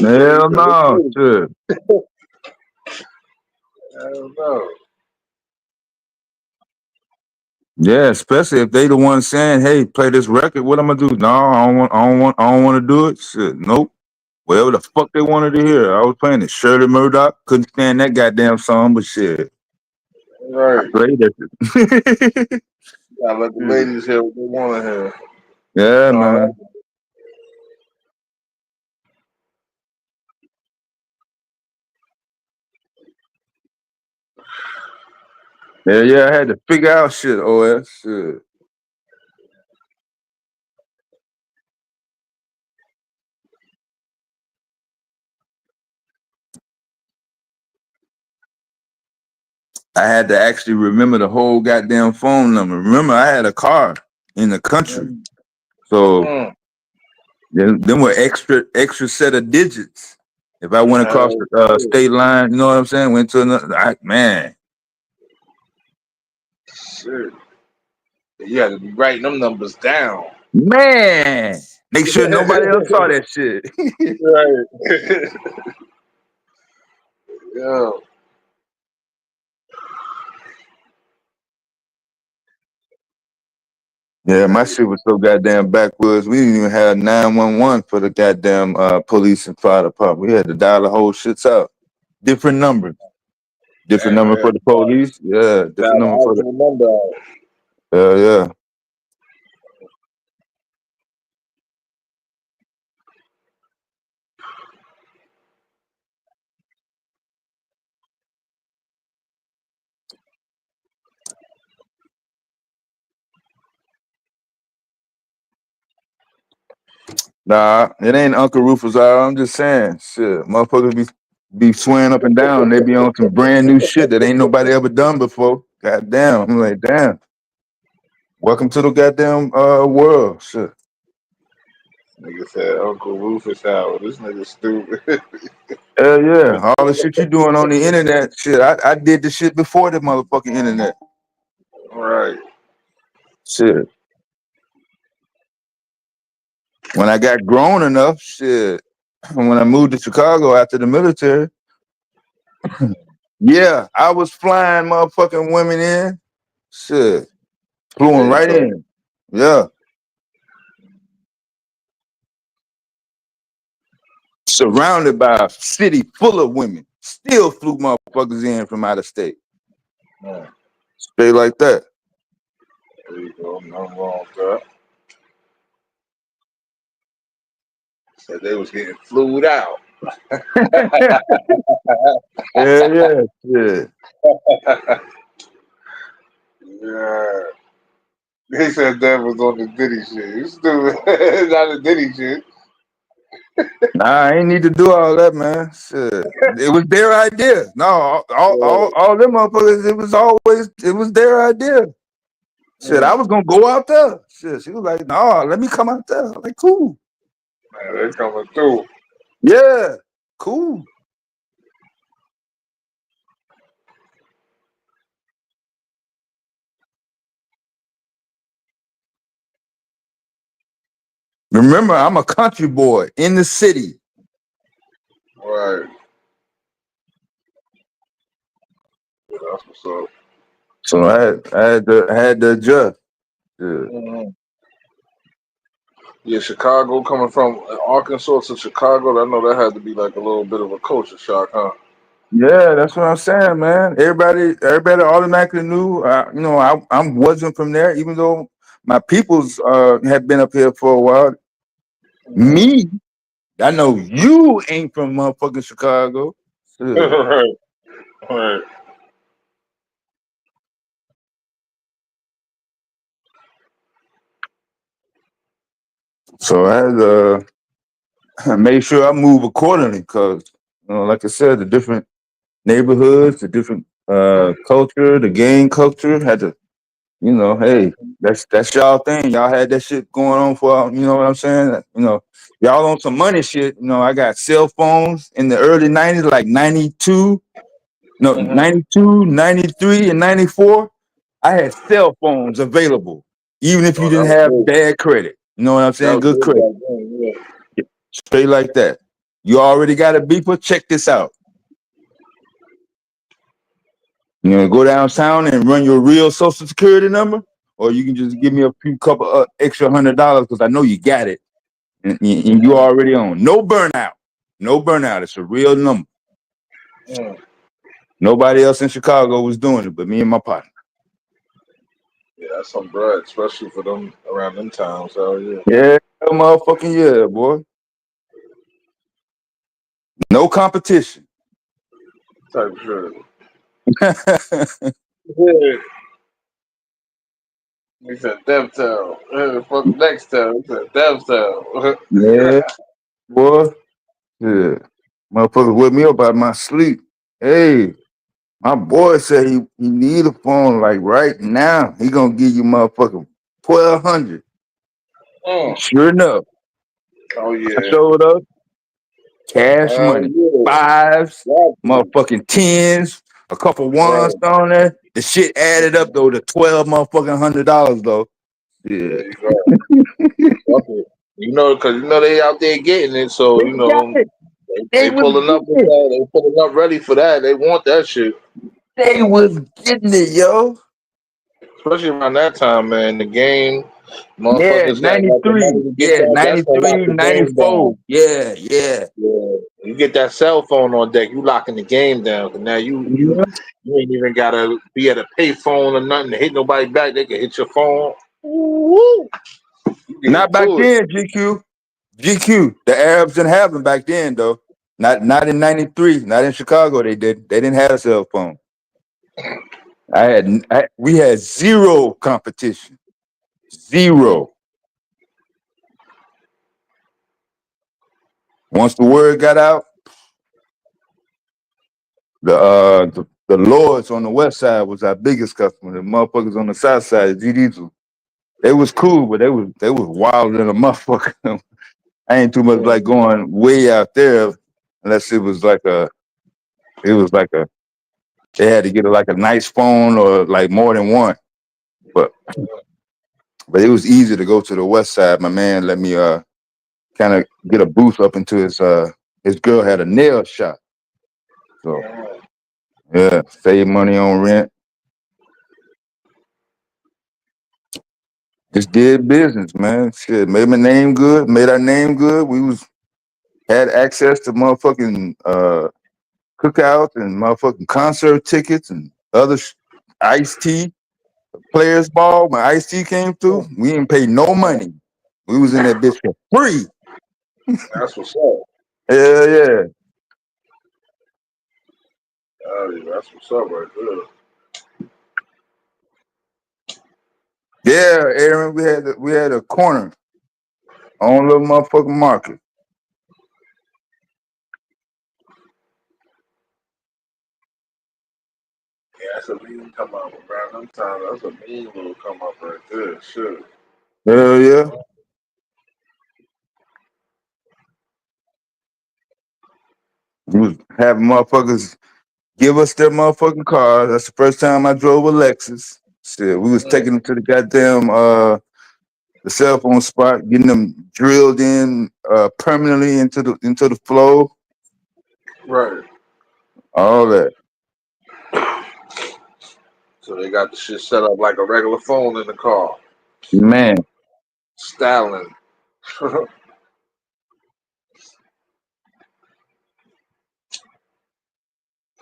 Hell no, shit. I don't know. Yeah, especially if they the one saying, "Hey, play this record." What I'm gonna do? No, I don't want to do it. Shit, nope. Whatever the fuck they wanted to hear. I was playing it. Shirley Murdoch couldn't stand that goddamn song, but shit, I Right. played that shit. Gotta let the ladies hear what they want to hear. Yeah, All man. right. Yeah, I had to figure out shit. OS shit. I had to actually remember the whole goddamn phone number. Remember, I had a car in the country, so them were extra set of digits. If I went across the state line, you know what I'm saying? Went to another, man. Shit. You had to be writing them numbers down. Man, make sure nobody else saw that shit. Right. Yeah. Yeah, my shit was so goddamn backwoods. We didn't even have 911 for the goddamn police and fire department. We had to dial the whole shits out. Different numbers. Different Damn, number yeah. for the police. Yeah, different number Dial for the the. actual number out. Yeah. Nah, it ain't Uncle Rufus. I'm just saying, shit, motherfuckers be swearing up and down. They be on some brand new shit that ain't nobody ever done before. Goddamn, I'm like, damn. Welcome to the goddamn world, shit. Nigga said Uncle Rufus Howard. This nigga stupid. Hell yeah, all the shit you doing on the internet, shit. I did the shit before the motherfucking internet. Right. Shit. When I got grown enough, shit. When I moved to Chicago after the military. Yeah, I was flying motherfucking women in. Shit. Flew them right in. Yeah. Surrounded by a city full of women. Still flew motherfuckers in from out of state. Man. Straight like that. There you go. Nothing wrong with that. Said they was getting flued out. Yeah. Yeah. He said that was on the Diddy shit. You stupid. Not the Diddy shit. Nah, I ain't need to do all that, man. Shit. It was their idea. No, all them motherfuckers, it was their idea. Shit, I was gonna go out there. Shit, she was like, no, let me come out there. I'm like, cool. Man, they coming through. Yeah, cool. Remember, I'm a country boy in the city. Right. Yeah, that's what's up. So I had to adjust. Yeah. Yeah, Chicago coming from Arkansas to Chicago. I know that had to be like a little bit of a culture shock, huh? Yeah, that's what I'm saying, man. Everybody automatically knew. I wasn't from there, even though my peoples had been up here for a while. Me, I know you ain't from motherfucking Chicago. Shit. Right, right. So I had made sure I move accordingly, because like I said, the different neighborhoods, the different culture, the gang culture had to. Hey, that's y'all thing. Y'all had that shit going on for, what I'm saying? Y'all on some money shit. I got cell phones in the early 90s, like 92, 93, and 94. I had cell phones available, even if you Oh, that didn't was have good. bad credit. You know what I'm That saying? was Good good credit. back then, yeah. Straight like that. You already got a beeper? Check this out. Go downtown and run your real social security number, or you can just give me a few couple extra $100 because I know you got it, and you already on. No burnout. No burnout. It's a real number. Mm. Nobody else in Chicago was doing it but me and my partner. Yeah, that's some bread, especially for them around them towns. Hell yeah. Yeah, motherfucking yeah, boy. No competition. Type shit. Yeah. He said Devtown. Fuck next town. He said Devtown. Yeah, boy. Yeah. Motherfucker wake me up out of my sleep. Hey, my boy said he need a phone like right now. He gonna give you motherfucking 1,200. Sure enough, Oh I yeah. showed up. Cash money, Yeah. fives, Exactly. motherfucking tens, a couple ones Right. on there. The shit added up though to 12 motherfucking $100 though. Yeah. There you go. Fuck it. Because they out there getting it, so They got it. They they was pulling up with getting it. that. They pulling up ready for that. They want that shit. They was getting it, yo. Especially around that time, man. The game, Yeah, motherfuckers got the 93. money to get Yeah, that. That's gonna lock 93, the game 94. down. Yeah, yeah. Yeah. You get that cell phone on deck, you locking the game down. 'Cause now you ain't even gotta be at a pay phone or nothing to hit nobody back. They can hit your phone. Woo! You get Not back into it. then, GQ. GQ. The Arabs didn't have them back then, though. Not in 93. Not in Chicago, they did. They didn't have a cell phone. We had zero competition. Zero. Once the word got out, the Lords on the west side was our biggest customer. The motherfuckers on the south side, G Diesel. They was cool, but they was wilder than a motherfucker. I ain't too much like going way out there unless it was like they had to get like a nice phone or like more than one. But it was easy to go to the west side. My man let me kind of get a booth up into his girl had a nail shop. So yeah, save money on rent. Just did business, man. Shit, made my name good, made our name good. We had access to motherfucking cookouts and motherfucking concert tickets and other Ice-T players ball. When Ice-T came through, we didn't pay no money. We was in that bitch for free. That's what's up. Hell yeah. Oh, yeah, that's what's up right there. Yeah, Aaron, we had a corner on little motherfucking market. Yeah, that's a mean come up around them times. That's a mean little come up right there. Shit. Hell yeah. We was having motherfuckers give us their motherfucking cars. That's the first time I drove a Lexus. Shit, we was taking them to the goddamn the cell phone spot, getting them drilled in permanently into the floor. Right. All that. So they got the shit set up like a regular phone in the car. Man. Styling.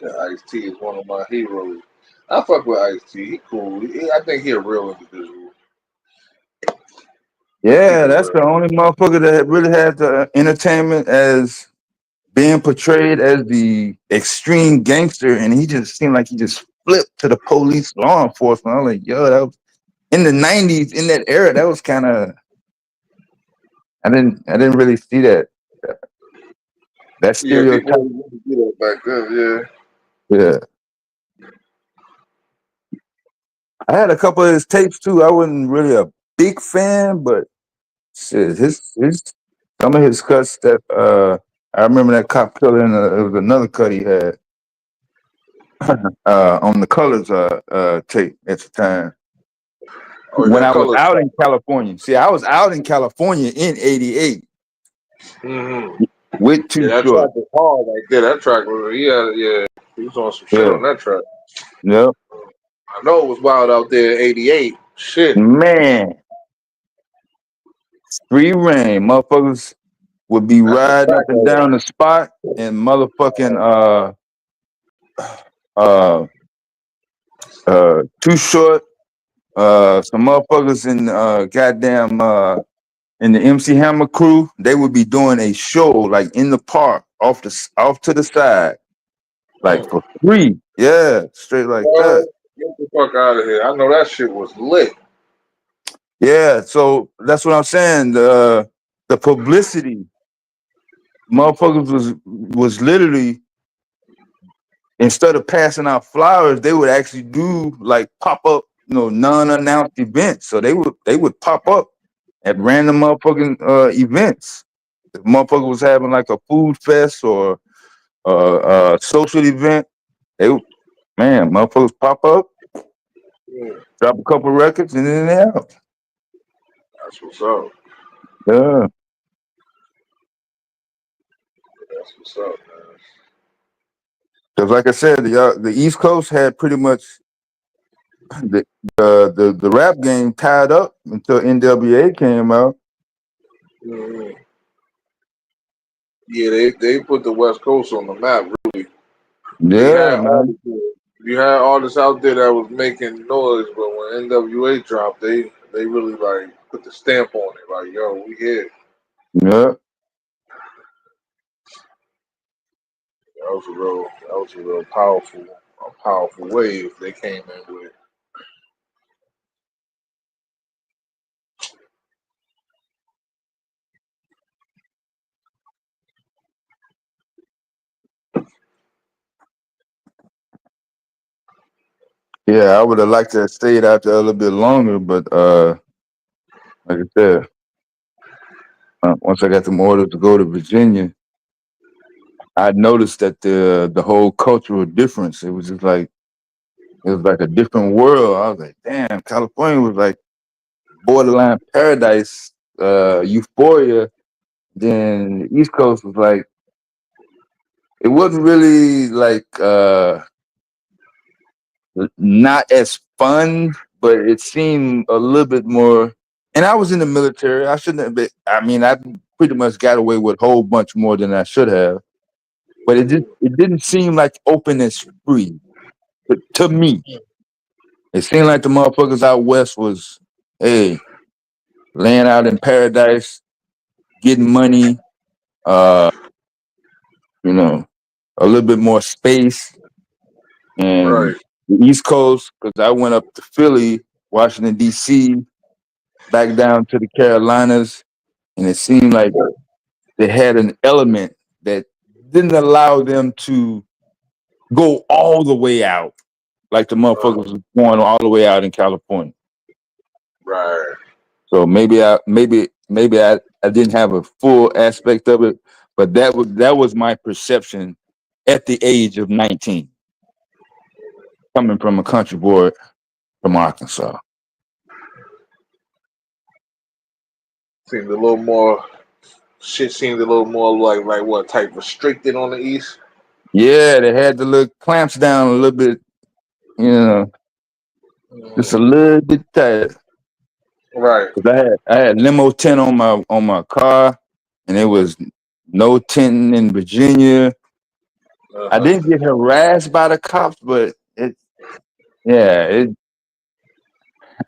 Yeah, Ice-T is one of my heroes. I fuck with Ice-T. He cool. I think he a real individual. Yeah, that's the only motherfucker that really had the entertainment as being portrayed as the extreme gangster, and he just seemed like he just flipped to the police, law enforcement. I'm like, yo, that was in the '90s, in that era. That was kind of I didn't really see that Yeah, stereotype. people didn't do that back then. Yeah. Yeah, I had a couple of his tapes too. I wasn't really a big fan, but shit, his some of his cuts that I remember that Cop Killer, and it was another cut he had on the Colors tape at the time. Oh, When that I was Colors out track. in California. See, I was out in California in '88 Mm-hmm. with Too Yeah, that Short. track was hard right there. That track was he was on some shit Yeah, on that track. yep. I know it was wild out there in '88. Shit. Man, free reign, motherfuckers would be That's a riding track up and down the spot, and motherfucking Too Short, some motherfuckers in goddamn in the MC Hammer crew, they would be doing a show like in the park off to the side, like for free. Yeah, straight like that. Get the fuck out of here. I know that shit was lit. Yeah, so that's what I'm saying. The publicity, motherfuckers was literally, instead of passing out flowers, they would actually do like pop up, non-announced events. So they would pop up at random motherfucking events. If motherfucker was having like a food fest or social event, motherfuckers pop up, drop a couple records, and then they out. That's what's up. Yeah. That's what's up, man. Because like I said, the East Coast had pretty much the rap game tied up until NWA came out. Mm-hmm. Yeah, they put the West Coast on the map, really. Yeah, man. You had artists out there that was making noise, but when NWA dropped, they really like put the stamp on it, like, yo, we here. Yeah. That was a real powerful wave they came in with. Yeah, I would have liked to have stayed out there a little bit longer, but like I said, once I got some orders to go to Virginia, I noticed that the whole cultural difference. It was like a different world. I was like, damn, California was like borderline paradise, euphoria. Then the East Coast was like, it wasn't really like not as fun, but it seemed a little bit more. And I was in the military. I shouldn't have been. I mean, I pretty much got away with a whole bunch more than I should have. But it didn't seem like open and free. But to me, it seemed like the motherfuckers out west was, hey, laying out in paradise, getting money, a little bit more space. And Right. the East Coast, because I went up to Philly, Washington, D.C., back down to the Carolinas, and it seemed like they had an element that didn't allow them to go all the way out, like the motherfuckers was going all the way out in California. Right. So maybe I didn't have a full aspect of it, but that was my perception at the age of 19, coming from a country boy from Arkansas. Seemed a little more like what type restricted on the East. Yeah, they had the little clamps down a little bit, just a little bit tighter. Right. 'Cause I had limo tint on my car, and it was no tinting in Virginia. I didn't get harassed by the cops, but I didn't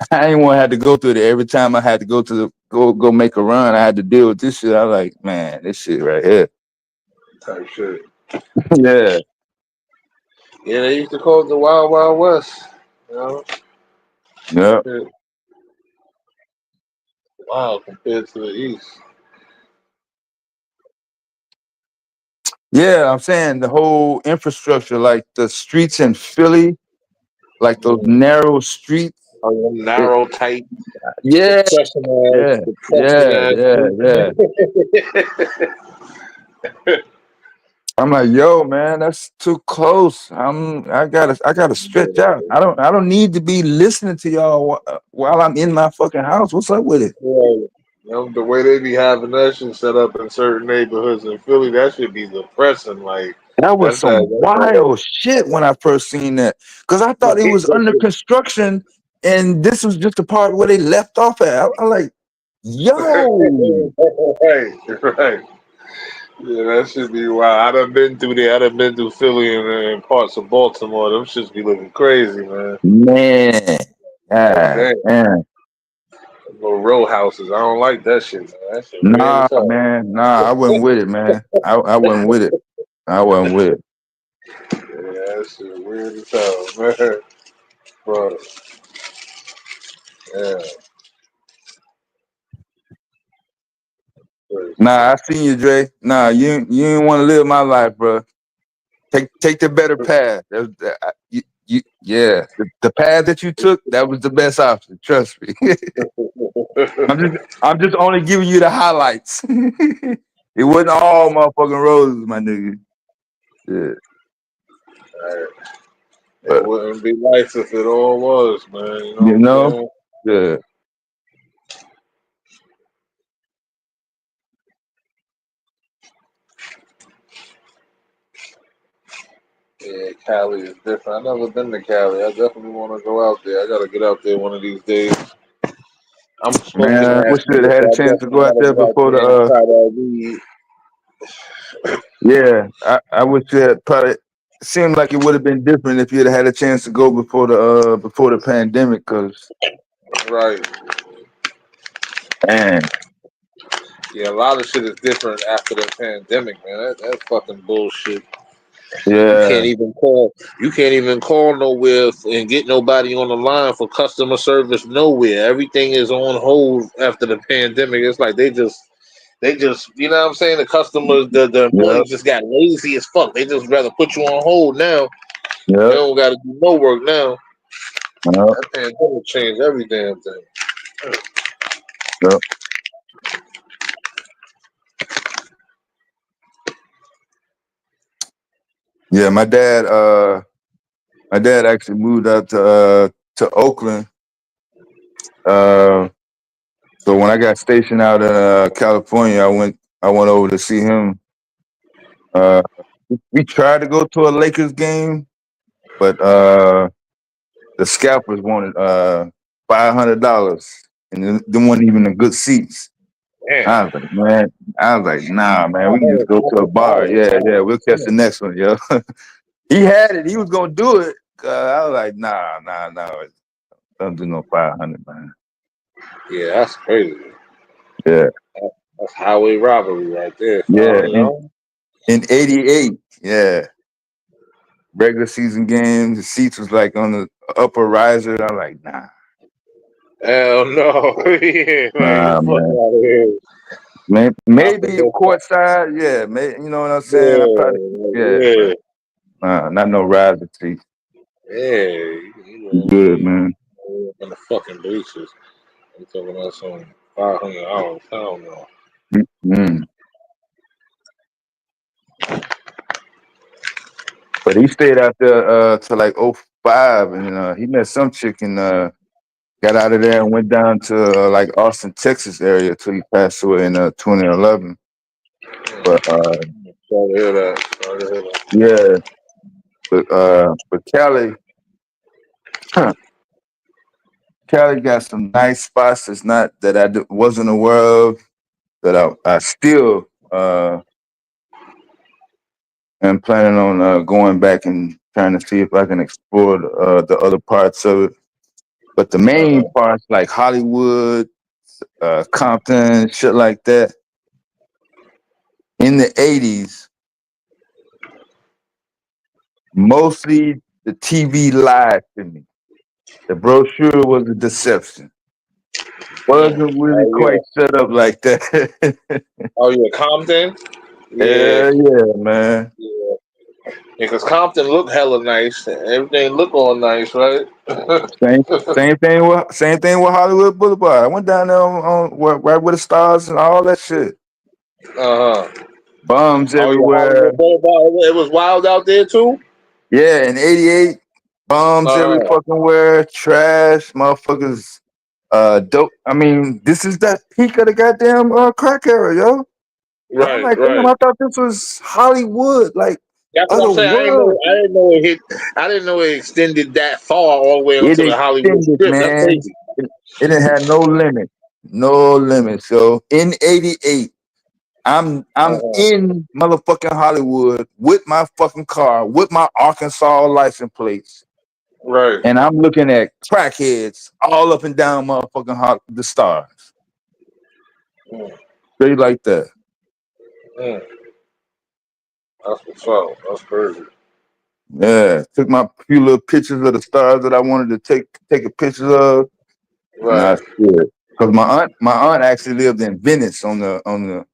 want to have to go through it every time I had to go to go make a run. I had to deal with this shit. I was like, man, this shit right here. Type shit. Yeah. Yeah, they used to call it the Wild Wild West. You know? Yeah. Shit. Wow, compared to the East. Yeah, I'm saying the whole infrastructure, like the streets in Philly, like those narrow streets. Narrow, tight, Yeah, depressing ass. I'm like, yo, man, that's too close. I gotta stretch out. I don't need to be listening to y'all while I'm in my fucking house. What's up with it? Yeah. You know, the way they be having that shit set up in certain neighborhoods in Philly, that should be depressing. Like That was some wild shit when I first seen that, because I thought it was under construction, and this was just the part where they left off at. I'm like, yo, right. Yeah, that should be wild. I done been through there. I done been through Philly and parts of Baltimore. Them shits be looking crazy, man. Man, God, man. Little row houses. I don't like that shit, man. That shit weird Nah, as hell. man, I wasn't with it, man. I wasn't with it. I wasn't with it. Yeah, that shit weird as hell, man. But yeah. Nah, I seen you, Dre. Nah, you didn't want to live my life, bro. Take the better path. The path that you took, that was the best option. Trust me. I'm just only giving you the highlights. It wasn't all motherfucking roses, my nigga. Yeah. It wouldn't be nice if it all was, man. You know You what I'm know? saying? Yeah. Yeah, Cali is different. I've never been to Cali. I definitely want to go out there. I gotta get out there one of these days. I'm smoking Man, I ass wish you nigga, had had so a I chance to definitely go out gotta there go out before there and the try that weed. yeah. I wish you had probably seemed like it would have been different if you'd had a chance to go before the pandemic, cause Right. man. Yeah, a lot of shit is different after the pandemic, man. That's fucking bullshit. Yeah. You can't even call nowhere and get nobody on the line for customer service nowhere. Everything is on hold after the pandemic. It's like they just you know what I'm saying? The customers, the employees just got lazy as fuck. They just rather put you on hold now. Yep. They don't gotta do no work now. Yep. That pandemic changed every damn thing. Yep. Yeah, my dad actually moved out to Oakland. So when I got stationed out in California, I went over to see him. We tried to go to a Lakers game, but the scalpers wanted $500, and them wasn't even the good seats. I was like, man, nah, man, we can just go to a bar. Yeah, we'll catch the next one, yo. He had it. He was gonna do it. I was like, nah, don't do no 500, man. Yeah, that's crazy. Yeah. That's highway robbery right there. Yeah, in '88, yeah. Regular season games, the seats was like on the upper riser. I'm like, nah. Hell no. Yeah, Nah, like, fuck man. out of here. Maybe courtside, yeah. You know what I'm saying? Yeah, I probably, Nah, not no riser seats. Yeah, you Good, man. in the fucking bleachers. I'm talking about some $500. Hell no. Mm-hmm. But he stayed out there till like 05, and he met some chick and got out of there and went down to like Austin, Texas area till he passed away in 2011. But Sorry to hear that. yeah, but Cali, Cali got some nice spots that's not that wasn't aware of that I still am planning on going back and trying to see if I can explore the other parts of it. But the main parts like Hollywood, Compton, shit like that. In the 80s, mostly the TV lied to me. The brochure was a deception. Wasn't really quite set up like that. Oh yeah, Compton. Yeah, yeah, man. Yeah, because Compton look hella nice. Everything look all nice, right? Same thing with Hollywood Boulevard. I went down there right with the stars and all that shit. Bums everywhere. It was wild out there too. Yeah, in '88, bums every fucking where, trash, motherfuckers. Dope. I mean, this is that peak of the goddamn crack era, yo. I'm like, damn, I thought this was Hollywood, like That's what I'm saying. I didn't know it extended that far all the way It onto the Hollywood extended, Strip. That's man. crazy. It didn't have no limit, no limit. So in '88, I'm in motherfucking Hollywood with my fucking car, with my Arkansas license plates. Right. And I'm looking at crackheads all up and down motherfucking the stars. Straight like that. That's what's up. That's crazy. Yeah. Took my few little pictures of the stars that I wanted to take a picture of. Right. And I stood. Because my aunt actually lived in Venice on the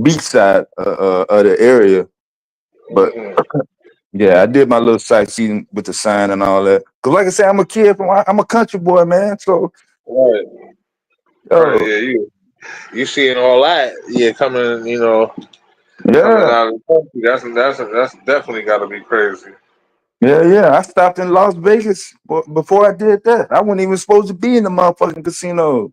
beach side of the area. But yeah, I did my little sightseeing with the sign and all that. Cause like I said, I'm a country boy, man. So right. Yeah, you seeing all that? Yeah, coming, coming out of the country. That's definitely got to be crazy. Yeah. I stopped in Las Vegas before I did that. I wasn't even supposed to be in the motherfucking casino.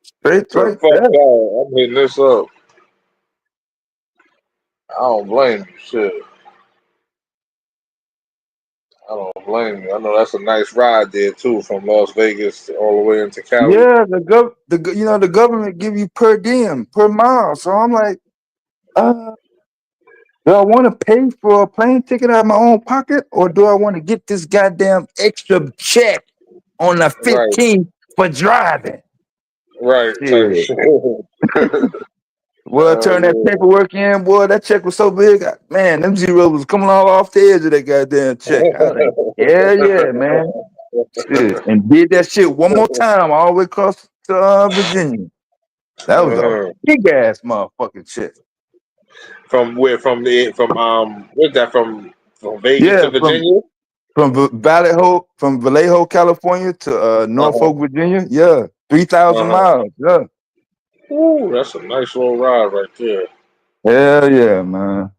Straight So right fuck there. that. I'm hitting this up. I don't blame you. Shit. I don't blame you. I know that's a nice ride there too, from Las Vegas all the way into Cali. Yeah, the government give you per diem, per mile. So I'm like, do I want to pay for a plane ticket out of my own pocket, or do I want to get this goddamn extra check on the 15th for driving? Right. Yeah. Well, turn that paperwork in, boy. That check was so big, man. Them zeros was coming all off the edge of that goddamn check. I was like, yeah, man. Shit. And did that shit one more time all the way across to Virginia. That was a big ass motherfucking check. From where? From where's that from Vegas to Virginia? From Vallejo, California to Norfolk, Virginia. Yeah, 3,000 miles. Yeah. Ooh, that's a nice little ride right there. Hell yeah, man.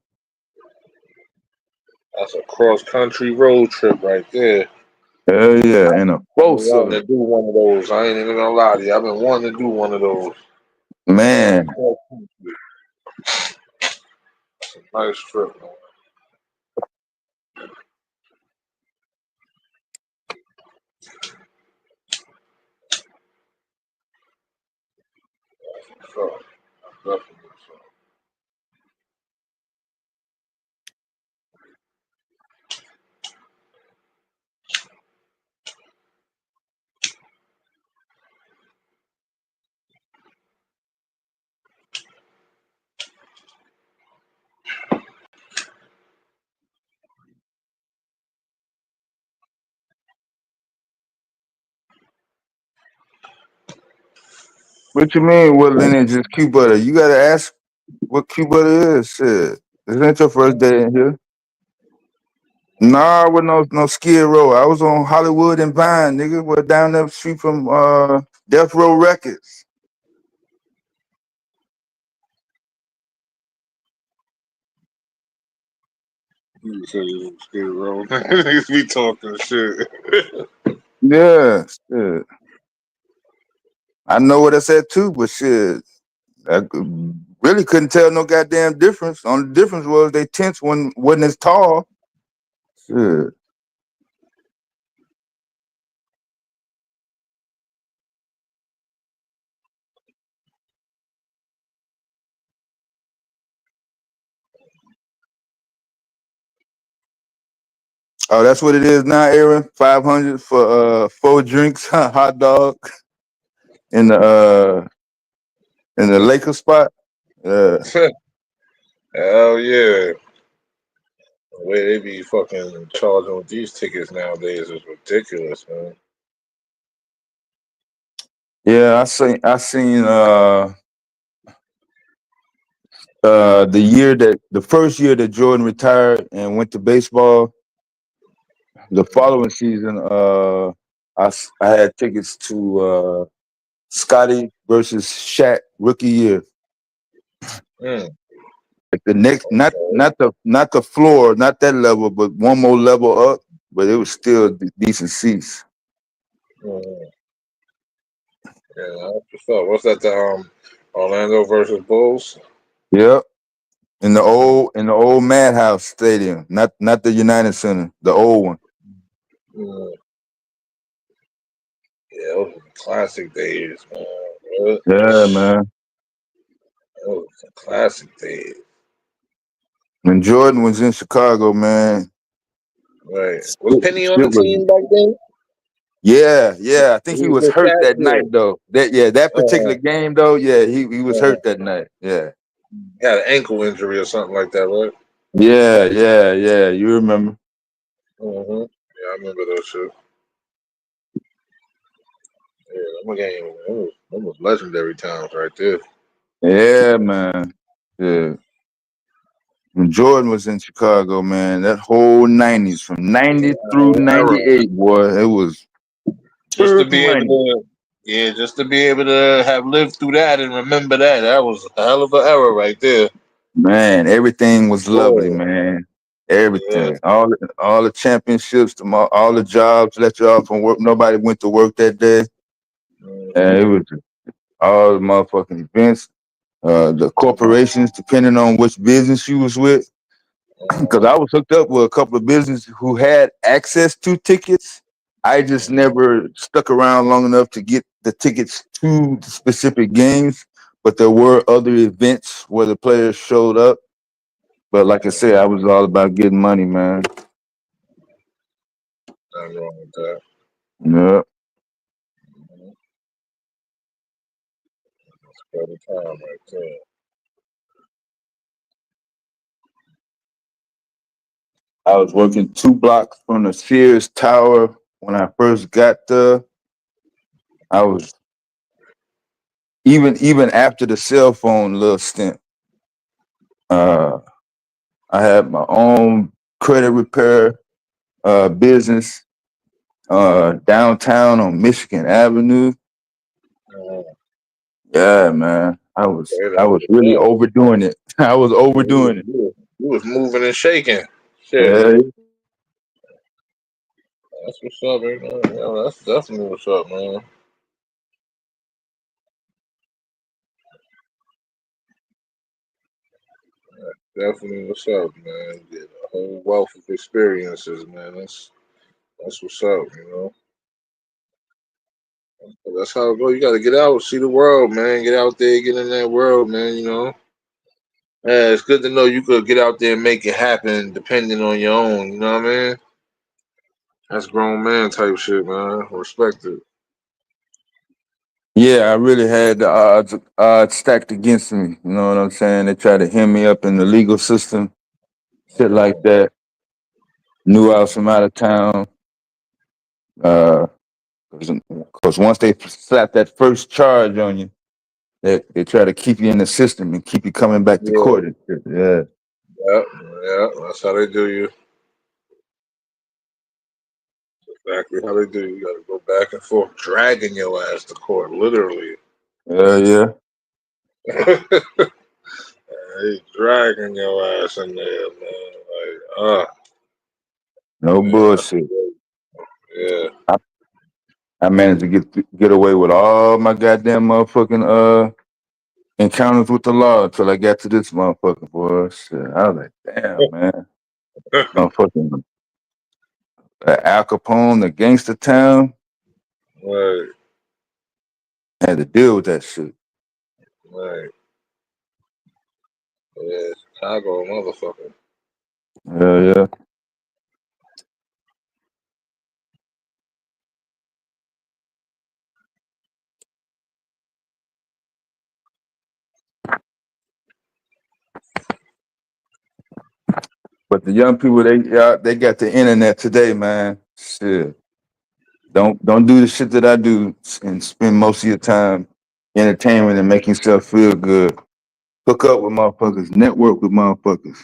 That's a cross country road trip right there. Hell yeah, and a close I've been wanting to do one of those. I ain't even gonna lie to you. I've been wanting to do one of those. Man. That's a nice trip, man. So, definitely. What you mean? What lineage is Q Butter? You gotta ask what Q Butter is. Shit, this ain't your first day in here. Nah, with no Skid Row. I was on Hollywood and Vine, nigga. We're down the street from Death Row Records. You say you Skid Row. Niggas be talking shit. Yeah, shit. I know what I said too, but shit, I really couldn't tell no goddamn difference. Only difference was they tents wasn't as tall. Shit. Oh, that's what it is now, Aaron. 500 for 4 drinks, hot dog in the Lakers spot. Hell yeah. The way they be fucking charging with these tickets nowadays is ridiculous, man. Yeah, I seen the first year that Jordan retired and went to baseball. The following season, I had tickets to Scotty versus Shaq rookie year. Like the next, not the floor, not that level, but one more level up. But it was still decent seats. Yeah, that's what's up. What's that? The Orlando versus Bulls. Yep. In the old Madhouse Stadium, not the United Center, the old one. Yeah, those were classic days, man. Really? Yeah, man. Those were classic days. When Jordan was in Chicago, man. Right. Was Penny on the team back then? Yeah. I think he was hurt that night though. That particular Uh, game though. Yeah, he was hurt that night. Yeah. He had an ankle injury or something like that, right? Yeah. You remember? Mm-hmm. Yeah, I remember those shit. Yeah, that game, that was legendary times right there. Yeah, man. Yeah. When Jordan was in Chicago, man, that whole 90s, from 90 through 98, boy, it was Just to be turtle able to, just to be able to have lived through that and remember that was a hell of an era right there. Man, everything was lovely, Yeah. man. Yeah. Everything, all the championships, all the jobs let you off from work. Nobody went to work that day. And it was all the motherfucking events. The corporations, depending on which business you was with. Because I was hooked up with a couple of businesses who had access to tickets. I just never stuck around long enough to get the tickets to the specific games. But there were other events where the players showed up. But like I said, I was all about getting money, man. Nothing wrong with that. Yep. That's the time right there. I was working 2 blocks from the Sears Tower when I first got there. I was even after the cell phone little stint. I had my own credit repair business downtown on Michigan Avenue. Yeah, man. I was really overdoing it. I was overdoing it. You was moving and shaking. Shit. Yeah. That's what's up, man. Yeah, that's definitely what's up, man. Definitely what's up, man. Get a whole wealth of experiences, man. That's what's up, you know. That's how it goes. You got to get out, see the world, man. Get out there, get in that world, man. You know. Yeah, it's good to know you could get out there and make it happen, depending on your own. You know what I mean? That's grown man type shit, man. Respect it. Yeah, I really had the odds stacked against me. You know what I'm saying? They tried to hem me up in the legal system, shit like that. Knew I was from out of town. Because once they slap that first charge on you, they try to keep you in the system and keep you coming back to court. Yeah. Yeah. That's how they do you. Exactly how they do. You got to go back and forth, dragging your ass to court, literally. Yeah. They dragging your ass in there, man. Like, No bullshit. Yeah. I managed to get away with all my goddamn motherfucking encounters with the law until I got to this motherfucker, boy. Shit, I was like, damn, man. Motherfucking Al Capone, the gangster town. Right. Had to deal with that shit. Right. Yeah, Chicago, motherfucker. Yeah. But the young people, they got the internet today, man. Shit. Don't do the shit that I do and spend most of your time entertainment and making yourself feel good. Hook up with motherfuckers, network with motherfuckers,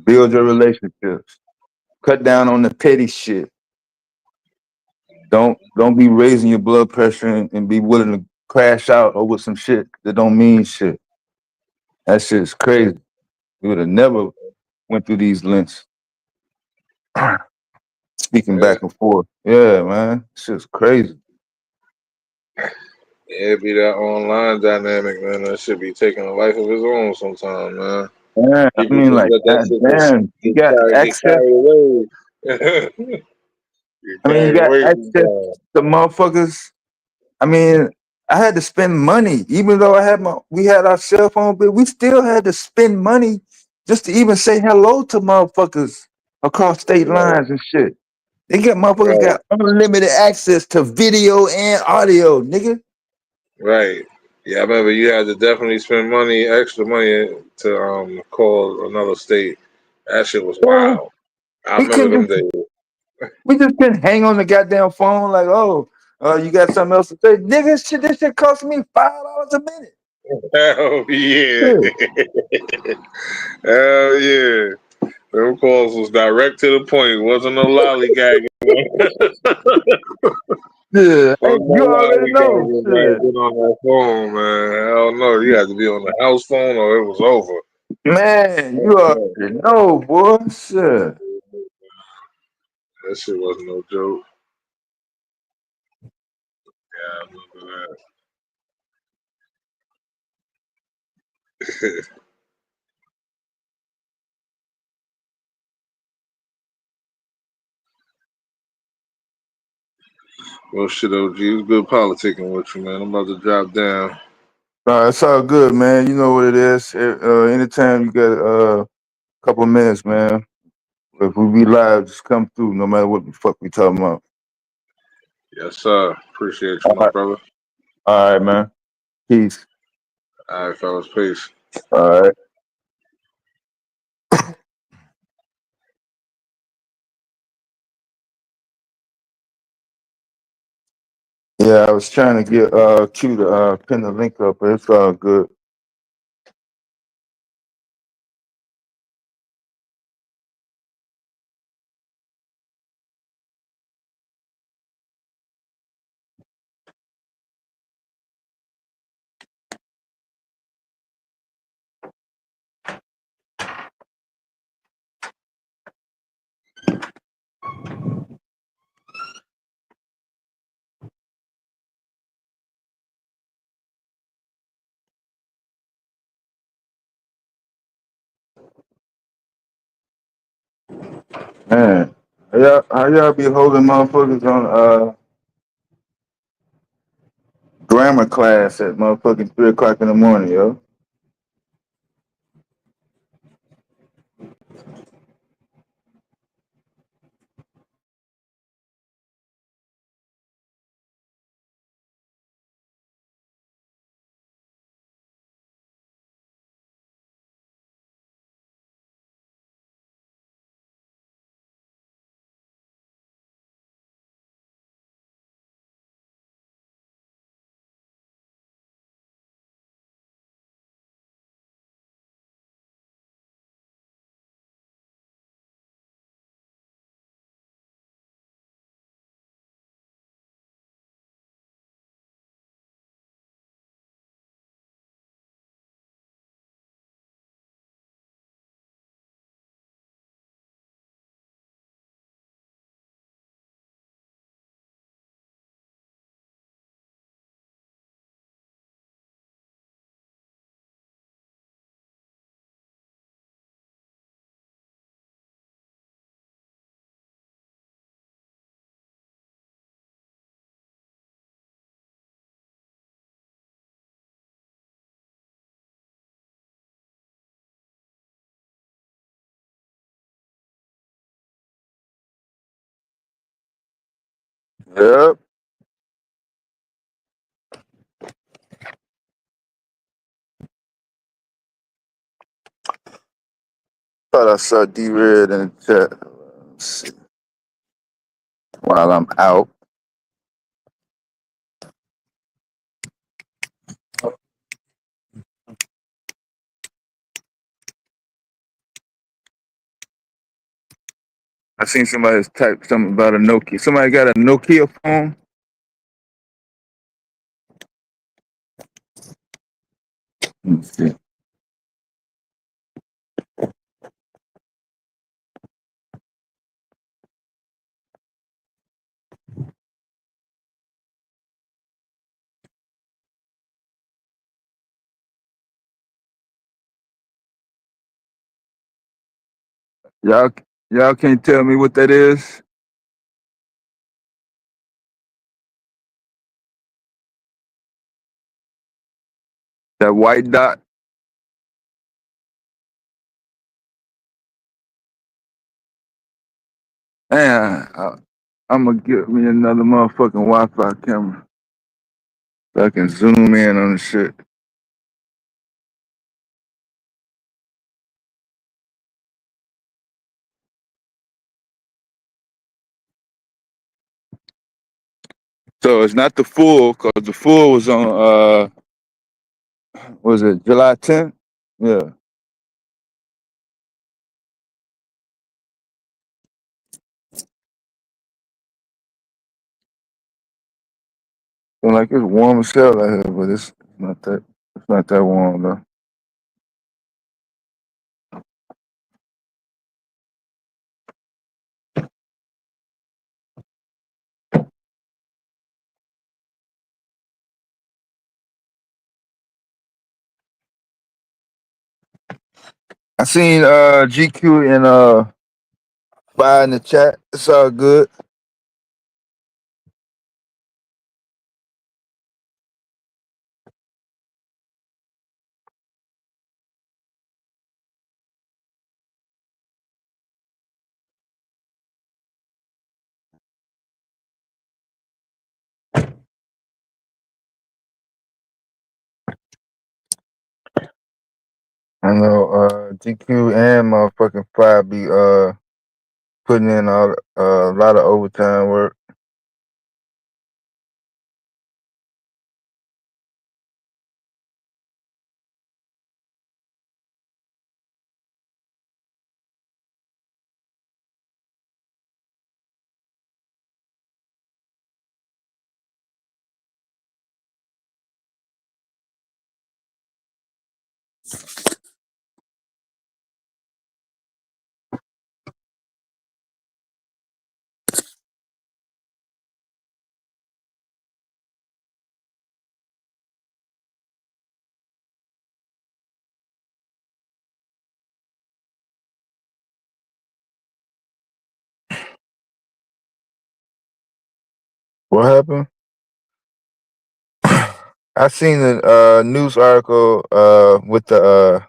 build your relationships, cut down on the petty shit. Don't be raising your blood pressure and be willing to crash out over some shit that don't mean shit. That shit's crazy. We would have never went through these lengths. Speaking Yeah, back and forth. Yeah, man. Shit's crazy. yeah, it be that online dynamic, man. That should be taking a life of its own sometime, man. Yeah, I People mean, just like, let that shit just damn, you got get access. carried away. Get I mean, you carried got away access sometimes. to motherfuckers. I mean, I had to spend money, even though we had our cell phone, but we still had to spend money just to even say hello to motherfuckers across state Right, lines and shit. Motherfuckers right, got unlimited access to video and audio, nigga. right. Yeah, I remember you had to definitely spend money, extra money, to call another state. That shit was Yeah, wild. I we remember couldn't them just days. couldn't hang on the goddamn phone like, oh, you got something else to say, nigga. This shit cost me $5 a minute. Hell yeah. Yeah. Hell yeah. Them calls was direct to the point. Wasn't no lollygagging. Yeah, hey, Wasn't no you already know. lollygagging back Shit. then on that phone, man. Hell no. You had to be on the house phone or it was over. Man, you Hell already know, boy. Shit. no. That shit wasn't no joke. Yeah, I remember that. Well, shit, OG, it was good politicking with you, man. I'm about to drop down. No, it's all good, man. You know what it is. Anytime you got a couple minutes, man. If we be live, just come through, no matter what the fuck we talking about. Yes, sir. Appreciate you, All my right, brother. all right, man. Peace. All right, fellas. Peace. All right. Yeah, I was trying to get Q to pin the link up, but it's all good. Man, how y'all be holding motherfuckers on grammar class at motherfucking 3 o'clock in the morning, yo? Yep. Thought I saw D-Red in the chat. Let's see. While I'm out. I seen somebody type something about a Nokia. Somebody got a Nokia phone? Let me see. Y'all, y'all can't tell me what that is? That white dot? Man, I'm gonna get me another motherfucking Wi-Fi camera so I can zoom in on the shit. So it's not the full, cause the full was on was it July 10th? Yeah. So like it's warm as hell out here, but it's not that warm though. I seen GQ and Fire in the chat. It's all good. I know GQ and motherfucking Fire be putting in a lot of overtime work. What happened? I seen a news article with the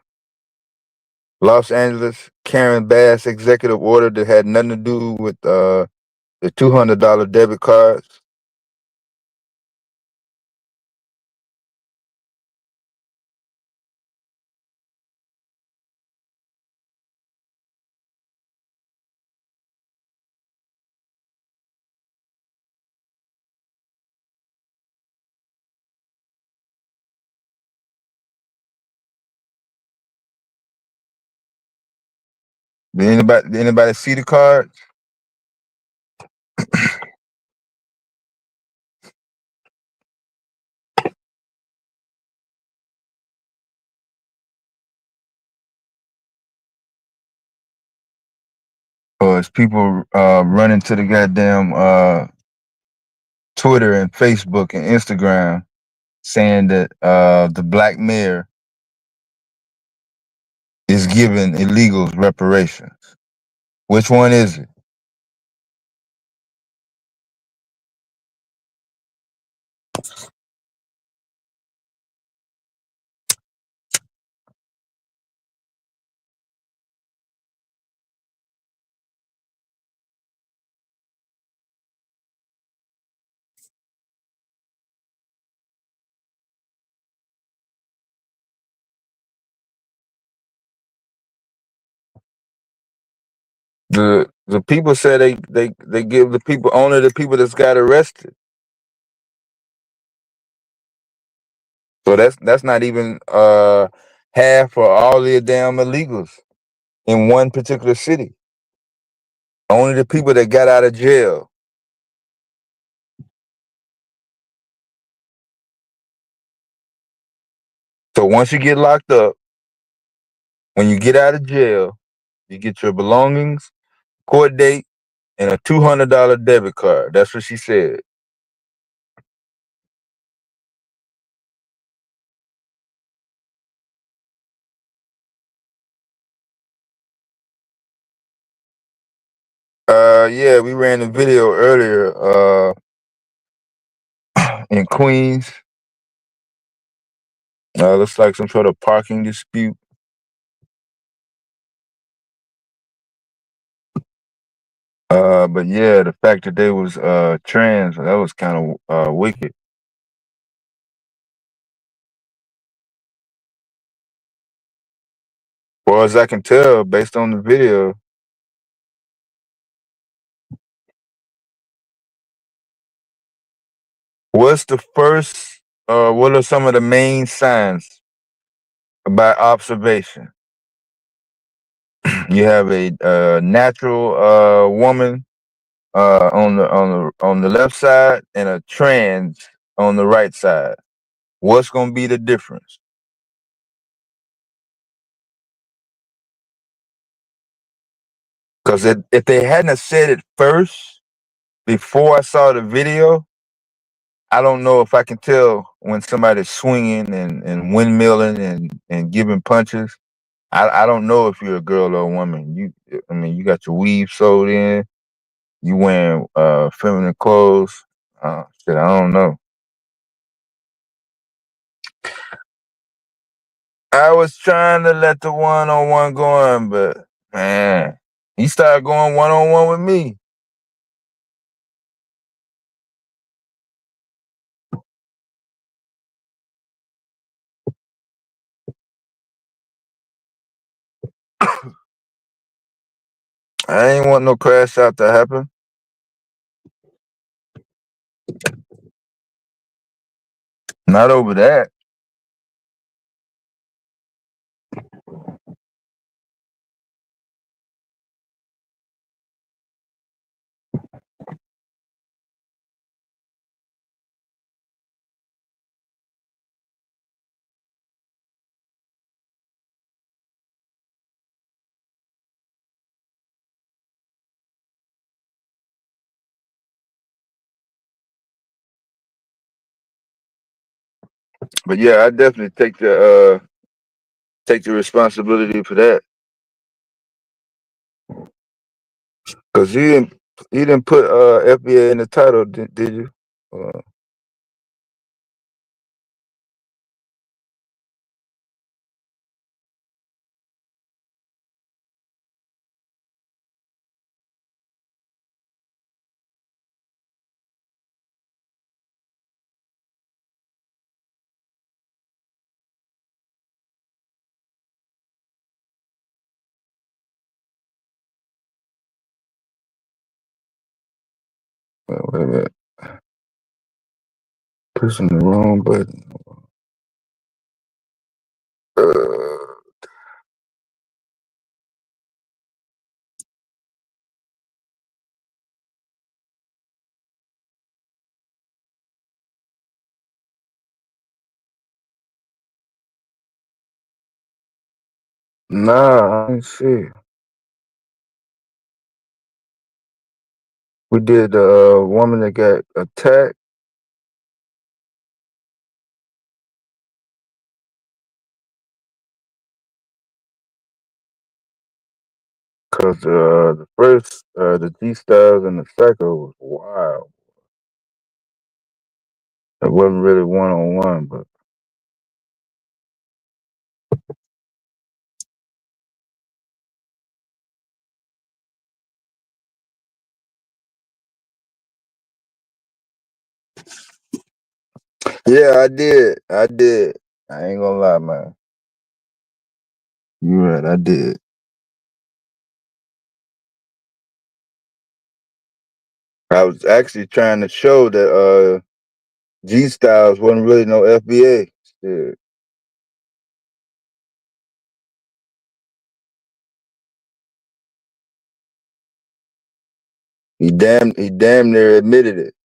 Los Angeles Karen Bass executive order that had nothing to do with the $200 debit cards. Did anybody see the cards? Or is people running to the goddamn Twitter and Facebook and Instagram saying that the black mayor is giving illegals reparations? Which one is it? The people say they give the people only the people that's got arrested. So that's not even half or all the damn illegals in one particular city. Only the people that got out of jail. So once you get locked up, when you get out of jail, you get your belongings, court date, and a $200 debit card. That's what she said. Yeah, we ran the video earlier. In Queens. Looks like some sort of parking dispute. But yeah, the fact that they was trans, that was kind of wicked. Far as I can tell, based on the video. What's the first? What are some of the main signs about observation? You have a natural woman on the left side and a trans on the right side. What's gonna be the difference? Because if they hadn't have said it first before I saw the video, I don't know if I can tell when somebody's swinging and windmilling and giving punches. I don't know if you're a girl or a woman. I mean, you got your weave sewed in. You wearing feminine clothes. Shit, I don't know. I was trying to let the one-on-one go on, but man, he started going one-on-one with me. I ain't want no crash out to happen. Not over that. But yeah, I definitely take the responsibility for that. Cause he didn't put FBA in the title, did you? Wait a minute. Pushing the wrong button. Nah, I didn't see it. We did the woman that got attacked. Cause the first the G Styles and the Psycho was wild. It wasn't really one-on-one, but yeah, I did. I ain't gonna lie, man. You right, I did. I was actually trying to show that G Styles wasn't really no FBA. Shit. He damn near admitted it.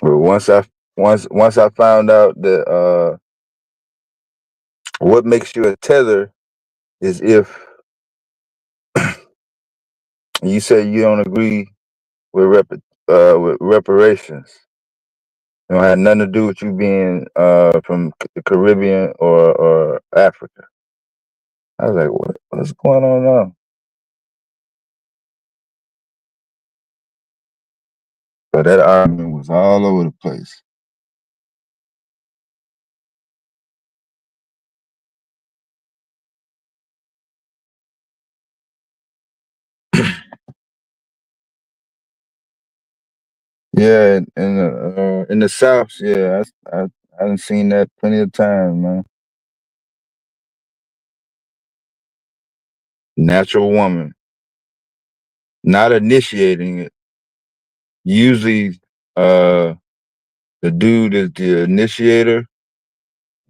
But once I found out that what makes you a tether is if you say you don't agree with reparations. It don't have nothing to do with you being from the Caribbean or Africa. I was like, what's going on now? But that argument was all over the place. Yeah, in the South, yeah, I done seen that plenty of times, man. Natural woman, not initiating it. Usually, the dude is the initiator.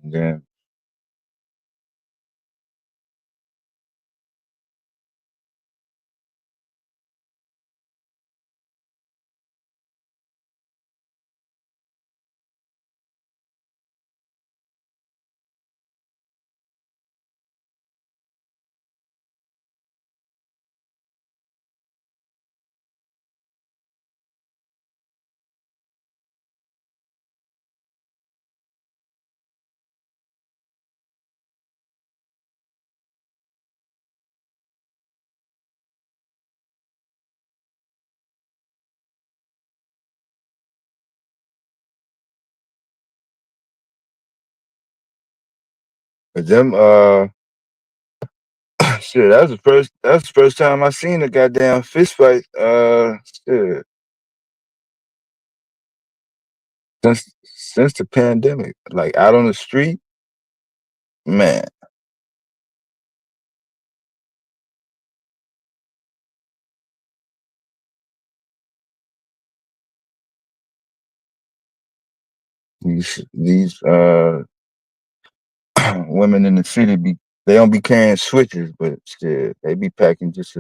Then but them shit, that's the first time I seen a goddamn fist fight. Shit, since the pandemic, like out on the street, man. These women in the city they don't be carrying switches, but shit, they be packing just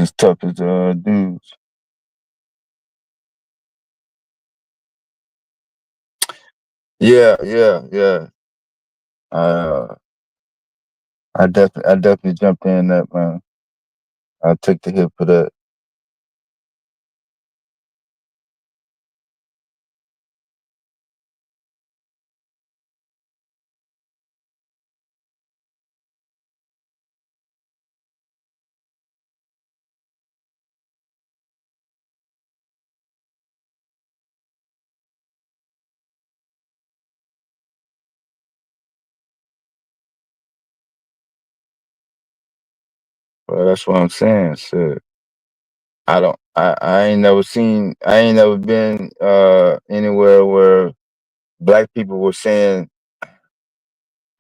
as tough as dudes. Yeah. Uh, I definitely jumped in that, man. I took the hit for that. Well, that's what I'm saying. Shit. I ain't never been anywhere where black people were saying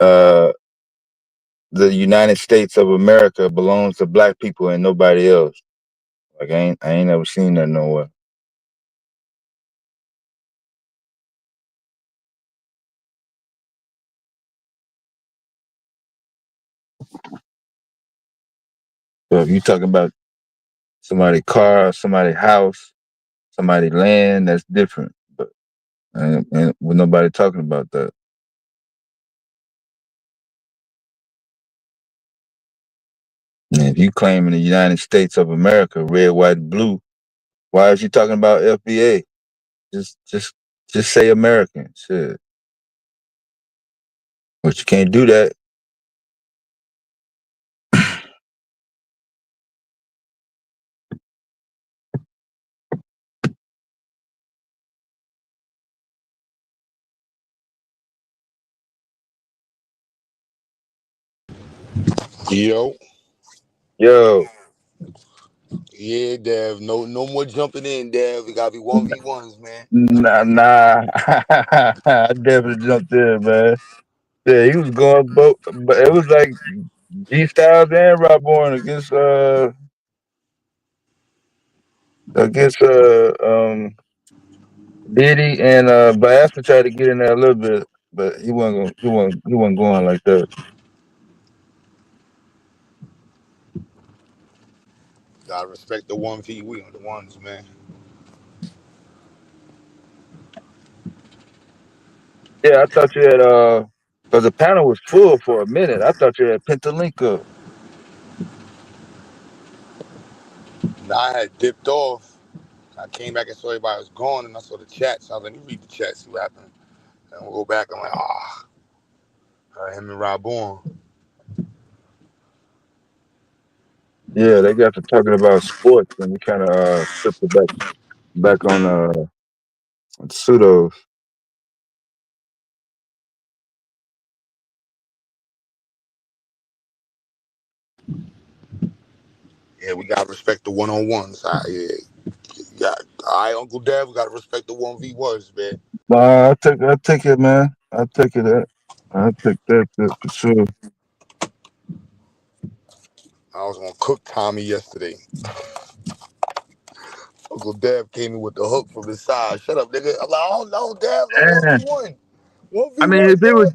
uh the United States of America belongs to black people and nobody else. Like I ain't never seen that nowhere. So if you talking about somebody's car, somebody's house, somebody's land, that's different. But and with nobody talking about that. And if you claiming the United States of America, red, white, and blue, why is you talking about FBA? Just say American. Shit. But you can't do that. Yo. Yo. Yeah, Dev. No more jumping in, Dev. It gotta be 1v1s, man. Nah. I definitely jumped in, man. Yeah, he was going, but it was like G Styles and Rob Bourne against Diddy and Biafra tried to get in there a little bit, but he wasn't going like that. Gotta respect the 1v. We on the ones, man. Yeah, I thought you had because the panel was full for a minute. I thought you had Pentalinka. Nah, I had dipped off. I came back and saw everybody was gone, and I saw the chat. So I was like, let me read the chat, see what happened. And we'll go back. I'm like, him and Rob Bourne. Yeah, they got to talking about sports, and we kind of flipped it back on pseudos. Yeah, we gotta respect the one-on-ones. Yeah, all right, Uncle Dev, we gotta respect the 1v1s, man. I take it, man. I take it. I take that for sure. I was gonna cook Tommy yesterday. Uncle Dev came in with the hook from the side. Shut up, nigga. I'm like, oh no, Dev, And 1v1. I mean, 1v1, Dev.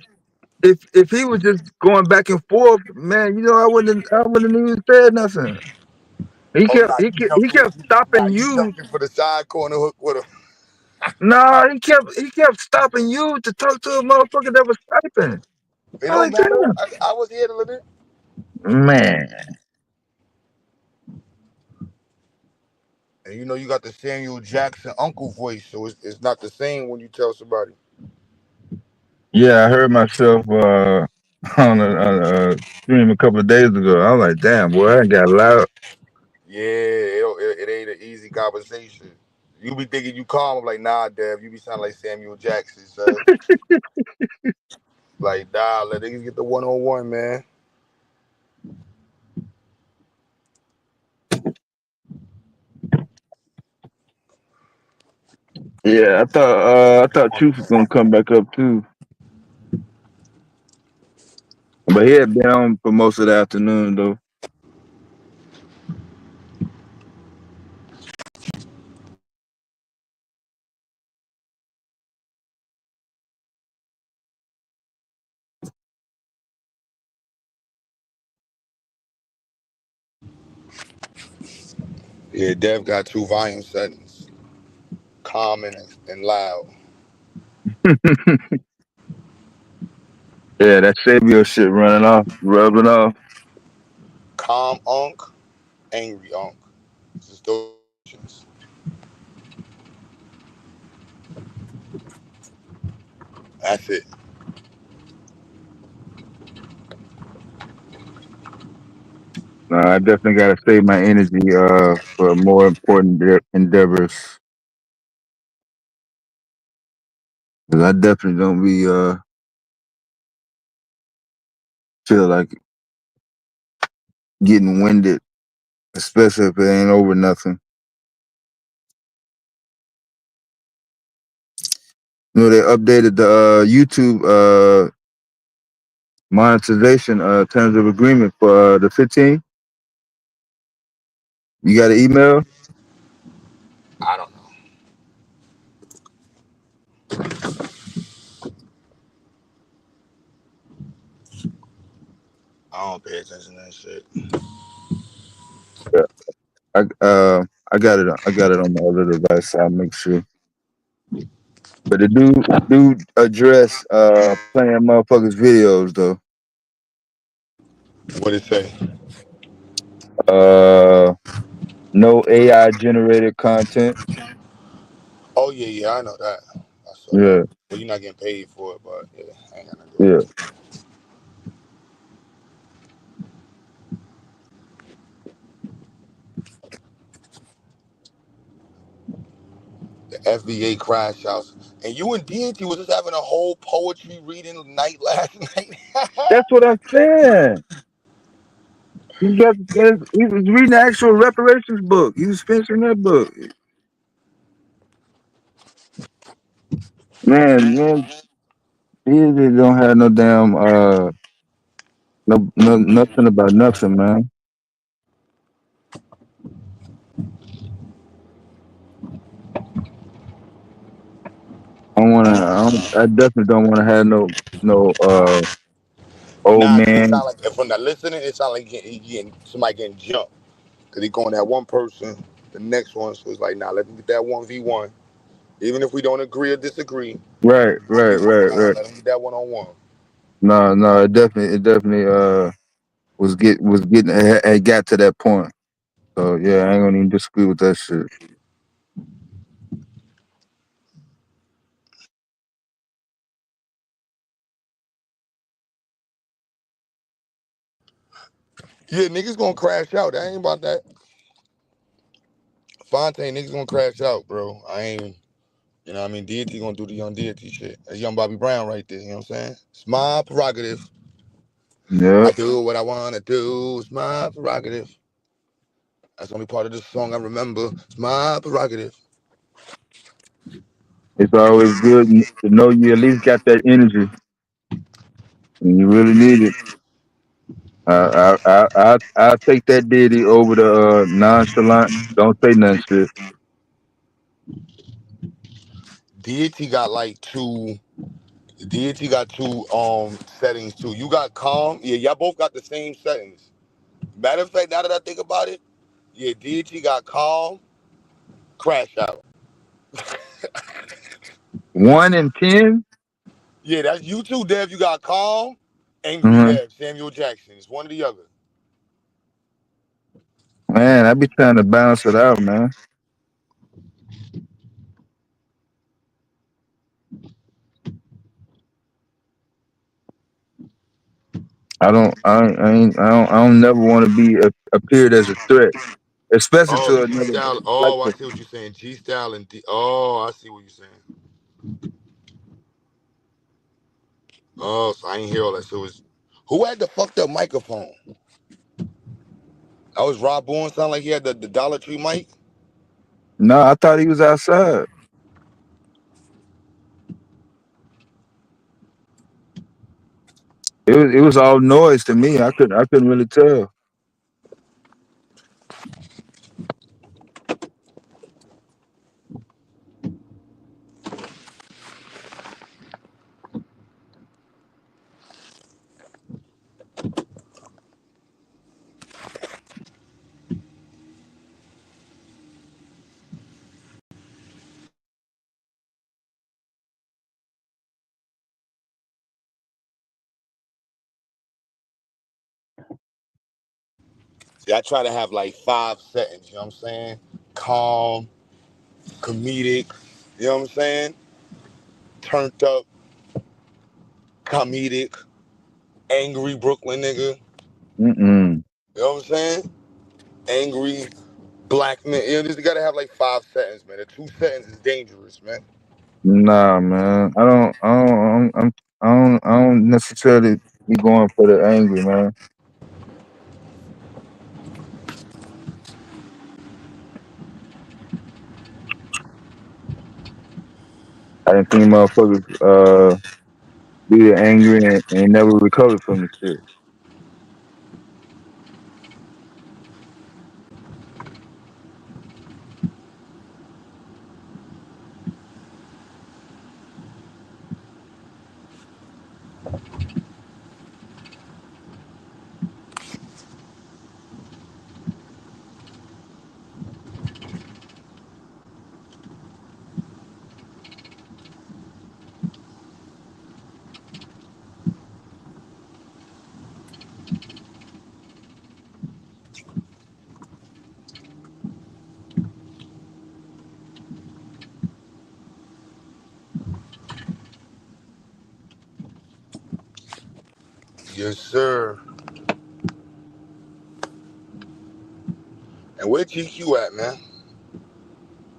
if he was just going back and forth, man, I wouldn't even said nothing. He Oh, kept stopping you you. jumping for the side corner hook with him. No, he kept stopping you to talk to a motherfucker that was typing. It I'm don't like, matter. damn, I was handling it. man. And you got the Samuel Jackson uncle voice, so it's not the same when you tell somebody. Yeah, I heard myself on a stream a couple of days ago. I was like, damn, boy, I got loud. Yeah, it ain't an easy conversation. You be thinking you calm. I'm like, nah, Dev, you be sounding like Samuel Jackson, son. Like, nah, let niggas get the one-on-one, man. Yeah, I thought Truth was gonna come back up too, but he had been on for most of the afternoon though. Yeah, Dev got 2 volume settings, calm and loud. Yeah, that Sabio shit rubbing off. Calm Unk, angry Unk. Just those options. That's it. I definitely gotta save my energy for more important endeavors. Cause I definitely don't be feel like getting winded, especially if it ain't over nothing. They updated the YouTube monetization terms of agreement for the 15. You got an email? I don't know. I don't pay attention to that shit. Yeah. I got it. I got it on my other device. So I'll make sure. But the dude address playing motherfuckers videos though. What it say? No AI generated content. Oh yeah, I know that. I saw that. Yeah, Well, you're not getting paid for it, but yeah, I ain't got nothing to do with yeah. it. The FBA crash outs. And you and DNT was just having a whole poetry reading night last night. That's what I'm saying. He was reading the actual reparations book. He was finishing that book. Man, he don't have no damn no nothing about nothing, man. I definitely don't want to have no old Nah, cause it man. sound like from the listening, it sound like he getting somebody getting jumped. Cause he going that one person, the next one. So it's like, nah, let him get that 1v1. Even if we don't agree or disagree, Right. let him get that 1-on-1. No, it definitely was getting it got to that point. So yeah, I ain't gonna even disagree with that shit. Yeah, niggas gonna crash out. I ain't about that. Fontaine, niggas gonna crash out, bro. I ain't, you know what I mean? Deity gonna do the young Deity shit. That's young Bobby Brown right there, you know what I'm saying? It's my prerogative. Yeah. I do what I wanna do. It's my prerogative. That's the only part of this song I remember. It's my prerogative. It's always good to know you at least got that energy when you really need it. I take that Diddy over the nonchalant. Don't say nothing shit. Deity got like Deity got two settings too. You got calm. Yeah, y'all both got the same settings. Matter of fact, now that I think about it, yeah, Deity got calm, crash out. 1 in 10. Yeah, that's you too, Dev. You got calm, angry Mm-hmm. Dev, Samuel Jackson. It's one or the other. Man, I be trying to balance it out, man. I don't never want to be appeared as a threat, especially Oh, to G another Style. black Oh, I person. see what you're saying. G Style and D. Oh, I see what you're saying. Oh, so I ain't hear all that. So it was who had the fucked up microphone? That was Rob Bourne. Sound like he had the Dollar Tree mic. No, I thought he was outside. It was all noise to me. I couldn't really tell. See, I try to have like 5 settings. You know what I'm saying? Calm, comedic. You know what I'm saying? Turned up, comedic, angry Brooklyn nigga. Mm-mm. You know what I'm saying? Angry black man. You know, just gotta have like 5 settings, man. The 2 settings is dangerous, man. Nah, man. I don't necessarily be going for the angry, man. I didn't think motherfuckers be angry and never recover from the shit. Yes, sir. And where GQ at, man?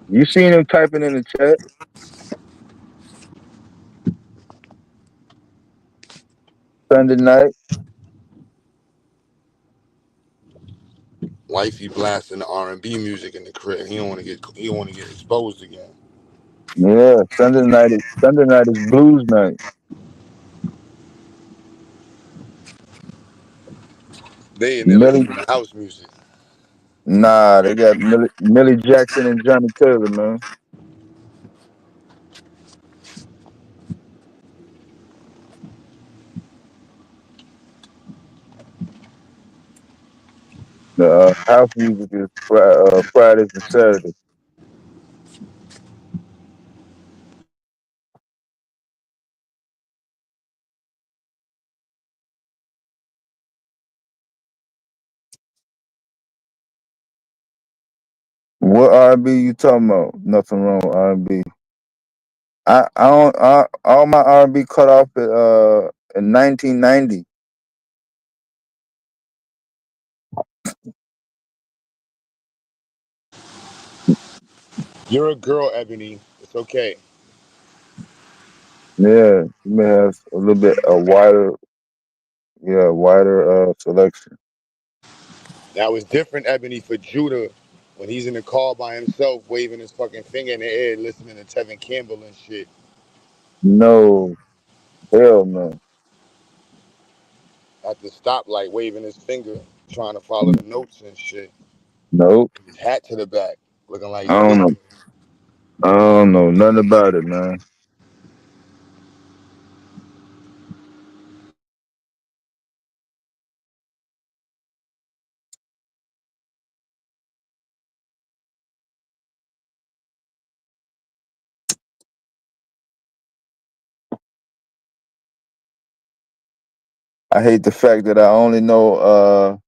You seen him typing in the chat Sunday night? Wifey blasting the R&B music in the crib. He don't want to get exposed again. Yeah, Sunday night is blues night. They in there Millie, listening to house music. nah, they got Millie Jackson and Johnny Taylor, man. The house music is Fridays and Saturdays. What R&B you talking about? Nothing wrong with R&B. All my R&B cut off in 1990. You're a girl, Ebony. It's okay. Yeah, you may have a little bit wider selection. That was different, Ebony, for Judah when he's in the car by himself, waving his fucking finger in the air, listening to Tevin Campbell and shit. No, hell no. At the stoplight, waving his finger, trying to follow the notes and shit. Nope. His hat to the back, looking like I don't know. Yoda. I don't know nothing about it, man. I hate the fact that I only know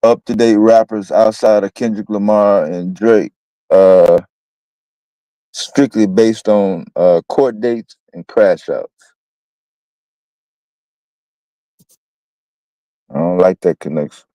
up-to-date rappers outside of Kendrick Lamar and Drake, strictly based on court dates and crash outs. I don't like that connection.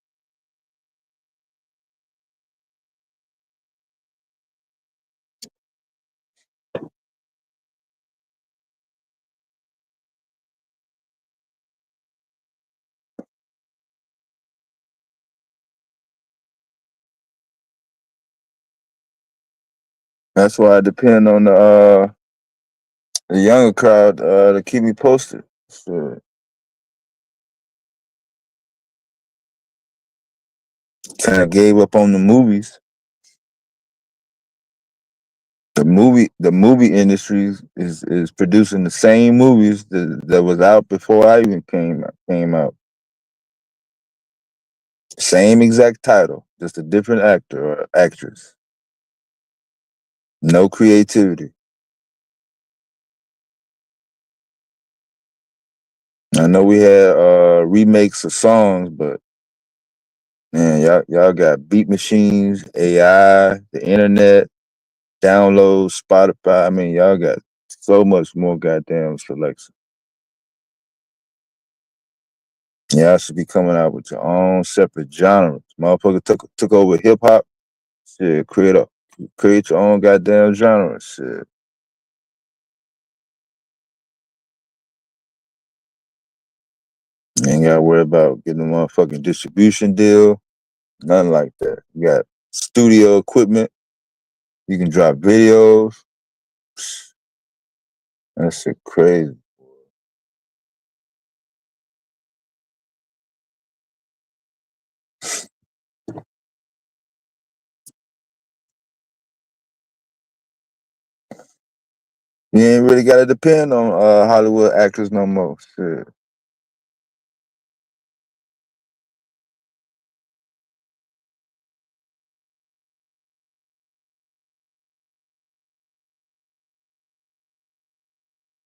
That's why I depend on the younger crowd to keep me posted. Shit. Kind of gave up on the movies. The movie industry is producing the same movies that was out before I even came out. Same exact title, just a different actor or actress. No creativity. I know we had remakes of songs, but man, y'all got beat machines, AI, the internet, downloads, Spotify. I mean, y'all got so much more goddamn selection. Y'all should be coming out with your own separate genres. Motherfucker took over hip hop. Shit, create your own goddamn genre. Shit. You ain't gotta worry about getting a motherfucking distribution deal. Nothing like that. You got studio equipment. You can drop videos. That shit crazy. You ain't really gotta depend on Hollywood actors no more. Shit.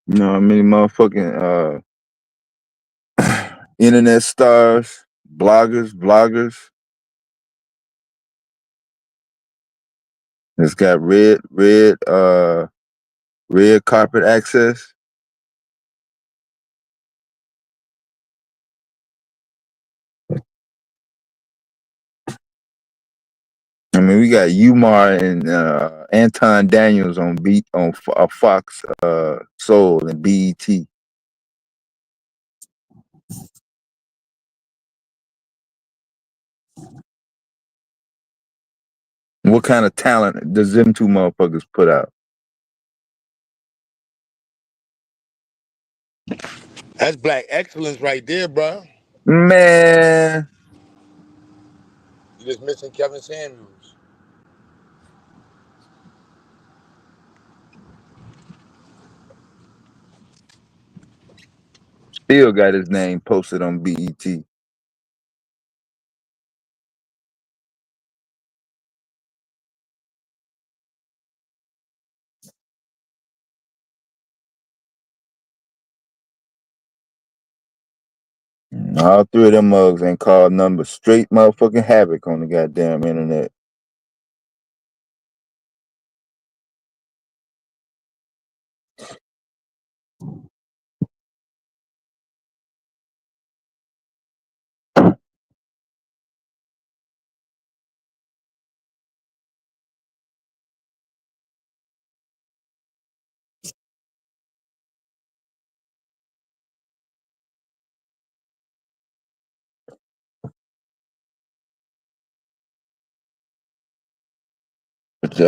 You know how many motherfucking internet stars, bloggers, vloggers that's got red carpet access. I mean, we got Umar and Anton Daniels on Fox Soul and BET. What kind of talent does them two motherfuckers put out? That's black excellence right there, bro. Man, You just missing Kevin Samuels. still got his name posted on BET. All three of them mugs ain't called nothing but straight motherfucking havoc on the goddamn internet. But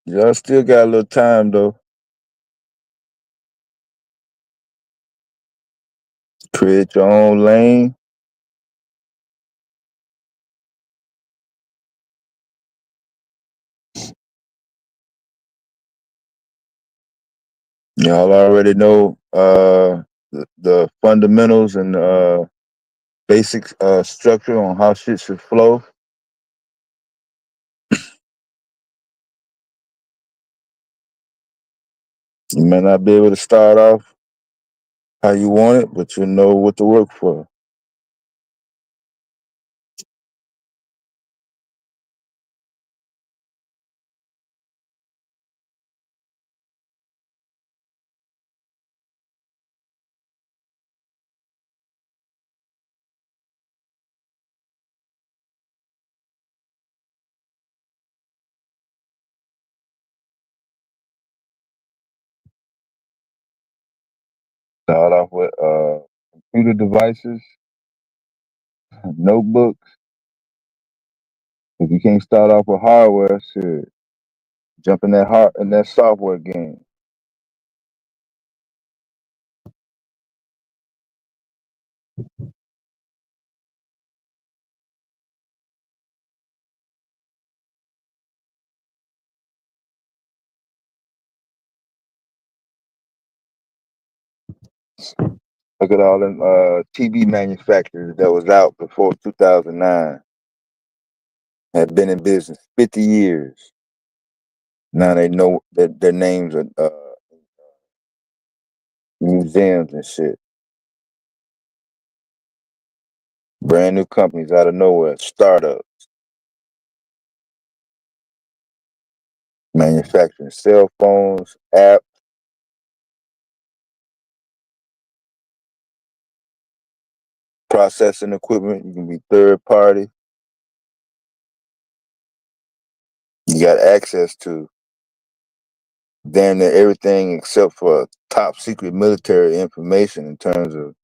y'all still got a little time though. Create your own lane. Y'all already know the fundamentals and basic structure on how shit should flow. You may not be able to start off how you want it, but you know what to work for. Start off with computer devices, notebooks. If you can't start off with hardware, shit, jump in that software game. Look at all them TV manufacturers that was out before 2009. Had been in business 50 years. Now they know that their names are museums and shit. Brand new companies out of nowhere, startups, manufacturing cell phones, apps, processing equipment. You can be third party. You got access to damn near everything except for top secret military information in terms of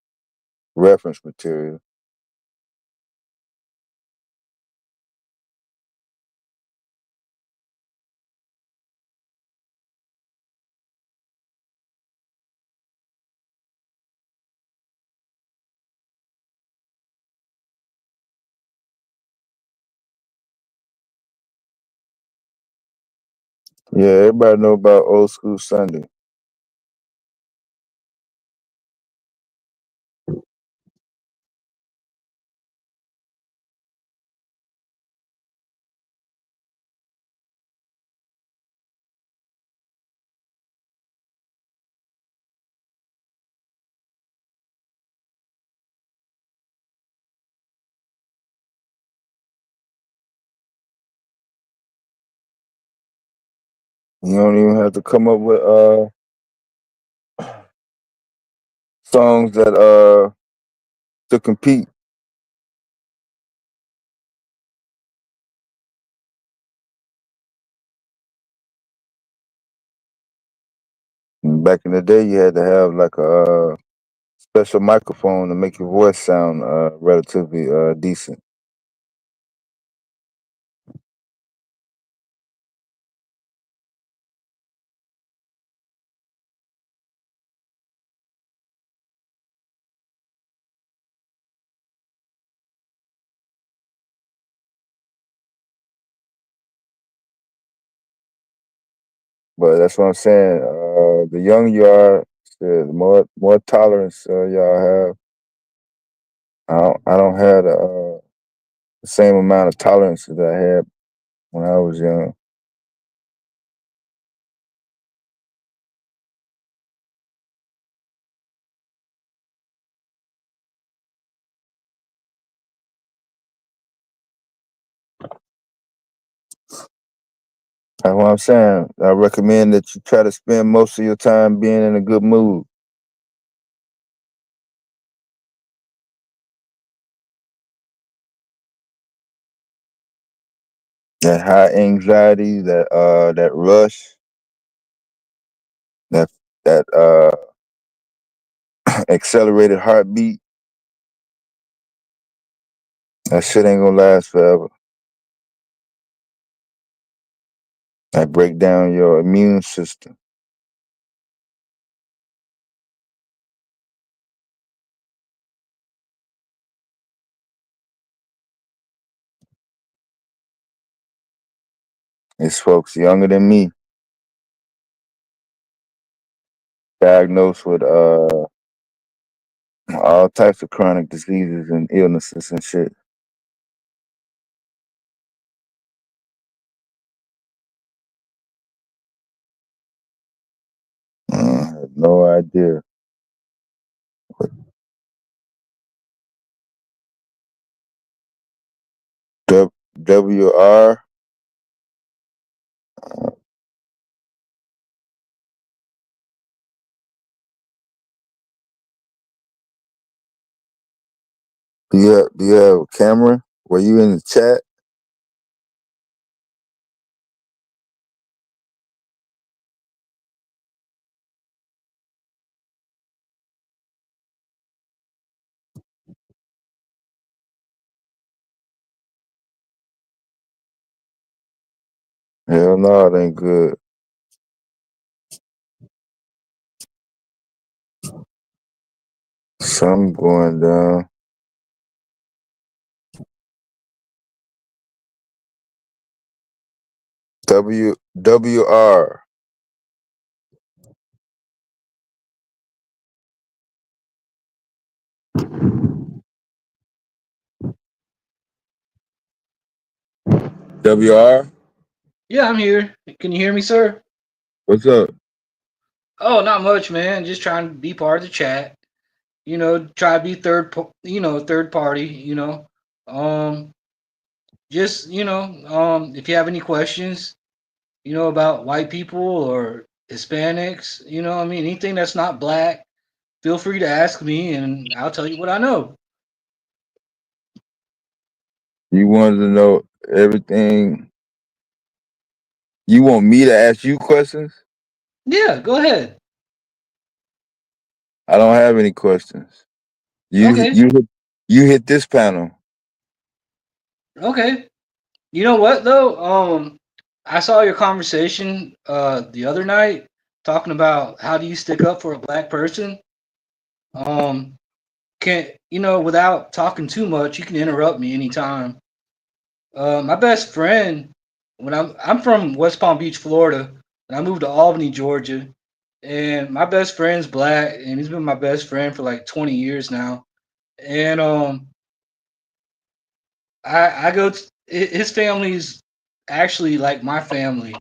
reference material. Yeah, everybody know about Old School Sunday. You don't even have to come up with songs that to compete. Back in the day, you had to have like a special microphone to make your voice sound relatively decent. But that's what I'm saying. The younger you are, the more tolerance y'all have. I don't have the same amount of tolerance that I had when I was young. That's what I'm saying. I recommend that you try to spend most of your time being in a good mood. That high anxiety, that rush, that accelerated heartbeat, that shit ain't gonna last forever. That break down your immune system. It's folks younger than me diagnosed with all types of chronic diseases and illnesses and shit. I have no idea. WR. Do you have a camera? Were you in the chat? Hell no, it ain't good. Something going down. WR. WR. Yeah, I'm here. Can you hear me, sir? What's up? Oh, not much, man. Just trying to be part of the chat. Try to be third party. Um, just if you have any questions, about white people or Hispanics, anything that's not black, feel free to ask me, and I'll tell you what I know. You wanted to know everything. You want me to ask you questions? Yeah, go ahead. I don't have any questions. Okay. You hit this panel. Okay. You know what though? I saw your conversation the other night talking about how do you stick up for a black person. Can without talking too much, you can interrupt me anytime. My best friend, when I'm from West Palm Beach, Florida, and I moved to Albany, Georgia, and my best friend's black, and he's been my best friend for like 20 years now. And I go to his family's actually like my family.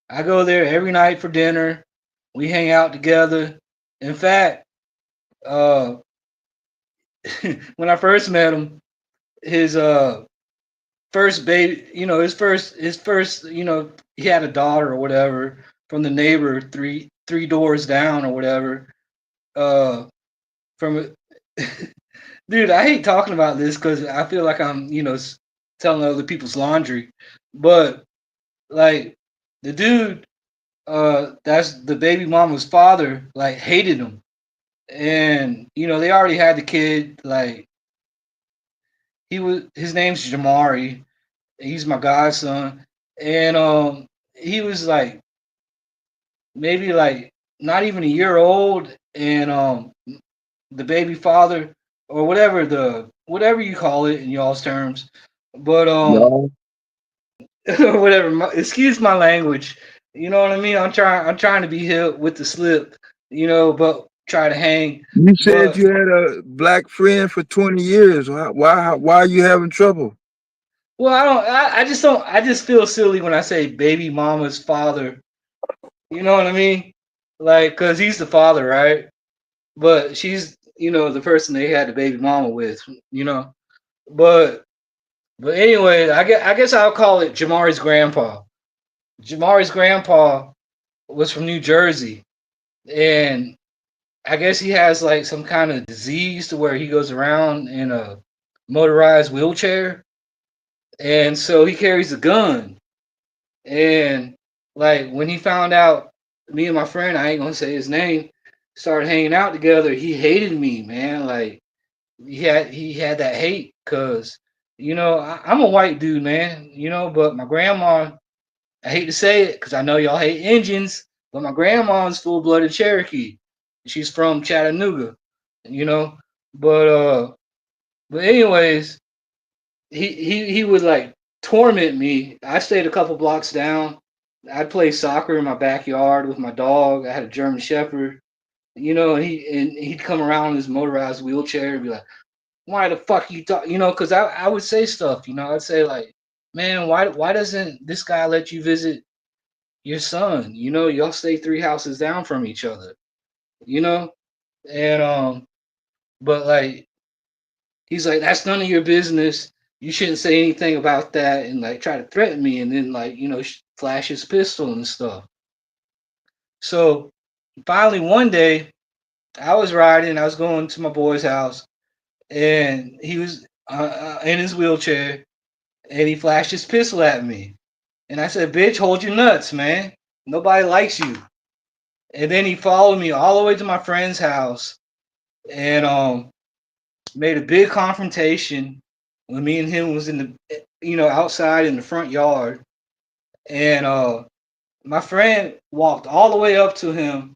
I go there every night for dinner. We hang out together. In fact, uh, when I first met him, his first baby, his first, he had a daughter or whatever from the neighbor three doors down or whatever. From dude, I hate talking about this because I feel like I'm, telling other people's laundry, but like the dude, that's the baby mama's father, like hated him, and they already had the kid. Like his name's Jamari. He's my godson, and he was like maybe like not even a year old, and the baby father or whatever you call it in y'all's terms, but No. whatever. Excuse my language, You know what I mean? I'm trying to be hip with the slip, but try to hang. You said But you had a black friend for 20 years. Why are you having trouble? well, I just don't. I just feel silly when I say baby mama's father. You know what I mean? Like, cause he's the father, right? But she's, the person they had the baby mama with. You know, but anyway, I guess I'll call it Jamari's grandpa. Jamari's grandpa was from New Jersey, and I guess he has like some kind of disease to where he goes around in a motorized wheelchair, and so he carries a gun. And like when he found out me and my friend, I ain't gonna say his name, started hanging out together, he hated me, man. Like he had that hate because I'm a white dude, man. But my grandma, I hate to say it because I know y'all hate Indians, but my grandma's full-blooded Cherokee. She's from Chattanooga, you know. But anyways, he would like torment me. I stayed a couple blocks down. I'd play soccer in my backyard with my dog. I had a German Shepherd, and he'd come around in his motorized wheelchair and be like, "Why the fuck you talk?" Because I would say stuff. I'd say like, "Man, why doesn't this guy let you visit your son? Y'all stay 3 houses down from each other, you know?" And but like he's like, "That's none of your business. You shouldn't say anything about that," and like try to threaten me, and then like flash his pistol and stuff. So finally one day I was riding, I was going to my boy's house, and he was in his wheelchair, and he flashed his pistol at me, and I said, "Bitch, hold your nuts, man. Nobody likes you." And then he followed me all the way to my friend's house, and made a big confrontation when me and him was in the outside in the front yard. And my friend walked all the way up to him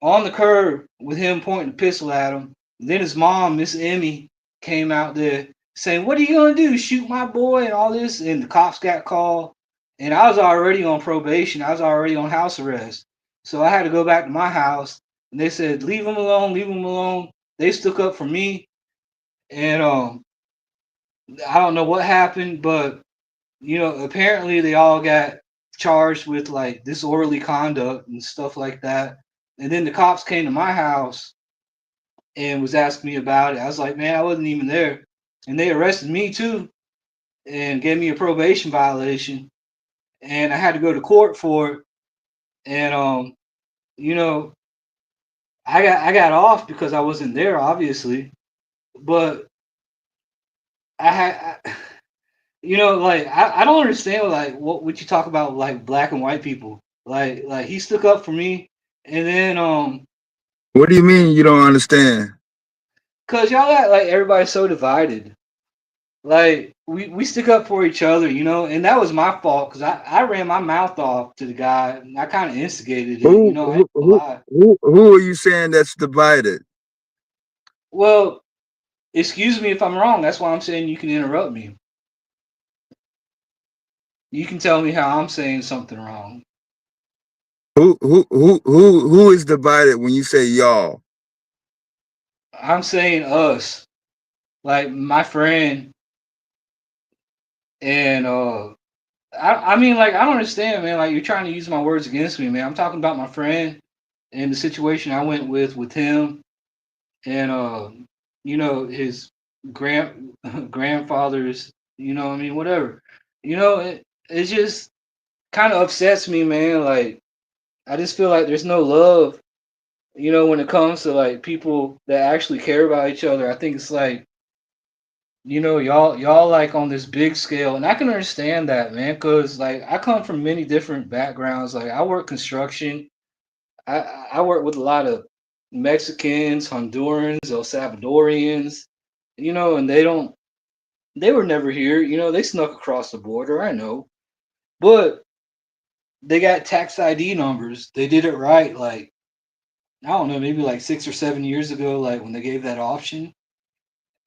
on the curb with him pointing the pistol at him. Then his mom, Miss Emmy, came out there saying, "What are you gonna do? Shoot my boy?" and all this. And the cops got called. And I was already on probation. I was already on house arrest. So I had to go back to my house. And they said, "Leave him alone, leave him alone." They stuck up for me. And I don't know what happened, but apparently they all got charged with like disorderly conduct and stuff like that. And then the cops came to my house and was asking me about it. I was like, "Man, I wasn't even there." And they arrested me too and gave me a probation violation. And I had to go to court for it. And you know, I got off because I wasn't there, obviously. But I had like I don't understand like what you talk about like black and white people. Like he stuck up for me, and then What do you mean you don't understand? cause y'all got like everybody so divided. Like we stick up for each other, and that was my fault because I ran my mouth off to the guy and I kind of instigated it, Who I ain't who gonna who lie. who are you saying that's divided? Well, excuse me if I'm wrong. That's why I'm saying you can interrupt me. You can tell me how I'm saying something wrong. Who is divided when you say y'all? I'm saying us, like my friend, and I mean like I don't understand, man. Like you're trying to use my words against me, man. I'm talking about my friend and the situation I went with him, and his grandfather's, I mean whatever, it just kind of upsets me, man. Like I just feel like there's no love, when it comes to like people that actually care about each other. I think it's like, y'all like on this big scale, and I can understand that, man, because like I come from many different backgrounds. Like I work construction. I work with a lot of Mexicans, Hondurans, El Salvadorians, and they were never here. They snuck across the border. I know, but they got tax ID numbers. They did it right. Like I don't know, maybe like 6 or 7 years ago, like when they gave that option.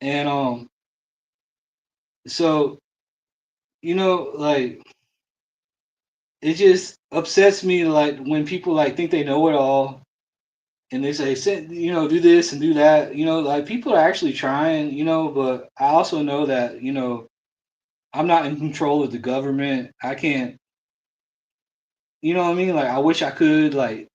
And so like it just upsets me like when people like think they know it all and they say, you know, do this and do that. You know, like people are actually trying. You know, but I also know that you know I'm not in control of the government. I can't. You know what I mean? Like I wish I could like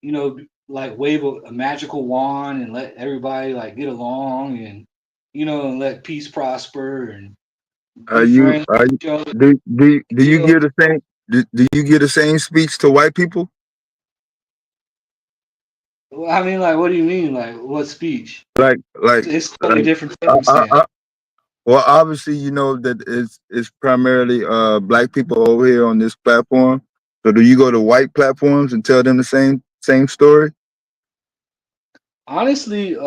you know like wave a magical wand and let everybody like get along and you know and let peace prosper and be friends Are with you each other. do you You know, give the same do you give the same speech to white people? well, I mean, like, what do you mean? Like, what speech? Like It's totally like different uh, uh, circumstance. uh, well, obviously, you know that it's primarily black people over here on this platform. So do you go to white platforms and tell them the same story? Honestly,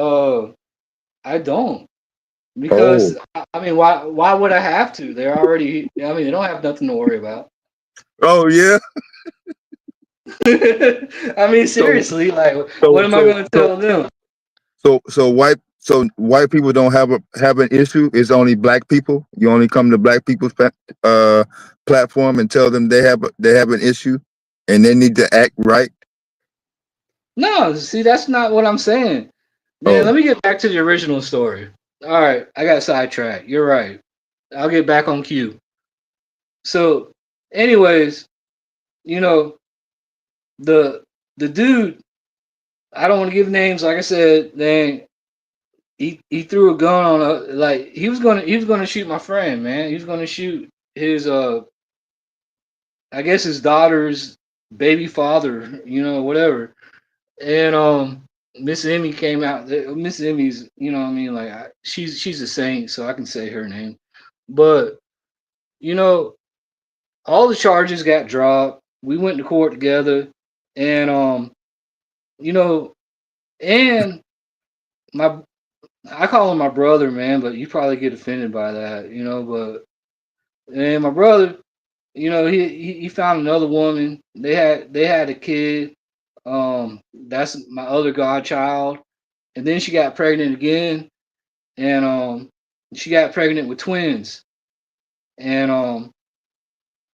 I don't Oh, because I mean, why would I have to? They're already. I mean, they don't have nothing to worry about. oh yeah. I mean, So seriously, like, what so am I so going to so tell them? so white people don't have an issue. It's only black people. You only come to black people's uh platform and tell them they have an issue, and they need to act right. No, see, that's not what I'm saying. Man, Oh, let me get back to the original story. All right, I got sidetracked. You're right. I'll get back on cue. So, anyways, you know, the the dude, I don't want to give names. Like I said, then he threw a gun on a like he was gonna shoot my friend, man. He was gonna shoot his I guess his daughter's baby father, you know, whatever. And Miss Emmy came out. Miss Emmy's, you know what I mean, like she's a saint, so I can say her name. But you know, all the charges got dropped. We went to court together, and you know, and my I call him my brother, man, but you probably get offended by that, you know. But and my brother, you know, he found another woman. They had a kid. That's my other godchild. And then she got pregnant again, and she got pregnant with twins. And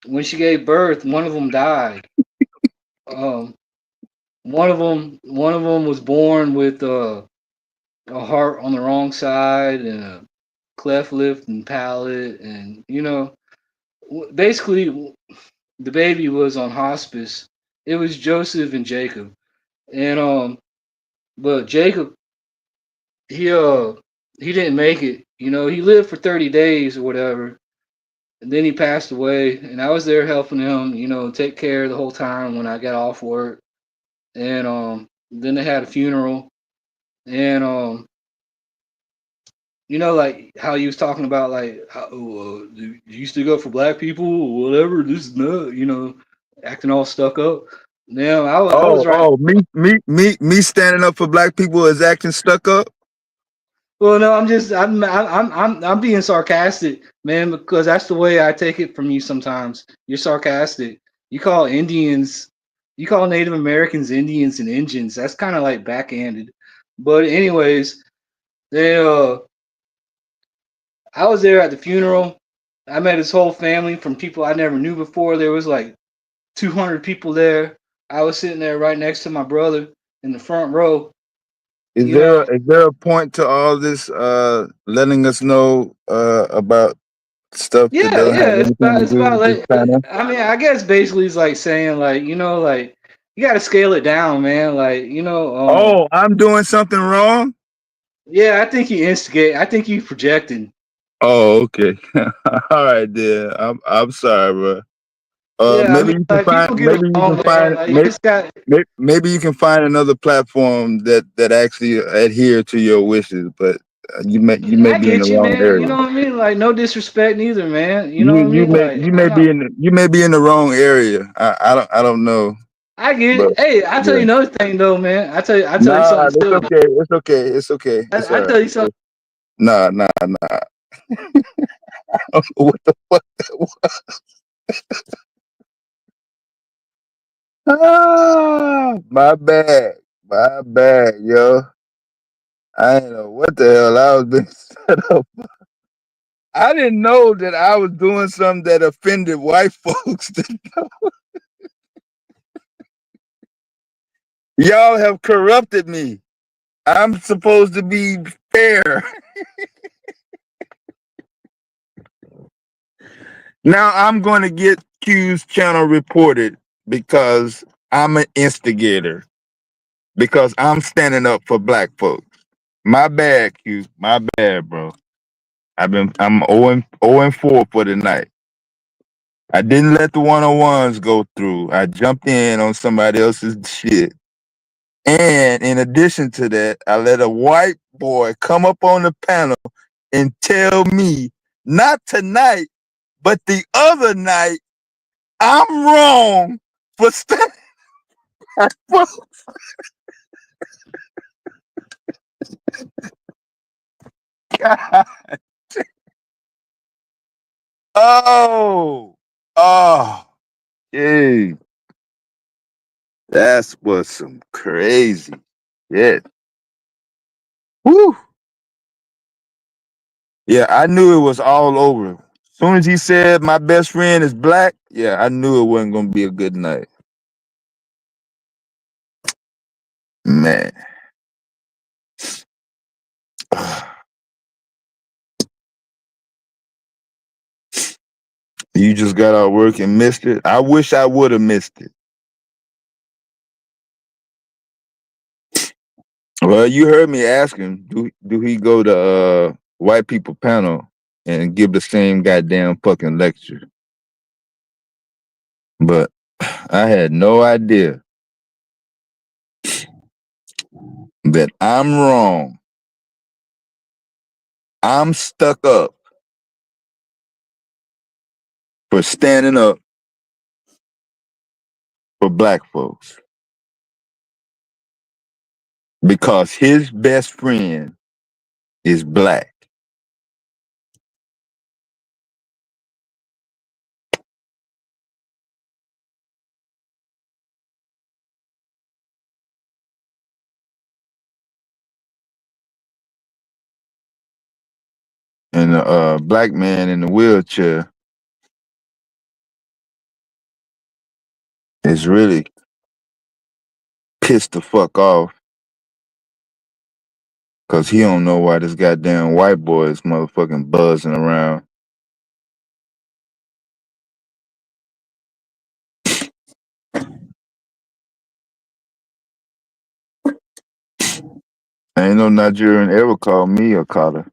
when she gave birth, one of them died. Um, one of them was born with a heart on the wrong side and a cleft lip and palate, and you know, basically the baby was on hospice. It was Joseph and Jacob, and but Jacob he didn't make it. You know, he lived for 30 days or whatever, and then he passed away. And I was there helping him, you know, take care the whole time when I got off work. And then they had a funeral, and you know, like how you was talking about, like, how, do you still go for black people or whatever? This is not, you know, acting all stuck up. Now I was right. me standing up for black people is acting stuck up. Well, no, I'm being sarcastic, man, because that's the way I take it from you sometimes. You're sarcastic. You call Indians, you call Native Americans Indians and Indians. That's kind of like backhanded. But anyways, they I was there at the funeral. I met his whole family from people I never knew before. There was like 200 people there. I was sitting there right next to my brother in the front row. You know, Is there a point to all this letting us know about stuff that yeah, don't have yeah. anything to It's do about with this like panel? I mean, I guess basically it's like saying like, you know, like you gotta scale it down, man. Like, you know, Oh, I'm doing something wrong? yeah, I think you instigate. I think you projecting. Oh, okay. All right, then. I'm sorry, bro. Yeah, I mean, like people get it wrong, man. Like you just got. Maybe you can find another platform that actually adhere to your wishes, but you may I be in the get you, wrong man. You area. know what I mean? Like no disrespect neither, man. You know what I mean? Like I'm not. You may be in the wrong area. I don't know, I get but it. Hey, I tell you yeah. another thing though, man. I tell you Nah, something it's silly. okay. It's okay. It's okay. It's all I right. tell you something. Nah. What the fuck? My bad. My bad, yo. I didn't know what the hell I was being set up. I didn't know that I was doing something that offended white folks. Y'all have corrupted me. I'm supposed to be fair. Now I'm going to get Q's channel reported because I'm an instigator. Because I'm standing up for black folks. My bad, Q. My bad, bro. I'm 0-4 for the night. I didn't let the one-on-ones go through. I jumped in on somebody else's shit. And in addition to that, I let a white boy come up on the panel and tell me, not tonight, but the other night, I'm wrong for standing. God. Oh, hey, that's what's some crazy shit. Woo. Yeah, I knew it was all over. As soon as he said my best friend is black, yeah, I knew it wasn't gonna be a good night. Man. You just got out of work and missed it. I wish I would have missed it. Well, you heard me ask him, do he go to white people panel and give the same goddamn fucking lecture? But I had no idea that I'm wrong. I'm stuck up for standing up for black folks because his best friend is black. And the black man in the wheelchair is really pissed the fuck off because he don't know why this goddamn white boy is motherfucking buzzing around. Ain't no Nigerian ever called me a collar.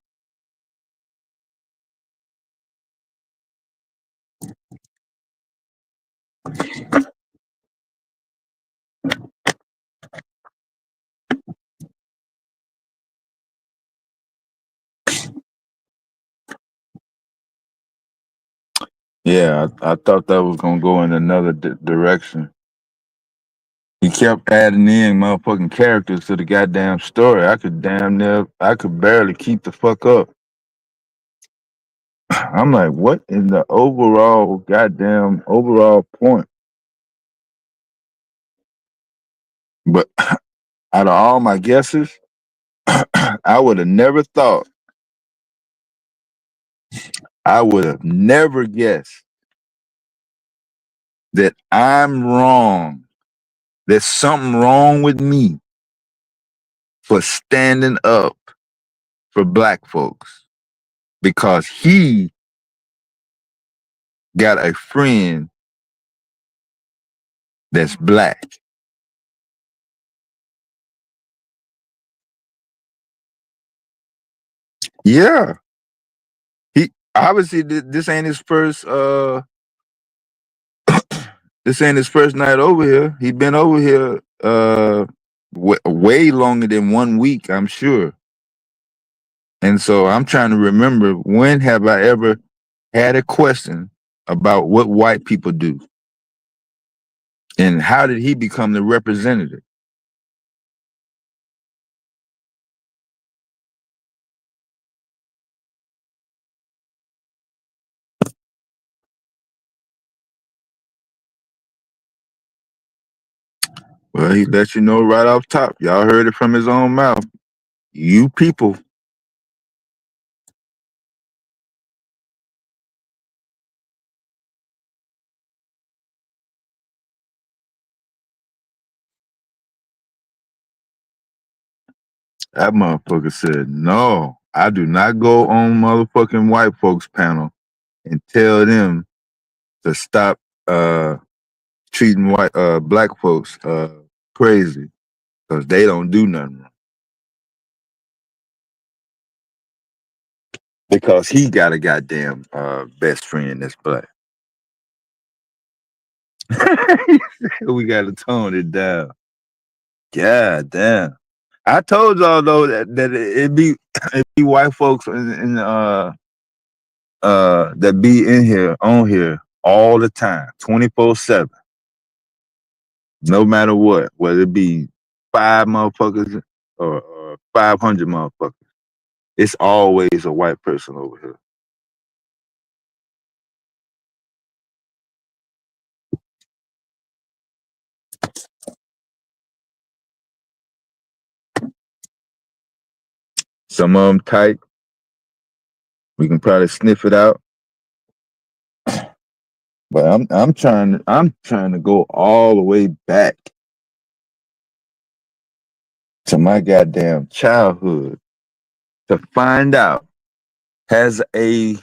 Yeah, I thought that was gonna go in another direction. He kept adding in motherfucking characters to the goddamn story. I could barely keep the fuck up. I'm like, what in the overall point? But out of all my guesses, I would have never thought, I would have never guessed that I'm wrong. There's something wrong with me for standing up for black folks because he got a friend that's black. Yeah. He obviously this ain't his first this ain't his first night over here. He been over here way longer than 1 week, I'm sure. And so I'm trying to remember, when have I ever had a question about what white people do? And how did he become the representative? Well, he let you know right off top. Y'all heard it from his own mouth. You people. That motherfucker said, no, I do not go on motherfucking white folks panel and tell them to stop treating black folks crazy because they don't do nothing wrong. Because he got a goddamn best friend that's black. We gotta tone it down. God damn. I told y'all though that it be white folks in that be in here on here all the time, 24/7. No matter what, whether it be 5 motherfuckers or 500 motherfuckers, it's always a white person over here. Some of them tight. We can probably sniff it out. But I'm trying to go all the way back to my goddamn childhood to find out, has a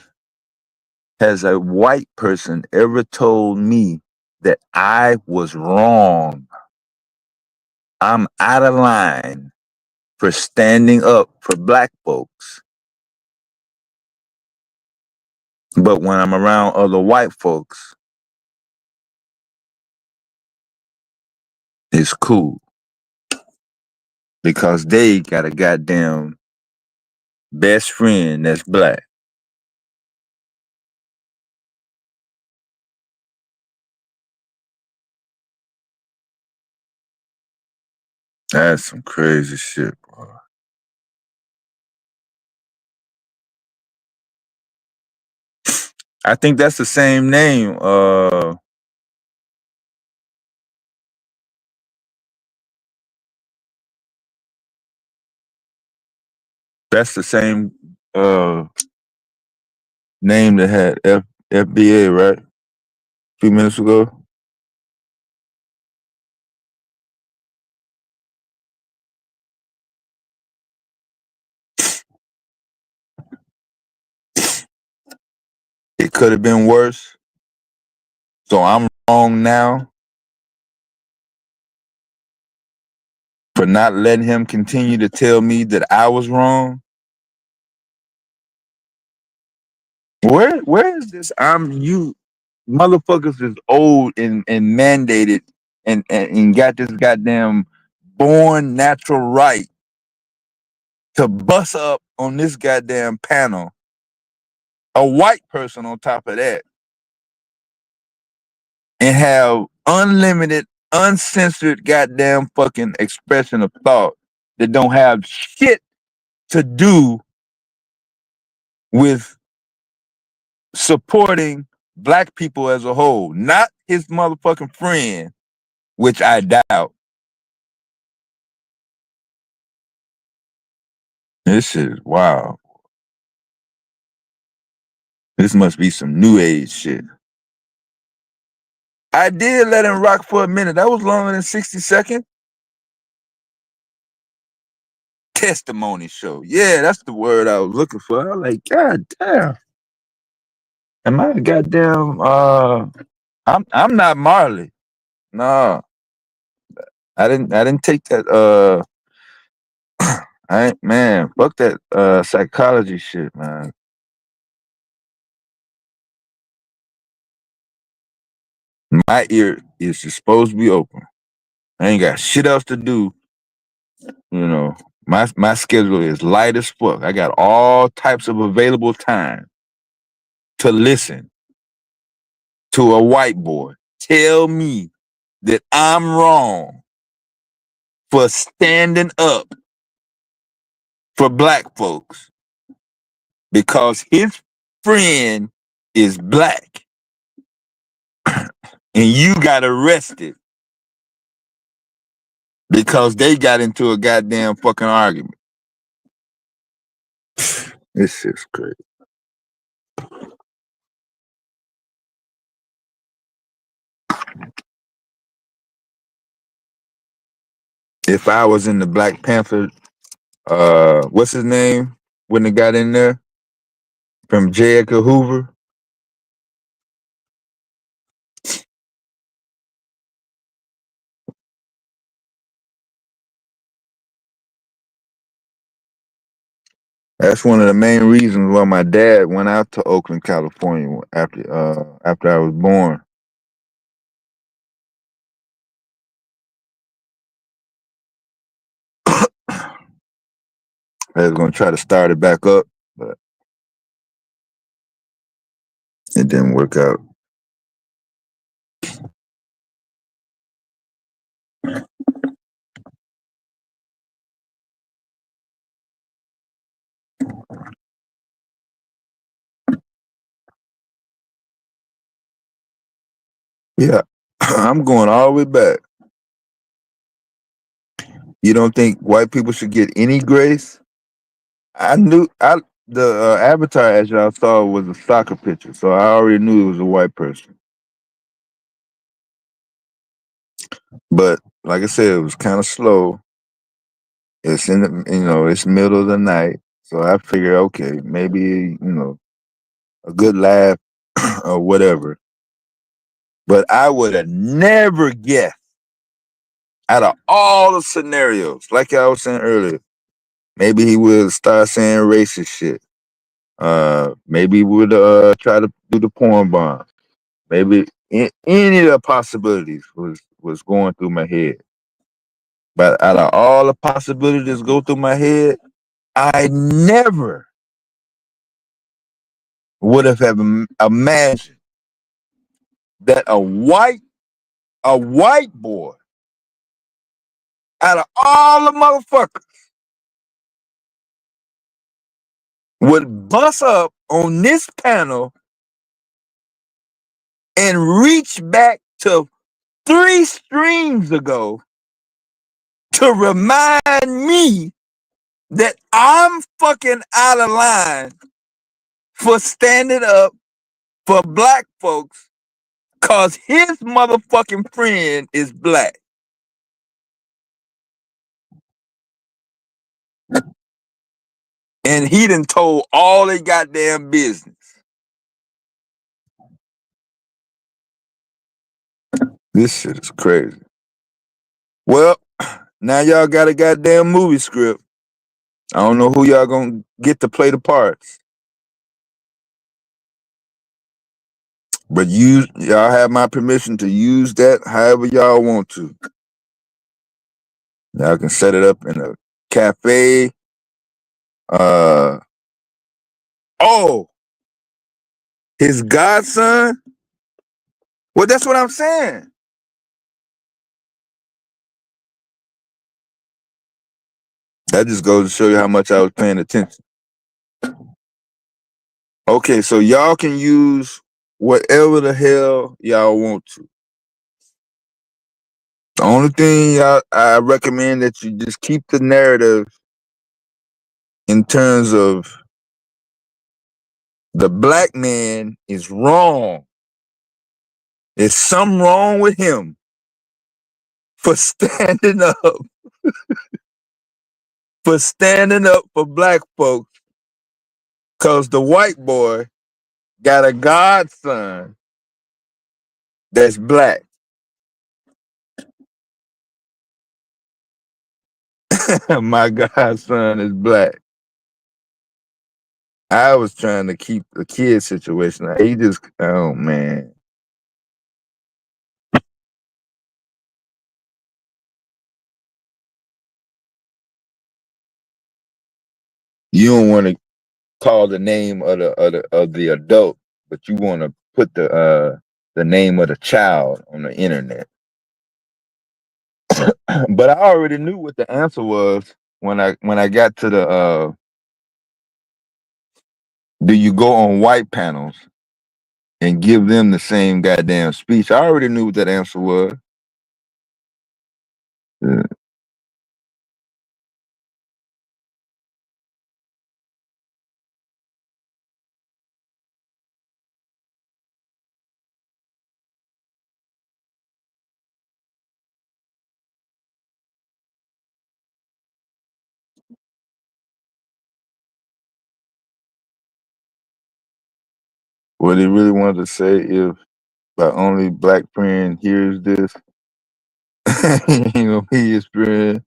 white person ever told me that I was wrong? I'm out of line for standing up for black folks. But when I'm around other white folks, it's cool. Because they got a goddamn best friend that's black. That's some crazy shit, bro. I think that's the same name. That's the same name that had FBA, right? A few minutes ago. It could have been worse. So I'm wrong now for not letting him continue to tell me that I was wrong. Where is this? You motherfuckers is old and mandated and got this goddamn born natural right to bust up on this goddamn panel. A white person on top of that. And have unlimited, uncensored goddamn fucking expression of thought that don't have shit to do with supporting black people as a whole, not his motherfucking friend, which I doubt. This shit is wild. This must be some new age shit. I did let him rock for a minute. That was longer than 60 seconds. Testimony show. Yeah, that's the word I was looking for. I was like, God damn. Am I a goddamn I'm not Marley. No. I didn't take that man, fuck that psychology shit, man. My ear is supposed to be open. I ain't got shit else to do. You know, my schedule is light as fuck. I got all types of available time to listen to a white boy tell me that I'm wrong for standing up for black folks because his friend is black and you got arrested because they got into a goddamn fucking argument. This shit's crazy. If I was in the Black Panther what's his name when they got in there from J. Edgar Hoover? That's one of the main reasons why my dad went out to Oakland, California after I was born. I was gonna try to start it back up, but it didn't work out. Yeah, I'm going all the way back. You don't think white people should get any grace? The avatar as y'all saw was a soccer picture, so I already knew it was a white person. But like I said, it was kind of slow. It's in the it's middle of the night, so I figured, okay, maybe a good laugh or whatever. But I would have never guessed out of all the scenarios, like I was saying earlier, maybe he would start saying racist shit. Maybe he would try to do the porn bomb. Maybe any of the possibilities was going through my head. But out of all the possibilities go through my head, I never would have imagined that a white boy out of all the motherfuckers would bust up on this panel and reach back to 3 streams ago to remind me that I'm fucking out of line for standing up for black folks cause his motherfucking friend is black. And he done told all they goddamn business. This shit is crazy. Well, now y'all got a goddamn movie script. I don't know who y'all gonna get to play the parts. But y'all have my permission to use that however y'all want to. Y'all can set it up in a cafe. His godson? Well, that's what I'm saying. That just goes to show you how much I was paying attention. Okay, so y'all can use whatever the hell y'all want to. The only thing I recommend that you just keep the narrative in terms of the black man is wrong. There's something wrong with him for standing up, for black folks, because the white boy got a godson that's black. My godson is black. I was trying to keep the kid situation. He just, oh man. You don't want to call the name of the adult, but you want to put the name of the child on the internet. But I already knew what the answer was when I got to the do you go on white panels and give them the same goddamn speech? I already knew what that answer was. Yeah. What he really wanted to say, if my only black friend hears this, you know, he is friend.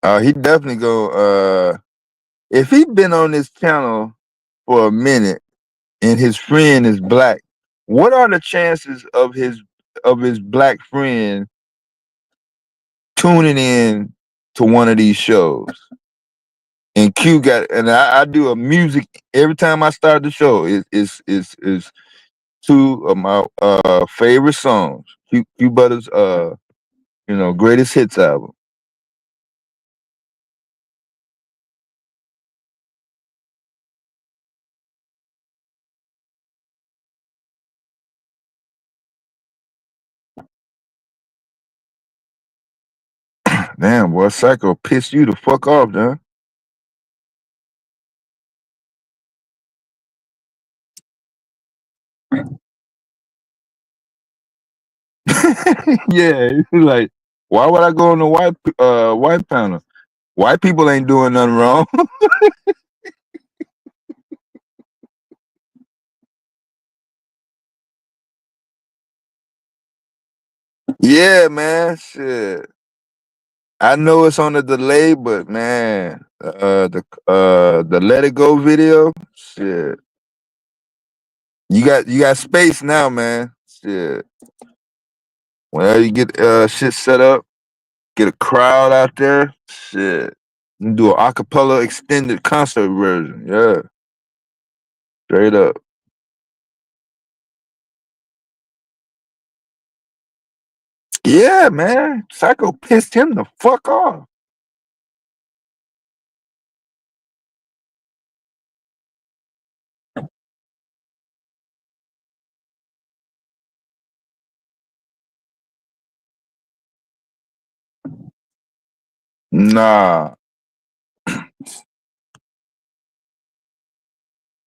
He definitely go. If he been on this channel for a minute and his friend is black, what are the chances of his black friend tuning in to one of these shows? And Q got, and I do a music every time I start the show. Is two of my favorite songs. Q Butter's greatest hits album. Damn, boy, Psycho pissed you the fuck off, man. Yeah, he's like, why would I go on the white panel? White people ain't doing nothing wrong. Yeah, man, shit. I know it's on the delay, but man, the Let It Go video, shit. You got space now, man. Shit. Whenever you get shit set up, get a crowd out there, shit. You can do an acapella extended concert version. Yeah. Straight up. Yeah, man. Psycho pissed him the fuck off. Nah.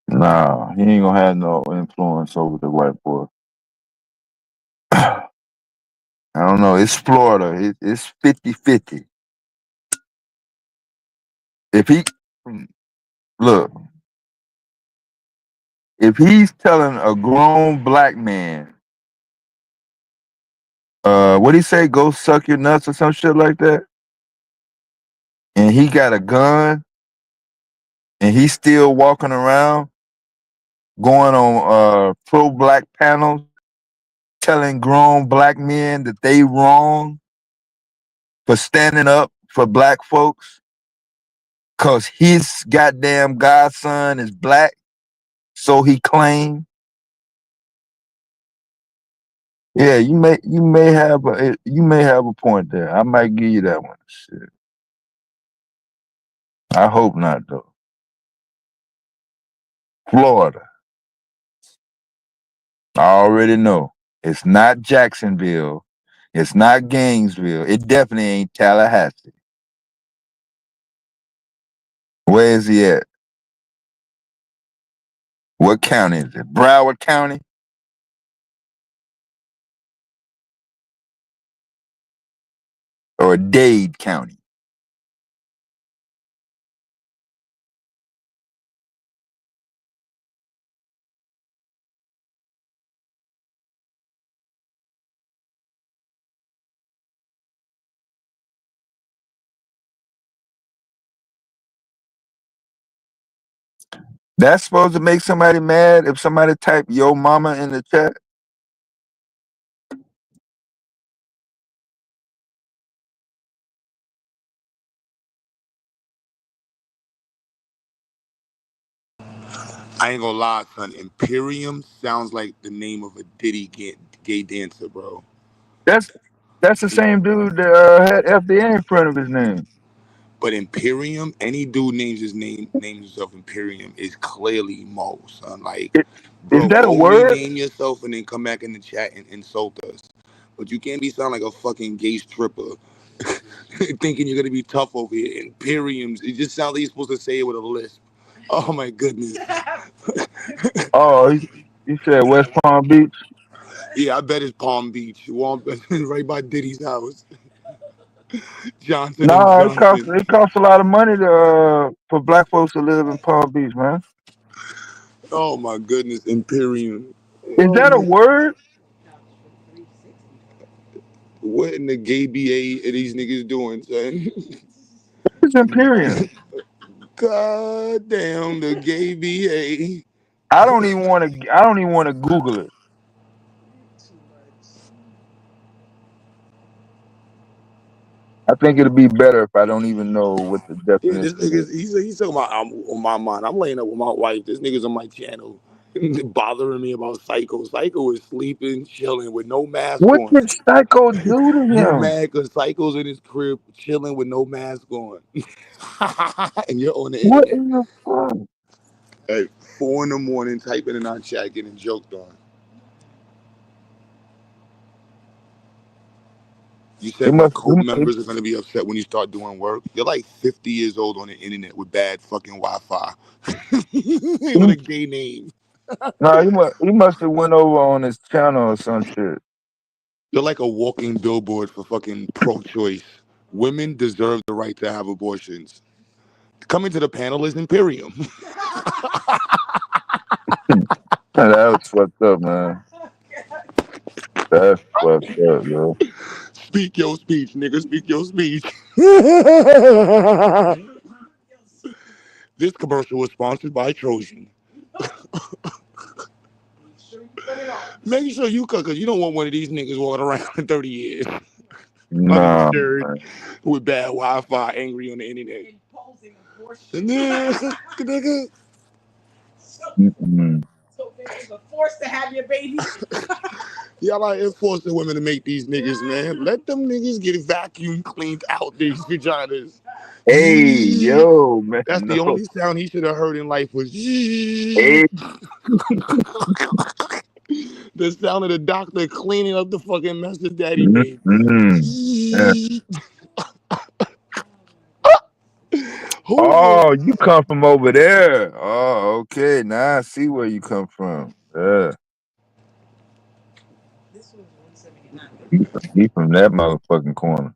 Nah. He ain't gonna have no influence over the white boy. I don't know. It's Florida. It's 50-50. If he look, if he's telling a grown black man, what'd he say? Go suck your nuts or some shit like that. And he got a gun and he's still walking around going on pro-black panels telling grown black men that they wrong for standing up for black folks because his goddamn godson is black, so he claimed. Yeah, you may have a point there. I might give you that one. Shit. I hope not though. Florida. I already know. It's not Jacksonville. It's not Gainesville. It definitely ain't Tallahassee. Where is he at? What county is it? Broward County? Or Dade County? That's supposed to make somebody mad if somebody type yo mama in the chat? I ain't gonna lie, son. Imperium sounds like the name of a Diddy gay dancer, bro. That's the same dude that had FDA in front of his name. But Imperium, any dude names himself Imperium is clearly Mo, son. Like, bro, Is that a go word? rename yourself and then come back in the chat and insult us. But you can't be sound like a fucking gay stripper thinking you're gonna be tough over here. Imperiums, it just sounds like you're supposed to say it with a lisp. Oh my goodness. Oh, you said West Palm Beach? Yeah, I bet it's Palm Beach. Right by Diddy's house. Johnson and No, Johnson. it costs a lot of money to for black folks to live in Palm Beach, man. Oh my goodness, Imperium. Is Oh that a man. word? What in the gay BA are these niggas doing, son? It's Imperium. God damn the gay BA. I don't even want to. I don't even want to Google it. I think it'll be better if I don't even know what the Yeah, this definition is. nigga's he's talking about I'm on my mind. I'm laying up with my wife. This nigga's on my channel bothering me about Psycho. Psycho is sleeping, chilling with no mask What on. did Psycho do to You him? mad because Psycho's in his crib chilling with no mask on. And you're on the What internet in the fuck? at 4 in the morning typing in our chat getting joked on. You It said my must. cult members are gonna be upset when you start doing work. You're like 50 years old on the internet with bad fucking Wi-Fi. With a gay name. No, he must have went over on his channel or some shit. You're like a walking billboard for fucking pro-choice. Women deserve the right to have abortions. Coming to the panel is Imperium. That was fucked up, man. That's fucked up, yo. Speak your speech, nigga. Speak your speech. This commercial was sponsored by Trojan. Make sure you cook, because you don't want one of these niggas walking around in 30 years. Nah, Uninsured, man. with bad Wi-Fi, angry on the internet. Nigga. Mm-mm. Forced to have your baby. Y'all are enforcing women to make these niggas, man. Let them niggas get vacuum cleaned out these vaginas. Hey, yo, man, That's the no. only sound he should have heard in life was Hey. the sound of the doctor cleaning up the fucking mess his daddy made. Yeah. Oh, you come from over there. Oh, okay. Now I see where you come from. Yeah. He from that motherfucking corner.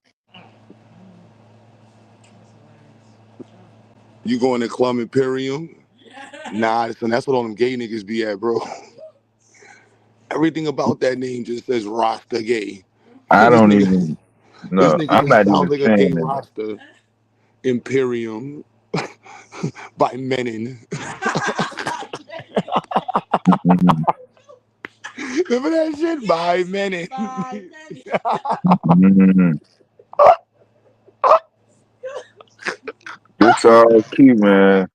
You going to Club Imperium? Nah, son, that's what all them gay niggas be at, bro. Everything about that name just says Rasta gay. I This don't nigga, even. this No, nigga I'm just not sounds even like a gay saying that. Rasta. Imperium by Menin. Mm-mm. Remember that shit? By Menin. Mm-mm. This all cute, man.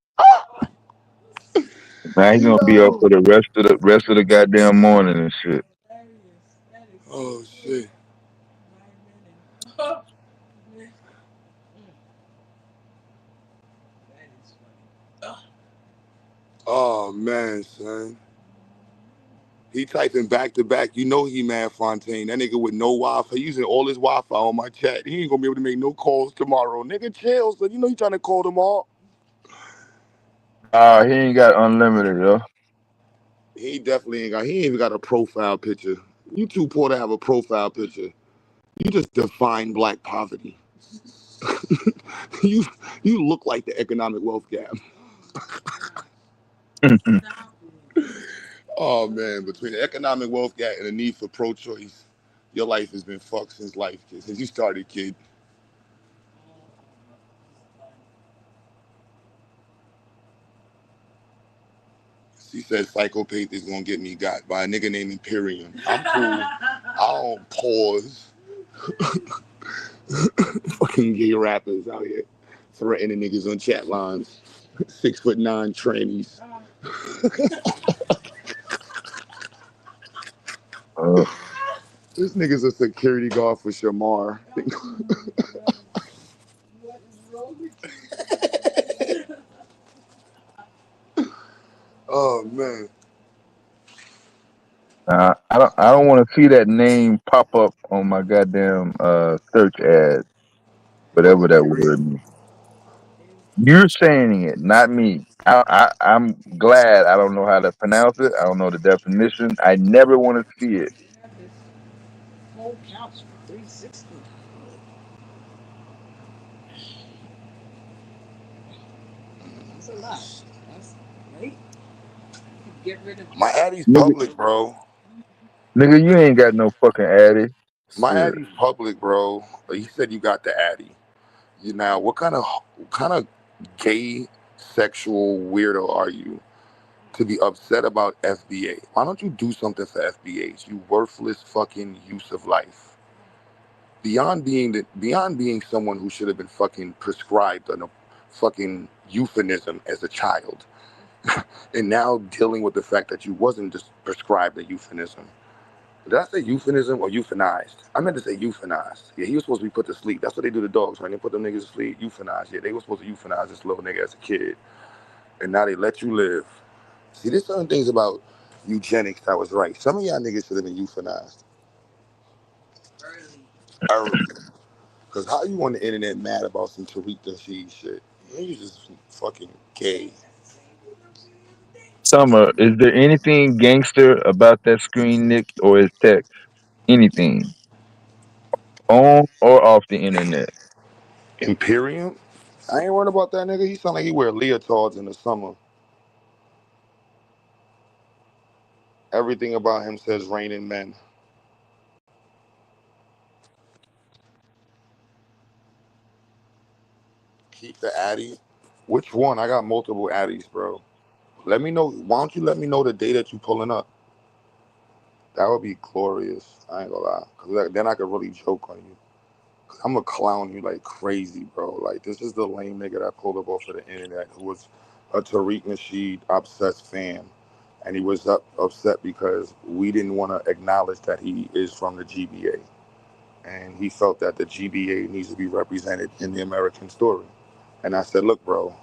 Now he gonna be up for the rest of the goddamn morning and shit. Oh shit. Oh man, son. He typing back to back. You know he mad Fontaine. That nigga with no Wi-Fi. Using all his Wi-Fi on my chat. He ain't gonna be able to make no calls tomorrow. Nigga, chill. So you know you trying to call them all. He ain't got unlimited, yo. He definitely ain't got. He ain't even got a profile picture. You too poor to have a profile picture. You just define black poverty. you look like the economic wealth gap. Oh man, between the economic wealth gap and the need for pro-choice, your life has been fucked since you started, kid. She said psychopath is gonna get me got by a nigga named Imperium. I'm cool. I don't pause. Fucking gay rappers out here threatening niggas on chat lines. 6'9" trannies. This nigga's a security guard for Shamar. Oh man. I don't want to see that name pop up on my goddamn search ad, whatever that word means. You're saying it, not me. I'm glad I don't know how to pronounce it. I don't know the definition. I never want to see it. Whole couch for $360. That's a lot. That's great. Get rid of My Addy's Nigga, public, bro. nigga, you ain't got no fucking Addy. My Shit. Addy's public, bro. He said you got the Addy. You now, what kind of gay sexual weirdo are you to be upset about FBA? Why don't you do something for FBAs? You worthless fucking use of life. Beyond being someone who should have been fucking prescribed a fucking euphemism as a child, and now dealing with the fact that you wasn't just prescribed a euphemism. Did I say euphemism or euthanized? I meant to say euthanized. Yeah, he was supposed to be put to sleep. That's what they do to dogs, right? They put them niggas to sleep, euthanize. Yeah, they were supposed to euthanize this little nigga as a kid. And now they let you live. See, there's certain things about eugenics that was right. Some of y'all niggas should have been euthanized early. Because how you on the internet mad about some Tariq Nasheed shit? You just fucking gay. Summer, is there anything gangster about that screen, Nick, or is text? Anything on or off the internet? Imperium? I ain't worried about that nigga. He sound like he wear leotards in the summer. Everything about him says raining men. Keep the Addy. Which one? I got multiple Addies, bro. Let me know. Why don't you let me know the day that you pulling up? That would be glorious. I ain't gonna lie. Cause then I could really joke on you. Cause I'm gonna clown you like crazy, bro. Like this is the lame nigga that pulled up off of the internet who was a Tariq Nasheed obsessed fan. And he was upset because we didn't want to acknowledge that he is from the GBA. And he felt that the GBA needs to be represented in the American story. And I said, look, bro,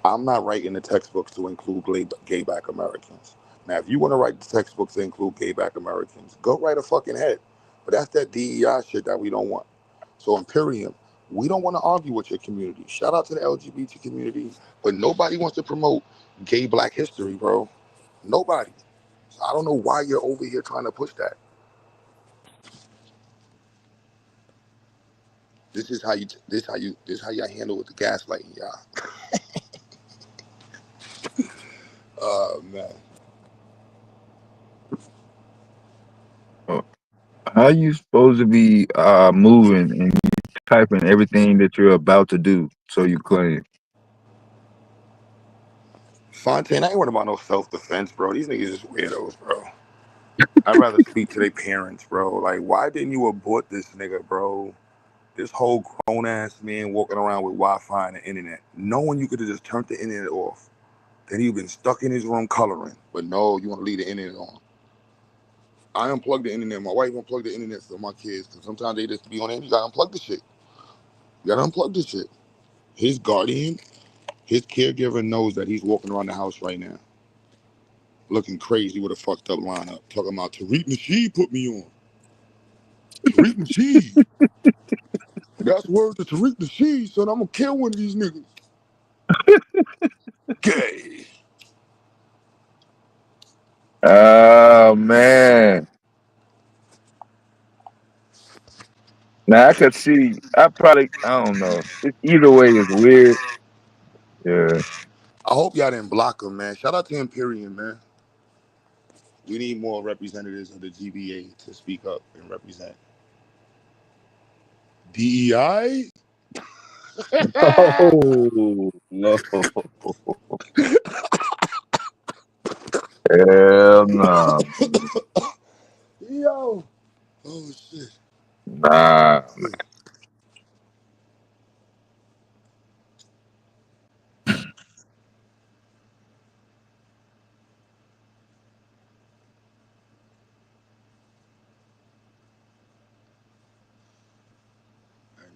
I'm not writing the textbooks to include gay black Americans. Now, if you want to write the textbooks to include gay black Americans, go write a fucking head. But that's that DEI shit that we don't want. So Imperium, we don't want to argue with your community. Shout out to the LGBT community, but nobody wants to promote gay black history, bro. Nobody. So I don't know why you're over here trying to push that. This is how you handle with the gaslighting, y'all. Oh man. How you supposed to be moving and you typing everything that you're about to do? So you claim. Fontaine, I ain't worried about no self-defense, bro. These niggas is weirdos, bro. I'd rather speak to their parents, bro. Like, why didn't you abort this nigga, bro? This whole grown-ass man walking around with Wi-Fi and the internet. Knowing you could have just turned the internet off. Then he'd been stuck in his room coloring. But no, you want to leave the internet on. I unplugged the internet. My wife unplugged the internet for my kids. Because sometimes they just be on it. You got to unplug the shit. You got to unplug the shit. His guardian, his caregiver knows that he's walking around the house right now. Looking crazy with a fucked up lineup. Talking about Tariq Nasheed put me on. Tariq Nasheed. That's word to Tariq Nasheed, son. I'm gonna kill one of these niggas. Gay. Oh man. Now I could see. I don't know. Either way is weird. Yeah. I hope y'all didn't block him, man. Shout out to Imperium, man. We need more representatives of the GBA to speak up and represent. DEI? Oh no. Hell no. Yo. Oh shit. Nah.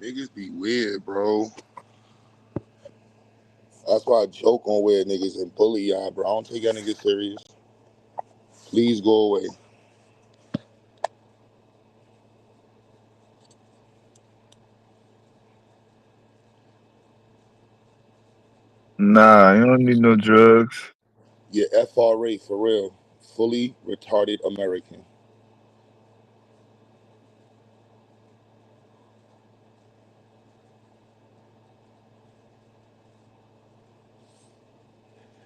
Niggas be weird, bro. That's why I joke on weird niggas and bully y'all, bro. I don't take y'all niggas serious. Please go away. Nah, you don't need no drugs. Yeah, FRA for real. Fully retarded American.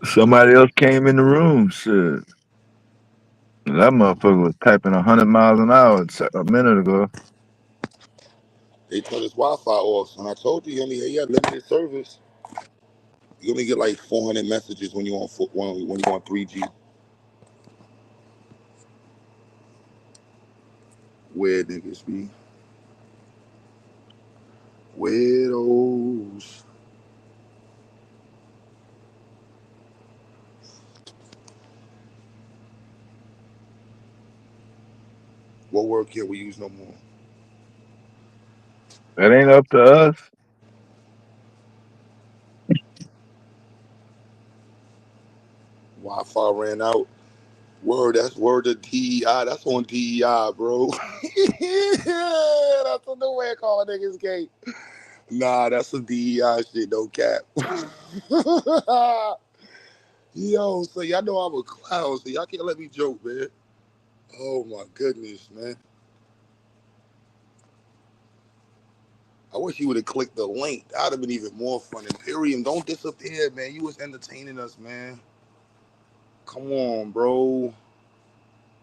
Somebody else came in the room. Shit. That motherfucker was typing 100 miles an hour a minute ago. They turned his Wi-Fi off, and I told you he had limited service. You only get like 400 messages when you on 3G. Where niggas be? Widows. What word can't we use no more? That ain't up to us. Wi-Fi ran out. That's word to DEI. That's on DEI, bro. That's a new way of calling niggas gay. Nah, that's some DEI shit, no cap. Yo, so y'all know I'm a clown, so y'all can't let me joke, man. Oh my goodness, man. I wish you would have clicked the link. That would have been even more fun. Imperium, don't disappear, man. You was entertaining us, man. Come on, bro.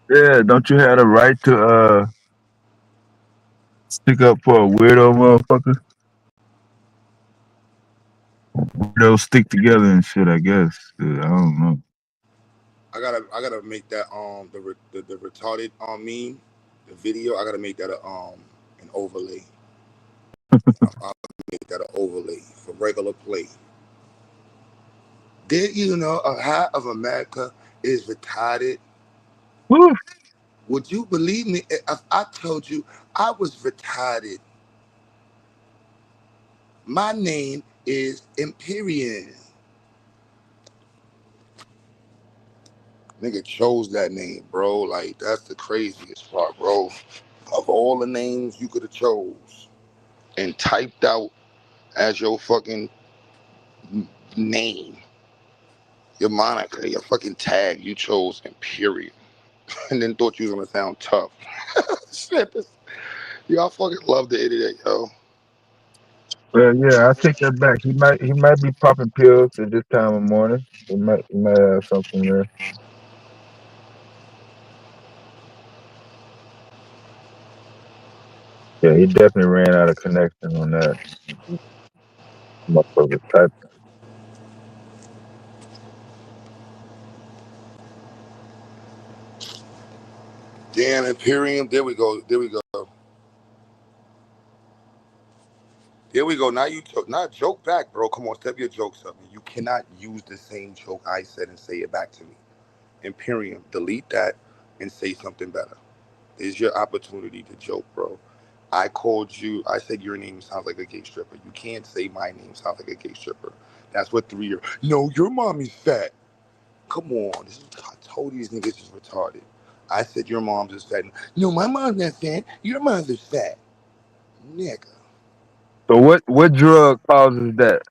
Yeah, don't you have the right to stick up for a weirdo motherfucker? Weirdos stick together and shit, I guess. I don't know. I gotta make that the retarded meme, the video. I gotta make that an overlay. I'll make that an overlay for regular play. Did you know a half of America is retarded? Woo. Would you believe me if I told you I was retarded? My name is Imperium. Nigga chose that name, bro. Like, that's the craziest part, bro. Of all the names you could have chose and typed out as your fucking name, your moniker, your fucking tag, you chose Imperium. And then thought you was gonna sound tough. Shit, y'all fucking love the internet, yo. Well, yeah, I take that back. He might be popping pills at this time of morning. He might have something there. Yeah, he definitely ran out of connection on that. Motherfucker type. Damn, Imperium. There we go. There we go. There we go. Now you joke back, bro. Come on, step your jokes up. You cannot use the same joke I said and say it back to me. Imperium, delete that and say something better. Is your opportunity to joke, bro. I called you. I said your name sounds like a gay stripper. You can't say my name sounds like a gay stripper. That's what 3 years. No, your mommy's fat. Come on. This is what I told these niggas is retarded. I said your mom's is fat. No, my mom's not fat. Your mom's is fat. Nigga. So what drug causes that?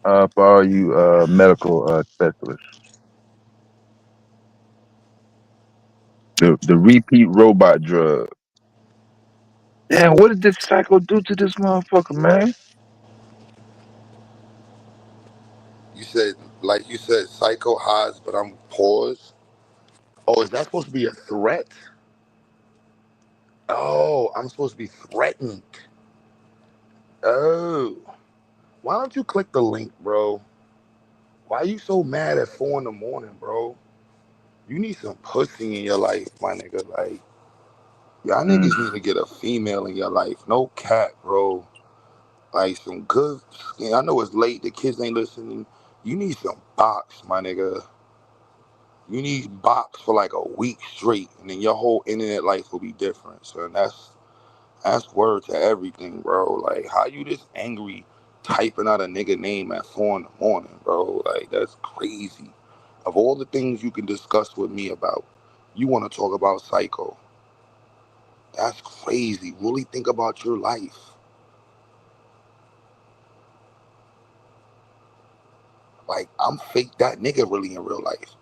For all you medical specialists, the repeat robot drug. Damn, what did this psycho do to this motherfucker, man? You said psycho highs, but I'm paused. Oh, is that supposed to be a threat? Oh, I'm supposed to be threatened. Oh. Why don't you click the link, bro? Why are you so mad at 4 in the morning, bro? You need some pussy in your life, my nigga. Like, y'all niggas need to get a female in your life. No cat, bro. Like, some good skin. I know it's late. The kids ain't listening. You need some box, my nigga. You need box for like a week straight, and then your whole internet life will be different. So that's word to everything, bro. Like, how you this angry typing out a nigga name at 4 in the morning, bro? Like, that's crazy. Of all the things you can discuss with me about, you want to talk about psycho. That's crazy. Really think about your life. Like, I'm fake that nigga really in real life.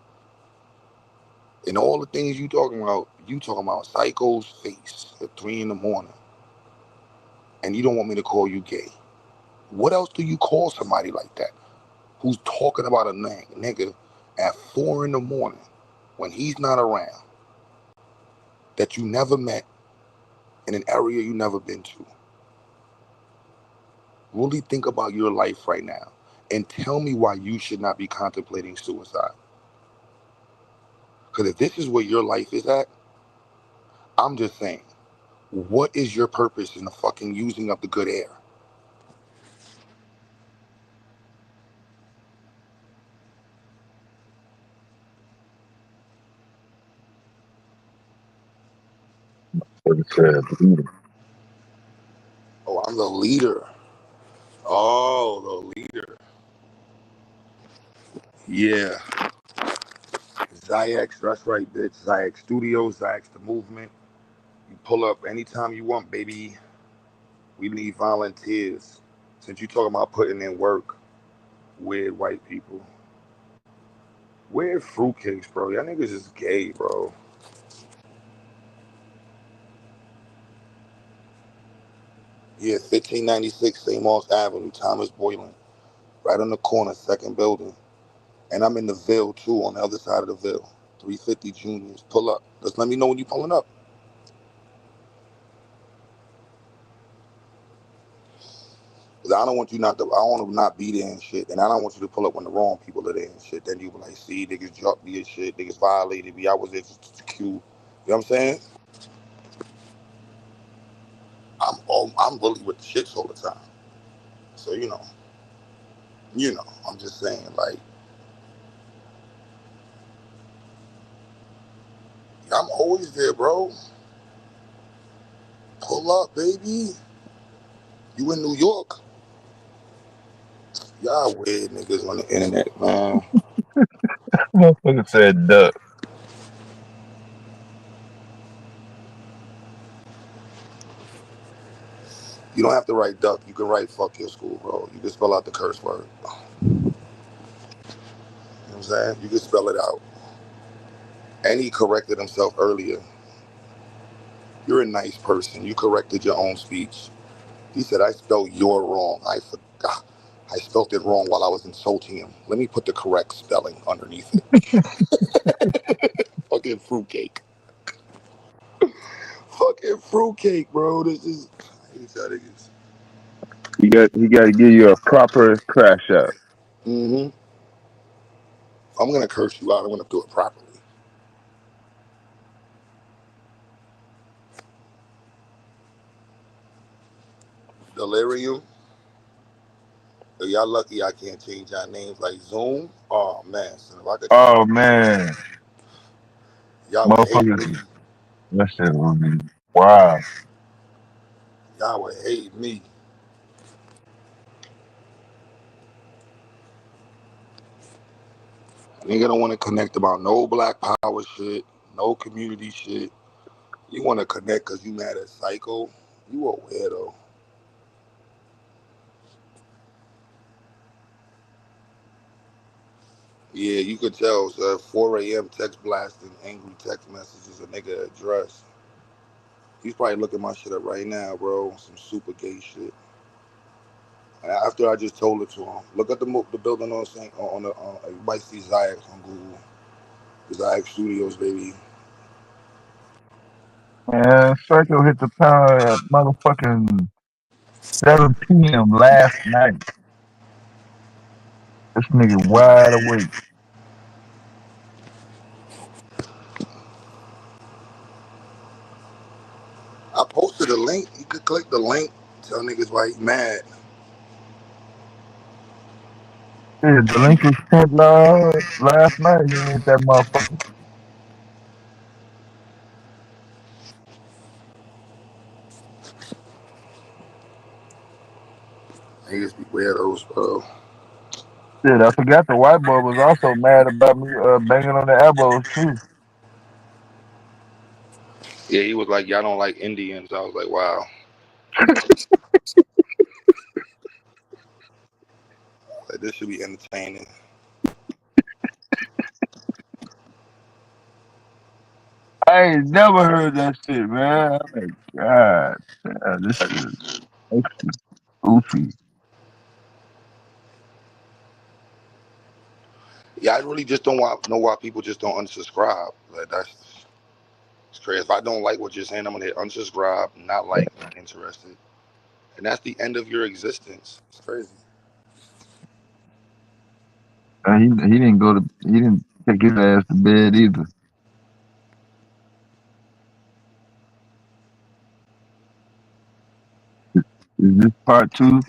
And all the things you talking about psycho's face at 3 in the morning. And you don't want me to call you gay. What else do you call somebody like that? Who's talking about a nigga at 4 in the morning when he's not around, that you never met in an area you never been to. Really think about your life right now and tell me why you should not be contemplating suicide. Because if this is where your life is at, I'm just saying, what is your purpose in the fucking using up the good air? Oh, I'm the leader. Oh, the leader. Yeah. Zyx, that's right, bitch. Zyx Studios, Zyx the movement. You pull up anytime you want, baby. We need volunteers. Since you talking about putting in work, weird white people. Weird fruitcakes, bro. Y'all niggas is gay, bro. Yeah, 1596 St. Mark's Avenue, Thomas Boylan. Right on the corner, second building. And I'm in the Ville, too, on the other side of the Ville. 350 Juniors. Pull up. Just let me know when you pulling up. Cause I don't want you not to, I want to not be there and shit. And I don't want you to pull up when the wrong people are there and shit. Then you be like, see, niggas jumped me and shit. Niggas violated me. I was there just to cue. You know what I'm saying? I'm really with the shits all the time. So, I'm just saying, like, I'm always there, bro. Pull up, baby. You in New York. Y'all weird niggas on the internet, man. Motherfucker said duck. You don't have to write duck. You can write fuck your school, bro. You can spell out the curse word. You know what I'm saying? You can spell it out. And he corrected himself earlier. You're a nice person. You corrected your own speech. He said, I spelled your wrong. I forgot. I spelled it wrong while I was insulting him. Let me put the correct spelling underneath it. Fucking fruitcake. Fucking fruitcake, bro. This is. He got to give you a proper crash out. Mm-hmm. I'm going to curse you out. I'm going to do it properly. Delirium. Y'all lucky I can't change y'all names like Zoom. Oh, man. So if I could Oh man. y'all would hate me. Motherfuckers. That shit would be wow. Y'all would hate me. Nigga don't want to connect about no black power shit, no community shit. You want to connect because you mad at Psycho. You a weirdo. Yeah, you could tell. So 4 a.m. text blasting, angry text messages, a nigga address. He's probably looking my shit up right now, bro. Some super gay shit. And after I just told it to him, look at the building on St. on the everybody sees Zyx on Google. Zyx Studios, baby. Man, Psycho hit the power at motherfucking 7 p.m. last night. This nigga wide awake. I posted a link. You could click the link. Tell niggas why he mad. Yeah, the link was sent last night. He hit that motherfucker. Niggas be weirdos, bro. Shit, I forgot the white boy was also mad about me banging on the elbows too. Yeah, he was like, y'all don't like Indians. I was like, wow. Like, this should be entertaining. I ain't never heard that shit, man. I'm like, God, damn, this shit is goofy. Yeah, I really just don't know why people just don't unsubscribe. Like it's crazy. If I don't like what you're saying, I'm gonna hit unsubscribe, not like, not interested, and that's the end of your existence. It's crazy. He didn't take his ass to bed either. Is this part 2?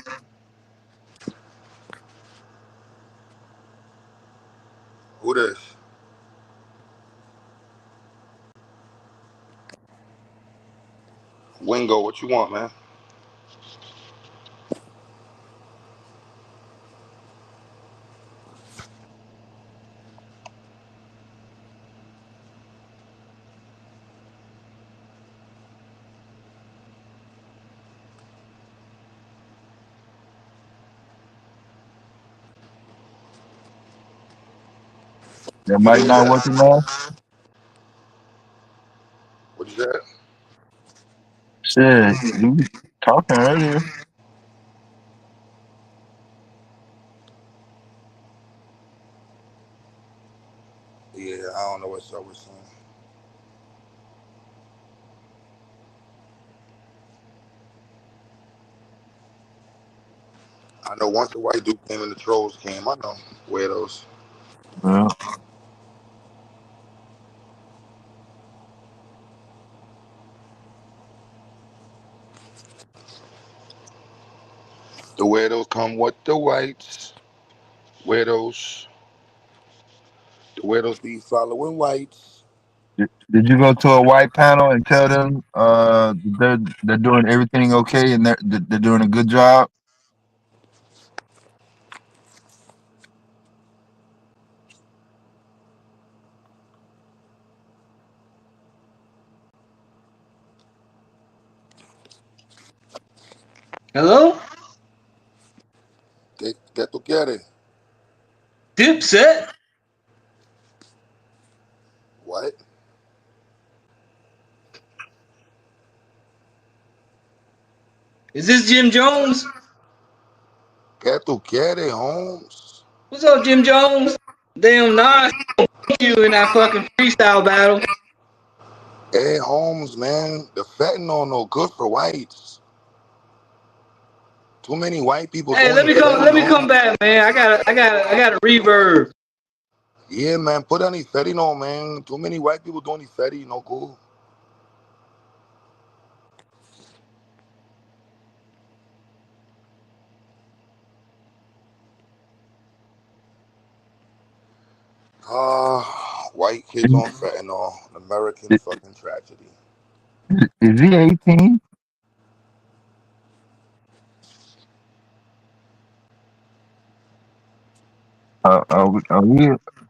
Who this? Wingo, what you want, man? That might not working now. What you said? Shit, you was talking earlier. Yeah, I don't know what's up with saying. I know once the white dude came and the trolls came. I know weirdos. Yeah. The weirdos come with the whites. Weirdos. The weirdos be following whites. Did you go to a white panel and tell them they're doing everything okay and they're doing a good job? Hello? ¿Qué tú quieres? Dipset? What? Is this Jim Jones? ¿Qué tú quieres, Holmes? What's up, Jim Jones? Damn Nas you in that fucking freestyle battle. Hey, Holmes, man, the fentanyl no good for whites. Too many white people Hey, doing let me come fentanyl. back, man. I got a reverb. Yeah, man, put on the fentanyl, man. Too many white people doing the fentanyl, no cool. White kids on fentanyl, an American fucking tragedy. Is he 18?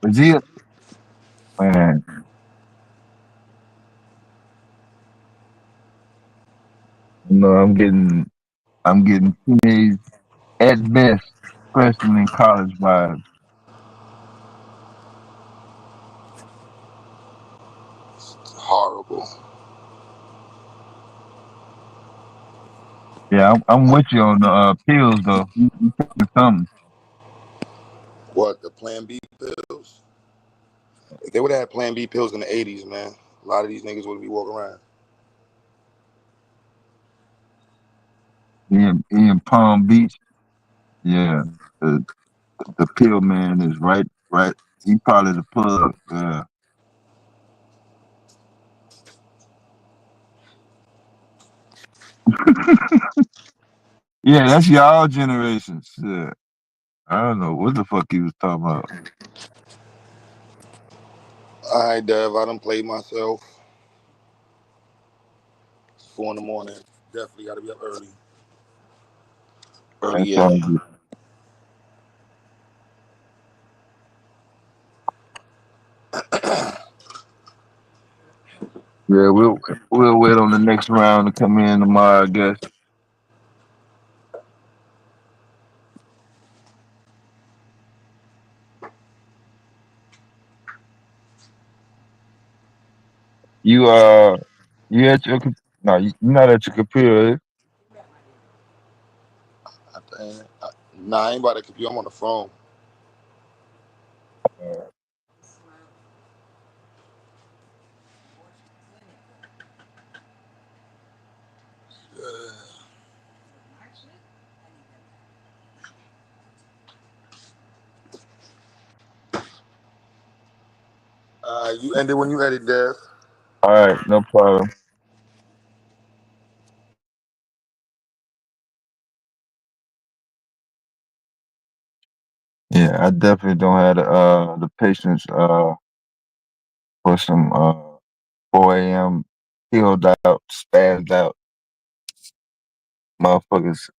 Is he? Man, no, I'm getting teenage at best freshman in college vibes. It's horrible. Yeah, I'm with you on the pills though. You taking something? What, the Plan B pills? If they would have had Plan B pills in the 80s, man, a lot of these niggas wouldn't be walking around. In Palm Beach, yeah. The pill man is right. He probably the plug. Yeah. Yeah, that's y'all generation. Shit. I don't know what the fuck he was talking about. All right, Dev, I done played myself. It's 4 in the morning. Definitely got to be up early. Early, That's all yeah. good. Yeah, we'll wait on the next round to come in tomorrow, I guess. You you at your no, you're not at your computer. Nah, I ain't about to keep you. I'm on the phone. You ended when you edit, Dev. All right, no problem. Yeah, I definitely don't have the patience for some 4 a.m. peeled out, spazzed out motherfuckers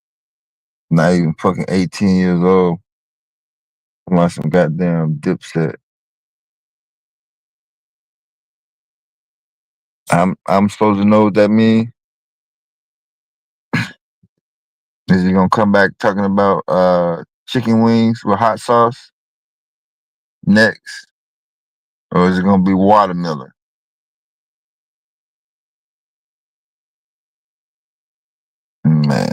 not even fucking 18 years old. I'm on some goddamn Dipset. I'm supposed to know what that means. Is he gonna come back talking about chicken wings with hot sauce next? Or is it gonna be watermelon? Man.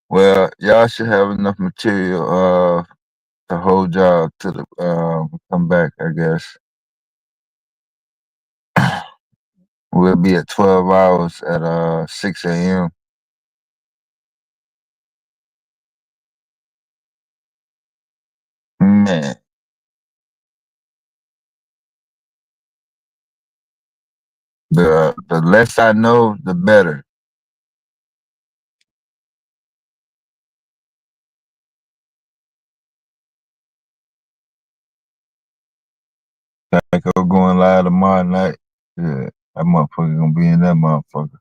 Well, y'all should have enough material to hold y'all to the come back, I guess. We'll be at 12 hours at 6 a.m. Man. The less I know, the better. Like I'm going live tomorrow night. Yeah, that motherfucker gonna be in that motherfucker.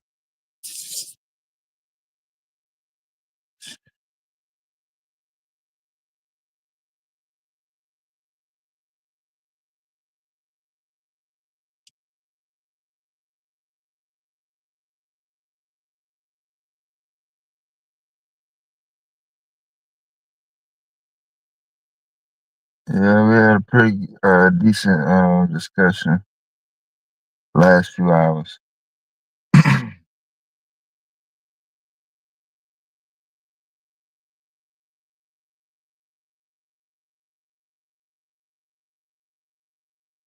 Yeah, we had a pretty decent discussion last few hours.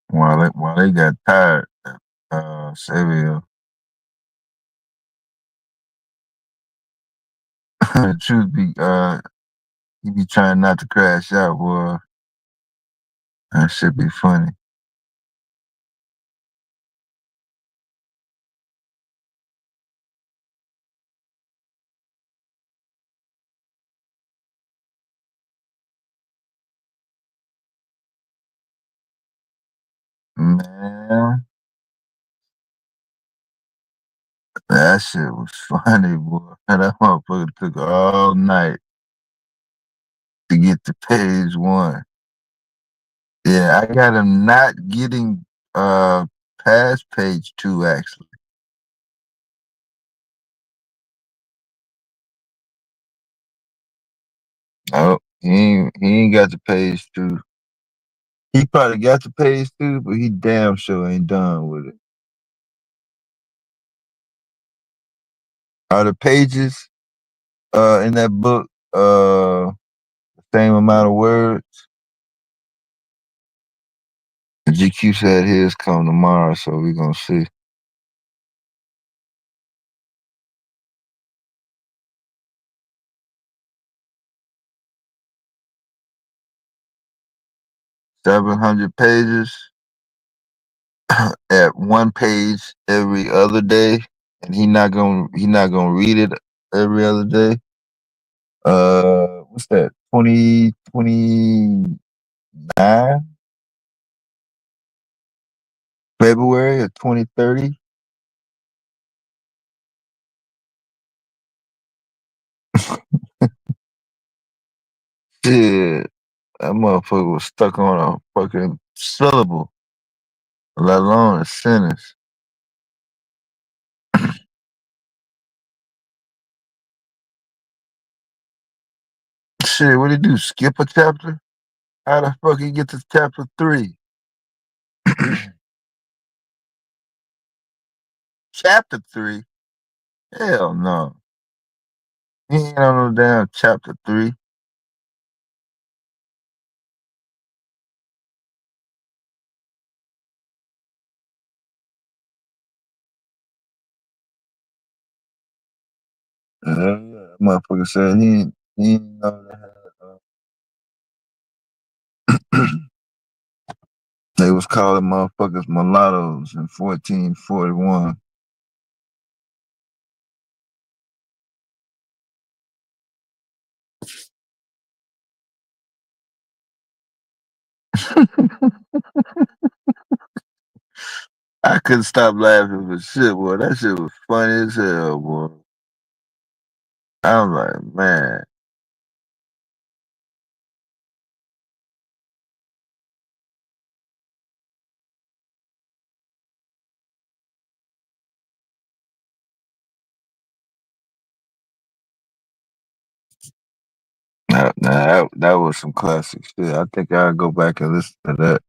While they got tired, Savio. The truth be, you be trying not to crash out, boy. That should be funny. Man, that shit was funny, boy. That motherfucker took all night to get to page 1. Yeah, I got him not getting past page 2 actually. Oh, he ain't got to page 2. He probably got to page 2, but he damn sure ain't done with it. Are the pages in that book the same amount of words? GQ said his come tomorrow, so we gonna see. $700 pages at 1 page every other day, and he not gonna read it every other day. What's that? 2029 February of 2030. Shit, that motherfucker was stuck on a fucking syllable, let alone a sentence. Shit, what did he do? Skip a chapter? How the fuck he get to chapter 3? Chapter 3? Hell no. He ain't on no damn chapter 3. Yeah, motherfucker said he ain't know that. They was calling motherfuckers mulattoes in 1441. I couldn't stop laughing for shit, boy. That shit was funny as hell, boy. I was like, man. That was some classic shit. I think I'll go back and listen to that.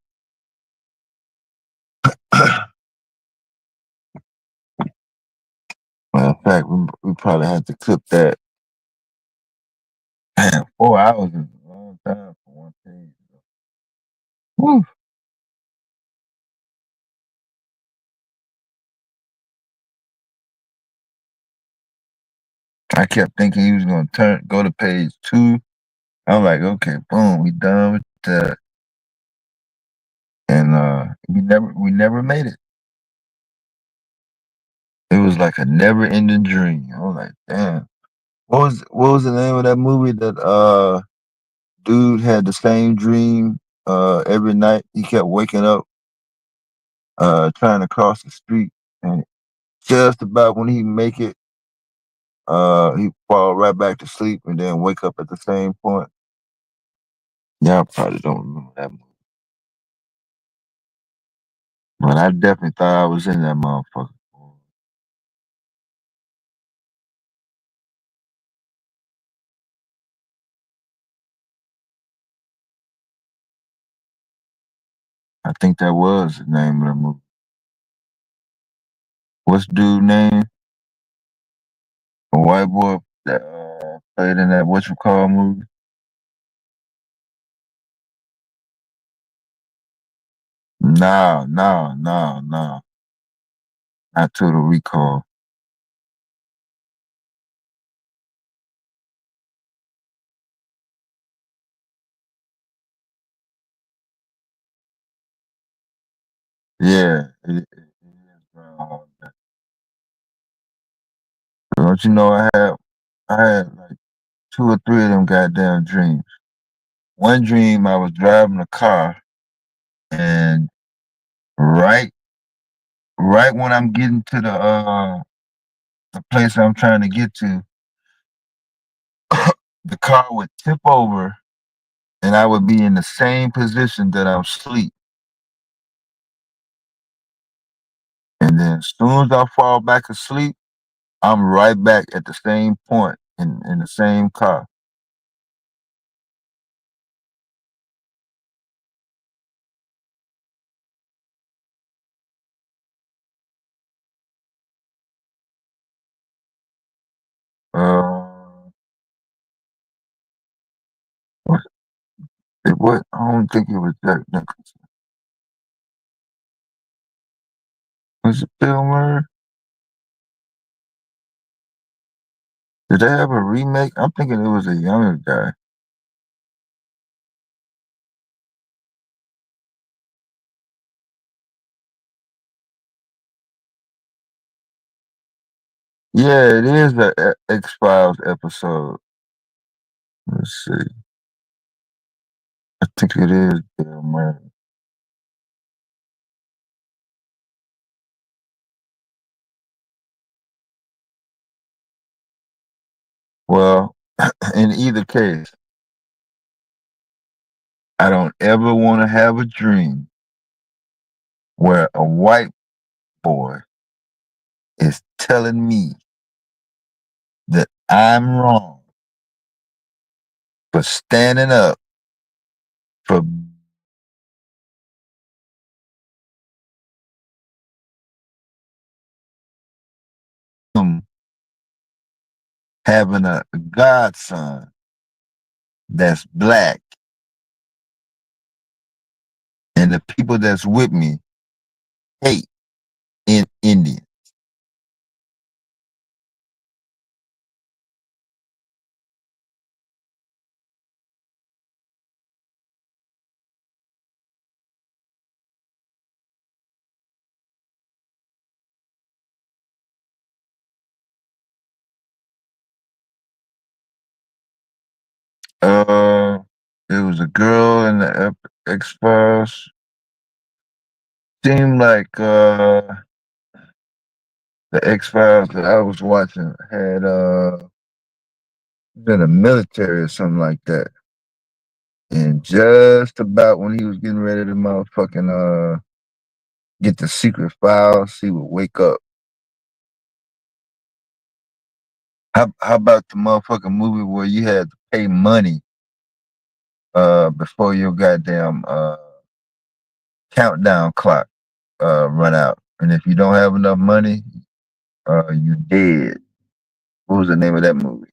Matter of fact, we probably had to clip that. Man, 4 hours is a long time for one page. Woo. I kept thinking he was gonna go to page 2. I'm like, okay, boom, we done with that. And we never made it. It was like a never ending dream. I was like, damn. What was the name of that movie that dude had the same dream every night? He kept waking up trying to cross the street, and just about when he make it, he fall right back to sleep and then wake up at the same point. Y'all probably don't remember that movie. But I definitely thought I was in that motherfucker. I think that was the name of the movie. What's dude's name? A white boy that played in that what you call movie? No. Not Total Recall. Yeah, it is Groundhog Day. Don't you know I had like 2 or 3 of them goddamn dreams. One dream I was driving a car and right when I'm getting to the place I'm trying to get to, the car would tip over and I would be in the same position that I'm asleep. And then as soon as I fall back asleep, I'm right back at the same point in the same car. What? What? I don't think it was Jack Nicholson. Was it Bill Murray? Did they have a remake? I'm thinking it was a younger guy. Yeah, it is the X-Files episode. Let's see. I think it is Bill Murray. Well, in either case, I don't ever want to have a dream where a white boy is telling me that I'm wrong for standing up for him having a godson that's black, and the people that's with me hate in Indian. There was a girl in the X Files. Seemed like the X Files that I was watching had been a military or something like that. And just about when he was getting ready to motherfucking get the secret files, he would wake up. How about the motherfucking movie where you had to pay money before your goddamn countdown clock run out? And if you don't have enough money, you dead. What was the name of that movie?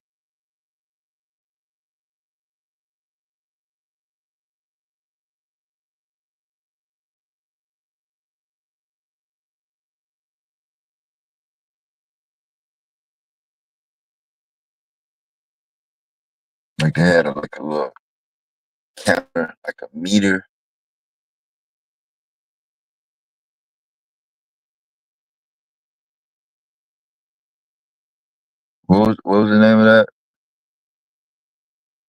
Like they had like a little counter, like a meter. What was the name of that?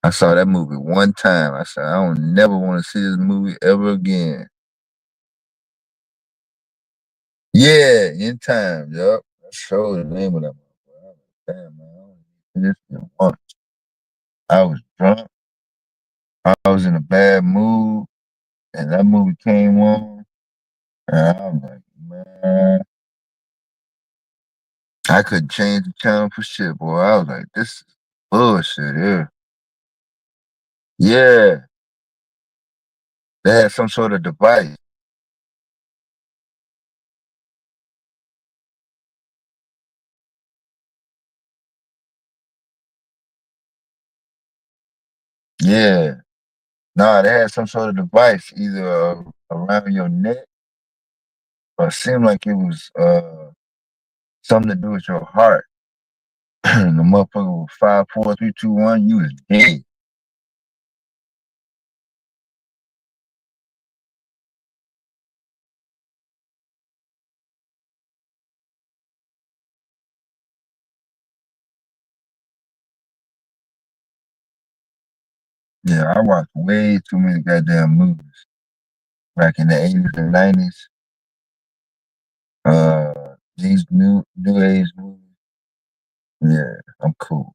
I saw that movie one time. I said, I don't never want to see this movie ever again. Yeah, In Time. Yup. That show the name of that movie. Damn, man. I don't this shit once. I was drunk. I was in a bad mood, and that movie came on, and I'm like, man, I couldn't change the channel for shit, boy. I was like, this is bullshit here. Yeah, they had some sort of device. Yeah, nah, they had some sort of device either around your neck, or it seemed like it was something to do with your heart. And the motherfucker was 5, 4, 3, 2, 1. You was dead. Yeah, I watched way too many goddamn movies back in the 80s and 90s. These new age movies. Yeah, I'm cool.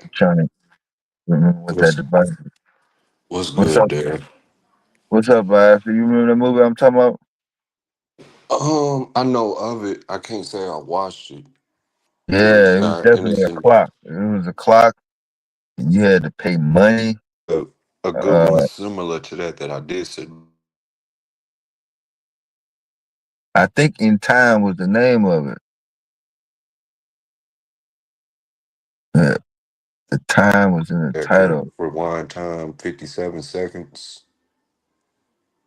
I'm trying to remember what that What's device is. what's What's good, up? there? What's up, Vibe? You remember the movie I'm talking about? I know of it. I can't say I watched it, and Yeah, it's it was not, and definitely it's a in clock. It was a clock, and you had to pay money. a, a good one Uh, similar to that I did see. I think In Time was the name of it. Yeah, the time was in the That title. can rewind time 57 seconds.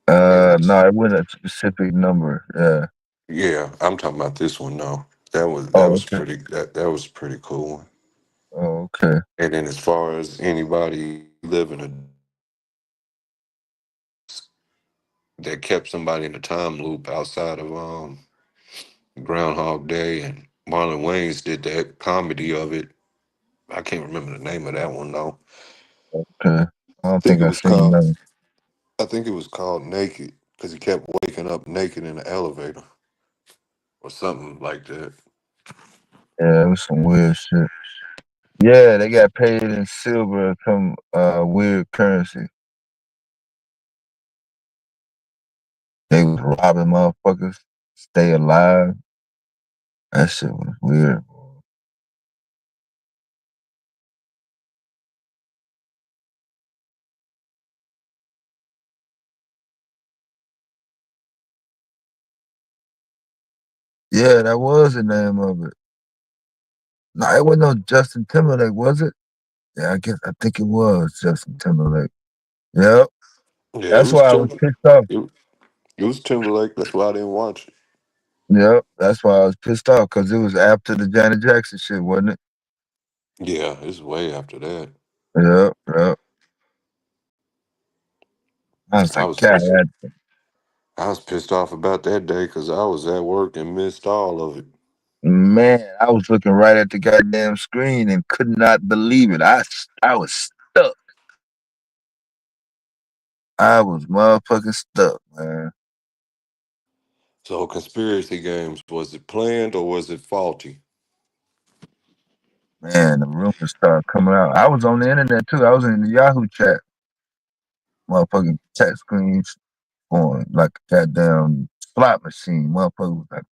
It was No, it wasn't a specific number. yeah. I'm talking about this one. No, that Oh, was okay. that was pretty cool. Oh, okay. And then as far as anybody living that kept somebody in a time loop outside of Groundhog Day, and Marlon Wayans did that comedy of it. I can't remember the name of that one though. Okay. I I don't think think it I was seen called nothing. I think it was called Naked because he kept waking up naked in the elevator or something like that. Yeah, it was some weird shit. Yeah, they got paid in silver, some weird currency. They was robbing motherfuckers, stay alive. That shit was weird. Yeah, that was the name of it. No, it wasn't no Justin Timberlake, was it? Yeah, I think it was Justin Timberlake. Yep. Yeah, it That's was why I was Timber. pissed off. It was Timberlake. That's why I didn't watch it. Yep. That's why I was pissed off, because it was after the Janet Jackson shit, wasn't it? Yeah, it's way after that. Yep, yep. I was I like, was God, pissed. I was pissed off about that day because I was at work and missed all of it. man, I was looking right at the goddamn screen and could not believe it. I was stuck. I was motherfucking stuck, man. So conspiracy games, was it planned or was it faulty? Man, the rumors started coming out. I was on the internet too. I was in the Yahoo chat. Motherfucking chat screens going like a goddamn slot machine. Motherfucker was like,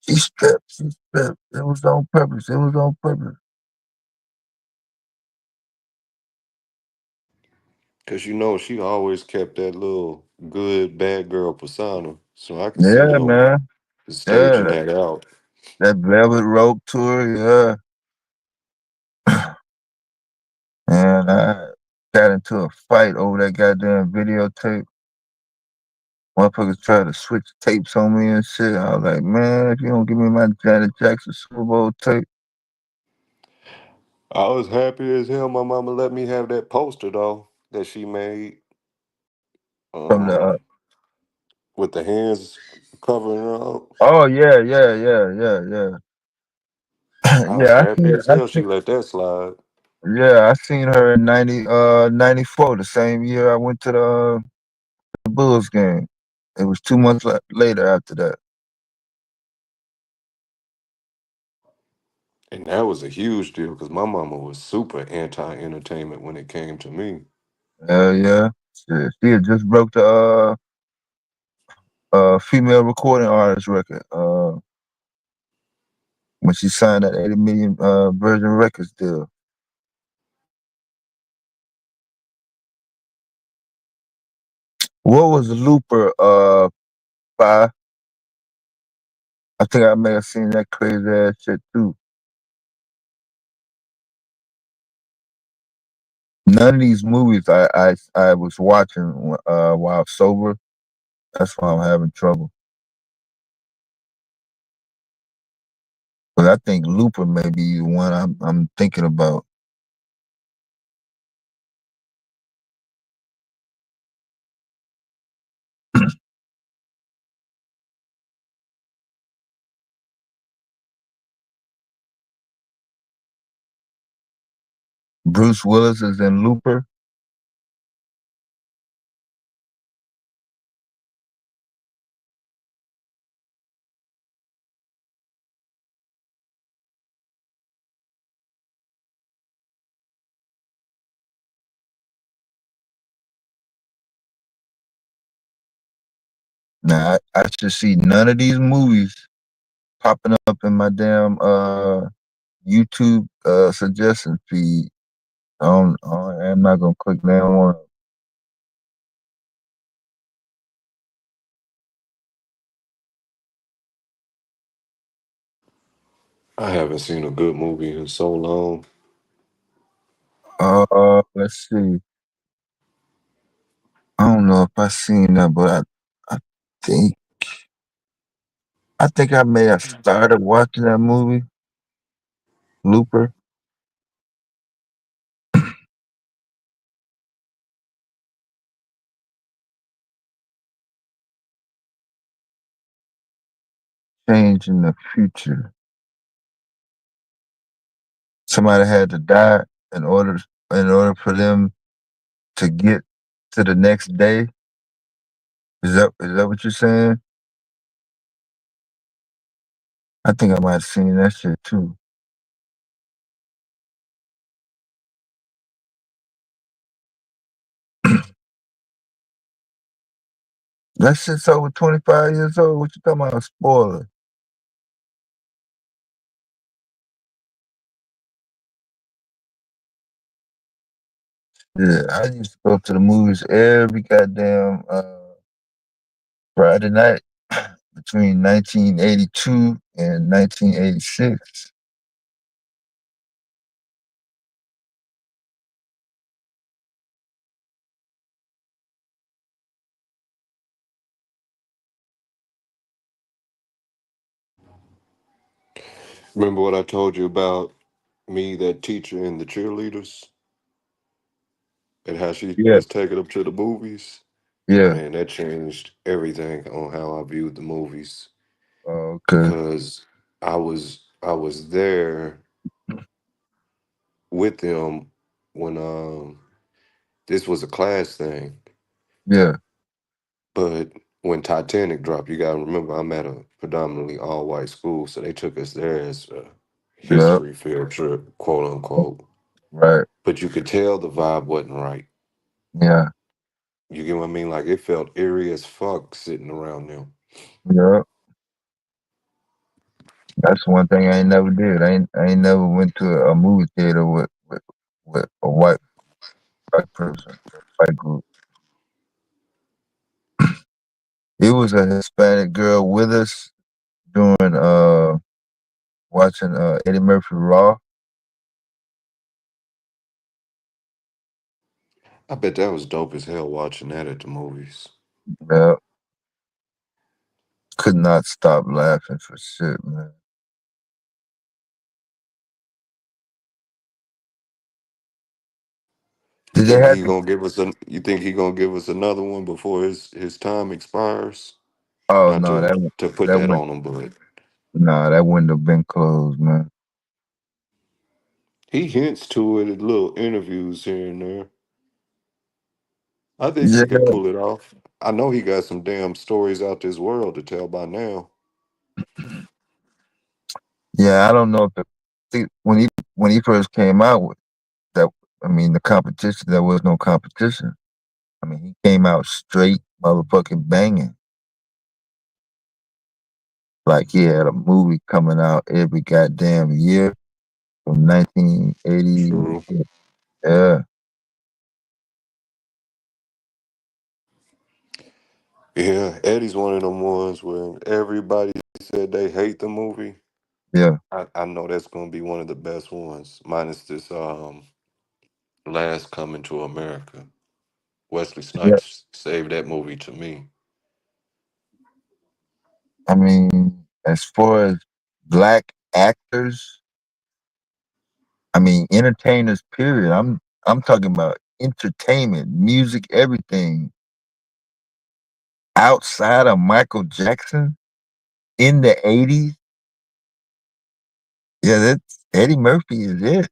she stripped, she stripped. It was on purpose. It was on purpose. Because you know she always kept that little good bad girl persona, so I could see Yeah, them man. staging Yeah. that out. That Velvet Rope tour, yeah. And I got into a fight over that goddamn videotape. Motherfuckers tried to switch tapes on me and shit. I was like, man, if you don't give me my Janet Jackson Super Bowl tape I was happy as hell my mama let me have that poster though that she made from the um with the hands covering her up. oh yeah, yeah, yeah, yeah, yeah. I was Yeah, happy as hell she let that slide. I seen her in 94, the same year I went to the Bulls game. It was 2 months later after that. And that was a huge deal because my mama was super anti-entertainment when it came to me. Hell yeah. Shit, she had just broke the female recording artist record when she signed that 80 million Virgin Records deal. What was Looper by? I think I may have seen that crazy ass shit too. None of these movies I was watching while sober. That's why I'm having trouble. But I think Looper may be the one I'm thinking about. Bruce Willis is in Looper. Now I should see none of these movies popping up in my damn YouTube suggestion feed. I'm not gonna click that one. I haven't seen a good movie in so long. Let's see. I don't know if I seen that, but I think I think I may have started watching that movie, Looper. Change in the future. Somebody had to die in order for them to get to the next day. Is that what you're saying? I think I might have seen that shit too. That shit's over 25 years old. What you talking about? A spoiler. Yeah, I used to go to the movies every goddamn Friday night between 1982 and 1986. Remember what I told you about me, that teacher, and the cheerleaders, and how she Yeah, was taking them to the movies? yeah. Man, that changed everything on how I viewed the movies Okay. because I was there with them when this was a class thing, Yeah, but when Titanic dropped, you gotta remember I'm at a predominantly all white school, so they took us there as a yeah. history field trip, quote unquote. Right. But you could tell the vibe wasn't right. Yeah, You get what I mean? Like it felt eerie as fuck sitting around them. yeah. That's one thing I ain't never did. I ain't never went to a movie theater with a white person, white group. It was a Hispanic girl with us during watching Eddie Murphy Raw. I bet that was dope as hell watching that at the movies. Yeah, could not stop laughing for shit, man. You Did they think have he to? gonna give us you think he gonna give us another one before his time expires? Oh Not no, to put that that went on him, but nah, that wouldn't have been closed, man. he hints to it in little interviews here and there. I think Yeah, he could pull it off. I know he got some damn stories out this world to tell by now. yeah. I don't know if see, when he first came out with that. I mean, the competition. There was no competition. I mean, he came out straight motherfucking banging. Like he had a movie coming out every goddamn year from 1980. True. Yeah, Yeah, Eddie's one of them ones where everybody said they hate the movie. yeah, I know that's gonna be one of the best ones, minus this Last Coming to America. Wesley yeah. Snipes saved that movie to me. I mean, as far as black actors, I mean, entertainers. Period. I'm talking about entertainment, music, everything. Outside of Michael Jackson in the '80s, yeah, that's Eddie Murphy is it.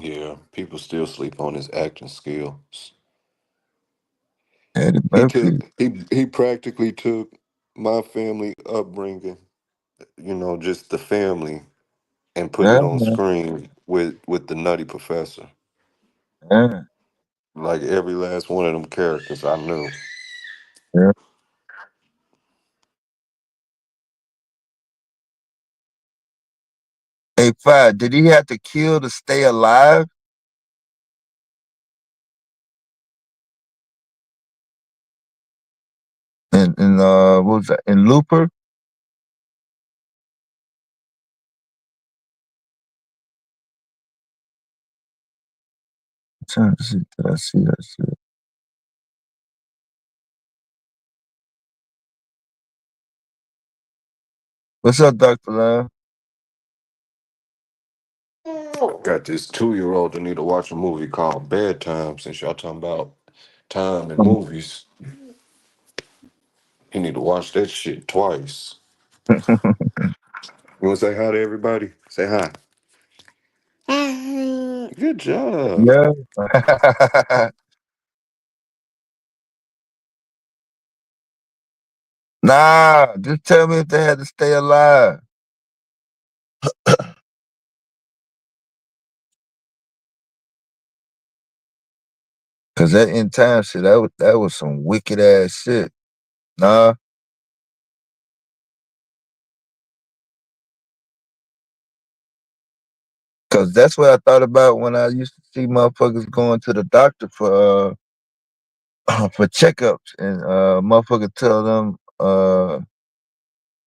Yeah, people still sleep on his acting skills. Eddie He Murphy. took he practically took my family upbringing, just the family, and put Yeah, it on man. screen with the Nutty Professor. Yeah, Like every last one of them characters I knew. yeah. Hey, Five, did he have to kill to stay alive? And what was that? In Looper? I'm trying to see. Did I see that shit? What's up, Dr. Lamb? Got this 2-year-old that need to watch a movie called Bedtime. Since y'all talking about time and movies, he need to watch that shit twice. You want to say hi to everybody? Say hi. Good job. Yeah. Nah, just tell me if they had to stay alive. Cause that in time shit, that was some wicked ass shit. Nah. Cause that's what I thought about when I used to see motherfuckers going to the doctor for for checkups, and motherfucker tell them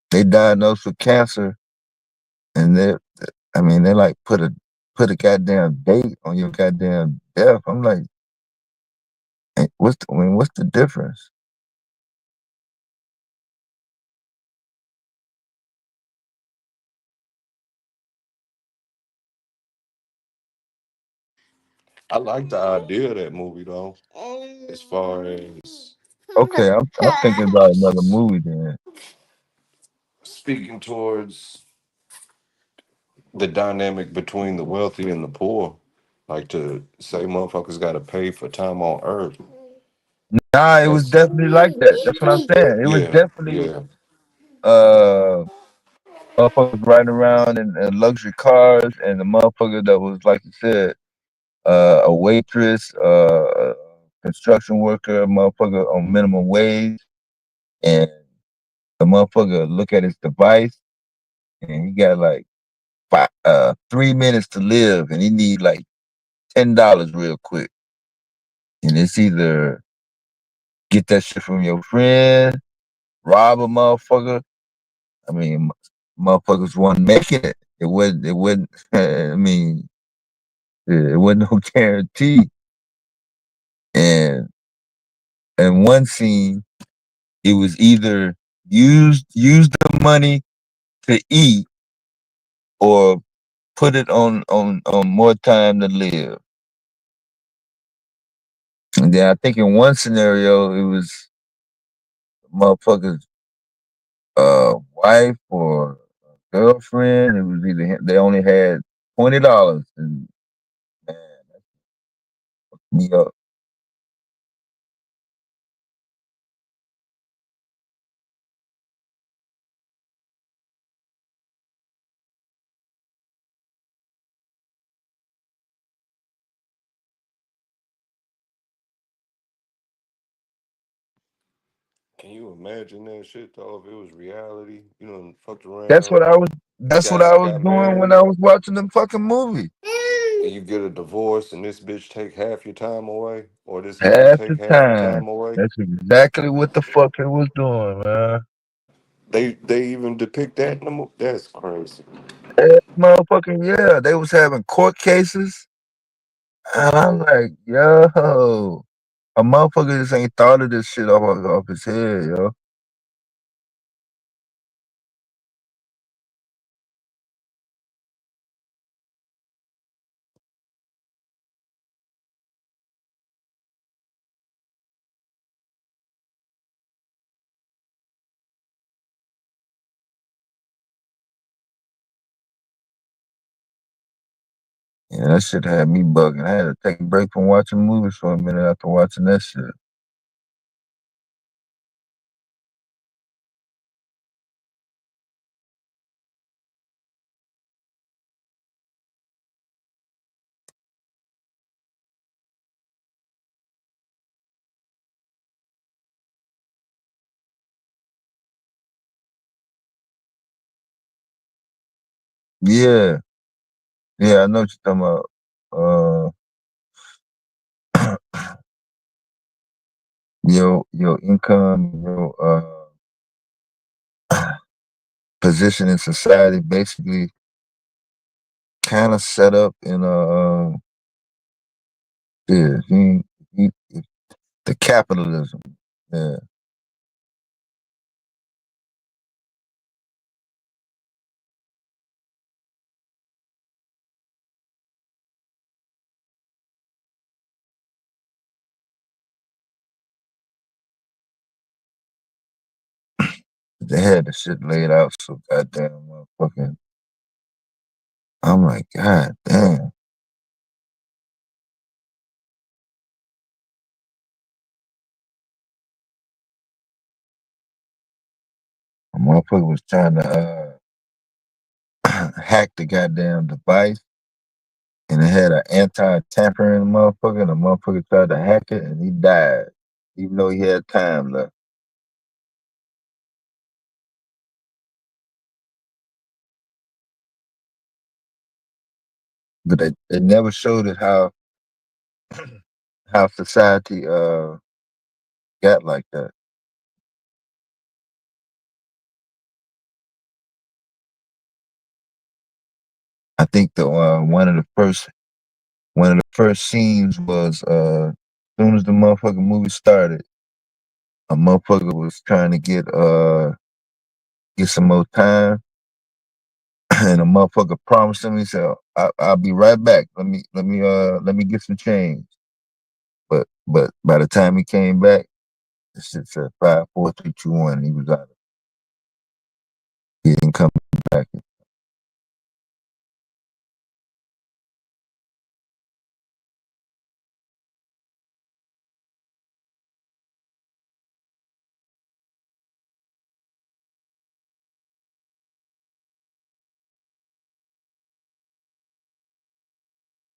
they diagnosed with cancer, and they like put a goddamn date on your goddamn death. I'm like, hey, what's the difference? I like the idea of that movie though. As far as Okay, I'm thinking about another movie then. speaking towards the dynamic between the wealthy and the poor, like to say motherfuckers got to pay for time on Earth. Nah, it was That's definitely like that. That's what I'm saying. It was yeah, definitely yeah. uh motherfuckers riding around in luxury cars, and the motherfucker that was, like you said, a waitress, a construction worker, a motherfucker on minimum wage, and the motherfucker look at his device, and he got like 3 minutes to live, and he need like $10 real quick, and it's either get that shit from your friend, rob a motherfucker. I mean, motherfuckers wasn't making it. It wasn't. I mean, it wasn't no guarantee. And in one scene, it was either use the money to eat or put it on more time to live. And then I think in one scenario, it was motherfuckers' wife or girlfriend. It was either they only had $20, and man, me up. Can you imagine that shit though? If it was reality, you know, fucked That's around, what I was. That's what I was got doing when married, I was watching them fucking movie. and you get a divorce, and this bitch take half your time away, or this nigga Half take the half your time. time away. That's exactly what the fuck it was doing, man. They even depict that in the movie. That's crazy. Motherfucking yeah, they was having court cases, and I'm like, yo, a motherfucker just ain't thought of this shit off his head, yo. Yeah, that shit had me bugging. I had to take a break from watching movies for a minute after watching that shit. Yeah, yeah, I know what you're talking about. Your income, your position in society, basically, kind of set up in yeah, the capitalism. Yeah. They had the shit laid out so goddamn motherfucking. I'm like, God damn. A motherfucker was trying to hack the goddamn device. and it had an anti-tampering motherfucker, and the motherfucker tried to hack it, and he died, even though he had time left. But they never showed it how society got like that. I think the one of the first scenes was as soon as the motherfucking movie started, a motherfucker was trying to get some more time, and a motherfucker promised him. He said, I'll be right back. Let me get some change." But by the time he came back, the shit said 5, 4, 3, 2, 1. And he was out. He didn't come back.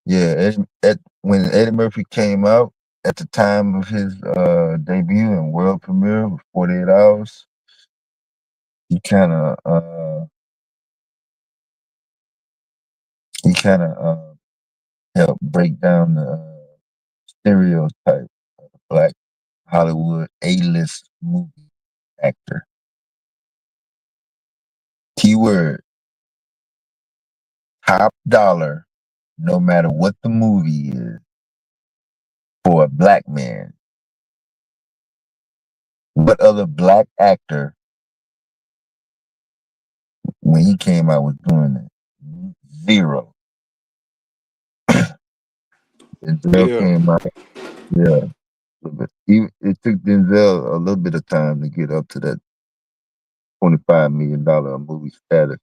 Yeah, when Eddie Murphy came out at the time of his debut and world premiere with 48 Hours, he kind of helped break down the stereotype of the black Hollywood A-list movie actor. Keyword: top dollar, no matter what the movie is, for a black man. What other black actor, when he came out, was doing it? Zero. Denzel Yeah. came out, yeah. It took Denzel a little bit of time to get up to that $25 million movie status.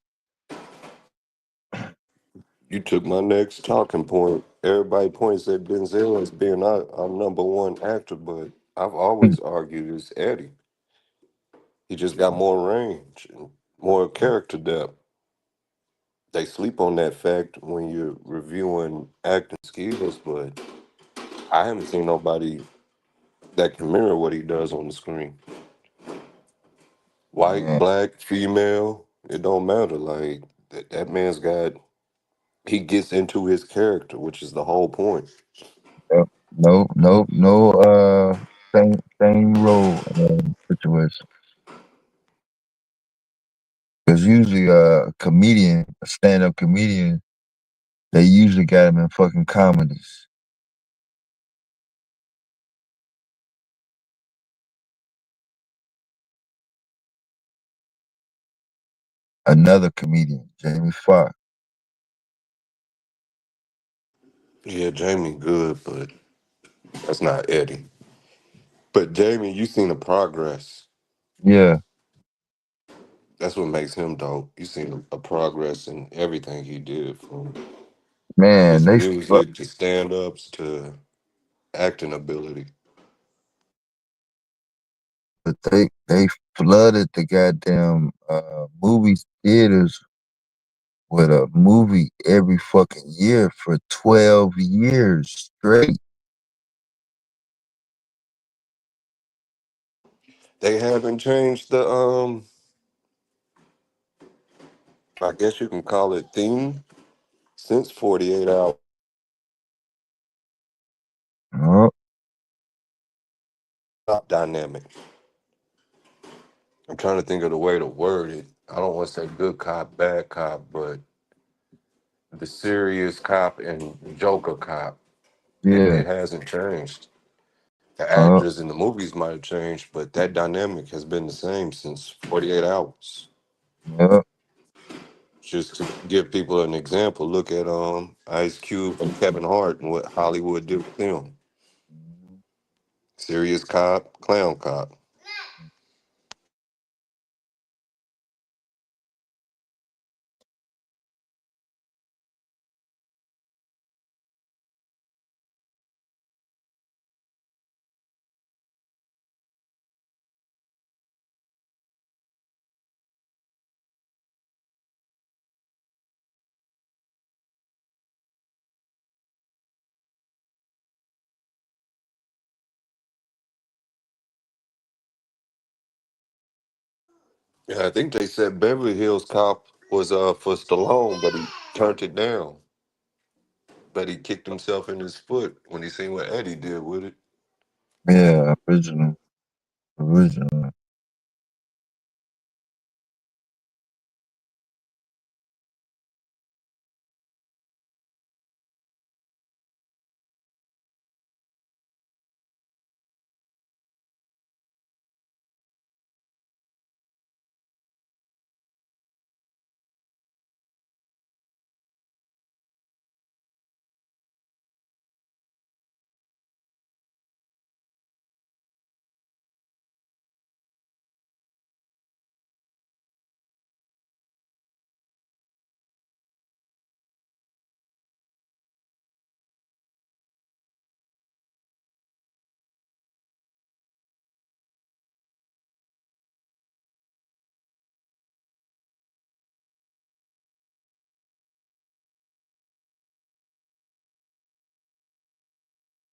You took my next talking point. Everybody points at Denzel as being our number one actor, but I've always argued it's Eddie. He just got more range and more character depth. They sleep on that fact when you're reviewing acting skills, but I haven't seen nobody that can mirror what he does on the screen. White, Man, black, female, it don't matter. Like that man's got he gets into his character, which is the whole point. no, same role situation. Because usually a comedian, a stand-up comedian, they usually got him in fucking comedies. Another comedian, Jamie Foxx. Yeah, Jamie good, but that's not Eddie. But Jamie, you seen the progress. Yeah, That's what makes him dope. You seen a progress in everything he did, from man, his music to stand-ups to acting ability. they flooded the goddamn movie theaters with a movie every fucking year for 12 years straight. They haven't changed the I guess you can call it theme since 48 Hours. Oh, Dynamic. I'm trying to think of the way to word it. I don't want to say good cop, bad cop, but the serious cop and Joker cop. yeah. It hasn't changed. The Oh, actors in the movies might have changed, but that dynamic has been the same since 48 Hours. yeah. Just to give people an example, look at Ice Cube and Kevin Hart and what Hollywood did with them. Serious cop, clown cop. Yeah, I think they said Beverly Hills Cop was for Stallone, but he turned it down. But he kicked himself in his foot when he seen what Eddie did with it. Yeah, original.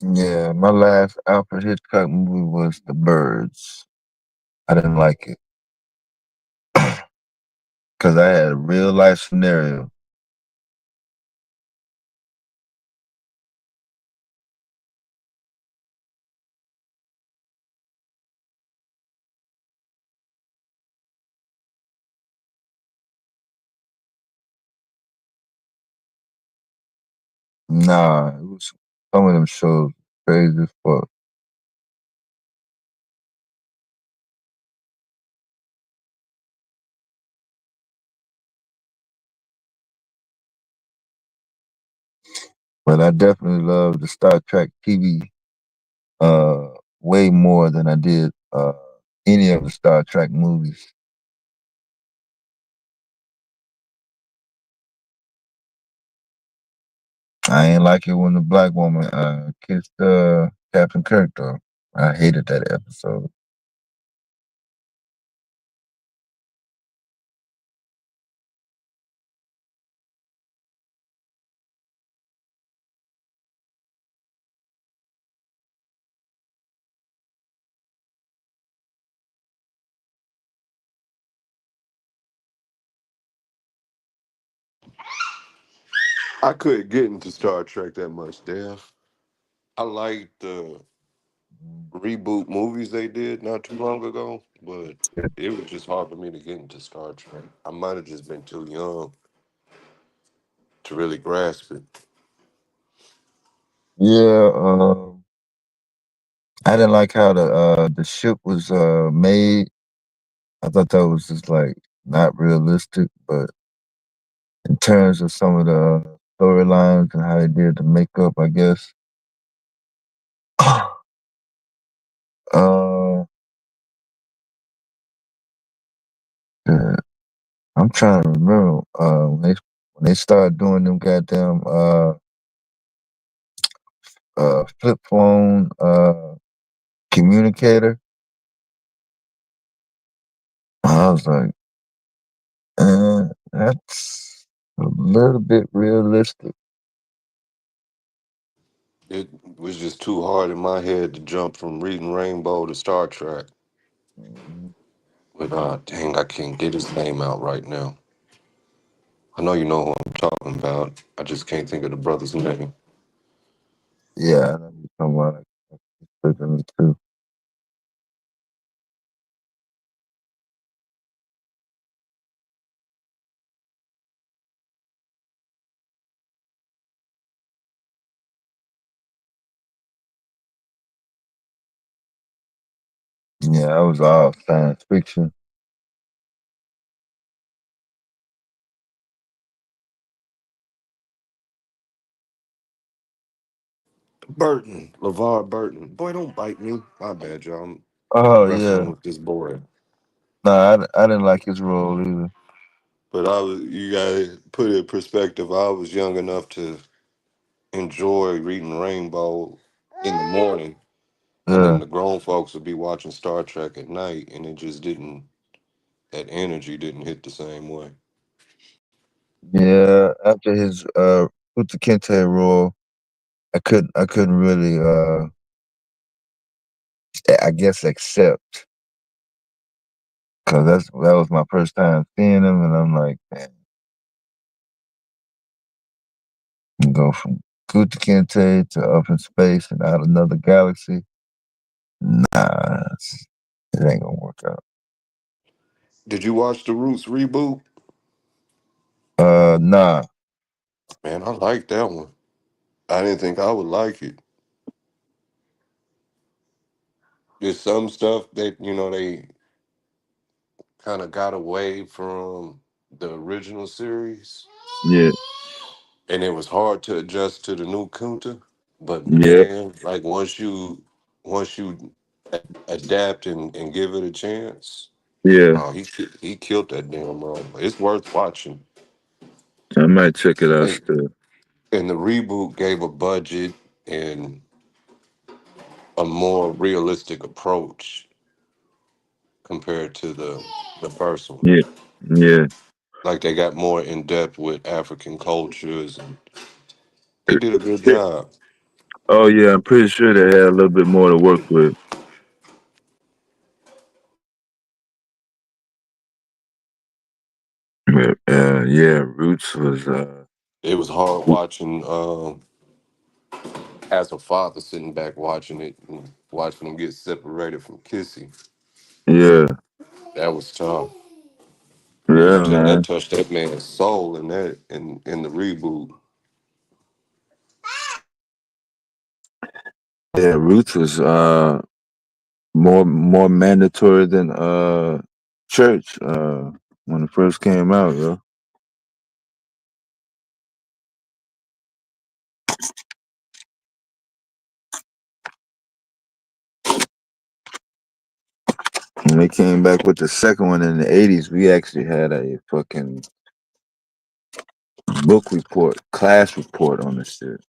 Yeah, my last Alfred Hitchcock movie was The Birds. I didn't like it because I had a real life scenario. Nah, it was some of them shows crazy as fuck. But I definitely love the Star Trek TV uh way more than I did any of the Star Trek movies. I ain't like it when the black woman kissed Captain Kirk though. I hated that episode. I couldn't get into Star Trek that much, damn. I liked the reboot movies they did not too long ago, but it was just hard for me to get into Star Trek. I might have just been too young to really grasp it. Yeah, I didn't like how the ship was made. I thought that was just like not realistic, but in terms of some of the storylines and how they did the makeup, I guess. uh, yeah, I'm trying to remember when they started doing them goddamn flip phone communicator. I was like, that's a little bit realistic. It was just too hard in my head to jump from reading Rainbow to Star Trek. But dang, I can't get his name out right now. I know you know who I'm talking about. I just can't think of the brother's name. Yeah, I know you're talking about me too. Yeah, that was all science fiction. Burton, LeVar Burton. Boy, don't bite me. My bad, y'all. I'm Oh wrestling yeah. with this boy. No, I didn't like his role either. But you gotta put it in perspective. I was young enough to enjoy reading Rainbow in the morning, and then Yeah. the grown folks would be watching Star Trek at night, and it just didn't. That energy didn't hit the same way. Yeah. After his Kunta Kinte role, I couldn't really I guess accept Cause that was my first time seeing him, and I'm like, man, you go from Kuta Kinte to Up in Space and Out Another Galaxy. Nah, it ain't gonna work out. Did you watch the Roots reboot? Nah. Man, I like that one. I didn't think I would like it. There's some stuff that, they kind of got away from the original series, Yeah. and it was hard to adjust to the new Kunta. But Yeah. man, like once you adapt and give it a chance, Yeah. oh, he killed that damn role. It's worth watching. I might check it out And, still. and the reboot gave a budget and a more realistic approach compared to the first one. Yeah. Yeah. Like they got more in depth with African cultures, and they did a good job. Oh yeah, I'm pretty sure they had a little bit more to work with. But, yeah, Roots was It was hard watching as a father sitting back watching it and watching them get separated from Kissy. yeah. That was tough. You Yeah, can tell that man. touched that man's soul in the reboot. Yeah, Roots was more mandatory than Church when it first came out, yo. When they came back with the second one in the 80s, we actually had a fucking book report, class report on this shit.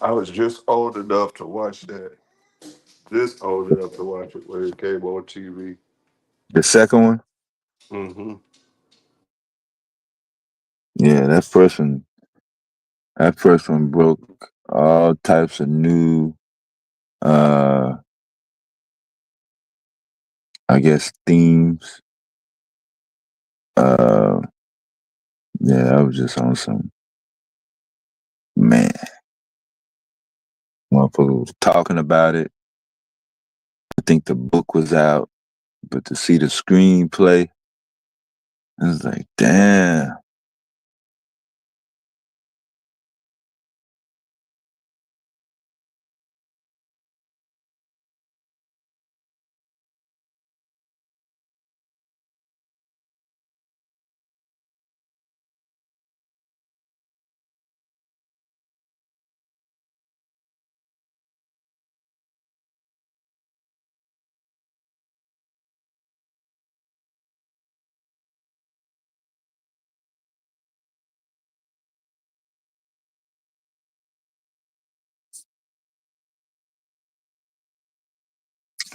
I was just old enough to watch that. Just old enough to watch it when it came on TV. The second one? Mm-hmm. Yeah, that first one broke all types of new I guess themes. Yeah, I was just on some man. Motherfucker was talking about it. I think the book was out, but to see the screenplay, I was like, damn.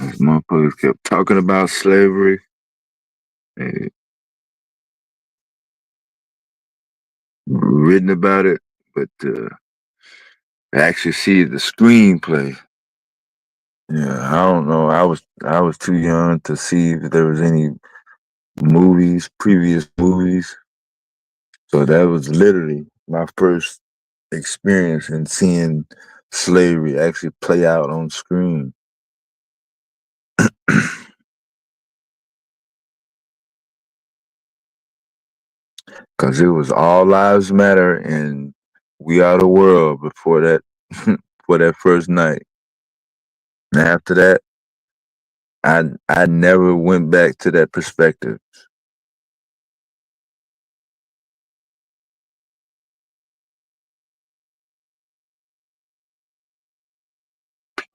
These motherfuckers kept talking about slavery. They written about it, but actually see the screenplay. Yeah, I don't know. I was too young to see if there was any previous movies. So that was literally my first experience in seeing slavery actually play out on screen. Cause it was All Lives Matter and We Are the World before that for that first night. And after that, I never went back to that perspective.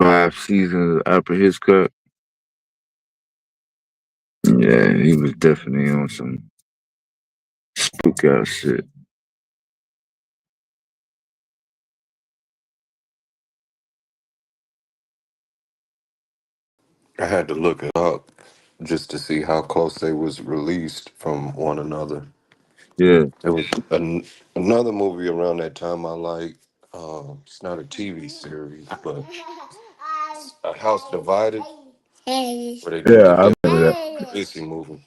5 seasons of Upper Hitchcock. Yeah, he was definitely on some spook out shit. I had to look it up just to see how close they was released from one another. Yeah. There was another movie around that time I liked. It's not a TV series, but A House Divided. where they do Yeah, I the remember Missy movie.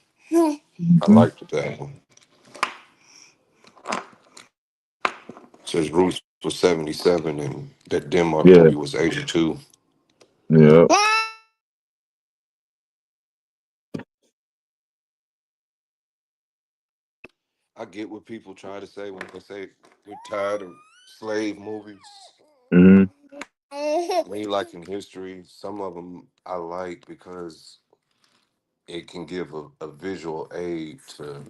I liked that one. Says Roots was 77 and that Denmark that. movie was 82. Yeah, yeah. I get what people try to say when they say we're tired of slave movies. Hmm. Me liking history, some of them I like because it can give a visual aid to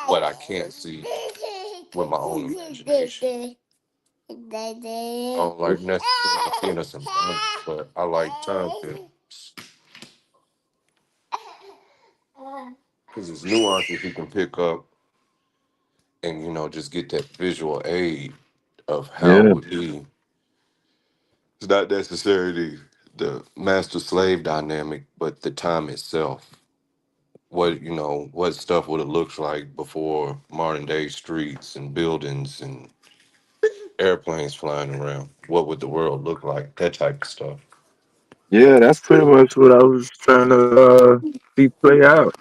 what I can't see with my own imagination. I don't like necessarily innocent violence, but I like time films because there's nuances you can pick up and just get that visual aid of how it Yeah, would be. It's not necessarily the master slave dynamic, but the time itself. What stuff would have looked like before modern day streets and buildings and airplanes flying around. What would the world look like? That type of stuff. yeah. That's pretty much what I was trying to see play out.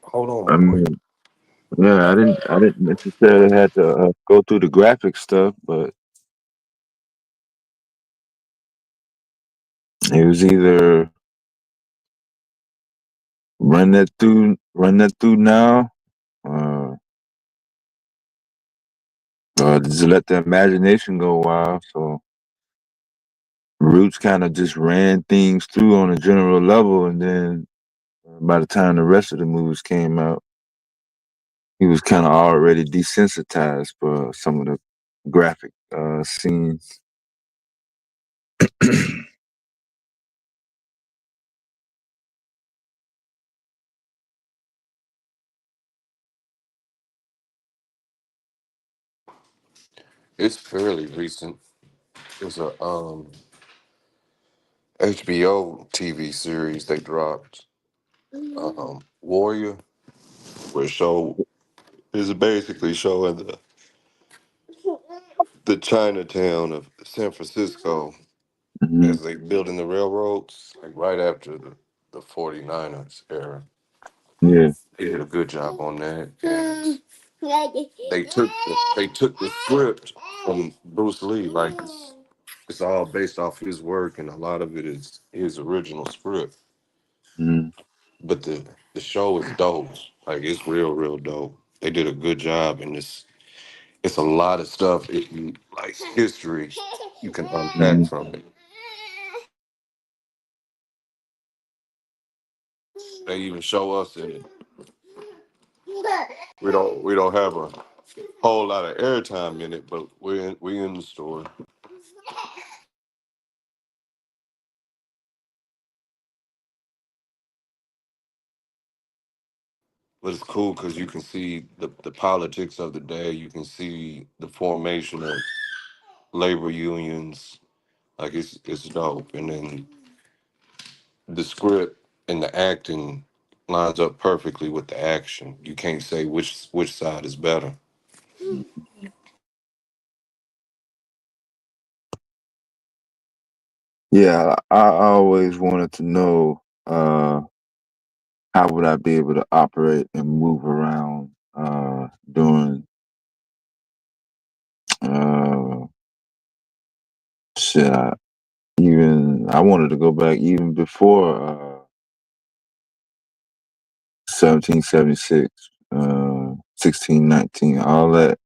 Hold on I real quick. mean, yeah, I didn't necessarily have to go through the graphic stuff, but it was either run that through now, uh, or just let the imagination go wild. So Roots kind of just ran things through on a general level, and then by the time the rest of the movies came out, he was kind of already desensitized for some of the graphic scenes. It's fairly recent. It's a HBO TV series they dropped. Warrior, where show is basically showing the Chinatown of San Francisco Hmm. as they building the railroads, like right after the 49ers era. Yeah. They did a good job on that. And they took the script from Bruce Lee, like it's all based off his work, and a lot of it is his original script. Mm-hmm. But the show is dope. Like it's real dope. They did a good job, and it's a lot of stuff. If you like history, you can unpack from it. They even show us in it. We don't have a whole lot of airtime in it, but we in the story. But it's cool because you can see the politics of the day. You can see the formation of labor unions. Like it's dope. And then the script and the acting lines up perfectly with the action. You can't say which side is better. Yeah, I always wanted to know how would I be able to operate and move around during uh shit. I wanted to go back even before 1776, 1619, all that.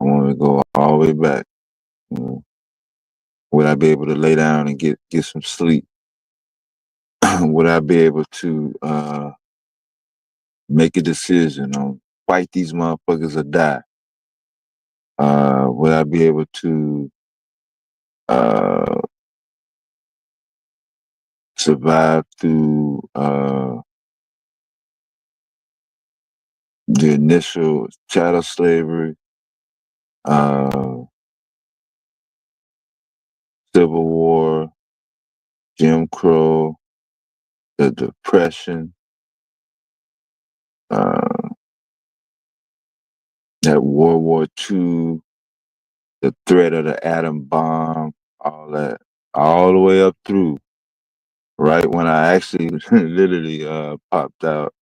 I wanted to go all the way back. You know, would I be able to lay down and get some sleep? Would I be able to make a decision on fight these motherfuckers or die? Would I be able to uh, survive through the initial chattel slavery, uh, Civil War, Jim Crow, the Depression, uh, that World War II, the threat of the atom bomb, all that, all the way up through. right when I actually literally popped out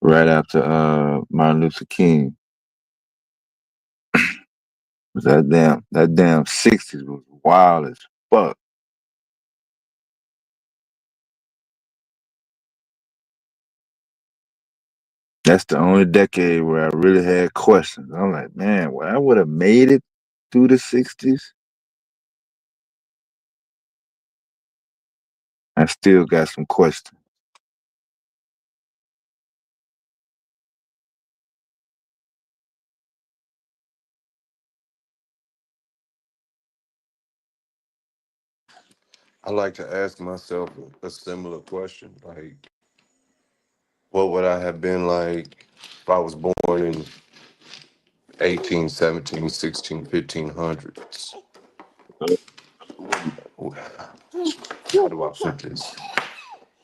right after Martin Luther King. That damn 60s was wild as fuck. That's the only decade where I really had questions. I'm like, man, well, I would have made it through the 60s. I still got some questions. I like to ask myself a similar question, like, what would I have been like if I was born in 18, 17, 16, 1500s? How do I put this?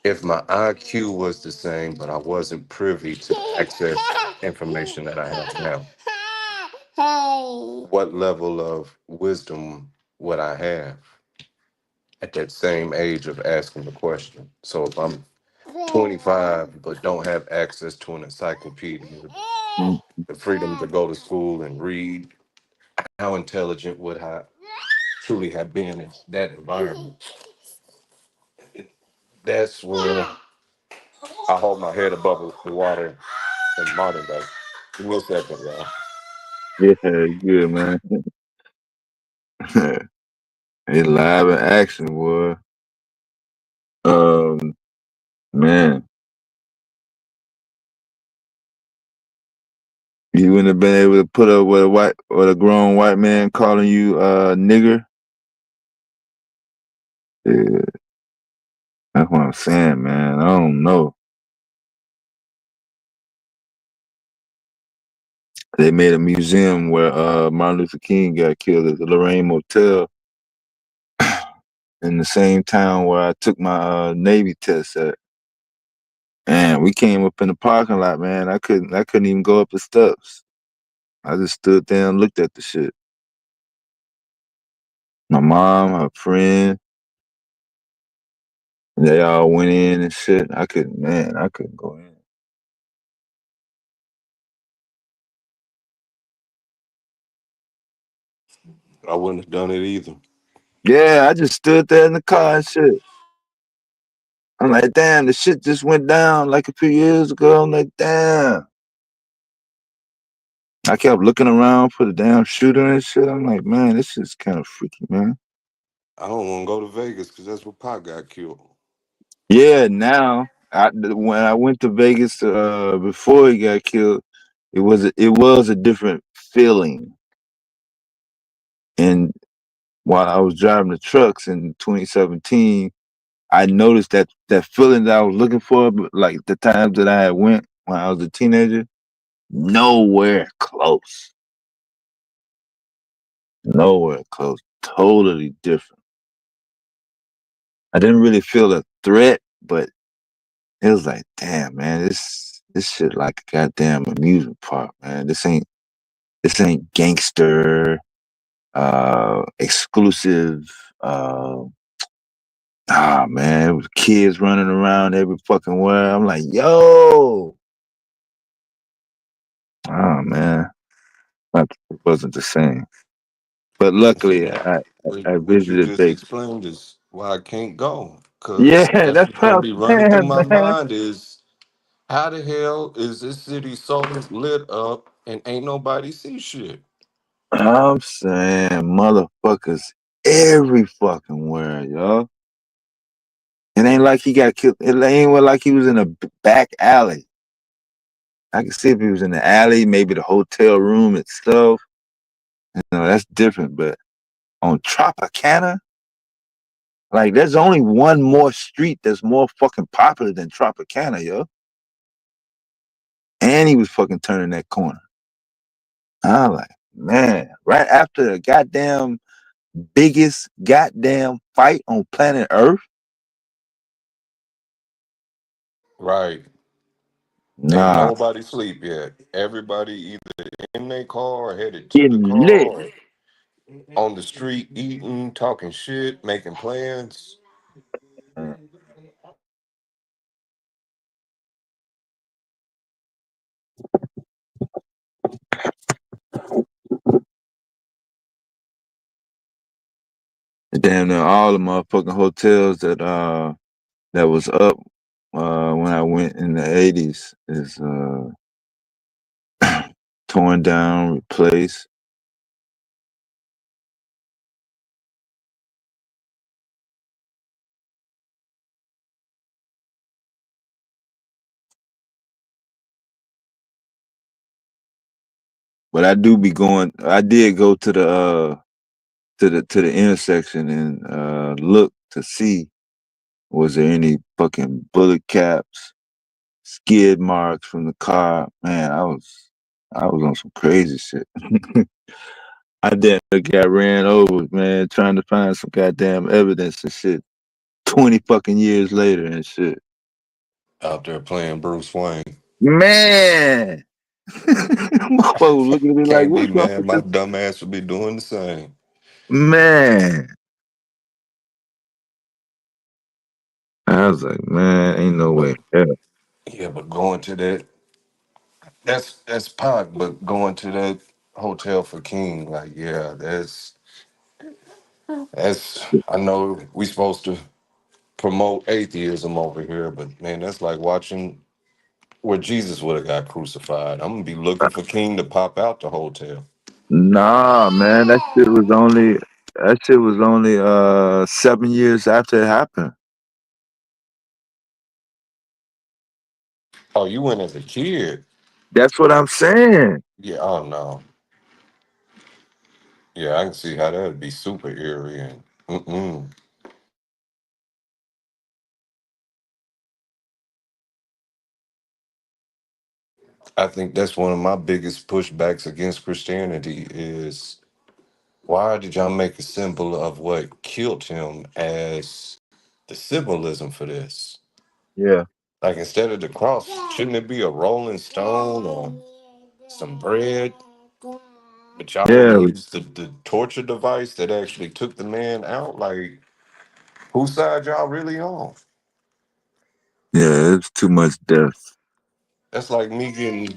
If my IQ was the same, but I wasn't privy to access information that I have now, what level of wisdom would I have at that same age of asking the question? So if I'm 25 but don't have access to an encyclopedia, the freedom to go to school and read, how intelligent would I truly have been in that environment? That's where I hold my head above the water in modern day. Give me a second, y'all. Yeah, good, man. It's live in action, boy. Man, you wouldn't have been able to put up with a grown white man calling you nigger. Yeah, that's what I'm saying, man. I don't know. They made a museum where Martin Luther King got killed at the Lorraine Motel in the same town where I took my Navy test at. And we came up in the parking lot, man. I couldn't even go up the steps. I just stood there and looked at the shit. My mom, her friend, they all went in and shit. I couldn't go in. I wouldn't have done it either. Yeah, I just stood there in the car and shit. I'm like, damn, the shit just went down like a few years ago. I'm like, damn. I kept looking around for the damn shooter and shit. I'm like, man, this is kind of freaky, man. I don't want to go to Vegas because that's where Pac got killed. Yeah, now when I went to Vegas before he got killed, it was a different feeling. And while I was driving the trucks in 2017, I noticed that feeling that I was looking for, but like the times that I had went when I was a teenager, nowhere close. Nowhere close. Totally different. I didn't really feel a threat, but it was like, damn, man, this shit like a goddamn amusement park, man. This ain't gangster, exclusive, man, it was kids running around every fucking where. I'm like, yo. Oh man. It wasn't the same. But luckily I What you visited just Vegas. explained is why I can't go. Because Yeah, that's that's what's what going I'm to be running through saying, my man. mind is, how the hell is this city so lit up and ain't nobody see shit? I'm saying motherfuckers every fucking where, yo. It ain't like he got killed. It ain't like he was in a back alley. I can see if he was in the alley, maybe the hotel room itself. You know, that's different. But on Tropicana, like there's only one more street that's more fucking popular than Tropicana, yo. And he was fucking turning that corner. I'm like, man, right after the goddamn biggest goddamn fight on planet Earth. Right. Ain't Nah, nobody sleep yet. Everybody either in their car or headed to the getting car. lit. on the street, eating, talking shit, making plans. Damn near all the motherfucking hotels that was up when I went in the 80s is torn down, replaced. But I did go to the intersection and look to see was there any fucking bullet caps, skid marks from the car. Man, I was on some crazy shit. I damn near got ran over, man, trying to find some goddamn evidence and shit. 20 fucking years later and shit. Out there playing Bruce Wayne. Man. Motherfucker looking at me like, Can't be what's wrong mad. with My this? dumb ass would be doing the same. Man. I was like, man, ain't no way. But Yeah. yeah, but going to that's Pac, but going to that hotel for King, like, yeah, that's I know we supposed to promote atheism over here, but man, that's like watching where Jesus would have got crucified. I'm gonna be looking for King to pop out the hotel. Nah, man, that shit was only 7 years after it happened. Oh, you went as a kid? That's what I'm saying. Yeah, oh no. Yeah, I can see how that would be super eerie and I think that's one of my biggest pushbacks against Christianity is why did y'all make a symbol of what killed him as the symbolism for this? Yeah. Like instead of the cross, shouldn't it be a rolling stone or some bread? But y'all want to Yeah. use the torture device that actually took the man out? Like, whose side y'all really on? Yeah, it's too much death. That's like me getting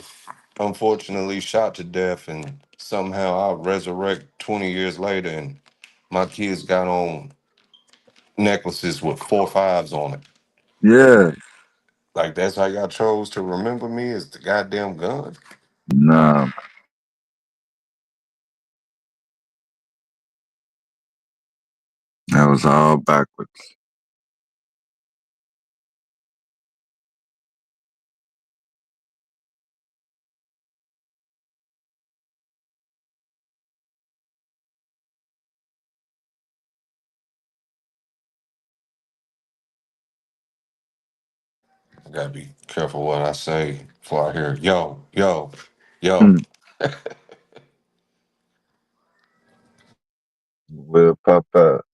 unfortunately shot to death and somehow I'll resurrect 20 years later and my kids got on necklaces with 4 5s on it. Yeah. Like that's how y'all chose to remember me is the goddamn gun. Nah, that was all backwards. I gotta be careful what I say before I hear yo, yo, yo. Hmm. Will pop out.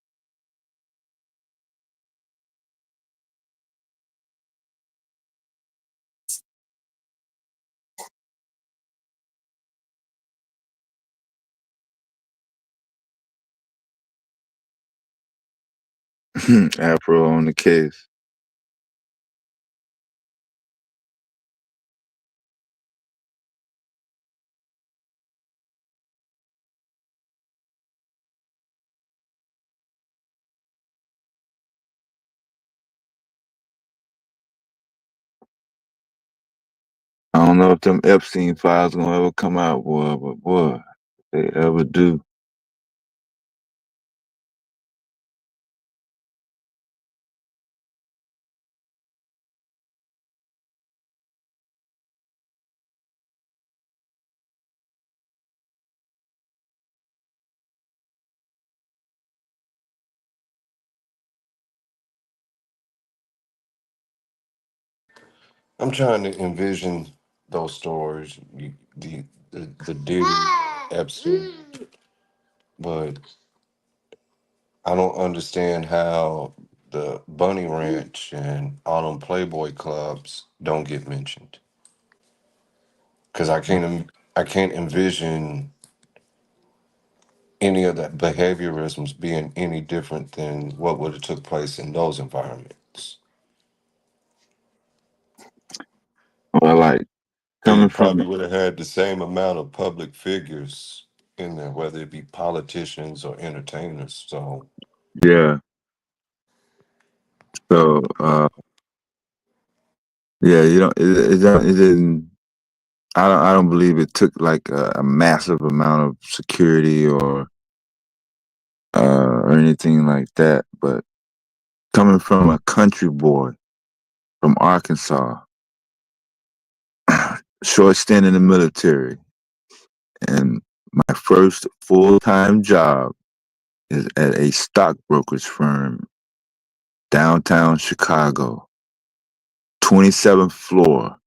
Afro on the case. I don't know if them Epstein files gonna ever come out, boy, but boy, if they ever do. I'm trying to envision those stories, the Diddy Epstein, but I don't understand how the Bunny Ranch and all them Playboy clubs don't get mentioned. Cause I can't envision any of that behaviorisms being any different than what would have took place in those environments. Or like Because coming you from probably would have had the same amount of public figures in there, whether it be politicians or entertainers. So yeah. So yeah, you don't it didn't I don't believe it took like a massive amount of security or anything like that. But coming from a country boy from Arkansas, short stint in the military, and my first full-time job is at a stockbrokerage firm downtown Chicago, 27th floor.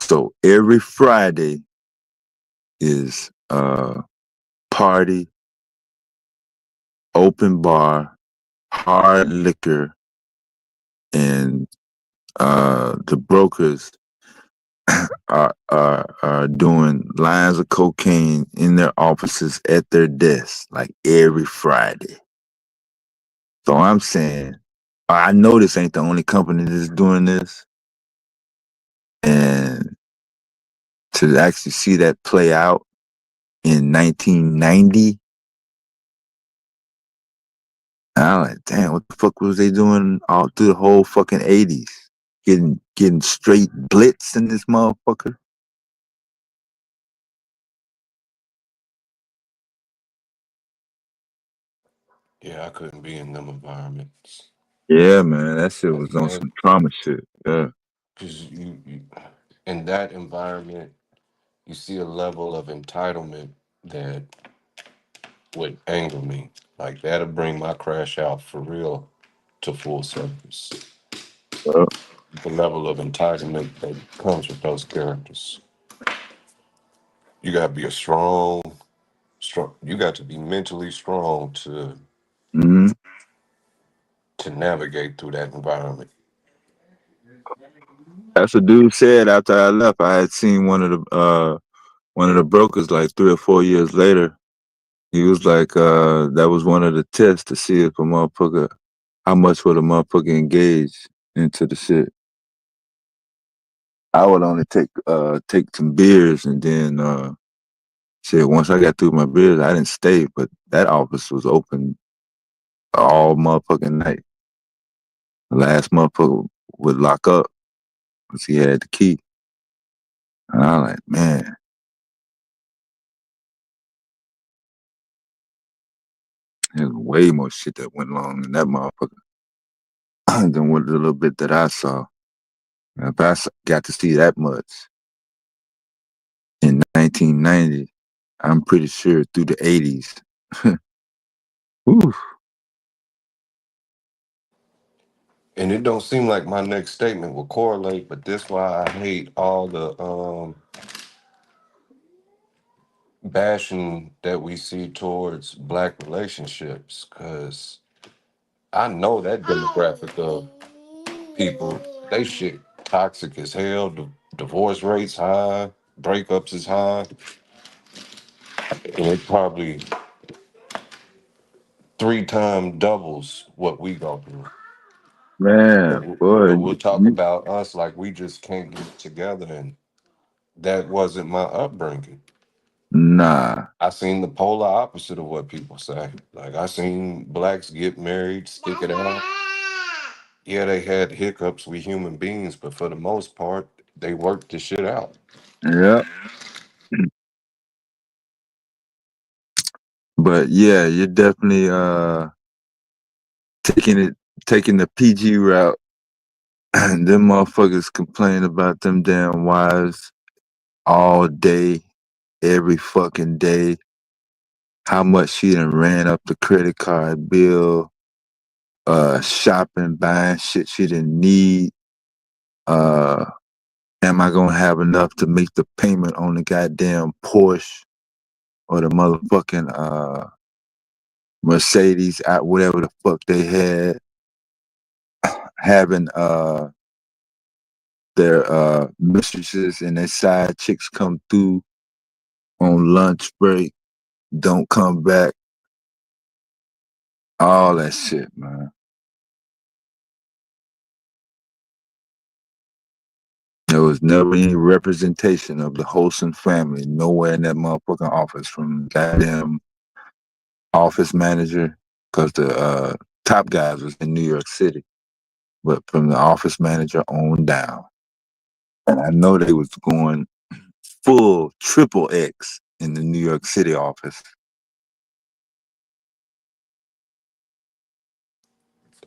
So every Friday is party, open bar, hard liquor, and the brokers are doing lines of cocaine in their offices at their desks like every Friday. So I'm saying, I know this ain't the only company that's doing this, and to actually see that play out in 1990, I'm like, damn, what the fuck was they doing all through the whole fucking 80s? Getting straight blitz in this motherfucker. yeah, I couldn't be in them environments. Yeah, man, that shit was on And some trauma shit. Yeah. because you in that environment, you see a level of entitlement that would anger me. Like that'll bring my crash out for real to full service. The level of entitlement that comes with those characters. You gotta be a strong. You got to be mentally strong Mm-hmm. to navigate through that environment. That's what dude said after I left. I had seen one of the brokers like 3 or 4 years later. He was like, that was one of the tests to see if a motherfucker, how much would a motherfucker engage into the shit. I would only take some beers and then shit. Once I got through my beers, I didn't stay, but that office was open all motherfucking night. The last motherfucker would lock up because he had the key. And I was like, man, there's way more shit that went wrong in that motherfucker than what the little bit that I saw. If I got to see that much in 1990, I'm pretty sure through the 80s. Ooh. And it don't seem like my next statement will correlate, but that's why I hate all the bashing that we see towards black relationships, because I know that demographic of people, they shit toxic as hell. Divorce rates high, breakups is high, and it probably 3 times doubles what we go through. Man, boy, But we'll talk about us like we just can't get it together, and that wasn't my upbringing. nah. I seen the polar opposite of what people say. Like I seen blacks get married, stick it out. Yeah, they had hiccups with human beings, but for the most part, they worked the shit out. Yeah. But yeah, you're definitely taking the PG route. And them motherfuckers complain about them damn wives all day, every fucking day. How much she done ran up the credit card bill, shopping, buying shit she didn't need. Am I gonna have enough to make the payment on the goddamn Porsche or the motherfucking Mercedes, whatever the fuck they had? Having their mistresses and their side chicks come through on lunch break don't come back, all that shit, man. There was never any representation of the Holson family nowhere in that motherfucking office, from goddamn office manager, because the top guys was in New York City, but from the office manager on down. And I know they was going full triple X in the New York City office.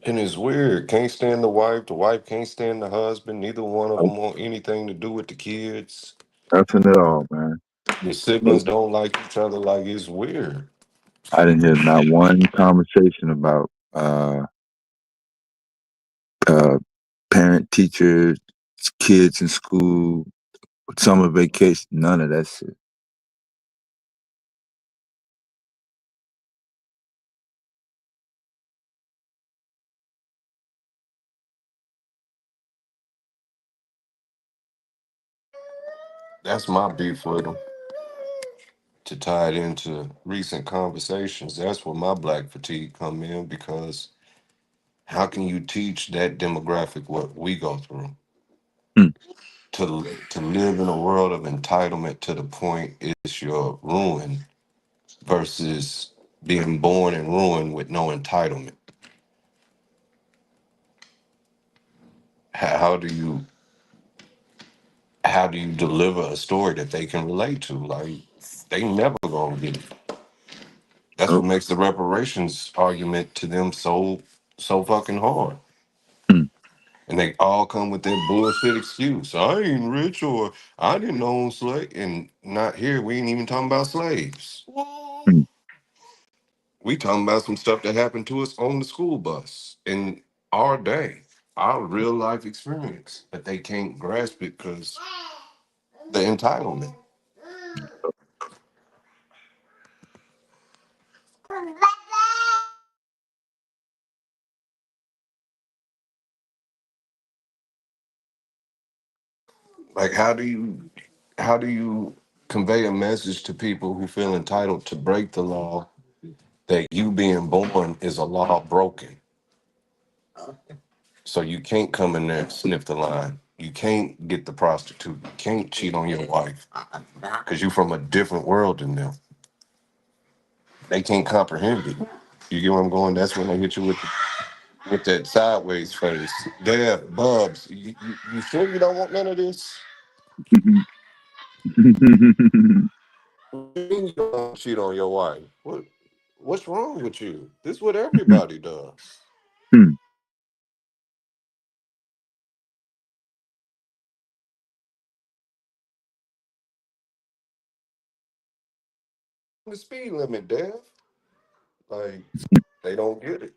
And it's weird. Can't stand the wife can't stand the husband. Neither one of them want anything to do with the kids. Nothing at all, man. The siblings don't like each other. Like, it's weird. I didn't hear not one conversation about parent, teacher, kids in school, summer vacation, none of that shit. That's my beef with them. To tie it into recent conversations, that's where my black fatigue come in, because how can you teach that demographic what we go through? To live in a world of entitlement to the point it's your ruin, versus being born and ruined with no entitlement. How do you deliver a story that they can relate to? Like, they never gonna get it. That's what makes the reparations argument to them so fucking hard. And they all come with that bullshit excuse. I ain't rich, or I didn't own slave. And not here, we ain't even talking about slaves. We talking about some stuff that happened to us on the school bus in our day, our real life experience. But they can't grasp it because the entitlement. Like, how do you convey a message to people who feel entitled to break the law, that you being born is a law broken? So you can't come in there and sniff the line. You can't get the prostitute. You can't cheat on your wife because you're from a different world than them. They can't comprehend it. You get where I'm going? That's when they hit you with that sideways face. There, Bubs, you sure you don't want none of this? You don't cheat on your wife. What's wrong with you? This is what everybody does. The speed limit, Dev. Like, they don't get it.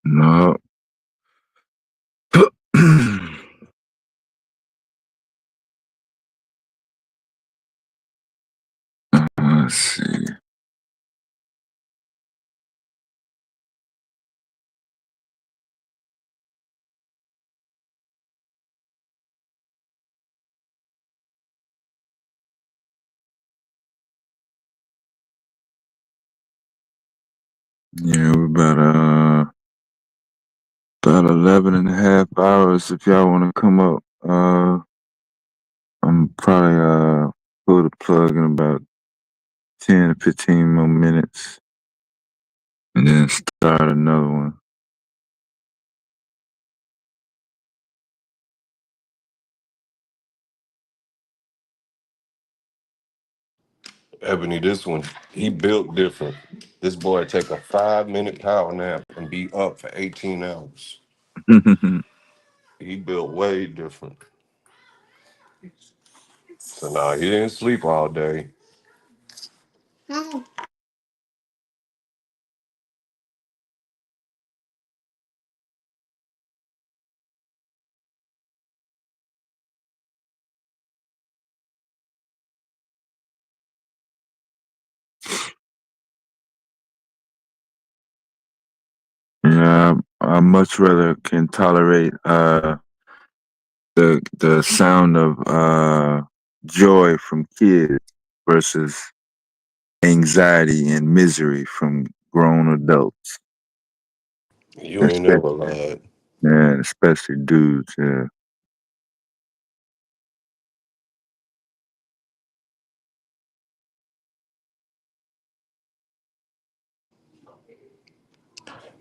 No. Let's see. Yeah, we're about 11 and a half hours. If y'all want to come up, I'm probably pull the plug in about 10 to 15 more minutes, and then start another one. Ebony, this one, he built different. This boy take a 5-minute power nap and be up for 18 hours. He built way different. So nah, he didn't sleep all day. Yeah, I much rather can tolerate the sound of joy from kids versus anxiety and misery from grown adults. You ain't never lied. Yeah, especially dudes. Yeah.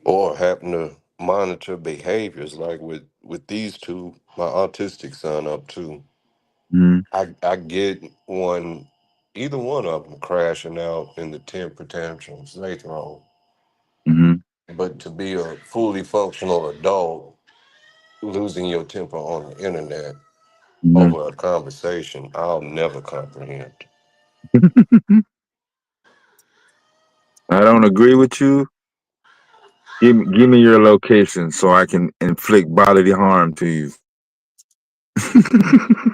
Or happen to monitor behaviors like with these two, my autistic son up too. Mm-hmm. I get either one of them crashing out in the temper tantrums they throw. Mm-hmm. But to be a fully functional adult, losing your temper on the internet Mm-hmm. over a conversation, I'll never comprehend. I don't agree with you. Give me your location so I can inflict bodily harm to you.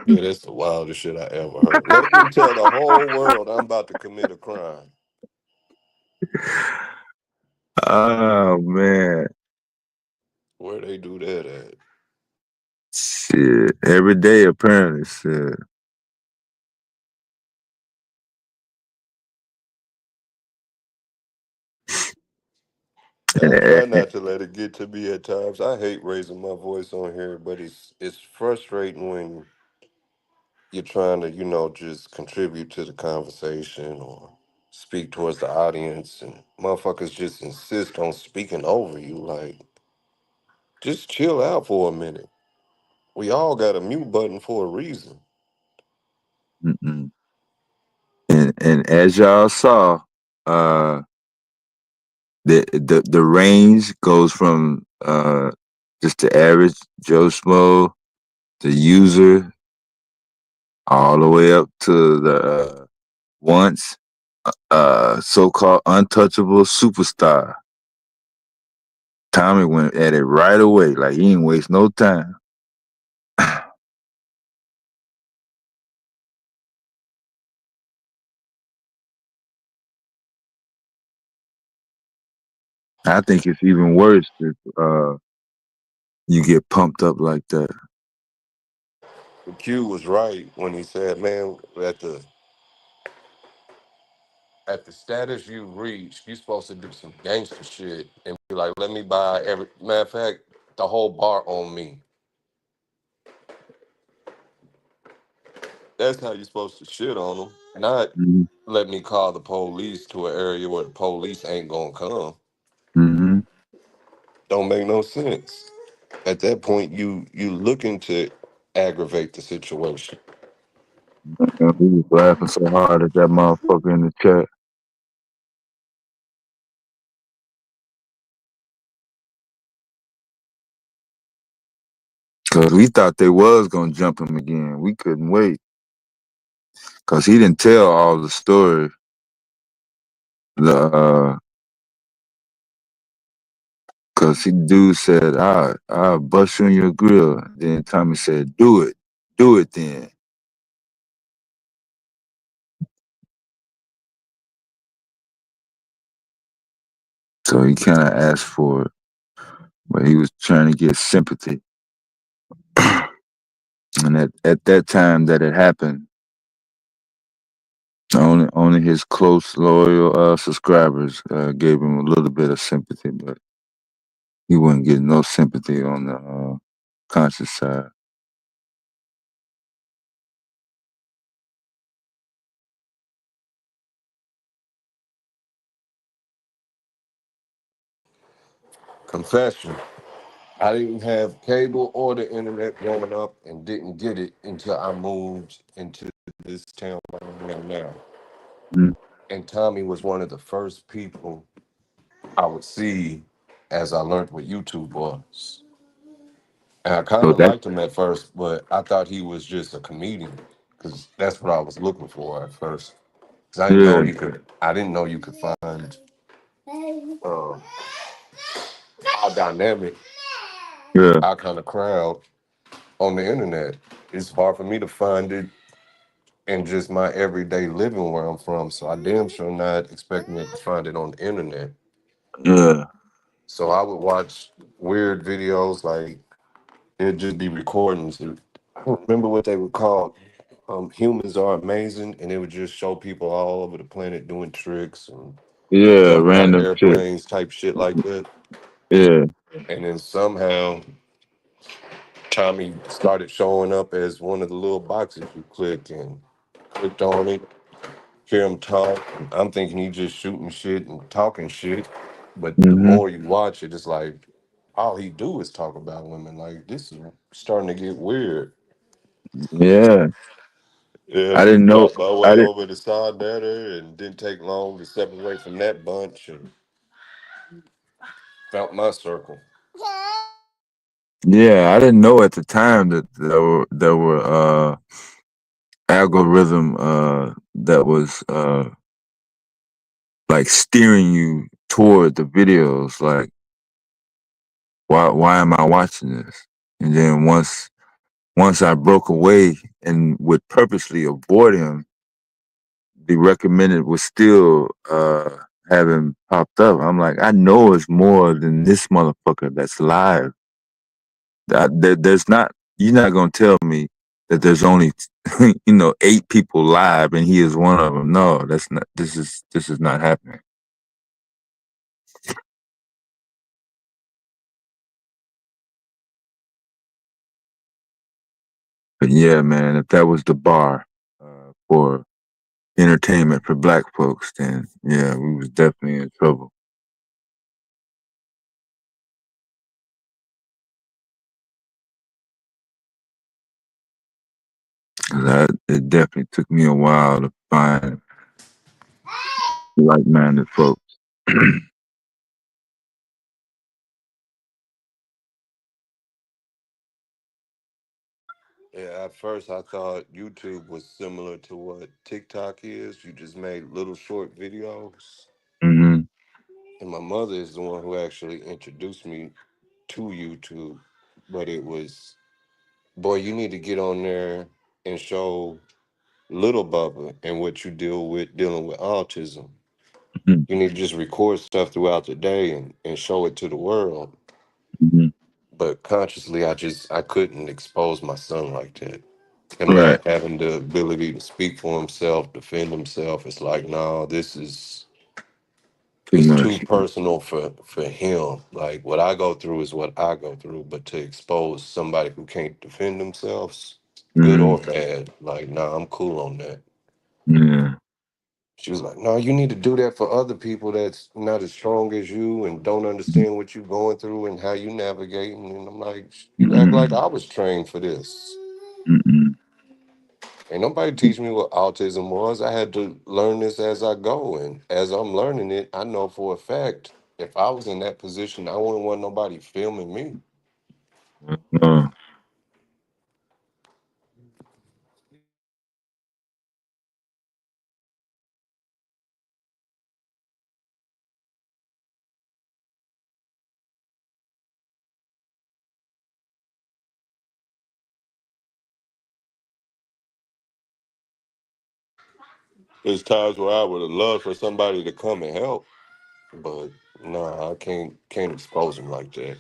Yeah, that's the wildest shit I ever heard. Let me tell the whole world I'm about to commit a crime. Oh man. Where they do that at? Shit. Every day apparently. Shit. I try not to let it get to me at times. I hate raising my voice on here, but it's frustrating when you're trying to, just contribute to the conversation or speak towards the audience, and motherfuckers just insist on speaking over you. Like, just chill out for a minute. We all got a mute button for a reason. Mm-mm. And as y'all saw, the range goes from just the average Joe Schmo, the user, all the way up to the once so-called untouchable superstar. Tommy went at it right away, like he didn't waste no time. I think it's even worse if you get pumped up like that. Q was right when he said, man, at the status you reach, you're supposed to do some gangster shit and be like, let me buy every matter of fact, the whole bar on me. That's how you're supposed to shit on them. Not let me call the police to an area where the police ain't gonna come. Mm-hmm. Don't make no sense. At that point, you looking to aggravate the situation. We was laughing so hard at that motherfucker in the chat. Cause we thought they was gonna jump him again. We couldn't wait. Cause he didn't tell all the story. Cause he dude said, I'll bust you in your grill. Then Tommy said, do it then. So he kind of asked for it, but he was trying to get sympathy. And at that time that it happened, only his close, loyal subscribers gave him a little bit of sympathy, but he wasn't getting no sympathy on the conscious side. Confession. I didn't have cable or the internet growing up and didn't get it until I moved into this town I'm in now. Mm. And Tommy was one of the first people I would see as I learned what YouTube was. And I kind So of that liked him at first, but I thought he was just a comedian because that's what I was looking for at first. Because I didn't know yeah, you could. I didn't know you could find um, our dynamic, yeah, our kind of crowd on the internet. It's hard for me to find it in just my everyday living where I'm from. So I damn sure not expecting to find it on the internet. yeah, So I would watch weird videos like it'd just be recordings. I don't remember what they were called. Humans are amazing, and it would just show people all over the planet doing tricks and yeah, jumping out of random shit. airplanes, type shit like that. Yeah, And then somehow Tommy started showing up as one of the little boxes you clicked on it, hear him talk. I'm thinking he just shooting shit and talking shit. But the hmm, more you watch it, it's like all he do is talk about women. Like this is starting to get weird. yeah. Yeah, I just didn't know. dropped my way I didn't. over to Sardetta and didn't take long to separate from that bunch and found my circle. Yeah, I didn't know at the time that there were algorithm that was like steering you toward the videos. Like, why am I watching this? And then once I broke away and would purposely avoid him, the recommended was still having popped up. I'm like, I know it's more than this motherfucker that's live. There's not. You're not gonna tell me that there's only 8 people live and he is one of them. No, that's not. This is not happening. But yeah, man, if that was the bar for entertainment for black folks, then yeah, we was definitely in trouble. 'Cause it definitely took me a while to find like-minded folks. Yeah, at first I thought YouTube was similar to what TikTok is. You just made little short videos. Hmm. And my mother is the one who actually introduced me to YouTube. But it was, boy, you need to get on there and show little Bubba and what you deal with dealing with autism. Hmm. You need to just record stuff throughout the day and show it to the world. Hmm. But consciously, I couldn't expose my son like that. Him Right. not having the ability to speak for himself, defend himself. It's like, no, Too it's too much. personal for him. Like what I go through is what I go through. But to expose somebody who can't defend themselves, good Hmm. or bad, like, nah, I'm cool on that. Yeah. She was like, no, you need to do that for other people that's not as strong as you and don't understand what you're going through and how you navigating. And I'm like, you act like Mm-mm. I was trained for this. Mm-mm. Ain't nobody teach me what autism was. I had to learn this as I go. And as I'm learning it, I know for a fact, if I was in that position, I wouldn't want nobody filming me. No. There's times where I would have loved for somebody to come and help, but nah, I can't expose them like that.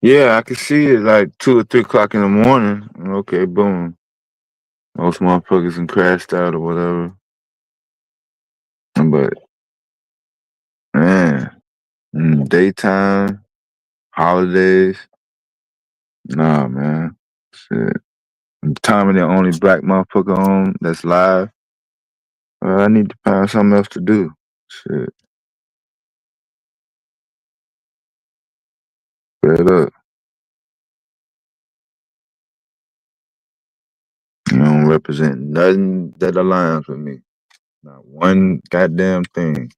Yeah, I can see it like 2 or 3 o'clock in the morning. Okay, boom. Most motherfuckers and crashed out or whatever. But man, daytime, holidays, nah, man. Shit. Time of the only black motherfucker on that's live. I need to find something else to do. Shit, fed up. You don't represent nothing that aligns with me. Not one goddamn thing.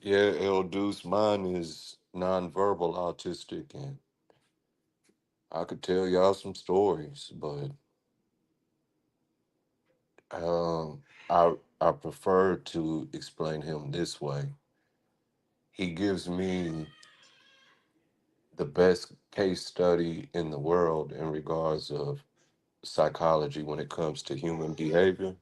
Yeah, El Deuce, mine is nonverbal autistic, and I could tell y'all some stories, but um, I prefer to explain him this way. He gives me the best case study in the world in regards of psychology when it comes to human behavior,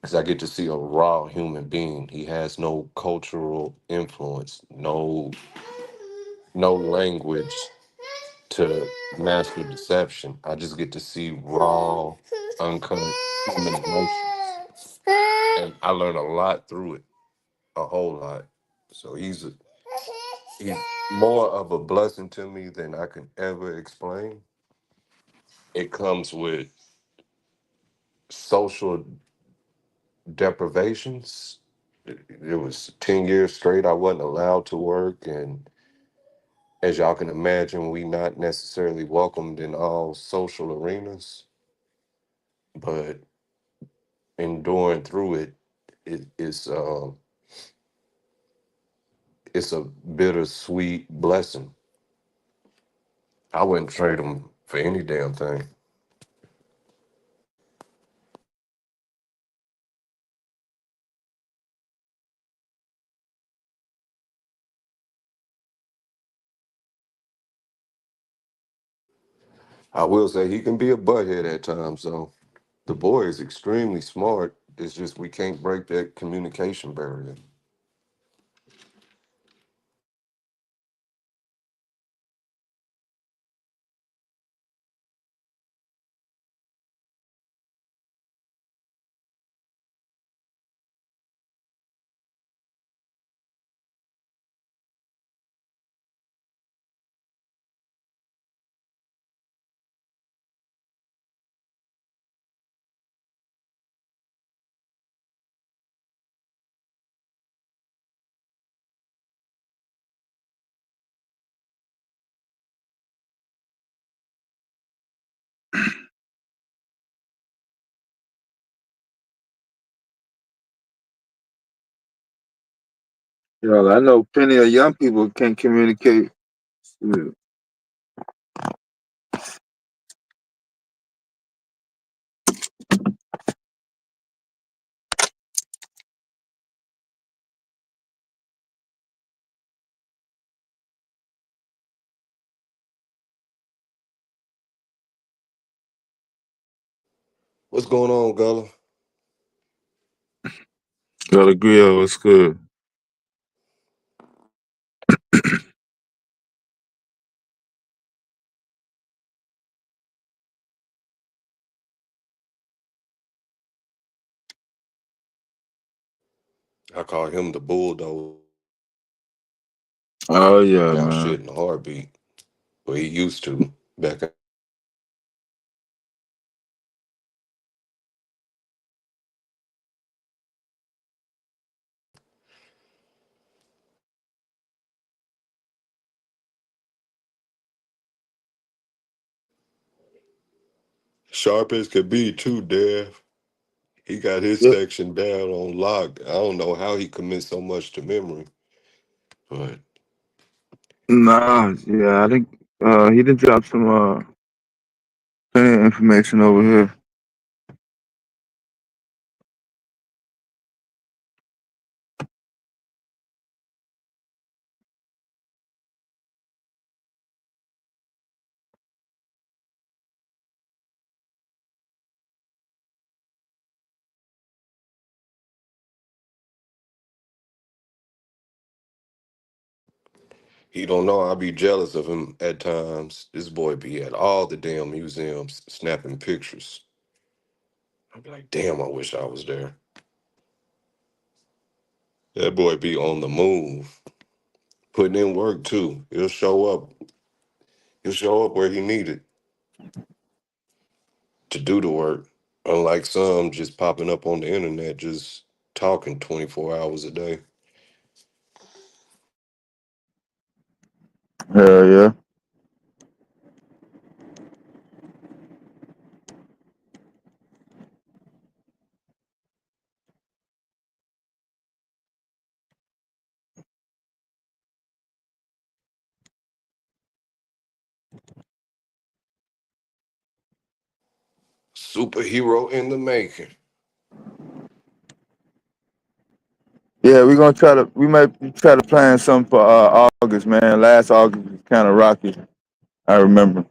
because I get to see a raw human being. He has no cultural influence, no language to master deception. I just get to see raw, uncut human emotions, and I learn a lot through it, a whole lot. So he's more of a blessing to me than I can ever explain. It comes with social deprivations. It was 10 years straight I wasn't allowed to work, and as y'all can imagine, we not necessarily welcomed in all social arenas, but enduring through it, it's a bittersweet blessing. I wouldn't trade them for any damn thing. I will say he can be a butthead at times, though. The boy is extremely smart. It's just we can't break that communication barrier. Yo, I know plenty of young people can't communicate. Shit. What's going on, Gullah? Gotta grill, what's good? I call him the bulldog. Oh yeah, Now man. shit in a heartbeat. Well, he used to back. Sharp as could be too, Dev. He got his Yeah. section down on lock. I don't know how he commits so much to memory, but Nah, yeah, I think he did drop some plenty of information over here. He don't know I be jealous of him at times. This boy be at all the damn museums snapping pictures. I be like, damn, I wish I was there. That boy be on the move, putting in work too. He'll show up. He'll show up where he needed to do the work. Unlike some just popping up on the internet, just talking 24 hours a day. Hell yeah. Superhero in the making. Yeah, we might try to plan something for August, man. Last August was kind of rocky. I remember.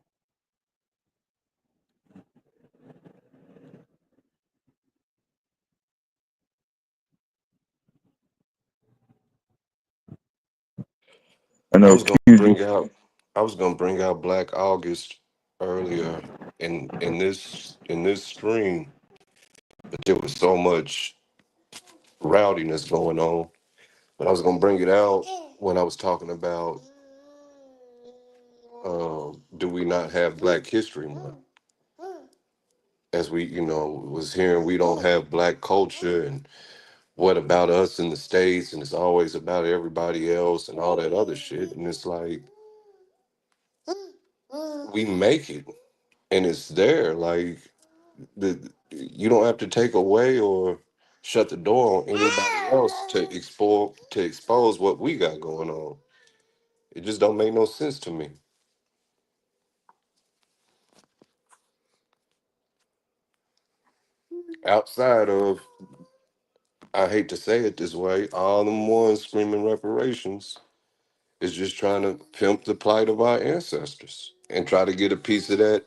I I know was gonna Q. bring out I was gonna bring out Black August earlier in this stream, but there was so much rowdiness going on. But I was gonna bring it out when I was talking about do we not have Black History Month? As we, was hearing we don't have Black culture, and what about us in the States, and it's always about everybody else and all that other shit. And it's like we make it and it's there. Like you don't have to take away or shut the door on anybody else to expose what we got going on. It just don't make no sense to me. Outside of, I hate to say it this way, all them ones screaming reparations is just trying to pimp the plight of our ancestors and try to get a piece of that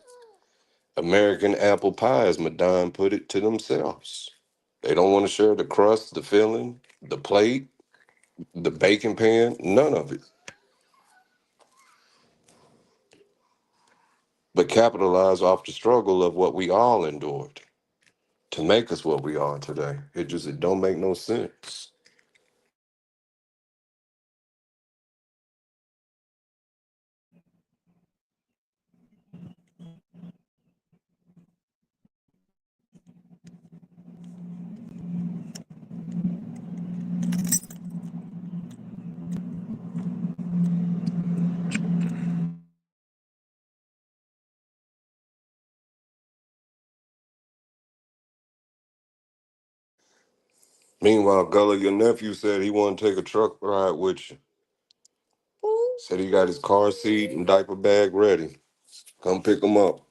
American apple pie, as Madame put it, to themselves. They don't want to share the crust, the filling, the plate, the baking pan, none of it. But capitalize off the struggle of what we all endured to make us what we are today. It don't make no sense. Meanwhile, Gullah, your nephew said he want to take a truck ride with you. Said he got his car seat and diaper bag ready. Come pick him up.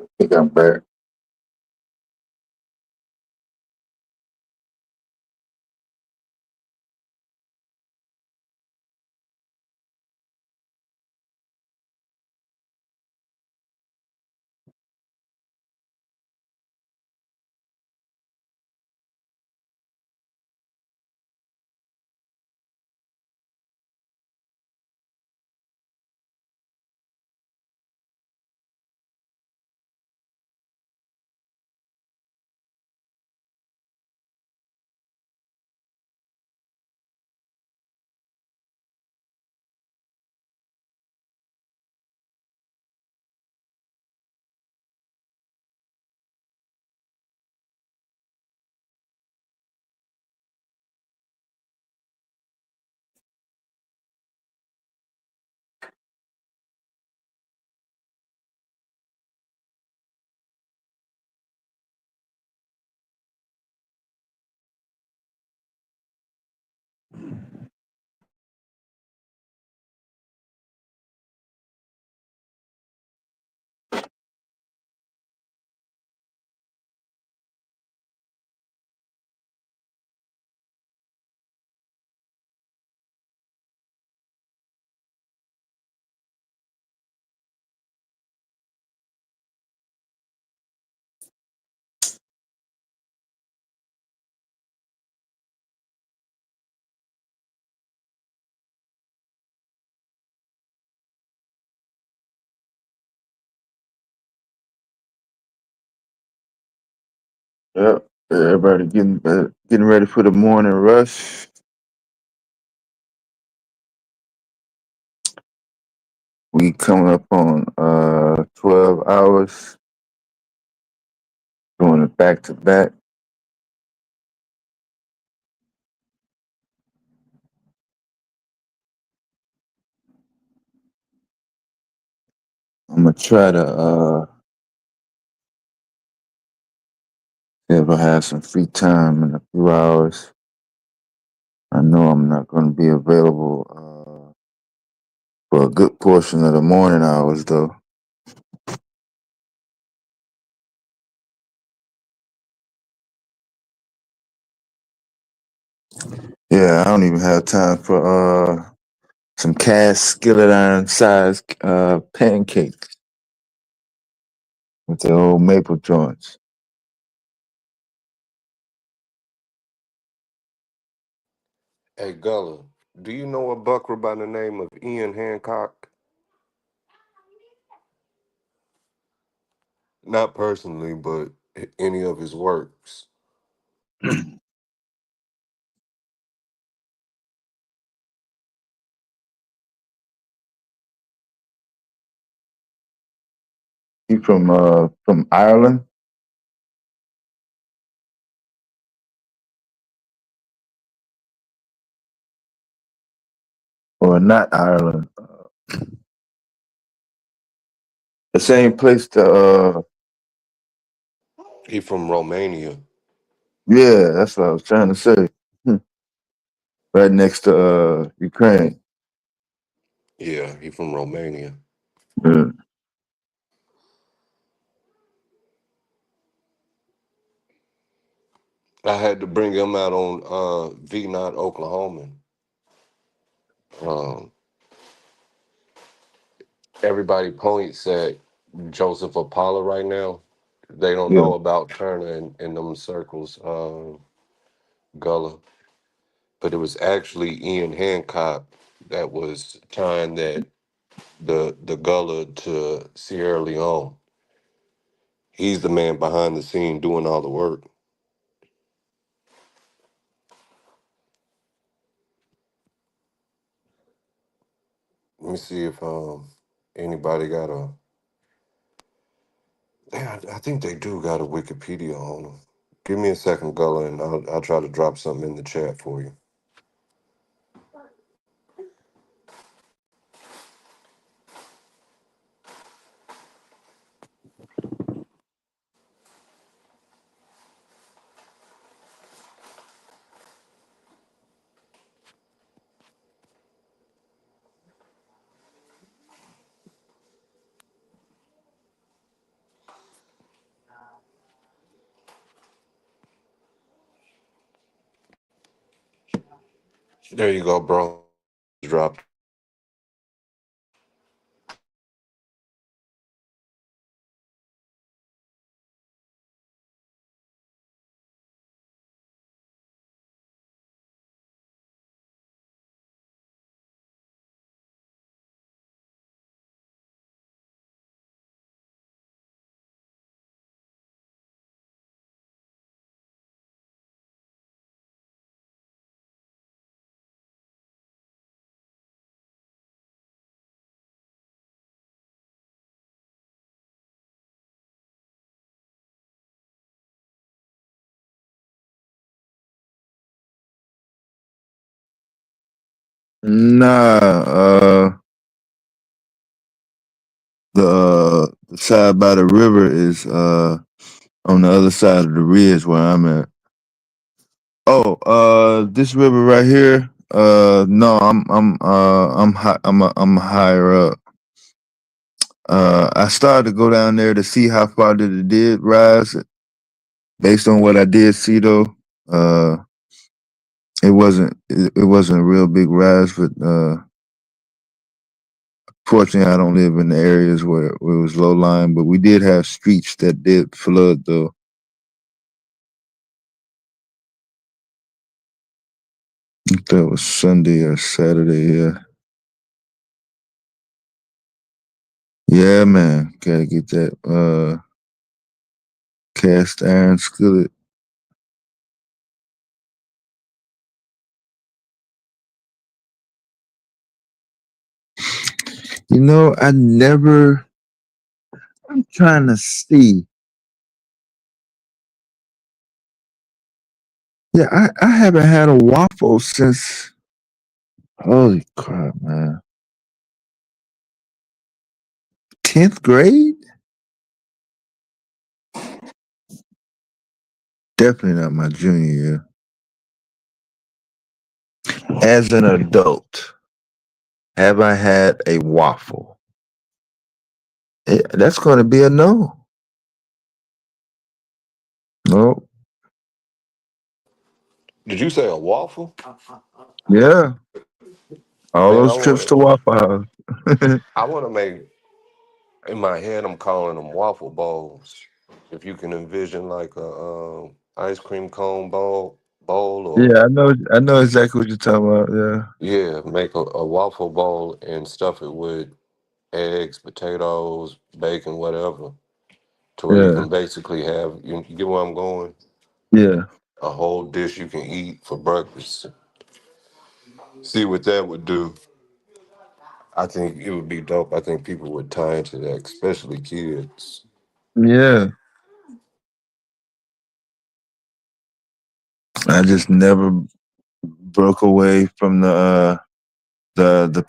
I think I'm back. Yep. Everybody getting ready for the morning rush. We coming up on 12 hours, doing it back to back. I'm gonna try to see if I have some free time in a few hours. I know I'm not gonna be available for a good portion of the morning hours though. Yeah, I don't even have time for some cast skillet iron sized pancakes with the old maple joints. Hey, Gullah, do you know a bucker by the name of Ian Hancock? Not personally, but any of his works. He from Ireland or not Ireland? The same place to He from Romania. yeah, that's what I was trying to say. Right next to Ukraine. Yeah, he from Romania. Yeah. I had to bring him out on V-Not Oklahoma. Um, everybody points at Joseph Apollo right now. They don't Yeah. know about Turner in them circles, Gullah. But it was actually Ian Hancock that was tying that the Gullah to Sierra Leone. He's the man behind the scene doing all the work. Let me see if anybody got a. Yeah, I think they do got a Wikipedia on them. Give me a second, Gullah, and I'll try to drop something in the chat for you. There you go, bro. Drop. Nah, the side by the river is on the other side of the ridge where I'm at. Oh, this river right here. No, I'm higher up. I started to go down there to see how far it did rise. Based on what I did see though, it wasn't a real big rise, but fortunately I don't live in the areas where it was low lying, but we did have streets that did flood though. I think that was Sunday or Saturday, yeah. Yeah, man. Gotta get that cast iron skillet. You know, I never. I'm trying to see. Yeah, I haven't had a waffle since. Holy crap, man! 10th grade? Definitely not my junior year. As an adult, have I had a waffle? That's going to be a no. No. Did you say a waffle? Yeah. All Man, those trips to Waffle House. I want to make, in my head, I'm calling them waffle bowls. If you can envision like a ice cream cone bowl or Yeah, I know exactly what you're talking about. Yeah. yeah, make a waffle bowl and stuff it with eggs, potatoes, bacon, whatever, to where you Yeah. can basically have, you get where I'm going? Yeah. A whole dish you can eat for breakfast. See what that would do. I think it would be dope. I think people would tie into that, especially kids. Yeah. I just never broke away from the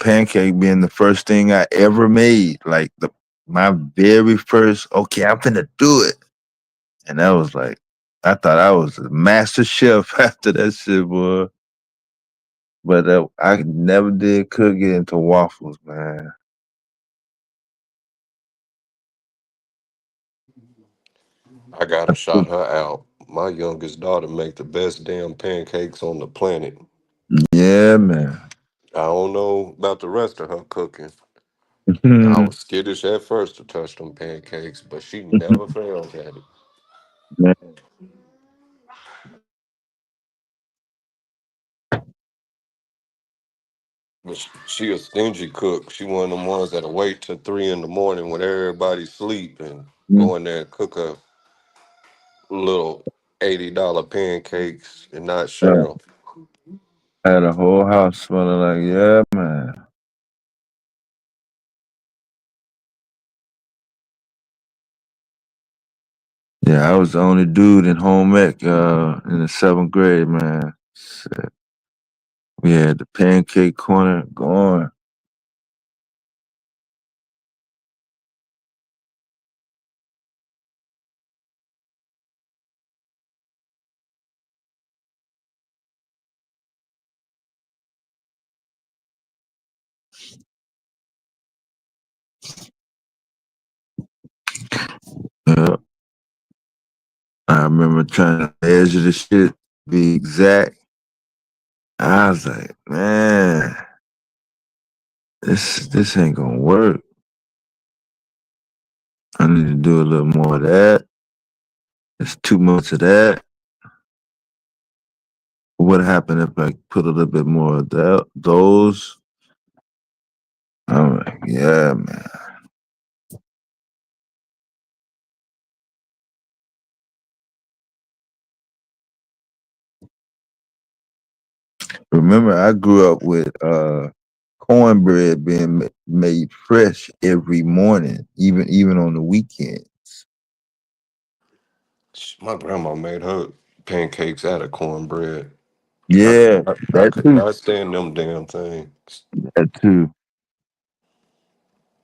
pancake being the first thing I ever made. Like my very first, okay, I'm finna do it. And that was like, I thought I was a master chef after that shit, boy. But I never did cook it into waffles, man. I gotta shout her out. My youngest daughter make the best damn pancakes on the planet. Yeah, man. I don't know about the rest of her cooking. I Man. was skittish at first to touch them pancakes, but she never fails at it. But she a stingy cook. She one of them ones that'll wait till 3 in the morning when everybody's asleep and go in there and cook a little $80 pancakes and not share Yeah. them. Had a whole house smelling like, yeah, man. Yeah, I was the only dude in home ec in the 7th grade, man. Shit. We had the pancake corner going. Yeah. I remember trying to measure the shit, be exact. I was like, man, this ain't gonna work. I need to do a little more of that. It's too much of that. What happened if I put a little bit more of those? I'm like, yeah, man. Remember, I grew up with cornbread being made fresh every morning, even on the weekend. My grandma made her pancakes out of cornbread. Yeah, I that could too. not stand them damn things. That too.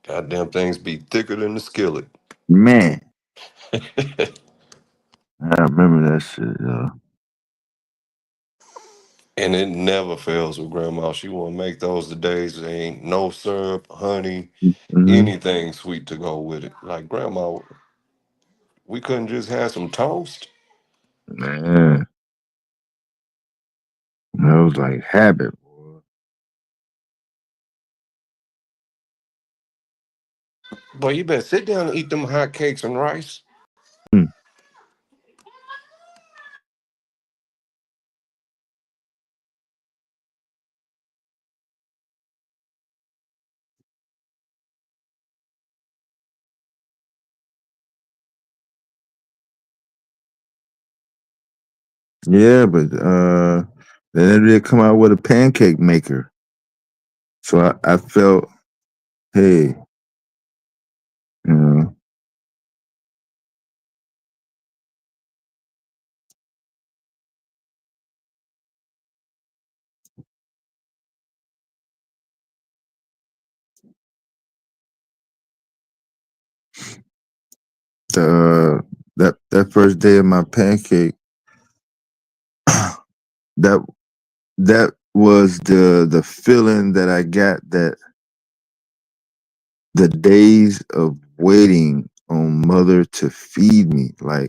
Goddamn things be thicker than the skillet. Man, I remember that shit, yo. And it never fails with grandma. She want to make those the days there ain't no syrup, honey, Mm-hmm. anything sweet to go with it. Like grandma, we couldn't just have some toast. Man, that was like habit. Boy, you better sit down and eat them hot cakes and rice. Hmm. Yeah, but then they did come out with a pancake maker. So I felt hey, you know, that first day of my pancake, that was the feeling that I got, that the days of waiting on mother to feed me, like